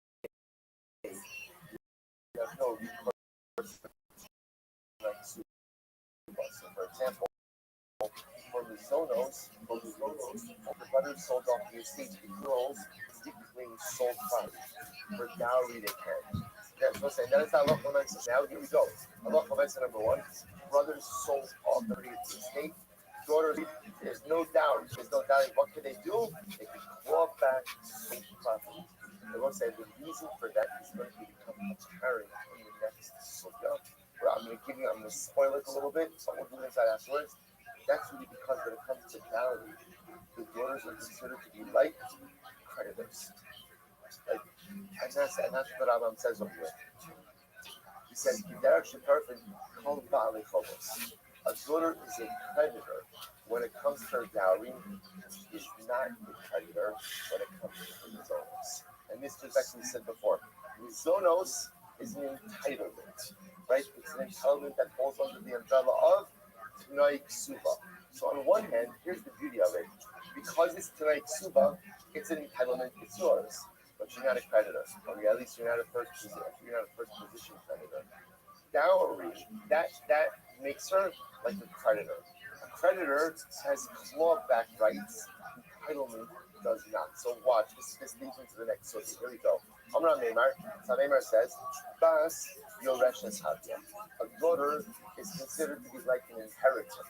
Speaker 9: you have no recourse for tonight ksuba. So for example, for the Zonos, the brothers sold off the estate to girls, typically sold property. For dowry, they can. That's what I'm saying. That is Allah comments. Now, here we go. Allah comments number one. Brothers sold off the estate. Daughters, there's no dowry. What can they do? They can claw back state property. I will say the reason for that is going to become apparent in the next sugya. I'm going to spoil it a little bit. So we'll do inside afterwards. That's really because when it comes to dowry, the daughters are considered to be like creditors. And that's what Rambam says over here. He says, a daughter is a creditor when it comes to her dowry. She is not a creditor when it comes to her mizonos. And this was actually said before. Mizonos is an entitlement, right? It's an entitlement that falls under the umbrella of Tanai Ksuba. So on one hand, here's the beauty of it. Because it's Tanai Ksuba, it's an entitlement, it's yours. But you're not a creditor, or at least you're not a first position creditor. Dowry, that makes her like a creditor. A creditor has clawback rights. Entitlement does not. So watch. This leads into the next story. Here we go. Amram Neymar. So Neymar says, "Bas yoresh havia." A daughter is considered to be like an inheritor.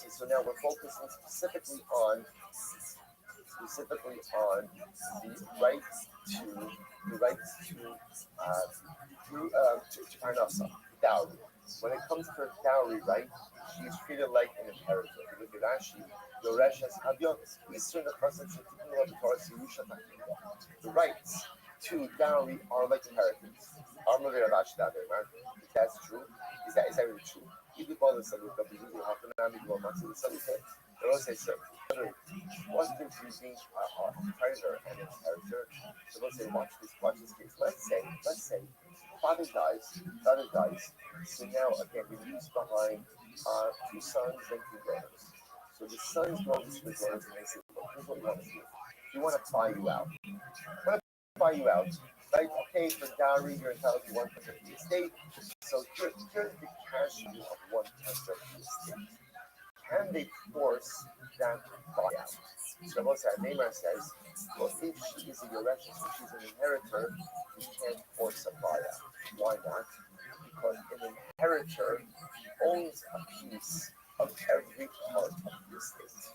Speaker 9: So now we're focusing specifically on the right to parnasa, dowry. When it comes to dowry, right, she is treated like an inheritor. If you look at Rashi, Yoresh has Havyon, Eastern the person the rights to dowry are like inheritance. If that's true, is that really true? If you call this a look up, you will have to they don't say so. What's the between a creditor and an inheritor? So let's say, watch this case. Let's say, father dies. So now again, we leave behind 2 sons and 2 daughters. So the sons go to the daughters and they say, look, here's what we want to do. We want to buy you out. right? Okay, for dowry, you're entitled to 1/10 of the estate. So here's the cash view of 1/10 of the estate. Can they force that buyout? So what's that? Neymar says, well, if she is a Yoresh, if she's an inheritor, you can't force a buyout. Why not? Because an inheritor owns a piece of every part of the estate.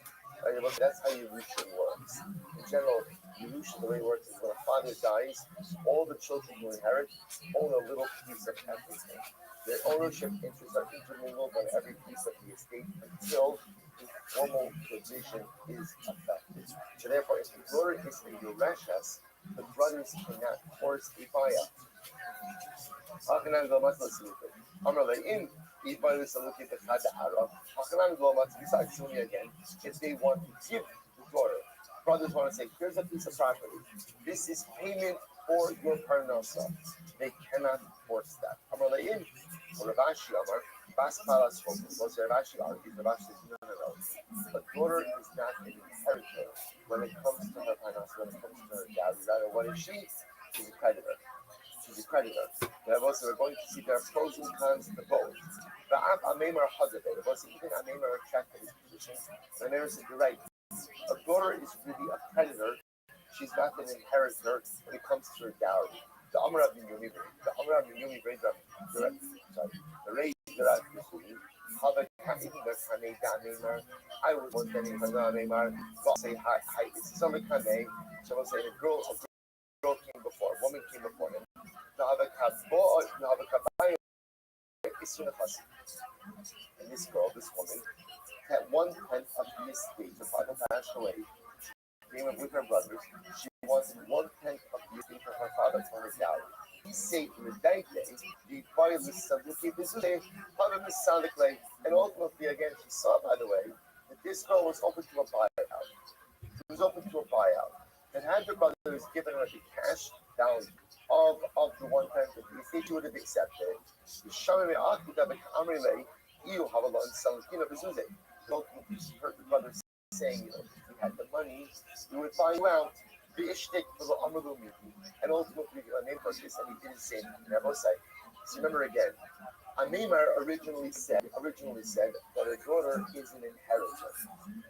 Speaker 9: Right? Well, that's how Yerusha works. In general, Yerusha, the way it works is when a father dies, all the children who inherit own a little piece of everything. Their ownership interests are intermingled on every piece of the estate until a formal division is effected. So therefore, if the daughter is a Yereshas, the brothers cannot force a buyout. Amraleim, besides Sunni again, if they want to give the daughter, brothers want to say, here's a piece of property. This is payment for your parnasa. They cannot force that. Amraleim, or Ravashi Amar, Bas Palas Focus. Was Ravashi argues, Ravashi says, no. A daughter is not an inheritor when it comes to her parnasa, when it comes to her dowry. Rather, what is she? She's a creditor. She's a creditor. We're going to see there are pros and cons to both. The Amemar Hadabe, even Amemar retracted his position. And Amemar said, you're right. A daughter is really a creditor. She's not an inheritor when it comes to her dowry. The Amr of Yumi, the Ray Dirat Yumi, I would want any Amemar, say hi, it's some Kane, so say a girl came before, a woman came before him. And this girl, this woman, had 1/10 of the estate. Her father passed away. She came up with her brothers. She wanted 1/10 of the estate of her father for her dowry. He said, the body of the Saduki, and ultimately, again, she saw, by the way, that this girl was open to a buyout. She was open to a buyout. And had the brothers given her the cash down of the 1/10 of the estate, she would have accepted. You have a lot of some, ultimately, she heard the brothers saying, if we had the money, we would buy you out. And ultimately, name purchase, and he didn't say anything. So remember again, Amemar originally said that a daughter is an inheritor.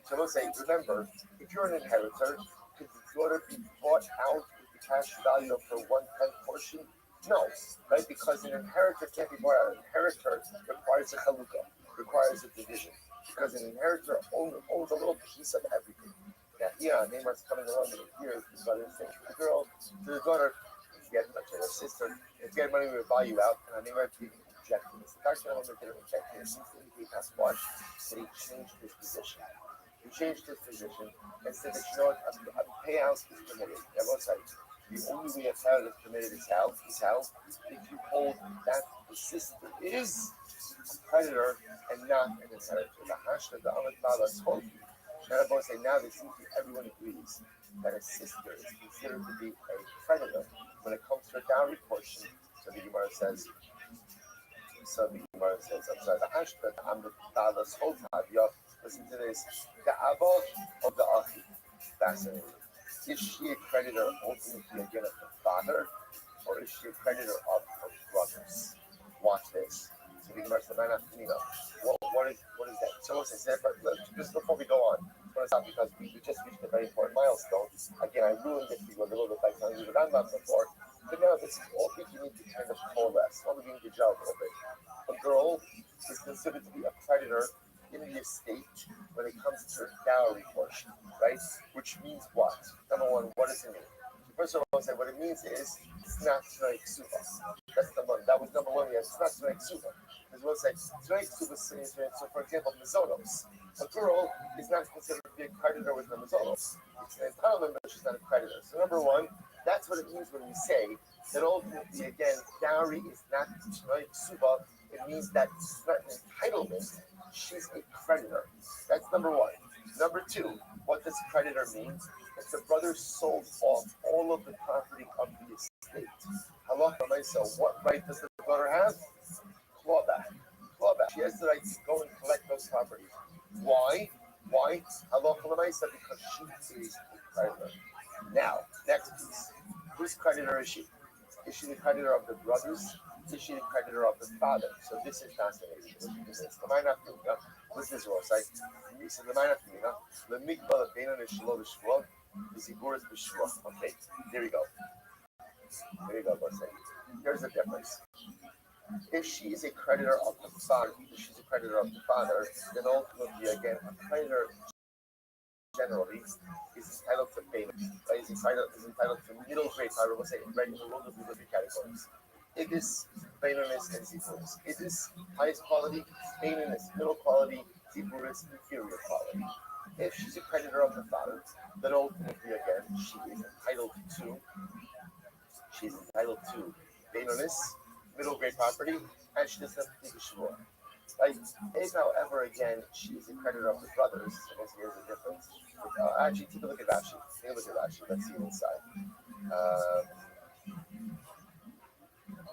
Speaker 9: So we'll say, remember, if you're an inheritor, could the daughter be bought out with the cash value of her 1/10 portion? No, right? Because an inheritor can't be bought out. An inheritor requires a chalukah, requires a division. Because an inheritor owns a little piece of everything. Now here, Neymar's coming along and here, his brother saying to the girl, to the daughter, get much of her sister, if you get money, we'll buy you out. And Neymar didn't reject this. The fact that Neymar didn't reject it seems to indicate us what? That he changed his position. He changed his position and said that, a payout is permitted. Everyone's like, the only way a payout is permitted is how if you hold that the sister is a creditor and not an inheritor. The hashtag, the Ahmed Bala told you. Now, I say now they seem to everyone agrees that a sister is considered to be a creditor when it comes to a dowry portion. So the Gemara says, I'm sorry, the hashtag, Ahmed Bala's whole time, listen to this, the Avot of the Achi. Fascinating. Is she a creditor ultimately again of her father, or is she a creditor of her brothers? Watch this. So the Gemara says, what is that? So what's this? Just before we go on, I want to stop because we just reached a very important milestone. Again, I ruined it for you a little bit by telling you the Rambam before, but now this is all we need to kind of coalesce. All we need to gel a little bit. A girl is considered to be a creditor in the estate when it comes to her dowry portion, right? Which means what? Number one, what does it mean? First of all, I say what it means is it's not Tznoik Suva. That's number one. That was number one. It's not Tznoik Suva. As well as Tznoik Suva is, so for example, Mizonos. A girl is not considered to be a creditor with her Mizonos. It's an entitlement, but she's not a creditor. So number one, that's what it means when we say that ultimately, again, dowry is not Tznoik Suva. It means that it's not an entitlement. She's a creditor. That's number one. Number two, what does creditor mean? If the brothers sold off all of the property of the estate, halacha ma'isa, what right does the daughter have? Clawback. She has the right to go and collect those properties. Why? Halacha ma'isa, because she is a creditor. Now, next piece. Whose creditor is she? Is she the creditor of the brothers? Is she the creditor of the father? So this is fascinating. What's this one? So the minor femina, the mikvah beinon is shelo b'shvuah, is iguris b'shvuah. Okay, here we go. Here we go. Let's say. Here's the difference. If she is a creditor of the father, then ultimately again a creditor generally is entitled to payment. Right? Is entitled to middle grade power. We'll say right in the world of the three categories. It is Benonis and Zipuris. It is highest quality, Benonis, middle quality, Zipuris, inferior quality. If she's a creditor of the father, then ultimately again she's entitled to Benonis, middle grade property, and she doesn't have to take a shvur. Right? If, however, again, she is a creditor of the brothers, I guess here's the difference. Actually, take a look at Rashi. Let's see it inside.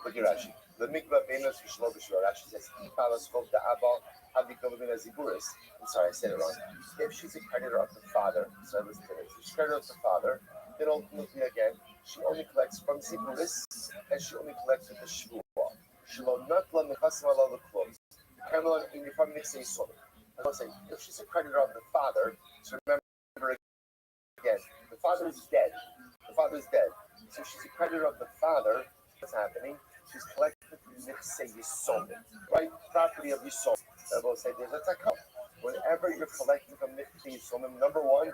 Speaker 9: Look at Rashi. The mikvah beinos v'shlo b'shlo. Rashi says, "Ipalas chov da'aba havikol b'min aziburis." I'm sorry, I said it wrong. If she's a creditor of the father, so listen to this. If she's a creditor of the father, then ultimately again, she only collects from ziburis, and she only collects with the shvuah. Shelo natla mechasim ala l'klum. Camelon in your family say so. I was saying, if she's a creditor of the father, so remember again, the father is dead. So if she's a creditor of the father, what's happening? She's collecting say Yisom, right? Property of Yisom. I will say there's a takam. Whenever you're collecting from Yisom, number one,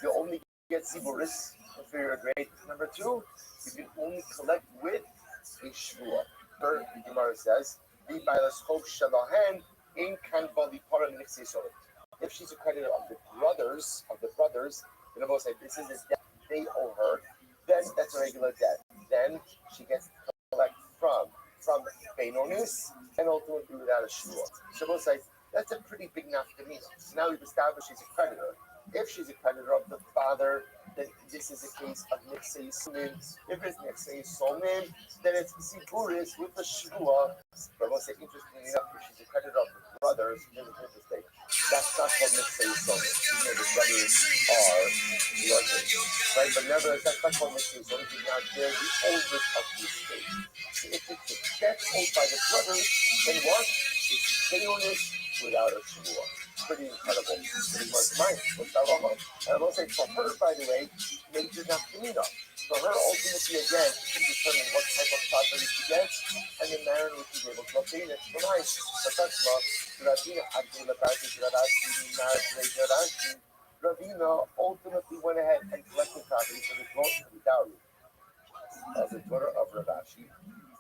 Speaker 9: you only get ziburis inferior grade. Number two, you can only collect with a shvua. The Gemara says, if she's a creditor of the brothers, then both say this is his debt, they owe her, then that's a regular debt. Then she gets to collect from Benonis and ultimately without a shvua. So both say that's a pretty big nafkamina. So now we've established she's a creditor. If she's a creditor of the father, then this is a case of Nixei Sumin. If it's Nixei Sumin, then it's Ziburis with the Shvua. But we'll say, interestingly enough, if she's a creditor of the brothers, here's what's interesting. That's not called Nixei Sumin. Even though the brothers are brothers. Right? But nevertheless, that's not called Nixei Sumin because now they're the oldest of the estate. So if it's the debt owed by the brothers, then what? It's Benonis without a Shvua. Pretty incredible. Pretty much mine. And I will say for her, by the way, major nafkamina. For her, ultimately, again, to determine what type of property she gets and the manner in which she's able to obtain it. So nice. But that's not Ravina ultimately went ahead and collected property for the dowry of the daughter of Ravashi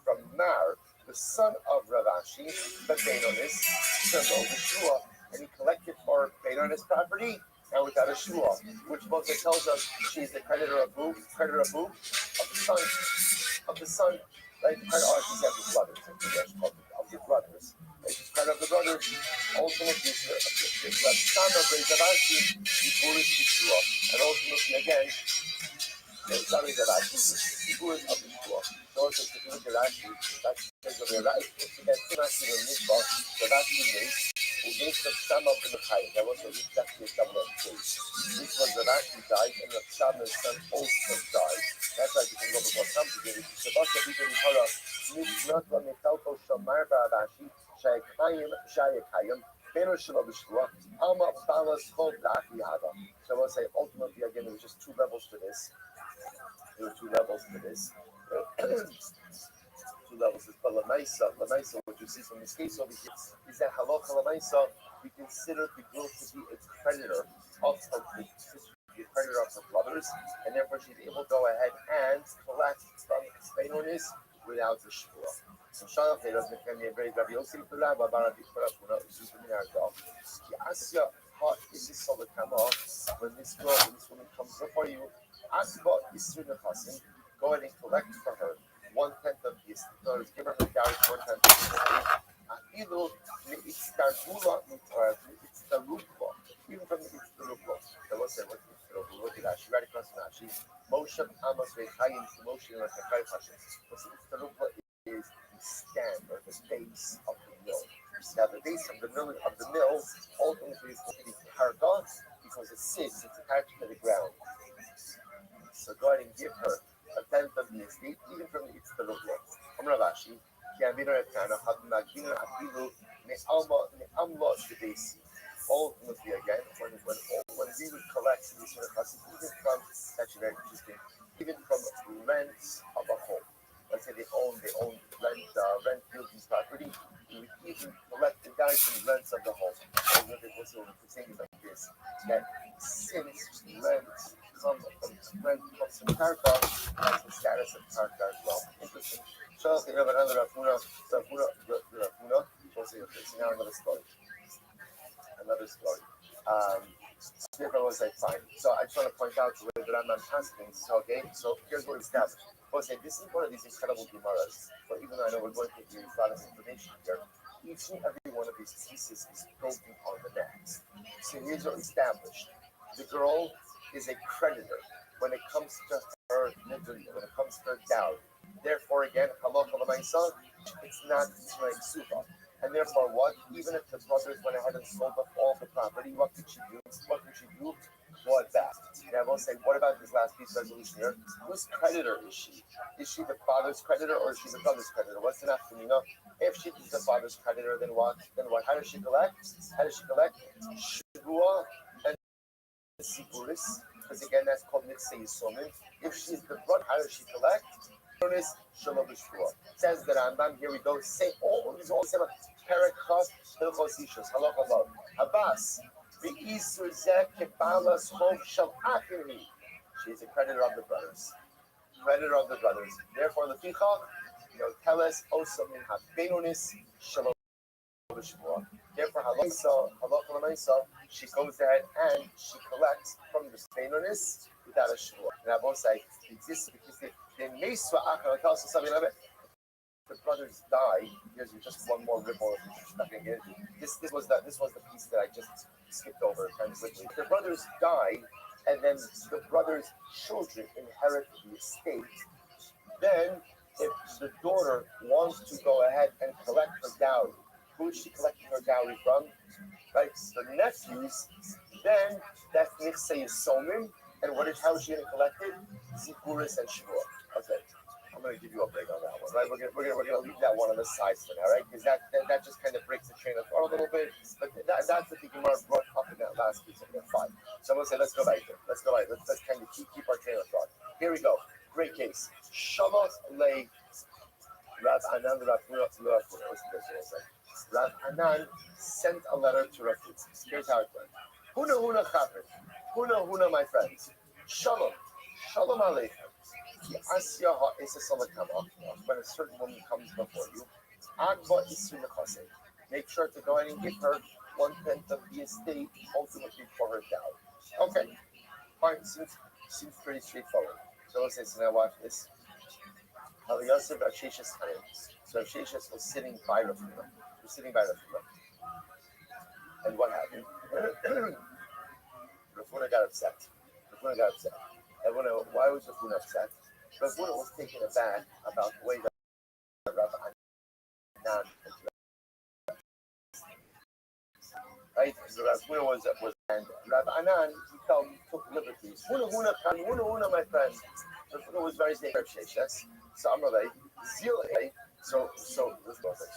Speaker 9: from Mar, the son of Ravashi, but Benonis, Shelo B'shua, and he collected for Benonis property and without a shua, which Moshe tells us she's the creditor of who? Of the son, right? She's the brothers, of the brothers. And she's creditor of the brothers. Ultimately, the son of Ravashi, he foolish B'shua, and ultimately again. Sorry that I think who is of the school. So it's if you look at Rashi, that's because of their right. So that's Rashi in Mikvah, the Rashi makes, who makes the Shama of the Mechayim. That was exactly a double of case. This was the Rashi died, and the Shama's son also died. That's why you can go before some together. So that's the people who tell us, not when they tell us Shamar Rashi, Shayakayim, Beno Shelo B'Shvua, Alma Balas Chol Da'aki Hada. So I will say, ultimately, again, there was just two levels to this. There were two levels to this. But Lamaisa, what you see from this case over here is that Halacha Lamaisa, we consider the girl to be a creditor of her brothers, and therefore she's able to go ahead and collect from Benonis without the shvua. So Shalom Teras Nefemi Ebrei Rabbi Yossi Pula Babara Bikura Puna Usumin Argal. Asya Hot is this solid come off when this woman comes before you. Asba Isru Nechasim, go ahead and collect for her 1/10 of the estate. In other words, give her her dowry 1/10 of the estate. Afilu Mi'itstargula Mi'itstarukla. Even from the Mi'itstarukla. So what's that? Look at that. She read across the Rashi. Moshe Amos Vechayim Moshe and Rakakay Hashem. What's the Mi'itstarukla is the stand or the base of the mill. Now the base of the mill ultimately is going to be karga because it's attached to the ground. So go ahead and give her a tenth of the estate, even from the Itztaluklo. Amravashi, Kiavino Etana, Hatmagino Apilu, Ne'amlo Shibesi. Ultimately, again, when we would collect these even from, that's actually very interesting, even from rents of a home. Let's say they own rent buildings property, we would even collect the guys from rents of the home. And what it was saying like this, that since rent comes from karka, that's the status of karka as well. Interesting. So we have another Rafuna, so now another story. Therefore, was like fine. So I just want to point out the way the Rambam has things. Okay, so here's what we established. We'll say this is one of these incredible Gemaras. But even though I know we're going to give you a lot of information here, each and every one of these pieces is building on the next. So here's what we established: the girl is a creditor when it comes to her nidri, when it comes to her dowry. Therefore, again, halacha l'maisa, it's not like suva. And therefore, what? Even if the brothers went ahead and sold up all the property, what could she do? Bought back. Now, I will say, what about this last piece of resolution here? Whose creditor is she? Is she the father's creditor or is she the brother's creditor? What's the nafkamina? If she is the father's creditor, then what? How does she collect? Shvua and siguris, because again, that's called mitzvah yisomin. If she's the brother, how does she collect? Says the Rambam. Here we go. Say all these all seven. Parakos hilchos ishus halacha love. Abbas v'isur zeh kebalas chov shel achiri. She's a creditor of the brothers. Therefore, the fichach, tell us also min habenonis shalom b'shvua. Therefore, halacha l'maisa, she goes ahead and she collects from the benonis without a shvua. And I both say this because they meisva achar. Tell us something of it. The brothers die. Here's just one more ripple. This was the piece that I just skipped over kind of quickly. The brothers die, and then the brothers' children inherit the estate. Then, if the daughter wants to go ahead and collect her dowry, who is she collecting her dowry from? Right, the nephews. Then that's nichsei yisomim, and how is she going to collect it? Zikuris and shvua. Okay. I'm going to give you a break on that one, right? We're going to leave that one on the side for now, right? Because that just kind of breaks the train of thought a little bit. But that's the thing Gemara brought up in that last piece. Okay, fine. So I'm going to say, let's go back there. Let's kind of keep our train of thought. Here we go. Great case. Shabbat lay Rav Anan Rav Huna. Listen to this. Rav Anan sent a letter to Rav Huna. Here's how it went. Huna chapin. Huna, my friends. Shalom aleichem. When a certain woman comes before you, make sure to go ahead and give her 1/10 of the estate, ultimately for her dowry. Okay, fine. Seems pretty straightforward. So let's say, so now watch this. So Rav Sheshes was sitting by Rav Huna. And what happened? Rav Huna got upset. Everyone know why was Rav Huna upset? Rav Huna was taken aback about the way that Rav Anan, right? So Rav Huna was and Rav Anan he took liberties. Huna, my friend. Rav Huna was very saying Rav Sheshes. So Amrulay, Zilay. So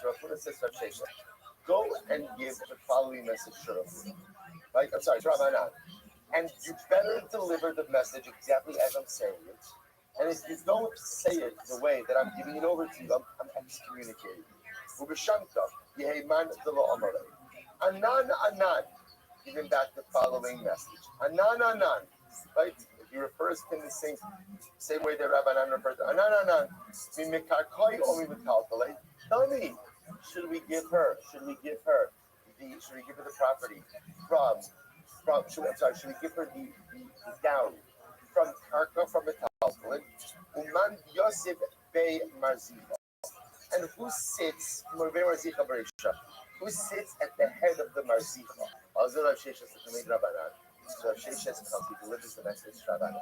Speaker 9: Rav Huna says Rav Sheshes, go and give the following message to Rav Huna. Right? I'm sorry, to Rav Anan. And you better deliver the message exactly as I'm saying it. And if you don't say it the way that I'm giving it over to you, I'm excommunicating you. Anan, giving back the following message. Anan, right? He refers to him the same way that Rabbi Anan refers to Anan. Tell me, should we give her the property should we give her the dowry from Karka, from Metaltalin, Uman Yosef Bey Marzicha? And who sits at the head of the Marzicha? Also Rav Sheshes the Rabbanan. So Rav Sheshes comes, he delivers the message to Rabbanan.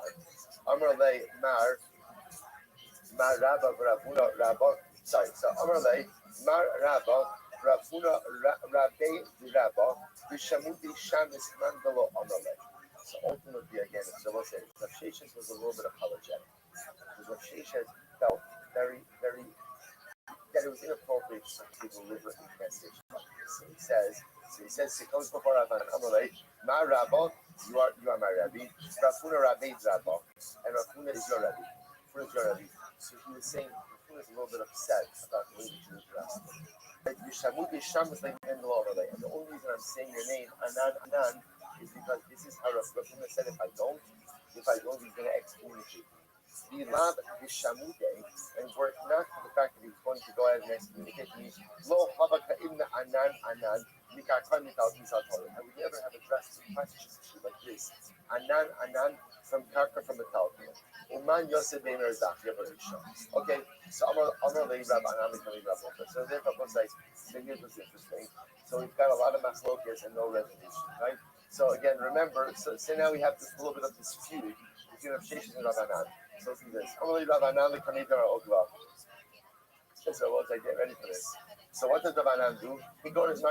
Speaker 9: Amar Lei Mar Rabba Ravuna Rabba. So Amar Lei Mar Rabba Ravuna Rabbe Rabba. So ultimately, again, so we'll say Rav Sheshes was a little bit apologetic. Because Rav Sheshes says he comes before Rabbanan. Amalei, my Rabba, you are my Rabbi. Rafuna Rabbi's Rabba, and Rafuna is your Rabbi. Rafuna is your Rabbi. So he was saying Rafuna is a little bit upset about the way that you addressed him. Like Yishamut Yisham is like in the law, and the only reason I'm saying your name Anan is because this is how Rafuna said if I don't, he's going to excommunicate me. We love Yishamute and work not for the fact that he's going to go ahead and excommunicate me. Lo Havaka Ibn Anan. I would never have addressed the question like this. Anan from Karka from the Talmud. Uman Yosef Ben Erzach Yabarisha. Okay, so Amar Lei Rab Anan becoming Rab Ofer. So therefore, what's like, here's what's interesting. So we've got a lot of maslokas and no resolution, right? So again, remember, so now we have this little bit of dispute between Rav Sheshes and Rab Anan. So let's do this. Amar Lei Rab Anan becoming Rab Ofer. So once I get ready for this. So what does Rab Anan do? He goes to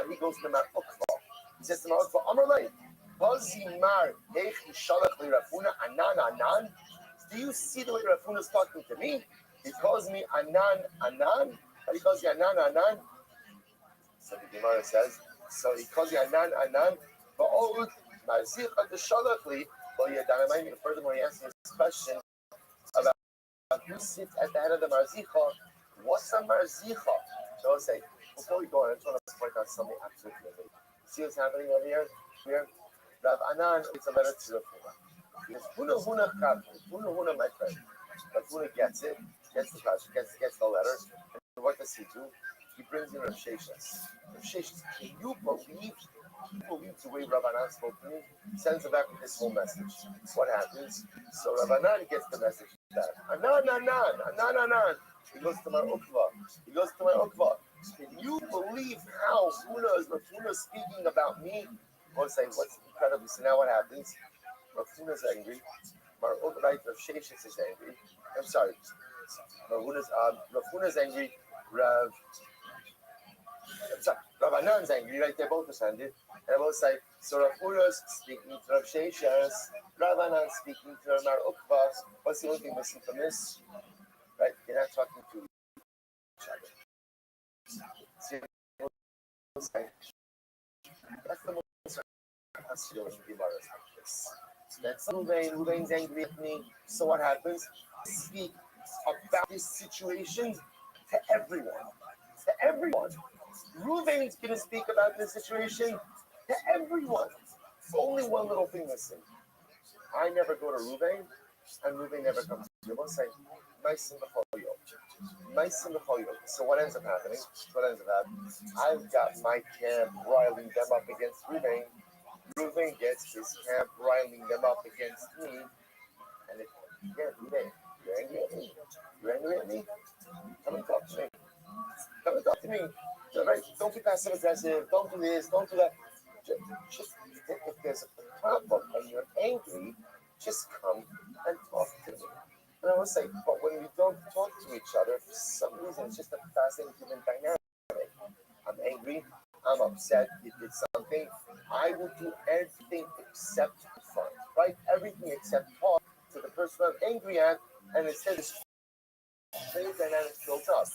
Speaker 9: Mar Ukva. He says to Mar Ukva, Amalei, Bazimar Hechi Shalach Li Rafuna Anan. Do you see the way Rafuna is talking to me? He calls me Anan. He calls you Anan. So the Gemara says, so he calls you Anan. But all Marzicha the Shalach Li. Furthermore, he answers this question about who sits at the head of the Marzicha. What's a Marzicha? So I'll say, before we go on, I just want to point out something absolutely amazing. See what's happening over here? Rav Anan, it's a letter to Rav Huna. He says, Huna, my friend. Rav Huna gets it, gets the letter. And what does he do? He brings in Rav Sheshes. Rav Sheshes, can you believe the way Rav Anan spoke to me? Sends back with this whole message. What happens? So Rav Anan gets the message back. Anan. He goes to my Ukva. Can you believe how Rafuna is speaking about me? What's incredible? So now what happens? Rafuna is angry. Rav Sheshes is angry. I'm sorry. Rafuna is angry. Rav Anan's angry, right? They're both offended. And I both say, so Rafuna is speaking to Rav Sheshes. Rav Anan speaking to Mar Ukva. What's the only thing missing from this? Right? They're not talking to each other. See, that's the most fascinating Gemara like this. That's Ruvain's angry at me. So what happens? Speak about this situation to everyone. Ruvain's going to speak about this situation to everyone. Only one little thing missing. I never go to Ruvain, and Ruvain never comes to me. We'll say, so what ends up happening? I've got my camp riling them up against Ruvain. Ruvain gets his camp riling them up against me. And Ruvain, you're angry at me? Come and talk to me. Right? Don't be passive aggressive. Don't do this. Don't do that. Just if there's a problem and you're angry, just come and talk to me. And I will say, but when we don't talk to each other, for some reason, it's just a fascinating human dynamic. I'm angry, I'm upset, you did something. I will do everything except front, right? Everything except talk to the person I'm angry at, and instead this whole dynamic built up.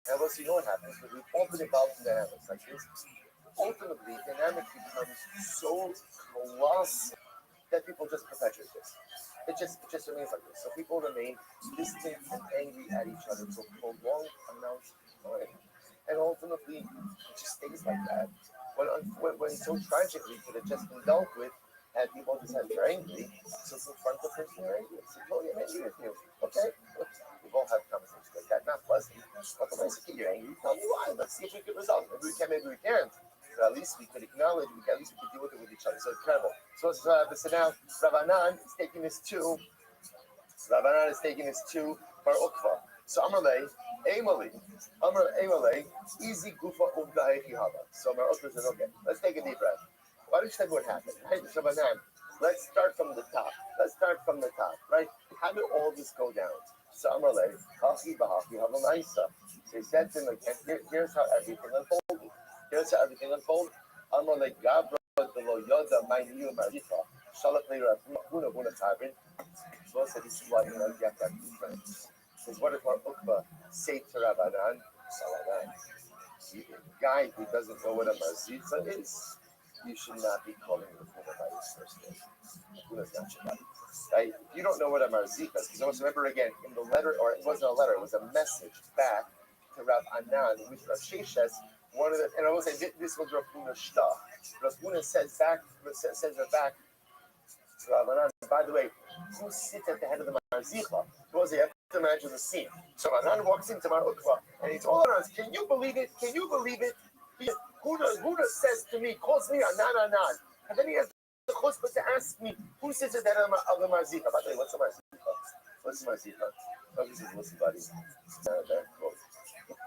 Speaker 9: And we'll see what happens, but we've all been involved in dynamics like this. Ultimately, dynamic becomes so colossal that people just perpetuate this. It just remains like this. So people remain distant and angry at each other for prolonged amounts of time. And ultimately, it just stays like that. When so tragically could have just been dealt with, and people just said, you're angry, so confront the person you're angry with. Say, oh, yeah, I'm angry with you. Okay? We've all had conversations like that. Not pleasant. But the nice kid, you're angry. Tell me why. Let's see if we can resolve it. Maybe we can, maybe we can't. But at least we could acknowledge, at least we could deal with it with each other. So it's incredible. So now Rav Anan is taking this to Bar Ukva. So Amalei, easy gufa uvdahechi haba. So Bar Ukva says, okay, let's take a deep breath. Why don't you tell me what happened? Hey, Rav Anan, let's start from the top, right? How did all this go down? So Amalei, hachi bahachi haba ma'isa. So he said to him, here's how everything unfolded. Amalei gabra delo yoda ma'niu marzicha. Shalach le'Ravuna Huna Tavrin. So said, this is why you don't get that difference. Because what if our Ukva say to Rav Anan, the guy who doesn't know what a marzitza is, you should not be calling the Huna by his first name. Huna's not your buddy. Right? You don't know what a marzika is. Because always remember again, in the letter, or it wasn't a letter, it was a message back to Rav Anan, which Rav Sheshes, one of the, and I will say this was Rav Huna Shta. Rav Huna says back to Rav Anan, by the way, who sits at the head of the Marzicha? You have to imagine the scene. So Rav Anan walks into Mar Ukva, and he's all around, can you believe it? Can you believe it? Huna says to me, calls me Anan. And then he has the chutzpah to ask me, who sits at the head of the Marzicha? By the way, what's the Marzicha? What's the Marzicha? Oh, he says, listen, buddy. If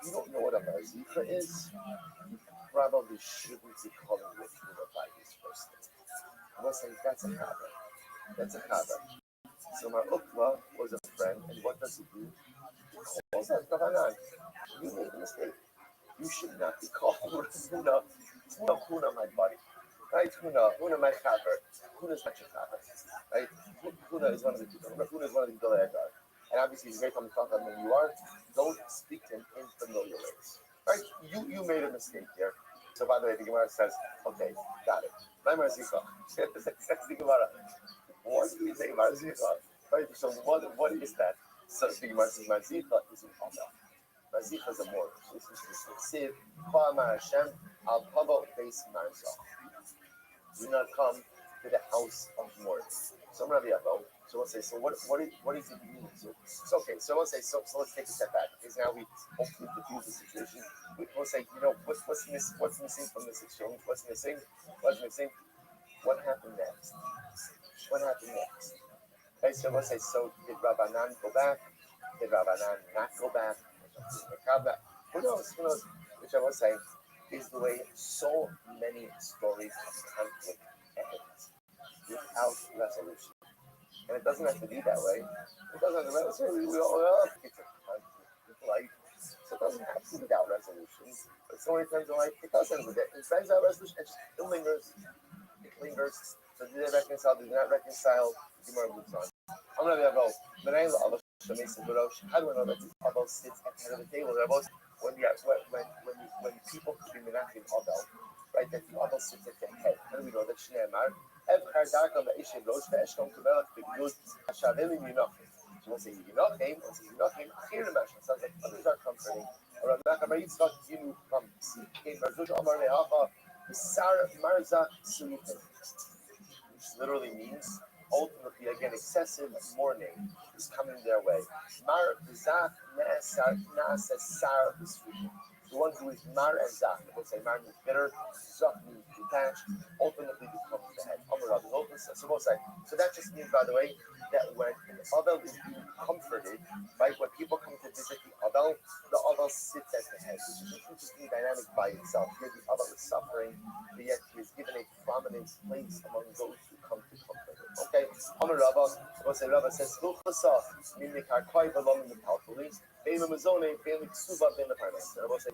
Speaker 9: you don't know what a Marzicha is, you probably shouldn't be calling with Huna by his first name. I was saying, that's a chava. That's a chava. So Mar Ukva was a friend, and what does he do? He calls out Kavanan. You made a mistake. You should not be calling Huna, my buddy. Right? Huna, my chava. Huna's not your chava. Right? Huna is one of the people. Huna is one of the people that are. And obviously, he's a great Talmid Chacham, and you are. Don't speak to him in familiar ways. Right? You made a mistake here. So by the way, the Gemara says, okay, got it. My Marzika. Says the Gemara. What do we say Marzika? Right? So what is that? So the Gemara says Marzika is an Amel. Marzika is a mortar. So this is the Siv, Ka'amar Hashem, Al Pabo Beis Marzah. Do not come to the house of mourning. So Rabbi Yavo, so we'll say, so what does it mean? So okay, so we'll say, so let's take a step back, because now we hopefully diffuse the situation. We'll say, what's missing from this exchange? What's missing? What happened next? Okay, so we'll say, so did Rabbanan go back? Did Rabbanan not go back? Who knows? Which I will say is the way so many stories of conflict end without resolution. And it doesn't have to be that way. It doesn't have to be. We all get to conflict with life. So it doesn't have to be without resolution. But so many times in life, it does end with it. It ends without resolution. It lingers. So did they reconcile? Did they not reconcile? Gemara moves on. I'm going to have how do I know that this Abel sits at the head of the table? When people could be menachim Abel, right? That the Abel sits at the head. How do we know that Shneimar? So we'll say Yinachim, sounds like others are comforting. Which literally means ultimately again excessive mourning is coming their way. The one who is mar and zach, we'll say mar means bitter, zach means detached, ultimately becomes the head. So that just means, by the way, that when an Abel is being comforted, right, when people come to visit the Abel sits at the head, which is an interesting dynamic by itself. Here the Abel is suffering, but yet he is given a prominent place among those who come to comfort him. Okay? Amar Rabba, Rabba says, meaning Karkoi belonging to Palpuli, Bela Mazone, Bela Ksuba, Bela Parnas. Rabba says,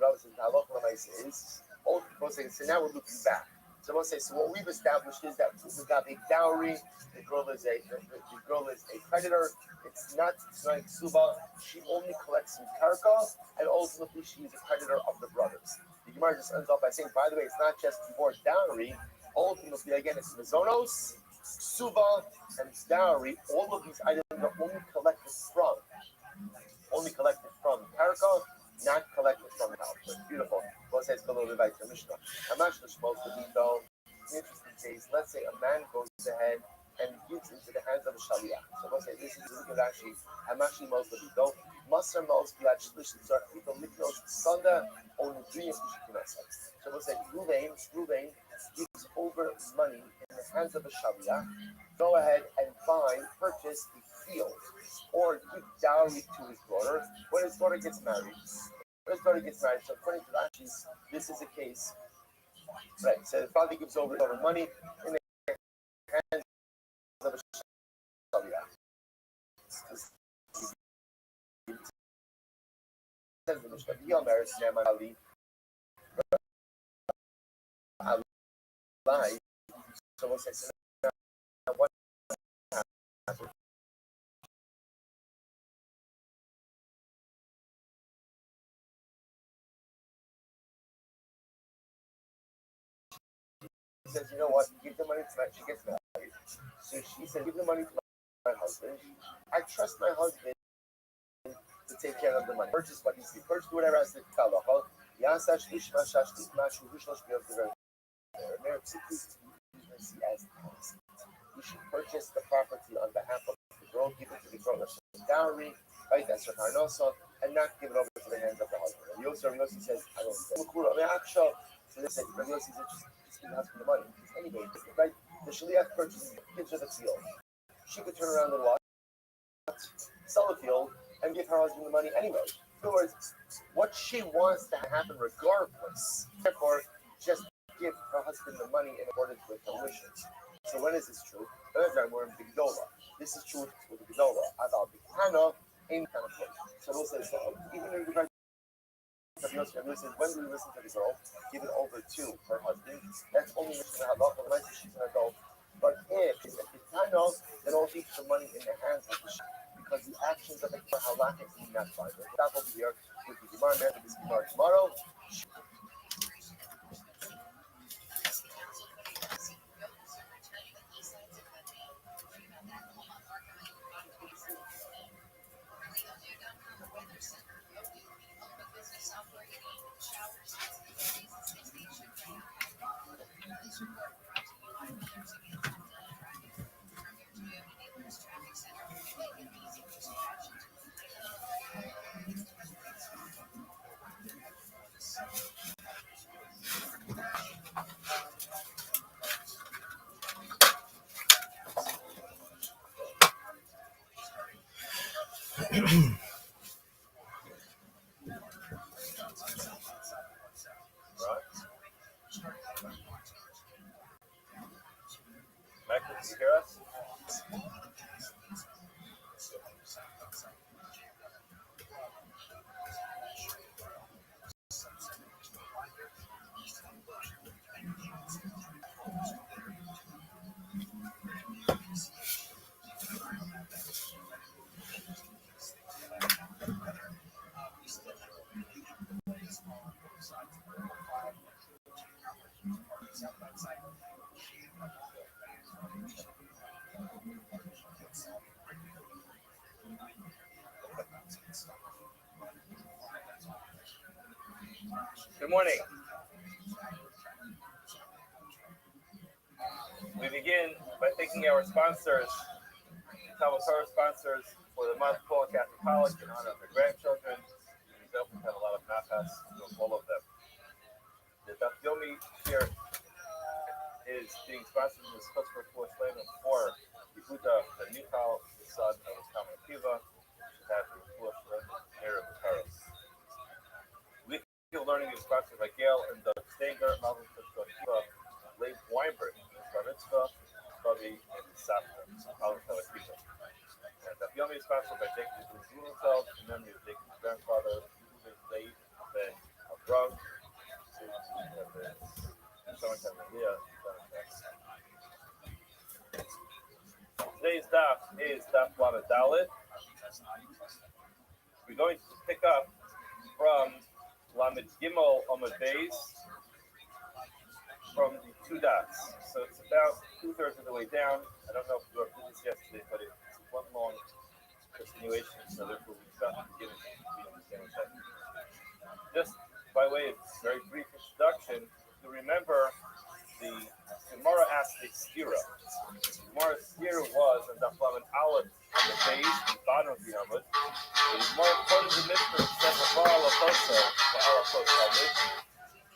Speaker 9: so now we're looking back. So we'll say, so what we've established is that we got a dowry, the girl is a creditor, it's not Ksuba, she only collects some karka, and ultimately she is a creditor of the brothers. The Gemara just ends up by saying, by the way, it's not just for dowry, ultimately, again, it's Mizonos, Ksuba, and dowry. All of these items are only collected from karka, not collected from the house. Beautiful. Well, it says below the Vayta Mishnah. Hamash supposed to be though. Interesting case. Let's say a man goes ahead and gives into the hands of a shaliach. So let's say this is actually Hamash most of it though. Masar most blood shlish tzarch people miknos sanda on the dream shkinas. So let's say Ruvain gives over money in the hands of a shaliach. Go ahead and purchase a field, or give dowry to his daughter when his daughter gets married. So according to Rashi, this is a case, right? So the father gives over money in the hands of a shaliach. So we'll say, so what happened? says, you know what, give the money tonight. She gets married. So she said, give the money to my husband. I trust my husband to take care of the money. Purchase what needs to be purchased, whatever has to be done. You should purchase the property on behalf of the girl, give it to the girl as a dowry, right? That's her parnosa, and not give it over to the hands of the husband. And Yossi says, I don't say. So they said, Yossi said, just give the husband the money. Anyway, right? The shaliach purchases, gives her the field. She could turn around and what? Sell the field and give her husband the money anyway. In other words, what she wants to happen regardless. Therefore, just give her husband the money in accordance with her wishes. So when is this true? We're in Bigdola. This is true with the Bigdola. About Bigdana, in kind of place. So we'll say so. Even in regard to Yosef, when do we listen to the girl? Give it over to her husband. That's only when she's an adult, unless she's an adult. But if it's a Bigdana, then all leaves the money in the hands of the because the actions of the halakha is not fine. Stop over here with the Gemara. After this Gemara tomorrow. Michael, can you hear us? Good morning. We begin by thanking our sponsors, Talmud Torah sponsors for the month, Paul Catholic College, in honor of their grandchildren. We definitely have a lot of nafas from all of them. The Daf Yomi here is being sponsored in this Chutzpah for Shleiman for Yehuda and Michal, the son of his Talmud Akiva, should have the full Shleiman here of the Paris. Weekly learning is sponsored by Gail and Doug Stanger, Malvin Chutzpah Akiva, Leib Weinberg, Bar Mitzvah, Bobby, and Safra, Malvin Chutzpah Akiva. And Daf Yomi is sponsored by Jacob Blumenfeld, in memory of Jacob's grandfather, Leib Ben Avram. Today's daf is daf Lamed Daled. We're going to pick up from Lamed Gimel Amud Beis from the two dots. So it's about 2/3 of the way down. I don't know if you did this yesterday, but it's one long continuation, so therefore we start at the beginning to understand what's happening. Just by way of very brief introduction, to remember the Gemara asked the Stira. Gemara's Stira was on Daf Lamed Aleph on the base, the bottom of the Amud. The Gemara quoted the Mishnah and said,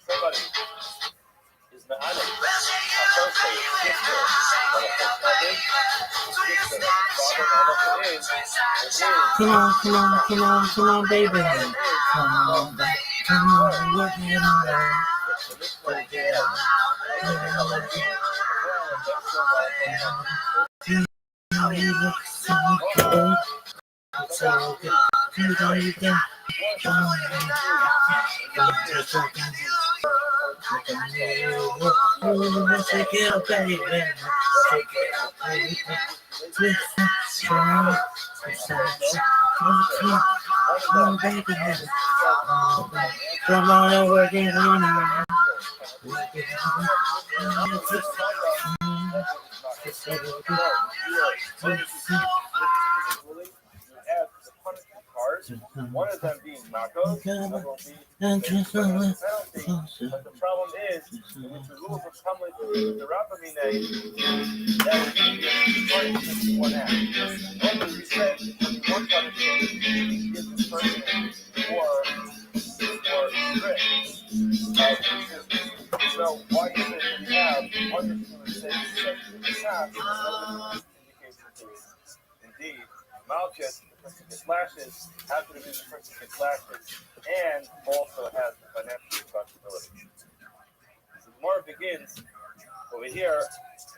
Speaker 9: somebody is Ma'anik, Aposo, sister,
Speaker 11: Come on, baby. Come on, work it on. Work it on. You look so good. So good. You know you can. Take it up, baby. Take it up, baby. Twist it strong. Come on, baby. Come on and work it on.
Speaker 10: One of them being Makos, another one being penalty. But the problem is, with the rules of Talmud, the Rabbamine, that is punishment one act. Normally we said one punishment is this person or strict. So why is it that we have other students say in the past indeed, Malchus, the person gets lashes, after the person gets lashes, and also has the financial responsibility. So the more begins over here,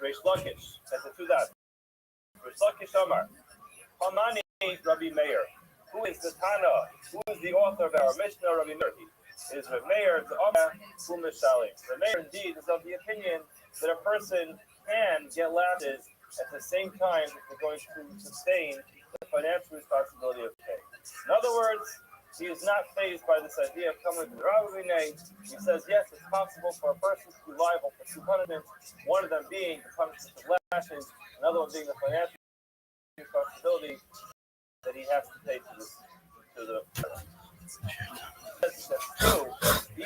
Speaker 10: Reish Lakish, that's the two dots. Reish Lakish Amar, Hamani Rabbi Meir. Who is the Tana? Who is the author of our Mishnah, Rabbi Meir? It is Rabbi Meir, the Amar, Kumishali. Rabbi Meir indeed is of the opinion that a person can get lashes at the same time that they're going to sustain the financial responsibility of pay. In other words, he is not fazed by this idea of coming to the Rabbinay. He says, yes, it's possible for a person to be liable for two punishments, one of them being the punishment of lashes, another one being the financial responsibility that he has to pay to the that's true. If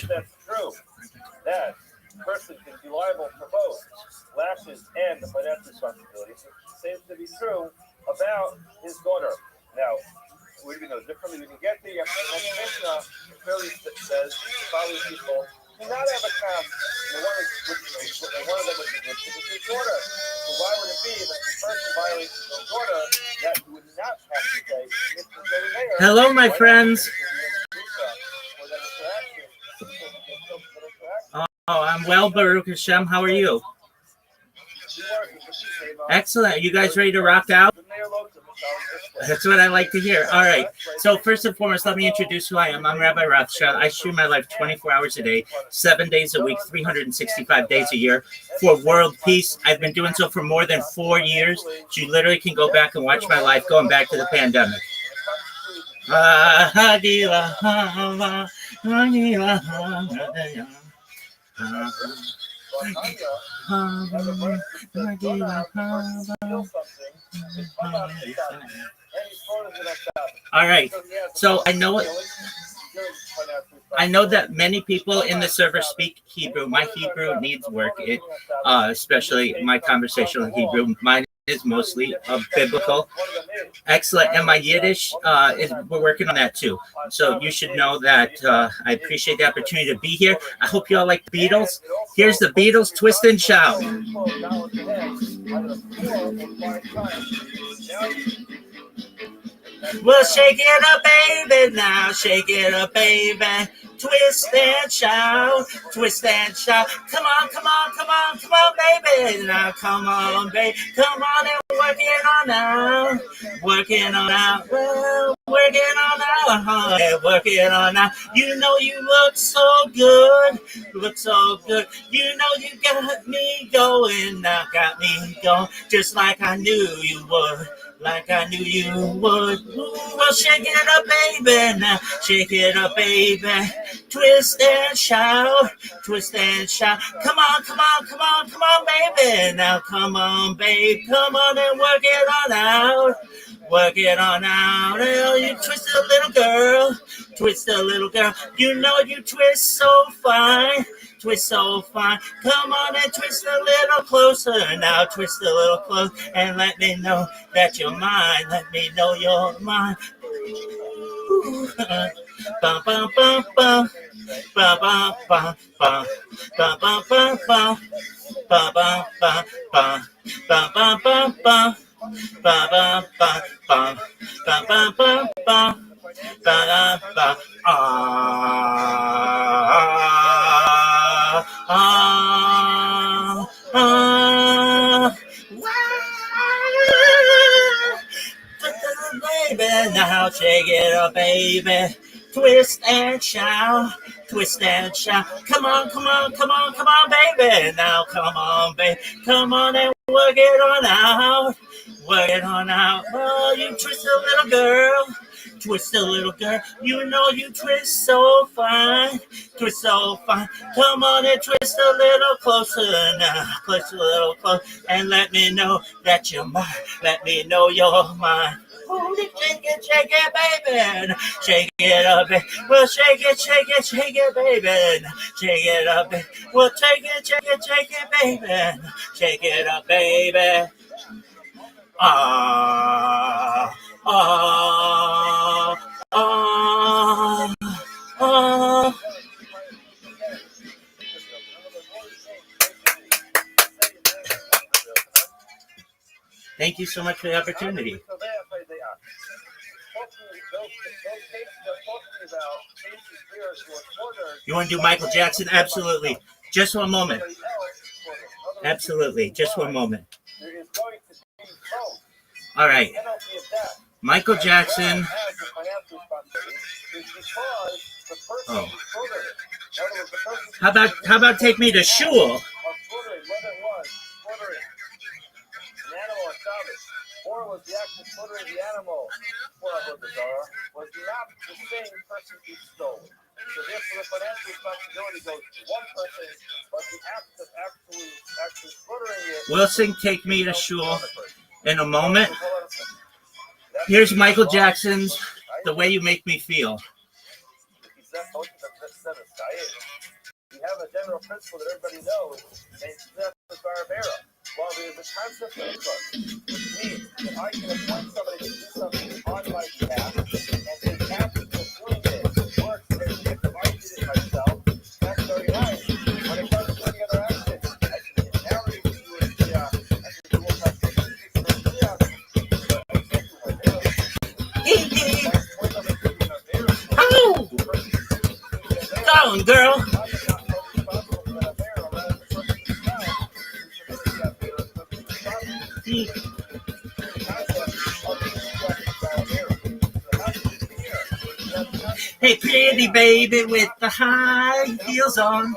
Speaker 10: that's true, that person can be liable for both lashes and the financial responsibility. It seems to be true about his daughter. Now, we know differently. We can get the next Mishnah. It clearly says following people do not have a calf. One of them was his daughter. So why would it be that the person violates his own daughter that you would not have to say?
Speaker 2: Hello, my friends. Oh, I'm well, Baruch Hashem. How are you? Excellent. Are you guys ready to rock out? That's what I like to hear. All right. So first and foremost, let me introduce who I am. I'm Rabbi Rothschild. I stream my life 24 hours a day, 7 days a week, 365 days a year for world peace. I've been doing so for more than 4 years. So you literally can go back and watch my life going back to the pandemic. All right. So I know that many people in the server speak Hebrew. My Hebrew needs work. Especially my conversational Hebrew. Mine is mostly biblical. Excellent. And my Yiddish, we're working on that too. So you should know that I appreciate the opportunity to be here. I hope you all like the Beatles. Here's the Beatles, Twist and Shout. Well, shake it up, baby, now. Shake it up, baby. Twist and shout, twist and shout. Come on, come on, come on, come on, baby. Now, come on, baby. Come on and work it on out. Work it on out. Well, work it on out. Huh? Work it on out. You know you look so good. Look so good. You know you got me going. Now got me going. Just like I knew you would. Like I knew you would. Ooh, well, shake it up, baby. Now, shake it up, baby. Twist and shout. Twist and shout. Come on, come on, come on, come on, baby. Now, come on, babe. Come on and work it on out. Work it on out. Oh, you twist a little girl. Twist a little girl. You know you twist so fine. Twist so fine. Come on and twist a little closer. Now twist a little closer and let me know that you're mine. Let me know you're mine. Bum bum bum bum. Bum bum bum bum. Bum bum bum bum. Bum bum bum bum. Bum bum bum bum. Bum bum bum bum. Bum bum bum bum. Ba ba baby, now shake it up, baby. Twist and shout, twist and shout. Come on, come on, come on, come on, baby. Now come on, baby. Come on and work it on out. Work it on out. Oh, you twist a little girl. Twist a little girl, you know you twist so fine. Twist so fine. Come on and twist a little closer now. Twist a little closer and let me know that you're mine. Let me know you're mine. Hold it, shake it, baby. Shake it up, baby. Well, shake it, baby. Shake it up, baby. Well, take it, baby. Shake it up, baby. Ah, ah, ah, ah. Thank you so much for the opportunity. You want to do Michael Jackson? Absolutely. Just one moment. Absolutely. Just one moment. All right. Michael Jackson. Oh. How about take me to Shul?
Speaker 10: Or was the act of slaughtering the animal was not the same person who stole it. So therefore the financial responsibility goes to one person, but the act of actually slaughtering it.
Speaker 2: Wilson, take me to Shul in a moment. Here's Michael Jackson's The Way You Make Me Feel.
Speaker 10: We have a general principle that everybody knows, and that's the Barbera. Well, there's a concept of trust, which means that I can appoint somebody to do something on my behalf, and the act of doing it works as if I did it myself. That's very nice. When it comes to any other action, I can narrate to you and I can do what I can
Speaker 2: Go on, girl. Hey, pretty baby with the high heels on.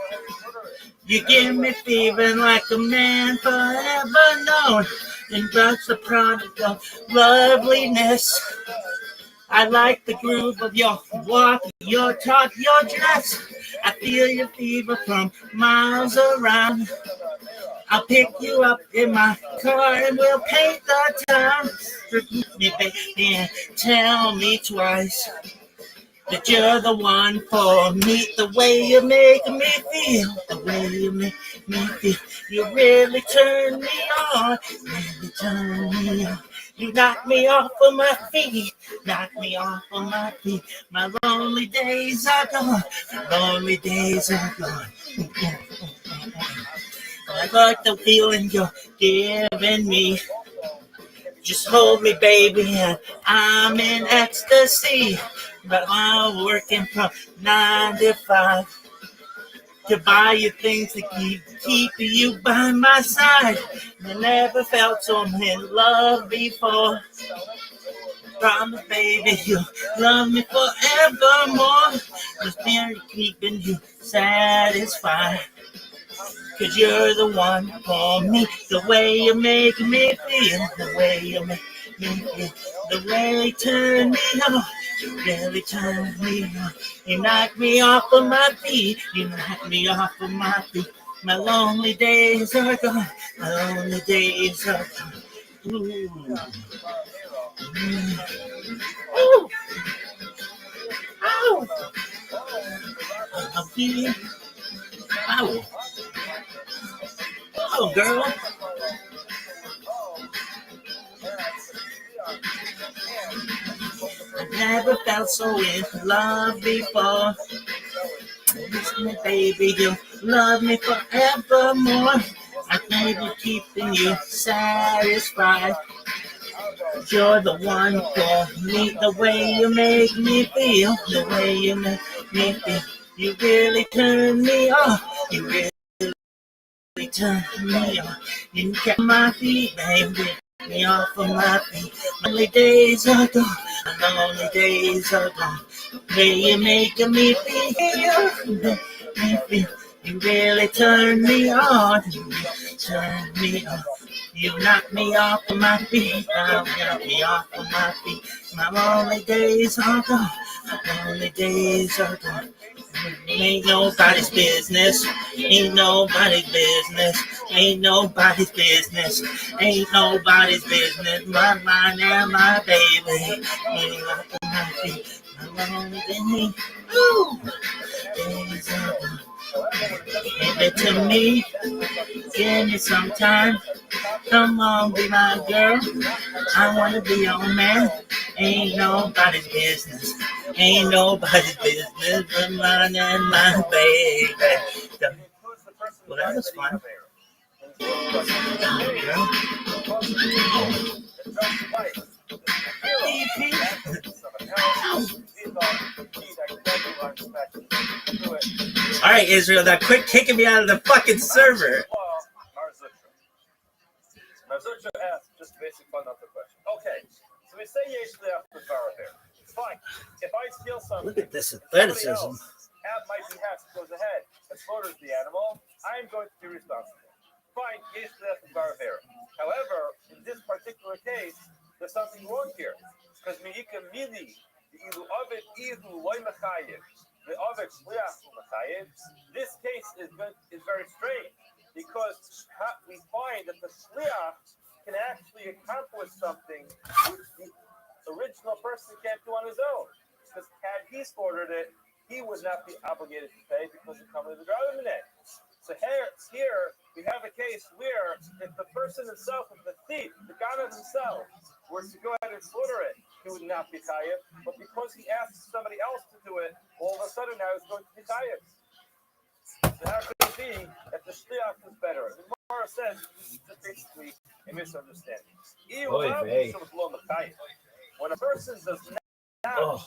Speaker 2: You give me feeling like a man forever known. And that's the product of loveliness. I like the groove of your walk, your talk, your dress. I feel your fever from miles around. I'll pick you up in my car and we'll paint the town. Forgive me, baby, and tell me twice that you're the one for me. The way you make me feel, the way you make me feel. You really turn me on, really turn me on. You knock me off of my feet, knock me off of my feet. My lonely days are gone, lonely days are gone. I like the feeling you're giving me. Just hold me, baby, and I'm in ecstasy. But I'm working from 9 to 5 to buy you things to keep you by my side. I never felt so in love before. Promise, baby, you'll love me forevermore. Just been keeping you satisfied. 'Cause you're the one for me. The way you make me feel, the way you make me feel, the way you turn me on, you really turn me on. You knock me off of my feet, you knock me off of my feet. My lonely days are gone, my lonely days are gone. Ooh. Ooh. Ow. Ow. Oh, girl. I never felt so in love before. Listen, baby, you love me forevermore. I may be keeping you satisfied. You're the one for me. The way you make me feel, the way you make me feel. You really turn me on. You really turn me on. You kept my feet, baby. Me off of my feet. My lonely days are gone. My lonely days are gone. Way you making me feel. You really turn me on. You turn me on.
Speaker 11: You knock me off of my feet. Now knock me off of my feet. My lonely days are gone. My lonely days are gone. Ain't nobody's business. Ain't nobody's business. Ain't nobody's business. Ain't nobody's business. My mind and my baby. Ain't off of my feet. My lonely days. Ooh. Days are gone. Give it to me. Give me some time. Come on, be my girl. I wanna be your man. Ain't nobody's business. Ain't nobody's business but mine and my baby. Well, that was fun. All right, Israel, now quit kicking me out of the fucking server.
Speaker 10: Marzucha asked just a basic fundamental question. Okay, so we say yesh le'achud baraver. It's fine. If I steal something,
Speaker 11: Look at this
Speaker 10: somebody
Speaker 11: athleticism.
Speaker 10: else at my behest goes ahead and slaughters the animal, I am going to be responsible. Fine, yesh le'achud baraver. However, in this particular case, there's something wrong here. Because mi'ika mili, ilu ovid ilu loy mechayev, the ovid shliach mechayev. This case is very strange. Because we find that the shliach can actually accomplish something which the original person can't do on his own. Because had he slaughtered it, he would not be obligated to pay because it comes with the driving minute. So here we have a case where if the person himself, if the thief, the ganav himself, were to go ahead and slaughter it, he would not be chayiv. But because he asked somebody else to do it, all of a sudden now he's going to be chayiv. So how could it be that the shliach is better? The Gemara says this is just basically a misunderstanding. When a person does not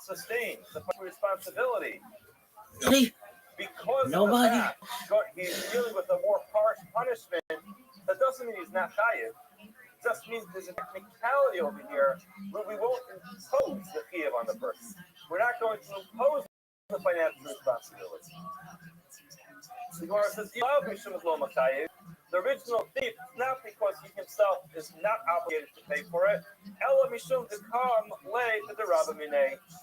Speaker 10: sustain the responsibility, because
Speaker 11: Nobody.
Speaker 10: of the fact he's dealing with a more harsh punishment, that doesn't mean he's not chayiv. It just means there's a technicality over here where we won't impose the chiyuv on the person. We're not going to impose the financial responsibility. The Gemara says, the original thief, not because he himself is not obligated to pay for it,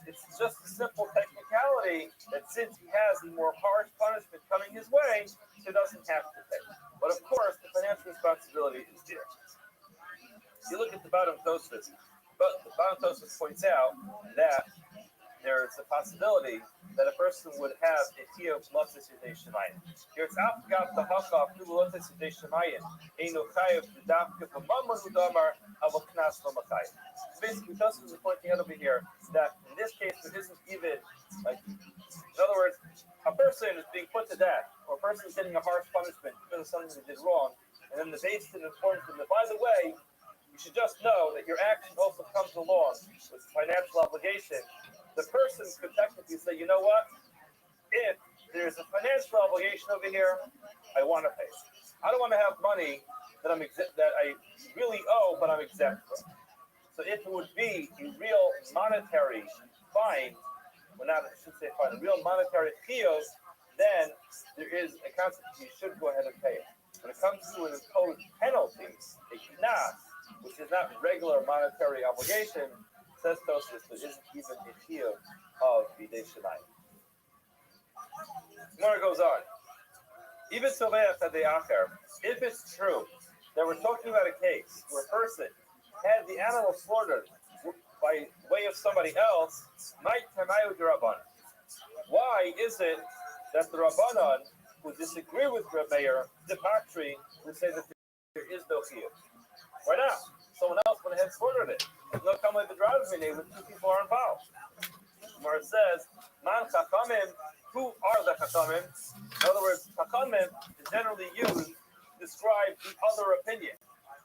Speaker 10: it's just a simple technicality that since he has a more harsh punishment coming his way, he doesn't have to pay. But of course, the financial responsibility is there. You look at the bottom Tosfos, but the bottom Tosfos points out that there is a possibility that a person would have a chiyuv lotzis yedei shemayim. Here it's afgav tahachaf who lotzis yedei shemayim eino chayiv d'davka b'mamon udamar avol knas lo machayiv. Basically, Tosfos is pointing out over here that in this case there isn't even like, in other words, a person is being put to death, or a person is getting a harsh punishment because of something they did wrong, and then the base informs them that, by the way, you should just know that your action also comes along with financial obligation. The person could technically say, you know what? If there's a financial obligation over here, I want to pay. I don't want to have money that I really owe, but I'm exempt from. So if it would be a real monetary fine, well, not I should say fine, a real monetary chiyuv, then there is a concept you should go ahead and pay it. When it comes to an imposed penalty, a knas, which is not regular monetary obligation, says Tosfos, there isn't even a chiyuv of bidei shemayim. Gemara goes on. Even if it's true that we're talking about a case where a person had the animal slaughtered by way of somebody else, why is it that the Rabbanan who disagree with Reb Meir, the Patri, who say that there is no chiyuv? Why not? Someone else went ahead and slaughtered it. There's no come with the driver when two people are involved. Where it says, Man Chachamim, who are the Chachamim? In other words, Chachamim is generally used to describe the other opinion.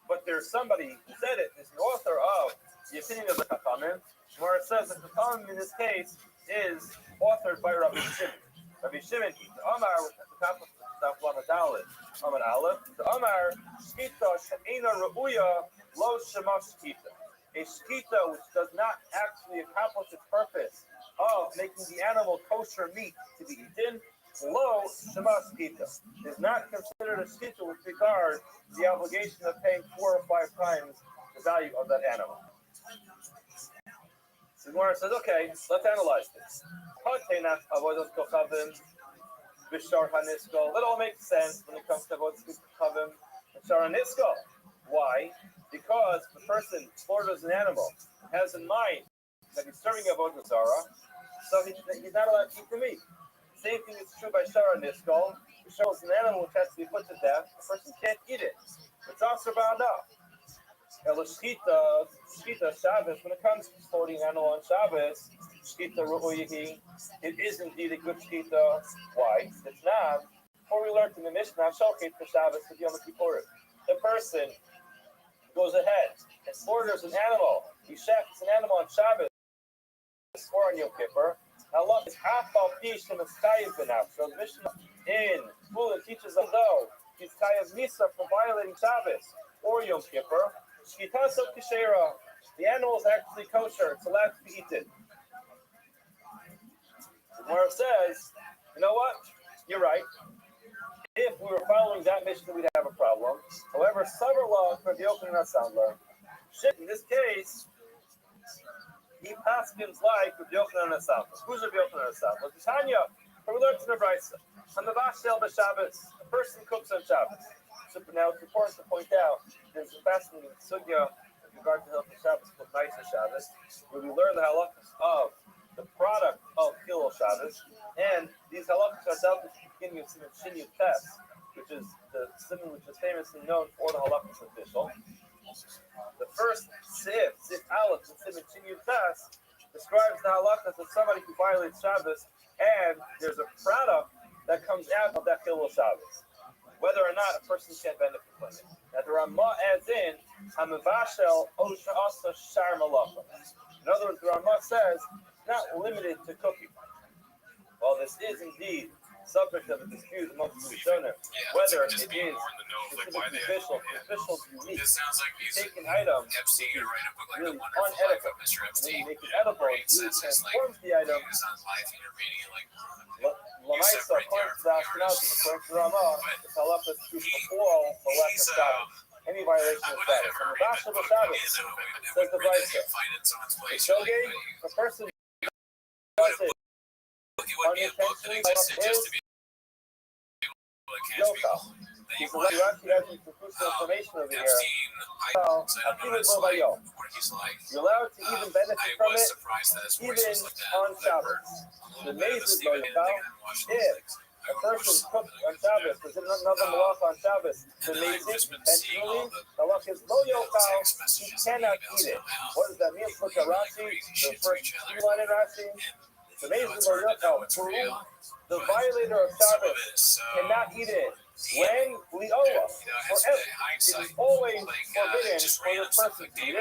Speaker 10: But there's somebody who said it, is the author of the opinion of the Chachamim, where it says that the Chachamim in this case is authored by Rabbi Shimon. Rabbi Shimon, the Amar, which is the top of the Amar Aleph, the Amar, Shkita She'ena Ra'uya, Lo Shema Shkita. A shkita which does not actually accomplish its purpose of making the animal kosher meat to be eaten, Low Shema Skita is not considered a Skita with regard to the obligation of paying 4 or 5 times the value of that animal. So Gemara says, okay, let's analyze this. That all makes sense when it comes to Avodas Kochavim and Shara Nisko. Why? Because the person slaughters an animal, has in mind that he's serving Avodah Zarah, so he's not allowed to eat the meat. Same thing is true by Shara Nisko. It shows an animal which has to be put to death, the person can't eat it. It's also bound up. Shchita Shabbos, when it comes to slaughtering an animal on Shabbos, Shchita Ru'uyihi, it is indeed a good Shchita. Why? It's not. Before we learned in the Mishnah, Shalchet for Shabbos with Yom Kippur, the person goes ahead and slaughters an animal. He shechts an animal on Shabbos or on Yom Kippur. Allah is half al pish and a chayiv benaf. So the Mishnah in Shmuel teaches them though he's chayiv misa for violating Shabbos or Yom Kippur. Shkitas of kishera. The animal is actually kosher. It's allowed to be eaten. The Gemara says, you know what? You're right. If we were following that Mishnah, we'd have a problem. However, Savar law for the opening of Sandler. In this case, he paskins like Rabbi Yochanan Asaf. Who's Rabbi Yochanan Asaf? Well, Tanya, we learned in the Brisa. On the Vashel b'Shabbos, a person cooks on Shabbos. So now it's important to point out there's a fascinating sugya with regard to Hilchos Shabbos called Nicer Shabbos, where we learn the halachas of the product of Hilul Shabbos, and these halachas are dealt with the beginning of Siman Shin Test, which is the Siman which is famously known for the halachas official. The first Sif Aleph in Siman Shin Test describes the halachas of somebody who violates Shabbos, and there's a product that comes out of that Hilul Shabbos, whether or not a person can benefit from it. Now the Ramah adds in Hamavashel Osha Asa Shar Malacha. In other words, the Ramah says it's not limited to cooking. Well, this is indeed subject of a dispute amongst the Rishonim, whether it is specifically official unique, take an item really unedible, and then you make it edible, you transform the item. Lamaisa, according to the Ashkenazim, according to Ramah, it's halachas to fulfill the lack of Shabbos, any violation of Shabbos. And the Vashel b'Shabbos says the Brisa. The shogeg, the person does it unintentionally, is Yochal. He's the one who actually has the crucial information over here. So, you're allowed to even benefit from it, even on Shabbos. The Mezid lo Yochal, if a person cooks on Shabbos, there's another malach on Shabbos, the Mezid intentionally, the malach is lo Yochal, he cannot eat it. What does that mean? Look at Rashi, the first line in Rashi. The Mezid lo Yochal, the violator of Shabbos cannot eat it. When Leola, forever, it is always forbidden for this person to eat it.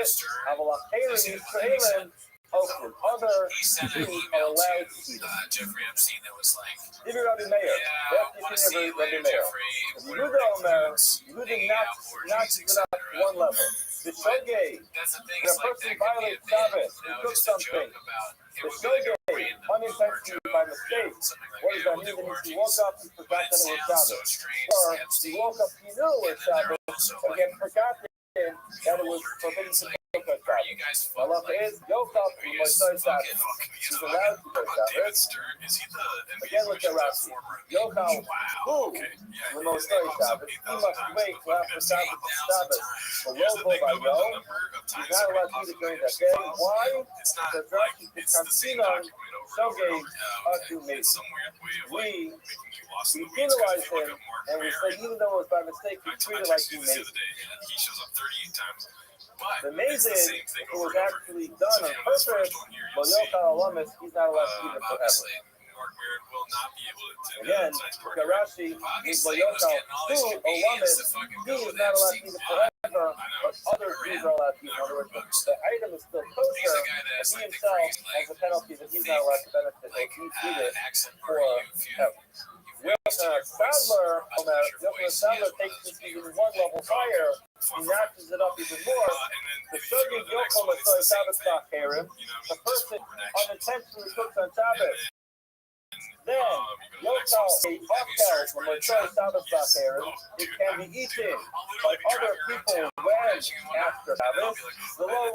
Speaker 10: Other Jews are allowed to eat it. Even Rabbi Meir, Rabbi Meir. Yehuda Omer, Yehuda knocks it up one level. The shogeg, when a person violates Shabbos, he cooks something. The shogeg, unintentionally by mistake. What does that mean? That means he woke up, he forgot that it was Shabbos. Or he woke up, he knew it was Shabbos, but again forgot that it was forbidden to cook on Shabbos. Allah is Yochal from Moisei Shabbos. He's allowed to cook Shabbos. Again, look at Rashi. Yochal, who? The Moisei Shabbos. He must wait till after Shabbos. The local by Yo, he's not allowed to eat it during that day. Why? Because Rashi is Kansinon, Shogeg, Atu Mesi. We penalize him, and we say even though it was by mistake, we treat it like he made it. The Mezid, if it was actually done on purpose, well, Yochal Alamis, he's not allowed to eat it forever. Again, Rashi means Yochal, who Alamis, he is not allowed to eat it forever, but other Jews are allowed to eat it. In other words, the item is still kosher, but he himself has a penalty that he's not allowed to benefit or eat it forever. Sadler takes this even one level higher. He notches it up even more. The shogeg Yochal Shabbos Shabbos. The person unintentionally cooks on Shabbos. Then, Yotal, a Okel from a choice Shabbos Bacheren, it can be eaten by other people when after Shabbos, the Lolo.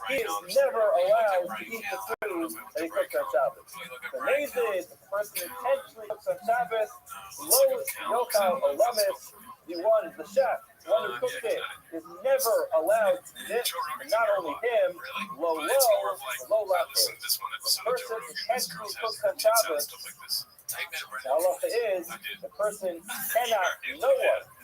Speaker 10: He is never allowed to eat the food that he cooks on Shabbos. The Nezid is the person intentionally cooks on Shabbos, Yotal or Lamis, the chef, the one who cooked it, is never allowed to dip, and not only him, the low latte. The person intentionally cooks on Shabbos, the halacha is, the person cannot,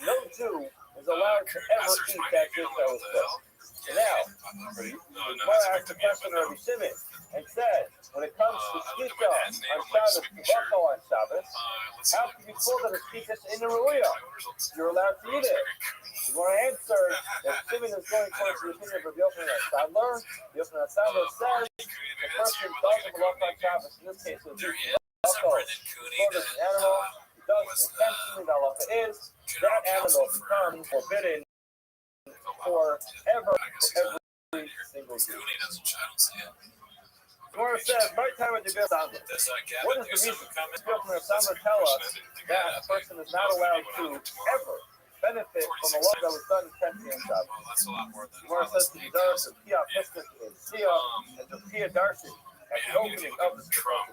Speaker 10: no Jew is allowed to ever eat that dish that was cooked. And now, the Gemara asked the question of Rabbi Shimon and said, when it comes to shkita on Shabbos, tobacco on Shabbos, how can you call that a shkita in the ruya? You're allowed to eat it. You want to answer that Shimon is going towards the opinion of Rabbi Yochanan Sadler. Yochanan Sadler says the person does a malach on Shabbos. In this case, it would be tobacco. Slaughters an animal. He does it intentionally. The halacha is that animal becomes forbidden forever, for every single Jew. Gemara says, "My time with the Sandler." What is the reason? Yochanan Sandler tell us that a person is not allowed to ever benefit from a law that was done in 10 p.m. Shabbos. Gemara says to the Darsh of Piyah Pistis in Siyah and the Piyah Darshik at the opening of the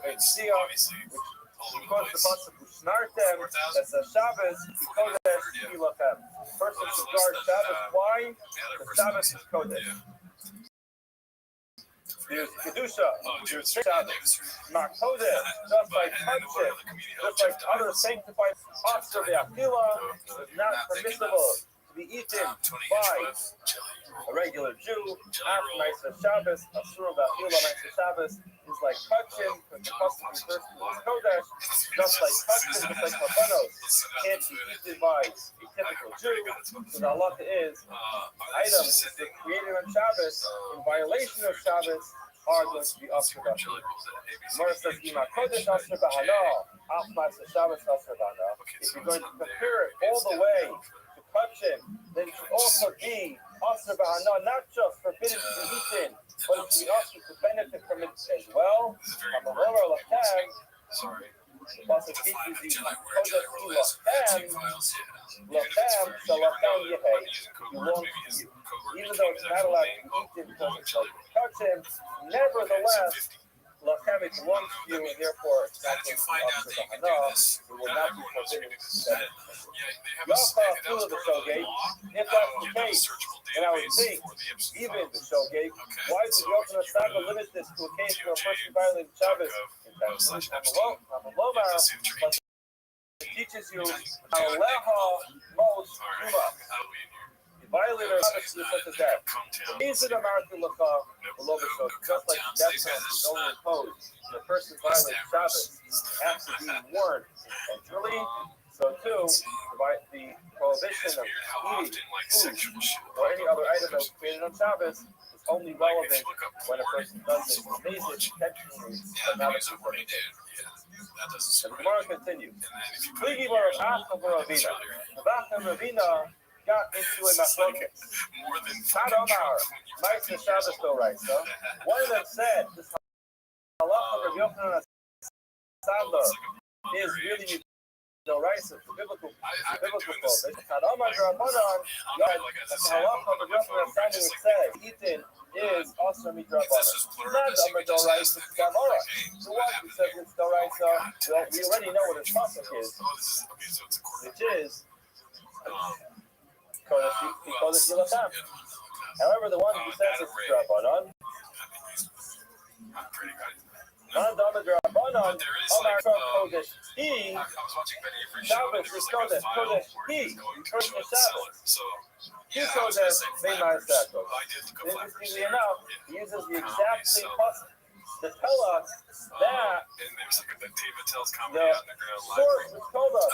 Speaker 10: in Siyah, which quotes the pasuk Ushnartem that says Shabbos Kodesh Ilachem. Person should guard Shabbos. Why? The Shabbos is Kodesh. There's Kedusha, there's Shabbos, Makodesh, just like Punchit, just like other sanctified parts of the Akila, is not permissible to be eaten by a regular Jew. After Ma'aser Shabbos, Asura Ba'akila Ma'aser Shabbos is like Kachim, because the custom refers to the Kodesh, just like Kachim, just like Korbanos, can't be eaten by a typical Jew. So the halacha is, items that are created on Shabbos in violation of Shabbos are going to be usher b'achila. Gemara says, "Ima kodesh usher b'hana, af ma'aser Shabbos usher b'hana." If you're going to compare it all the way to Kachim, then it should also be usher b'hana, not just forbidden to be eaten, but it should be usher to benefit from it as well. The pasuk teaches you kodesh lachem, so lachem yehei, belongs to you. Even though it's not allowed to be eaten because it's like kachim, nevertheless, lachem it belongs to you, and therefore it's not going to be up to the hana. It will not be forbidden to sell it. If that's the case, and I would think, even the shogeg, why did the Yochanan Sadler limit this to a case where a person violated Shabbos? But it teaches you how leha most yuma. The violator of Shabbos is such as that. Is it a marathon lecha, just like the death penalty is only imposed when a person violates Shabbos has to be warned intentionally? So too, the prohibition of eating food or any other item that was created on Shabbos is only relevant when a person does it intentionally, but not accidentally. And the Gemara continues. Pligi bar Acham Ravina. Acham Ravina got into a machloket. Had Omar, Ma'aser Shabbos Doraisa. One of them said, "This halacha of Yochanan Sadler is really Doraisa, the biblical quote. Had Omar Rabbanan, that the halacha of Yochanan Sadler would say, eaten is also midrabanan. Not Omar Doraisa, it's Gamora. So what he says it's Doraisa? Well, we already know what his pasuk is, which is Kodesh Yilachem. However, the one who says it's Drabanan, not Omar Drabanan, Omar Kodesh He, Shabbos is Kodesh He, Kodesh Shabbos. He Kodesh Meimar Sakos. Interestingly enough, he uses the exact same pasuk to tell us that the source which told us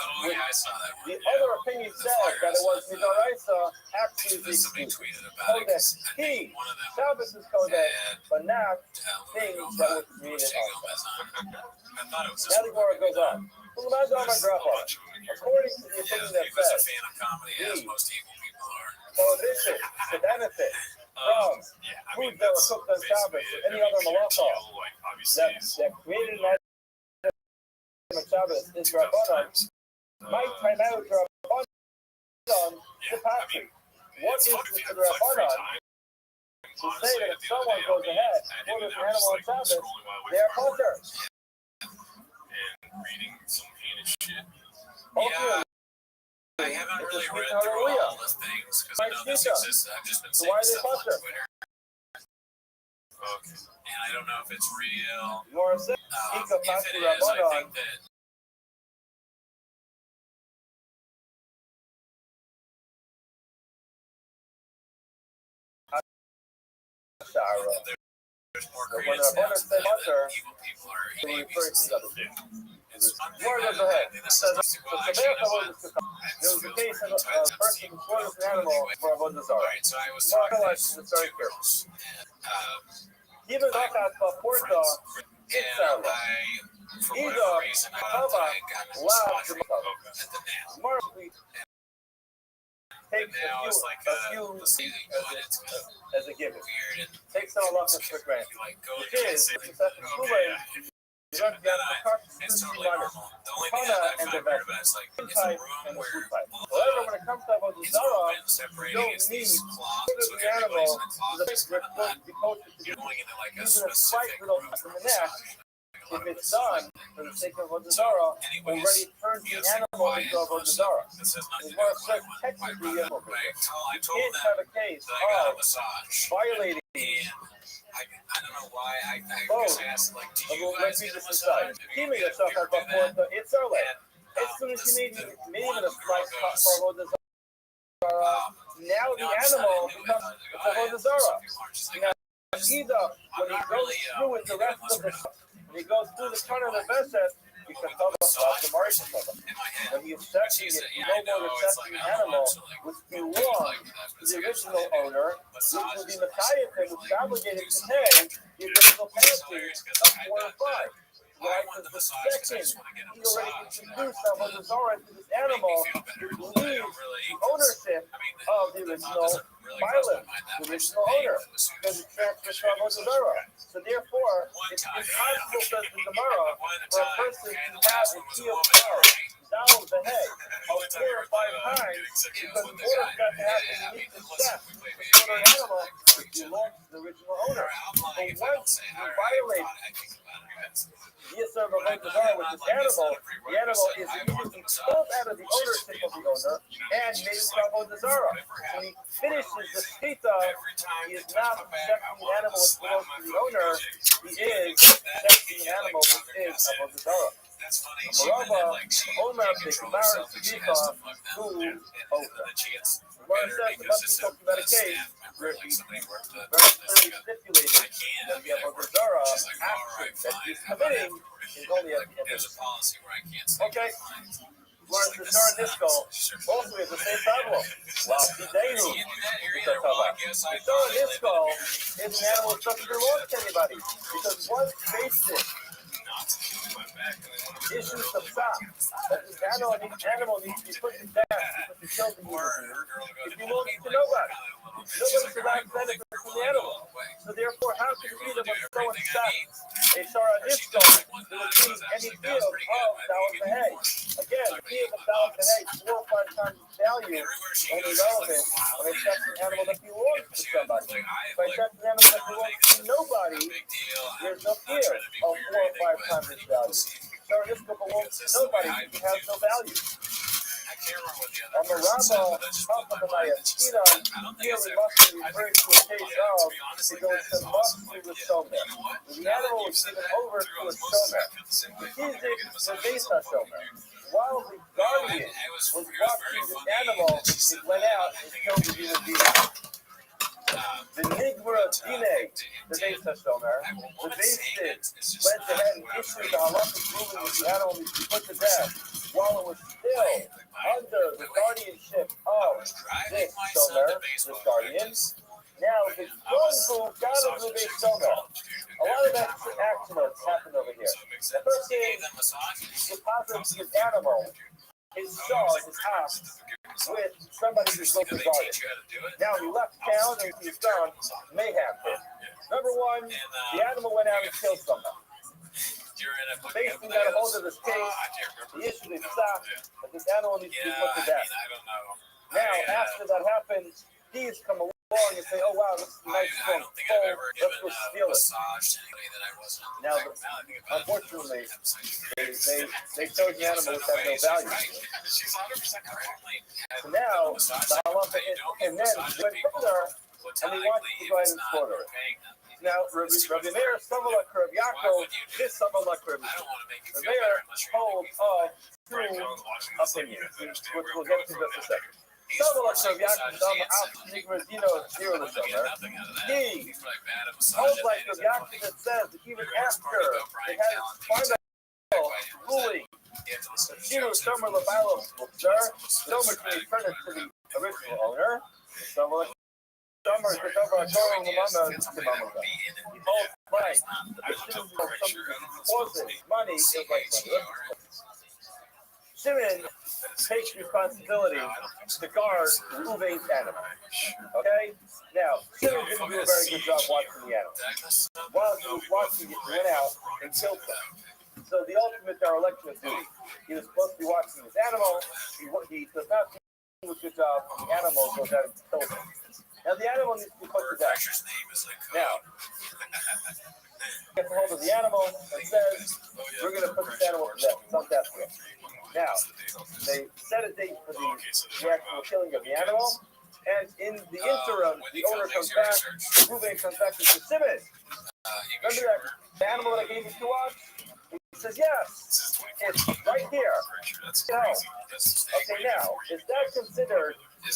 Speaker 10: the other opinion said that it was Midoraisa actually is the excuse. Kodesh He, Shabbos is Kodesh, but not things that were created also. Now the Gemara goes on. According to the opinion that says the prohibition to benefit from food that were cooked on Shabbos or any other malacha that created an Shabbos is Rabbanon. My time out Rabbanon the passing. What is the Rabbanon to say that if someone goes ahead for this animal on Shabbos, they are kosher?
Speaker 5: And reading some heinous shit.
Speaker 10: Yeah.
Speaker 5: I haven't really read through all the things because I know this exists. I've just been seeing stuff on Twitter. Okay. And I don't know if it's real. If it is, I think that there's more credence now to that evil people are aiming and stuff. It's
Speaker 10: More goes ahead. So there was a case of a person who slaughters an animal for a Avodah Zarah.
Speaker 5: So I was talking to
Speaker 10: It's very
Speaker 5: two
Speaker 10: careful.
Speaker 5: girls.
Speaker 10: Even though that's a porta, it's
Speaker 5: And for whatever reason, I got a massage at the nail.
Speaker 10: Marley takes
Speaker 5: Now it's like
Speaker 10: a few as a given.
Speaker 5: weird and
Speaker 10: Takes on a lot for granted.
Speaker 5: you like go
Speaker 10: The
Speaker 5: to
Speaker 10: kids,
Speaker 5: say,
Speaker 10: it's at the school
Speaker 5: okay,
Speaker 10: you don't get the carts
Speaker 5: it's
Speaker 10: to
Speaker 5: totally
Speaker 10: minor.
Speaker 5: normal. The only thing that I
Speaker 10: And the
Speaker 5: find weird about it is like it's a
Speaker 10: type
Speaker 5: room
Speaker 10: and the
Speaker 5: where
Speaker 10: food type.
Speaker 5: all
Speaker 10: However,
Speaker 5: the
Speaker 10: when it comes to Avodah
Speaker 5: it's
Speaker 10: Zarah,
Speaker 5: open,
Speaker 10: you
Speaker 5: separating
Speaker 10: don't
Speaker 5: it's
Speaker 10: need
Speaker 5: these
Speaker 10: to
Speaker 5: cloths,
Speaker 10: put
Speaker 5: so
Speaker 10: the animal
Speaker 5: everybody's in a
Speaker 10: to
Speaker 5: closet
Speaker 10: the
Speaker 5: just
Speaker 10: place
Speaker 5: kind
Speaker 10: where
Speaker 5: of
Speaker 10: it's
Speaker 5: not
Speaker 10: supposed to be
Speaker 5: you're going into like a
Speaker 10: using a slight
Speaker 5: specific
Speaker 10: little
Speaker 5: room
Speaker 10: cut
Speaker 5: for
Speaker 10: in
Speaker 5: a
Speaker 10: the neck.
Speaker 5: massage.
Speaker 10: If it's done for the sake of Avodah Zarah, already turns the animal into Avodah Zarah.
Speaker 5: This has nothing
Speaker 10: As
Speaker 5: to do
Speaker 10: far
Speaker 5: with
Speaker 10: as
Speaker 5: what I want.
Speaker 10: technically
Speaker 5: I told
Speaker 10: you can't
Speaker 5: them
Speaker 10: have a case
Speaker 5: that I got a
Speaker 10: of
Speaker 5: massage.
Speaker 10: violating.
Speaker 5: I don't know why. I guess I asked, like, do you guys get a massage?
Speaker 10: Keeping yourself at the point, it's our way. As soon as you made even a slight cut for Avodah Zarah, now the animal becomes Avodah Zarah. Now, either when he goes through with the rest of the when he goes through the turn of the Vesset, you can tell us about the Marisha. When he's accepting it, you no more accepting the animal, which belongs to the original owner, which will be Messiah, which is obligated to pay the original penalty of 4 and 5. Right, because the second he already introduced Avodah Zarah to this animal, which leaves the ownership of the original violent, the original owner, because it transfers to Avodah Zarah. So therefore, it's impossible, says the Gemara, for a person to have a key of love down the head of 4 or 5 times, because in order for that to happen, you need to step to slaughter an animal which belongs to the original owner. But once you violate the Yisr of Avodah Zarah with this animal, the animal is immediately pulled out of the ownership of the owner and made into Avodah Zarah. When he finishes the Shita, he is not accepting the animal which belongs to the owner, he is accepting the animal which is Avodah Zarah. Marava, Omer, the Gemara, Sidiqa, who Omer. Gemara says the must be talking about a case where he very clearly stipulated that the Avodah Zarah action that he's committing is only at the end of the okay. Learn to start this goal. Also, we have the same problem. Wow, Pidenu. This goal is an animal that doesn't belong to anybody. Because once basic issues of stop, that this animal needs to be put to death because he killed the human being. It belongs to nobody. Nobody's allowed to benefit from the animal. So therefore, how could it be that when so accept a Sarah Nisco, there would be any deal of Dallas Behay? Again, the deal of Dallas Behay 4 or 5 times its value only relevant when I accept an animal that belongs to somebody. If I accept an animal that belongs to nobody, there's no fear of 4 or 5 times its value. Sarah Nisco belongs to nobody, it has no value. On the Rabbah, here we must be referring to a case of it goes to Masti with Shomer. The animal was given over to a Shomer. The Besa Shomer. While the guardian was watching this animal, it went out and killed the human being. The Nigra Dine, the Besa Shomer, the Besa went ahead and issued the halachic ruling that the animal needs to be put to death while it was still under the guardianship of this Shomer, this guardian. Now, the one who got into the Shomer, a lot of accidents happen over here. The first thing, deposits his animal, his dog, his house, with somebody who's local guardian. Now, he left town and he's gone, mayhem hit. Number one, the animal went out and killed somebody. basically got a hold of this case. The issue they stopped, but this animal needs to be put to death. Now, after that happens, thieves come along and say, "Oh wow, this is a nice strong pole. Let's go steal it." Now, unfortunately, they chose an animal which had no value. So now, and then they went further, and they wanted to go ahead and slaughter it. Now, Rabbi Meir, Samalak Rav Yaakov, this Samalak Rav Meir holds of two opinions, which we'll get to in just a second. Samalak Rav Yaakov, he holds like Rav Yaakov that says that even after it has its final ruling, the Shiru Shomer Labalo Mukzar, Shomer can return it to the original owner. Samalak Shomer is over a Torah Lamama. He holds like the Shiru causes money is like money. Shimon takes responsibility to guard Uve's animal. Okay? Now, Shimon didn't do a very good job watching the animal. While he was watching it, he went out and killed them. So the ultimate dereliction of duty. He was supposed to be watching his animal. He does not do a good job. The animal goes out and kills him. Now, the animal needs to be put to death. Now, gets a hold of the animal and says, "We're going to put this animal to death. It's on death row." Now, they set a date for the actual killing of the animal, and in the interim, the owner comes back, Ruben comes back and says, "Shimon, remember that the animal that I gave you to watch?" He says, "Yes, it's right here." Okay, now, is that considered a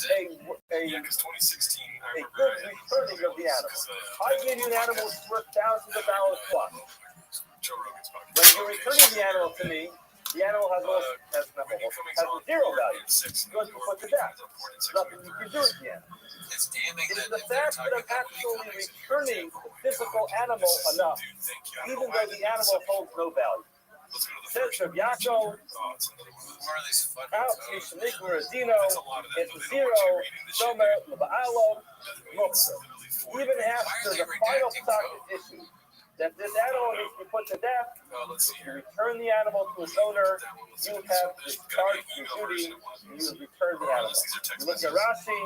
Speaker 10: good returning of the animal? I gave you an animal worth thousands of dollars plus. When you're returning the animal to me, the animal has zero value. It's going to be put to death. There's nothing you can do with the animal. It's the fact that I'm actually returning the physical animal enough, even though the animal holds no value. Says Rav Yaakov, out Mishmikra Zino, it's zero, Shomer, Laba'alo, Moksa. Even after the final stock is issued, that this animal needs to be put to death, if you return the animal to its owner, you have discharged your duty, and you return the animal. You look at Rashi,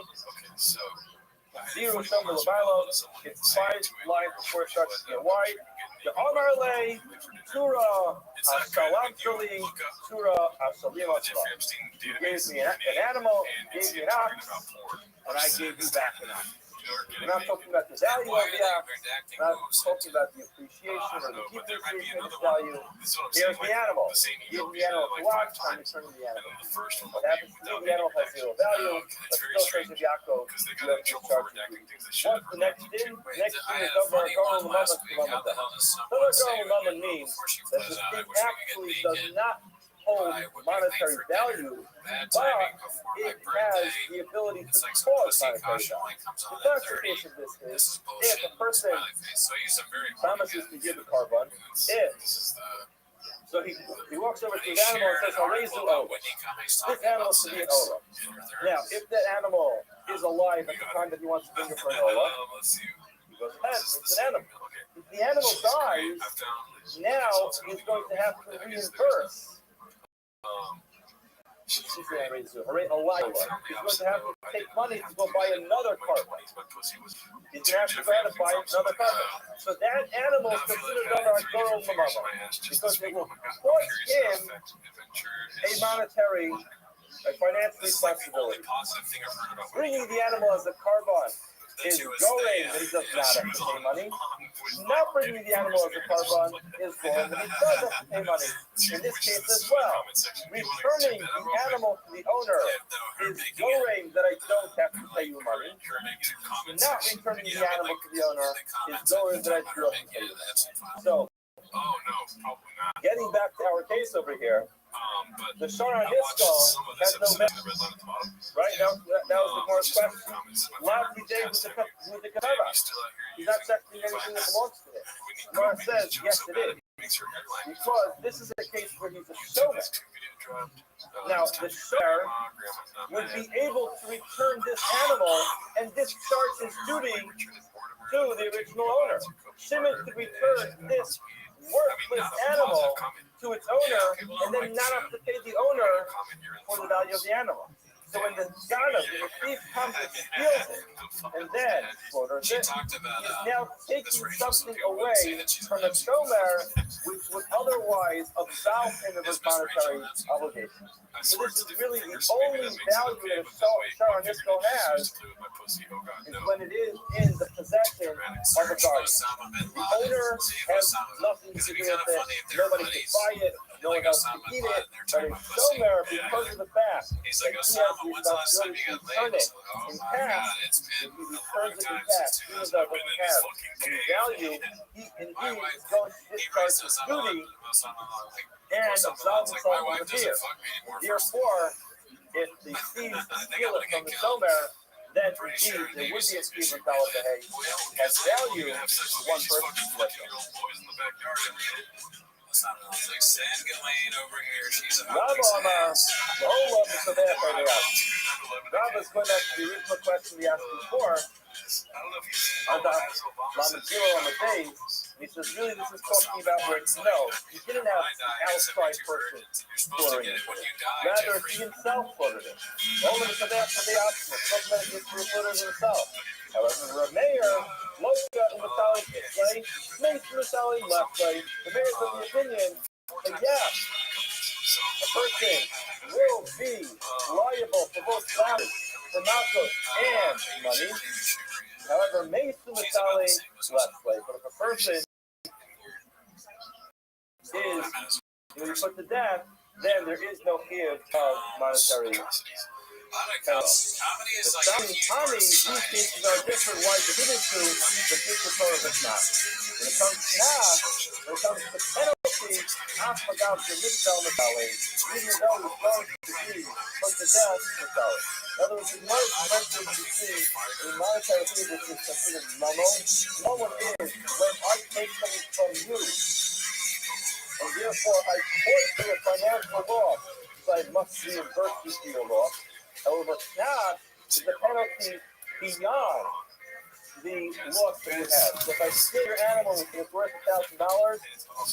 Speaker 10: zero, Shomer, Laba'alo, it's 5 lines before it starts to get wide. The Omar Lay, Tura, Ashalamshali, Tura, Ashalimashla. You gave me an animal, gave me an ox, and I gave you back an ox. We're not talking about the value of the ox, we're not talking about the appreciation or the depreciation of its value. Here's the animal. Give the animal to watch, I'm returning the animal. What happens to me, the animal has zero value, but still says of Yaakov, you have to charge it. What's the next thing? The next thing is Davar Garon Lamama Lamama. Davar Garon Lamama means that the thing actually does not hold monetary value, but it has the ability to cause monetary value. The classification of this is if a person promises to give a carbon, so he walks over to the animal and says, "Harezu Ola." This animal should be an Ola. Now, if that animal is alive at the time that he wants to bring it for an Ola, he goes ahead, it's an animal. If the animal dies, now he's going to have to reimburse. He's going to have to take money to go buy another carbon. He's going to have to go out and buy another carbon. So that animal is considered under a Goro Lamama because it will put him a monetary, a financial responsibility. Bringing the animal as a carbon is going that he does not have to pay money. Not bringing the animal as a carbon is going that he does have to pay money. In this case as well, returning the animal to the owner is going that I don't have to pay you money. Not returning the animal to the owner is going that I do have to pay you. So, getting back to our case over here, the Shara Hiskal has no value. Right? That was the first question. Lavdi Day with the Kanava. He's not checking anything that belongs to it. Mara says, yes, it is. Because this is a case where he's a showman. Now, the share would be able to return this animal and discharge his duty to the original owner. Shimon could return this worthless animal to its owner and then not have to pay the owner for the value of the animal. So when the ganav, the thief comes and steals it, and then slaughters it, he's now taking something away from a shomer which would otherwise absolve him of his monetary obligations. So this is really the only value that a Shar Nisco has is when it is in the possession of a guardian. The owner has nothing to do with it, nobody can buy it, no one else can eat it, but a shomer, because of the fact that he has the responsibility to return it in cash, if he returns it in cash, even though it doesn't have any value, he indeed is going to discharge his duty and absolve himself of the fear. Therefore, if the thieves steal it from the shomer, then indeed there would be a scheme of Talabahay has value to one person. Rabba Amar, the whole of the Sabbath are there. Rabba's going back to the original question we asked before. About Lama Zero on the base, he says, really, this is talking about where it's no, he didn't have an outside person slaughtering it. Rather, he himself slaughtered it. All of the Sabbath are the opposite. Some men just slaughtered himself. However, Rameir, Loka in the Sally way, makes the Sally left way. The mayor's of the opinion that yes, a person will be liable for both salaries, for malchus, and money. However, Mason Masali left way. But if a person is put to death, then there is no fear of monetary penalty. The Tommy, these cases are different. Why the hidden to the future Torah is not. When it comes to the penalty, I forgot the Mitzvah Masali, even though he's going to be put to death Masali. In other words, the most mentioned between a monetary fee which is considered mamon. Mamon is when I take something from you, and therefore I point to a financial loss, so I must reimburse you for your loss. However, not is the penalty beyond the loss that you have. So if I steal your animal and it's worth $1,000,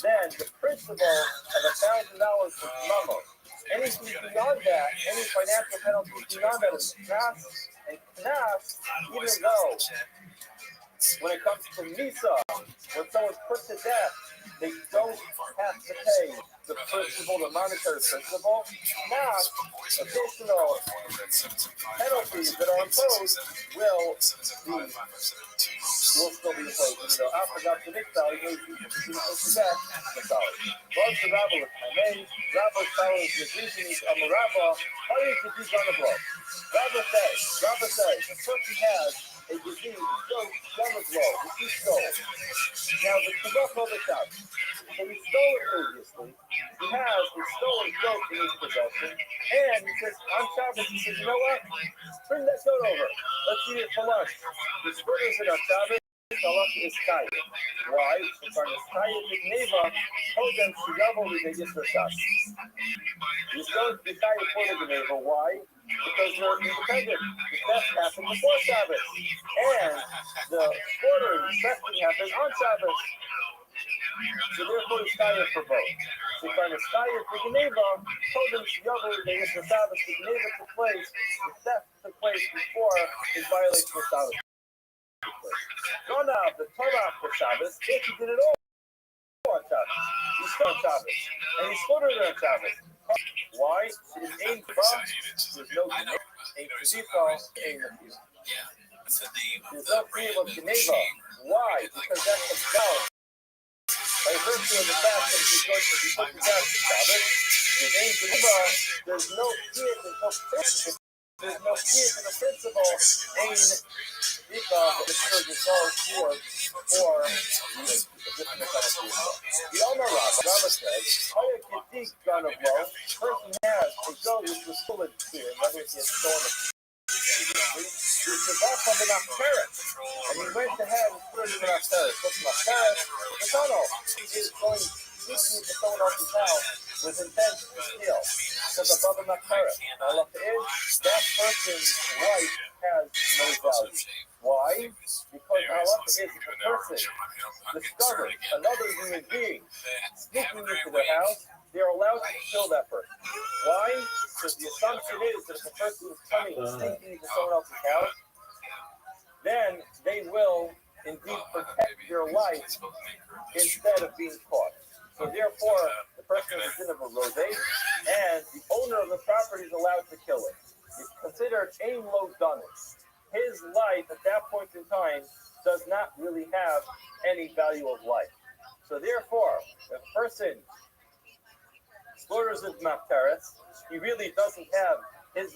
Speaker 10: then the principal of $1,000 is mamon. Anything beyond that, any financial penalty beyond that is knas, and knas, even though when it comes to Misa, when someone's put to death, they don't have to pay the principal, the monetary principal. Knas, additional penalties that are imposed will still be imposed. So after that, the next value is put to death, the salary. Once the rabbi was Hamed, Rabbi's salary is the reasoning of the rabbi, how is the disease on the blow? Rabbi says, the person has a disease, so on the blow, which he stole. Now, the Tzavach of the Shabbos, so he stole it previously. He has a stolen goat in his possession, and he says, on Shabbos, he says, you know what? Bring that goat over. Let's eat it for lunch. The sprinkles it on Shabbos. Halacha is kayet. Why? Because kayet with neva told them to double the biggest shot. He's going to be kayet for the neva. Why? Because they're independent. The theft happened before Shabbos, and the order the thefting happened on Shabbos. So therefore, it's kayet for both. So when it's kayet for the neva, told them to double the biggest Shabbos. The neva took place. The theft took place before his violation of Shabbos. Gone out the Torah for Shabbos, if he did it all on Shabbos. He stole Shabbos, and he slaughtered it on Shabbos. Why? It ain't from, there's no Geneva, ain't Geneva, ain't Geneva. There's no fear of Geneva. Why? Because that's a doubt. By virtue of the fact that he's going to be put to death on Shabbos, there ain't Geneva, there's no fear, there's no principle. There's no fear for the principle, ain't because the church is all for the different penalties. The Omer Rabba says, how you can think gun of law, person has a goat which was stolen to him, whether he has stolen it. It's the back of an parrot, and he went to have a spirit of an parrot. What's an parrot? The tunnel is going sneaking into someone else's house with intent to steal. So the brother not parrot. Now look, that person's right has no value. Why? Because halacha is if a person discovers another human being sneaking into their house, they are allowed to kill that person. Why? Because the assumption is that if a person is coming sneaking into someone else's house, then they will indeed protect their life instead of being caught. So therefore, the person is in a rose, and the owner of the property is allowed to kill it. It's considered aim low done. His life at that point in time does not really have any value of life. So therefore, if a person slaughters his mafteres, he really doesn't have his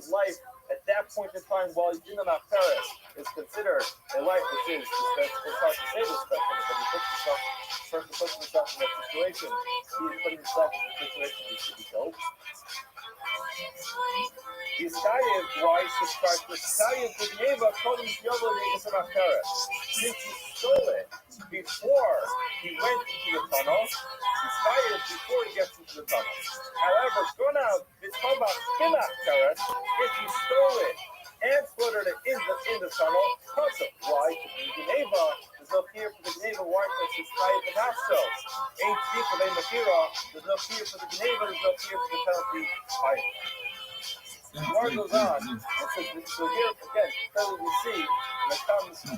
Speaker 10: life at that point in time while he's in the mafteres is considered a life which is it's hard to say this, but he puts himself in that situation, he's putting himself in a situation where he should be killed. He's tired, why? Since he stole it before he went into the tunnel, he's tired before he gets into the tunnel. However, if he stole it and slaughtered it in the tunnel, why? There's no fear for the Gneva, why? Because he's tired the nafsho. Ain't fear for the Mafira, there's no fear for the Gneva, there's no fear for the penalty either. The war goes on, and so here again, clearly we see when it comes to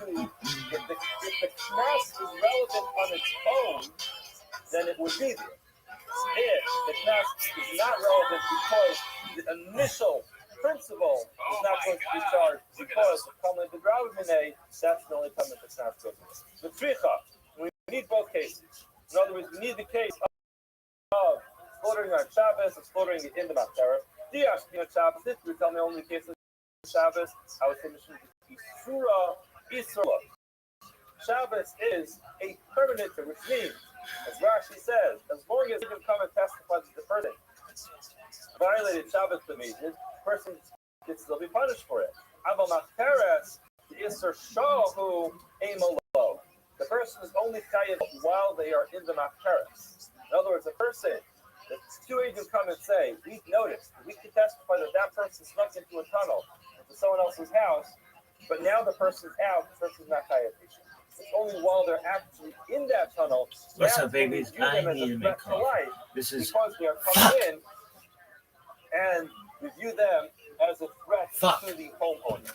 Speaker 10: if the knas is relevant on its own, then it would be there. If the knas is not relevant because the initial principle is not going to be charged because of Kamei B'Drabimine, that's the only time that the knas goes in. The tricha, we need both cases. In other words, we need the case of slaughtering on Shabbos and slaughtering it in the Mafteres. Shabbos, if you tell me only the case of Shabbos, I would say Isura Isura. Shabbos is a permanent, which means, as Rashi says, as long as he can come and testify that the person violated Shabbos the person will be punished for it. Abba Mafteres, the Isser Shahu Amalo. The person is only chayav while they are in the Mafteres. In other words, the person. The two agents come and say, we've noticed, we can testify that that person snuck into a tunnel into someone else's house, but now the person's out, the person's not chayav. It's only while they're actually in that tunnel.
Speaker 11: What's up, babies? I need to make coffee. This is
Speaker 10: because they are coming in and we view them as a threat to the homeowner.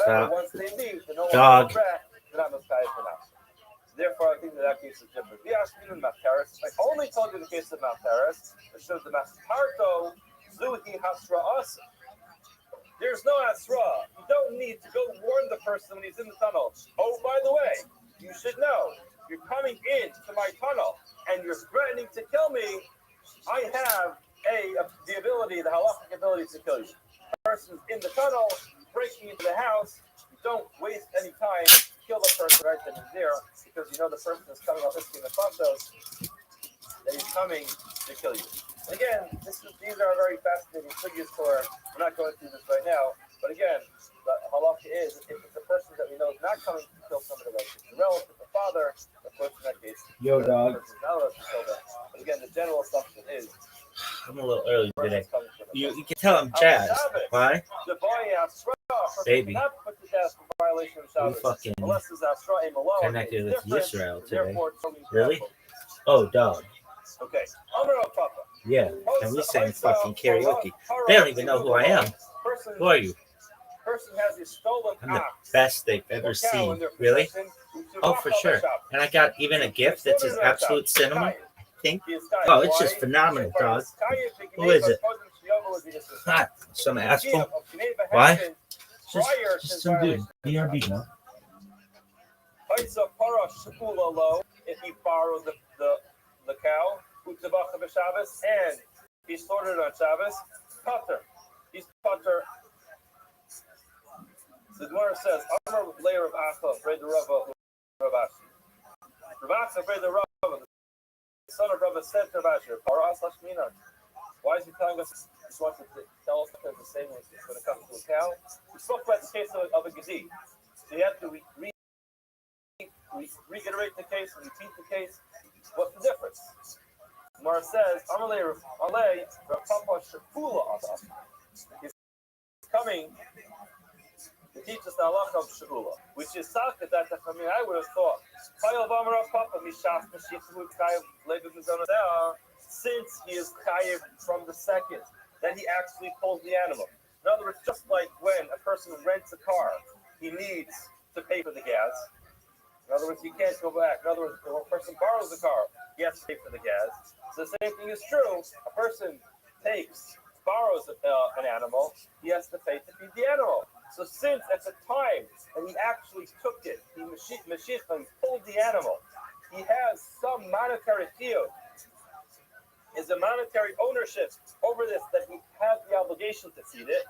Speaker 10: However, once they leave, they're no longer a threat, they're not chayav for now. Therefore, I think that case is different. I only told you the case of Mafteres. It shows the Mastarto, Zuhi Hasra Asa. There's no Asra. You don't need to go warn the person when he's in the tunnel. Oh, by the way, you should know, you're coming into my tunnel and you're threatening to kill me. I have the ability, the halachic ability to kill you. The person's in the tunnel, breaking into the house. You don't waste any time. Kill the person right then and there because you know the person is coming up risking the photos that he's coming to kill you. And again, these are very fascinating figures for. We're not going through this right now, but again, the halacha is if it's a person that we know is not coming to kill somebody like the relative, the father, of course in that case,
Speaker 11: yo dog.
Speaker 10: The person is not allowed to kill them. But again, the general assumption is
Speaker 2: I'm a little early today. You can tell I'm jazzed. Why? Baby. We fucking connected with Yisrael today. Really? Oh, dog.
Speaker 10: Okay.
Speaker 2: Yeah. And we sang fucking karaoke. They don't even know who I am. Who are you? I'm the best they've ever seen. Really? Oh, for sure. And I got even a gift that says Absolute Cinema. Think? Oh, it's just phenomenal, dog. Who is it? Not some asshole. Why? Just some dude. BRB, no?
Speaker 10: If he borrowed the cow, and he slaughtered on Shabbos, Pater. He's Pater. The Gemara says, Amar layer of Acha, Fred the Rava, Ravashi. Ravashi, Fred the Rava, the son of Rava said to Ravashi, why is he telling us? He wants to tell us that there's the same when it comes to a cow. We spoke about the case of a gazee. So you have to reiterate the case and repeat the case. What's the difference? Gemara says, he's coming. It teaches the halacha of she'ula, which is salka that I would have thought. Since he is chayiv from the second, then he actually pulls the animal. In other words, just like when a person rents a car, he needs to pay for the gas. In other words, he can't go back. In other words, if a person borrows a car, he has to pay for the gas. So the same thing is true. A person borrows an animal, he has to pay to feed the animal. So since at the time that he actually took it, he pulled the animal, he has some monetary field, is a monetary ownership over this, that he has the obligation to feed it.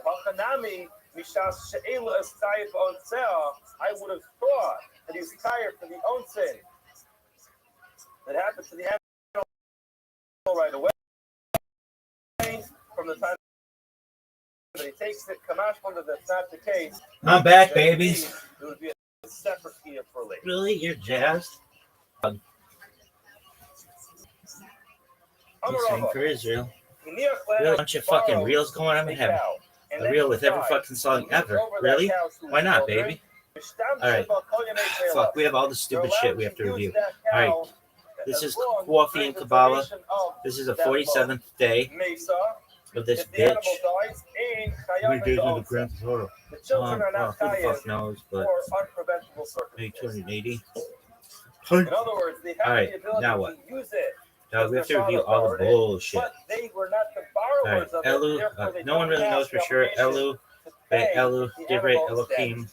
Speaker 10: So I would have thought that he's tired for the own sin that happened to the animal right away. From the time that he takes it, Kamash wonder that's not the case.
Speaker 2: I'm back, babies.
Speaker 10: It would be a separate key for later.
Speaker 2: Really? You're jazzed? You sing for Israel. Really? A bunch of fucking reels going on? I'm having a reel with every fucking song ever. Really? Why not, baby? Alright. Fuck, we have all the stupid shit we have to review. Alright. This is Coffee and Kabbalah. This is the 47th day of this bitch. How many days in the Grand Theft who the fuck knows, but maybe 280.
Speaker 10: In other words, they have
Speaker 2: Alright,
Speaker 10: the ability
Speaker 2: now what?
Speaker 10: to use it.
Speaker 2: Now we have to review all the bullshit.
Speaker 10: But they were not the borrowers of
Speaker 2: Elu,
Speaker 10: it.
Speaker 2: no one really knows for sure. Elu, Elu, Divrei Elohim.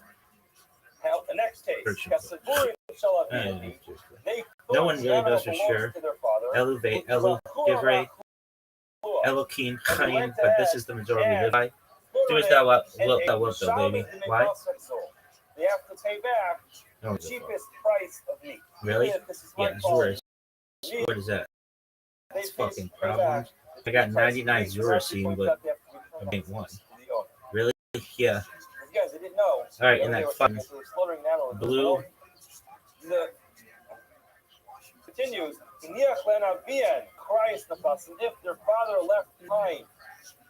Speaker 10: The next case,
Speaker 2: No one really knows for sure. Elu, Elu, Divrei Elohim, Chaim, but this is the majority we live by. Do as thou wilt, though, baby. Why?
Speaker 10: They have to pay back
Speaker 2: No,
Speaker 10: the cheapest price of meat.
Speaker 2: really? Yeah, Zurich. What is that? It's fucking problems. I got 99 Zurich, but I made one. Really? Yeah. Alright, and that fucking blue.
Speaker 10: Continues. If their father left behind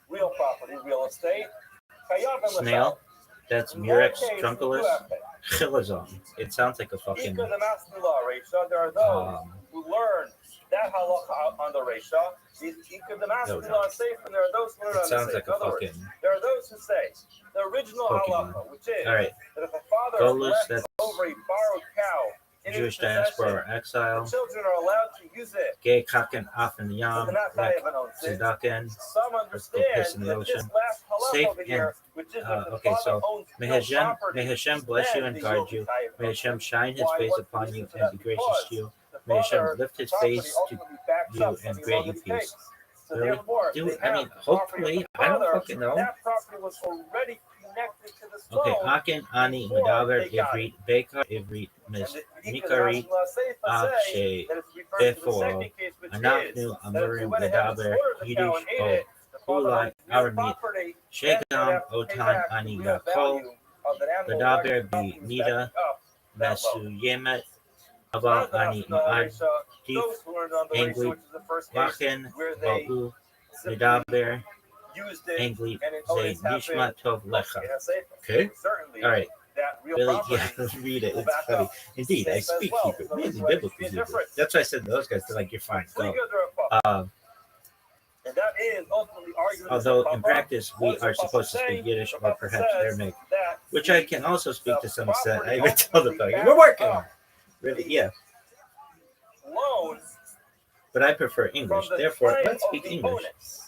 Speaker 10: real property, real estate,
Speaker 2: Snail. That's Murex trunculus. Chilazon. It sounds like a fucking.
Speaker 10: There are those who learn that halacha on the Reisha. There are those who learn on the
Speaker 2: sounds like a fucking.
Speaker 10: There are those who say the original halacha, which is
Speaker 2: that
Speaker 10: if a father left
Speaker 2: that's
Speaker 10: over a borrowed cow in
Speaker 2: Jewish
Speaker 10: his
Speaker 2: diaspora or
Speaker 10: the
Speaker 2: exile.
Speaker 10: children are allowed to use it.
Speaker 2: Gay kaken off in the yam. Zedaken.
Speaker 10: Some understand
Speaker 2: piss in the
Speaker 10: that
Speaker 2: ocean.
Speaker 10: this last halacha
Speaker 2: Safe
Speaker 10: over here, which is that the
Speaker 2: okay,
Speaker 10: father
Speaker 2: so
Speaker 10: owns
Speaker 2: may
Speaker 10: no property,
Speaker 2: Hashem bless you
Speaker 10: then
Speaker 2: and
Speaker 10: he
Speaker 2: guard
Speaker 10: will be
Speaker 2: you.
Speaker 10: chayiv.
Speaker 2: May Hashem shine His
Speaker 10: Why?
Speaker 2: face
Speaker 10: What's the
Speaker 2: upon you
Speaker 10: reason for
Speaker 2: and
Speaker 10: that?
Speaker 2: be gracious
Speaker 10: Because
Speaker 2: to you.
Speaker 10: the
Speaker 2: May Hashem
Speaker 10: father
Speaker 2: lift His
Speaker 10: property
Speaker 2: face to
Speaker 10: ultimately backs
Speaker 2: you
Speaker 10: up
Speaker 2: and
Speaker 10: any
Speaker 2: grant
Speaker 10: loan
Speaker 2: you
Speaker 10: that he
Speaker 2: peace.
Speaker 10: takes. So
Speaker 2: Really?
Speaker 10: therefore,
Speaker 2: Dude,
Speaker 10: they
Speaker 2: I
Speaker 10: have
Speaker 2: mean,
Speaker 10: the property
Speaker 2: hopefully,
Speaker 10: of the
Speaker 2: I don't
Speaker 10: father.
Speaker 2: fucking know.
Speaker 10: That property was already connected to the
Speaker 2: Okay,
Speaker 10: throne.
Speaker 2: Akin, Ani, Medaber, Ivrit, Bekar, Ivrit, Mikarit, Akshay, therefore, Anaknu, Amurim, Medaber, Yiddish, O, Ulai, Aramit, Shegam, Otan, Ani, Yakol, Medaber, Bi, Nida, Masu, Yemet, Ava, Ani, Ma'ad, Tif, Angli, Lachen, Ba'u, Medaber, Angli, Zay, Nishmat, Tov, Lecha. Okay? Alright. Really? Yeah, read it. It's funny. Indeed, I speak Hebrew. Mainly biblical Hebrew. That's why I said to those guys, they're like, you're fine. Go. Although in practice, we are supposed to speak Yiddish or perhaps Aramaic, which I can also speak to some extent. I even tell the dog, we're working on it. Really? Yeah. But I prefer English. Therefore, let's speak English.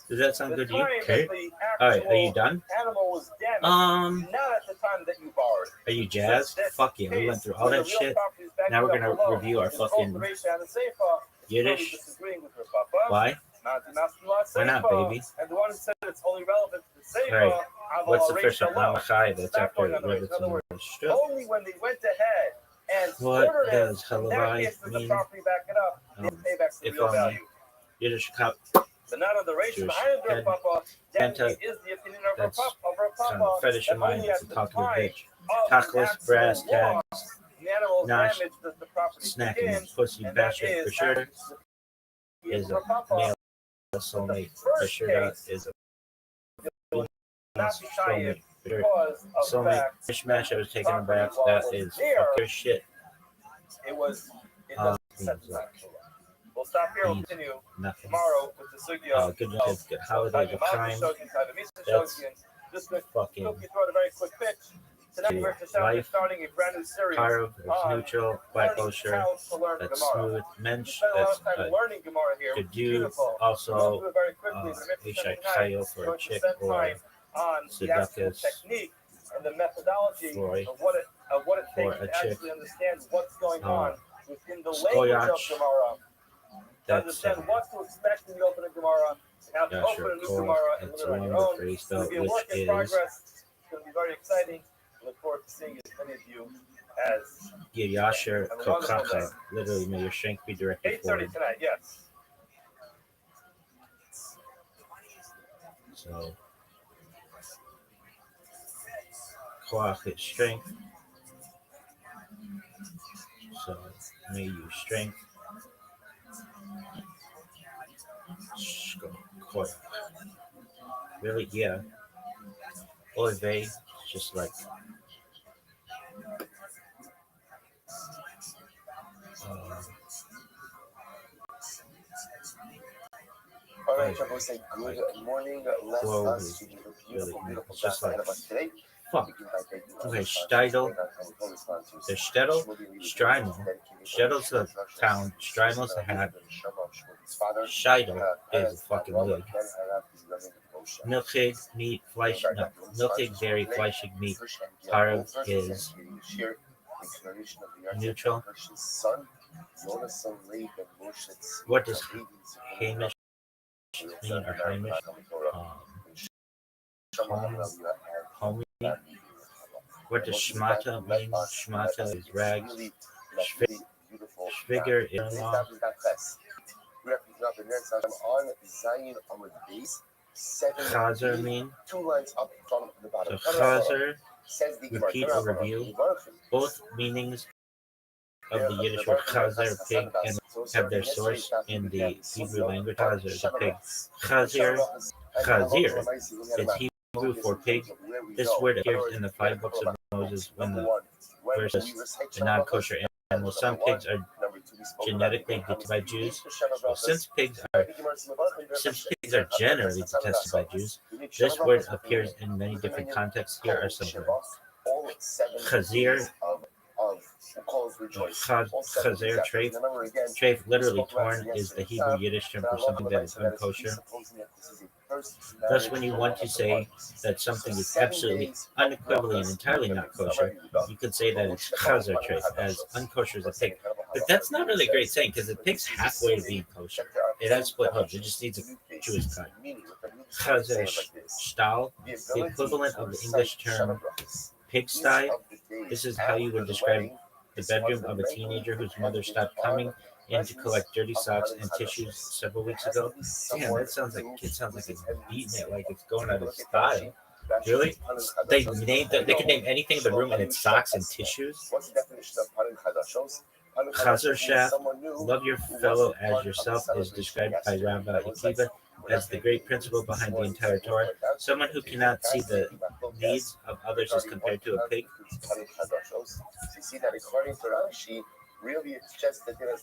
Speaker 2: Does that sound good to you? Okay. All right. Are you done? Are you jazzed? Fuck yeah. We went through all that shit. Now we're gonna review our fucking Yiddish. Why? Why not, baby? All right. What's the first one? Lamachai. That's after Rebbetzin.
Speaker 10: Only when they went ahead and
Speaker 2: What
Speaker 10: ordered
Speaker 2: does
Speaker 10: it,
Speaker 2: Halavai
Speaker 10: the
Speaker 2: mean?
Speaker 10: property back it up. Pay back the
Speaker 2: If
Speaker 10: real
Speaker 2: only
Speaker 10: value.
Speaker 2: Yiddish cop.
Speaker 10: The not of the race
Speaker 2: Jewish
Speaker 10: behind her
Speaker 2: head.
Speaker 10: papa,
Speaker 2: Anti-
Speaker 10: that is the opinion of her
Speaker 2: That's
Speaker 10: papa.
Speaker 2: fetish of mine. It's a talkative bitch.
Speaker 10: Of
Speaker 2: Talkless,
Speaker 10: the
Speaker 2: brass
Speaker 10: actual law,
Speaker 2: tags,
Speaker 10: the animal's
Speaker 2: Nosh,
Speaker 10: damage that the property
Speaker 2: snacking,
Speaker 10: begins,
Speaker 2: pussy,
Speaker 10: and that
Speaker 2: bashing,
Speaker 10: is
Speaker 2: for sure.
Speaker 10: after
Speaker 2: Is
Speaker 10: her
Speaker 2: a
Speaker 10: papa.
Speaker 2: male soulmate. For sure is a
Speaker 10: Not
Speaker 2: female
Speaker 10: chayiv.
Speaker 2: soulmate.
Speaker 10: because of
Speaker 2: So
Speaker 10: the
Speaker 2: many
Speaker 10: fact
Speaker 2: mishmash I was taking a
Speaker 10: property
Speaker 2: bath.
Speaker 10: law
Speaker 2: That
Speaker 10: was
Speaker 2: is
Speaker 10: there.
Speaker 2: fucking shit.
Speaker 10: It doesn't set the back. We'll stop here. We'll continue
Speaker 2: Nothing.
Speaker 10: tomorrow with the sugya
Speaker 2: Good kids, good holiday, good time. That's
Speaker 10: Just to
Speaker 2: fucking
Speaker 10: throw a very quick pitch. Tonight we're
Speaker 2: life.
Speaker 10: starting a brand new series
Speaker 2: Carb, that's
Speaker 10: on
Speaker 2: neutral, black
Speaker 10: learning
Speaker 2: kosher,
Speaker 10: how to learn
Speaker 2: that's
Speaker 10: Gemara.
Speaker 2: smooth,
Speaker 10: We
Speaker 2: mensch,
Speaker 10: spent a lot
Speaker 2: that's
Speaker 10: of time learning Gemara here.
Speaker 2: good dude.
Speaker 10: Beautiful.
Speaker 2: Also,
Speaker 10: We'll do it very quickly.
Speaker 2: Ishai
Speaker 10: Tonight,
Speaker 2: Chayo
Speaker 10: we're
Speaker 2: for a
Speaker 10: going to
Speaker 2: chick
Speaker 10: spend
Speaker 2: or
Speaker 10: time on the actual
Speaker 2: Seducus
Speaker 10: technique and the methodology
Speaker 2: Floyd
Speaker 10: of what it
Speaker 2: for
Speaker 10: takes
Speaker 2: a
Speaker 10: to
Speaker 2: chick.
Speaker 10: actually understand what's going on within the language
Speaker 2: Skoyach,
Speaker 10: of Gemara. To
Speaker 2: that's
Speaker 10: understand what to expect in the opening Gemara, and how to
Speaker 2: yeah,
Speaker 10: open
Speaker 2: sure,
Speaker 10: a new
Speaker 2: cool.
Speaker 10: Gemara and
Speaker 2: It's
Speaker 10: learn on
Speaker 2: a
Speaker 10: your
Speaker 2: longer
Speaker 10: own.
Speaker 2: phrase
Speaker 10: It's
Speaker 2: though,
Speaker 10: going to be a
Speaker 2: which
Speaker 10: work in
Speaker 2: is
Speaker 10: progress. It's going to be very exciting. I look forward to seeing as many of you as
Speaker 2: Yasher Kokaka. Literally, may your strength be directed
Speaker 10: 8:30
Speaker 2: forward.
Speaker 10: tonight. Yes.
Speaker 2: So, Koach is strength. So, may you strength. Koach. Really, yeah. Oive, just like.
Speaker 9: All right, I will say good morning. Let's us to the beautiful, beautiful
Speaker 2: just
Speaker 9: class
Speaker 2: like,
Speaker 9: ahead of us today.
Speaker 2: fuck. Okay, Steidel, there's Stettel, Strymel. Stettel's the town, Strymel's the hat. Scheidel is a fucking wig. Milchig, meat, fleisch, no. Milchig, dairy, fleischig, meat. Parv is neutral. What does Hamish mean, or Hamish? Homie. What does Shmata mean? Shmata is rags. Shviger is in-law. Chazer mean? So Chazer, repeat or review. Both meanings of the Yiddish word Chazer, pig, and have their source in the Hebrew language. Chazer is a pig. Chazir is Hebrew for pig. This word appears in the 5 books of Moses when the verses are not kosher animals. Some pigs are genetically detested by Jews. Well, since pigs are generally detested by Jews, this word appears in many different contexts. Here are some of them. Chazir, Chazer, treif. Treif, literally torn, is the Hebrew Yiddish term for something that is unkosher. Thus, when you want to say that something is absolutely, unequivocally, and entirely not kosher, you could say that it's Chazer treif, as unkosher as a pig. But that's not really a great saying, because the pig's halfway to being kosher. It has split hooves. It just needs a Jewish cut. Chazer shtal, the equivalent of the English term pigsty. This is how you would describe the bedroom of a teenager whose mother stopped coming in to collect dirty socks and tissues several weeks ago. Damn, that sounds like it's beating it like it's going out of style. Really? They could name anything in the room and it's socks and tissues. Chazer Shaf, love your fellow as yourself, is described by Rabbi Akiva as the great principle behind the entire Torah. Someone who cannot see the needs of others is compared to a pig,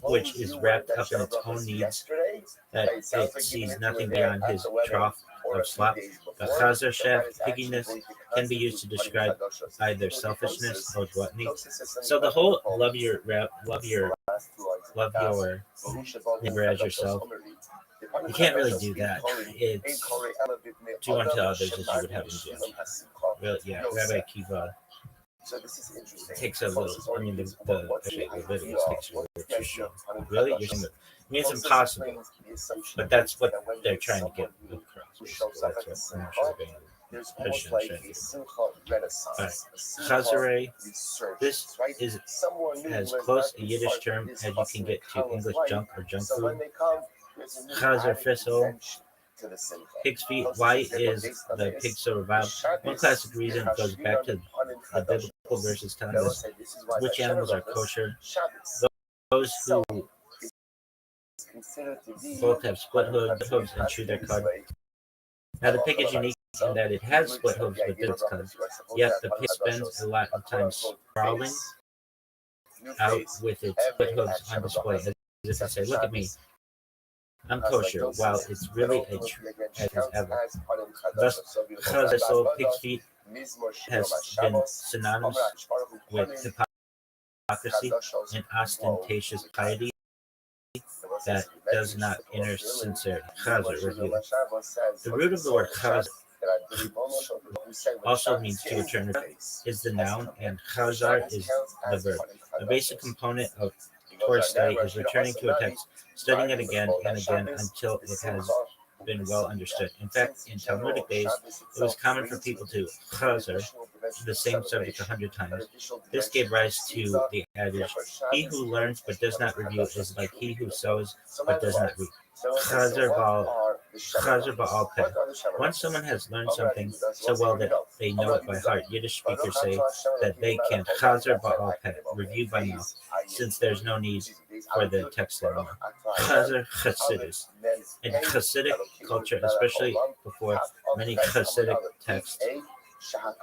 Speaker 2: which is wrapped up in its own needs, that it sees nothing beyond his trough of slop. The Chazer Shaf, pigginess, can be used to describe either selfishness or gluttony. So the whole love your neighbor as yourself, you can't really do that. It's do unto others as you would have them do. Really, yeah, Rabbi Akiva takes a little. I mean, the Leviticus takes a little too strong. Really, you're saying that? I mean, it's impossible, but that's what they're trying to get across. That's what I'm sure Chazare, this is as close a Yiddish term as you can get to English junk or junk food. Chazer Fisso, pig's feet. Why is the pig so reviled? One classic reason goes back to the biblical verses telling us which animals are kosher. Those who both have split hooves and chew their cud. Now the pig is unique and that it has split hooves with its cuz. Yet the pig spends a lot of time sprawling out with its split hooves on display, as if to say, "Look at me, I'm kosher," while it's really a as ever. Thus, chazar, so pig's feet, has been synonymous with hypocrisy and ostentatious piety that does not enter sincerity. Chazar, review. The root of the word chazar also means to return, is the noun, and chazar is the verb. A basic component of Torah study is returning to a text, studying it again and again until it has been well understood. In fact, in Talmudic days, it was common for people to chazar the same subject 100 times. This gave rise to the adage, "He who learns but does not review is like he who sows but does not reap." Chazar ba'al peh. Once someone has learned something so well that they know it by heart, Yiddish speakers say that they can chazar ba'al peh, review by mouth, since there's no need for the text anymore. Chazar Chassidus. In Chassidic culture, especially before many Chassidic texts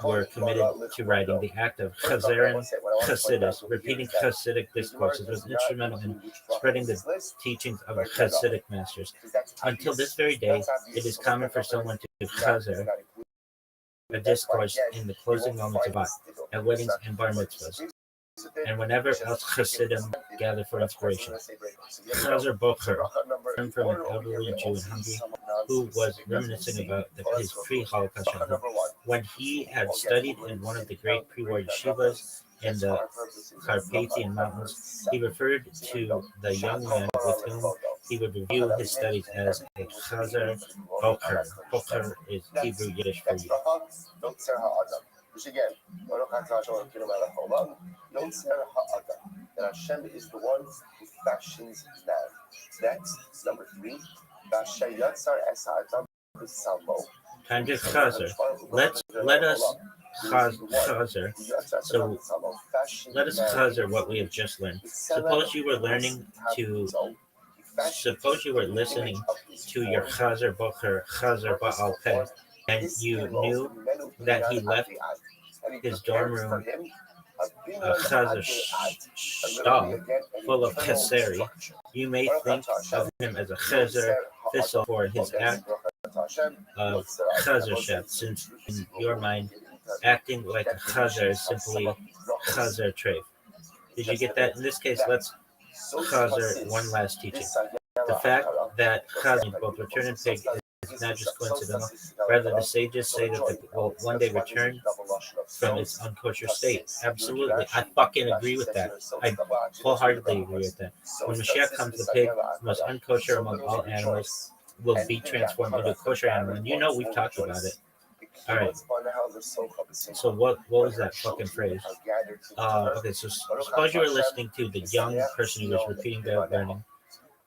Speaker 2: were committed to writing, the act of chazarin Chassidus, repeating Chassidic discourses, was instrumental in spreading the teachings of the Chassidic masters. Until this very day, it is common for someone to chazar a discourse in the closing moments of Vat, at weddings and bar mitzvahs, and whenever else Chassidim gather for inspiration. Chazar Bocher, learned from an elderly Jew in Hungary who was reminiscing about his pre-Holocaust childhood. When he had studied in one of the great pre-war yeshivas in the Carpathian Mountains, he referred to the young man with whom he would review his studies as a Chazar Bocher. Bocher is Hebrew Yiddish for you.
Speaker 9: That Hashem is the one who fashions man. Next, number 3.
Speaker 2: Time to chazar. Let us chazar. So let us chazar what we have just learned. Suppose you were listening to your chazar bocher, chazar ba'al peh, and you knew that he left his dorm room a chazar stall full of cheseri. You may think of him as a chazar thistle for his act of chazarship, since in your mind, acting like a chazar is simply chazar treif. Did you get that? In this case, let's chazar one last teaching. The fact that chazar both return and pig is not just coincidental. Rather, the sages say that it will one day return from its unkosher state. Absolutely. I fucking agree with that. I wholeheartedly agree with that. When Mashiach comes, the pig, the most unkosher among all animals, will be transformed into a kosher animal. And you know we've talked about it. All right. So what was that fucking phrase? Okay, so suppose you were listening to the young person who was repeating their learning,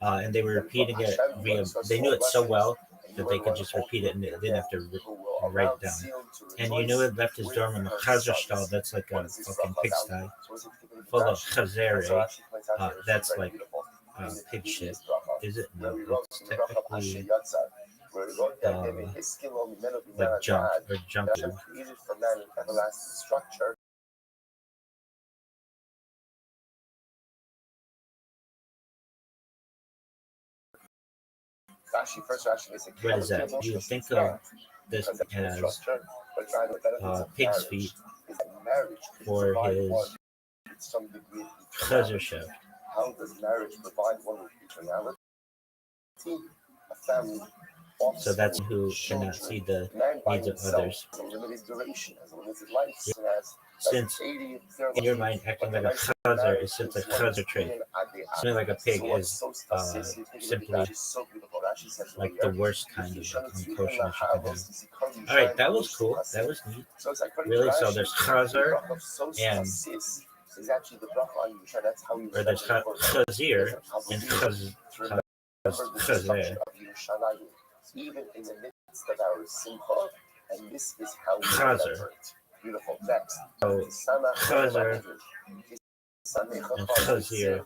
Speaker 2: and they were repeating it via, they knew it so well that they could just repeat it and they didn't have to write it down. And you knew it left his dorm in a chazar stall, that's like a fucking pigsty, full of chazere, that's like pig shit. Is it? No, it's technically like junk or junk food. What is that? You think of this as pig's feet for his chazar chef.
Speaker 9: How does marriage provide one with eternality? A family.
Speaker 2: So that's who cannot see the needs of others. Since in your mind, acting like a chazar is simply chazar trait. Something like a pig is simply like the worst kind of unkosher you can have. All right, that was cool. That was neat. Really, so there's chazar and or there's chazir and chazir.
Speaker 9: Even in the midst of our simcha, and this is how we
Speaker 2: chazar.
Speaker 9: Beautiful text.
Speaker 2: So chazar and chazir.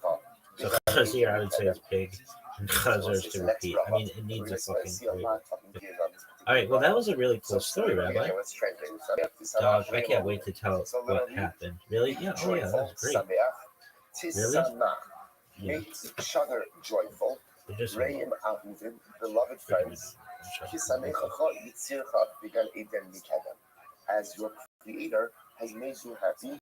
Speaker 2: So chazir, I would say, is pig, Chazars to repeat. I mean, it needs a fucking break. All right, well, that was a really cool story, Rabbi. Dog, I can't wait to tell what happened. Really? Yeah, oh yeah, that was great. Really? Yeah.
Speaker 9: Make each other joyful.
Speaker 2: They're just
Speaker 9: Reim Ahuvim, beloved friends. As your Creator has made you happy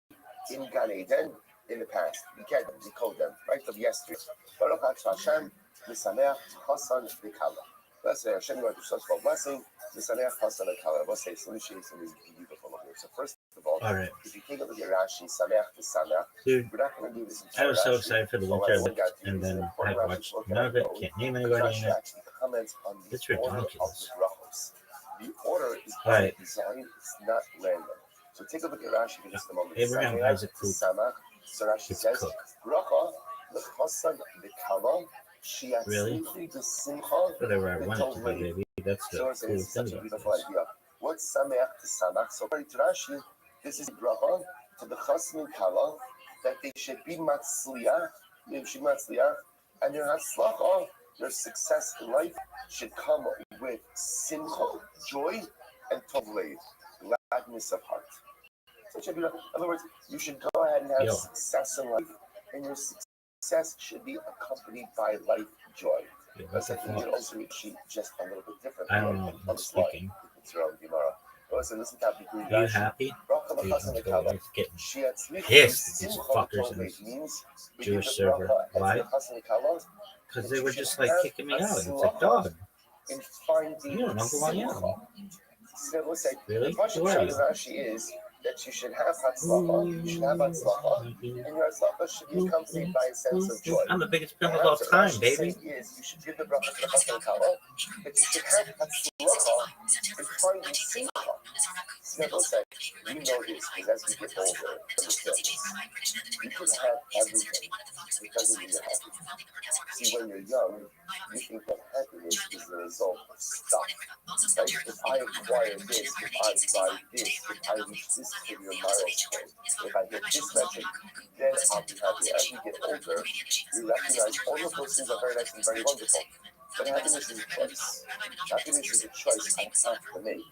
Speaker 9: in Gan Eden in the past. Mikodem, right of yesterday. Baruch Hashem, Misameach Hasan V'Kala. Let's say Hashem, you are such a blessing. Misameach Hasan V'Kala. Let's say solutions in this beautiful here. So first of all, if you take a look at Rashi, Sameach V'Sameach,
Speaker 2: dude,
Speaker 9: we're not going to do this.
Speaker 2: I was so excited for the winter Olympics, and then I watched none of it. Can't name anybody in it. It's ridiculous.
Speaker 9: The order is by design, it's not random. So take a look at Rashi for just a moment.
Speaker 2: Abraham Isaac Cook.
Speaker 9: So Rashi says, Bracha l'chasad v'kala
Speaker 2: really?
Speaker 9: b'simcha
Speaker 2: Whatever I want it to be, baby. That's the cool thing about this.
Speaker 9: What's sameach to samach? So according to Rashi, this is bracha to the chasad and kala that they should be matzliach, and their hatzlacha, their success in life should come with simcha, joy, and tovlev, gladness of heart. So in other words, you should go ahead and have success in life, and your success should be accompanied by life joy.
Speaker 2: Yeah, that's a
Speaker 9: you can also read sheet just a little bit different.
Speaker 2: I don't know. I'm speaking.
Speaker 9: It's your own Gemara. Listen to that.
Speaker 2: Are you happy? Dude, I'm getting pissed at these fuckers in this Jewish server. Why? Because they were just like kicking me out. It's like, dog, you don't know who I am. Really? Who are you?
Speaker 9: That you should have hatzlacha, you should have hatzlacha, and your hatzlacha should be accompanied by a sense of joy.
Speaker 2: I'm the biggest pimp of all time, baby.
Speaker 9: Is you should give the bracha to the chassan kala, but you should have hatzlacha in finding simcha. See, I will say, we know this because as we get older, you can have everything. It doesn't mean you're happy. See, when you're young, you think that happiness is the result of stuff. Like, if I acquire this, if I buy this, if I reach this career milestone, if I get this metric, then I'll be happy. As you get older, you recognize all of those things are very nice and very wonderful. But happiness is a choice. Happiness is a choice I have to make.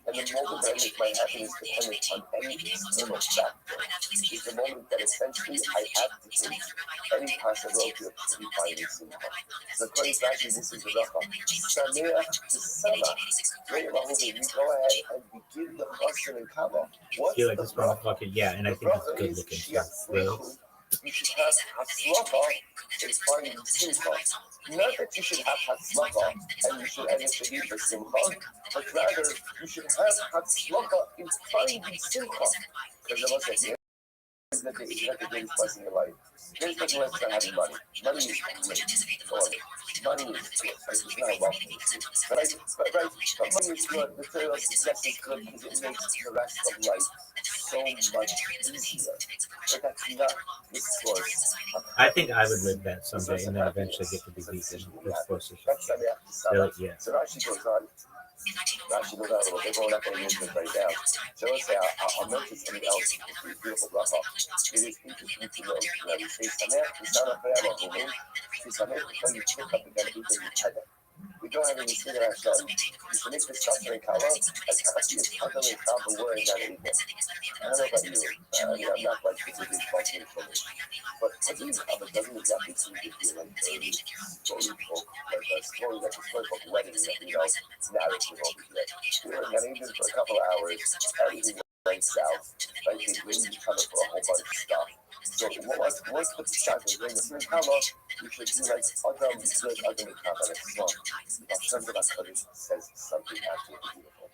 Speaker 9: And the moment that I make my happiness dependent on any external factor is the moment that essentially I abdicate any possibility of truly finding simcha. So according to Rashi, this is the bracha. Sameach t'samach. We go ahead and begin the chassan and kala. What's
Speaker 2: feel like this motherfucker, yeah, and I think it's good looking too. Really?
Speaker 9: You should have hatzlacha in finding simcha. Not that you should have hatzlacha and it should be for simcha, but rather you should have hatzlacha in finding simcha. Because the most idea is that the greatest blessing in your life. There's nothing less than having money. Money is great. Money is good. It's not wealthy. But money is good. The material success is good because it makes the rest of life so much easier. But that's not the source.
Speaker 2: I think I would live that someday and then eventually get to be vegan. That's really, yeah.
Speaker 9: So Rashi goes on. Rashi goes on a little bit. We're not going to get into it right now. So let's say I'll mention something else. It's beautiful bracha. It is interesting to know that we say Sameach V'Samach V'Yavah Sameach when you pick up again even in heaven. We don't have any sin in Hashem. You should make the chassan and kala as happy as Adam and Chava were in that evening. I don't know about you. I'm not like this is fucking for me. But Adam and Chava doesn't exactly seem to be like a storybook, like a story, like a storybook wedding, narrative over here. We were in Gan Eden for a couple of hours. Everything went south. Like they blamed each other for a whole bunch of stuff. So what's the pshat? During the first kala, you should be like Adam is good, Adam is Chava. That's wrong. Hashem says something absolutely beautiful.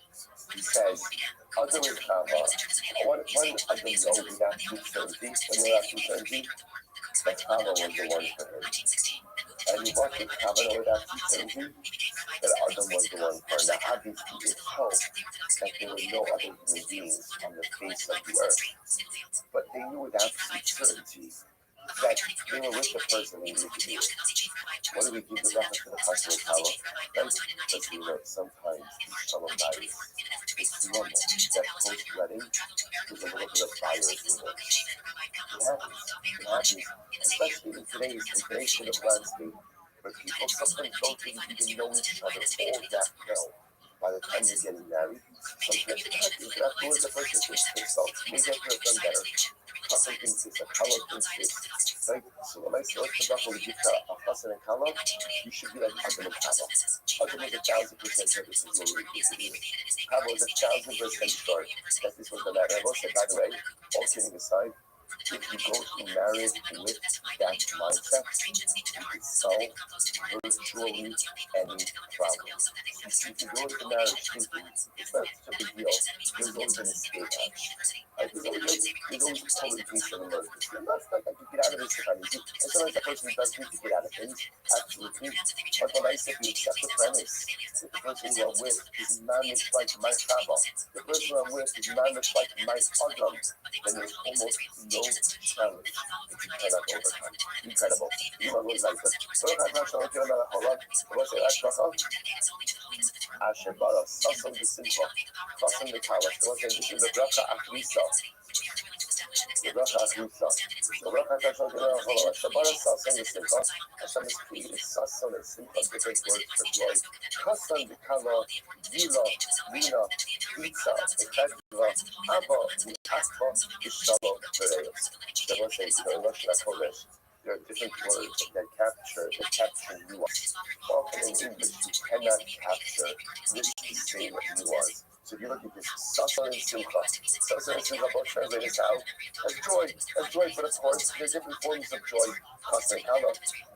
Speaker 9: He says, Adam and Chava, when Adam know without absolute certainty, when they're absolute certainty, that Chava was the one for her. And he wants Chava know without absolute certainty that Adam was the one for her. Now, obviously, it helped that there were no other human beings on the face of the earth. But they knew with absolute certainty that they were with the person they needed to be with. What do we give the reference to the chassan and kala? Let's see that sometimes in shalom bayis, it's normal that post-wedding, there's a little bit of fire in it. It happens, especially in today's sort of landscape. But people sometimes don't even know each other all that well. By the time you're getting married, sometimes you have to with the person thinks themselves. Maybe I could have done better. Hassan thinks this, a color thinks this. Right? So when I say what's the bracha with Gita, a Hassan and Kala, you should be like Adam and Kala. Adam is 1,000% sure this is what we're doing. Kala is 1,000% sure that this was the matter. I will say, by the way, all kidding aside, if you go to marriage with that mindset, you can solve virtually any problem. If you go into marriage thinking it's not such a big deal, there's always an escape hatch. There's always a communication emergency. I'm not like I can get out of this if I need to. And sometimes the person does need to get out of things, absolutely. But when I say you accept the premise that the person who I'm with is managed like my travel, the person I'm with is managed like my Adam, then there's almost no challenge that you cannot overcome. Incredible. You know what like this. Asher bara sasam de simcha, sasam de kala. This is the bracha achrisa. The bracha achrisa. The bracha achrisa. The bara sasam de simcha. Hashem is created sasam and simcha, different words for joy. Kasam de kala, vila, lina, pizza, echadva, abba, the akva, the shalom, bereos. The Russian, the Russian Kodesh. There are different words that capture nuance. Often in English, you cannot capture the same nuance. So if you look at this, Sasa and Simcha, both translated out as joy, but of course, there are different forms of joy. Kasa and Kala,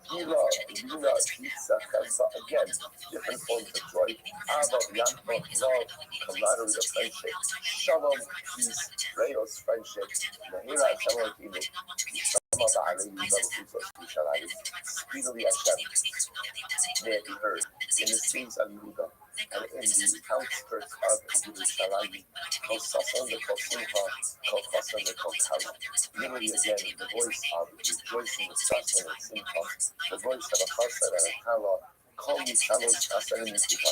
Speaker 9: Gila, Lina, Pizza, Chazva, again, different forms of joy. Ava, Yakva, love, camaraderie of friendship. Shalom, peace, Reos, friendship. Nahira, Shalom, speedily Hashem, may it be heard in the streets of Yehuda and in the outskirts of Yerushalayim. Kol Sason the Kol Simcha, Kol Chason the Kol Kala. Literally again, the voice of rejoicing with Sason and Simcha, the voice of a Chason and a Kala. Call me Shalom Chason and Simcha,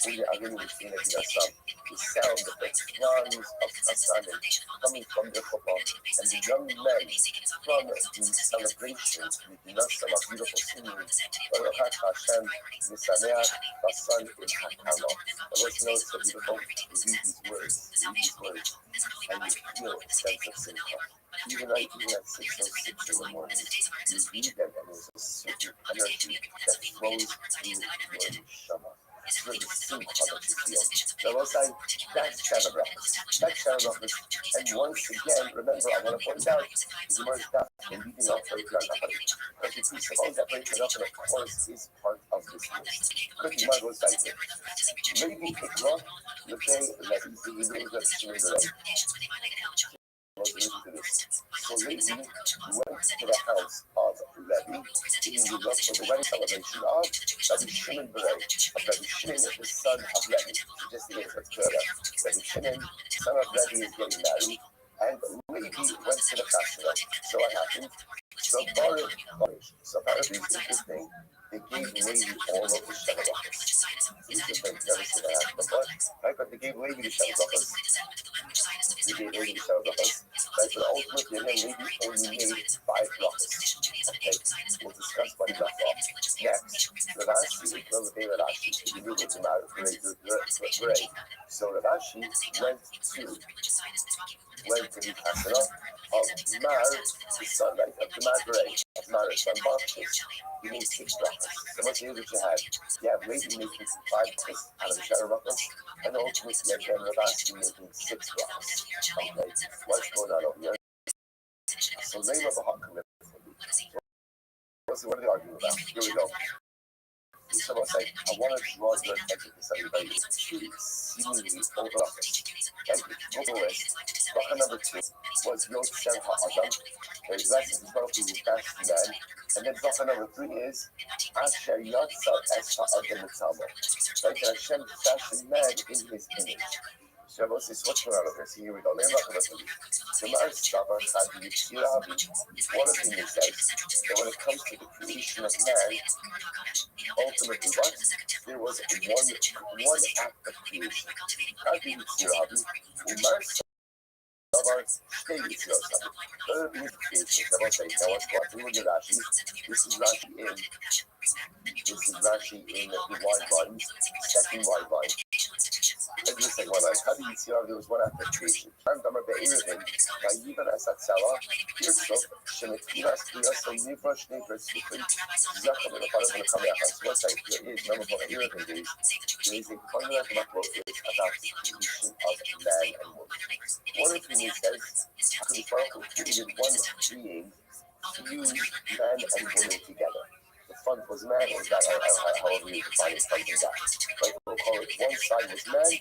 Speaker 9: Uli Avinu Mishina Ginasam. The sound of the clans of Chasanim coming from the football, and the young men from the celebrations with Nasa, a beautiful scenery. Baruch Hashem, Nisaneach, Basan, in Hakala. The Lord knows so beautiful. You read these words, and you feel a sense of simcha. Even at 6:06 in the morning, you read them, and there's a certain energy that flows through your neshama. It's really simcha that you feel. The Lord said, that's Shana Brachas. And once again, remember, I want to point out, the Gemara stuff and leading off for Because you presuppose that Bereshit Rabbah, of course, is part of this list. But the Gemara goes like this. Maybe Ikra, the thing that is the Hebrew that Shimon So Levi went to the house of Levi, in the love for the wedding celebration of Rabbi Shimon Berei, of Rabbi Shimon, the son of Levi. Just to get it clear, Rabbi Shimon, son of Levi, is getting married, and Levi went to the festival. So what happened? So apparently it's interesting. They gave Levi all of the Shabbat. Interesting, never seen that happen before. Right, but they gave Levi the Shabbat. They gave Levi the Shabbat. Right, but ultimately, again, Levi only made 5 blocks. Okay, we'll discuss what he left off. Next, Ravashi, the day Ravashi, he knew what the matter was. So Ravashi went to the castle of Mar, the son, right, of the Margaret, of Mar, son Bartish. You need 6 blocks. So much news that you had. You have Levi making 5 blocks out of the shadow blocks, and ultimately again Ravashi making 6 blocks. Okay, what's going on over here? So name of the hot commitment. What are they arguing about? Here we go. Someone say, I want to draw your attention to something very seemingly overlapping. Okay, go away. Bracha number 2 was Yod Shem HaAdam. The blessing is one of the best men. And then bracha number 3 is Asher Yatsa Es HaAdam Mitzamo. Right? And Hashem fashioned man in his image. So what's going on over here? So here we go. Let me back up the Gemara Stava Chadi Yirabi. One of the things says that when it comes to the creation of man, ultimately what? There was one act of creation. Chadi Yirabi. Umar Stava Shtei Yirabi. Other things of creation. Now what's going on? This is Rashi in actually in the wide lines, second wide line. And the second wide line. How do you see how there was one application? I'm be'erevin, Vayivan Asatzala, Pirsov, Shemetiras, Piras, Nivra, Shnevra, Sifri, Zakam, and the Father of the Kameachas. What's like there is, remember for Erevin days, there is a fundamental macrophage about the creation of man and woman. One of the things says, HaKadosh Baruch Hu created one being, fused man and woman together. The front was man, or that, however you define it, front and back. Right? We'll call it one side was man,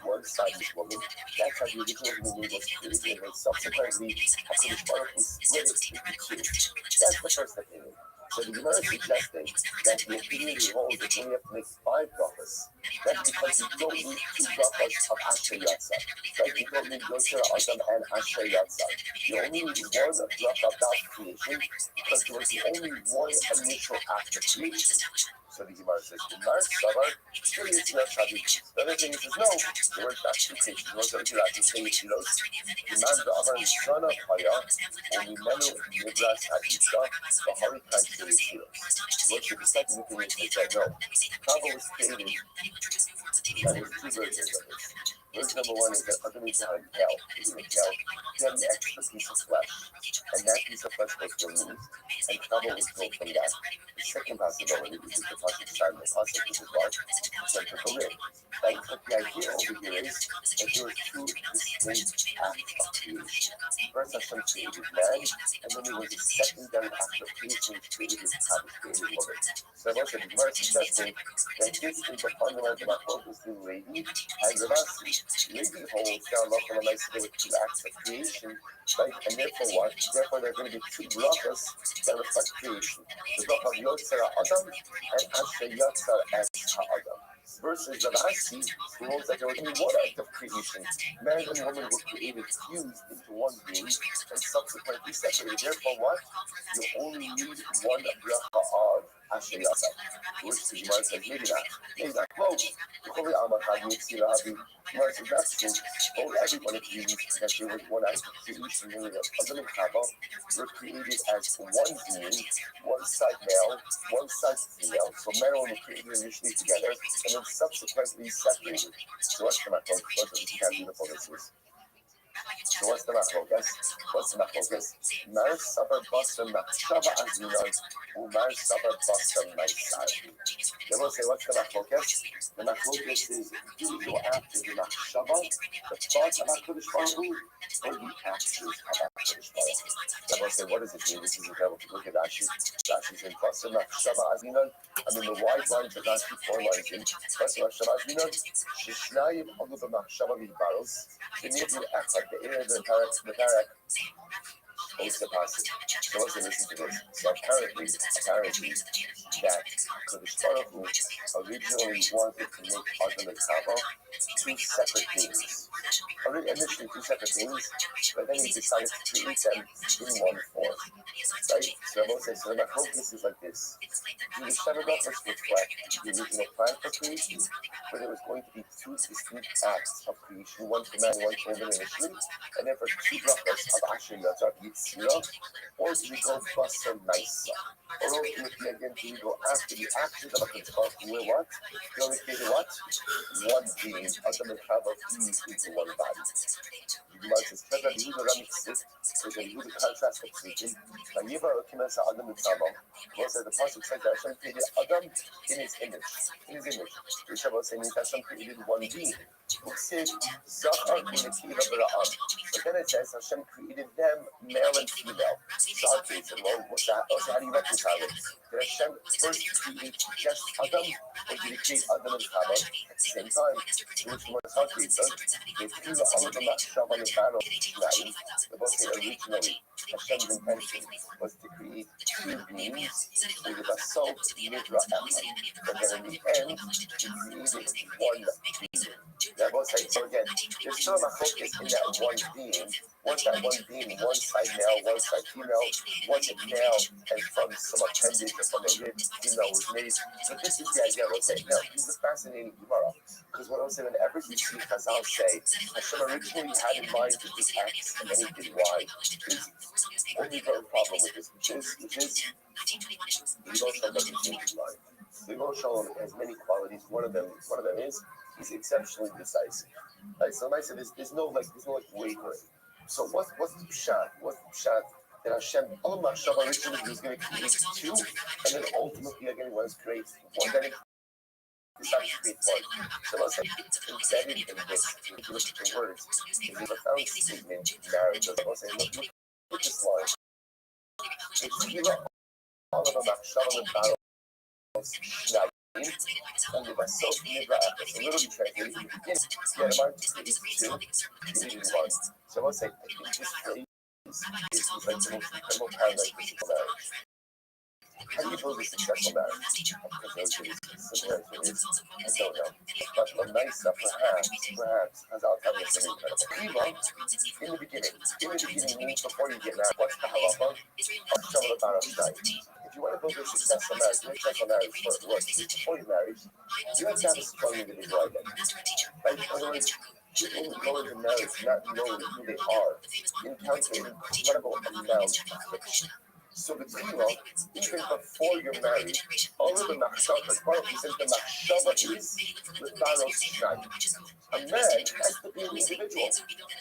Speaker 9: one side was woman. That's how the original human being was created, and subsequently, HaKadosh Baruch Hu split it into two. That's the first opinion. So the Gemara is suggesting that the opinion he holds that we have to make 5 brachas. That's because you don't need 2 brachas of Asher Yatzah. Right? You don't need Yosher Adam and Asher Yatzah. You only need one bracha about creation because there was only one initial act of creation. So the Gemara says, Umar Savar, curious not Shadi. The other thing is, no, there were not 2 creations. There was only like to say it, you know, Iman the Amar Shana Paya, only Menu Nibras Hadisha, the Hari Kanchi Shiros. What should the second opinion is that no, Kava was created, and there's 2 versions of this. Verse number 1 is that underneath had a tail, he had an extra piece of flesh, and that piece of flesh was removed, and Kava was built from that. The second possibility, which is the Pasuk side of the Pasuk, which is large, central to live. But the idea over here is that there are 2 distinct acts of creation. First, Hashem created man, and then there was a secondary act of creation which created his Kava, created woman. So I also the Gemara suggesting that this is the fundamental focus in Levi and Ravasi. Levi holds down Lachal Amai there were 2 acts of creation, right? And therefore what? Therefore there are going to be 2 brachas that reflect creation. The bracha of Yotzer Adam and Asher Yotzer as Ha'adam. Versus Ravasi, who holds that there was only 1 act of creation. Man and woman were created, fused into one being, and subsequently separated. Therefore what? You only need 1 bracha of Asher Yotzer. Which the Gemara says, maybe not. Maybe not. Well, Gemara says that's true. All everyone agrees that there was 1 act of creation, meaning that Adam and Chava were created as 1 being, 1 side male, 1 side female. So men and women were created initially together, and then subsequently separated. So what's the matter? Look at how beautiful this is. So what's the machlokas? What's the machlokas? Mar sabar basar machshava azinon, umar sabar basar ma'isad. They will say, what's the machlokas? The machlokas is, do you go after the machshava, the thoughts of HaKadosh Baruch Hu, or the actions of HaKadosh Baruch Hu? They will say, what does it mean? This is incredible. Look at Rashi. Rashi says, basar machshava azinon. I mean, the wide lines of Rashi, 4 lines in. Basar machshava azinon, shishnayim alu b'machshava midbaros. The parak holds the passage. So let's listen to this. So apparently, that Kodesh Baruch Hu originally wanted to make Adam and Chava 2 separate beings. Initially 2 separate beings, but then he decided to create them in 1 form. Right? So Rabbi says, so the focus is like this. The 7 brachas reflect the original plan for creation, but it was going to be 2 distinct acts of creation, 1 for man, 1 for woman initially, and then for 2 brachas of Asher Yatzar Yitzira, or do we go Basar Maisa? Or ultimately, again, do we go after the actions of HaKadosh Baruch Hu, where what? He only created what? 1 being, Adam and Chava fused into 1 body. The Gemara says, Kevin Yehuda Ramixit, there's a Yehuda contrast of speaking. Vayiva Elokim Adam and Chava. Well, says the pasuk says that Hashem created Adam in his image. Which I will say means Hashem created 1 being. Who said Zachar Unekiva Bara'am. But then it says Hashem created them male and female. So I said, well, what's that? Also, how do you reconcile it? Did Hashem first create just Adam, or did he create Adam and Chava at the same time? Which one is hard to eat? They threw all of them at Shav on the battle. The both say originally Hashem's intention was to create 2 beings with a soul, Nidra, but then in the end, he created 1 being. That both say, so again, there's still a focus in that 1 being. Once that 1 being, 1 side male, 1 side female, once it male, and from some appendage or from a rib, female was made. But this is the idea I will say. Now, this is a fascinating Gemara. Because what I will say, whenever you see Chazal say, Hashem originally had in mind to do X and then he did Y, there's only one problem with this, which is, you don't show that he's in mind. So Yom Shalom has many qualities. One of them is he's exceptionally decisive. Right? So nice. There's no wavering. So what's the pshat? What's the pshat? That Hashem, all Machshava originally he was going to create two, and then ultimately again he wants to create one. Then he decided to create one. So let's say embedded in this, if you look at the words, is a profound statement in marriage. I'll say, look at this line. It's Tila all of a Machshava and Baruch Shnayim, and the Basot Nivra. So literally translated in the beginning, yeah, the mark is two, created one. So let's say, I think this phrase is like the most paradise for marriage. How do you build a successful marriage? Because those simple answer is, I don't know. But Lamaisa, perhaps, as I'll tell you something incredible. In the beginning means before you get married, what's the halacha? If you want to build a successful marriage, before you marry, you have to have a strong individual identity. Right? In other words, people who go into marriage not knowing who they are encounter an incredible amount of friction. So the tefillah, even before you're married, all of the machshava, as far as the machshava is, the baros shnayim. A man has to be an individual,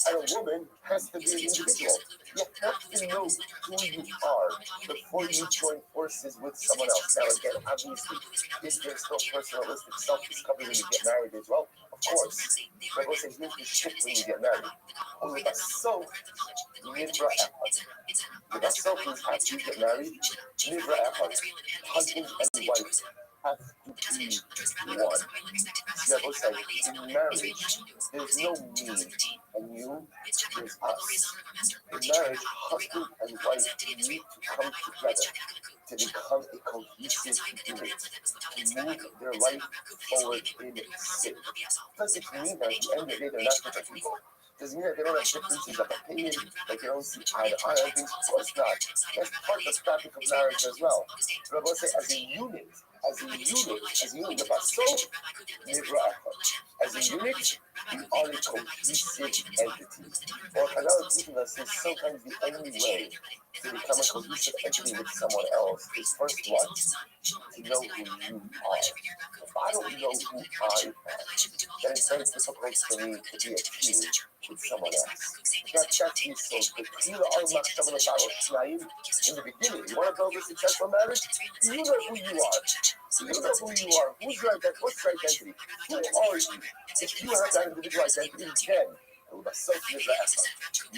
Speaker 9: and a woman has to be an individual. You have to know who you are before you join forces with someone else. Now again, obviously, is there still personalistic self-discovery when you get married as well? Of course. But I will say, here's the shit when you get married. Only by so, nivra echad. The basot means after you get married, nivra echad. Husband and wife have to be one. See, I will say, in marriage, there's no me and you, there's us. In marriage, husband and wife need to come together to become a cohesive unit, to move their life forward in sync. Doesn't mean that at the end of the day they're not different people. Doesn't mean that they don't have differences of opinion, like they don't see eye to eye on things. Of course not. That's part of the fabric of marriage as well. But I will say, as a unit, the basot, nivra echad. As a unit, we are a cohesive entity. Or another teaching us is sometimes the only way to become a cohesive entity with someone else is first what? To know who you are. If I don't know who I am, then it's very difficult for me to be a team with someone else. That's me. So the tefillah are machshava baruch shnayim. In the beginning, you want to build a successful marriage? You know who you are. You know who you are. Who's your identity? What's your identity? Who are you? If you have that individual identity, then you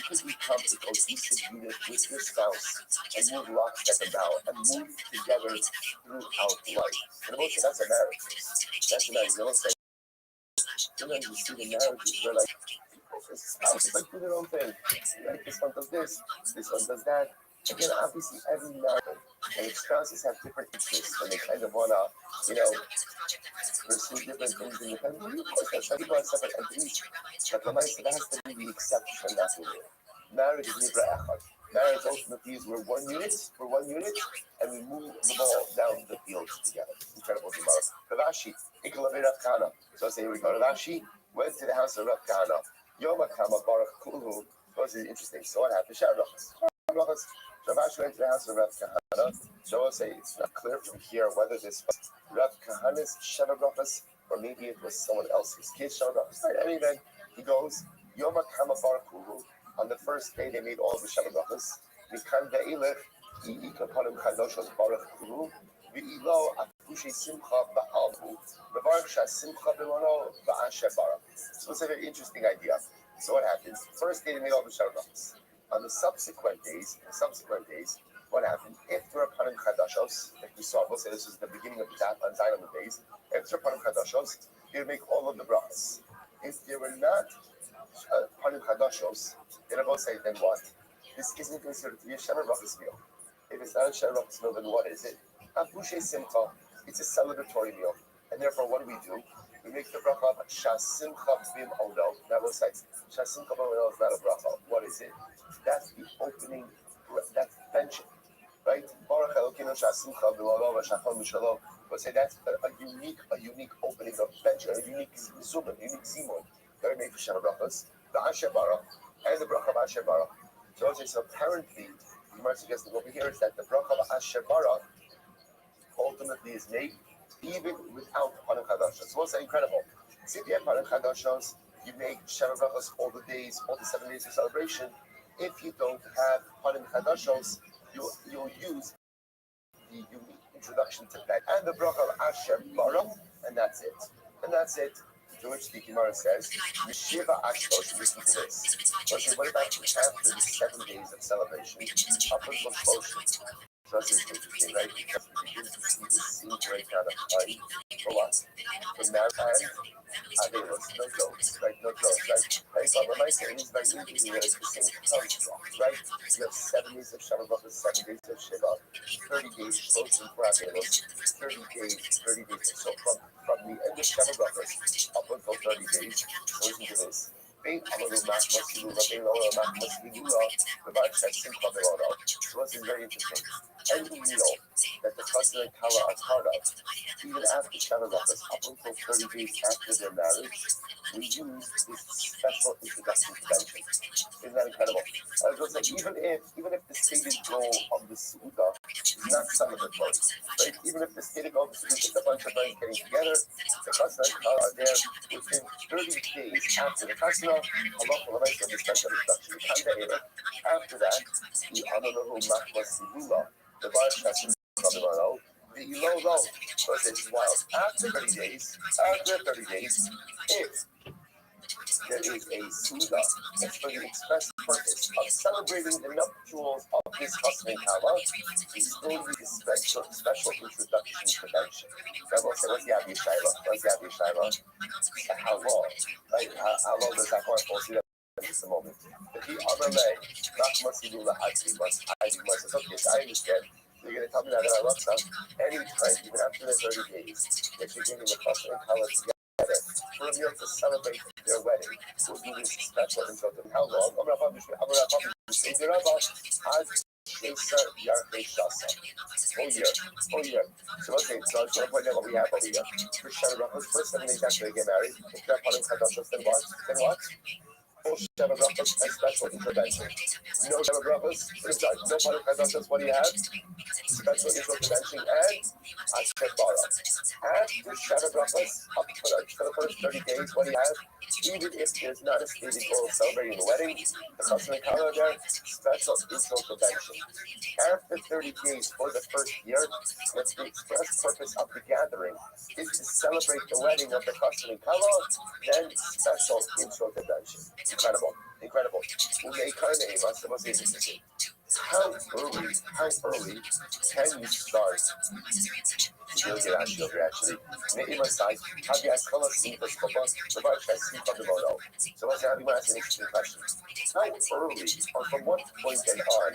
Speaker 9: can become a cohesive unit with your spouse and move lockstep about and move together throughout life. And emotion, that's a marriage. That's a marriage. You don't say, sometimes you see the marriages where like spouses like do their own thing. Like this one does this one does that. Again, obviously every marriage and its spouses have different interests and they kind of wanna, pursue different things independently. Of course, people have separate entities. But the mice, that has to be the exception, not the rule. Marriage is nivra echad. Marriage ultimately is we're one unit, and we move the ball down the field together. Incredible Gemara. Rav Ashi, Ikalavi Rav Kahana. So I say, here we go. Rav Ashi went to the house of Rav Kahana. Yom HaKama Baruch Kulu. This is interesting. So what happened? Rav Ashi went to the house of Rav Kahana. So I'll say, it's not clear from here whether this was Rav Kahana's Sheva Brachas or maybe it was someone else's kid's Sheva Brachas. Right? And then he goes, Yom HaKama Baruch Kulu. On the first day, they made all of the Sheva Brachas. Mikan ve'ilech, Ikapanim Chadoshos Baruch Kulu. Ve'ilo Afushe Simcha Ba'alhu. Bevarach Shah Simcha Be'lono Ba'ashe Baruch. So it's a very interesting idea. So what happens? First day, they made all the Sheva Brachas. On the subsequent days, what happened? If there are Panim Chadashos, like we saw, we'll say this is the beginning of the daf on Zion days. If there are Panim Chadashos, they would make all of the brachas. If there were not Panim Chadashos, they would say, then what? This isn't considered to be a Sheva Brachas meal. If it's not a Sheva Brachas meal, then what is it? Afushe Simcha. It's a celebratory meal. And therefore, what do? We make the bracha of Shas Simcha Bim Odo. That will say, Shas Simcha Bim Odo is not a bracha. What is it? That's the opening, that's benching, right? Baruch Elokeinu Shasimcha B'Olam V'Shachar Mishalom. But say that's a unique opening of bench, a unique zuman, a unique zimun. That we make for Sheva Brachas, the Asher Baruch, and the bracha of Asher Baruch. So apparently, the Gemara suggesting over here is that the bracha of Asher Baruch ultimately is made even without Panim Chadashos. What's incredible? See, if you have Panim Chadashos, you make Sheva Brachos all the days, all the 7 days of celebration. If you don't have Panim Chadashos, you'll use the unique introduction to that and the bracha of Asher Baruch, and that's it. And that's it. To which the Gemara says, Mishiva Ashtos, listen to this. Okay, what about after the 7 days of celebration? Up until Shloshim. So that's interesting, right? Because we begin to see the scene break out of time. For what? For Marathon. There was no jokes, right? No jokes, right? Right? But what am I saying is very easy that it's the same time, right? You have 7 days of Shabbat, 7 days of Shiva, 30 days Shloshim for Averos, 30 days. So from the end of Shabbat up until 30 days, listen to this. Bein Amaru Machmas Hilula, Bein Ola Machmas Hilula, the Bar Chessim Kamerona. So this is very interesting. Any meal that the husband and Kala are part of, even after Shabbat, up until 30 days after their marriage, we use this special introduction convention. Isn't that incredible? I was going to say, even if the stated goal of the Suda is not celebratory, right? Even if the stated goal of the Suda is a bunch of friends getting together, the husband and Kala are there within 30 days after the Chasna, Allah will make the special introduction. After that, the Amaru Machmas Hilula, the Bar Chessim Kamerona, the Ilo, so it's wild. After 30 days, if there is a Suda that's for the express purpose of celebrating the nuptials of this husband and Kala, we still need a special introduction convention. Everyone say, what's the Abi Shaila? How long? Right? How long does that work? We'll see that in just a moment. If the other leg, not must be doing okay, so I understand. You're going to tell me that I love some. Anytime, even after the 30 days, that you're getting the husband and Kala together for a meal to celebrate their wedding, we'll do this special introduction. How long? I'm going to say the Rabba, whole year. So okay, so I was going to point out what we have over here. For Shabbat, first 7 days after they get married, if they're part of Chadashos, then what? Full Shabbat brachos and special intervention. No Shabbat brachos, no part of Chadashos, what do you have? Special intervention and Asher Baruch. After Shabbat brachos, up for the first 30 days, what do you have? Even if there's not a stated goal of celebrating the wedding, the husband and Kala there, special intervention. After 30 days for the first year, that's the express purpose of the gathering is to celebrate the wedding of the husband and Kala, then special intervention. Incredible. How early can you start? Actually. Have you asked Kala seen for Skopa? The Bar Chessim Kamerona. So let's have you ask an interesting question. How early, or from what point and on,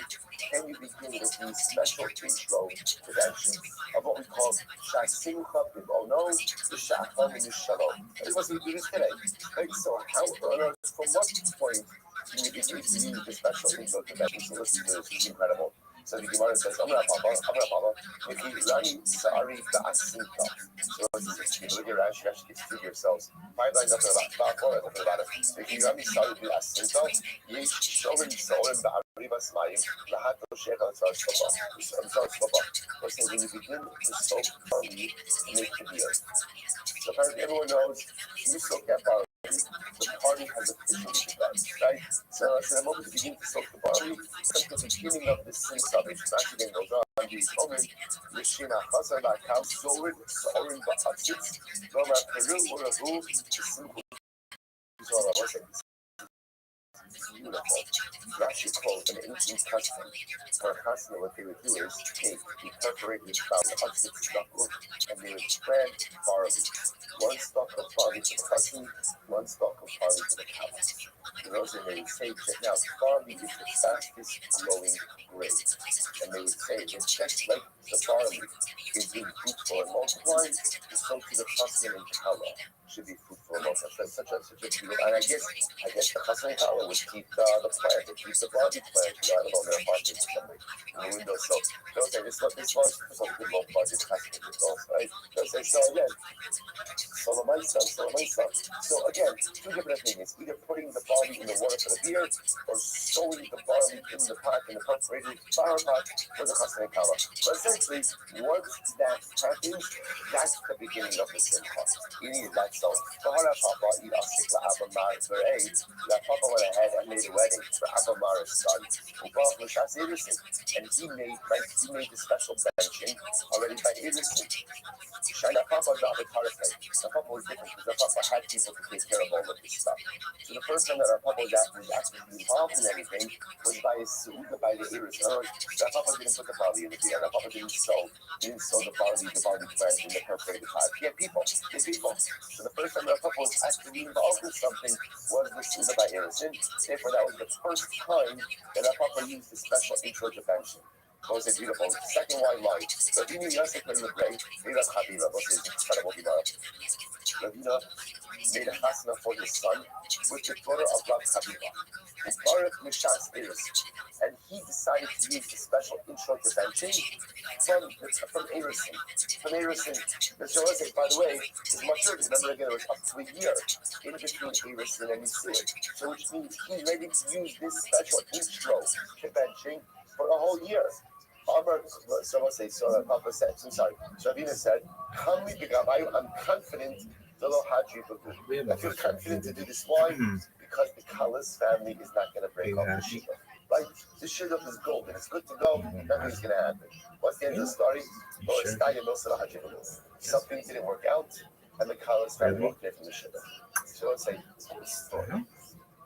Speaker 9: can you begin with the special intro convention of what we call Shasimcha B'Ono, the Shacham and the Shalom? Everybody do this today. Right? So how early, from what point can you begin to use the special intro convention? So listen to this, it's incredible. So the Gemara says, Amra Papa, Miki Rani Sa'ari Ba'asimcha. So if you look at Rashi, you can see yourselves. 5 lines up about 4 lines up about it. Miki Rani Sa'ari Ba'asimcha, Yesh Shorin Sorin Ba'ariba Smayim, Lahat Roshech Al-Tzar Shkopa. Listen, when you begin to soak barley, make the beer. So apparently everyone knows, you soak that barley. The party has officially begun, right? So the moment you begin to soak the barley, it's the beginning of the simcha, which actually goes on. The moment Yeshina Chazar Lakal Sorin Sorin Ba'atzitz, Roma Peru Uravu, Simcha. Beautiful. Rashi quotes an ancient custom for a customer. What they would do is take the perforated flour of the stucco and they would spread barley. One stalk of barley to the husband, one stalk of barley to the cow. And those are they would say that now barley is the fastest growing grain. And they would say that just like the barley is being fruitful and multiplying, so to the husband and cow should be fruitful and multiplying. Such a beautiful. And I guess the husband and cow would keep the plant, would keep the barley plant, I don't know, their apartment or something in the window. So they'll say this was a good low budget husband, right? They'll say, so again, So again, two different opinions. Either putting the barley in the water for the beer, or sowing the barley in the pot, in the perforated flower pot for the chasna kala. But essentially, once that happens, that's the beginning of the simcha. Meaning that's so. That Papa went ahead and made a wedding for Abamara's son, and he made the special benching already by Edison. Shine that Papa got the Tarasai. The Papa was different because the Papa had people to take care of all of this stuff. So the first time that our Papa was actually involved in anything was by his suuga, by the Iris. In other words, the Papa didn't put the barley in the beer. The Papa didn't sow the barley plant in the perforated pot. He had people. So the first time that Papa was actually involved in something was the suuga by Iris. Therefore, that was the first time that our Papa used the special intervention. Was it beautiful? Second white line. Ravina Yosef ben Lebrei, Mira Chavila, was his incredible Gemara. Ravina made a chasna for his son with the daughter of Rav Chavila, Baruch Mishas Iris, and he decided to use the special intervention from Erison. The Shalosh, by the way, is much earlier. Remember again, it was up to a year in between Erison and Nisur. So which means he's ready to use this special intervention for a whole year. Papa said, I'm sorry. Shavina said, I'm confident I feel confident to do this. Why? Because the Kala's family is not going to break off the Shiva. Right? The Shiva is golden. It's good to go. Nothing's going to happen. What's the end of the story? Something didn't work out, and the Kala's family walked away from the Shiva. So let's say, what a story.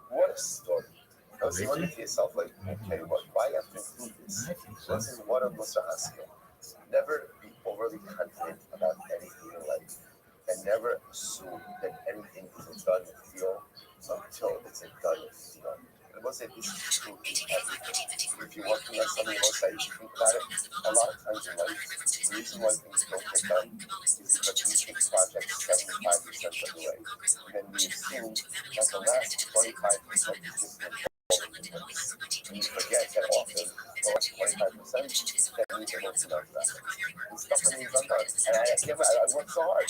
Speaker 9: What a story. Now, so you wonder to yourself, like, okay, why have to include this? Listen, what a Musa Haskell. Never be overly confident about anything in life, and never assume that anything is a done deal until it's a done deal. And we'll say this is true in everything. If you're working on something, we'll say, you think about it, a lot of times in life, the reason why things don't get done is because we take projects 75% of the way. And then we assume that the last 25% is just an and you forget that often, the last 25% that means they're working on that. And stuff remains undone. And I worked so hard.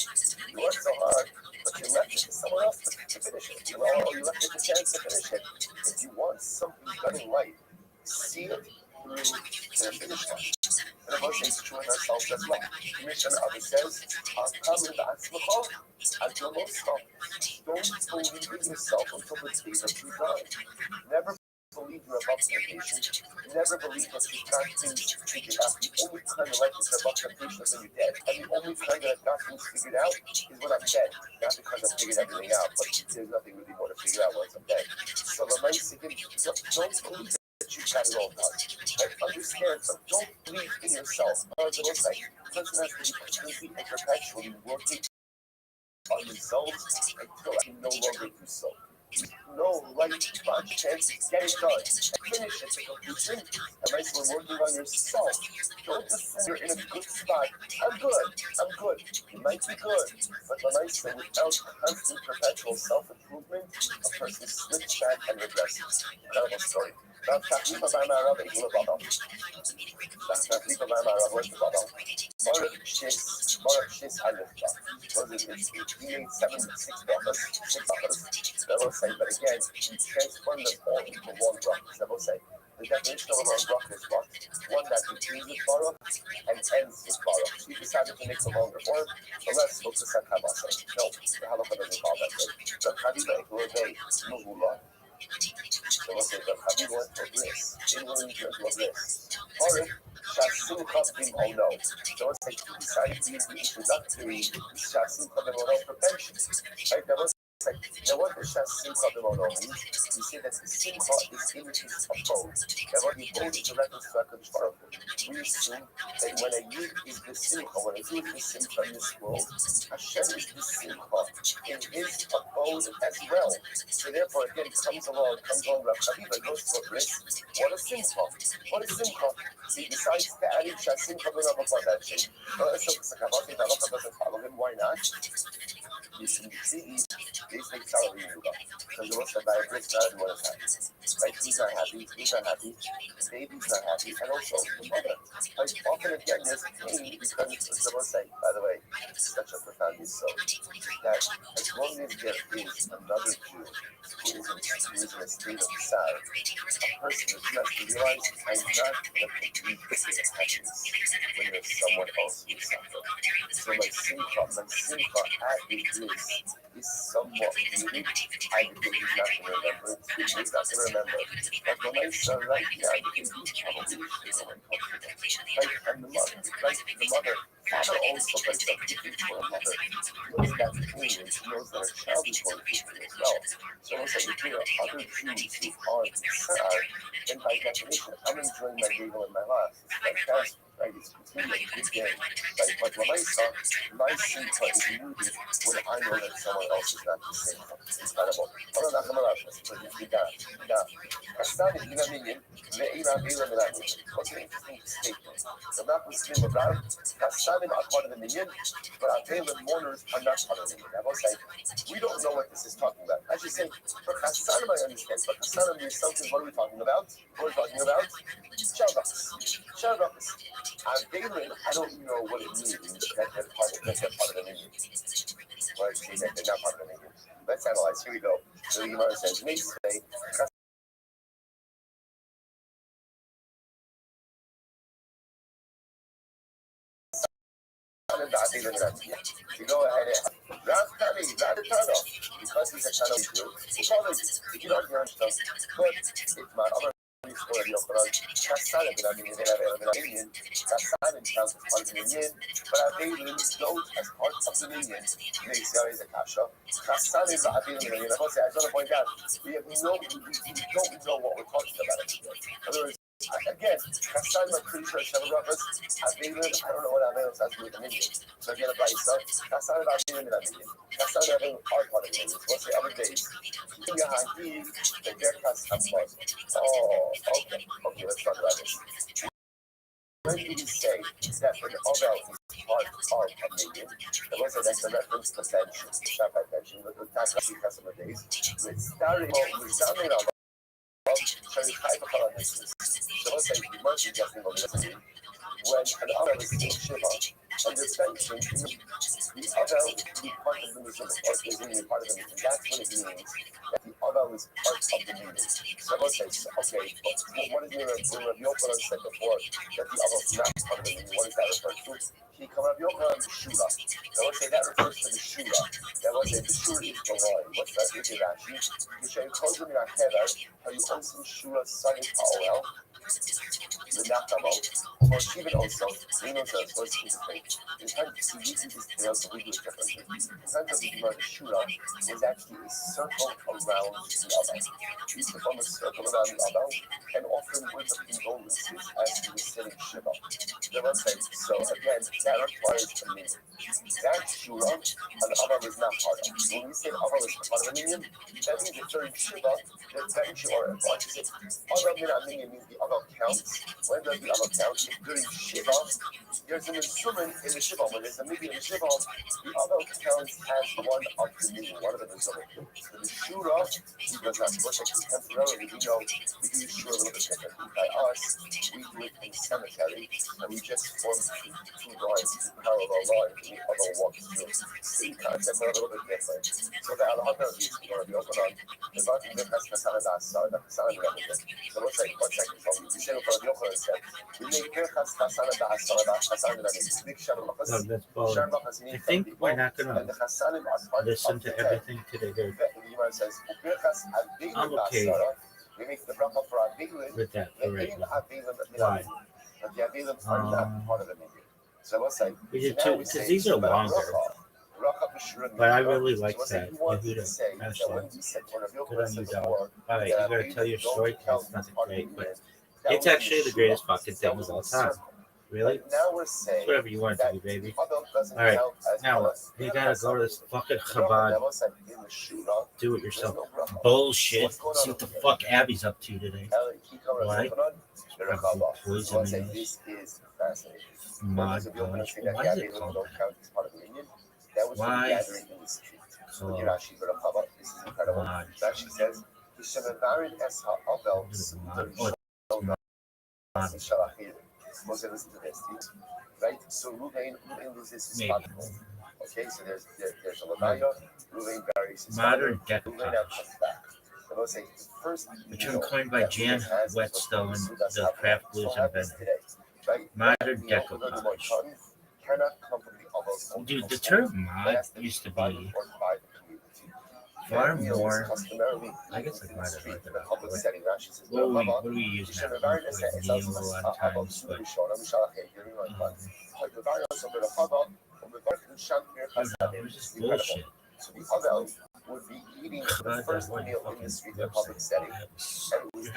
Speaker 9: You worked so hard, but you left it to someone else to finish it. You left it to chance to finish it. If you want something done in life, see it through to the finish line. And of course, it's true in ourselves as well. Commissioner Abba says, I'll come in the Atzmachal, I'll do most stuff. Don't believe in yourself until the day that you die. Never believe you're above temptation. Never believe that you've got things figured out. The only time in life is above temptation is when you're dead. And the only time that I've got things figured out is when I'm dead. Not because I've figured everything out, but there's nothing really more to figure out once I'm dead. So the nice thing is, don't believe that you've got it all done. Right? Understand, but don't believe in yourself. As it looks like, the person has to be completely and perpetually working on results until I can no longer do so. No right chance, get it done. Finish it to completion. And right, so we're working on yourself. Don't assume you're in a good spot. I'm good. You might be good. But the nice thing, without constant perpetual self-improvement, a person slips back and regresses. Incredible story. Now, Shachlifa by Marav, Igula Baba. Shachlifa by Marav, where's the Baba? Baruch Shis Alifba. He made 6 brothers. That will say, but again, he transformed them all into one bracha. That will say, the definition of a long bracha is what? One that begins with Baruch and ends with Baruch. So you decided to make the longer one, the less focus on Kabbalah. No, the halacha doesn't call that way. The Chaviva Ekulei Muhula. So we'll say, the Chaviva went for bliss. Inwardly went for bliss. Baruch Shasim Kavim Oh no. So let's say, he decided to use the introductory Shasim Kavim Oh no prevention. Right? That was now what does Simcha means? We say that the Simcha is in his abode. Now what the abode is the reference to HaKadosh Baruch Hu. We assume that when a Yid is the Simcha, when a Yid is the Simcha in this world, Hashem is the Simcha in his abode as well. So therefore again comes along Rav Chaviva, goes to a bris. What a Simcha! He decides to add in Simcha B'Rav B'Padachi. So Sakabati Halacha doesn't follow him. Why not? You see, this makes salary Yuga. Because the most of my breaks not everyone is happy. Like he's not happy, baby's not happy, and also the mother. Like often again there's pain because the most like, by the way, such a profound so that as long as there is another Jew who is in a state of sorrow, a person is not to realize I'm not going to complete the state of happiness when there's someone else who suffers. So my simcha at its bliss is somewhat muted. I think he's not going to remember it. He's not going to remember. But when I saw right now, I think he's probably should have like, and the mother, father also breaks up people for a mother. Knows that pain and she knows that a child is going through pain as well. So it's like if there are other Jews who are sad, then by definition, I'm enjoying my bagel and my laugh. It's fantastic, right? It's completely a good day, right? But when I saw my simcha is muted when I know that someone else is not the same. It's incredible. Hold on, I'm going to put it down. Asani Binaminian, Leila Bila Binaminian. What's an interesting statement? The map was slim about Hassanim are part of the minion, but Avelim mourners are not part of the minion. I will say, we don't know what this is talking about. I should say, for Hassanim I understand, but Hassanim is something, what are we talking about? What are we talking about? Shabbat. Avelim, I don't know what it means that they're part of the minion. Or say that they're not part of the minion. Let's analyze. Here we go. So the Gemara says, next day, you go ahead and because he's a channel Jew, he probably if you don't learn stuff, but if not other story of Kassan and Kassan counts as part of the minion, but Avelim don't as part of the minion. Makes the Kasha. Kassan is Avelim. I just want to point out we don't know what we're talking about. In other words, again, Kassan, I'm pretty sure Shem Ruffus, Avelim, I don't know what Avelim has to do with the minion. So again, by yourself, Kassan and Avelim in that minion. Kassan and Avelim are part of the minion. What's the other days? Yahahi, the Gerkas Hamad. Oh, okay, let's talk about this. When do we say that an ovel is part of a minion? And let's say that's a reference to pension, Shabbat pension, with the tax customer days. With starting with Zamin Ovel. So let's say the merchant getting over the city when an other is in Shiva and the pension the other is part of the mission or is really part of the mission. That's what it means that the other is part of the mission. So let's say, okay, but what is the Rabbi Yochanan said before that the other is not part of the mission? What is that referred to? He come Rabbi Yochanan the Shula. Now let's say that refers to the Shula. Now let's say the Shula is the line. What's that? It's Rashi. You say, close them in our head. How you also Shula Sunny Paul. The Nakamo, or even also, we know that first is the thing. In terms of using this details of English differently, in terms of the word Shura is actually a circle around the other. You perform a circle around the other, and often with the condolences as you were sitting Shiva. The website, so again, that requires a meaning. That Shura, an other is not part of. When we say other is part of a minion, that means if during Shiva, there's that Shura, and what is it? Other minion means the other counts. When does the other count? During Shiva, there's an instrument in the Shiva. When there's a meeting in the Shiva, the other count has one of the meaning, one of the instruments. So the Shura, he does not work contemporarily. We know we do Shura a little bit differently. By us, we do it in cemetery, and we just form two lines, two parallel lines, and the other walks through. Same concept, but a little bit different. So the Alhaka is going to be open on the button that has Kasana Dasa, the Kasana Dasa. So let's say, one second, so we say for the Yochanan said, we make Kirchas Kasana Dasa, Kasana Dasa, big Shabbat.
Speaker 2: No, that's boring. I think we're not gonna listen to everything today. I'm okay with that for right now. Why?
Speaker 9: So let's say,
Speaker 2: We did too, because these are longer. But I really like that. Yehuda, good on you, dog. All right, you gotta tell your story because it's nothing great, but it's actually the greatest fucking thing of all time. Really? It's whatever you want it to be, baby. Alright, now what? You gotta go to this fucking Chabad. Do it yourself. Bullshit. See what the fuck Abby's up to today. Right? Probably poisoning us. My gosh. Why is it called that? Why?
Speaker 9: incredible. Rashi says, Moshe, listen to this. Right? So Ruvain loses his father. Okay, so there's a Levaya, Ruvain buries his father, Ruvain now comes back. The Moshe say first
Speaker 2: Return coined by Jan Whetstone, the craft blues inventor.
Speaker 9: right?
Speaker 2: Modern decoupage.
Speaker 9: Cannot come from the others.
Speaker 2: Dude, the term mod used to be far more. I guess like modern like about what do we use now? Like Neo a lot of times, but it's just bullshit.
Speaker 9: So the other would be eating the first meal in this public setting, and it was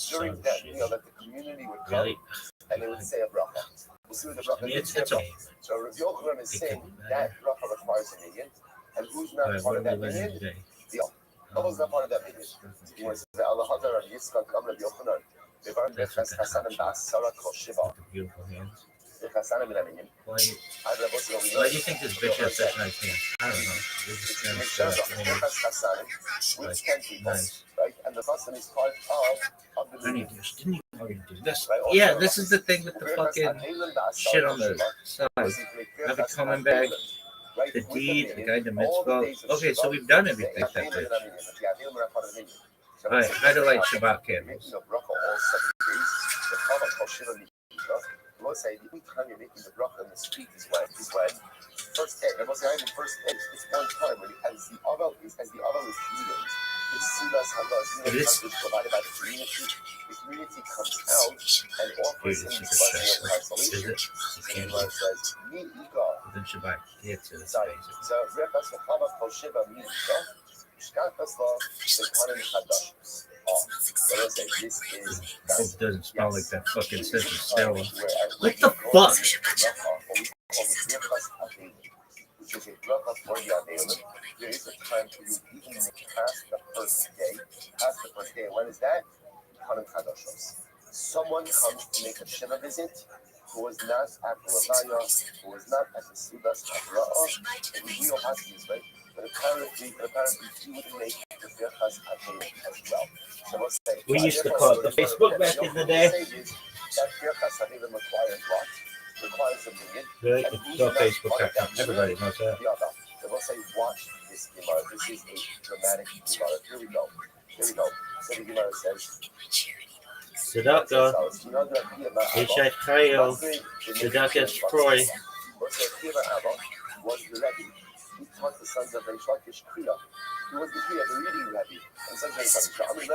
Speaker 9: during that meal that the community would come and they would say a bracha. We'll see what the bracha is.
Speaker 2: It's okay.
Speaker 9: So Rav Yochanan is saying that bracha requires a minyan, and who's not part of that minyan? The who's not part of that minyan? He wants to say Allah Hadar and Yitzchak Amr Rav Yochanan.
Speaker 2: That's what the beautiful hands. Why do you think this bitch has such nice hands? I don't know. They're just kind of set up hands. Like, nice.
Speaker 9: And the Chassan is part of the
Speaker 2: Didn't you already do this? Yeah, this is the thing with the fucking shit on the side. I have a common bag, the deed, the guide to mitzvah. Okay, so we've done everything that bitch. Alright, how to light Shabbat candles.
Speaker 9: We'll say the only time you're making the bracha in the street is when first egg. I must say, first egg. It's one time when as the oval is eaten, it's sudas hadas. Is provided by the community. The community comes out and offers him the blessing of consolation. And God says, "Mi ika."
Speaker 2: Then Shabbat, it's amazing.
Speaker 9: So rechas v'chava kol sheva mi ika. Shkatas la v'kanim chadash.
Speaker 2: It doesn't smell like that fucking scent of sterile. What the fuck?
Speaker 9: Which is a bracha for Yadayim. There is a time for you even past the first day. When is that? Kanim Chadoshos. Someone comes to make a Shiva visit who was not at the Levaya, who was not at the Sudas Hadra'ah, and we don't have to use right? But apparently he would make the Birchas Adayim as well. So let's say,
Speaker 2: we used to call it the Facebook back in the day.
Speaker 9: That Birchas Adayim requires what? Requires a million.
Speaker 2: Really? Go Facebook.com. Everybody knows that.
Speaker 9: So let's say, watch this Gemara. This is a dramatic Gemara. Here we go. So the Gemara says,
Speaker 2: Tzedakah, Ishai Chayo, Tzedakah Troy.
Speaker 9: Was the Rebbe. He taught the sons of Reish Lakish Kriya. He was the Kriya, the reading Rebbe. And sons of Reish Lakish. I'm Rebbe,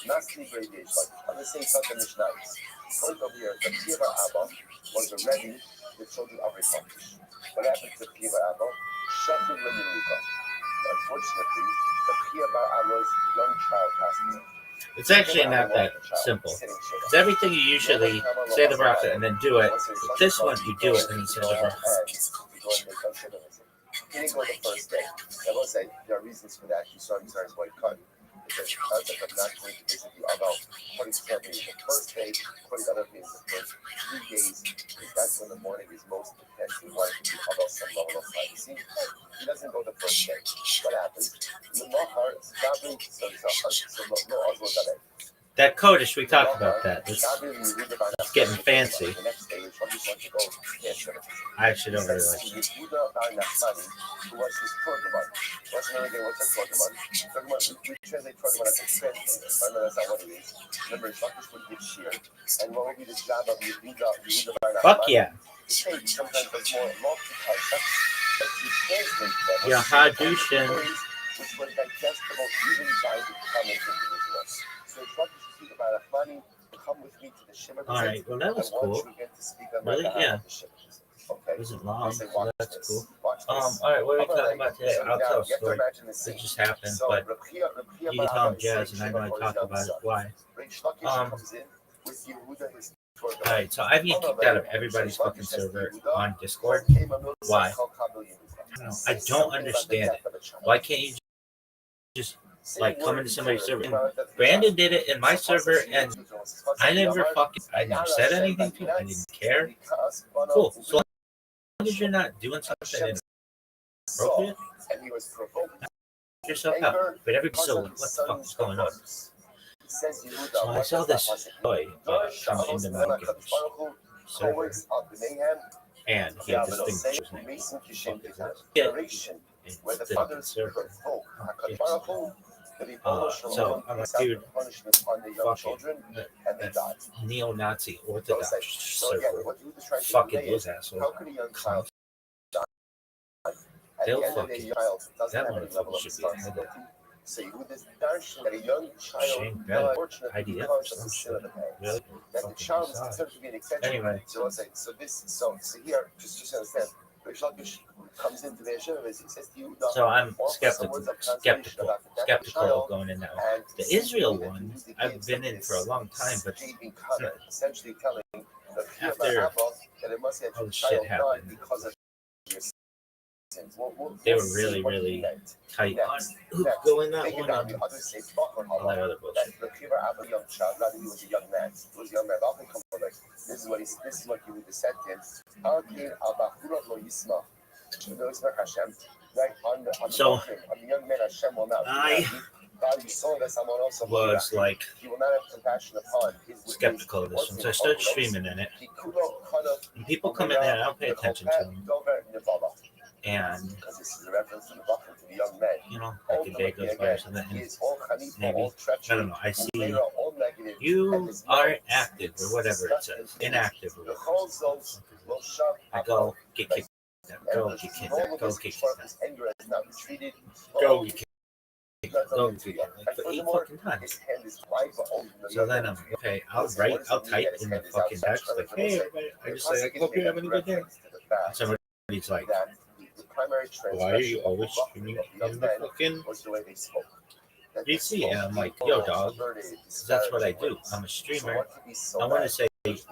Speaker 9: Masli Rebbe Reish Lakish. I'm the same son of Mishnayos. Point over here, the Kiva Abba was the Rebbe, the children of Reish Lakish. What happened to Kiva Abba? Shatu Lemuka. Unfortunately, the Kiva Abba's young child passed away.
Speaker 2: It's actually not that simple. It's everything you usually say the bracha and then do it. But this one, you do it and then say the bracha.
Speaker 9: He didn't go the first day. I will say there are reasons for that. You saw his white cut. Because the concept of not going to visit the other, according to family, the first day, according to other things, the first 3 days, because that's when the morning is most intense. He wanted to be about some level of privacy. He doesn't go the first day. What happens? The Mahar, Gabi, so no Oslo Gabe.
Speaker 2: That Kodesh, we talked about that. It's getting fancy. I actually don't really like it.
Speaker 9: Who was his Torgaman? What's another thing? What's a Torgaman? We translate Torgaman as a translator. I know that's not what it is. Remember, Shakish would give shear. And what would be the job of Yehuda?
Speaker 2: Fuck yeah.
Speaker 9: Sometimes there's more multi-types. But you translate them.
Speaker 2: Yeah, Hadushin.
Speaker 9: Which was digestible even by the common individuals. So Shakish speak about Achmani, come with me to the Shema.
Speaker 2: All right, well, that was cool. Really? Yeah.
Speaker 9: Okay.
Speaker 2: It wasn't long, so that's cool. All right, what are we talking about today? I'll tell a story. It just happened, but you can tell I'm Jazz, and I know I talk about it. Why? All right, so I've been kicked out of everybody's fucking server on Discord. Why? I don't understand it. Why can't you just like come into somebody's server? And Brandon did it in my server, and I never said anything to him. I didn't care. Cool. So long as you're not doing something inappropriate, yourself out. But everybody's so like, what the fuck is going on? So I saw this boy come into my server, and he had this thing that his name. Yeah, it's the fucking server. So I'm like, dude, fucking neo-Nazi Orthodox server. Fucking those assholes. Clowns. They'll fucking, that motherfucker should be ahead of Shane Bell, IDF or some shit. Really? Fucking bizarre. Anyway. So I'm skeptical of going in that one. The Israel one, I've been in for a long time, but after all the shit happened, they were really, really tight on who could go in that one and all that other bullshit.
Speaker 3: This is what you would dissect in.
Speaker 2: So I was like skeptical of this one, so I started streaming in it. And people come in there, I don't pay attention to them. And you know, like a day goes by or something, and maybe, I don't know, I see you are active or whatever it says, inactive or whatever. I go get kicked out, go get kicked out, go get kicked out, go get kicked out, go get kicked out, like for 8 fucking times. So then I'm like, okay, I'll type in the fucking text, like, hey everybody, I just say, I hope you're having a good day. And somebody's like, why are you always streaming in the fucking DC? And I'm like, yo, dog, that's what I do. I'm a streamer. I want to say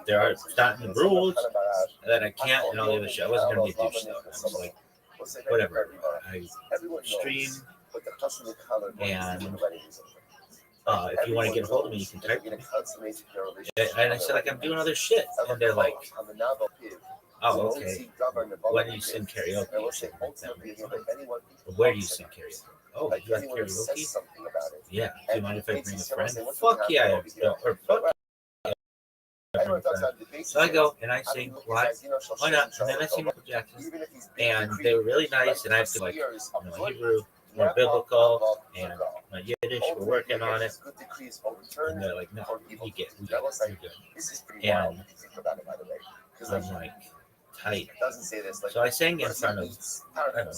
Speaker 2: there are not in the rules that I can't and all the other shit. I wasn't going to be a douche though. I was like, whatever. I stream, and if you want to get a hold of me, you can type me. And I said, like, I'm doing other shit. And they're like, oh, okay. When do you sing karaoke? Or something like that. Where do you sing karaoke? Oh, you like karaoke? Yeah. Do you mind if I bring a friend? Fuck yeah. Or fuck yeah. So I go and I sing. Why not? And then I sing Michael Jackson. And they were really nice. And I have to, like, Hebrew, more biblical, and my Yiddish, we're working on it. And they're like, no, we get it, you're good. And I'm like, tight. So I sang in front of, I don't know,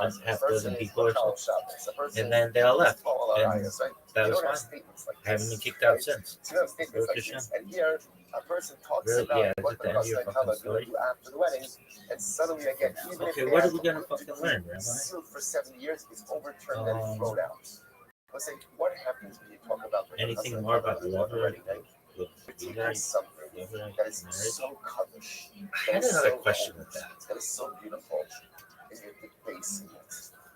Speaker 2: a half dozen people or something. And then they all left. And that was fine. I haven't been kicked out since. Really? Yeah, is it the end of your fucking story? Okay, what are we gonna fucking learn, Rabbi? Anything more about lover? I had another question with that.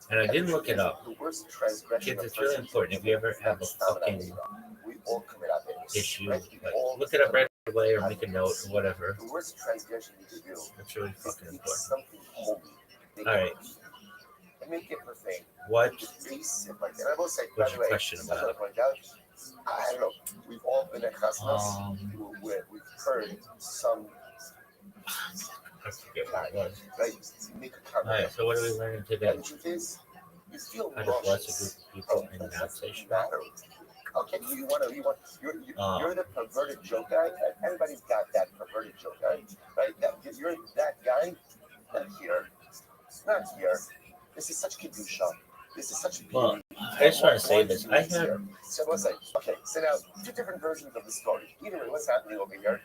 Speaker 2: And I didn't look it up. Kids, it's really important. If you ever have a fucking issue, like, look it up right away or make a note or whatever. That's really fucking important. Alright. What's your question about?
Speaker 3: I don't know. We've all been at Chasnas. We've heard some.
Speaker 2: I forget what it was.
Speaker 3: Right.
Speaker 2: Alright, so what are we learning today?
Speaker 3: The truth is, you feel
Speaker 2: How to bless a group of people and not say shit.
Speaker 3: Okay, you're the perverted joke guy. Everybody's got that perverted joke guy, right? You're that guy. Not here. Not here. This is such kedusha. This is such a beauty.
Speaker 2: Well, I just want to say this. I have.
Speaker 3: So let's say, okay, so now 2 different versions of the story. Either way, what's happening over here?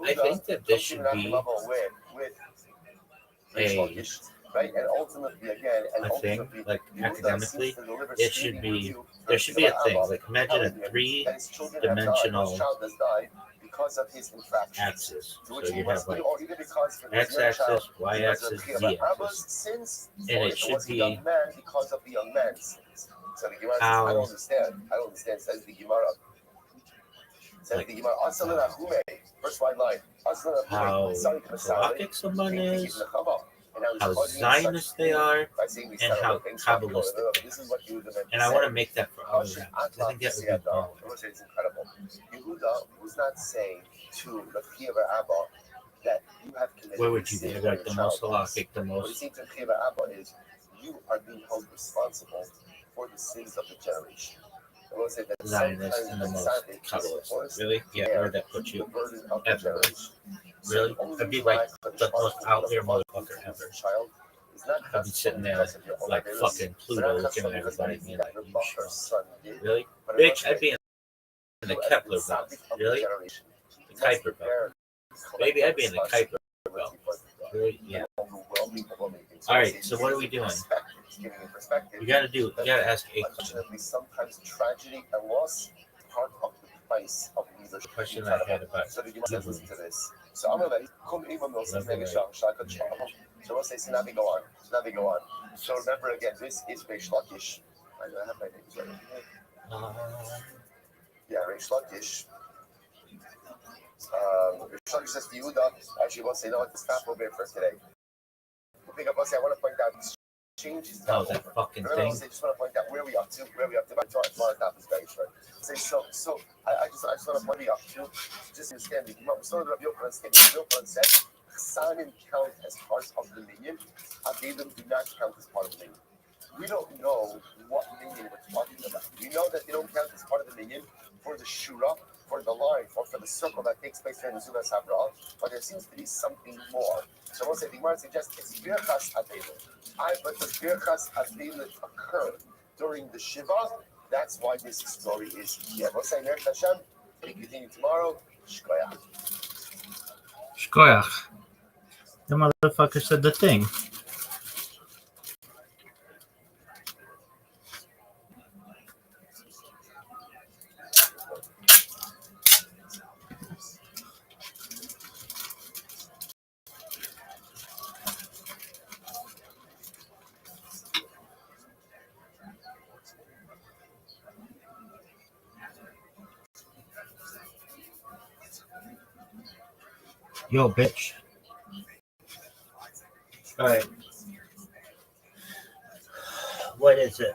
Speaker 2: I think that this should be a
Speaker 3: right, and ultimately again,
Speaker 2: a thing, like academically, it should be, there should be a thing, like imagine a 3-dimensional axis. So you have like x-axis, y-axis, z-axis, and it should be how,
Speaker 3: I don't understand, says the Gemara.
Speaker 2: Like, how provocative someone is, how Zionist they are, and how Kabbalistic they are. And I want to make that for other rabbis. I think that would be bomb.
Speaker 9: It's incredible. Yehuda was not saying to the Chiva Abba that you have committed.
Speaker 2: Where would you be? Like the most halakhic, the
Speaker 9: What he
Speaker 2: most
Speaker 9: said to Chiva Abba is you are being held responsible for the sins of the generation. I will say that
Speaker 2: Zionist and the most Kabbalist. Really? Yeah, where would that put you? Ever. Really? I'd be like the most out there motherfucker ever. I'd be sitting there like fucking Pluto looking at everybody being like, you sure? Really? Bitch, I'd be in the Kepler belt. Really? The Kuiper belt. Baby, I'd be in the Kuiper belt. Really? Yeah. Alright, so what are we doing? You gotta ask a question.
Speaker 9: Sometimes tragedy and loss part of the price of leadership.
Speaker 2: The question I had about
Speaker 9: So did you listen to this? So I'm gonna come even though it's maybe so we'll say Sinabi go on. So remember again, this is Reish Lakish. I don't have my names right. Yeah, Reish Lakish. Reish Lakish says to Yehuda, actually we'll say no, stop over here for today. I think I want to point out changes.
Speaker 2: Oh, that fucking thing.
Speaker 9: I just want to point out where we are to. That is very short. So I just want to point out to just understand the so Rabbi Yochanan said Sanim count as part of the minion. Avidim do not count as part of the minion. We don't know what minion we're talking about. We know that they don't count as part of the minion for the shura, for the line, or for the circle that takes place during the Zulas Habrah, but there seems to be something more. So we'll say the Gemara suggests it's Birchas Adelut. But the Birchas Adelut occurred during the Shiva. That's why this story is here. We'll say Ner Hashem. We continue tomorrow. Shkoyach.
Speaker 11: Shkoyach. The motherfucker said the thing. Yo, bitch.
Speaker 2: All right. What is it?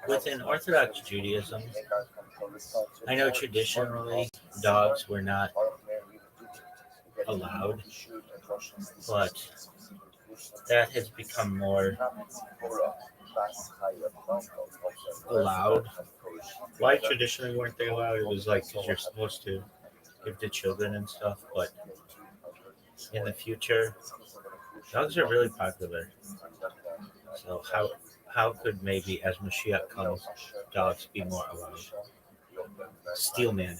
Speaker 2: Within Orthodox Judaism, I know traditionally dogs were not allowed, but that has become more allowed. Why traditionally weren't they allowed? It was like because you're supposed to give to children and stuff, but in the future, dogs are really popular. So how could maybe as Mashiach comes, dogs be more allowed? Steelman.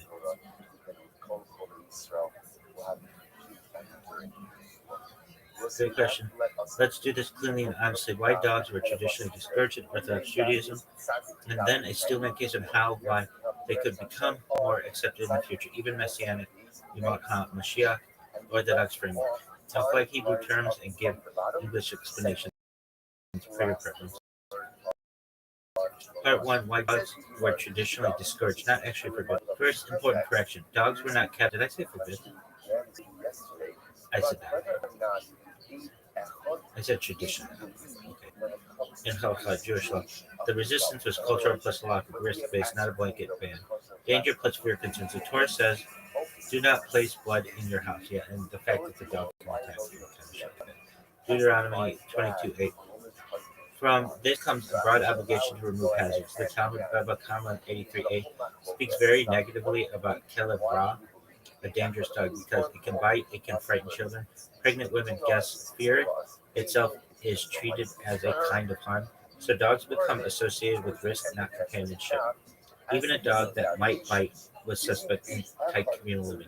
Speaker 2: Good question. Let's do this clearly and honestly. Why dogs were traditionally discouraged in Orthodox Judaism, and then a Steelman case on why they could become more accepted in the future, even Messianic, Mashiach, Orthodox framework. Talk like Hebrew terms and give English explanations for your preference. Part 1. Why dogs were traditionally discouraged, not actually forbidden. First, important correction. Dogs were not kept. Did I say forbidden? I said that. I said tradition. Okay. In Chalachah, Jewish law, the resistance was cultural plus halakhic risk-based, not a blanket ban. Danger plus fear concerns. The Torah says, "Do not place blood in your house." Yeah, and the fact that the dog can attack you. Deuteronomy 22:8. From this comes a broad obligation to remove hazards. The Talmud Baba Kama 83a speaks very negatively about Kelev Ra, a dangerous dog, because it can bite, it can frighten children. Pregnant women, guess fear itself is treated as a kind of harm. So dogs become associated with risk, not companionship. Even a dog that might bite was suspect in tight communal living.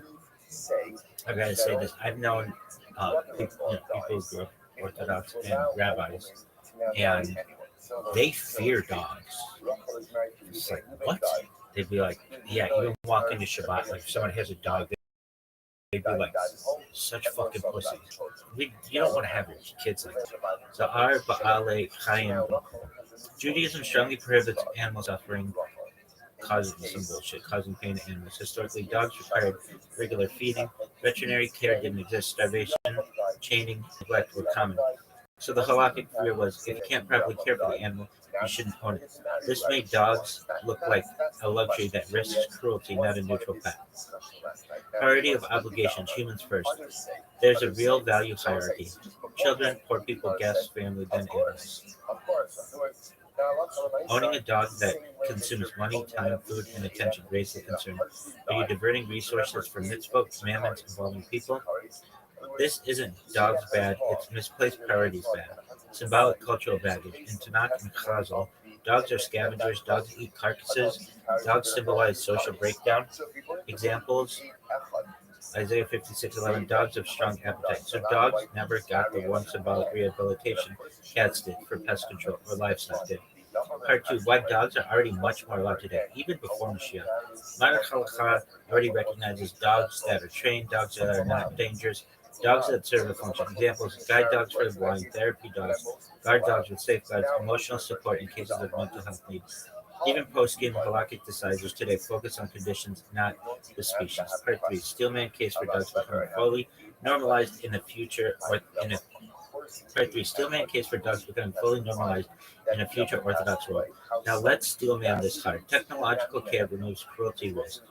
Speaker 2: I gotta say this: I've known people who grew up Orthodox and rabbis, and they fear dogs. It's like, what? They'd be like, yeah, even walk into Shabbat, like if someone has a dog, they'd be like, such fucking pussies. You don't want to have your kids like that. So our Ba'ale Chaim, Judaism strongly prohibits animal suffering, causing pain to animals. Historically, dogs required regular feeding. Veterinary care didn't exist. Starvation, chaining, neglect were common. So the halakhic view was, if you can't properly care for the animal, you shouldn't own it. This made dogs look like a luxury that risks cruelty, not a neutral pet. Priority of obligations, humans first. There's a real value hierarchy. Children, poor people, guests, family, then animals. Owning a dog that consumes money, time, food, and attention raises the concern. Are you diverting resources for mitzvot, commandments involving people? This isn't dogs bad, it's misplaced priorities bad. Symbolic cultural baggage. In Tanakh and Chazal, dogs are scavengers, dogs eat carcasses, dogs symbolize social breakdown. Examples, Isaiah 56:11, dogs have strong appetite. So dogs never got the one symbolic rehabilitation cats did for pest control or livestock did. Part 2, why dogs are already much more allowed today, even before Mashiach. Modern halakha already recognizes dogs that are trained, dogs that are not dangerous, dogs that serve a function. Examples, guide dogs for the blind, therapy dogs, guard dogs with safeguards, emotional support in cases of mental health needs. Even post-game halakhic decisors today focus on conditions, not the species. Part 3, Steelman case for dogs becoming fully normalized in the future, or in a Part 3, Steelman case for dogs becoming fully normalized in a future Orthodox world. Now let's steelman this hard. Technological care removes cruelty risk.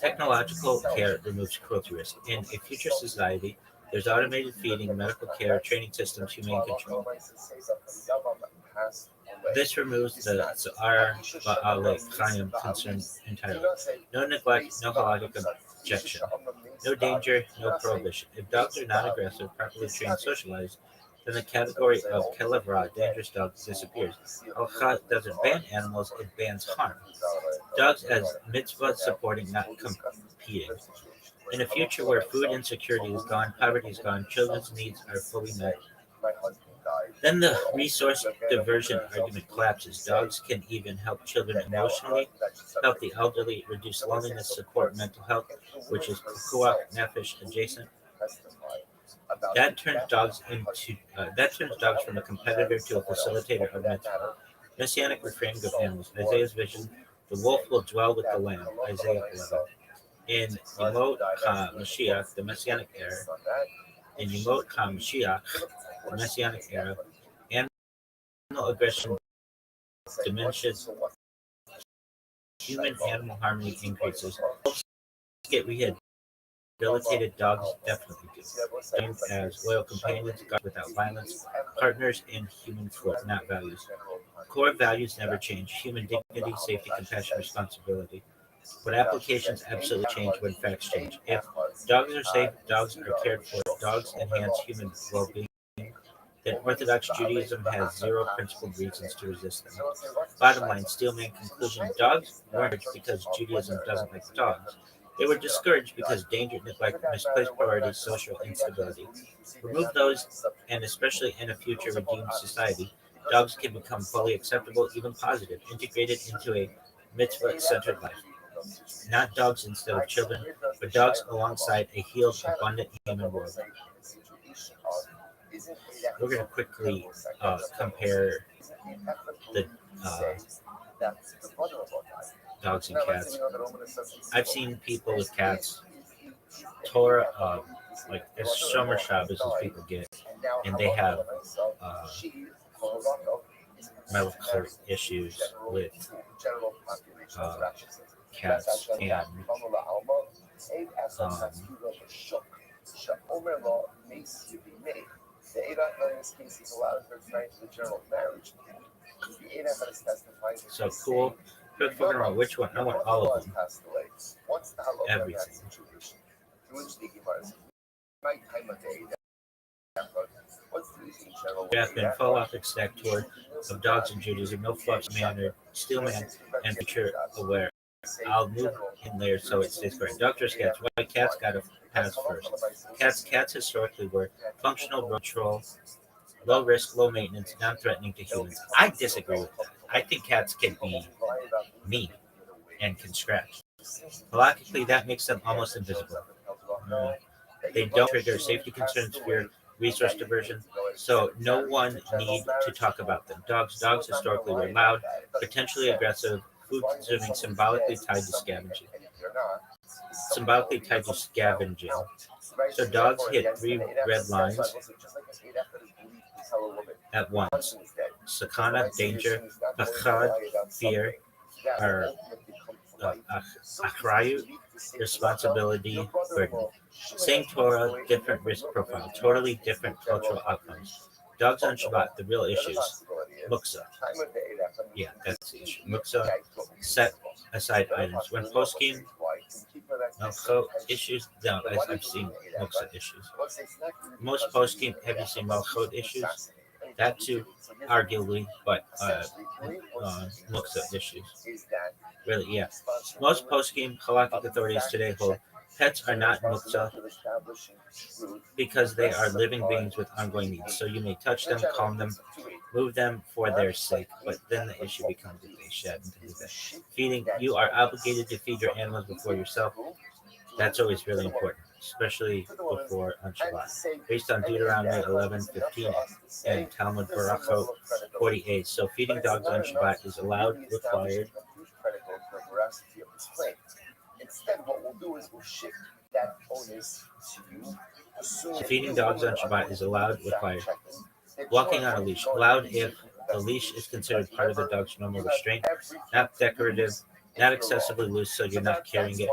Speaker 2: Technological care removes cruelty risk. In a future society, there's automated feeding, medical care, training systems, humane control. This removes the Za'ar Ba'ale Chaim concern entirely. No neglect, no halakhic objection. No danger, no prohibition. If dogs are non-aggressive, properly trained, socialized, then the category of Kelev Ra, dangerous dogs, disappears. Halakha doesn't ban animals, it bans harm. Dogs as mitzvah supporting, not competing. In a future where food insecurity is gone, poverty is gone, children's needs are fully met, then the resource diversion argument collapses. Dogs can even help children emotionally, help the elderly, reduce loneliness, support mental health, which is pikuach nefesh adjacent. That turns dogs from a competitor to a facilitator of mitzvah. Messianic reframing of animals. Isaiah's vision: the wolf will dwell with the lamb. Isaiah 11. In Yemot HaMashiach, the Messianic era. In Yemot HaMashiach, the Messianic era, animal aggression diminishes, human-animal harmony increases. Wolves get rehabilitated, dogs definitely do. Trained as loyal companions, guards without violence, partners in human flow, not values. Core values never change: human dignity, safety, compassion, responsibility. But applications absolutely change when facts change. If dogs are safe, dogs are cared for, dogs enhance human well-being, then Orthodox Judaism has zero principled reasons to resist them. Bottom line, Steelman conclusion: dogs weren't discouraged because Judaism doesn't like dogs. They were discouraged because danger, neglect, misplaced priorities, social instability. Remove those, and especially in a future redeemed society, dogs can become fully acceptable, even positive, integrated into a mitzvah-centered life. Not dogs instead of children, but dogs alongside a healed, abundant human world. We're going to quickly compare the dogs and cats. I've seen people with cats, Torah, like as summer shabbos as people get, and they have medical issues with cats and so cool. Quick figuring out which one. I want all of them. Everything. Jeff been full off stack tour of dogs and Judaism, no fluffs mannered, steelman, and future aware. I'll move in there so it stays correct. Doctor's cats. White cats got to pass first. Cats historically were functional, control, low risk, low maintenance, non-threatening to humans. I disagree with that. I think cats can be mean and can scratch. Logically, that makes them almost invisible. They don't trigger safety concerns, fear, resource diversion, so no one need to talk about them. Dogs historically were loud, potentially aggressive, food consuming symbolically tied to scavenging. Symbolically tied to scavenging. So dogs hit 3 red lines at once. Sakana, danger, pachad, fear, or achrayut, responsibility, burden. Same Torah, different risk profile, totally different cultural outcomes. Dogs on Shabbat, the real issues. Muksa. Yeah, that's the issue. Muksa, set aside items. When poskim, Malchot issues, no, I've seen Muksa issues. Most poskim, have you seen Malchot issues? That too, arguably, but Muksa issues. Really, yeah. Most post-game halakhic authorities today hold pets are not muktzah because they are living beings with ongoing needs. So you may touch them, calm them, move them for their sake, but then the issue becomes that they shed and things like that. Feeding, you are obligated to feed your animals before yourself. That's always really important, especially before on Shabbat. Based on Deuteronomy 11:15 and Talmud Barachot 48. So feeding dogs on Shabbat is allowed, required.
Speaker 3: Instead, what we'll do is we'll shift that onus to you.
Speaker 2: Feeding dogs on Shabbat is allowed, required. Walking on a leash, allowed if the leash is considered part of the dog's normal restraint, not decorative, not excessively loose, so you're not carrying it.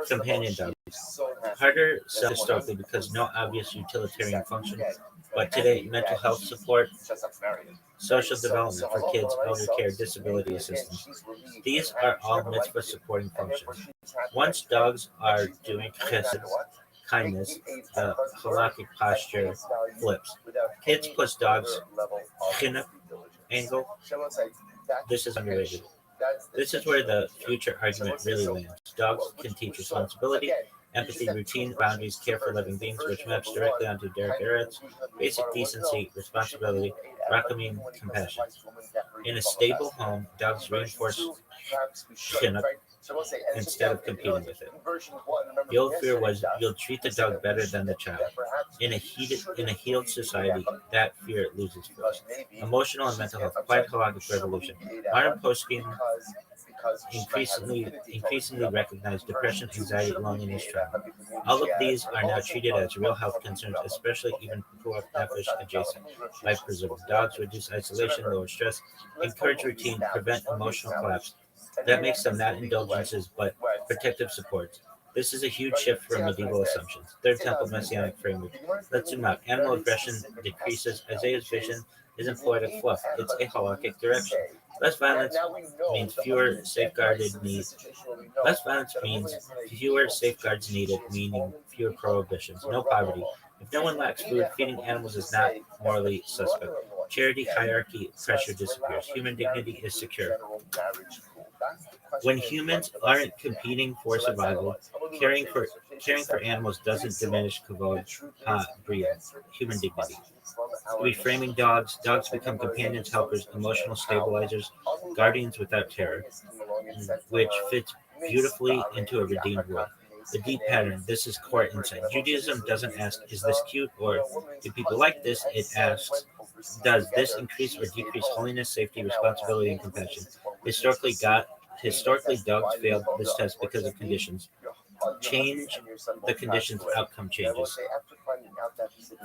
Speaker 2: Companion dogs. Harder sell historically because no obvious utilitarian function, but today mental health support, social development for kids, elder care, disability assistance. These are all mitzvah supporting functions. Once dogs are doing chesed, kindness, the halakhic posture flips. Kids plus dogs, chinuch angle. This is underrated. This is where the future argument really lands. Dogs can teach responsibility, empathy, routine, boundaries, care for living beings, which maps directly onto Derek Eretz, basic decency, responsibility, rakamim, compassion. In a stable home, dogs reinforce chinuch instead of competing with it. The old fear was you'll treat the dog better than the child. In a healed society, that fear loses force. Emotional and mental health, quite halakhic revolution. Modern post-game increasingly recognize depression, anxiety, loneliness, trauma. All of these are now treated as real health concerns, especially even pikuach nefesh adjacent, life-preserving. Dogs reduce isolation, lower stress, encourage routine, prevent emotional collapse. That makes them not indulgences, but protective supports. This is a huge shift from medieval assumptions. Third Temple Messianic framework. Let's zoom out. Animal aggression decreases. Isaiah's vision isn't poetic fluff. It's a halakhic direction. Less violence means fewer safeguarded needs. Less violence means fewer safeguards needed, meaning fewer prohibitions. No poverty. If no one lacks food, feeding animals is not morally suspect. Charity, hierarchy, pressure disappears. Human dignity is secure. When humans aren't competing for survival, caring for animals doesn't diminish kavod bria, human dignity. Reframing dogs become companions, helpers, emotional stabilizers, guardians without terror, which fits beautifully into a redeemed world. The deep pattern, this is core insight. Judaism doesn't ask, is this cute, or do people like this? It asks, does this increase or decrease holiness, safety, responsibility, and compassion? Historically, dogs failed this test because of conditions. Change the conditions, outcome changes.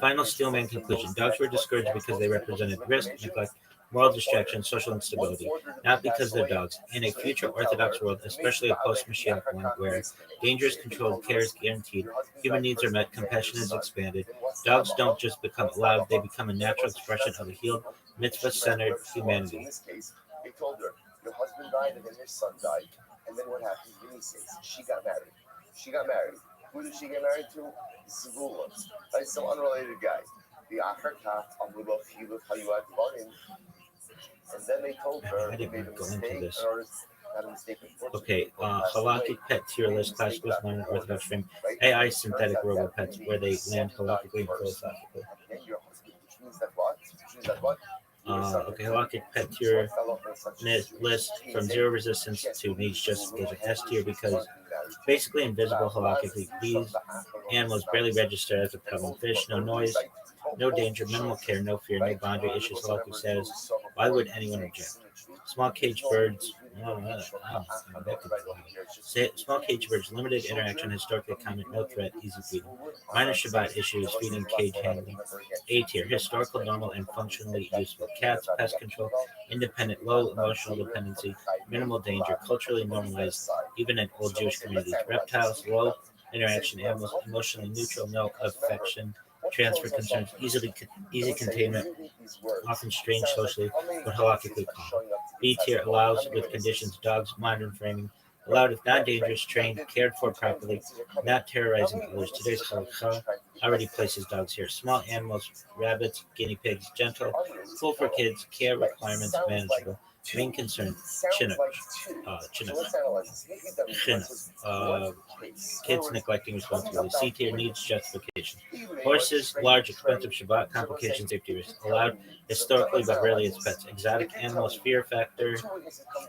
Speaker 2: Final Steelman conclusion. Dogs were discouraged because they represented risk, neglect, moral distraction, social instability, not because they're dogs. In a future Orthodox world, especially a post-Mashiach one, where danger is controlled, care is guaranteed, human needs are met, compassion is expanded, dogs don't just become allowed, they become a natural expression of a healed, mitzvah-centered humanity.
Speaker 3: They told her, your husband died and then your son died. And then what happened? Denise says, she got married.
Speaker 9: Who did she get married to? Zvulun. Like some unrelated guy. The Acharkat Amrullah Chiluk Hayuat Barim. And then they told her
Speaker 2: I
Speaker 9: they
Speaker 2: didn't
Speaker 9: made a
Speaker 2: want to go into
Speaker 9: mistake.
Speaker 2: this.
Speaker 9: In order, not a mistake.
Speaker 2: Okay, halakhic pet tier list, classical modern Orthodox frame, AI synthetic robo pets, where they land halakhically and philosophically.
Speaker 9: Which means that what? Which means that what?
Speaker 2: Okay, halakhic pet tier list from zero resistance to needs justification. S tier because basically invisible halakhically. These animals barely register as a problem. Fish, no noise, no danger, minimal care, no fear, no boundary issues. Halakhic says, why would anyone object? Small cage birds. Small cage birds, limited interaction, historically common, no threat, easy feeding. Minor Shabbat issues, feeding, cage handling. A tier, historical, normal, and functionally useful. Cats, pest control, independent, low emotional dependency, minimal danger, culturally normalized, even in old Jewish communities. Reptiles, low interaction animals, emotionally neutral, no affection, transfer concerns, easy containment, often strange socially, but halakhically calm. B tier allows with conditions, dogs, modern framing, allowed if not dangerous, trained, cared for properly, not terrorizing others. Today's halakha already places dogs here. Small animals, rabbits, guinea pigs, gentle, cool for kids, care requirements manageable. Main concern, Chinook, kids neglecting responsibility. C tier needs justification. Horses, large, expensive Shabbat, complications, safety risks. Allowed historically, but rarely as pets. Exotic animals, fear factor,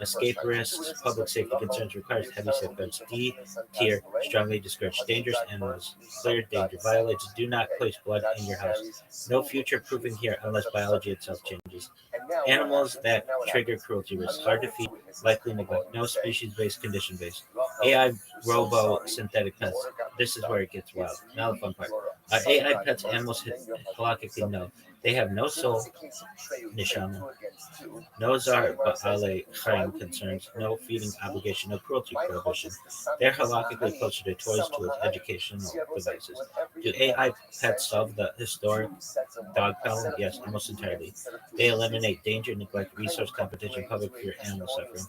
Speaker 2: escape risks, public safety concerns requires heavy safeguards. D tier, strongly discouraged. Dangerous animals, clear danger. Violates, do not place blood in your house. No future proofing here unless biology itself changes. Animals that trigger cruelty risks, hard to feed, likely neglect. No species-based, condition-based. AI robo synthetic pets. This is where it gets wild. Now the fun part. Are AI pets animals halakhically? No. They have no soul, nishama, no zar ba'ale chaim concerns, no feeding obligation, no cruelty prohibition. They're halakhically closer to toys, tools, educational devices. Do AI pets solve the historic dog problem? Yes, almost entirely. They eliminate danger, neglect, resource competition, public fear, animal suffering.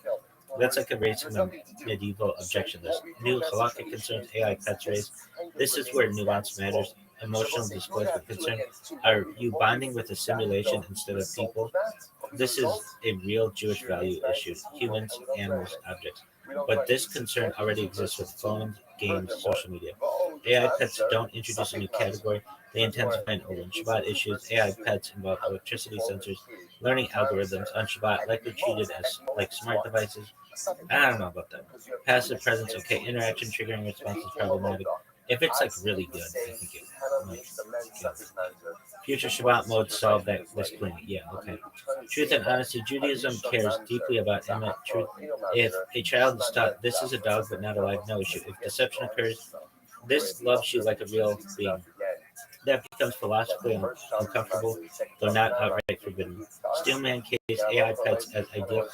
Speaker 2: That's like a race from a medieval objection list. New halakhic concerns AI pets raise. This is where nuance matters. Emotional displays of concern. Are you bonding with a simulation instead of people? This is a real Jewish value issue. Humans, animals, objects. But this concern already exists with phones, games, social media. AI pets don't introduce a new category, they intensify an old one. Shabbat issues, AI pets involve electricity sensors, learning algorithms on Shabbat, likely treated as like smart devices. I don't know about that. Passive presence, okay. Interaction, triggering response is problematic. If it's like really good, I think it might. Future Shabbat mode solve that this cleaning. Yeah, okay. Truth and honesty. Judaism cares deeply about emet truth. If a child is taught this is a dog but not alive, no issue. If deception occurs, this loves you like a real being. That becomes philosophically uncomfortable, though not outright forbidden. Steelman case AI pets as ideal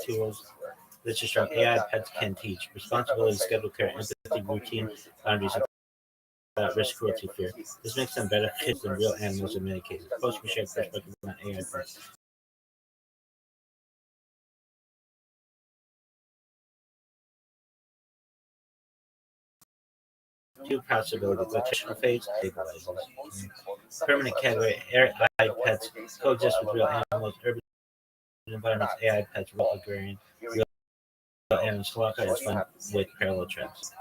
Speaker 2: tools. This is strong. AI pets can teach responsibility, schedule care, empathy, routine, boundaries, without risk, cruelty, fear. This makes them better kids than real animals in many cases. Post shared perspective on AI pets. Two possibilities. The traditional phase stabilizes. Permanent category. AI pets coexist with real animals. Urban environments. AI pets, real agrarian. Real animals. Halakha is fun with parallel tracks.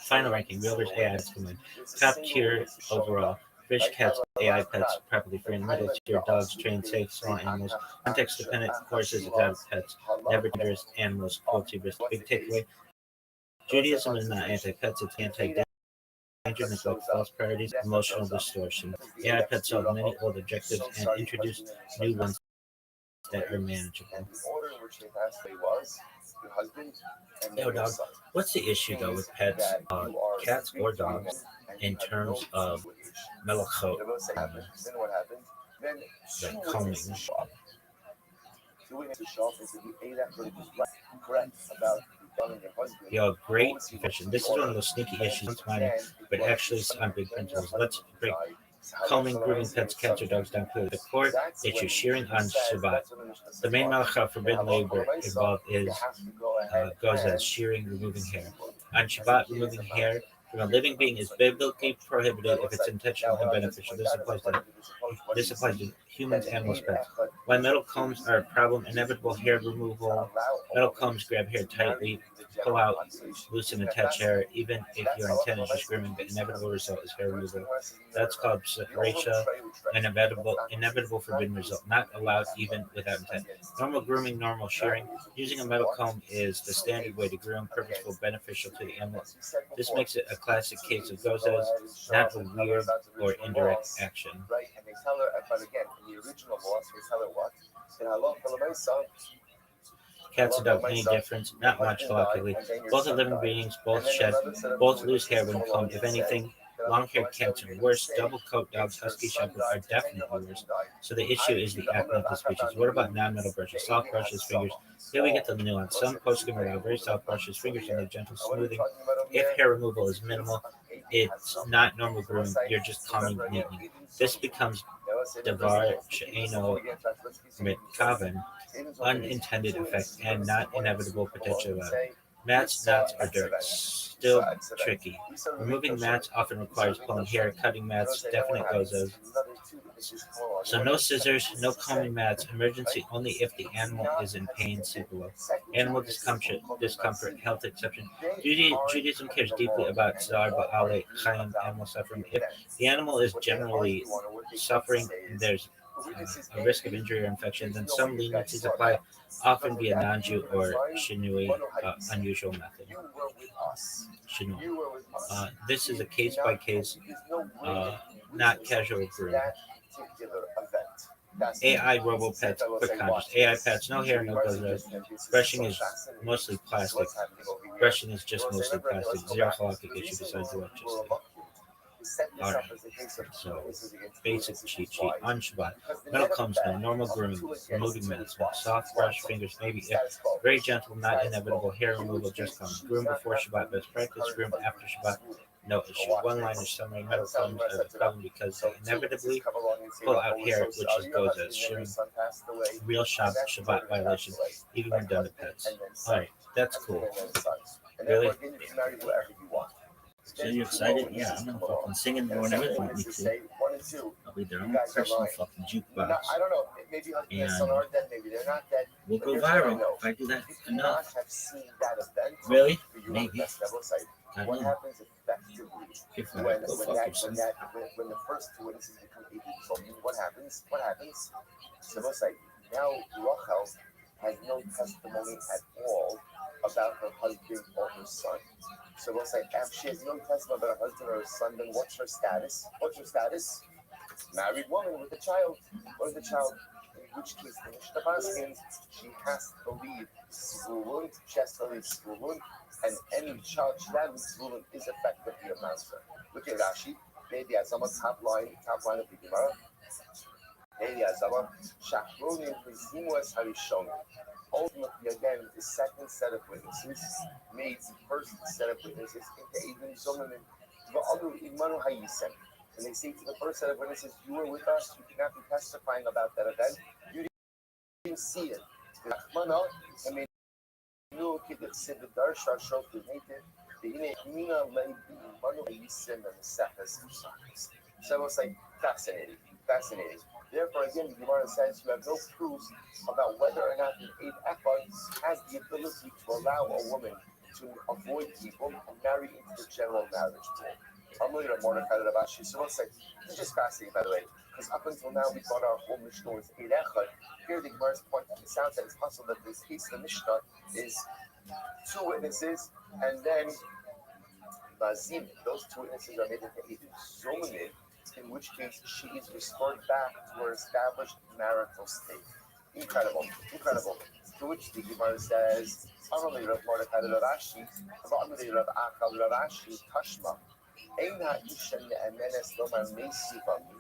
Speaker 2: Final ranking. Real versus AI pets combined. Top tier overall. Fish, cats, AI pets, properly framed. Middle tier, dogs, trained, safe, small animals. Context dependent horses, exotic pets, never dangerous animals, cruelty risk. Big takeaway. Judaism is not anti-pets, it's anti-danger, neglect, false priorities, emotional distortion. AI pets solve many old objectives and introduce new ones that are manageable. Yo, dog, what's the issue though with pets, cats or dogs, in terms of melachot, like combing? Yo, great question. This is one of those sneaky issues, it's mine, but actually on big principles. Let's break combing, grooming pets, cats, or dogs down clearly. The core issue, shearing on Shabbat. The main malacha forbidden labor involved is goes as shearing, removing hair. On Shabbat, removing hair from a living being is biblically prohibited if it's intentional and beneficial. This applies to humans, animals, pets. Why metal combs are a problem? Inevitable hair removal. Metal combs grab hair tightly, pull out, loosen, attach hair. Even if your intent is just grooming, the inevitable result is hair removal. That's called separatia, an inevitable forbidden result, not allowed even without intent. Normal grooming, normal shearing. Using a metal comb is the standard way to groom, purposeful, beneficial to the animal. This makes it a classic case of gozes, not a weird or indirect action.
Speaker 9: Right, and they tell her, but again, in the original laws, they tell her what? In halach
Speaker 2: Cats and dogs, any difference? Not much, luckily. Both are living beings, both shed, both lose hair when combed. If anything, long-haired cats are worse. Double-coat dogs, husky shepherds are definitely worse. So the issue is the act, not the species. What about non-metal brushes? Soft brushes, fingers. Here we get the nuance. Some poskim allow very soft brushes, fingers, and the gentle smoothing. If hair removal is minimal, it's not normal grooming. You're just combing, neatly. This becomes davar she'eno mitkaven, unintended effect, and not inevitable potential. Mats, knots, or dirt. Still tricky. Removing mats often requires pulling hair. Cutting mats definitely goes as. So no scissors, no combing mats. Emergency only if the animal is in pain. See below. Animal discomfort, health exception. Judaism cares deeply about tzar ba'ale chayim, animal suffering. If the animal is generally suffering, there's a risk of injury or infection, then some leniencies apply, often via non-Jew or Shinui unusual method. Shinui. This is a case-by-case, not casual grooming. AI robo pets, quick contrast. AI pets, no hair, no goes. Brushing is mostly plastic. Brushing is just mostly plastic. Zero halakhic issue besides electricity. Alright, so basic cheat sheet on Shabbat. Metal combs no normal grooming, removing mats, soft brush, fingers, maybe if very gentle, not inevitable hair removal, just combing. Groom before Shabbat, best practice. Groom after Shabbat, no issue. One line is summary. Metal combs are a problem because they inevitably pull out hair, which is goes as shearing. Real Shabbat violation, even when done to pets. Alright, that's cool. Really?
Speaker 11: So you're excited? Yeah, I'm gonna fucking sing it more than everything want me to. I'll be their own personal fucking jukebox. And we'll go viral if I do that enough. Really? Maybe. I don't know. If I go fuck yourself.
Speaker 9: When the first two witnesses become able, what happens? So it's like now Rachel has no testimony at all about her husband or her son. So we'll say, if she has no testimony about her husband or her son, then what's her status? Married woman with a child. What is the child? In which case, the Mishnah Paskins, she has to leave Zvulun, she has to leave Zvulun, and any child she has with Zvulun is effectively a master. Look at Rashi, maybe as on the top line of the Gemara. Maybe as on Shachronim Prizimus Harishonim. Ultimately, again, the second set of witnesses made the first set of witnesses into Edom Zomanim. And they say to the first set of witnesses, you were with us, you cannot be testifying about that event. You didn't see it. So it was like fascinating. Therefore, again, the Gemara says you have no proof about whether or not the Eid Echad has the ability to allow a woman to avoid people and marry into the general marriage pool. I'm looking at Mordechai Rabashi. So it's like, this is just fascinating, by the way, because up until now we thought our whole Mishnah was Eid Echad. Here the Gemara is pointing it sounds that it's possible that this case of the Mishnah is two witnesses, and then Mazim, those two witnesses are made into Eid Zomanim, in which case she is restored back to her established marital state. Incredible. To which the Gemara says, Amrli Rav Mordechai Rashi, Amrli Rav Achal Rashi, Tashma, Ein ha'isha ne'emenes lomar me'sivami,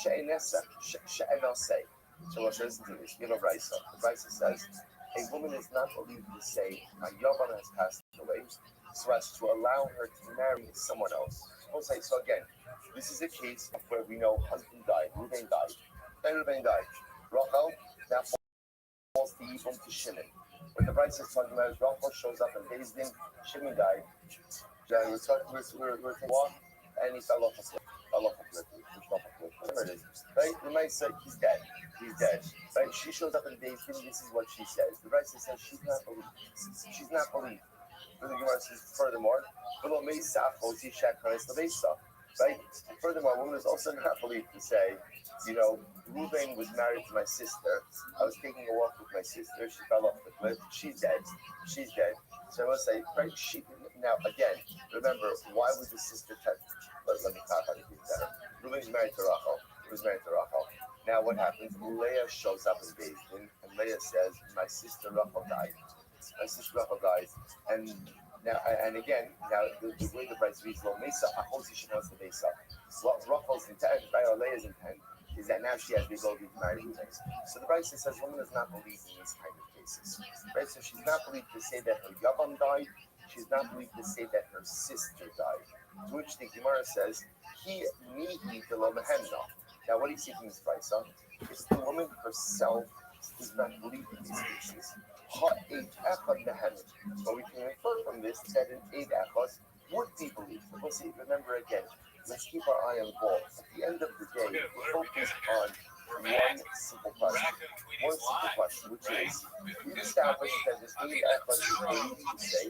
Speaker 9: she'enosei. So what says to this? Give a Brisa. The Brisa says, a woman is not believed to say, my Yavam has passed away, so as to allow her to marry someone else. So again, this is a case of where we know husband died, Reuben died. Then Reuben died. Rachel now falls to Yibum to Shimon. When the Brisa is talking about is Rachel shows up in Beis Din, Shimon died. We're taking a walk, and he fell off a cliff. Whatever it is, right? We might say he's dead. He's dead. Right? She shows up in Beis Din. This is what she says. The Raisa says she's not believed. She's not believed. The Gemara says furthermore, right? Furthermore, woman is also not believed to say, you know, Ruben was married to my sister. I was taking a walk with my sister. She fell off the cliff. She's dead. She's dead. So I will say, right? Now again, remember, why would the sister tell? Let me clarify the better. Ruben's married to Rachel. Now what happens? Leah shows up in Beis Din, and Leah says, "My sister Rachel died. My sister Rachel died." And now, and again, now the way the Bryce reads Lo Mesa, Ahosi she wants the Mesa. What Rachel's intent, right, or Leah's intent, is that now she has the ability to marry Ruben. So the Bryce says woman does not believe in these kind of cases, right? So she's not believed to say that her Yavam died. She's not believed to say that her sister died. To which the Gemara says, "He mihi de lo mehenna." Now, what do you see from this Bryce? It's the woman herself does not believe in these cases. But we can infer from this that an Eid Echad would be believed. We'll see. Remember again, let's keep our eye on the ball. At the end of the day, we're focused on one simple question, which is we've established that this Eid Echad is believed to say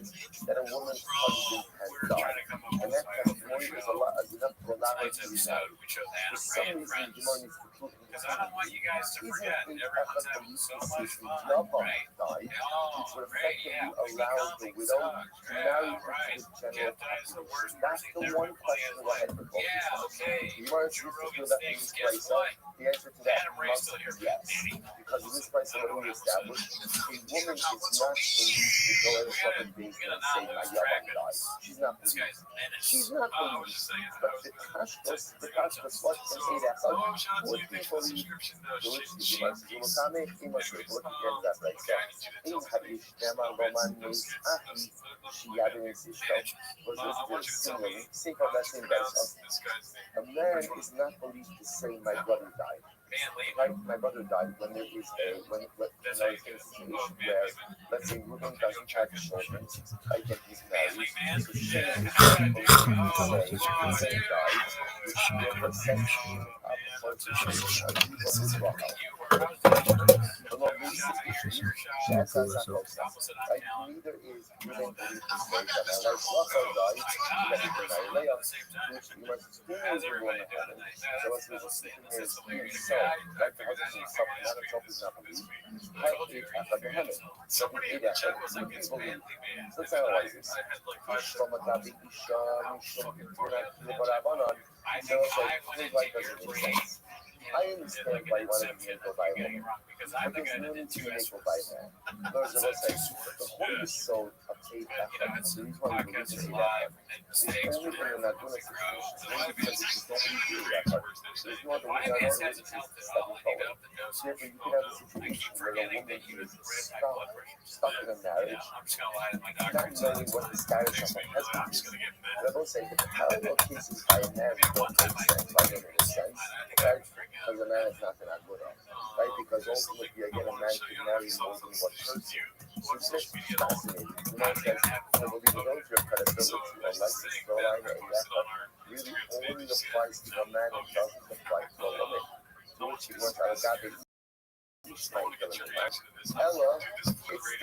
Speaker 9: that a woman's husband has died. And that testimony is enough to allow us to know. For some reason, the Gemara needs to prove it. Isn't Eid Echad believed to say the Yavam died, which would effectively allow the widow to marry into the general population? That's the one question we're ahead for focus on. The Gemara needs to feel that in this place. The answer to that must be yes. Because in this place, what we established, a woman is not believed to go out of fucking Beis Din and say, my Yavam died. She's not believed. But the Tashkos, what can say that? Would be believed. The which the Gemara says, Ulukame, Imashur, look again that right there. In Hadish, Nema, Roman, Meis, Ahi, Shiyadin, Sishto, was listed similarly. Think of that same base. A man is not believed to say, my brother died. Right? My brother died when there is when there is a situation where, let's say, Ruben doesn't have children, I think he's married, so she is not believed to say he died, which therefore sets him up for the neither is Ruben believed to say that my wife Rachel died, that he can marry Leah, which you must experience the woman of heaven. So as we just speaking here, himself, right? The husband himself, not himself is not believed. How is Echad the heaven? So we need that, but we believe. So let's analyze this. From a Gabi Isha, Mishum, Kitura, Libarabanan, so his life doesn't make sense. I understand why one of you go by a woman, but there's no need to make go by a man. In other words, the whole episode of Eid Echad, the reason why we believe in Eid Echad, is only when we're not doing a situation, only because if you don't believe in Eid Echad, there's no other reason to step forward. Therefore, you can have a situation where a woman is stuck in a marriage, not knowing what the status of her husband is. And I will say that the parallel cases by a man don't make sense. Why don't make sense? Right? Because a man is not an agura, right? Because ultimately, again, a man can marry more than one person. So it's just fascinating. You know, it says, I believe those your credibility, unless it's Caroline or Echad, really only applies to a man and doesn't apply to a woman. To which he wants out of God, Ella, it's to it.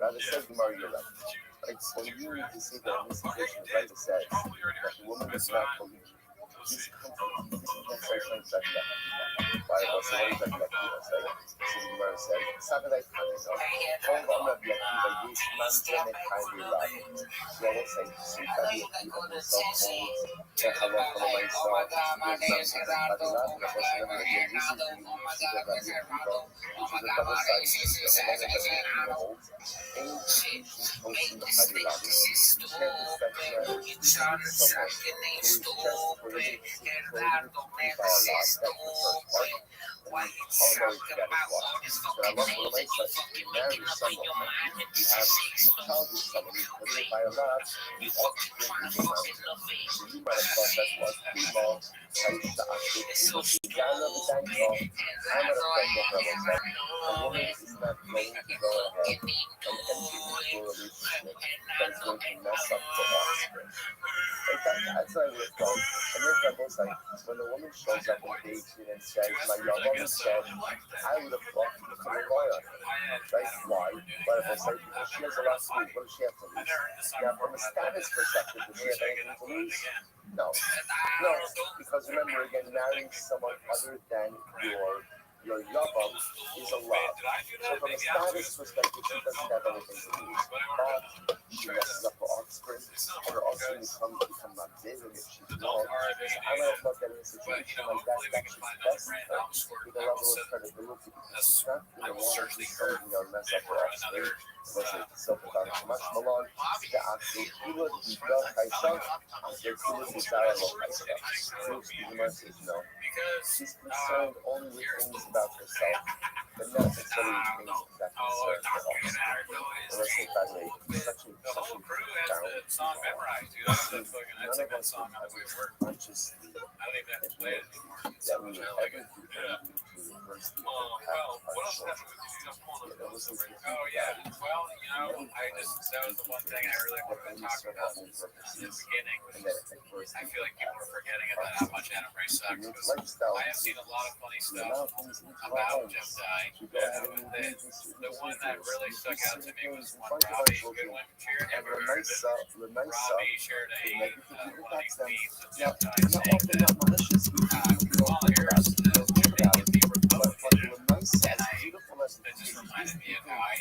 Speaker 9: Rather says the Mario Right? So you need to see that in this situation, right? It says that the woman does not believe. This comes from this by also what is that Yakiva say? So the Gemara says, Sagadai Kanisa, Hong of Yakiva, Yish Man Zenek Kairi So I will say, Sika Yakiva himself holds that Allah for myself, there's something that Kadila, and of course, remember again, this is the Shida Rabbi Yakiva, which is a double side Shida, along with Rabbi Yakiva holds, Ein Kishin Tosin Kadila. You can't expect that someone who is just related by a lot, that's the first part. And all married together is what. But Allah will make such if you marry someone, you have a child with someone, you put it by a lot, you have to bring the name out. So you might process was primo, Aisha actually able to gather the bank call. I'm at a friend of her was like, a woman is not going to go ahead and enter into a relationship that is going to mess up her offspring. That's what I would have thought. And then I was like, when a woman shows up on page and says, my young woman said, I would have thought you could rely on her. Right? Why? But I was like, because she has a lot to lose. What does she have to lose? Now, from a status perspective, does she have anything to lose? No. No, because remember, again, marrying someone other than your yavam is a lot. So from a status perspective, she doesn't have anything to lose. But she messes up her offspring, her offspring become not big if she's wrong. So I would have thought that in a situation like that should best her with a level of credibility because she's not going to want to do something that will mess up her offspring. Let's say something about Shamash Malon, the actual Kilo Dika Kaisa, the Kilo Dika Kaisa. Which the Gemara says no. She's concerned only with things about herself, but not necessarily with things that concern her offspring. And let's say, by the way, such a profound none of us would ever consciously admit that we would ever do anything to reverse the impact of our children. Yet it was like the
Speaker 5: That was the one thing I really wanted to talk about in the beginning. I feel like people are forgetting about how much anime sucks. I have seen a lot of funny stuff about Jedi. The one that really stuck out to me was when Robbie Goodwin shared Robbie shared one of these memes of Jedi saying that all here's the Jedi be remote. And it just reminded me of how I